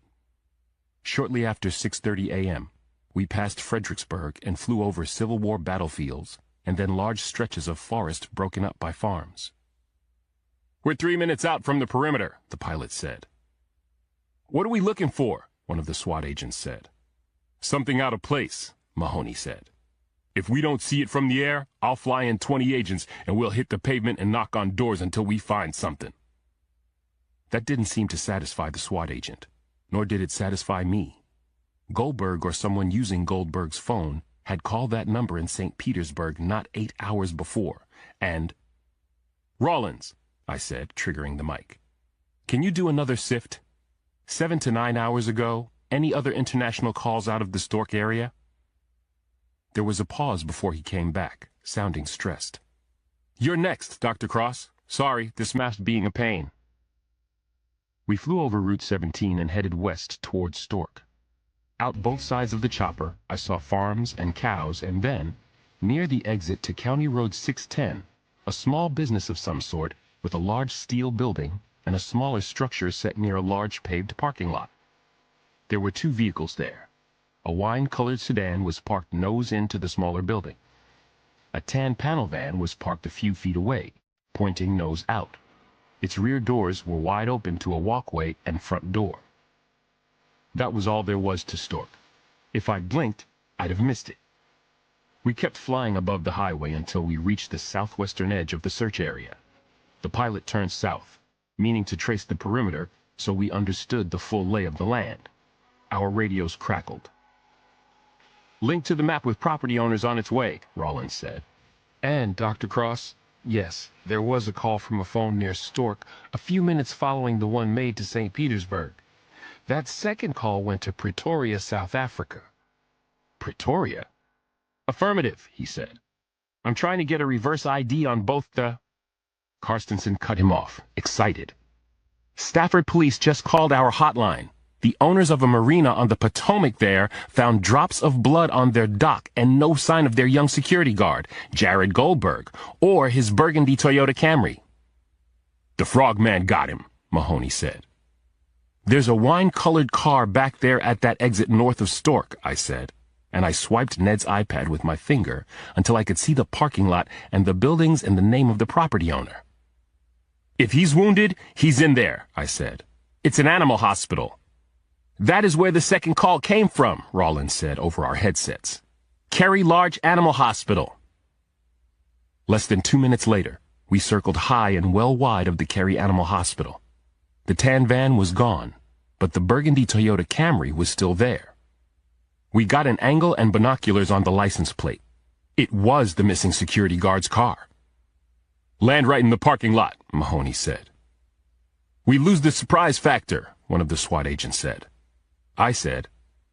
Shortly after 6:30 a.m., we passed Fredericksburg and flew over Civil War battlefields, and then large stretches of forest broken up by farms. "We're 3 minutes out from the perimeter," the pilot said. "What are we looking for?" one of the SWAT agents said. "Something out of place," Mahoney said. "If we don't see it from the air, I'll fly in 20 agents and we'll hit the pavement and knock on doors until we find something." That didn't seem to satisfy the SWAT agent, nor did it satisfy me. Goldberg or someone using Goldberg's phone had called that number in St. Petersburg not 8 hours before, and... "Rawlins," I said, triggering the mic, "can you do another sift? 7 to 9 hours ago, any other international calls out of the Stork area?" There was a pause before he came back, sounding stressed. "You're next, Dr. Cross. Sorry, this map's being a pain." We flew over Route 17 and headed west towards Stork. Out both sides of the chopper, I saw farms and cows, and then, near the exit to County Road 610, a small business of some sort with a large steel building and a smaller structure set near a large paved parking lot. There were 2 vehicles there. A wine-colored sedan was parked nose into the smaller building. A tan panel van was parked a few feet away, pointing nose out. Its rear doors were wide open to a walkway and front door. That was all there was to Stork. If I'd blinked, I'd have missed it. We kept flying above the highway until we reached the southwestern edge of the search area. The pilot turned south, meaning to trace the perimeter so we understood the full lay of the land. Our radios crackled. "Link to the map with property owners on its way," Rawlins said. "And, Dr. Cross, yes, there was a call from a phone near Stork a few minutes following the one made to St. Petersburg. That second call went to Pretoria, South Africa." "Pretoria?" "Affirmative," he said. "I'm trying to get a reverse ID on both the—" Carstensen cut him off, excited. "Stafford police just called our hotline. The owners of a marina on the Potomac there found drops of blood on their dock and no sign of their young security guard, Jared Goldberg, or his burgundy Toyota Camry." "The frogman got him," Mahoney said. "There's a wine-colored car back there at that exit north of Stork," I said, and I swiped Ned's iPad with my finger until I could see the parking lot and the buildings and the name of the property owner. "If he's wounded, he's in there," I said. "It's an animal hospital." "That is where the second call came from," Rawlins said over our headsets. Cary Large Animal Hospital. Less than 2 minutes later, we circled high and well wide of the Cary Animal Hospital. The tan van was gone, but the burgundy Toyota Camry was still there. We got an angle and binoculars on the license plate. It was the missing security guard's car. "Land right in the parking lot," Mahoney said. "We lose the surprise factor," one of the SWAT agents said. I said,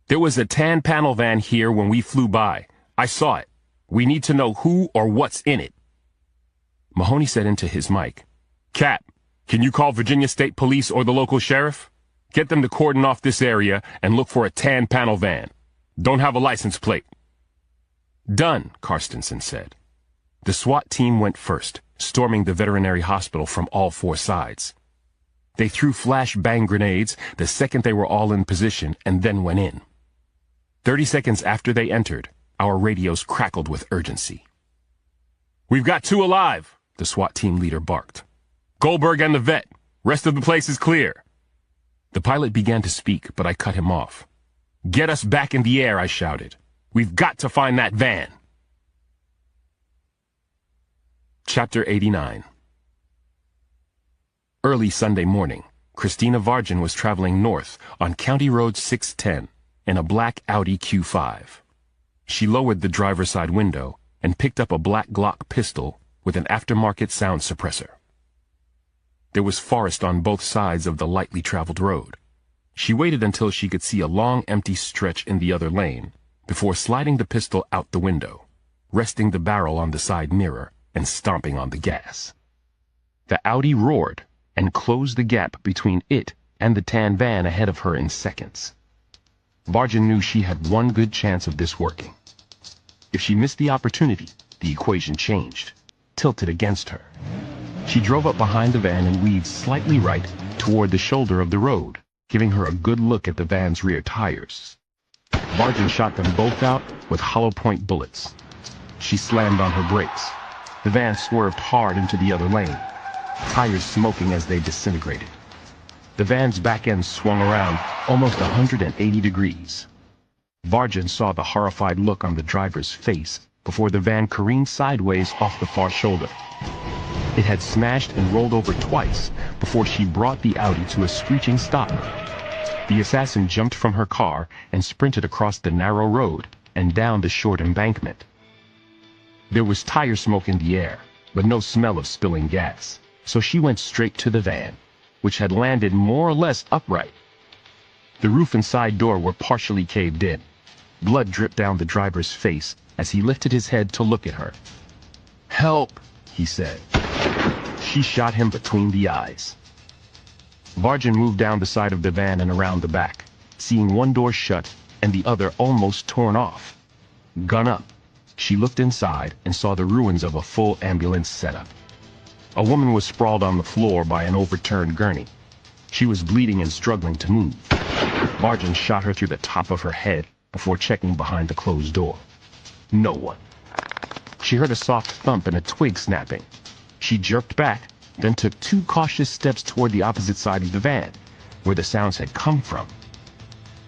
"There was a tan panel van here when we flew by. I saw it. We need to know who or what's in it." Mahoney said into his mic, "Cap, can you call Virginia State Police or the local sheriff? Get them to cordon off this area and look for a tan panel van. Don't have a license plate." "Done," Karstensen said. The SWAT team went first, storming the veterinary hospital from all 4 sides. They threw flash-bang grenades the second they were all in position and then went in. 30 seconds after they entered, our radios crackled with urgency. "We've got 2 alive," the SWAT team leader barked. "Goldberg and the vet. Rest of the place is clear." The pilot began to speak, but I cut him off. "Get us back in the air," I shouted. "We've got to find that van." Chapter 89. Early Sunday morning, Christina Vargin was traveling north on County Road 610 in a black Audi Q5. She lowered the driver's side window and picked up a black Glock pistol with an aftermarket sound suppressor. There was forest on both sides of the lightly traveled road. She waited until she could see a long empty stretch in the other lane before sliding the pistol out the window, resting the barrel on the side mirror and stomping on the gas. The Audi roared and closed the gap between it and the tan van ahead of her in seconds. Vargin knew she had one good chance of this working. If she missed the opportunity, the equation changed, tilted against her. She drove up behind the van and weaved slightly right toward the shoulder of the road, giving her a good look at the van's rear tires. Vargin shot them both out with hollow-point bullets. She slammed on her brakes. The van swerved hard into the other lane, tires smoking as they disintegrated. The van's back end swung around almost 180 degrees. Vargin saw the horrified look on the driver's face before the van careened sideways off the far shoulder. It had smashed and rolled over twice before she brought the Audi to a screeching stop. The assassin jumped from her car and sprinted across the narrow road and down the short embankment. There was tire smoke in the air, but no smell of spilling gas, so she went straight to the van, which had landed more or less upright. The roof and side door were partially caved in. Blood dripped down the driver's face as he lifted his head to look at her. "Help," he said. She shot him between the eyes. Vargin moved down the side of the van and around the back, seeing one door shut and the other almost torn off. Gun up, she looked inside and saw the ruins of a full ambulance setup. A woman was sprawled on the floor by an overturned gurney. She was bleeding and struggling to move. Vargin shot her through the top of her head before checking behind the closed door. No one. She heard a soft thump and a twig snapping. She jerked back, then took 2 cautious steps toward the opposite side of the van, where the sounds had come from.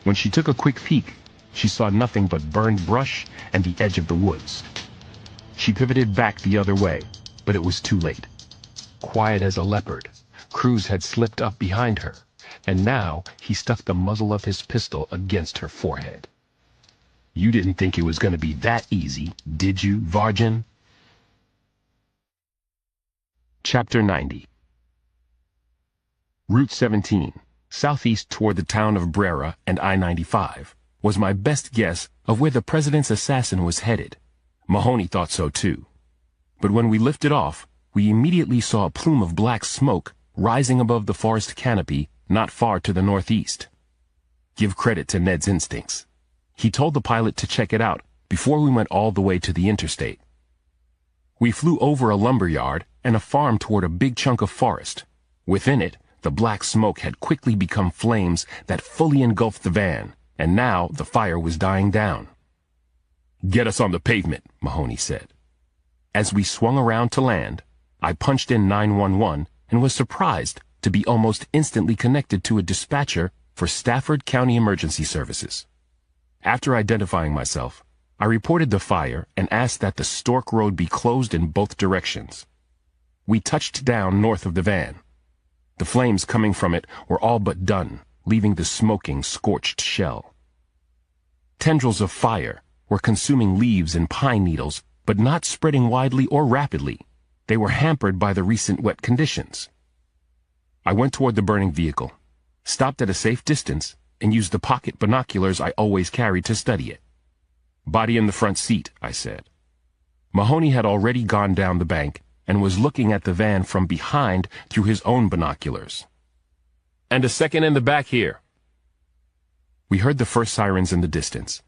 When she took a quick peek, she saw nothing but burned brush and the edge of the woods. She pivoted back the other way, but it was too late. Quiet as a leopard, Cruz had slipped up behind her, and now he stuck the muzzle of his pistol against her forehead. "You didn't think it was going to be that easy, did you, Vargin?" Chapter 90. Route 17, southeast toward the town of Brera and I-95, was my best guess of where the president's assassin was headed. Mahoney thought so too. But when we lifted off, we immediately saw a plume of black smoke rising above the forest canopy not far to the northeast. Give credit to Ned's instincts. He told the pilot to check it out before we went all the way to the interstate. We flew over a lumber yard and a farm toward a big chunk of forest. Within it, the black smoke had quickly become flames that fully engulfed the van, and now the fire was dying down. "Get us on the pavement," Mahoney said. As we swung around to land, I punched in 911 and was surprised to be almost instantly connected to a dispatcher for Stafford County Emergency Services. After identifying myself, I reported the fire and asked that the Stork Road be closed in both directions. We touched down north of the van. The flames coming from it were all but done, leaving the smoking, scorched shell. Tendrils of fire were consuming leaves and pine needles, but not spreading widely or rapidly. They were hampered by the recent wet conditions. I went toward the burning vehicle, stopped at a safe distance, and used the pocket binoculars I always carried to study it. "Body in the front seat," I said. Mahoney had already gone down the bank and was looking at the van from behind through his own binoculars. "And a second in the back here." We heard the first sirens in the distance.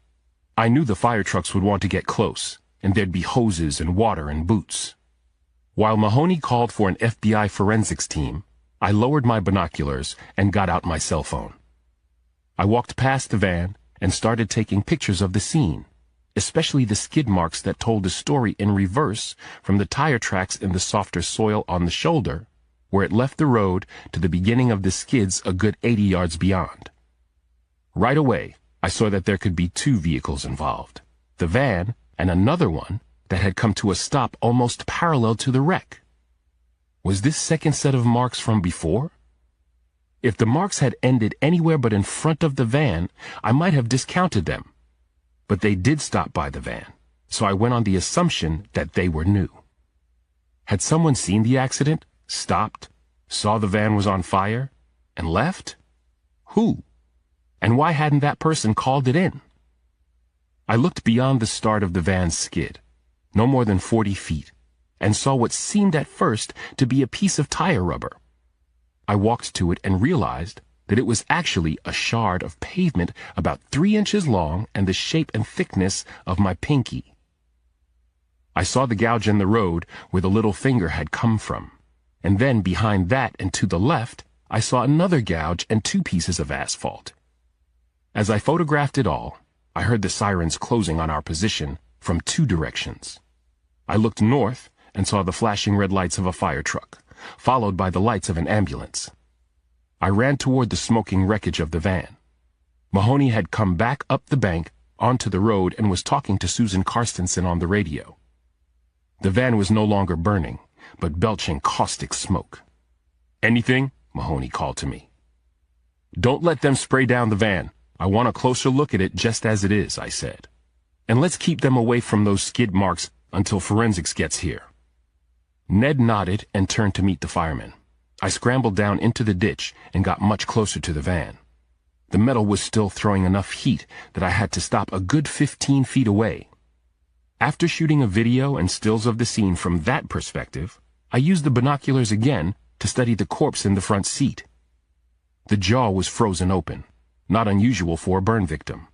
I knew the fire trucks would want to get close, and there'd be hoses and water and boots. While Mahoney called for an FBI forensics team, I lowered my binoculars and got out my cell phone. I walked past the van and started taking pictures of the scene, especially the skid marks that told a story in reverse from the tire tracks in the softer soil on the shoulder, where it left the road, to the beginning of the skids a good 80 yards beyond. Right away, I saw that there could be two vehicles involved, the van and another one that had come to a stop almost parallel to the wreck. Was this second set of marks from before? If the marks had ended anywhere but in front of the van, I might have discounted them. But they did stop by the van, so I went on the assumption that they were new. Had someone seen the accident, stopped, saw the van was on fire, and left? Who? And why hadn't that person called it in? I looked beyond the start of the van's skid, no more than 40 feet, and saw what seemed at first to be a piece of tire rubber. I walked to it and realized that it was actually a shard of pavement about 3 inches long and the shape and thickness of my pinky. I saw the gouge in the road where the little finger had come from, and then behind that and to the left, I saw another gouge and 2 pieces of asphalt. As I photographed it all, I heard the sirens closing on our position from 2 directions. I looked north and saw the flashing red lights of a fire truck, followed by the lights of an ambulance. I ran toward the smoking wreckage of the van. Mahoney had come back up the bank onto the road and was talking to Susan Karstensen on the radio. The van was no longer burning, but belching caustic smoke. "Anything?" Mahoney called to me. "Don't let them spray down the van. I want a closer look at it just as it is," I said. "And let's keep them away from those skid marks until forensics gets here." Ned nodded and turned to meet the firemen. I scrambled down into the ditch and got much closer to the van. The metal was still throwing enough heat that I had to stop a good 15 feet away. After shooting a video and stills of the scene from that perspective, I used the binoculars again to study the corpse in the front seat. The jaw was frozen open, not unusual for a burn victim.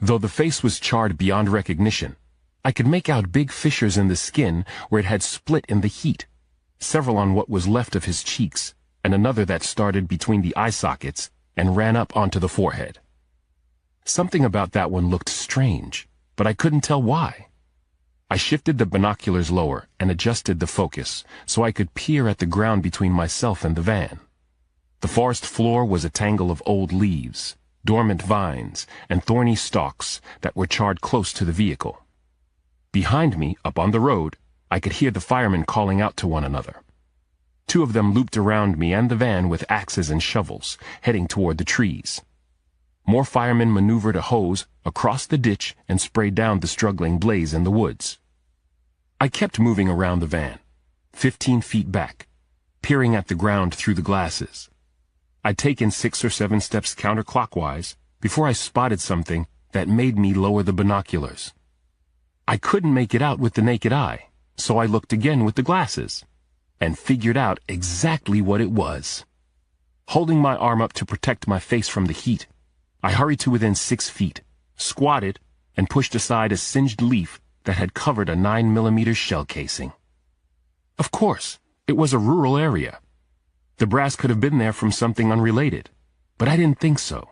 Though the face was charred beyond recognition, I could make out big fissures in the skin where it had split in the heat, several on what was left of his cheeks, and another that started between the eye sockets and ran up onto the forehead. Something about that one looked strange, but I couldn't tell why. I shifted the binoculars lower and adjusted the focus so I could peer at the ground between myself and the van. The forest floor was a tangle of old leaves, dormant vines, and thorny stalks that were charred close to the vehicle. Behind me, up on the road, I could hear the firemen calling out to one another. 2 of them looped around me and the van with axes and shovels, heading toward the trees. More firemen maneuvered a hose across the ditch and sprayed down the struggling blaze in the woods. I kept moving around the van, 15 feet back, peering at the ground through the glasses. I'd taken 6 or 7 steps counterclockwise before I spotted something that made me lower the binoculars. I couldn't make it out with the naked eye, so I looked again with the glasses, and figured out exactly what it was. Holding my arm up to protect my face from the heat, I hurried to within 6 feet, squatted, and pushed aside a singed leaf that had covered a 9mm shell casing. Of course, it was a rural area. The brass could have been there from something unrelated, but I didn't think so.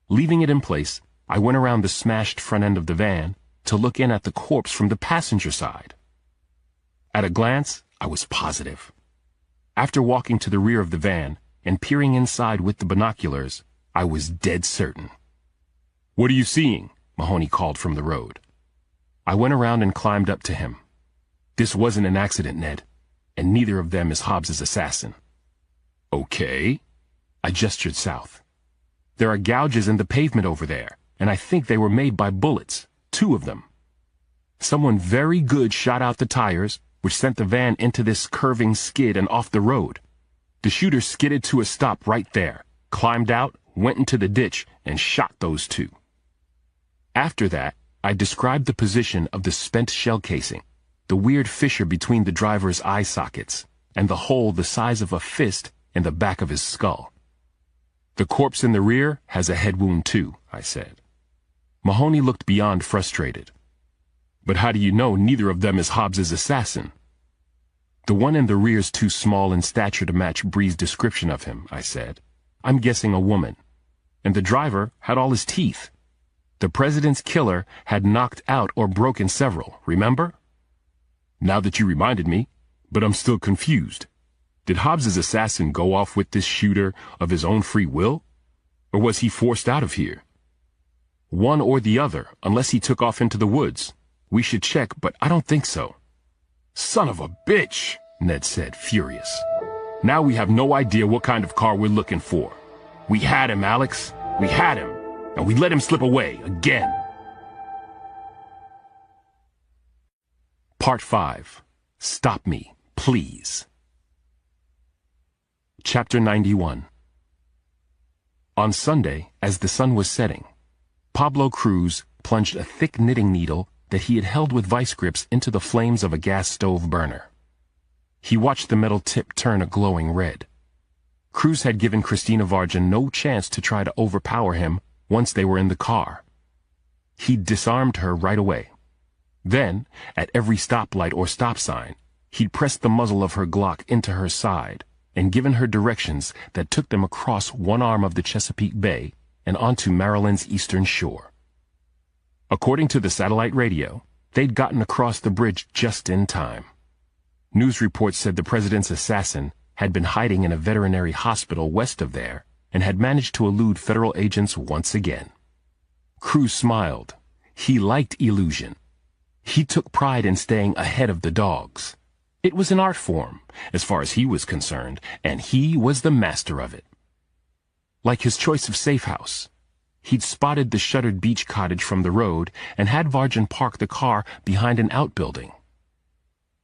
Leaving it in place, I went around the smashed front end of the van to look in at the corpse from the passenger side. At a glance, I was positive. After walking to the rear of the van and peering inside with the binoculars, I was dead certain. "What are you seeing?" Mahoney called from the road. I went around and climbed up to him. This wasn't an accident, Ned, and neither of them is Hobbs's assassin. Okay. I gestured south. There are gouges in the pavement over there, and I think they were made by bullets, 2 of them. Someone very good shot out the tires, which sent the van into this curving skid and off the road. The shooter skidded to a stop right there, climbed out, went into the ditch, and shot those 2. After that, I described the position of the spent shell casing, the weird fissure between the driver's eye sockets, and the hole the size of a fist in the back of his skull. The corpse in the rear has a head wound too, I said. Mahoney looked beyond frustrated. But how do you know neither of them is Hobbs's assassin? The one in the rear's too small in stature to match Bree's description of him, I said. I'm guessing a woman. And the driver had all his teeth. The president's killer had knocked out or broken several, remember? Now that you reminded me, but I'm still confused. Did Hobbs's assassin go off with this shooter of his own free will? Or was he forced out of here? One or the other, unless he took off into the woods. We should check, but I don't think so. Son of a bitch, Ned said, furious. Now we have no idea what kind of car we're looking for. We had him, Alex. We had him. And we let him slip away again. Part 5. Stop me, please. Chapter 91. On Sunday, as the sun was setting, Pablo Cruz plunged a thick knitting needle that he had held with vice grips into the flames of a gas stove burner. He watched the metal tip turn a glowing red. Cruz had given Christina Vargin no chance to try to overpower him once they were in the car. He'd disarmed her right away. Then, at every stoplight or stop sign, he'd pressed the muzzle of her Glock into her side and given her directions that took them across one arm of the Chesapeake Bay and onto Maryland's eastern shore. According to the satellite radio, they'd gotten across the bridge just in time. News reports said the president's assassin had been hiding in a veterinary hospital west of there and had managed to elude federal agents once again. Cruz smiled. He liked illusion. He took pride in staying ahead of the dogs. It was an art form, as far as he was concerned, and he was the master of it. Like his choice of safe house, he'd spotted the shuttered beach cottage from the road and had Vargin park the car behind an outbuilding.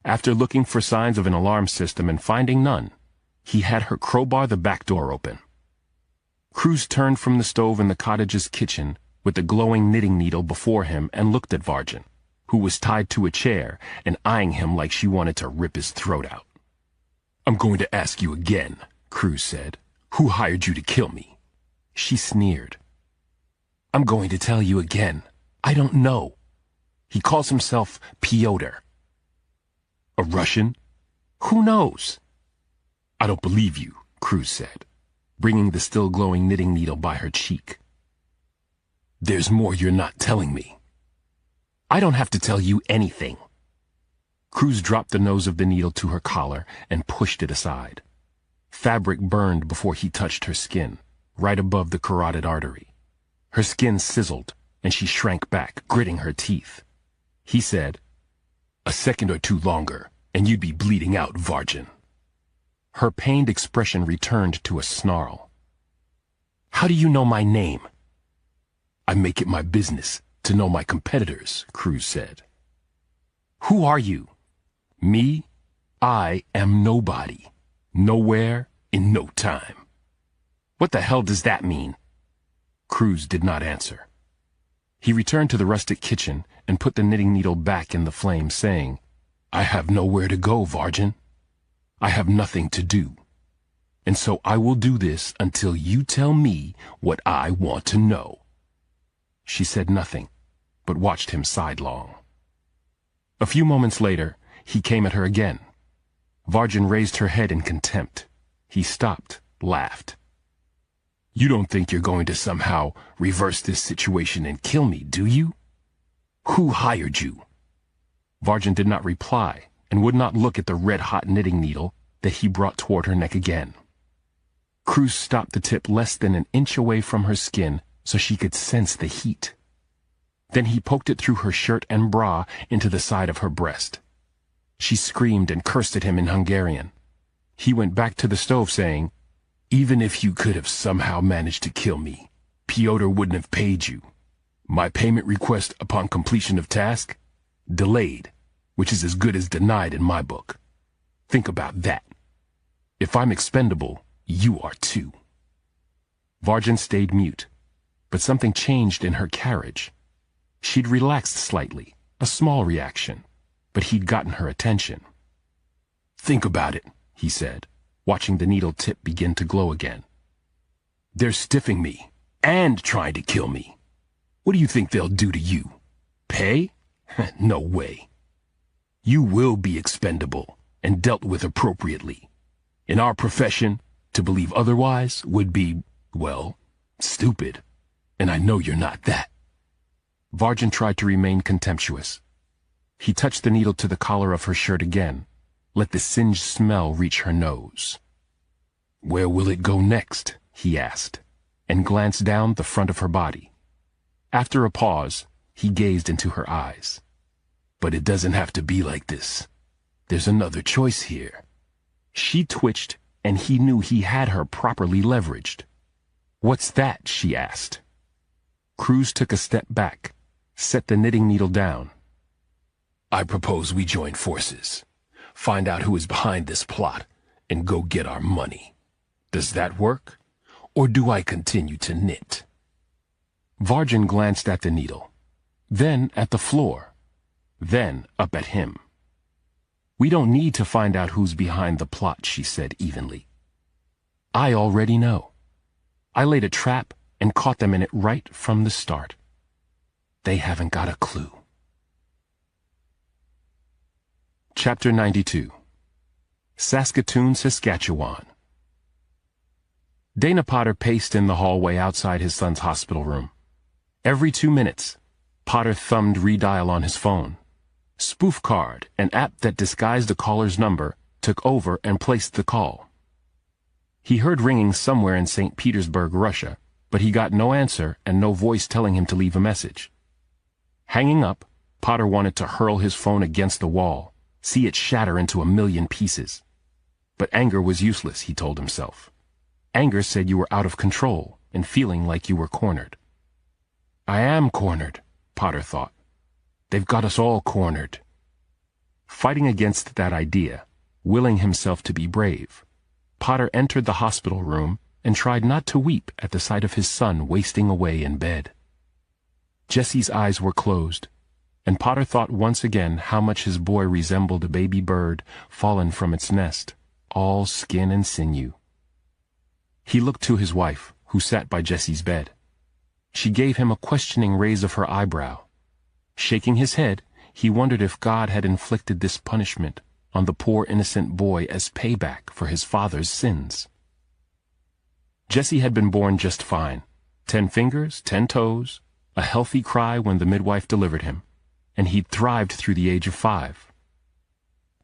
After looking for signs of an alarm system and finding none, he had her crowbar the back door open. Cruz turned from the stove in the cottage's kitchen with the glowing knitting needle before him and looked at Vargin, who was tied to a chair and eyeing him like she wanted to rip his throat out. "I'm going to ask you again," Cruz said. "Who hired you to kill me?" She sneered. "I'm going to tell you again. I don't know. He calls himself Pyotr." "A Russian?" "Who knows?" "I don't believe you," Cruz said, bringing the still glowing knitting needle by her cheek. "There's more you're not telling me." "I don't have to tell you anything." Cruz dropped the nose of the needle to her collar and pushed it aside. Fabric burned before he touched her skin, right above the carotid artery. Her skin sizzled, and she shrank back, gritting her teeth. He said, "A second or two longer, and you'd be bleeding out, Vargin." Her pained expression returned to a snarl. "How do you know my name?" "I make it my business to know my competitors," Cruz said. "Who are you?" "Me? I am nobody. Nowhere, in no time." "What the hell does that mean?" Cruz did not answer. He returned to the rustic kitchen and put the knitting needle back in the flame, saying, "I have nowhere to go, Vargin. I have nothing to do. And so I will do this until you tell me what I want to know." She said nothing, but watched him sidelong. A few moments later, he came at her again. Vargin raised her head in contempt. He stopped, laughed. "You don't think you're going to somehow reverse this situation and kill me, do you? Who hired you?" Vargin did not reply and would not look at the red-hot knitting needle that he brought toward her neck again. Cruz stopped the tip less than an inch away from her skin so she could sense the heat. Then he poked it through her shirt and bra into the side of her breast. She screamed and cursed at him in Hungarian. He went back to the stove saying, "Even if you could have somehow managed to kill me, Pyotr wouldn't have paid you. My payment request upon completion of task? Delayed, which is as good as denied in my book. Think about that. If I'm expendable, you are too." Varjan stayed mute, but something changed in her carriage. She'd relaxed slightly, a small reaction, but he'd gotten her attention. "Think about it," he said, watching the needle tip begin to glow again. "They're stiffing me, and trying to kill me. What do you think they'll do to you? Pay? No way. You will be expendable, and dealt with appropriately. In our profession, to believe otherwise would be, well, stupid, and I know you're not that." Varjan tried to remain contemptuous. He touched the needle to the collar of her shirt again, let the singed smell reach her nose. "Where will it go next?" he asked, and glanced down the front of her body. After a pause, he gazed into her eyes. "But it doesn't have to be like this. There's another choice here." She twitched, and he knew he had her properly leveraged. "What's that?" she asked. Cruz took a step back, set the knitting needle down. "I propose we join forces, find out who is behind this plot, and go get our money. Does that work? Or do I continue to knit?" Varjan glanced at the needle, then at the floor, then up at him. "We don't need to find out who's behind the plot," she said evenly. "I already know. I laid a trap and caught them in it right from the start. They haven't got a clue." Chapter 92. Saskatoon, Saskatchewan. Dana Potter paced in the hallway outside his son's hospital room. Every 2 minutes, Potter thumbed redial on his phone. Spoof Card, an app that disguised a caller's number, took over and placed the call. He heard ringing somewhere in St. Petersburg, Russia, but he got no answer and no voice telling him to leave a message. Hanging up, Potter wanted to hurl his phone against the wall, see it shatter into a million pieces. But anger was useless, he told himself. Anger said you were out of control and feeling like you were cornered. "I am cornered," Potter thought. "They've got us all cornered." Fighting against that idea, willing himself to be brave, Potter entered the hospital room and tried not to weep at the sight of his son wasting away in bed. Jesse's eyes were closed, and Potter thought once again how much his boy resembled a baby bird fallen from its nest, all skin and sinew. He looked to his wife, who sat by Jesse's bed. She gave him a questioning raise of her eyebrow. Shaking his head, he wondered if God had inflicted this punishment on the poor innocent boy as payback for his father's sins. Jesse had been born just fine. 10 fingers, 10 toes, a healthy cry when the midwife delivered him, and he'd thrived through the age of 5.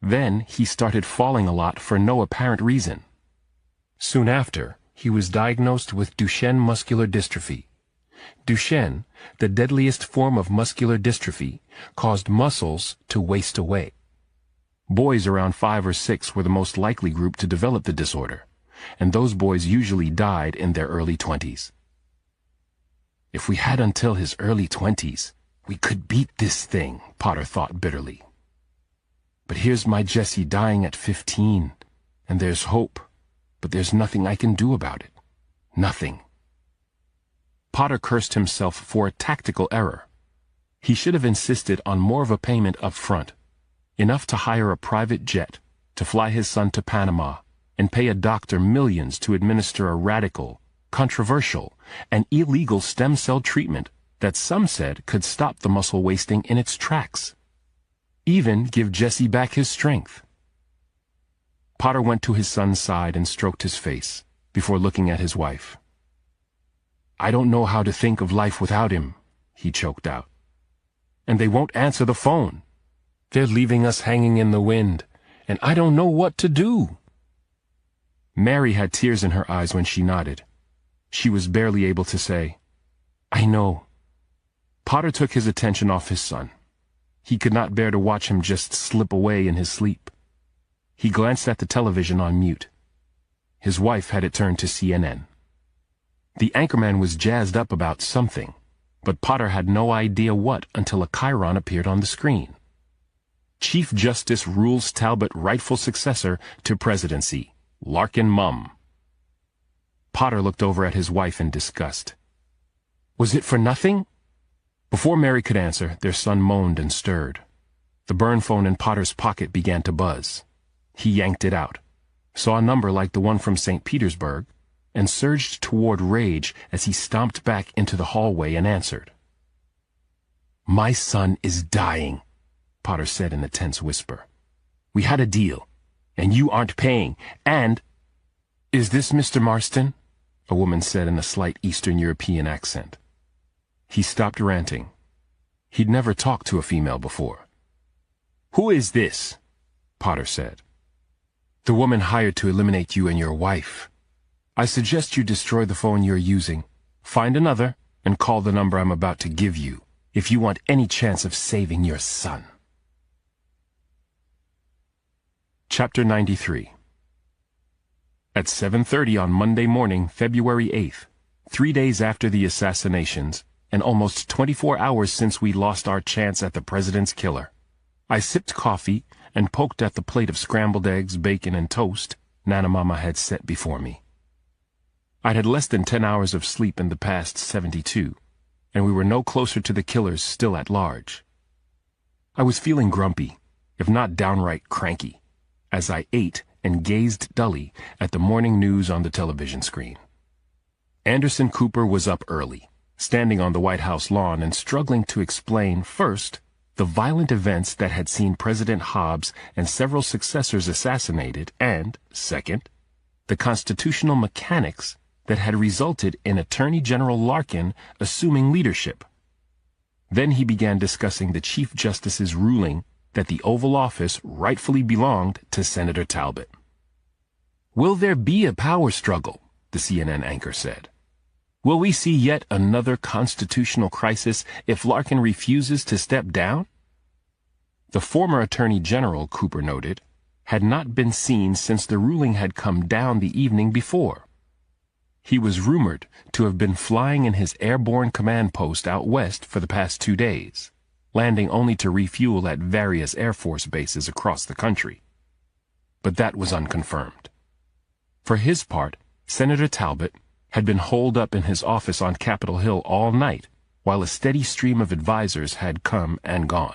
Then he started falling a lot for no apparent reason. Soon after, he was diagnosed with Duchenne muscular dystrophy. Duchenne, the deadliest form of muscular dystrophy, caused muscles to waste away. Boys around 5 or 6 were the most likely group to develop the disorder, and those boys usually died in their early 20s. If we had until his early 20s, we could beat this thing, Potter thought bitterly. But here's my Jesse dying at 15, and there's hope, but there's nothing I can do about it. Nothing. Potter cursed himself for a tactical error. He should have insisted on more of a payment up front, enough to hire a private jet, to fly his son to Panama, and pay a doctor millions to administer a radical, controversial, and illegal stem cell treatment that some said could stop the muscle wasting in its tracks. Even give Jesse back his strength. Potter went to his son's side and stroked his face, before looking at his wife. "I don't know how to think of life without him," he choked out. "And they won't answer the phone. They're leaving us hanging in the wind, and I don't know what to do." Mary had tears in her eyes when she nodded. She was barely able to say, "I know." Potter took his attention off his son. He could not bear to watch him just slip away in his sleep. He glanced at the television on mute. His wife had it turned to CNN. The anchorman was jazzed up about something, but Potter had no idea what until a chyron appeared on the screen. Chief Justice Rul Talbot, rightful successor to presidency, Larkin Mum. Potter looked over at his wife in disgust. Was it for nothing? Before Mary could answer, their son moaned and stirred. The burn phone in Potter's pocket began to buzz. He yanked it out, saw a number like the one from St. Petersburg, and surged toward rage as he stomped back into the hallway and answered. My son is dying, Potter said in a tense whisper. We had a deal, and you aren't paying, and— Is this Mr. Marston? A woman said in a slight Eastern European accent. He stopped ranting. He'd never talked to a female before. Who is this? Potter said. The woman hired to eliminate you and your wife. I suggest you destroy the phone you're using, find another, and call the number I'm about to give you, if you want any chance of saving your son. Chapter 93. At 7:30 on Monday morning, February 8th, 3 days after the assassinations, and almost 24 hours since we lost our chance at the president's killer, I sipped coffee and poked at the plate of scrambled eggs, bacon, and toast Nana Mama had set before me. I'd had less than 10 hours of sleep in the past 72, and we were no closer to the killers still at large. I was feeling grumpy, if not downright cranky, as I ate and gazed dully at the morning news on the television screen. Anderson Cooper was up early, standing on the White House lawn and struggling to explain, first, the violent events that had seen President Hobbs and several successors assassinated, and, second, the constitutional mechanics that had resulted in Attorney General Larkin assuming leadership. Then he began discussing the Chief Justice's ruling that the Oval Office rightfully belonged to Senator Talbot. Will there be a power struggle? The CNN anchor said. Will we see yet another constitutional crisis if Larkin refuses to step down? The former Attorney General, Cooper noted, had not been seen since the ruling had come down the evening before. He was rumored to have been flying in his airborne command post out west for the past 2 days, landing only to refuel at various Air Force bases across the country. But that was unconfirmed. For his part, Senator Talbot had been holed up in his office on Capitol Hill all night, while a steady stream of advisors had come and gone.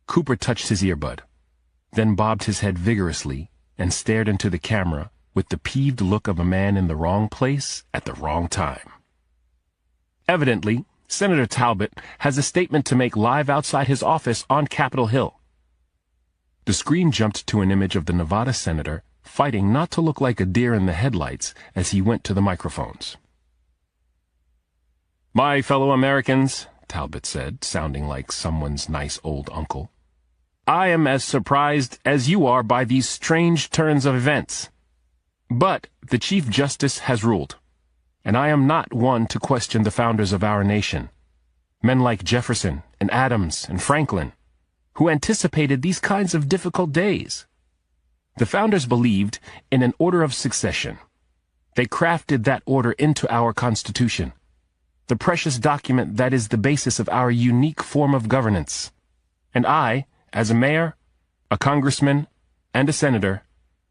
Cooper touched his earbud, then bobbed his head vigorously and stared into the camera with the peeved look of a man in the wrong place at the wrong time. Evidently, Senator Talbot has a statement to make live outside his office on Capitol Hill. The screen jumped to an image of the Nevada senator fighting not to look like a deer in the headlights as he went to the microphones. My fellow Americans, Talbot said, sounding like someone's nice old uncle, I am as surprised as you are by these strange turns of events. But the Chief Justice has ruled, and I am not one to question the founders of our nation, men like Jefferson and Adams and Franklin, who anticipated these kinds of difficult days. The founders believed in an order of succession. They crafted that order into our Constitution, the precious document that is the basis of our unique form of governance. And I, as a mayor, a congressman, and a senator,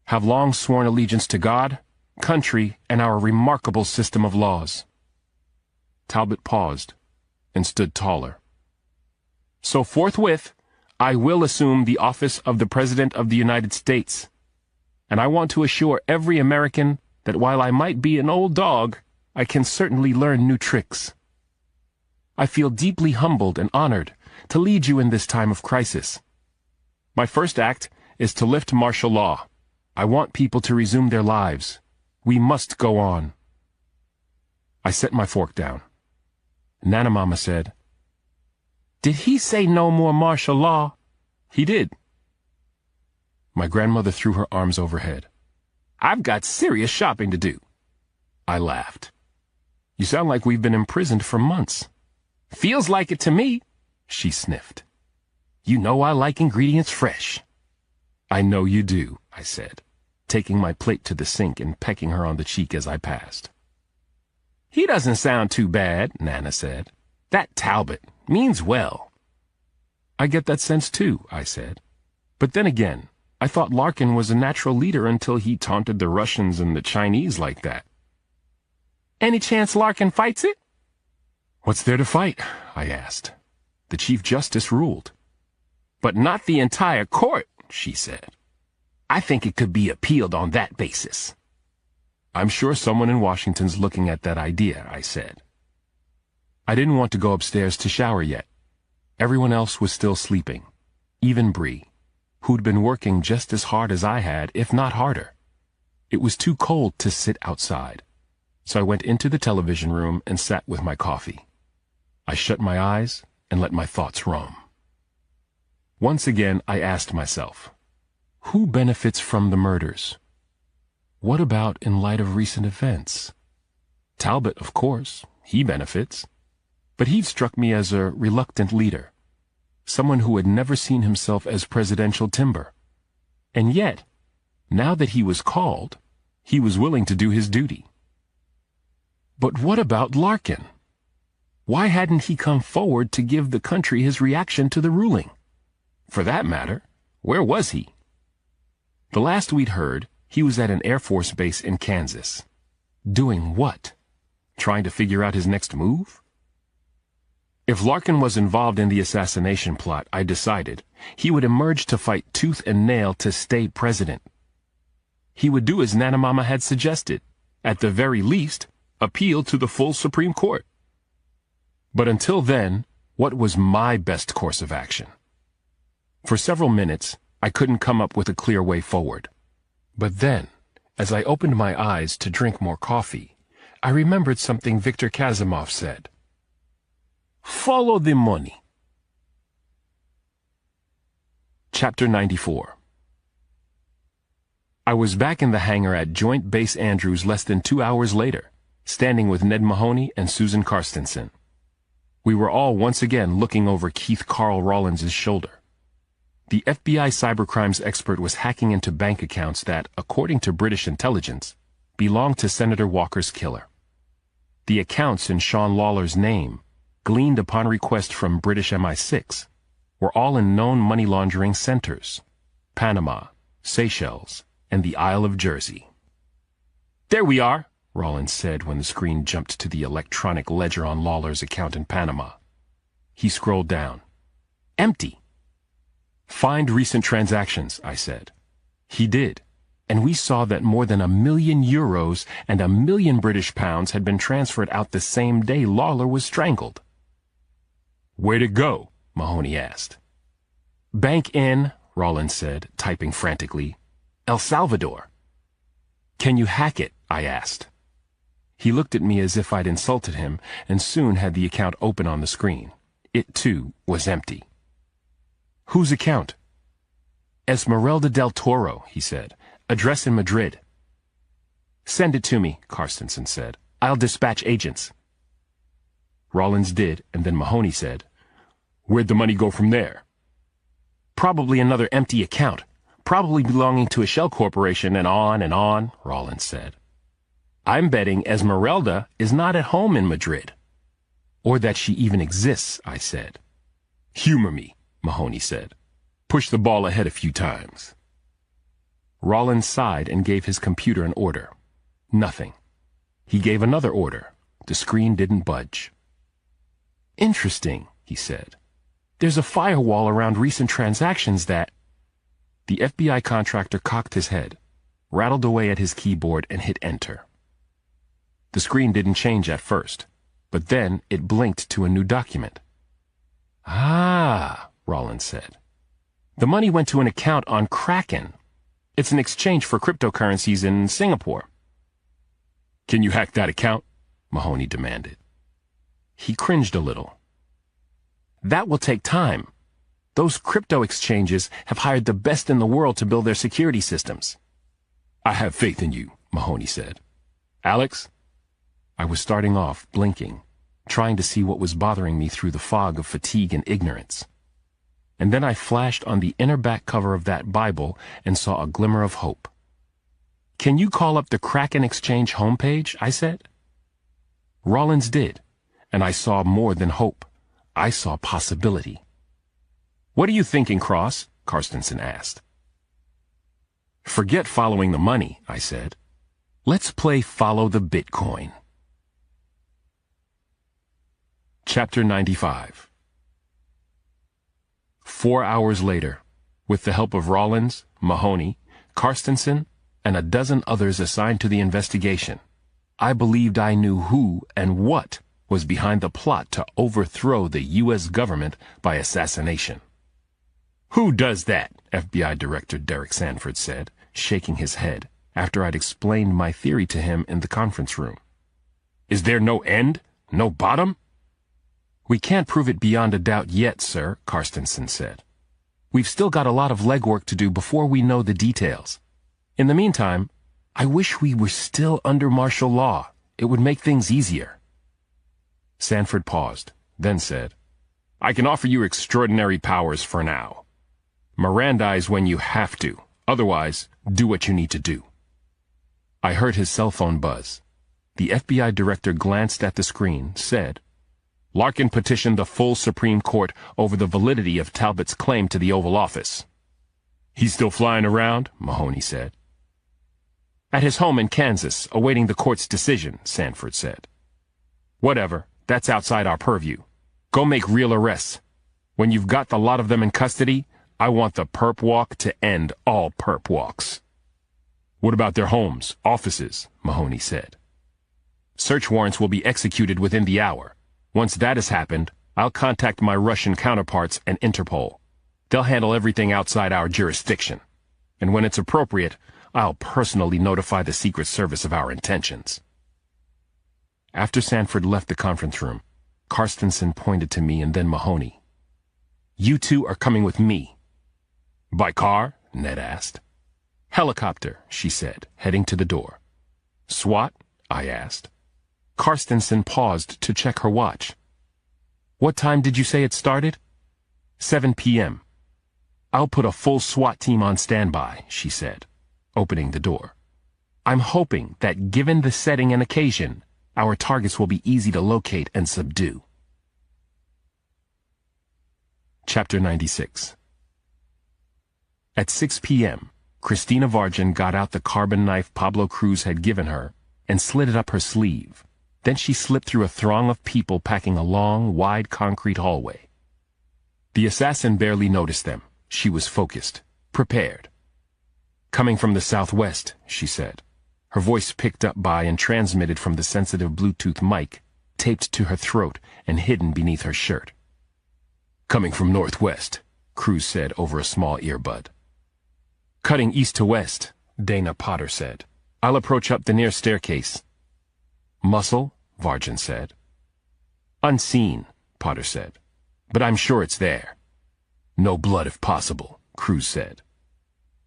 have long sworn allegiance to God, country, and our remarkable system of laws. Talbot paused and stood taller. So forthwith, I will assume the office of the President of the United States. And I want to assure every American that while I might be an old dog, I can certainly learn new tricks. I feel deeply humbled and honored to lead you in this time of crisis. My first act is to lift martial law. I want people to resume their lives. We must go on. I set my fork down. Nana Mama said, Did he say no more martial law? He did. My grandmother threw her arms overhead. I've got serious shopping to do. I laughed. You sound like we've been imprisoned for months. Feels like it to me, she sniffed. You know I like ingredients fresh. I know you do, I said, taking my plate to the sink and pecking her on the cheek as I passed. He doesn't sound too bad, Nana said. That Talbot means well. I get that sense too, I said. But then again, I thought Larkin was a natural leader until he taunted the Russians and the Chinese like that. Any chance Larkin fights it? What's there to fight? I asked. The Chief Justice ruled. But not the entire court, she said. I think it could be appealed on that basis. I'm sure someone in Washington's looking at that idea, I said. I didn't want to go upstairs to shower yet. Everyone else was still sleeping, even Bree, who'd been working just as hard as I had, if not harder. It was too cold to sit outside, so I went into the television room and sat with my coffee. I shut my eyes and let my thoughts roam. Once again, I asked myself, who benefits from the murders? What about in light of recent events? Talbot, of course, he benefits. But he'd struck me as a reluctant leader, someone who had never seen himself as presidential timber. And yet, now that he was called, he was willing to do his duty. But what about Larkin? Why hadn't he come forward to give the country his reaction to the ruling? For that matter, where was he? The last we'd heard, he was at an Air Force base in Kansas. Doing what? Trying to figure out his next move? If Larkin was involved in the assassination plot, I decided, he would emerge to fight tooth and nail to stay president. He would do as Nana Mama had suggested, at the very least, appeal to the full Supreme Court. But until then, what was my best course of action? For several minutes, I couldn't come up with a clear way forward. But then, as I opened my eyes to drink more coffee, I remembered something Viktor Kazimov said. Follow the money. Chapter 94. I was back in the hangar at Joint Base Andrews less than 2 hours later, standing with Ned Mahoney and Susan Karstensen. We were all once again looking over Keith Carl Rawlins's shoulder. The FBI cybercrimes expert was hacking into bank accounts that, according to British intelligence, belonged to Senator Walker's killer. The accounts in Sean Lawler's name, gleaned upon request from British MI6, were all in known money laundering centers: Panama, Seychelles, and the Isle of Jersey. There we are, Rawlins said when the screen jumped to the electronic ledger on Lawler's account in Panama. He scrolled down. Empty. Find recent transactions, I said. He did, and we saw that more than €1 million and £1 million British pounds had been transferred out the same day Lawler was strangled. Where'd it go? Mahoney asked. Bank in, Rawlins said, typing frantically. El Salvador. Can you hack it? I asked. He looked at me as if I'd insulted him, and soon had the account open on the screen. It, too, was empty. Whose account? Esmeralda del Toro, he said. Address in Madrid. Send it to me, Karstensen said. I'll dispatch agents. Rawlins did, and then Mahoney said, Where'd the money go from there? Probably another empty account, probably belonging to a shell corporation, and on, Rawlins said. I'm betting Esmeralda is not at home in Madrid. Or that she even exists, I said. Humor me, Mahoney said. Push the ball ahead a few times. Rawlins sighed and gave his computer an order. Nothing. He gave another order. The screen didn't budge. Interesting, he said. There's a firewall around recent transactions that... The FBI contractor cocked his head, rattled away at his keyboard, and hit enter. The screen didn't change at first, but then it blinked to a new document. Ah, Rawlins said. The money went to an account on Kraken. It's an exchange for cryptocurrencies in Singapore. Can you hack that account? Mahoney demanded. He cringed a little. That will take time. Those crypto exchanges have hired the best in the world to build their security systems. I have faith in you, Mahoney said. Alex? I was starting off, blinking, trying to see what was bothering me through the fog of fatigue and ignorance. And then I flashed on the inner back cover of that Bible and saw a glimmer of hope. "Can you call up the Kraken Exchange homepage?" I said. Rollins did, and I saw more than hope. I saw possibility. "What are you thinking, Cross?" Carstensen asked. "Forget following the money," I said. "Let's play Follow the Bitcoin." Chapter 95. 4 hours later, with the help of Rollins, Mahoney, Carstensen, and a dozen others assigned to the investigation, I believed I knew who and what was behind the plot to overthrow the U.S. government by assassination. "Who does that?" FBI Director Derek Sanford said, shaking his head, after I'd explained my theory to him in the conference room. "Is there no end? No bottom?" "We can't prove it beyond a doubt yet, sir," Carstensen said. "We've still got a lot of legwork to do before we know the details. In the meantime, I wish we were still under martial law. It would make things easier." Sanford paused, then said, "I can offer you extraordinary powers for now. Mirandize when you have to. Otherwise, do what you need to do." I heard his cell phone buzz. The FBI director glanced at the screen, said, "Larkin petitioned the full Supreme Court over the validity of Talbot's claim to the Oval Office." "He's still flying around?" Mahoney said. "At his home in Kansas, awaiting the court's decision," Sanford said. "Whatever. That's outside our purview. Go make real arrests. When you've got the lot of them in custody, I want the perp walk to end all perp walks." "What about their homes, offices?" Mahoney said. "Search warrants will be executed within the hour. Once that has happened, I'll contact my Russian counterparts and Interpol. They'll handle everything outside our jurisdiction. And when it's appropriate, I'll personally notify the Secret Service of our intentions." After Sanford left the conference room, Carstensen pointed to me and then Mahoney. "You two are coming with me." "By car?" Ned asked. "Helicopter," she said, heading to the door. "SWAT?" I asked. Carstensen paused to check her watch. "What time did you say it started?" 7 p.m. "I'll put a full SWAT team on standby," she said, opening the door. "I'm hoping that given the setting and occasion, our targets will be easy to locate and subdue." Chapter 96. At 6 p.m., Christina Vargin got out the carbon knife Pablo Cruz had given her and slid it up her sleeve. Then she slipped through a throng of people packing a long, wide concrete hallway. The assassin barely noticed them. She was focused, prepared. "Coming from the southwest," she said. Her voice picked up by and transmitted from the sensitive Bluetooth mic, taped to her throat and hidden beneath her shirt. "Coming from northwest," Cruz said over a small earbud. "Cutting east to west," Dana Potter said. "I'll approach up the near staircase." "Muscle?" Vargin said. "Unseen," Potter said. "But I'm sure it's there." "No blood if possible," Cruz said.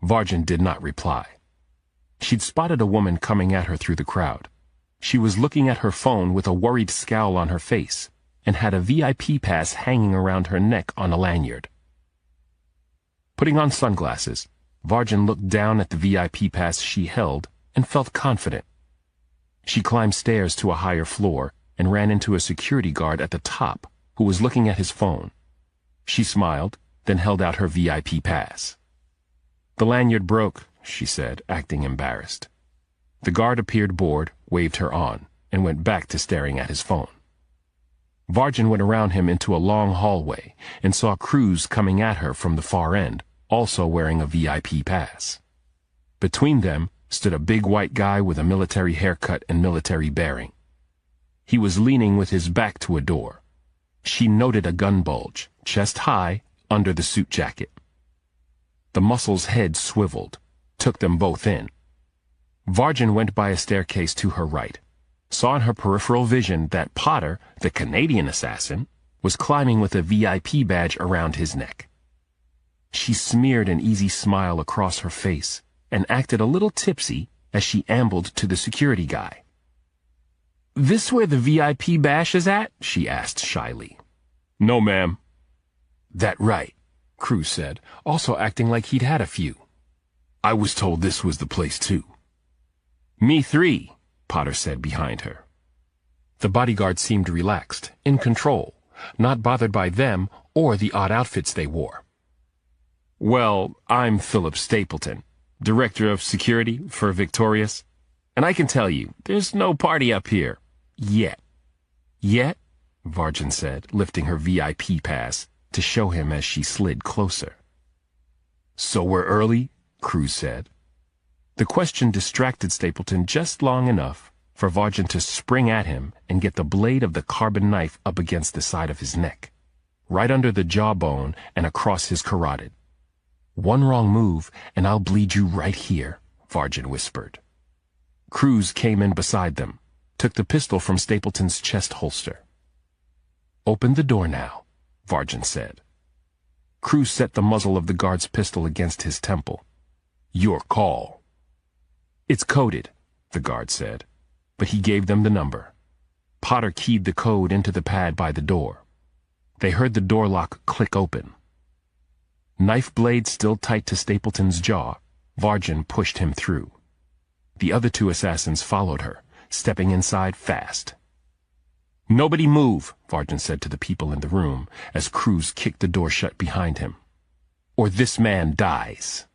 Vargin did not reply. She'd spotted a woman coming at her through the crowd. She was looking at her phone with a worried scowl on her face and had a VIP pass hanging around her neck on a lanyard. Putting on sunglasses, Vargin looked down at the VIP pass she held and felt confident. She climbed stairs to a higher floor and ran into a security guard at the top who was looking at his phone. She smiled, then held out her VIP pass. "The lanyard broke," she said, acting embarrassed. The guard appeared bored, waved her on, and went back to staring at his phone. Vargin went around him into a long hallway and saw Cruz coming at her from the far end, also wearing a VIP pass. Between them stood a big white guy with a military haircut and military bearing. He was leaning with his back to a door. She noted a gun bulge, chest high, under the suit jacket. The muscle's head swiveled, took them both in. Vargin went by a staircase to her right, saw in her peripheral vision that Potter, the Canadian assassin, was climbing with a VIP badge around his neck. She smeared an easy smile across her face and acted a little tipsy as she ambled to the security guy. This where the VIP bash is at? She asked shyly. No, ma'am. That right, Cruz said, also acting like he'd had a few. I was told this was the place too. Me three, Potter said behind her. The bodyguard seemed relaxed, in control, not bothered by them or the odd outfits they wore. Well, I'm Philip Stapleton, Director of Security for Victorious, and I can tell you, there's no party up here. Yet. Yet? Varjan said, lifting her VIP pass to show him as she slid closer. So we're early? Cruz said. The question distracted Stapleton just long enough for Varjan to spring at him and get the blade of the carbon knife up against the side of his neck, right under the jawbone and across his carotid. One wrong move, and I'll bleed you right here, Varjan whispered. Cruz came in beside them, took the pistol from Stapleton's chest holster. Open the door now, Varjan said. Cruz set the muzzle of the guard's pistol against his temple. Your call. It's coded, the guard said, but he gave them the number. Potter keyed the code into the pad by the door. They heard the door lock click open. Knife blade still tight to Stapleton's jaw, Varjan pushed him through. The other two assassins followed her, stepping inside fast. Nobody move, Varjan said to the people in the room as Cruz kicked the door shut behind him. Or this man dies.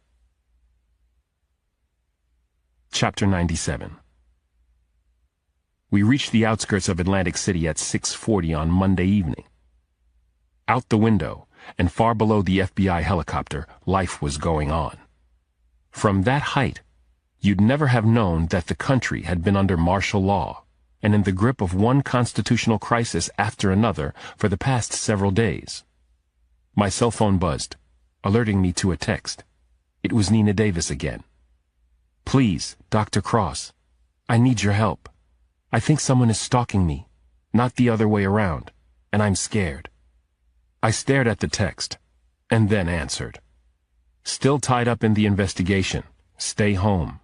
Chapter 97. We reached the outskirts of Atlantic City at 6:40 on Monday evening. Out the window, and far below the FBI helicopter, life was going on. From that height, you'd never have known that the country had been under martial law, and in the grip of one constitutional crisis after another for the past several days. My cell phone buzzed, alerting me to a text. It was Nina Davis again. Please, Dr. Cross, I need your help. I think someone is stalking me, not the other way around, and I'm scared. I stared at the text, and then answered. Still tied up in the investigation. Stay home.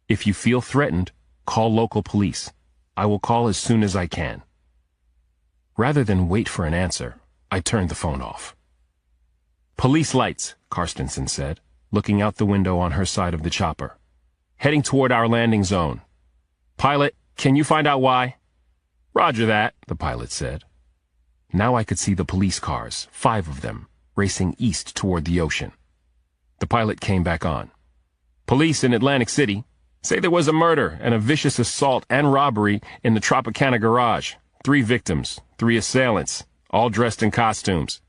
If you feel threatened, call local police. I will call as soon as I can. Rather than wait for an answer, I turned the phone off. Police lights, Karstensen said, looking out the window on her side of the chopper. Heading toward our landing zone. Pilot, can you find out why? Roger that, the pilot said. Now I could see the police cars, 5 of them, racing east toward the ocean. The pilot came back on. Police in Atlantic City say there was a murder and a vicious assault and robbery in the Tropicana garage. 3 victims, 3 assailants, all dressed in costumes.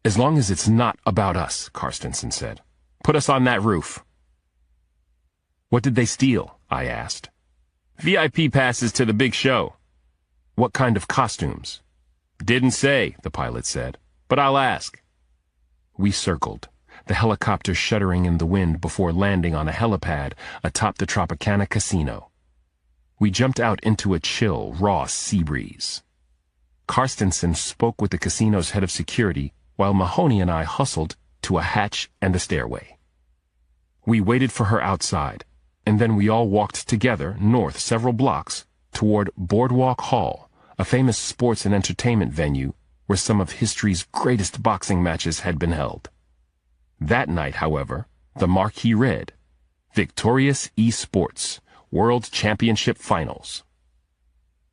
As long as it's not about us, Karstensen said. Put us on that roof. What did they steal? I asked. VIP passes to the big show. What kind of costumes? Didn't say, the pilot said, but I'll ask. We circled, the helicopter shuddering in the wind before landing on a helipad atop the Tropicana casino. We jumped out into a chill, raw sea breeze. Karstensen spoke with the casino's head of security while Mahoney and I hustled to a hatch and a stairway. We waited for her outside, and then we all walked together north several blocks toward Boardwalk Hall, a famous sports and entertainment venue where some of history's greatest boxing matches had been held. That night, however, the marquee read, Victorious Esports, World Championship Finals.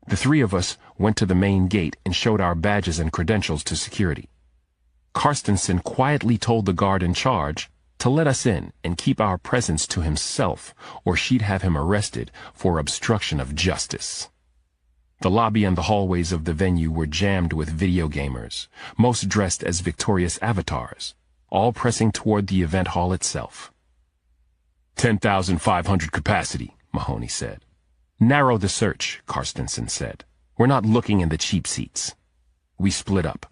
The 3 of us went to the main gate and showed our badges and credentials to security. Karstensen quietly told the guard in charge to let us in and keep our presence to himself, or she'd have him arrested for obstruction of justice. The lobby and the hallways of the venue were jammed with video gamers, most dressed as Victorious avatars, all pressing toward the event hall itself. 10,500 capacity, Mahoney said. Narrow the search, Karstensen said. We're not looking in the cheap seats. We split up.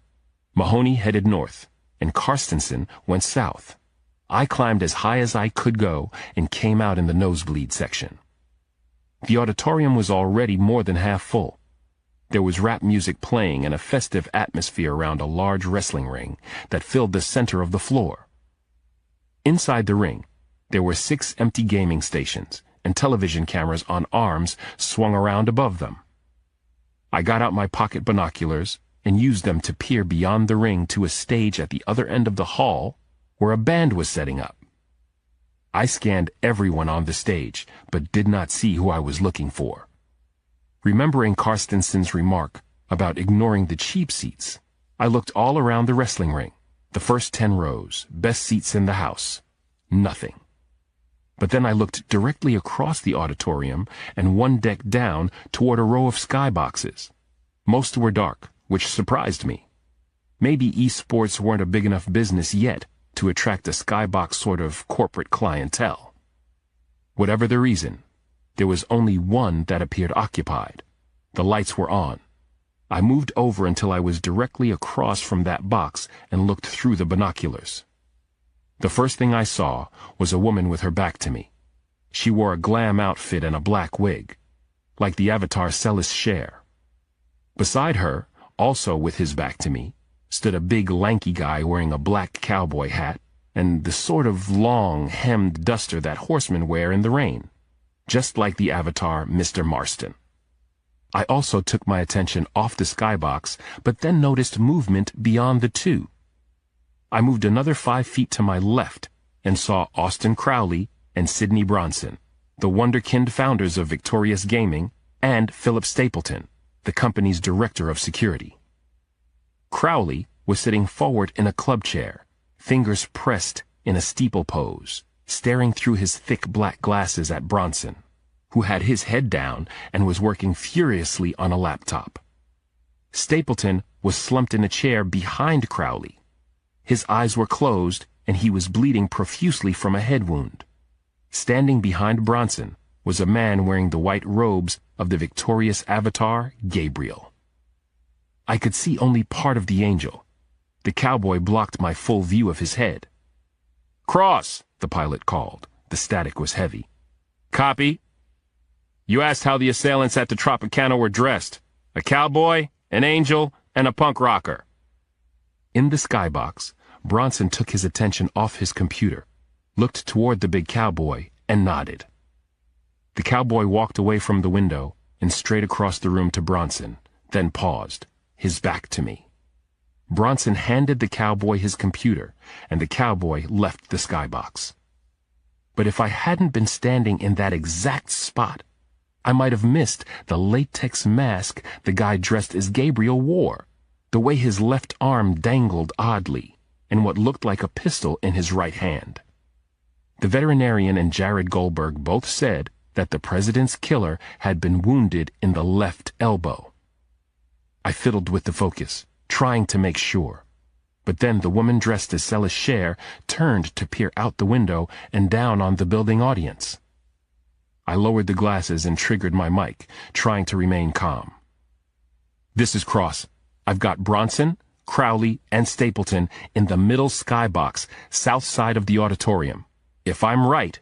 Mahoney headed north, and Karstensen went south. I climbed as high as I could go and came out in the nosebleed section. The auditorium was already more than half full. There was rap music playing and a festive atmosphere around a large wrestling ring that filled the center of the floor. Inside the ring, there were 6 empty gaming stations and television cameras on arms swung around above them. I got out my pocket binoculars and used them to peer beyond the ring to a stage at the other end of the hall where a band was setting up. I scanned everyone on the stage, but did not see who I was looking for. Remembering Carstenson's remark about ignoring the cheap seats, I looked all around the wrestling ring, the first 10 rows, best seats in the house. Nothing. But then I looked directly across the auditorium and one deck down toward a row of skyboxes. Most were dark, which surprised me. Maybe esports weren't a big enough business yet to attract a skybox sort of corporate clientele. Whatever the reason, there was only one that appeared occupied. The lights were on. I moved over until I was directly across from that box and looked through the binoculars. The first thing I saw was a woman with her back to me. She wore a glam outfit and a black wig, like the avatar Celis Cher. Beside her, also with his back to me, stood a big lanky guy wearing a black cowboy hat and the sort of long hemmed duster that horsemen wear in the rain, just like the avatar Mr. Marston. I also took my attention off the skybox, but then noticed movement beyond the two. I moved another 5 feet to my left and saw Austin Crowley and Sidney Bronson, the wonderkind founders of Victorious Gaming, and Philip Stapleton, the company's director of security. Crowley was sitting forward in a club chair, fingers pressed in a steeple pose, staring through his thick black glasses at Bronson, who had his head down and was working furiously on a laptop. Stapleton was slumped in a chair behind Crowley. His eyes were closed, and he was bleeding profusely from a head wound. Standing behind Bronson was a man wearing the white robes of the victorious avatar, Gabriel. I could see only part of the angel. The cowboy blocked my full view of his head. "Cross," the pilot called. The static was heavy. "Copy. You asked how the assailants at the Tropicana were dressed. A cowboy, an angel, and a punk rocker." In the skybox, Bronson took his attention off his computer, looked toward the big cowboy, and nodded. The cowboy walked away from the window and straight across the room to Bronson, then paused, his back to me. Bronson handed the cowboy his computer, and the cowboy left the skybox. But if I hadn't been standing in that exact spot, I might have missed the latex mask the guy dressed as Gabriel wore, the way his left arm dangled oddly, and what looked like a pistol in his right hand. The veterinarian and Jared Goldberg both said that the president's killer had been wounded in the left elbow. I fiddled with the focus, trying to make sure. But then the woman dressed as Celis Cher turned to peer out the window and down on the building audience. I lowered the glasses and triggered my mic, trying to remain calm. "This is Cross. I've got Bronson, Crowley, and Stapleton in the middle skybox, south side of the auditorium. If I'm right,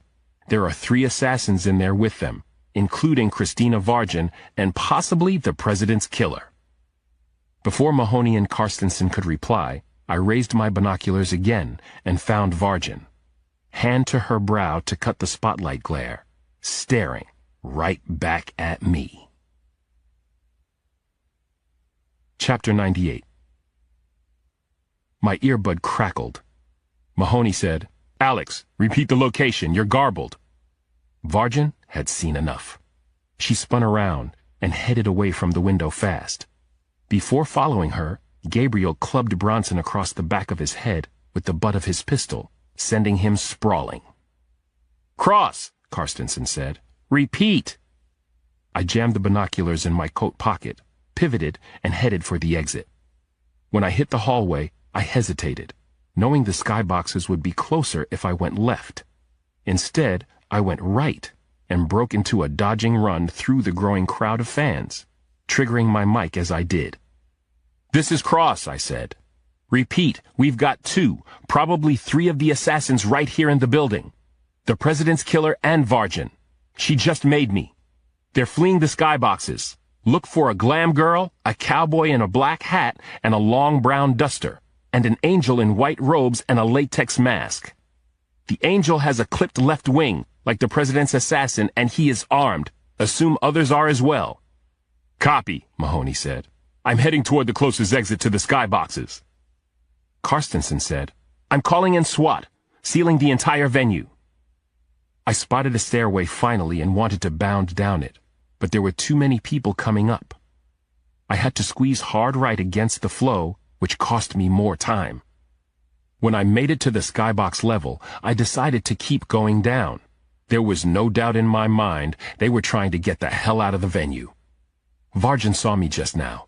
there are 3 assassins in there with them, including Christina Vargin and possibly the president's killer." Before Mahoney and Carstensen could reply, I raised my binoculars again and found Vargin, hand to her brow to cut the spotlight glare, staring right back at me. Chapter 98. My earbud crackled. Mahoney said, "Alex, repeat the location. You're garbled." Vargin had seen enough. She spun around and headed away from the window fast. Before following her, Gabriel clubbed Bronson across the back of his head with the butt of his pistol, sending him sprawling. "Cross," Carstensen said. "Repeat." I jammed the binoculars in my coat pocket, pivoted, and headed for the exit. When I hit the hallway, I hesitated, knowing the skyboxes would be closer if I went left. Instead, I went right and broke into a dodging run through the growing crowd of fans, triggering my mic as I did. "This is Cross," I said. "Repeat, we've got 2, probably 3 of the assassins right here in the building. The president's killer and Vargin. She just made me. They're fleeing the skyboxes. Look for a glam girl, a cowboy in a black hat and a long brown duster, and an angel in white robes and a latex mask. The angel has a clipped left wing, like the president's assassin, and he is armed. Assume others are as well." Copy, Mahoney said. I'm heading toward the closest exit to the skyboxes. Carstensen said, I'm calling in SWAT, sealing the entire venue. I spotted a stairway finally and wanted to bound down it, but there were too many people coming up. I had to squeeze hard right against the flow, which cost me more time. When I made it to the skybox level, I decided to keep going down. There was no doubt in my mind they were trying to get the hell out of the venue. Varjan saw me just now.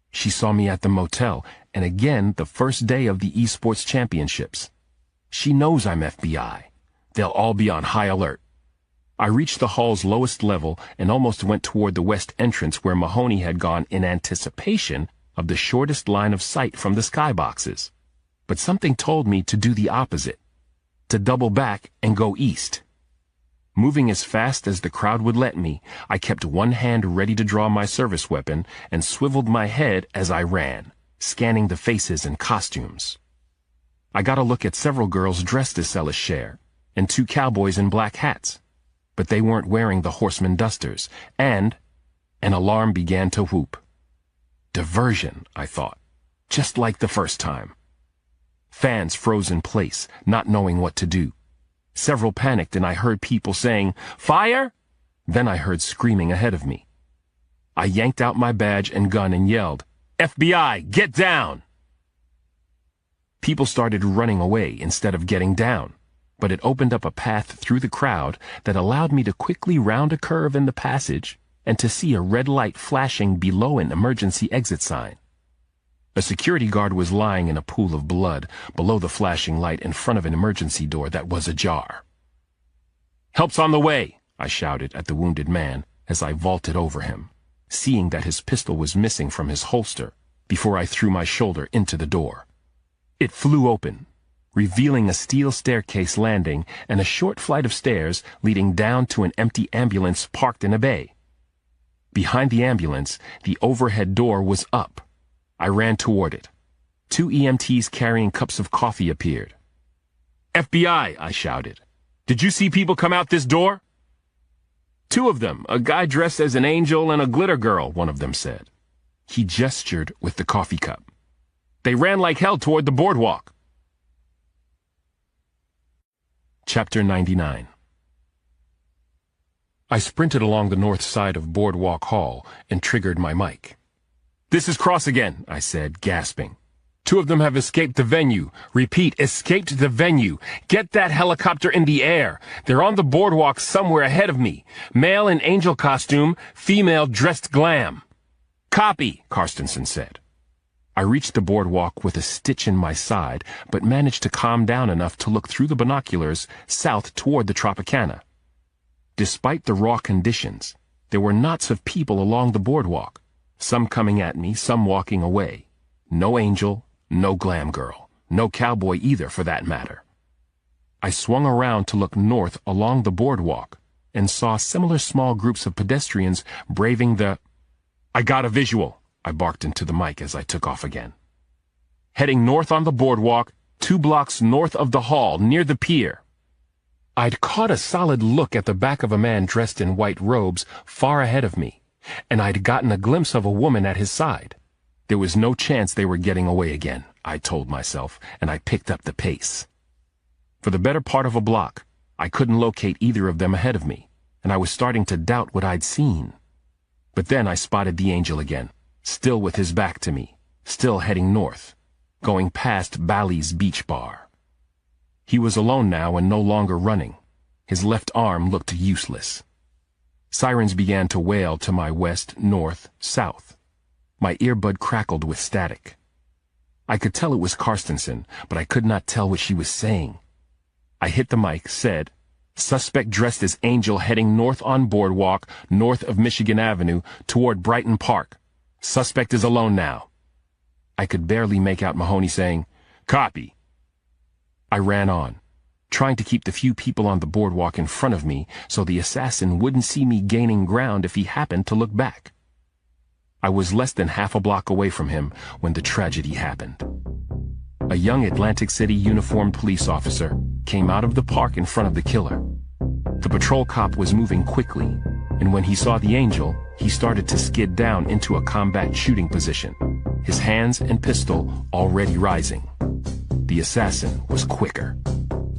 She saw me at the motel, and again the first day of the esports championships. She knows I'm FBI. They'll all be on high alert. I reached the hall's lowest level and almost went toward the west entrance where Mahoney had gone in anticipation of the shortest line of sight from the skyboxes. But something told me to do the opposite, to double back and go east. Moving as fast as the crowd would let me, I kept one hand ready to draw my service weapon and swiveled my head as I ran, scanning the faces and costumes. I got a look at several girls dressed as Celis Cher, and 2 cowboys in black hats. But they weren't wearing the horseman dusters, and an alarm began to whoop. Diversion, I thought, just like the first time. Fans froze in place, not knowing what to do. Several panicked and I heard people saying, "Fire!" Then I heard screaming ahead of me. I yanked out my badge and gun and yelled, "FBI, get down!" People started running away instead of getting down, but it opened up a path through the crowd that allowed me to quickly round a curve in the passage and to see a red light flashing below an emergency exit sign. A security guard was lying in a pool of blood below the flashing light in front of an emergency door that was ajar. "Help's on the way," I shouted at the wounded man as I vaulted over him, seeing that his pistol was missing from his holster before I threw my shoulder into the door. It flew open, revealing a steel staircase landing and a short flight of stairs leading down to an empty ambulance parked in a bay. Behind the ambulance, the overhead door was up. I ran toward it. 2 EMTs carrying cups of coffee appeared. "FBI," I shouted. "Did you see people come out this door?" "2 of them, a guy dressed as an angel and a glitter girl," one of them said. He gestured with the coffee cup. "They ran like hell toward the boardwalk." Chapter 99. I sprinted along the north side of Boardwalk Hall and triggered my mic. "This is Cross again," I said, gasping. 2 of them have escaped the venue. Repeat, escaped the venue. Get that helicopter in the air. They're on the boardwalk somewhere ahead of me. Male in angel costume, female dressed glam. "Copy," Carstensen said. I reached the boardwalk with a stitch in my side, but managed to calm down enough to look through the binoculars south toward the Tropicana. Despite the raw conditions, there were knots of people along the boardwalk, some coming at me, some walking away. No angel, no glam girl, no cowboy either for that matter. I swung around to look north along the boardwalk and saw similar small groups of pedestrians braving the... "I got a visual," I barked into the mic as I took off again. "Heading north on the boardwalk, 2 blocks north of the hall, near the pier." I'd caught a solid look at the back of a man dressed in white robes far ahead of me, and I'd gotten a glimpse of a woman at his side. There was no chance they were getting away again, I told myself, and I picked up the pace. For the better part of a block, I couldn't locate either of them ahead of me, and I was starting to doubt what I'd seen. But then I spotted the angel again, still with his back to me, still heading north, going past Bally's Beach Bar. He was alone now and no longer running. His left arm looked useless. Sirens began to wail to my west, north, south. My earbud crackled with static. I could tell it was Carstensen, but I could not tell what she was saying. I hit the mic, said, "Suspect dressed as angel heading north on boardwalk, north of Michigan Avenue, toward Brighton Park. Suspect is alone now." I could barely make out Mahoney saying, "Copy." I ran on, trying to keep the few people on the boardwalk in front of me so the assassin wouldn't see me gaining ground if he happened to look back. I was less than half a block away from him when the tragedy happened. A young Atlantic City uniformed police officer came out of the park in front of the killer. The patrol cop was moving quickly, and when he saw the angel, he started to skid down into a combat shooting position, his hands and pistol already rising. The assassin was quicker.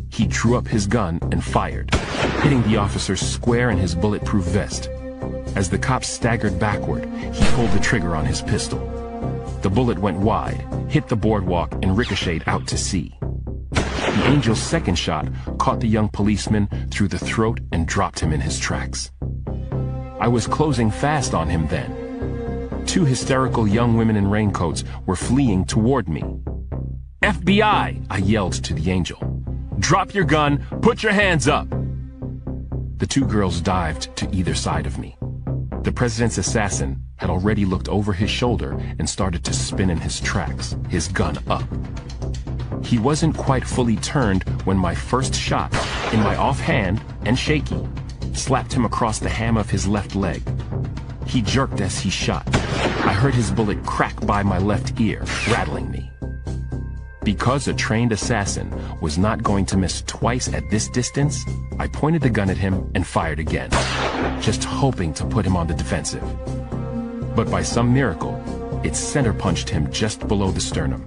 He drew up his gun and fired, hitting the officer square in his bulletproof vest. As the cop staggered backward, he pulled the trigger on his pistol. The bullet went wide, hit the boardwalk, and ricocheted out to sea. The angel's second shot caught the young policeman through the throat and dropped him in his tracks. I was closing fast on him then. Two hysterical young women in raincoats were fleeing toward me. "FBI!" I yelled to the angel. "Drop your gun! Put your hands up!" The two girls dived to either side of me. The president's assassin had already looked over his shoulder and started to spin in his tracks, his gun up. He wasn't quite fully turned when my first shot, in my offhand and shaky, slapped him across the ham of his left leg. He jerked as he shot. I heard his bullet crack by my left ear, rattling me. Because a trained assassin was not going to miss twice at this distance, I pointed the gun at him and fired again, just hoping to put him on the defensive. But by some miracle, it center punched him just below the sternum.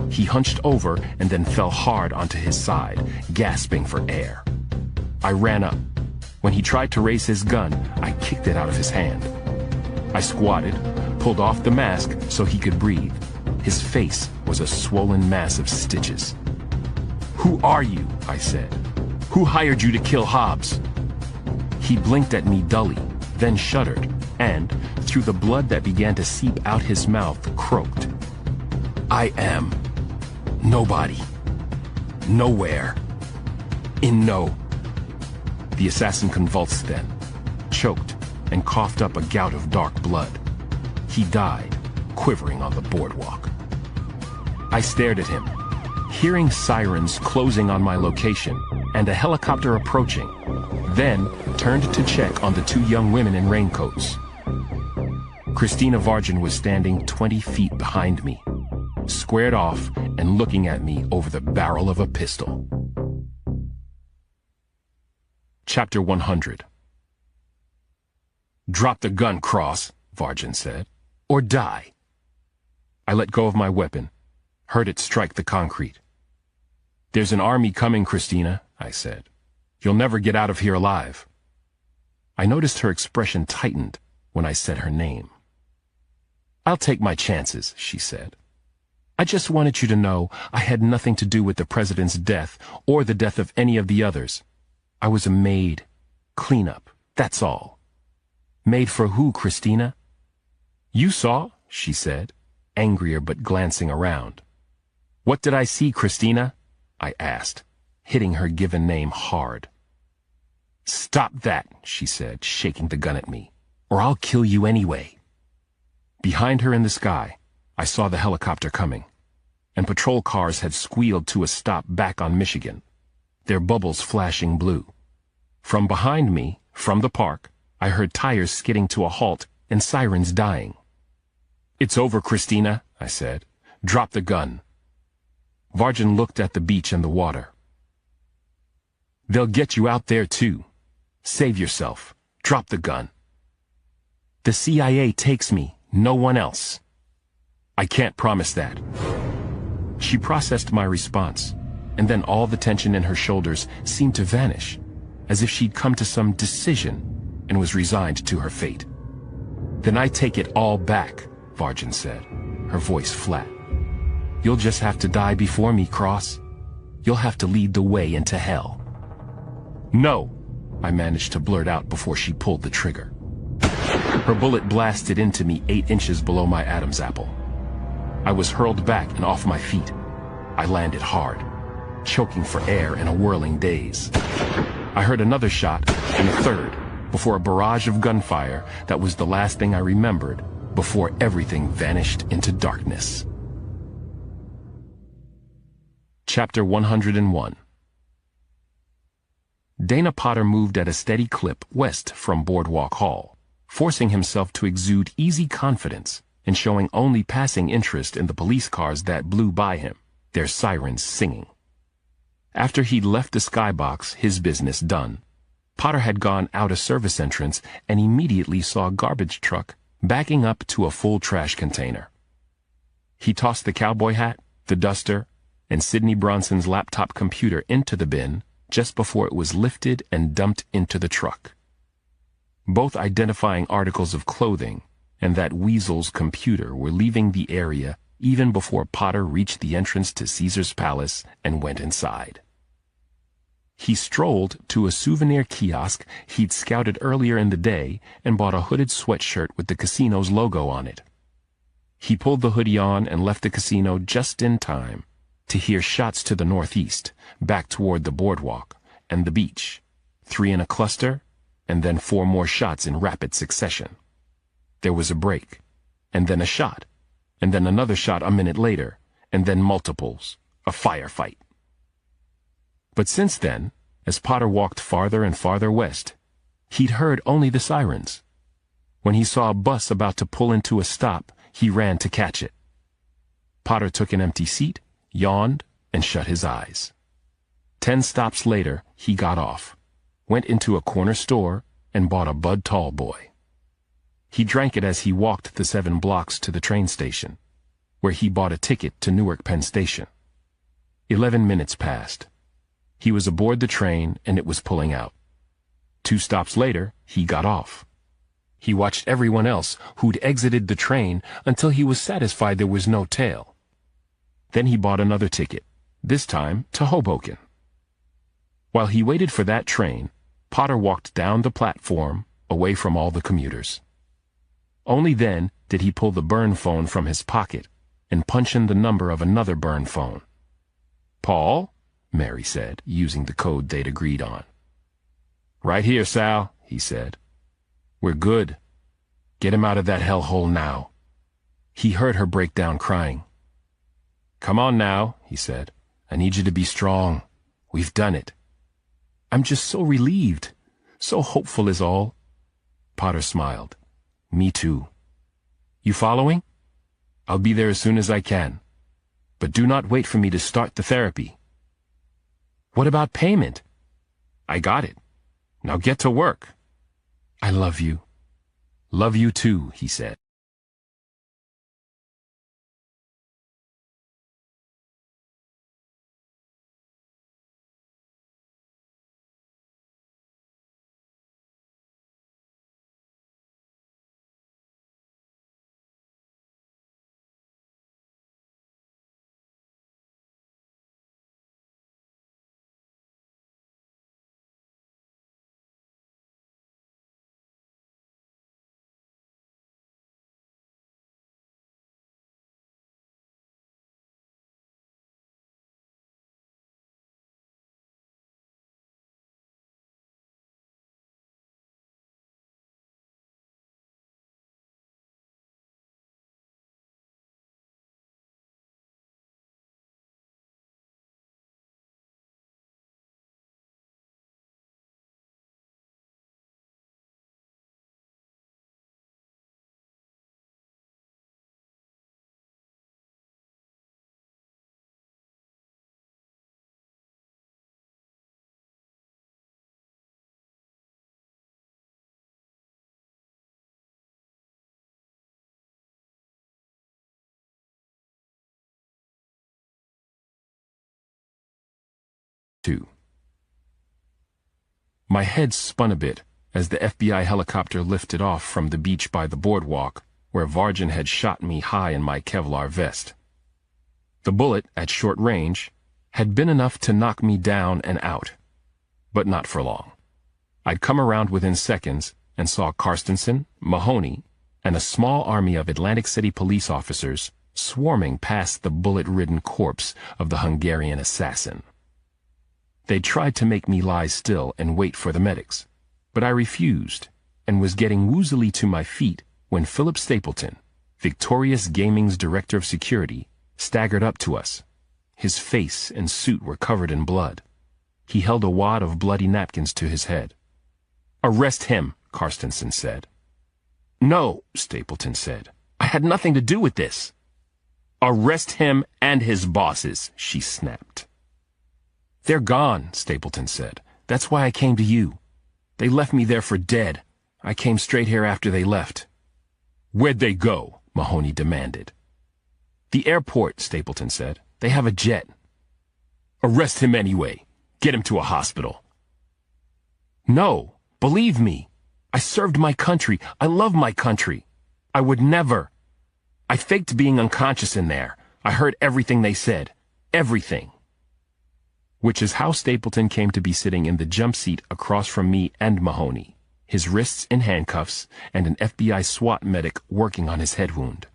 He hunched over and then fell hard onto his side, gasping for air. I ran up. When he tried to raise his gun, I kicked it out of his hand. I squatted, pulled off the mask so he could breathe. His face was a swollen mass of stitches. "Who are you?" I said. "Who hired you to kill Hobbs?" He blinked at me dully, then shuddered, and, through the blood that began to seep out his mouth, croaked. "I am nobody. Nowhere. In no..." The assassin convulsed then, choked, and coughed up a gout of dark blood. He died, quivering on the boardwalk. I stared at him, hearing sirens closing on my location and a helicopter approaching, then turned to check on the two young women in raincoats. Christina Vargin was standing 20 feet behind me, squared off and looking at me over the barrel of a pistol. Chapter 100. "Drop the gun, Cross," Vargin said, "or die." I let go of my weapon, heard it strike the concrete. "There's an army coming, Christina," I said. "You'll never get out of here alive." I noticed her expression tightened when I said her name. "I'll take my chances," she said. "I just wanted you to know I had nothing to do with the president's death or the death of any of the others. I was a maid, cleanup, that's all." "Maid for who, Christina?" "You saw," she said, angrier but glancing around. "What did I see, Christina?" I asked, hitting her given name hard. "Stop that," she said, shaking the gun at me, "or I'll kill you anyway." Behind her in the sky, I saw the helicopter coming, and patrol cars had squealed to a stop back on Michigan, their bubbles flashing blue. From behind me, from the park, I heard tires skidding to a halt and sirens dying. "It's over, Christina," I said. "Drop the gun." Vargin looked at the beach and the water. "They'll get you out there too. Save yourself. Drop the gun." "The CIA takes me, no one else." "I can't promise that." She processed my response, and then all the tension in her shoulders seemed to vanish, as if she'd come to some decision and was resigned to her fate. "Then I take it all back," Vargin said, her voice flat. "You'll just have to die before me, Cross. You'll have to lead the way into hell." "No," I managed to blurt out before she pulled the trigger. Her bullet blasted into me 8 inches below my Adam's apple. I was hurled back and off my feet. I landed hard, choking for air in a whirling daze. I heard another shot and a third before a barrage of gunfire that was the last thing I remembered before everything vanished into darkness. Chapter 101. Dana Potter moved at a steady clip west from Boardwalk Hall, forcing himself to exude easy confidence and showing only passing interest in the police cars that blew by him, their sirens singing. After he'd left the skybox, his business done, Potter had gone out a service entrance and immediately saw a garbage truck backing up to a full trash container. He tossed the cowboy hat, the duster, and Sidney Bronson's laptop computer into the bin just before it was lifted and dumped into the truck. Both identifying articles of clothing and that weasel's computer were leaving the area even before Potter reached the entrance to Caesar's Palace and went inside. He strolled to a souvenir kiosk he'd scouted earlier in the day and bought a hooded sweatshirt with the casino's logo on it. He pulled the hoodie on and left the casino just in time to hear shots to the northeast, back toward the boardwalk and the beach, 3 in a cluster, and then 4 more shots in rapid succession. There was a break, and then a shot, and then another shot a minute later, and then multiples, a firefight. But since then, as Potter walked farther and farther west, he'd heard only the sirens. When he saw a bus about to pull into a stop, he ran to catch it. Potter took an empty seat, yawned, and shut his eyes. 10 stops later, he got off, went into a corner store, and bought a Bud Tall Boy. He drank it as he walked the 7 blocks to the train station, where he bought a ticket to Newark Penn Station. 11 minutes passed. He was aboard the train, and it was pulling out. 2 stops later, he got off. He watched everyone else who'd exited the train until he was satisfied there was no tail. Then he bought another ticket, this time to Hoboken. While he waited for that train, Potter walked down the platform, away from all the commuters. Only then did he pull the burn phone from his pocket and punch in the number of another burn phone. "Paul?" Mary said, using the code they'd agreed on. "Right here, Sal," he said. "We're good. Get him out of that hellhole now." He heard her break down crying. "Come on now," he said. "I need you to be strong. We've done it." "I'm just so relieved, so hopeful is all." Potter smiled. "Me too. You following? I'll be there as soon as I can. But do not wait for me to start the therapy." "What about payment?" "I got it. Now get to work." "I love you." "Love you too," he said. My head spun a bit as the FBI helicopter lifted off from the beach by the boardwalk, where Varjan had shot me high in my Kevlar vest. The bullet, at short range, had been enough to knock me down and out, but not for long. I'd come around within seconds and saw Karstensen, Mahoney, and a small army of Atlantic City police officers swarming past the bullet-ridden corpse of the Hungarian assassin. They tried to make me lie still and wait for the medics, but I refused and was getting woozily to my feet when Philip Stapleton, Victorious Gaming's director of security, staggered up to us. His face and suit were covered in blood. He held a wad of bloody napkins to his head. "Arrest him," Karstensen said. "No," Stapleton said. "I had nothing to do with this." "Arrest him and his bosses," she snapped. "They're gone," Stapleton said. "That's why I came to you." They left me there for dead. I came straight here after they left." "Where'd they go?" Mahoney demanded. "The airport," Stapleton said. "They have a jet." "Arrest him anyway. Get him to a hospital." "No, believe me. I served my country. I love my country. I would never. I faked being unconscious in there. I heard everything they said. Everything." Which is how Stapleton came to be sitting in the jump seat across from me and Mahoney, his wrists in handcuffs, and an FBI SWAT medic working on his head wound.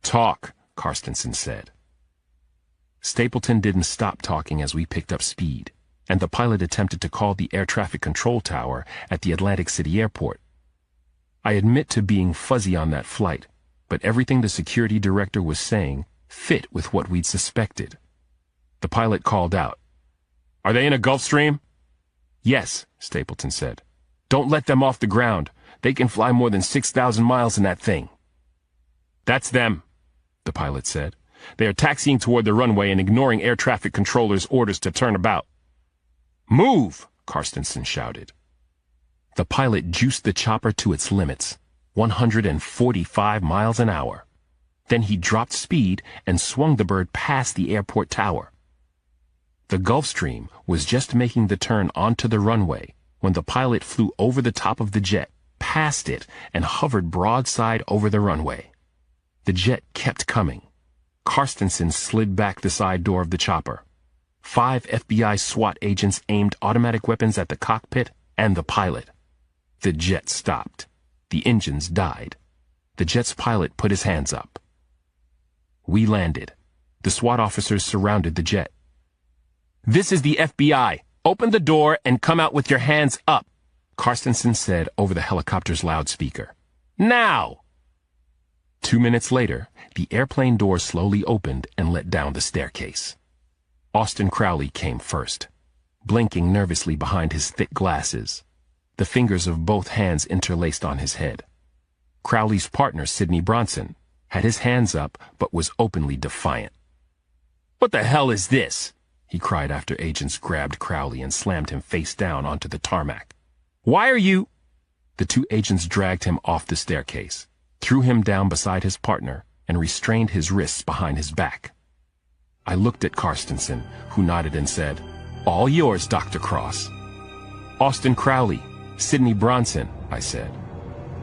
"Talk," Carstensen said. Stapleton didn't stop talking as we picked up speed, and the pilot attempted to call the air traffic control tower at the Atlantic City airport. I admit to being fuzzy on that flight, but everything the security director was saying fit with what we'd suspected. The pilot called out, "Are they in a Gulf Stream?" "Yes," Stapleton said. "Don't let them off the ground. They can fly more than 6,000 miles in that thing." "That's them," the pilot said. "They are taxiing toward the runway and ignoring air traffic controller's orders to turn about." "Move!" Carstensen shouted. The pilot juiced the chopper to its limits, 145 miles an hour. Then he dropped speed and swung the bird past the airport tower. The Gulfstream was just making the turn onto the runway when the pilot flew over the top of the jet, past it, and hovered broadside over the runway. The jet kept coming. Carstensen slid back the side door of the chopper. 5 FBI SWAT agents aimed automatic weapons at the cockpit and the pilot. The jet stopped. The engines died. The jet's pilot put his hands up. We landed. The SWAT officers surrounded the jet. "This is the FBI. Open the door and come out with your hands up," Carstensen said over the helicopter's loudspeaker. "Now!" 2 minutes later, the airplane door slowly opened and let down the staircase. Austin Crowley came first, blinking nervously behind his thick glasses, the fingers of both hands interlaced on his head. Crowley's partner, Sidney Bronson, had his hands up but was openly defiant. "What the hell is this?" he cried after agents grabbed Crowley and slammed him face down onto the tarmac. "Why are you—" The 2 agents dragged him off the staircase, threw him down beside his partner, and restrained his wrists behind his back. I looked at Carstensen, who nodded and said, "All yours, Dr. Cross." "Austin Crowley, Sidney Bronson," I said.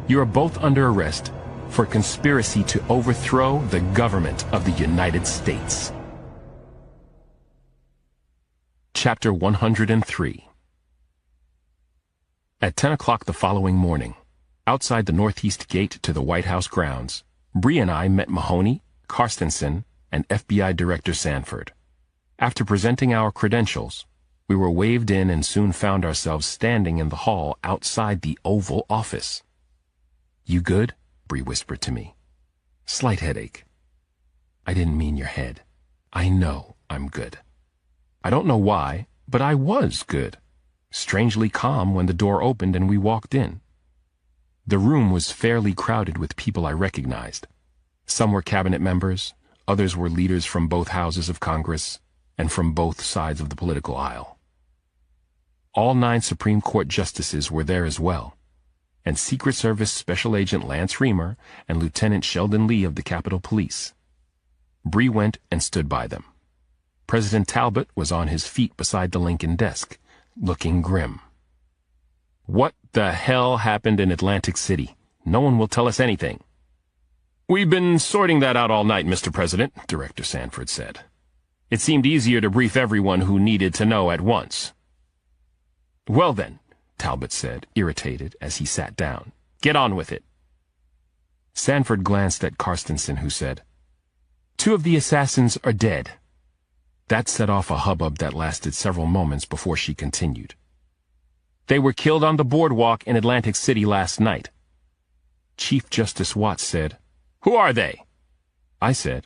"You are both under arrest for conspiracy to overthrow the government of the United States." Chapter 103. At 10 o'clock the following morning, outside the northeast gate to the White House grounds, Bree and I met Mahoney, Carstensen, and FBI Director Sanford. After presenting our credentials, we were waved in and soon found ourselves standing in the hall outside the Oval Office. "You good?" Bree whispered to me. "Slight headache." "I didn't mean your head. I know I'm good." I don't know why, but I was good. Strangely calm when the door opened and we walked in. The room was fairly crowded with people I recognized. Some were cabinet members, others were leaders from both houses of Congress, and from both sides of the political aisle. All 9 Supreme Court justices were there as well, and Secret Service Special Agent Lance Reamer and Lieutenant Sheldon Lee of the Capitol Police. Bree went and stood by them. President Talbot was on his feet beside the Lincoln desk, looking grim. "What the hell happened in Atlantic City? No one will tell us anything." "We've been sorting that out all night, Mr. President," Director Sanford said. "It seemed easier to brief everyone who needed to know at once." "Well then," Talbot said, irritated, as he sat down. "Get on with it." Sanford glanced at Carstensen, who said, "2 of the assassins are dead." That set off a hubbub that lasted several moments before she continued. "They were killed on the boardwalk in Atlantic City last night." Chief Justice Watts said, "Who are they?" I said,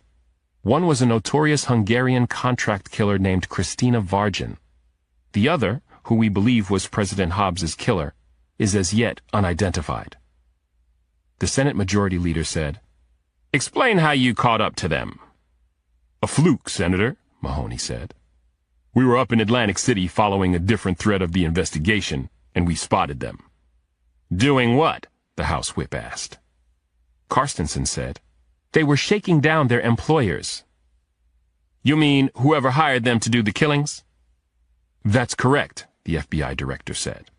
"One was a notorious Hungarian contract killer named Christina Vargin. The other, who we believe was President Hobbs's killer, is as yet unidentified." The Senate Majority Leader said, "Explain how you caught up to them." "A fluke, Senator," Mahoney said. "We were up in Atlantic City following a different thread of the investigation, and we spotted them." "Doing what?" the House Whip asked. Carstensen said, "They were shaking down their employers." "You mean whoever hired them to do the killings?" "That's correct," the FBI director said.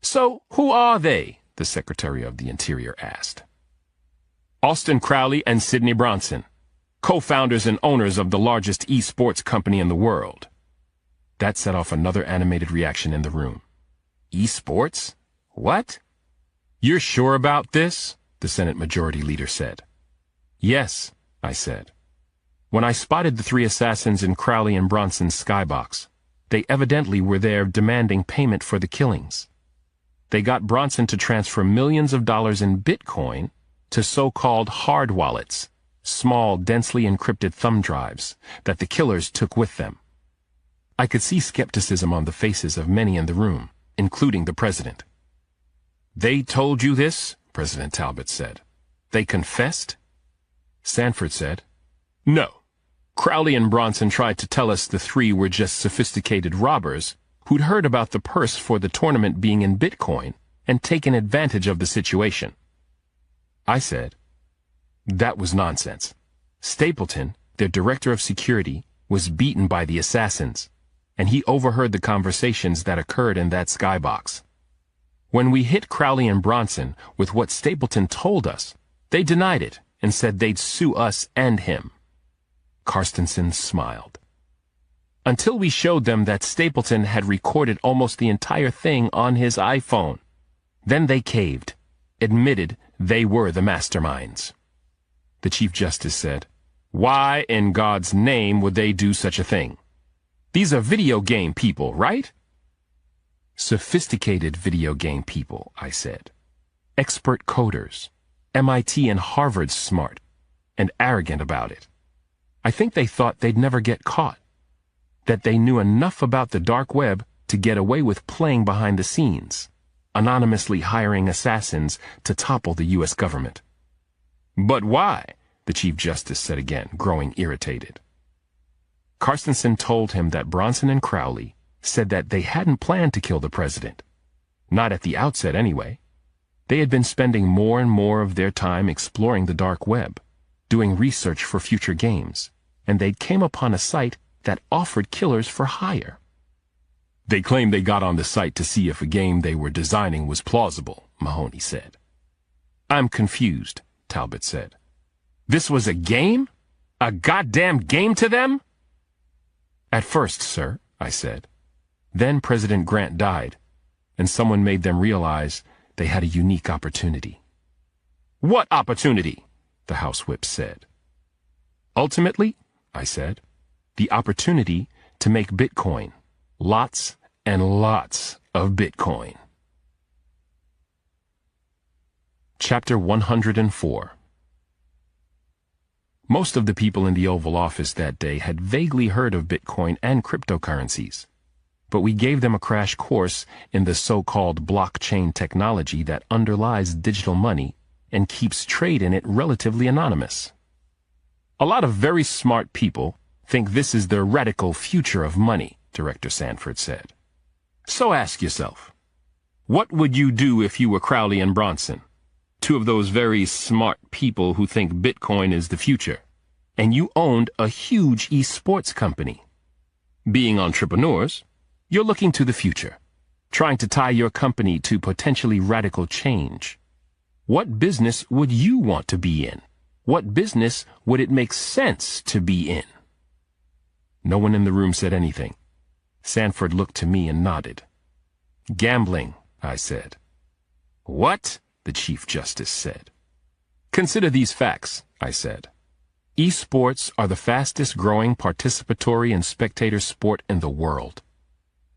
"So who are they?" the Secretary of the Interior asked. "Austin Crowley and Sidney Bronson, co-founders and owners of the largest esports company in the world." That set off another animated reaction in the room. "Esports? What?" "You're sure about this?" the Senate Majority Leader said. "Yes," I said. "When I spotted the 3 assassins in Crowley and Bronson's skybox, they evidently were there demanding payment for the killings. They got Bronson to transfer millions of dollars in Bitcoin to so-called hard wallets, small, densely encrypted thumb drives that the killers took with them." I could see skepticism on the faces of many in the room, including the president. "They told you this?" President Talbot said. "They confessed?" Sanford said, "No. Crowley and Bronson tried to tell us the 3 were just sophisticated robbers who'd heard about the purse for the tournament being in Bitcoin and taken advantage of the situation." I said, "That was nonsense. Stapleton, their director of security, was beaten by the assassins, and he overheard the conversations that occurred in that skybox. When we hit Crowley and Bronson with what Stapleton told us, they denied it and said they'd sue us and him." Carstensen smiled. "Until we showed them that Stapleton had recorded almost the entire thing on his iPhone. Then they caved, admitted they were the masterminds." The Chief Justice said, "Why in God's name would they do such a thing? These are video game people, right?" "Sophisticated video game people," I said. "Expert coders. MIT and Harvard smart, and arrogant about it. I think they thought they'd never get caught. That they knew enough about the dark web to get away with playing behind the scenes, anonymously hiring assassins to topple the U.S. government." "But why?" the Chief Justice said again, growing irritated. Carstensen told him that Bronson and Crowley said that they hadn't planned to kill the president. Not at the outset, anyway. They had been spending more and more of their time exploring the dark web, doing research for future games, and they came upon a site that offered killers for hire. "They claim they got on the site to see if a game they were designing was plausible," Mahoney said. "I'm confused," Talbot said. "This was a game? A goddamn game to them?" "At first, sir," I said. "Then President Grant died, and someone made them realize they had a unique opportunity." "What opportunity?" the House Whip said. "Ultimately," I said, "the opportunity to make Bitcoin. Lots and lots of Bitcoin." Chapter 104. Most of the people in the Oval Office that day had vaguely heard of Bitcoin and cryptocurrencies, but we gave them a crash course in the so-called blockchain technology that underlies digital money and keeps trade in it relatively anonymous. "A lot of very smart people think this is the radical future of money," Director Sanford said. "So ask yourself, what would you do if you were Crowley and Bronson, 2 of those very smart people who think Bitcoin is the future, and you owned a huge esports company? Being entrepreneurs, you're looking to the future, trying to tie your company to potentially radical change. What business would you want to be in? What business would it make sense to be in?" No one in the room said anything. Sanford looked to me and nodded. "Gambling," I said. "What?" the Chief Justice said. "Consider these facts," I said. "Esports are the fastest growing participatory and spectator sport in the world.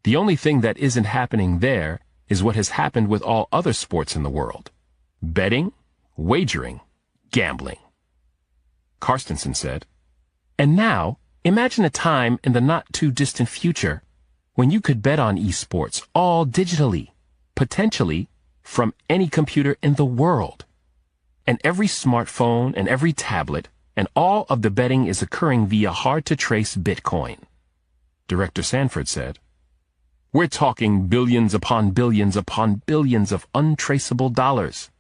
The only thing that isn't happening there is what has happened with all other sports in the world. Betting, wagering, gambling." Carstensen said, "And now, imagine a time in the not-too-distant future when you could bet on esports all digitally, potentially from any computer in the world. And every smartphone and every tablet and all of the betting is occurring via hard-to-trace Bitcoin." Director Sanford said, We're talking billions upon billions upon billions of untraceable dollars.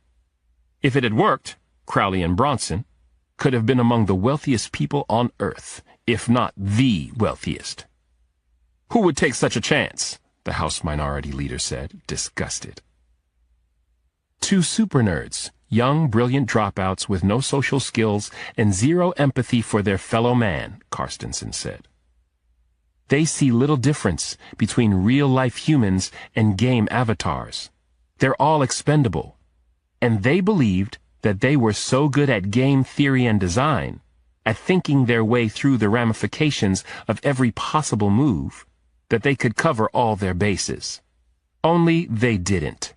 If it had worked, Crowley and Bronson could have been among the wealthiest people on Earth, if not the wealthiest. Who would take such a chance? The House Minority Leader said, disgusted. Two super nerds, young, brilliant dropouts with no social skills and zero empathy for their fellow man, Carstensen said. They see little difference between real-life humans and game avatars. They're all expendable. And they believed that they were so good at game theory and design, at thinking their way through the ramifications of every possible move, that they could cover all their bases. Only they didn't.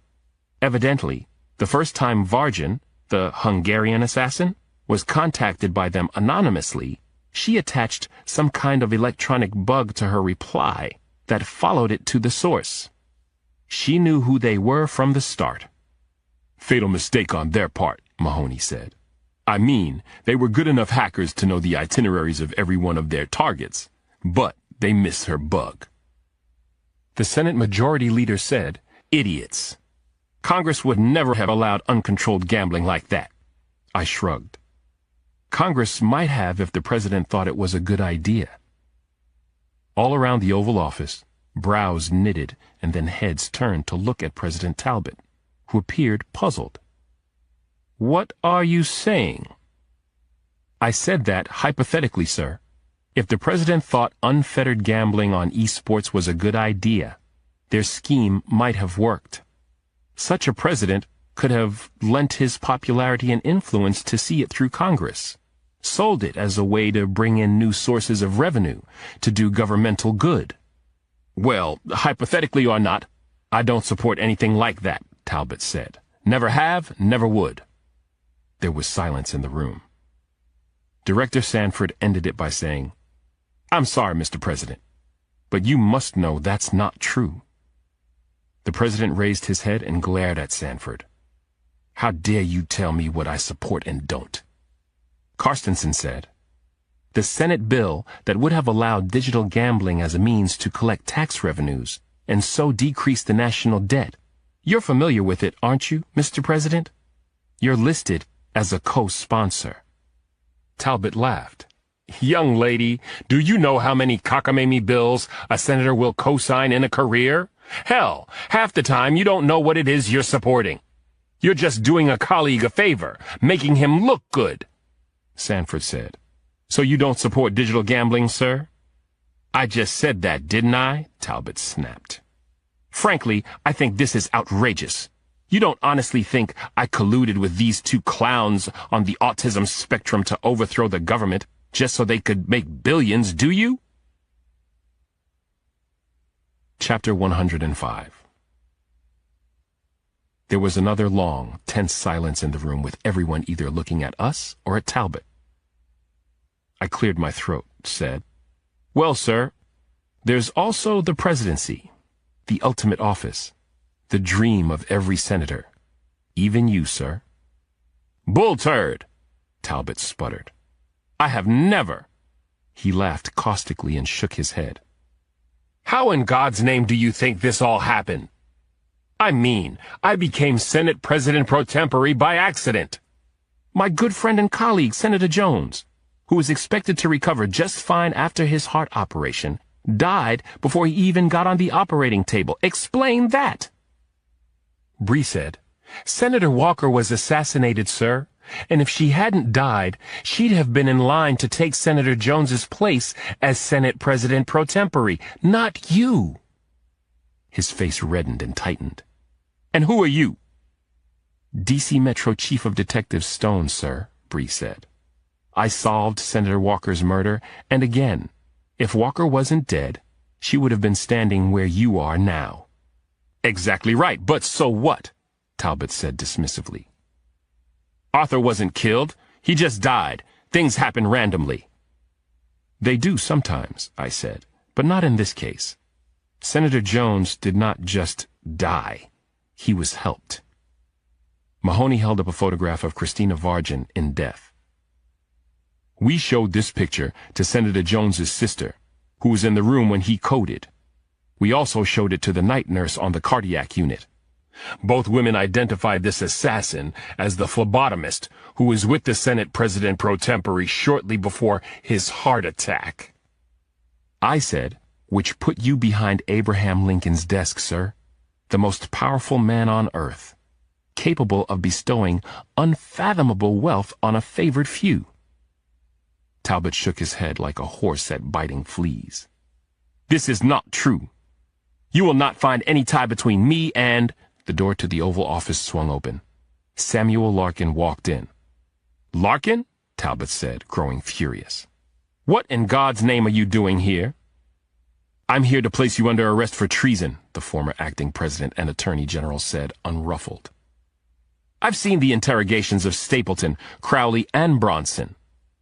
Evidently, the first time Varjan, the Hungarian assassin, was contacted by them anonymously, she attached some kind of electronic bug to her reply that followed it to the source. She knew who they were from the start. Fatal mistake on their part, Mahoney said. I mean, they were good enough hackers to know the itineraries of every one of their targets, but they missed her bug. The Senate Majority Leader said, idiots. Congress would never have allowed uncontrolled gambling like that. I shrugged. Congress might have if the president thought it was a good idea. All around the Oval Office, brows knitted and then heads turned to look at President Talbot, who appeared puzzled. What are you saying? I said that hypothetically, sir. If the president thought unfettered gambling on esports was a good idea, their scheme might have worked. Such a president could have lent his popularity and influence to see it through Congress, sold it as a way to bring in new sources of revenue, to do governmental good. Well, hypothetically or not, I don't support anything like that, Talbot said. Never have, never would. There was silence in the room. Director Sanford ended it by saying, I'm sorry, Mr. President, but you must know that's not true. The president raised his head and glared at Sanford. How dare you tell me what I support and don't? Carstensen said, the Senate bill that would have allowed digital gambling as a means to collect tax revenues and so decrease the national debt. You're familiar with it, aren't you, Mr. President? You're listed as a co-sponsor. Talbot laughed. Young lady, do you know how many cockamamie bills a senator will co-sign in a career? Hell, half the time you don't know what it is you're supporting. You're just doing a colleague a favor, making him look good, Sanford said. So you don't support digital gambling, sir? I just said that, didn't I? Talbot snapped. Frankly, I think this is outrageous. You don't honestly think I colluded with these two clowns on the autism spectrum to overthrow the government just so they could make billions, do you? Chapter 105. There was another long, tense silence in the room with everyone either looking at us or at Talbot. I cleared my throat, said, Well, sir, there's also the presidency, the ultimate office, the dream of every senator, even you, sir. Bull turd, Talbot sputtered. I have never. He laughed caustically and shook his head. How in God's name do you think this all happened? I mean, I became Senate President pro tempore by accident. My good friend and colleague, Senator Jones, who was expected to recover just fine after his heart operation, died before he even got on the operating table. Explain that. Bree said, Senator Walker was assassinated, sir, and if she hadn't died, she'd have been in line to take Senator Jones's place as Senate President pro tempore, not you. His face reddened and tightened. And who are you? D.C. Metro Chief of Detectives Stone, sir, Bree said. I solved Senator Walker's murder, and again, if Walker wasn't dead, she would have been standing where you are now. Exactly right, but so what? Talbot said dismissively. Arthur wasn't killed. He just died. Things happen randomly. They do sometimes, I said, but not in this case. Senator Jones did not just die. He was helped. Mahoney held up a photograph of Christina Varjan in death. We showed this picture to Senator Jones's sister, who was in the room when he coded. We also showed it to the night nurse on the cardiac unit. Both women identified this assassin as the phlebotomist who was with the Senate President pro tempore shortly before his heart attack. I said, "Which put you behind Abraham Lincoln's desk, sir. The most powerful man on earth, capable of bestowing unfathomable wealth on a favored few." Talbot shook his head like a horse at biting fleas. "This is not true. You will not find any tie between me and—" The door to the Oval Office swung open. Samuel Larkin walked in. "Larkin?" Talbot said, growing furious. "What in God's name are you doing here?" "I'm here to place you under arrest for treason," the former acting president and attorney general said, unruffled. "I've seen the interrogations of Stapleton, Crowley, and Bronson.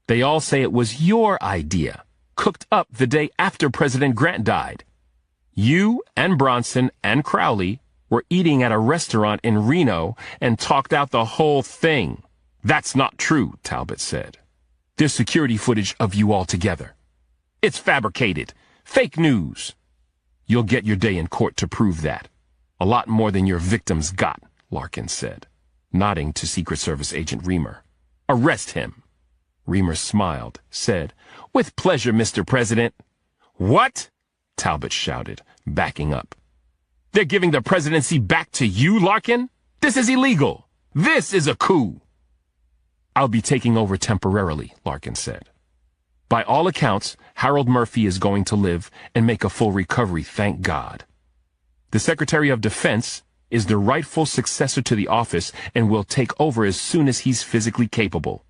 They all say it was your idea, cooked up the day after President Grant died. You and Bronson and Crowley were eating at a restaurant in Reno and talked out the whole thing." "That's not true," Talbot said. "There's security footage of you all together." "It's fabricated. Fake news." "You'll get your day in court to prove that. A lot more than your victims got," Larkin said, nodding to Secret Service agent Reamer. "Arrest him." Reamer smiled, said, "With pleasure, Mr. President." "What?" Talbot shouted, backing up. "They're giving the presidency back to you, Larkin? This is illegal. This is a coup." "I'll be taking over temporarily," Larkin said. "By all accounts, Harold Murphy is going to live and make a full recovery, thank God. The Secretary of Defense is the rightful successor to the office and will take over as soon as he's physically capable."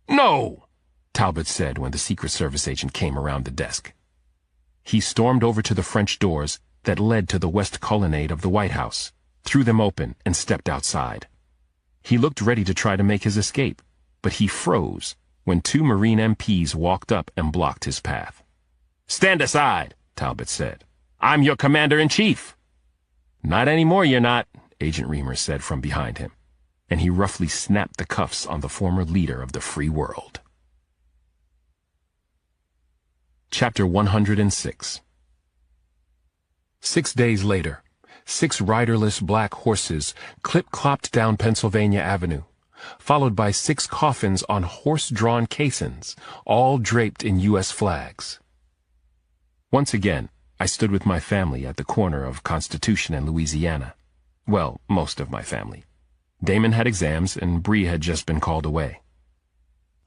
"No!" Talbot said when the Secret Service agent came around the desk. He stormed over to the French doors that led to the west colonnade of the White House, threw them open, and stepped outside. He looked ready to try to make his escape, but he froze when two Marine MPs walked up and blocked his path. "Stand aside," Talbot said. "I'm your commander-in-chief." "Not anymore, you're not," Agent Reamer said from behind him, and he roughly snapped the cuffs on the former leader of the free world. Chapter 106. 6 days later, 6 riderless black horses clip-clopped down Pennsylvania Avenue, followed by 6 coffins on horse-drawn caissons, all draped in U.S. flags. Once again, I stood with my family at the corner of Constitution and Louisiana. Well, most of my family. Damon had exams, and Bree had just been called away.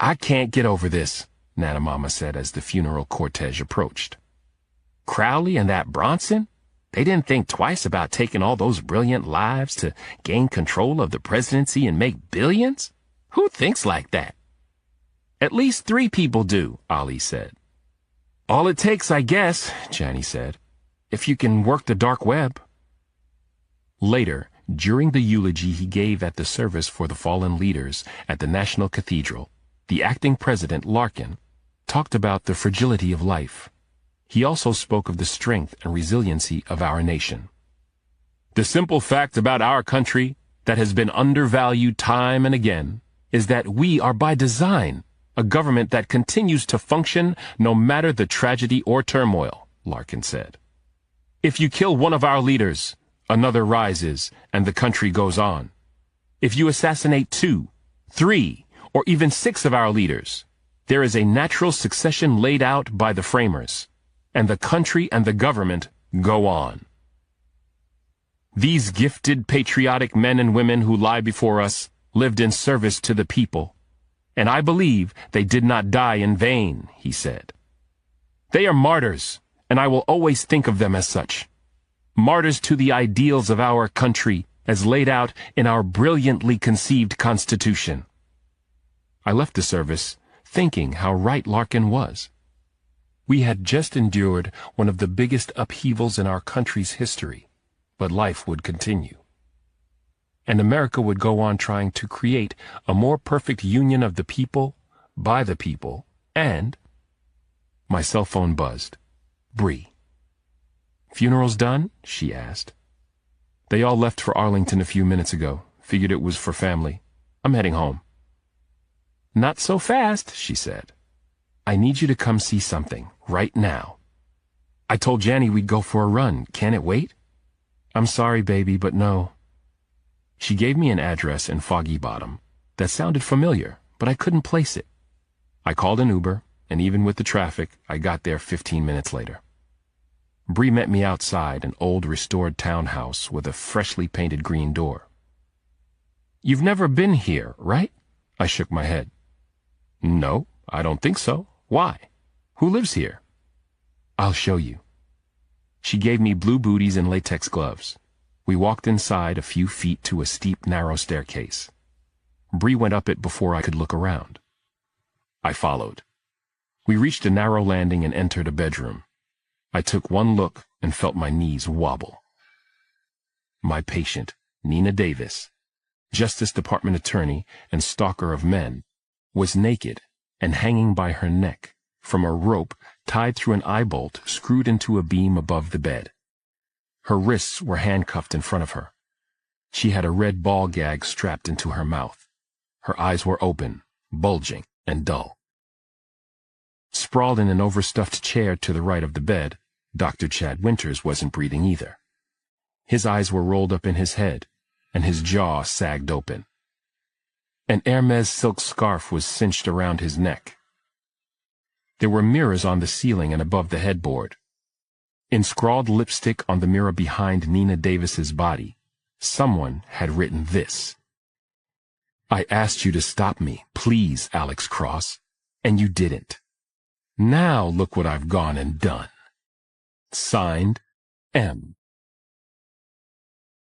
"I can't get over this," Nana Mama said as the funeral cortege approached. "Crowley and that Bronson? They didn't think twice about taking all those brilliant lives to gain control of the presidency and make billions? Who thinks like that?" "At least 3 people do," Ali said. "All it takes, I guess," Janie said, "if you can work the dark web." Later, during the eulogy he gave at the service for the fallen leaders at the National Cathedral, the acting president, Larkin, talked about the fragility of life. He also spoke of the strength and resiliency of our nation. "The simple fact about our country that has been undervalued time and again is that we are by design a government that continues to function no matter the tragedy or turmoil," Larkin said. "If you kill one of our leaders, another rises and the country goes on. If you assassinate 2, 3, or even 6 of our leaders, there is a natural succession laid out by the framers, and the country and the government go on. These gifted, patriotic men and women who lie before us lived in service to the people, and I believe they did not die in vain," he said. "They are martyrs, and I will always think of them as such. Martyrs to the ideals of our country as laid out in our brilliantly conceived Constitution." I left the service thinking how right Larkin was. We had just endured one of the biggest upheavals in our country's history, but life would continue. And America would go on trying to create a more perfect union of the people, by the people, and... My cell phone buzzed. Bree. "Funeral's done?" she asked. "They all left for Arlington a few minutes ago. Figured it was for family. I'm heading home." "Not so fast," she said. "I need you to come see something, right now." I told Janny we'd go for a run. Can it wait? I'm sorry, baby, but no. She gave me an address in Foggy Bottom that sounded familiar, but I couldn't place it. I called an Uber, and even with the traffic, I got there 15 minutes later. Bree met me outside an old restored townhouse with a freshly painted green door. You've never been here, right? I shook my head. No, I don't think so. Why? Who lives here? I'll show you. She gave me blue booties and latex gloves. We walked inside a few feet to a steep, narrow staircase. Bree went up it before I could look around. I followed. We reached a narrow landing and entered a bedroom. I took one look and felt my knees wobble. My patient, Nina Davis, Justice Department attorney and stalker of men, was naked and hanging by her neck from a rope tied through an eye bolt screwed into a beam above the bed. Her wrists were handcuffed in front of her. She had a red ball gag strapped into her mouth. Her eyes were open, bulging, and dull. Sprawled in an overstuffed chair to the right of the bed, Dr. Chad Winters wasn't breathing either. His eyes were rolled up in his head, and his jaw sagged open. An Hermes silk scarf was cinched around his neck. There were mirrors on the ceiling and above the headboard. In scrawled lipstick on the mirror behind Nina Davis's body, someone had written this: I asked you to stop me, please, Alex Cross, and you didn't. Now look what I've gone and done. Signed, M.